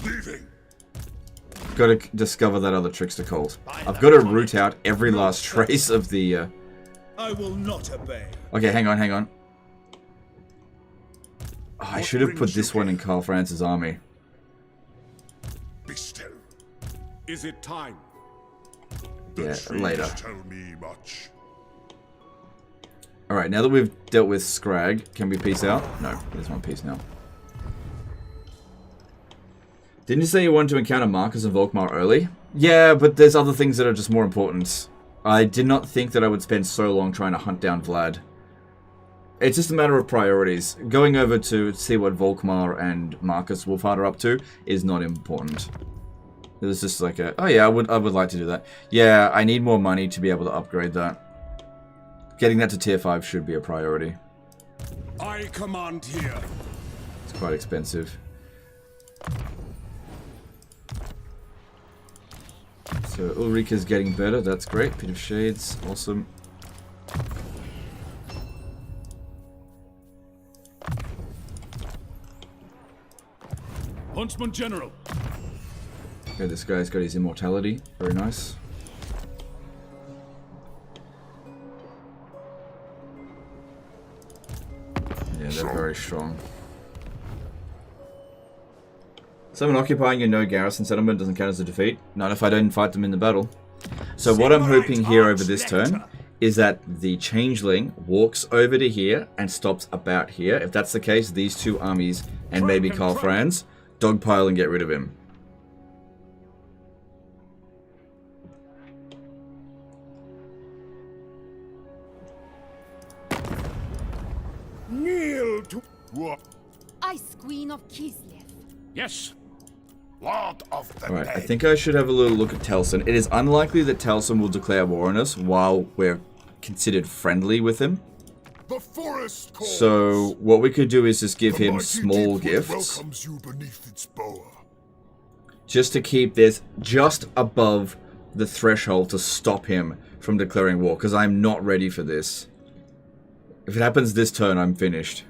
Leaving. Got to discover that other trickster cult. I've got to root out every last trace of the... I will not obey. Okay, hang on. Oh, I should have put this one in Karl Franz's army. Be still. Is it time? Yeah, later. Tell me much. Alright, now that we've dealt with Scrag, can we peace out? No, there's one peace now. Didn't you say you wanted to encounter Marcus and Volkmar early? Yeah, but there's other things that are just more important. I did not think that I would spend so long trying to hunt down Vlad. It's just a matter of priorities. Going over to see what Volkmar and Marcus Wolfhard are up to is not important. It was just like a, oh yeah, I would like to do that. Yeah, I need more money to be able to upgrade that. Getting that to tier 5 should be a priority. I command here. It's quite expensive. So Ulrika's getting better, that's great. Pit of Shades, awesome. Huntsman General. Okay, this guy's got his immortality, very nice. Yeah, they're very strong. Someone occupying your no garrison settlement doesn't count as a defeat. Not if I don't fight them in the battle. So what I'm hoping here over this turn is that the changeling walks over to here and stops about here. If that's the case, these two armies and maybe Karl Franz dogpile and get rid of him. Kneel to what? Ice Queen of Kislev. Yes. Lord of the Alright, I think I should have a little look at Telson. It is unlikely that Telson will declare war on us while we're considered friendly with him. The forest calls. So what we could do is just give him small gifts. Welcomes you beneath its boa. Just to keep this just above the threshold to stop him from declaring war, because I'm not ready for this. If it happens this turn, I'm finished.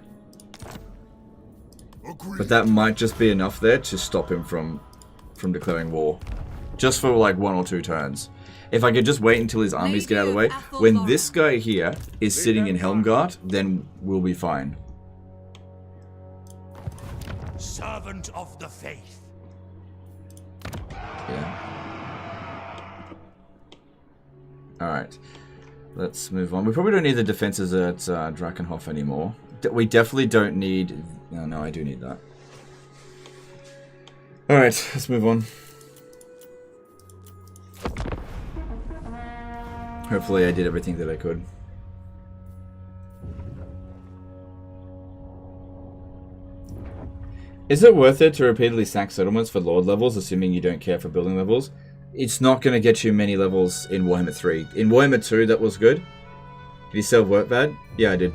Agreed. But that might just be enough there to stop him from declaring war. Just for like 1 or 2 turns. If I could just wait until his armies get out of the way. When this guy here is sitting in Helmgart, then we'll be fine. Servant of the faith. Yeah. Alright. Let's move on. We probably don't need the defenses at Drakenhof anymore. We definitely don't need... No, I do need that. Alright, let's move on. Hopefully I did everything that I could. Is it worth it to repeatedly sack settlements for lord levels, assuming you don't care for building levels? It's not going to get you many levels in Warhammer 3. In Warhammer 2, that was good. Did you sell work bad? Yeah, I did.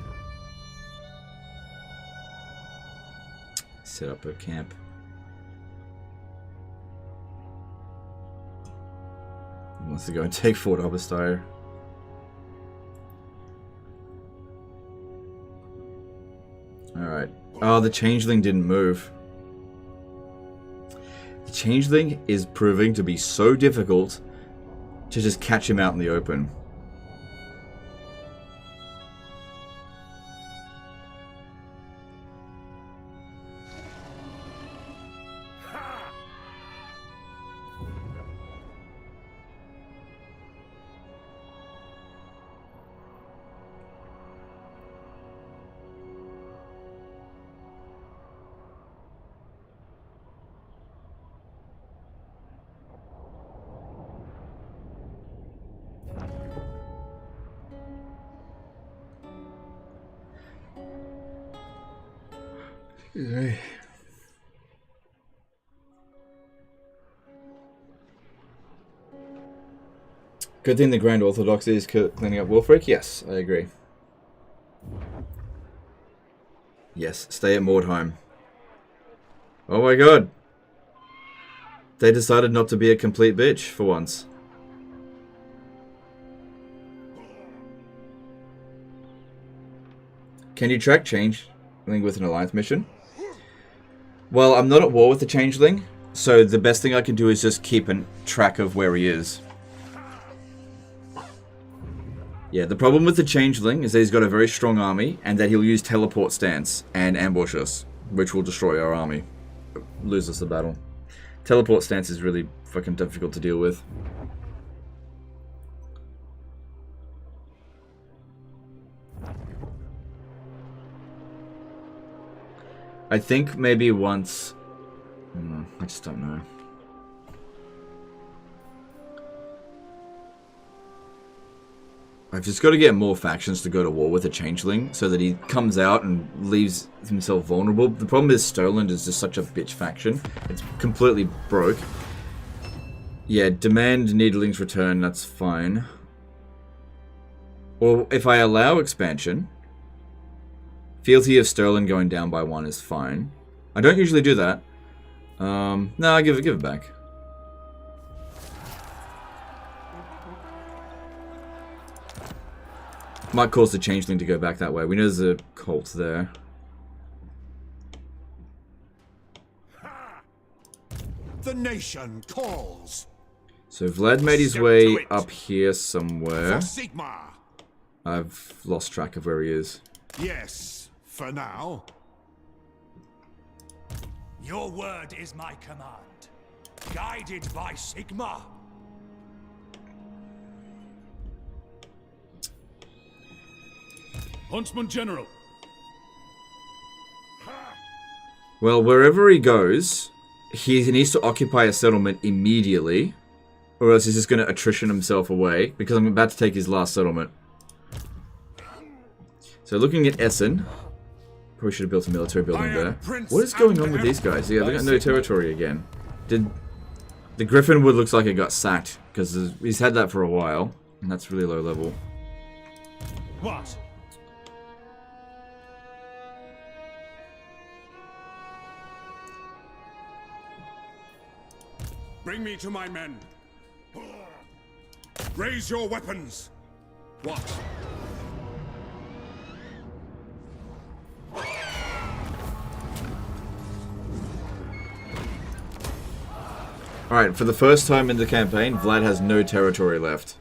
Set up a camp. He wants to go and take Fort Oberstyre. Alright. Oh, the changeling didn't move. The changeling is proving to be so difficult to just catch him out in the open. Good thing the Grand Orthodoxy is cleaning up Wolfric? Yes, I agree. Yes, stay at Mordheim. Oh my god! They decided not to be a complete bitch for once. Can you track changeling with an alliance mission? Well, I'm not at war with the changeling, so the best thing I can do is just keep a track of where he is. Yeah, the problem with the changeling is that he's got a very strong army, and that he'll use teleport stance and ambush us, which will destroy our army. Lose us the battle. Teleport stance is really fucking difficult to deal with. I think maybe once... I just don't know. I've just got to get more factions to go to war with a changeling so that he comes out and leaves himself vulnerable. The problem is Stoland is just such a bitch faction. It's completely broke. Yeah, demand Needling's return, that's fine. Or if I allow expansion, fealty of Sterling going down by 1 is fine. I don't usually do that. No, I give it back. Might cause the changeling to go back that way. We know there's a cult there. The nation calls. So Vlad made his way up here somewhere. For Sigmar. I've lost track of where he is. Yes, for now. Your word is my command. Guided by Sigmar. Huntsman General. Well, wherever he goes, he needs to occupy a settlement immediately, or else he's just going to attrition himself away, because I'm about to take his last settlement. So looking at Essen, probably should have built a military building there. What is going on with these guys? Yeah, they got no territory again. The Griffinwood looks like it got sacked, because he's had that for a while, and that's really low level. What? Bring me to my men. Raise your weapons. What? Alright, for the first time in the campaign, Vlad has no territory left.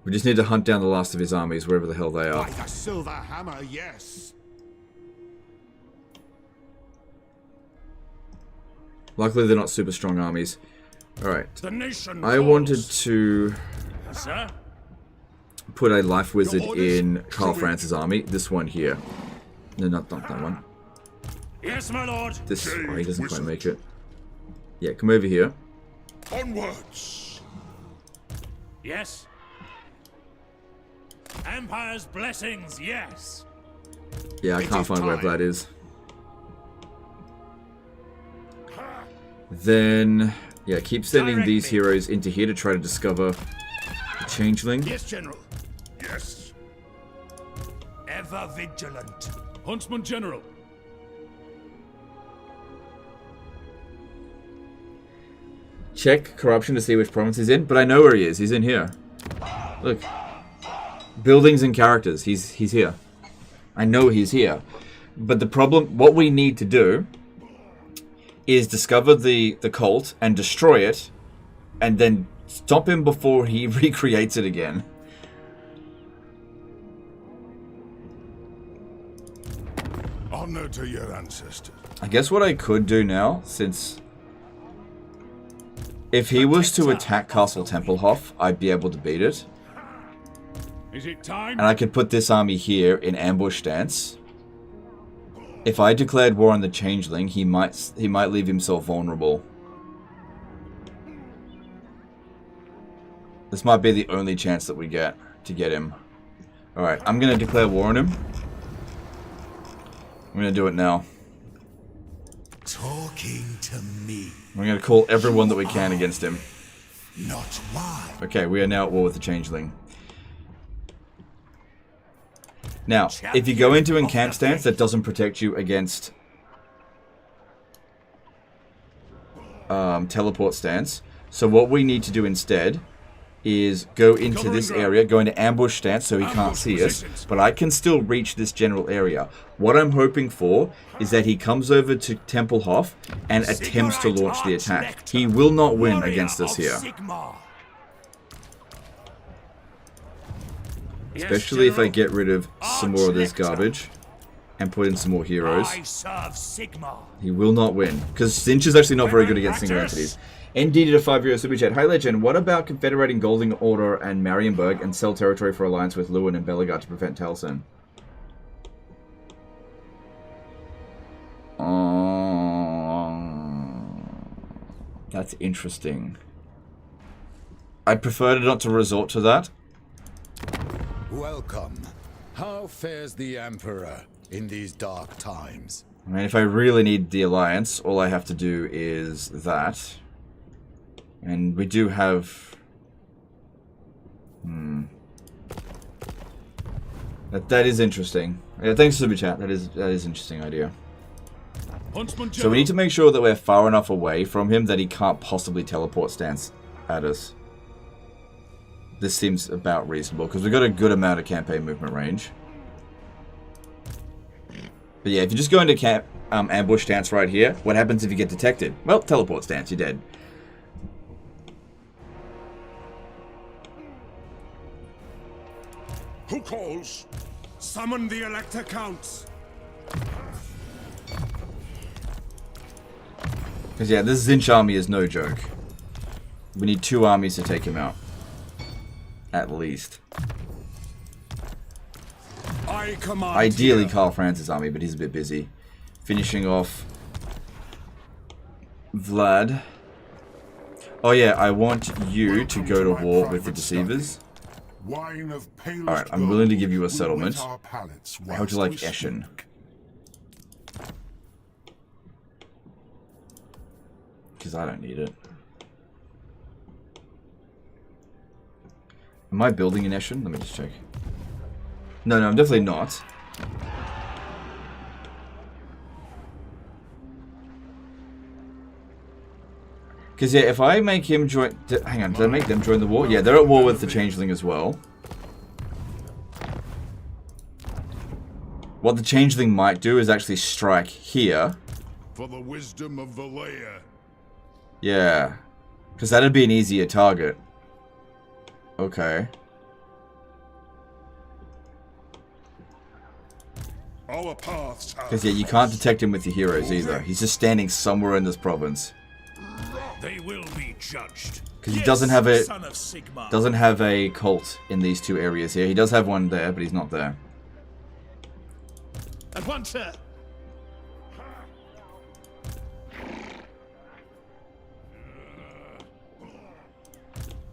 We just need to hunt down the last of his armies, wherever the hell they are. By the silver hammer, yes. Luckily, they're not super strong armies. Alright. The nation I wanted to Sir? put a life wizard in Karl Franz's army. This one here. No, not that one. Yes, my lord. This. Oh, he doesn't quite make it. Yeah, come over here. Onwards. Yes. Empire's blessings, yes. Yeah, I can't find where Vlad is. Then, yeah, keep sending these heroes into here to try to discover the changeling. Yes, General. Yes. Ever vigilant. Huntsman General. Check corruption to see which province he's in, but I know where he is. He's in here. Look. Buildings and characters. He's here. I know he's here. But the problem, what we need to do is discover the cult and destroy it, and then stop him before he recreates it again. Honor to your ancestors. I guess what I could do now, since if he was to attack Castle Templehof, I'd be able to beat it. Is it time? And I could put this army here in ambush stance. If I declared war on the changeling, he might leave himself vulnerable. This might be the only chance that we get to get him. Alright, I'm going to declare war on him. I'm going to do it now. Talking to me. We're going to call everyone that we can against him. Not why. Okay, we are now at war with the changeling. Now, if you go into encamp stance, that doesn't protect you against teleport stance. So what we need to do instead is go into this area, go into ambush stance so he can't see us, but I can still reach this general area. What I'm hoping for is that he comes over to Templehof and attempts to launch the attack. He will not win against us here. Especially if I get rid of some more of this garbage and put in some more heroes. He will not win. Because Sinch is actually not very good against single entities. ND did a 5-euro super chat. Hi Legend, what about confederating Golding Order and Marienburg and sell territory for alliance with Lewin and Bellegarde to prevent Taliesin? That's interesting. I'd prefer not to resort to that. Welcome. How fares the Emperor in these dark times? I mean, if I really need the alliance, all I have to do is that. And we do have... That is interesting. Yeah, thanks for the chat. That is an interesting idea. So we need to make sure that we're far enough away from him that he can't possibly teleport stance at us. This seems about reasonable, because we've got a good amount of campaign movement range. But yeah, if you just go into ambush stance right here, what happens if you get detected? Well, teleport stance, you're dead. Who calls? Summon the Elector Counts. Because yeah, this Zinch army is no joke. We need 2 armies to take him out. At least. I command. Ideally, here. Karl Franz's army, but he's a bit busy. Finishing off Vlad. Oh yeah, I want you to go to war with the Deceivers. Alright, I'm willing to give you a settlement. How would you like Eschen? Because I don't need it. Am I building an Eschen? Let me just check. No, I'm definitely not. Because, yeah, if I make him join... Hang on, did I make them join the war? Yeah, they're at war with the changeling as well. What the changeling might do is actually strike here. For the wisdom of Valea. Yeah. Because that'd be an easier target. Okay. Our paths have Because, yeah, you can't detect him with your heroes either. He's just standing somewhere in this province. They will be judged. Because he doesn't have a... Son of Sigmar. Doesn't have a cult in these 2 areas here. He does have one there, but he's not there. At once, sir.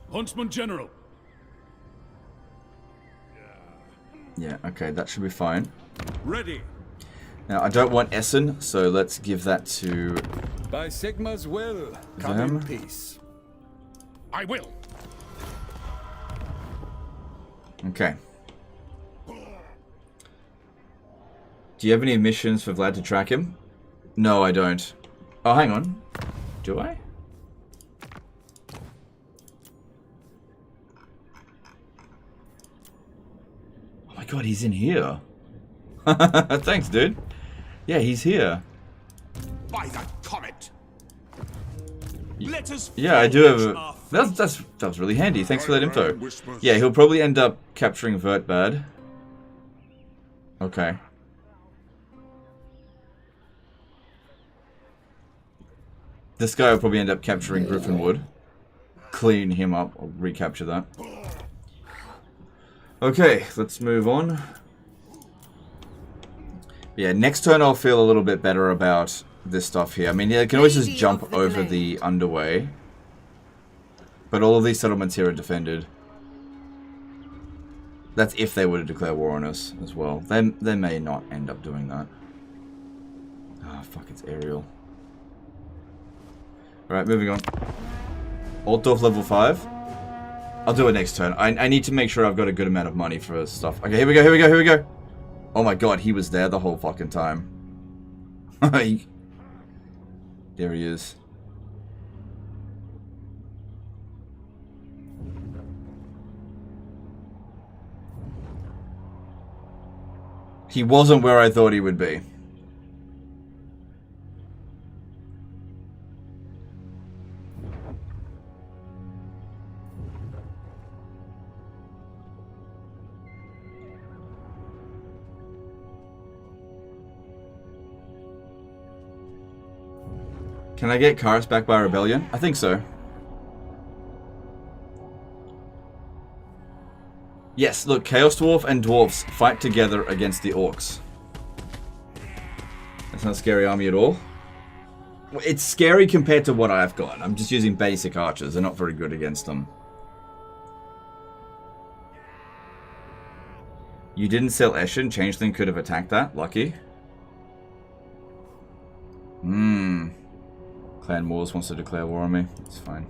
Huntsman General. Yeah, okay, that should be fine. Ready. Now, I don't want Essen, so let's give that to... By Sigma's will, come them. in peace. I will. Okay. Do you have any missions for Vlad to track him? No, I don't. Oh, hang on. Do I? Oh my god, he's in here. Thanks, dude. Yeah, he's here. By the comet. Let us Yeah, I do have a... That's really handy. Thanks for that info. Yeah, he'll probably end up capturing Vertbad. Okay. This guy will probably end up capturing Griffinwood. Clean him up. I'll recapture that. Okay, let's move on. Yeah, next turn I'll feel a little bit better about this stuff here. I mean, yeah, I can always just jump over the underway. But all of these settlements here are defended. That's if they were to declare war on us as well. They may not end up doing that. Ah, fuck, it's aerial. Alright, moving on. Altdorf level 5. I'll do it next turn. I need to make sure I've got a good amount of money for stuff. Okay, here we go. Oh my god, he was there the whole fucking time. There he is. He wasn't where I thought he would be. Can I get Karis back by rebellion? I think so. Yes, look, Chaos Dwarf and Dwarfs fight together against the Orcs. That's not a scary army at all. It's scary compared to what I've got. I'm just using basic archers. They're not very good against them. You didn't sell Eschen. Changeling could have attacked that. Lucky. Clan Moors wants to declare war on me. It's fine.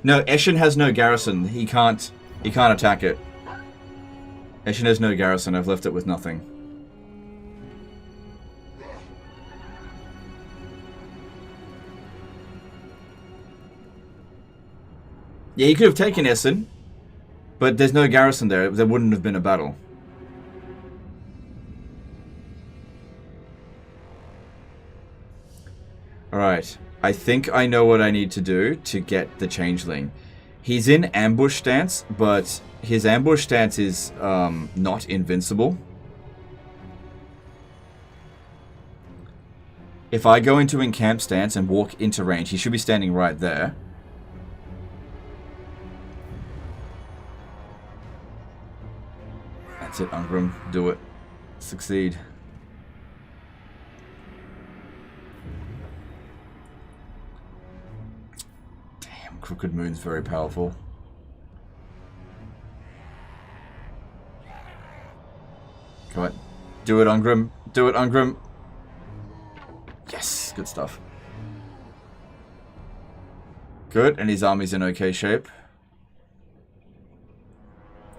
No, Eschen has no garrison. He can't attack it. Eschen has no garrison. I've left it with nothing. Yeah, he could have taken Essen, but there's no garrison there. There wouldn't have been a battle. Alright, I think I know what I need to do to get the changeling. He's in ambush stance, but his ambush stance is not invincible. If I go into encamp stance and walk into range, he should be standing right there. That's it, Ungram. Do it. Succeed. Damn, Crooked Moon's very powerful. Come on. Do it, Ungram. Do it, Ungram. Yes, good stuff. Good, and his army's in okay shape.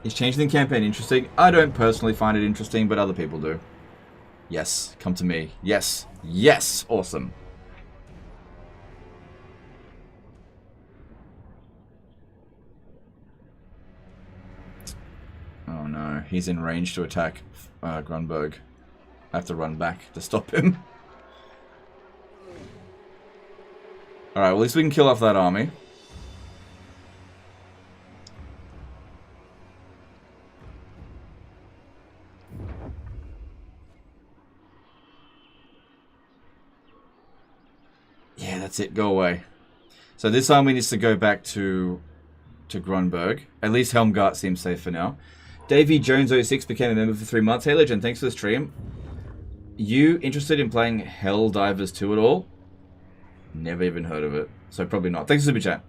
Is changing the campaign interesting? I don't personally find it interesting, but other people do. Yes, come to me. Yes. Yes! Awesome. Oh no, he's in range to attack Grunberg. I have to run back to stop him. Alright, well, at least we can kill off that army. Yeah, that's it. Go away. So this army needs to go back to Grunberg. At least Helmgart seems safe for now. Davey Jones06 became a member for 3 months. Hey, Legend, thanks for the stream. You interested in playing Helldivers 2 at all? Never even heard of it. So probably not. Thanks for Super Chat.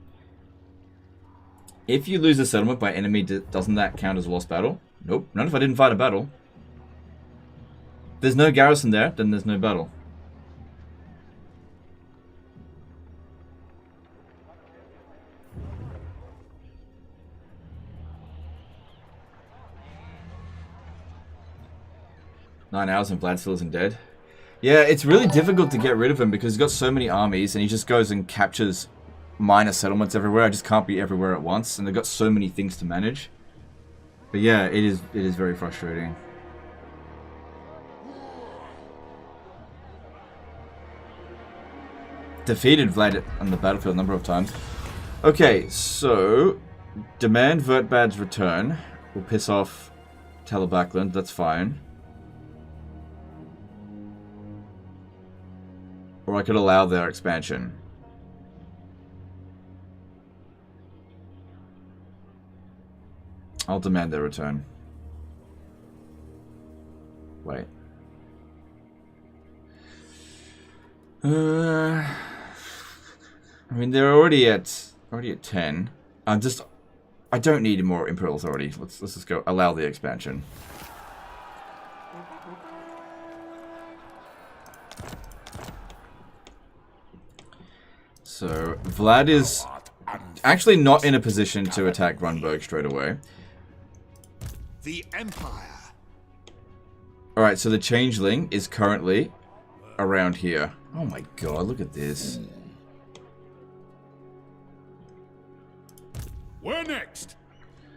If you lose a settlement by enemy, doesn't that count as a lost battle? Nope. Not if I didn't fight a battle. If there's no garrison there, then there's no battle. Nine hours and Vlad still isn't dead. Yeah, it's really difficult to get rid of him because he's got so many armies and he just goes and captures minor settlements everywhere. I just can't be everywhere at once, and they've got so many things to manage. But yeah, it is very frustrating. Defeated Vlad on the battlefield a number of times. Okay, so demand Vertbad's return. We'll piss off Talabakland, that's fine. Or I could allow their expansion. I'll demand their return. Wait. I mean, they're already at 10. I don't need more Imperial Authority. Let's just go allow the expansion. So, Vlad is actually not in a position to attack Grunberg straight away. The Empire. Alright, so the changeling is currently around here. Oh my god, look at this. Where next?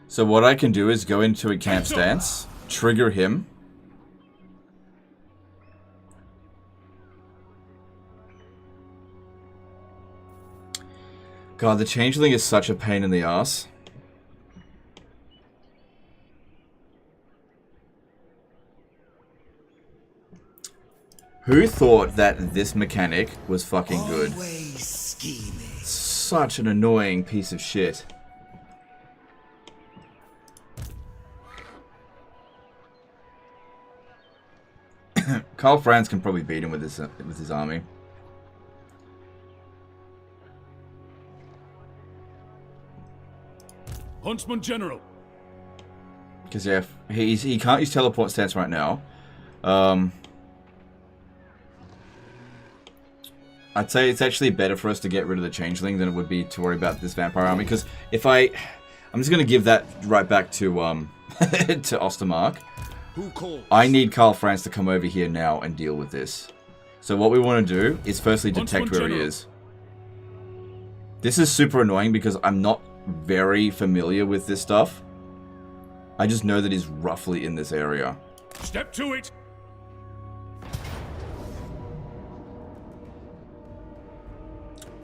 So what I can do is go into a camp stance, trigger him. God, the changeling is such a pain in the ass. Who thought that this mechanic was fucking good? Such an annoying piece of shit. Karl Franz can probably beat him with his army. Huntsman General. Because yeah, he can't use teleport stance right now. I'd say it's actually better for us to get rid of the changeling than it would be to worry about this vampire army. Because if I'm just gonna give that right back to to Ostermark. I need Karl Franz to come over here now and deal with this. So what we want to do is firstly detect where he is. This is super annoying because I'm not very familiar with this stuff. I just know that he's roughly in this area. Step to it.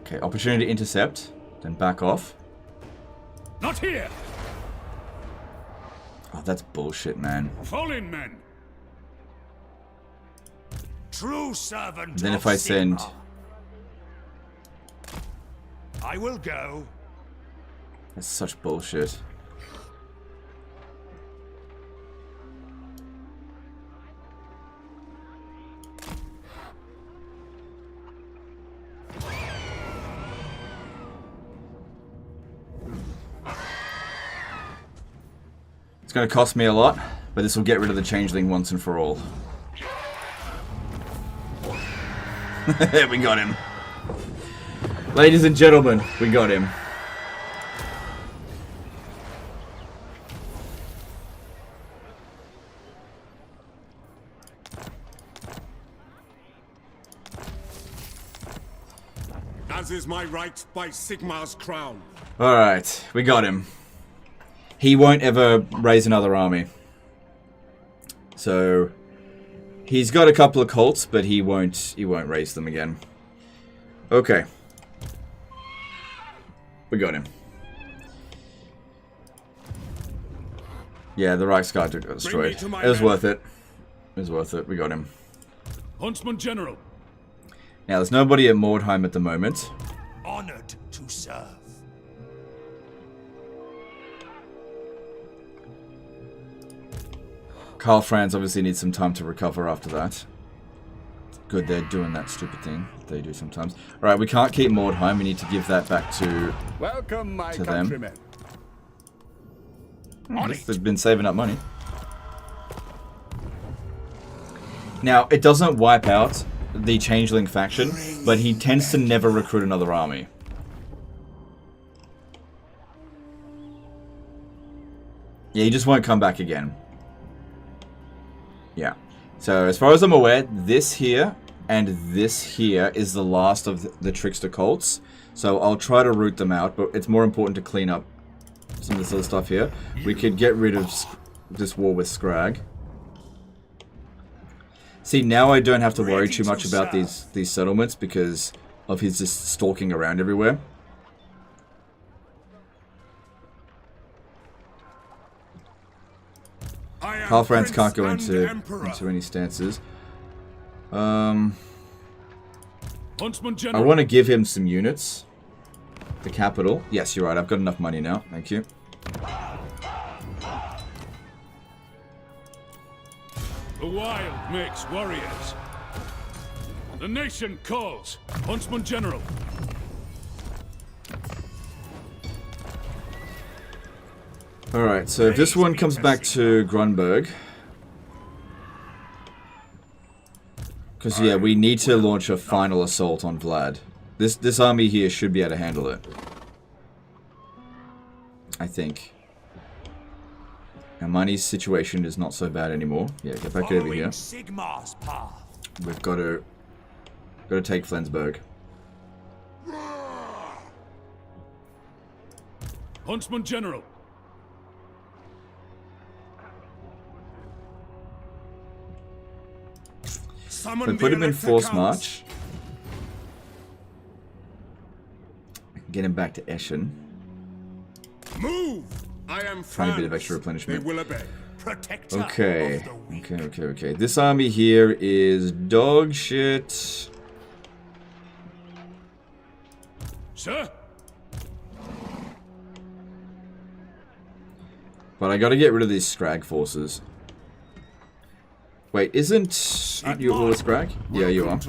Okay, opportunity to intercept, then back off. Not here. Oh, that's bullshit, man. Fall in, men. True servant. Then if I send... I will go. That's such bullshit. It's going to cost me a lot, but this will get rid of the changeling once and for all. We got him. Ladies and gentlemen, we got him. As is my right by Sigmar's crown. Alright, we got him. He won't ever raise another army. So he's got a couple of cults, but he won't raise them again. Okay. We got him. Yeah, the Reichsguard got destroyed. It was worth it. It was worth it. We got him. Huntsman General. Now, there's nobody at Mordheim at the moment. Honored to serve. Karl Franz obviously needs some time to recover after that. Good, they're doing that stupid thing they do sometimes. Alright, we can't keep Mordheim. We need to give that back to, Welcome, my to countrymen. them. They've been saving up money. Now, it doesn't wipe out the changeling faction, but he tends to never recruit another army. Yeah, he just won't come back again. Yeah. So, as far as I'm aware, this here and this here is the last of the trickster cults. So, I'll try to root them out, but it's more important to clean up some of this other stuff here. We could get rid of this war with Scrag. See, now I don't have to worry too much about these settlements because of his just stalking around everywhere. Karl Franz can't go into any stances. I want to give him some units. The capital. Yes, you're right. I've got enough money now. Thank you. The wild makes warriors. The nation calls. Huntsman General. Alright, so if this one comes back to Grunberg. Because, yeah, we need to launch a final assault on Vlad. This army here should be able to handle it. I think. Our money's situation is not so bad anymore. Yeah, get back over here. Sigmar's path. We've got to take Flensburg. Huntsman General. We put him in force march. I can get him back to Eschen. Move! I am Trying a bit of Franz. extra replenishment. They will obey. Okay. Okay. This army here is dog shit. Sir? But I gotta get rid of these Scrag forces. Wait, aren't you all a Scrag? Yeah, you are.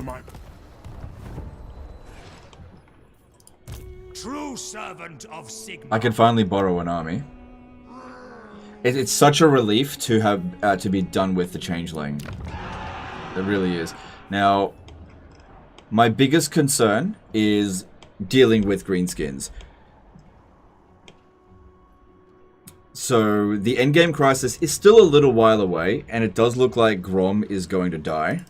True servant of Sigmar. I can finally borrow an army. It's such a relief to have to be done with the changeling. It really is. Now, my biggest concern is dealing with greenskins. So, the endgame crisis is still a little while away, and it does look like Grom is going to die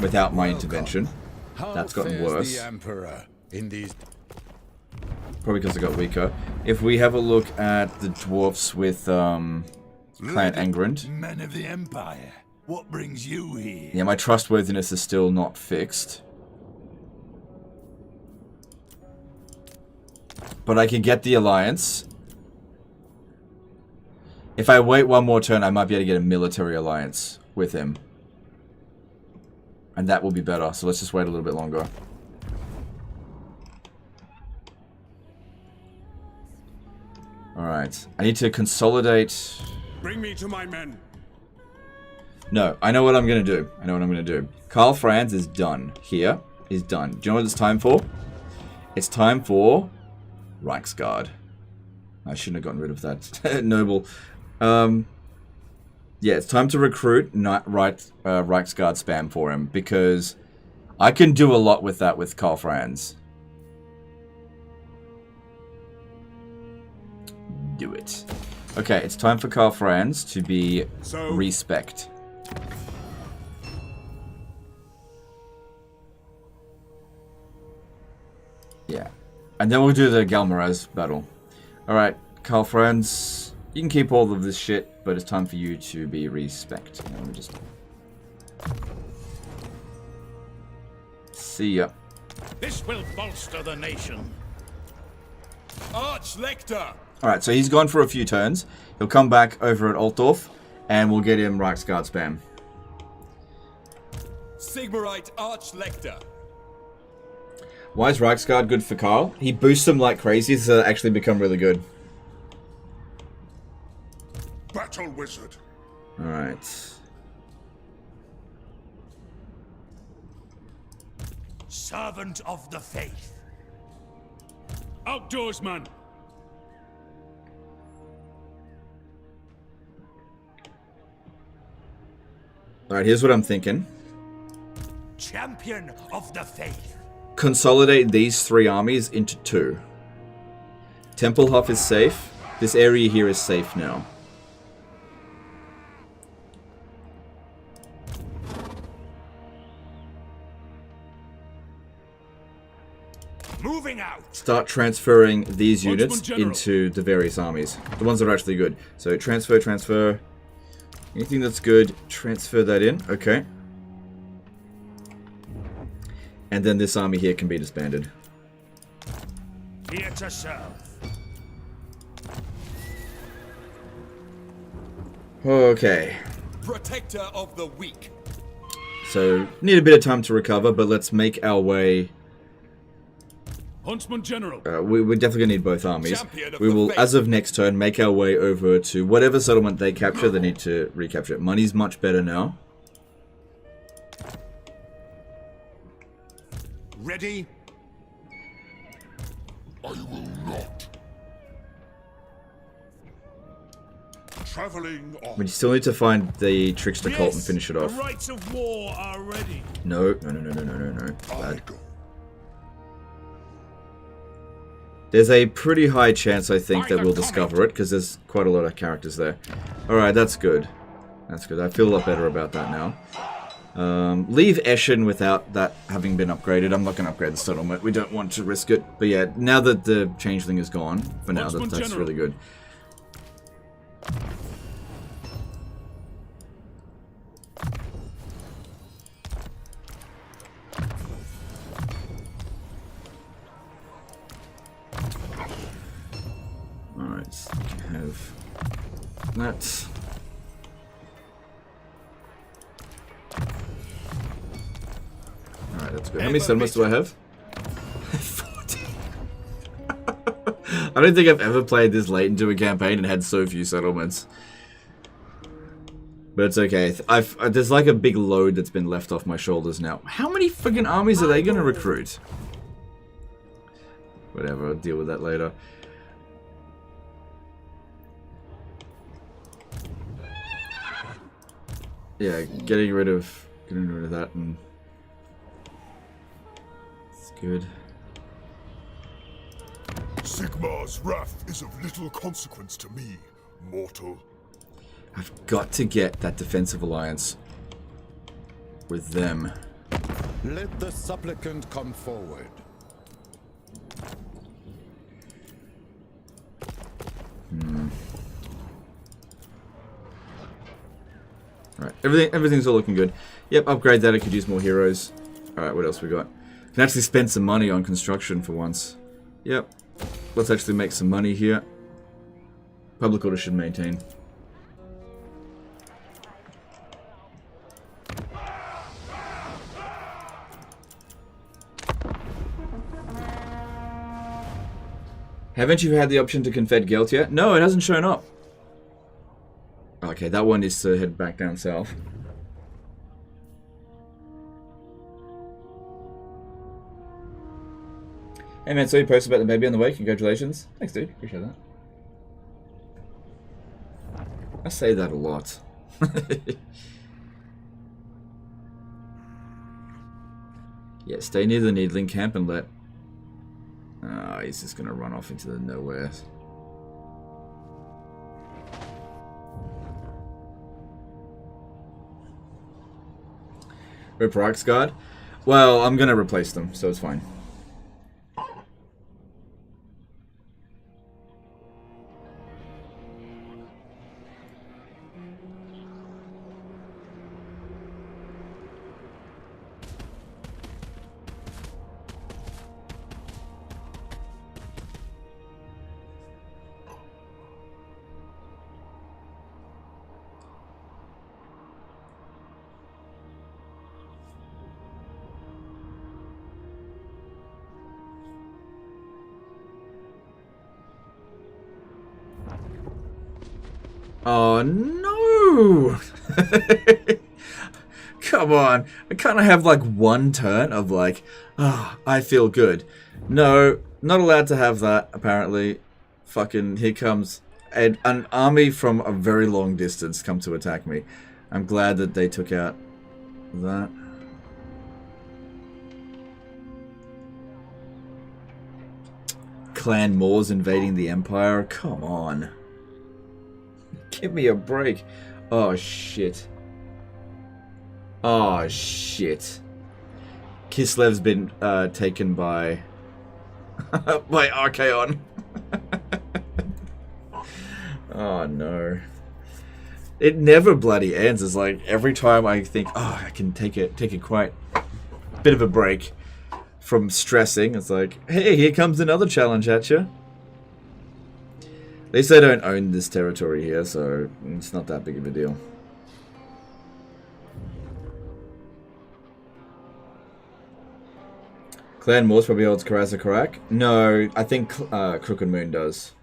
without my intervention. That's gotten worse. The Emperor in these... Probably because it got weaker. If we have a look at the dwarfs with Clan Angrand. Men of the Empire, what brings you here? Yeah, my trustworthiness is still not fixed. But I can get the alliance. If I wait one more turn, I might be able to get a military alliance with him. And that will be better, so let's just wait a little bit longer. Alright, I need to consolidate... Bring me to my men. No, I know what I'm going to do. I know what I'm going to do. Karl Franz is done. Here is done. Do you know what it's time for? It's time for Reichsguard. I shouldn't have gotten rid of that noble. Yeah, it's time to recruit Reichsguard spam for him, because I can do a lot with that with Karl Franz. Do it. Okay, it's time for Karl Franz to be respect. Yeah. And then we'll do the Galmaraz battle. Alright, Karl Franz, you can keep all of this shit, but it's time for you to be respect. Let me just... See ya. This will bolster the nation. Archlector! Alright, so he's gone for a few turns. He'll come back over at Altdorf, and we'll get him Reichsguard spam. Sigmarite Archlector. Why is Reichsguard good for Karl? He boosts them like crazy, so they actually become really good. Battle wizard. Alright. Servant of the faith. Outdoorsman. Alright, here's what I'm thinking. Champion of the faith. Consolidate these 3 armies into 2. Templehof is safe. This area here is safe now. Moving out. Start transferring these units into the various armies. The ones that are actually good. So transfer. Anything that's good, transfer that in. Okay. And then this army here can be disbanded. Here to serve. Okay. Protector of the weak. So, need a bit of time to recover, but let's make our way... Huntsman General. We're definitely going to need both armies. We will, as of next turn, make our way over to whatever settlement they capture, they need to recapture it. Money's much better now. Ready? I will not. Traveling on. We still need to find the Trickster Cult and finish it off. The rights of war are ready. No. Vlad. There's a pretty high chance, I think, that we'll discover it, because there's quite a lot of characters there. Alright, that's good. That's good. I feel a lot better about that now. Leave Eschen without that having been upgraded. I'm not going to upgrade the settlement. We don't want to risk it. But yeah, now that the changeling is gone, for now, that's really good. Alright, so we have that. Alright, that's good. How many settlements do I have? 40. I don't think I've ever played this late into a campaign and had so few settlements. But it's okay. There's like a big load that's been left off my shoulders now. How many friggin' armies are they going to recruit? Whatever, I'll deal with that later. Yeah, getting rid of that, and it's good. Sigmar's wrath is of little consequence to me, mortal. I've got to get that defensive alliance with them. Let the supplicant come forward. Alright, everything's all looking good. Yep, upgrade that, I could use more heroes. Alright, what else we got? Can actually spend some money on construction for once. Yep. Let's actually make some money here. Public order should maintain. Haven't you had the option to Confed Guilt yet? No, it hasn't shown up. Okay, that one is to head back down south. Hey man, so you posted about the baby on the way. Congratulations. Thanks, dude. Appreciate that. I say that a lot. Yeah, stay near the needling camp and let... Oh, he's just gonna run off into the nowhere. Rip Rocks Guard? Well, I'm gonna replace them, so it's fine. Oh no! Come on. I kind of have like one turn of like, ah, I feel good. No, not allowed to have that, apparently. Fucking, here comes an army from a very long distance come to attack me. I'm glad that they took out that. Clan Moors invading the Empire? Come on. Give me a break. Oh, shit. Oh, shit. Kislev's been taken by... by Archaon. Oh, no. It never bloody ends. It's like, every time I think, oh, I can take it quite a bit of a break from stressing. It's like, hey, here comes another challenge at you. At least they don't own this territory here, so it's not that big of a deal. Clan Moors probably holds Karasa Karak. No, I think Crooked Moon does.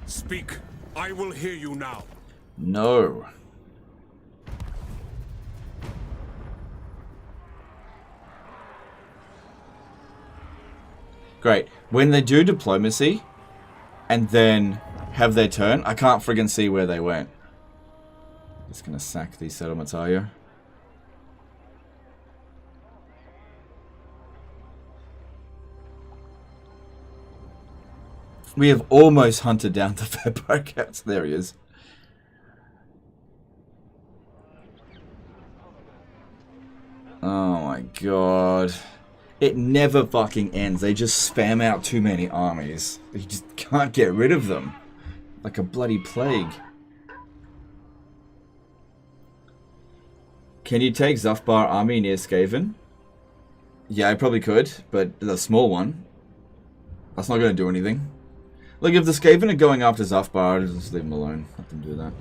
Speak. I will hear you now. No. Great. When they do diplomacy and then have their turn, I can't friggin' see where they went. Just gonna sack these settlements, are you? We have almost hunted down the vampire cats. There he is. Oh my god. It never fucking ends. They just spam out too many armies. You just can't get rid of them. Like a bloody plague. Can you take Zufbar army near Skaven? Yeah, I probably could, but the small one. That's not going to do anything. Look, if the Skaven are going after Zufbar, I'll just leave them alone. Let them do that.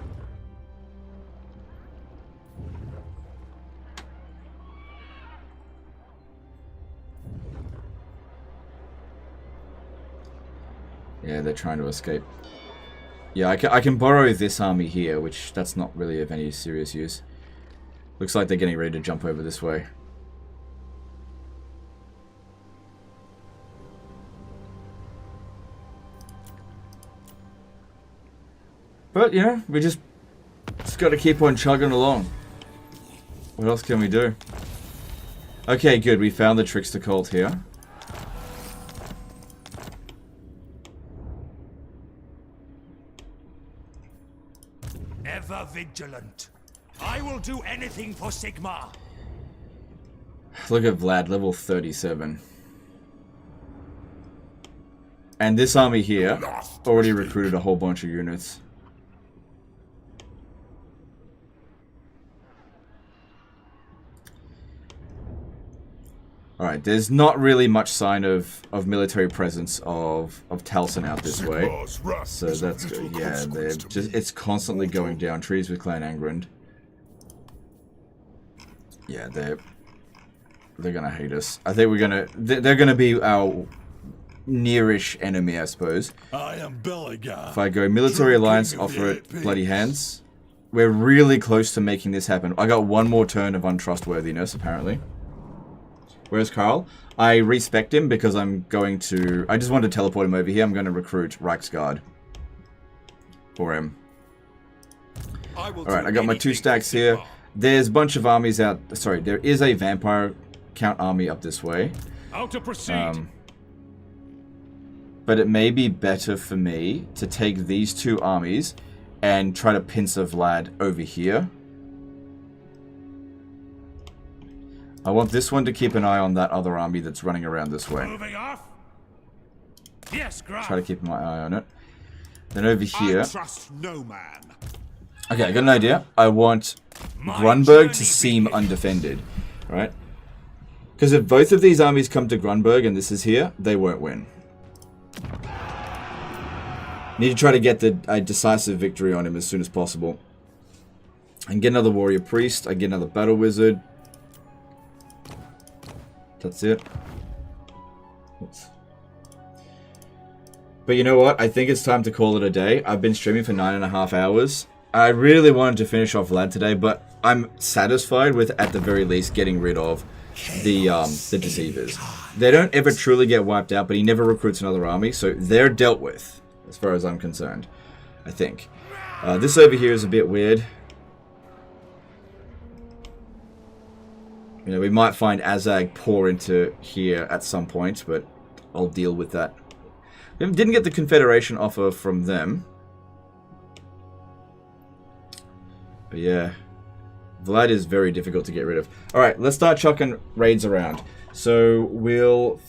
Yeah, they're trying to escape. Yeah, I can borrow this army here, which that's not really of any serious use. Looks like they're getting ready to jump over this way. But, you know, we just got to keep on chugging along. What else can we do? Okay, good. We found the Trickster Cult here. Ever vigilant. I will do anything for Sigmar. Look at Vlad, level 37. And this army here already recruited a whole bunch of units. Alright, there's not really much sign of military presence of Taliesin out this way. So that's good. Yeah, they're just, it's constantly going down. Trees with Clan Angrand. Yeah, they're gonna hate us. I think they're gonna be our nearish enemy, I suppose. I am Beligar. If I go military alliance, offer it bloody hands. We're really close to making this happen. I got one more turn of untrustworthiness, apparently. Where's Karl? I respect him because I'm going to... I just want to teleport him over here. I'm going to recruit Reichsguard for him. Alright, I got my 2 stacks here. There's a bunch of armies out... Sorry, there is a vampire count army up this way. How to proceed? But it may be better for me to take these 2 armies and try to pincer Vlad over here. I want this one to keep an eye on that other army that's running around this way. Moving off. Yes, Graf. Try to keep my eye on it. Then over here... I trust no man. Okay, I got an idea. I want Grunberg to seem undefended. Right? Because if both of these armies come to Grunberg and this is here, they won't win. Need to try to get a decisive victory on him as soon as possible. And get another warrior priest. I get another battle wizard. That's it. Oops. But you know what? I think it's time to call it a day. I've been streaming for 9.5 hours. I really wanted to finish off Vlad today, but I'm satisfied with, at the very least, getting rid of the deceivers. They don't ever truly get wiped out, but he never recruits another army, so they're dealt with, as far as I'm concerned, I think. This over here is a bit weird. You know, we might find Azag pour into here at some point, but I'll deal with that. We didn't get the Confederation offer from them. But yeah, Vlad is very difficult to get rid of. Alright, let's start chucking raids around. So we'll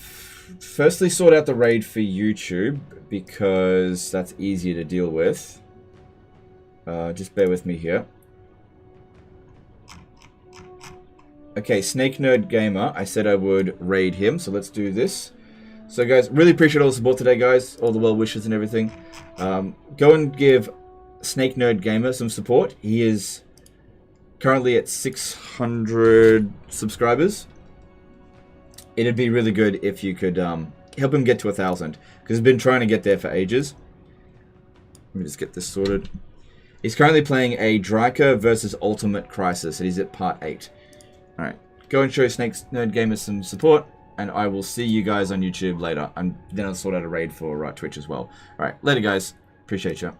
firstly sort out the raid for YouTube, because that's easier to deal with. Just bear with me here. Okay, Snake Nerd Gamer, I said I would raid him, so let's do this. So guys, really appreciate all the support today, guys, all the well wishes and everything. Go and give Snake Nerd Gamer some support. He is currently at 600 subscribers. It'd be really good if you could help him get to 1,000, because he's been trying to get there for ages. Let me just get this sorted. He's currently playing a Dryker versus Ultimate Crisis, and he's at part 8. Alright, go and show Snake Nerd Gamer some support, and I will see you guys on YouTube later. And then I'll sort out a raid for Twitch as well. Alright, later guys. Appreciate you.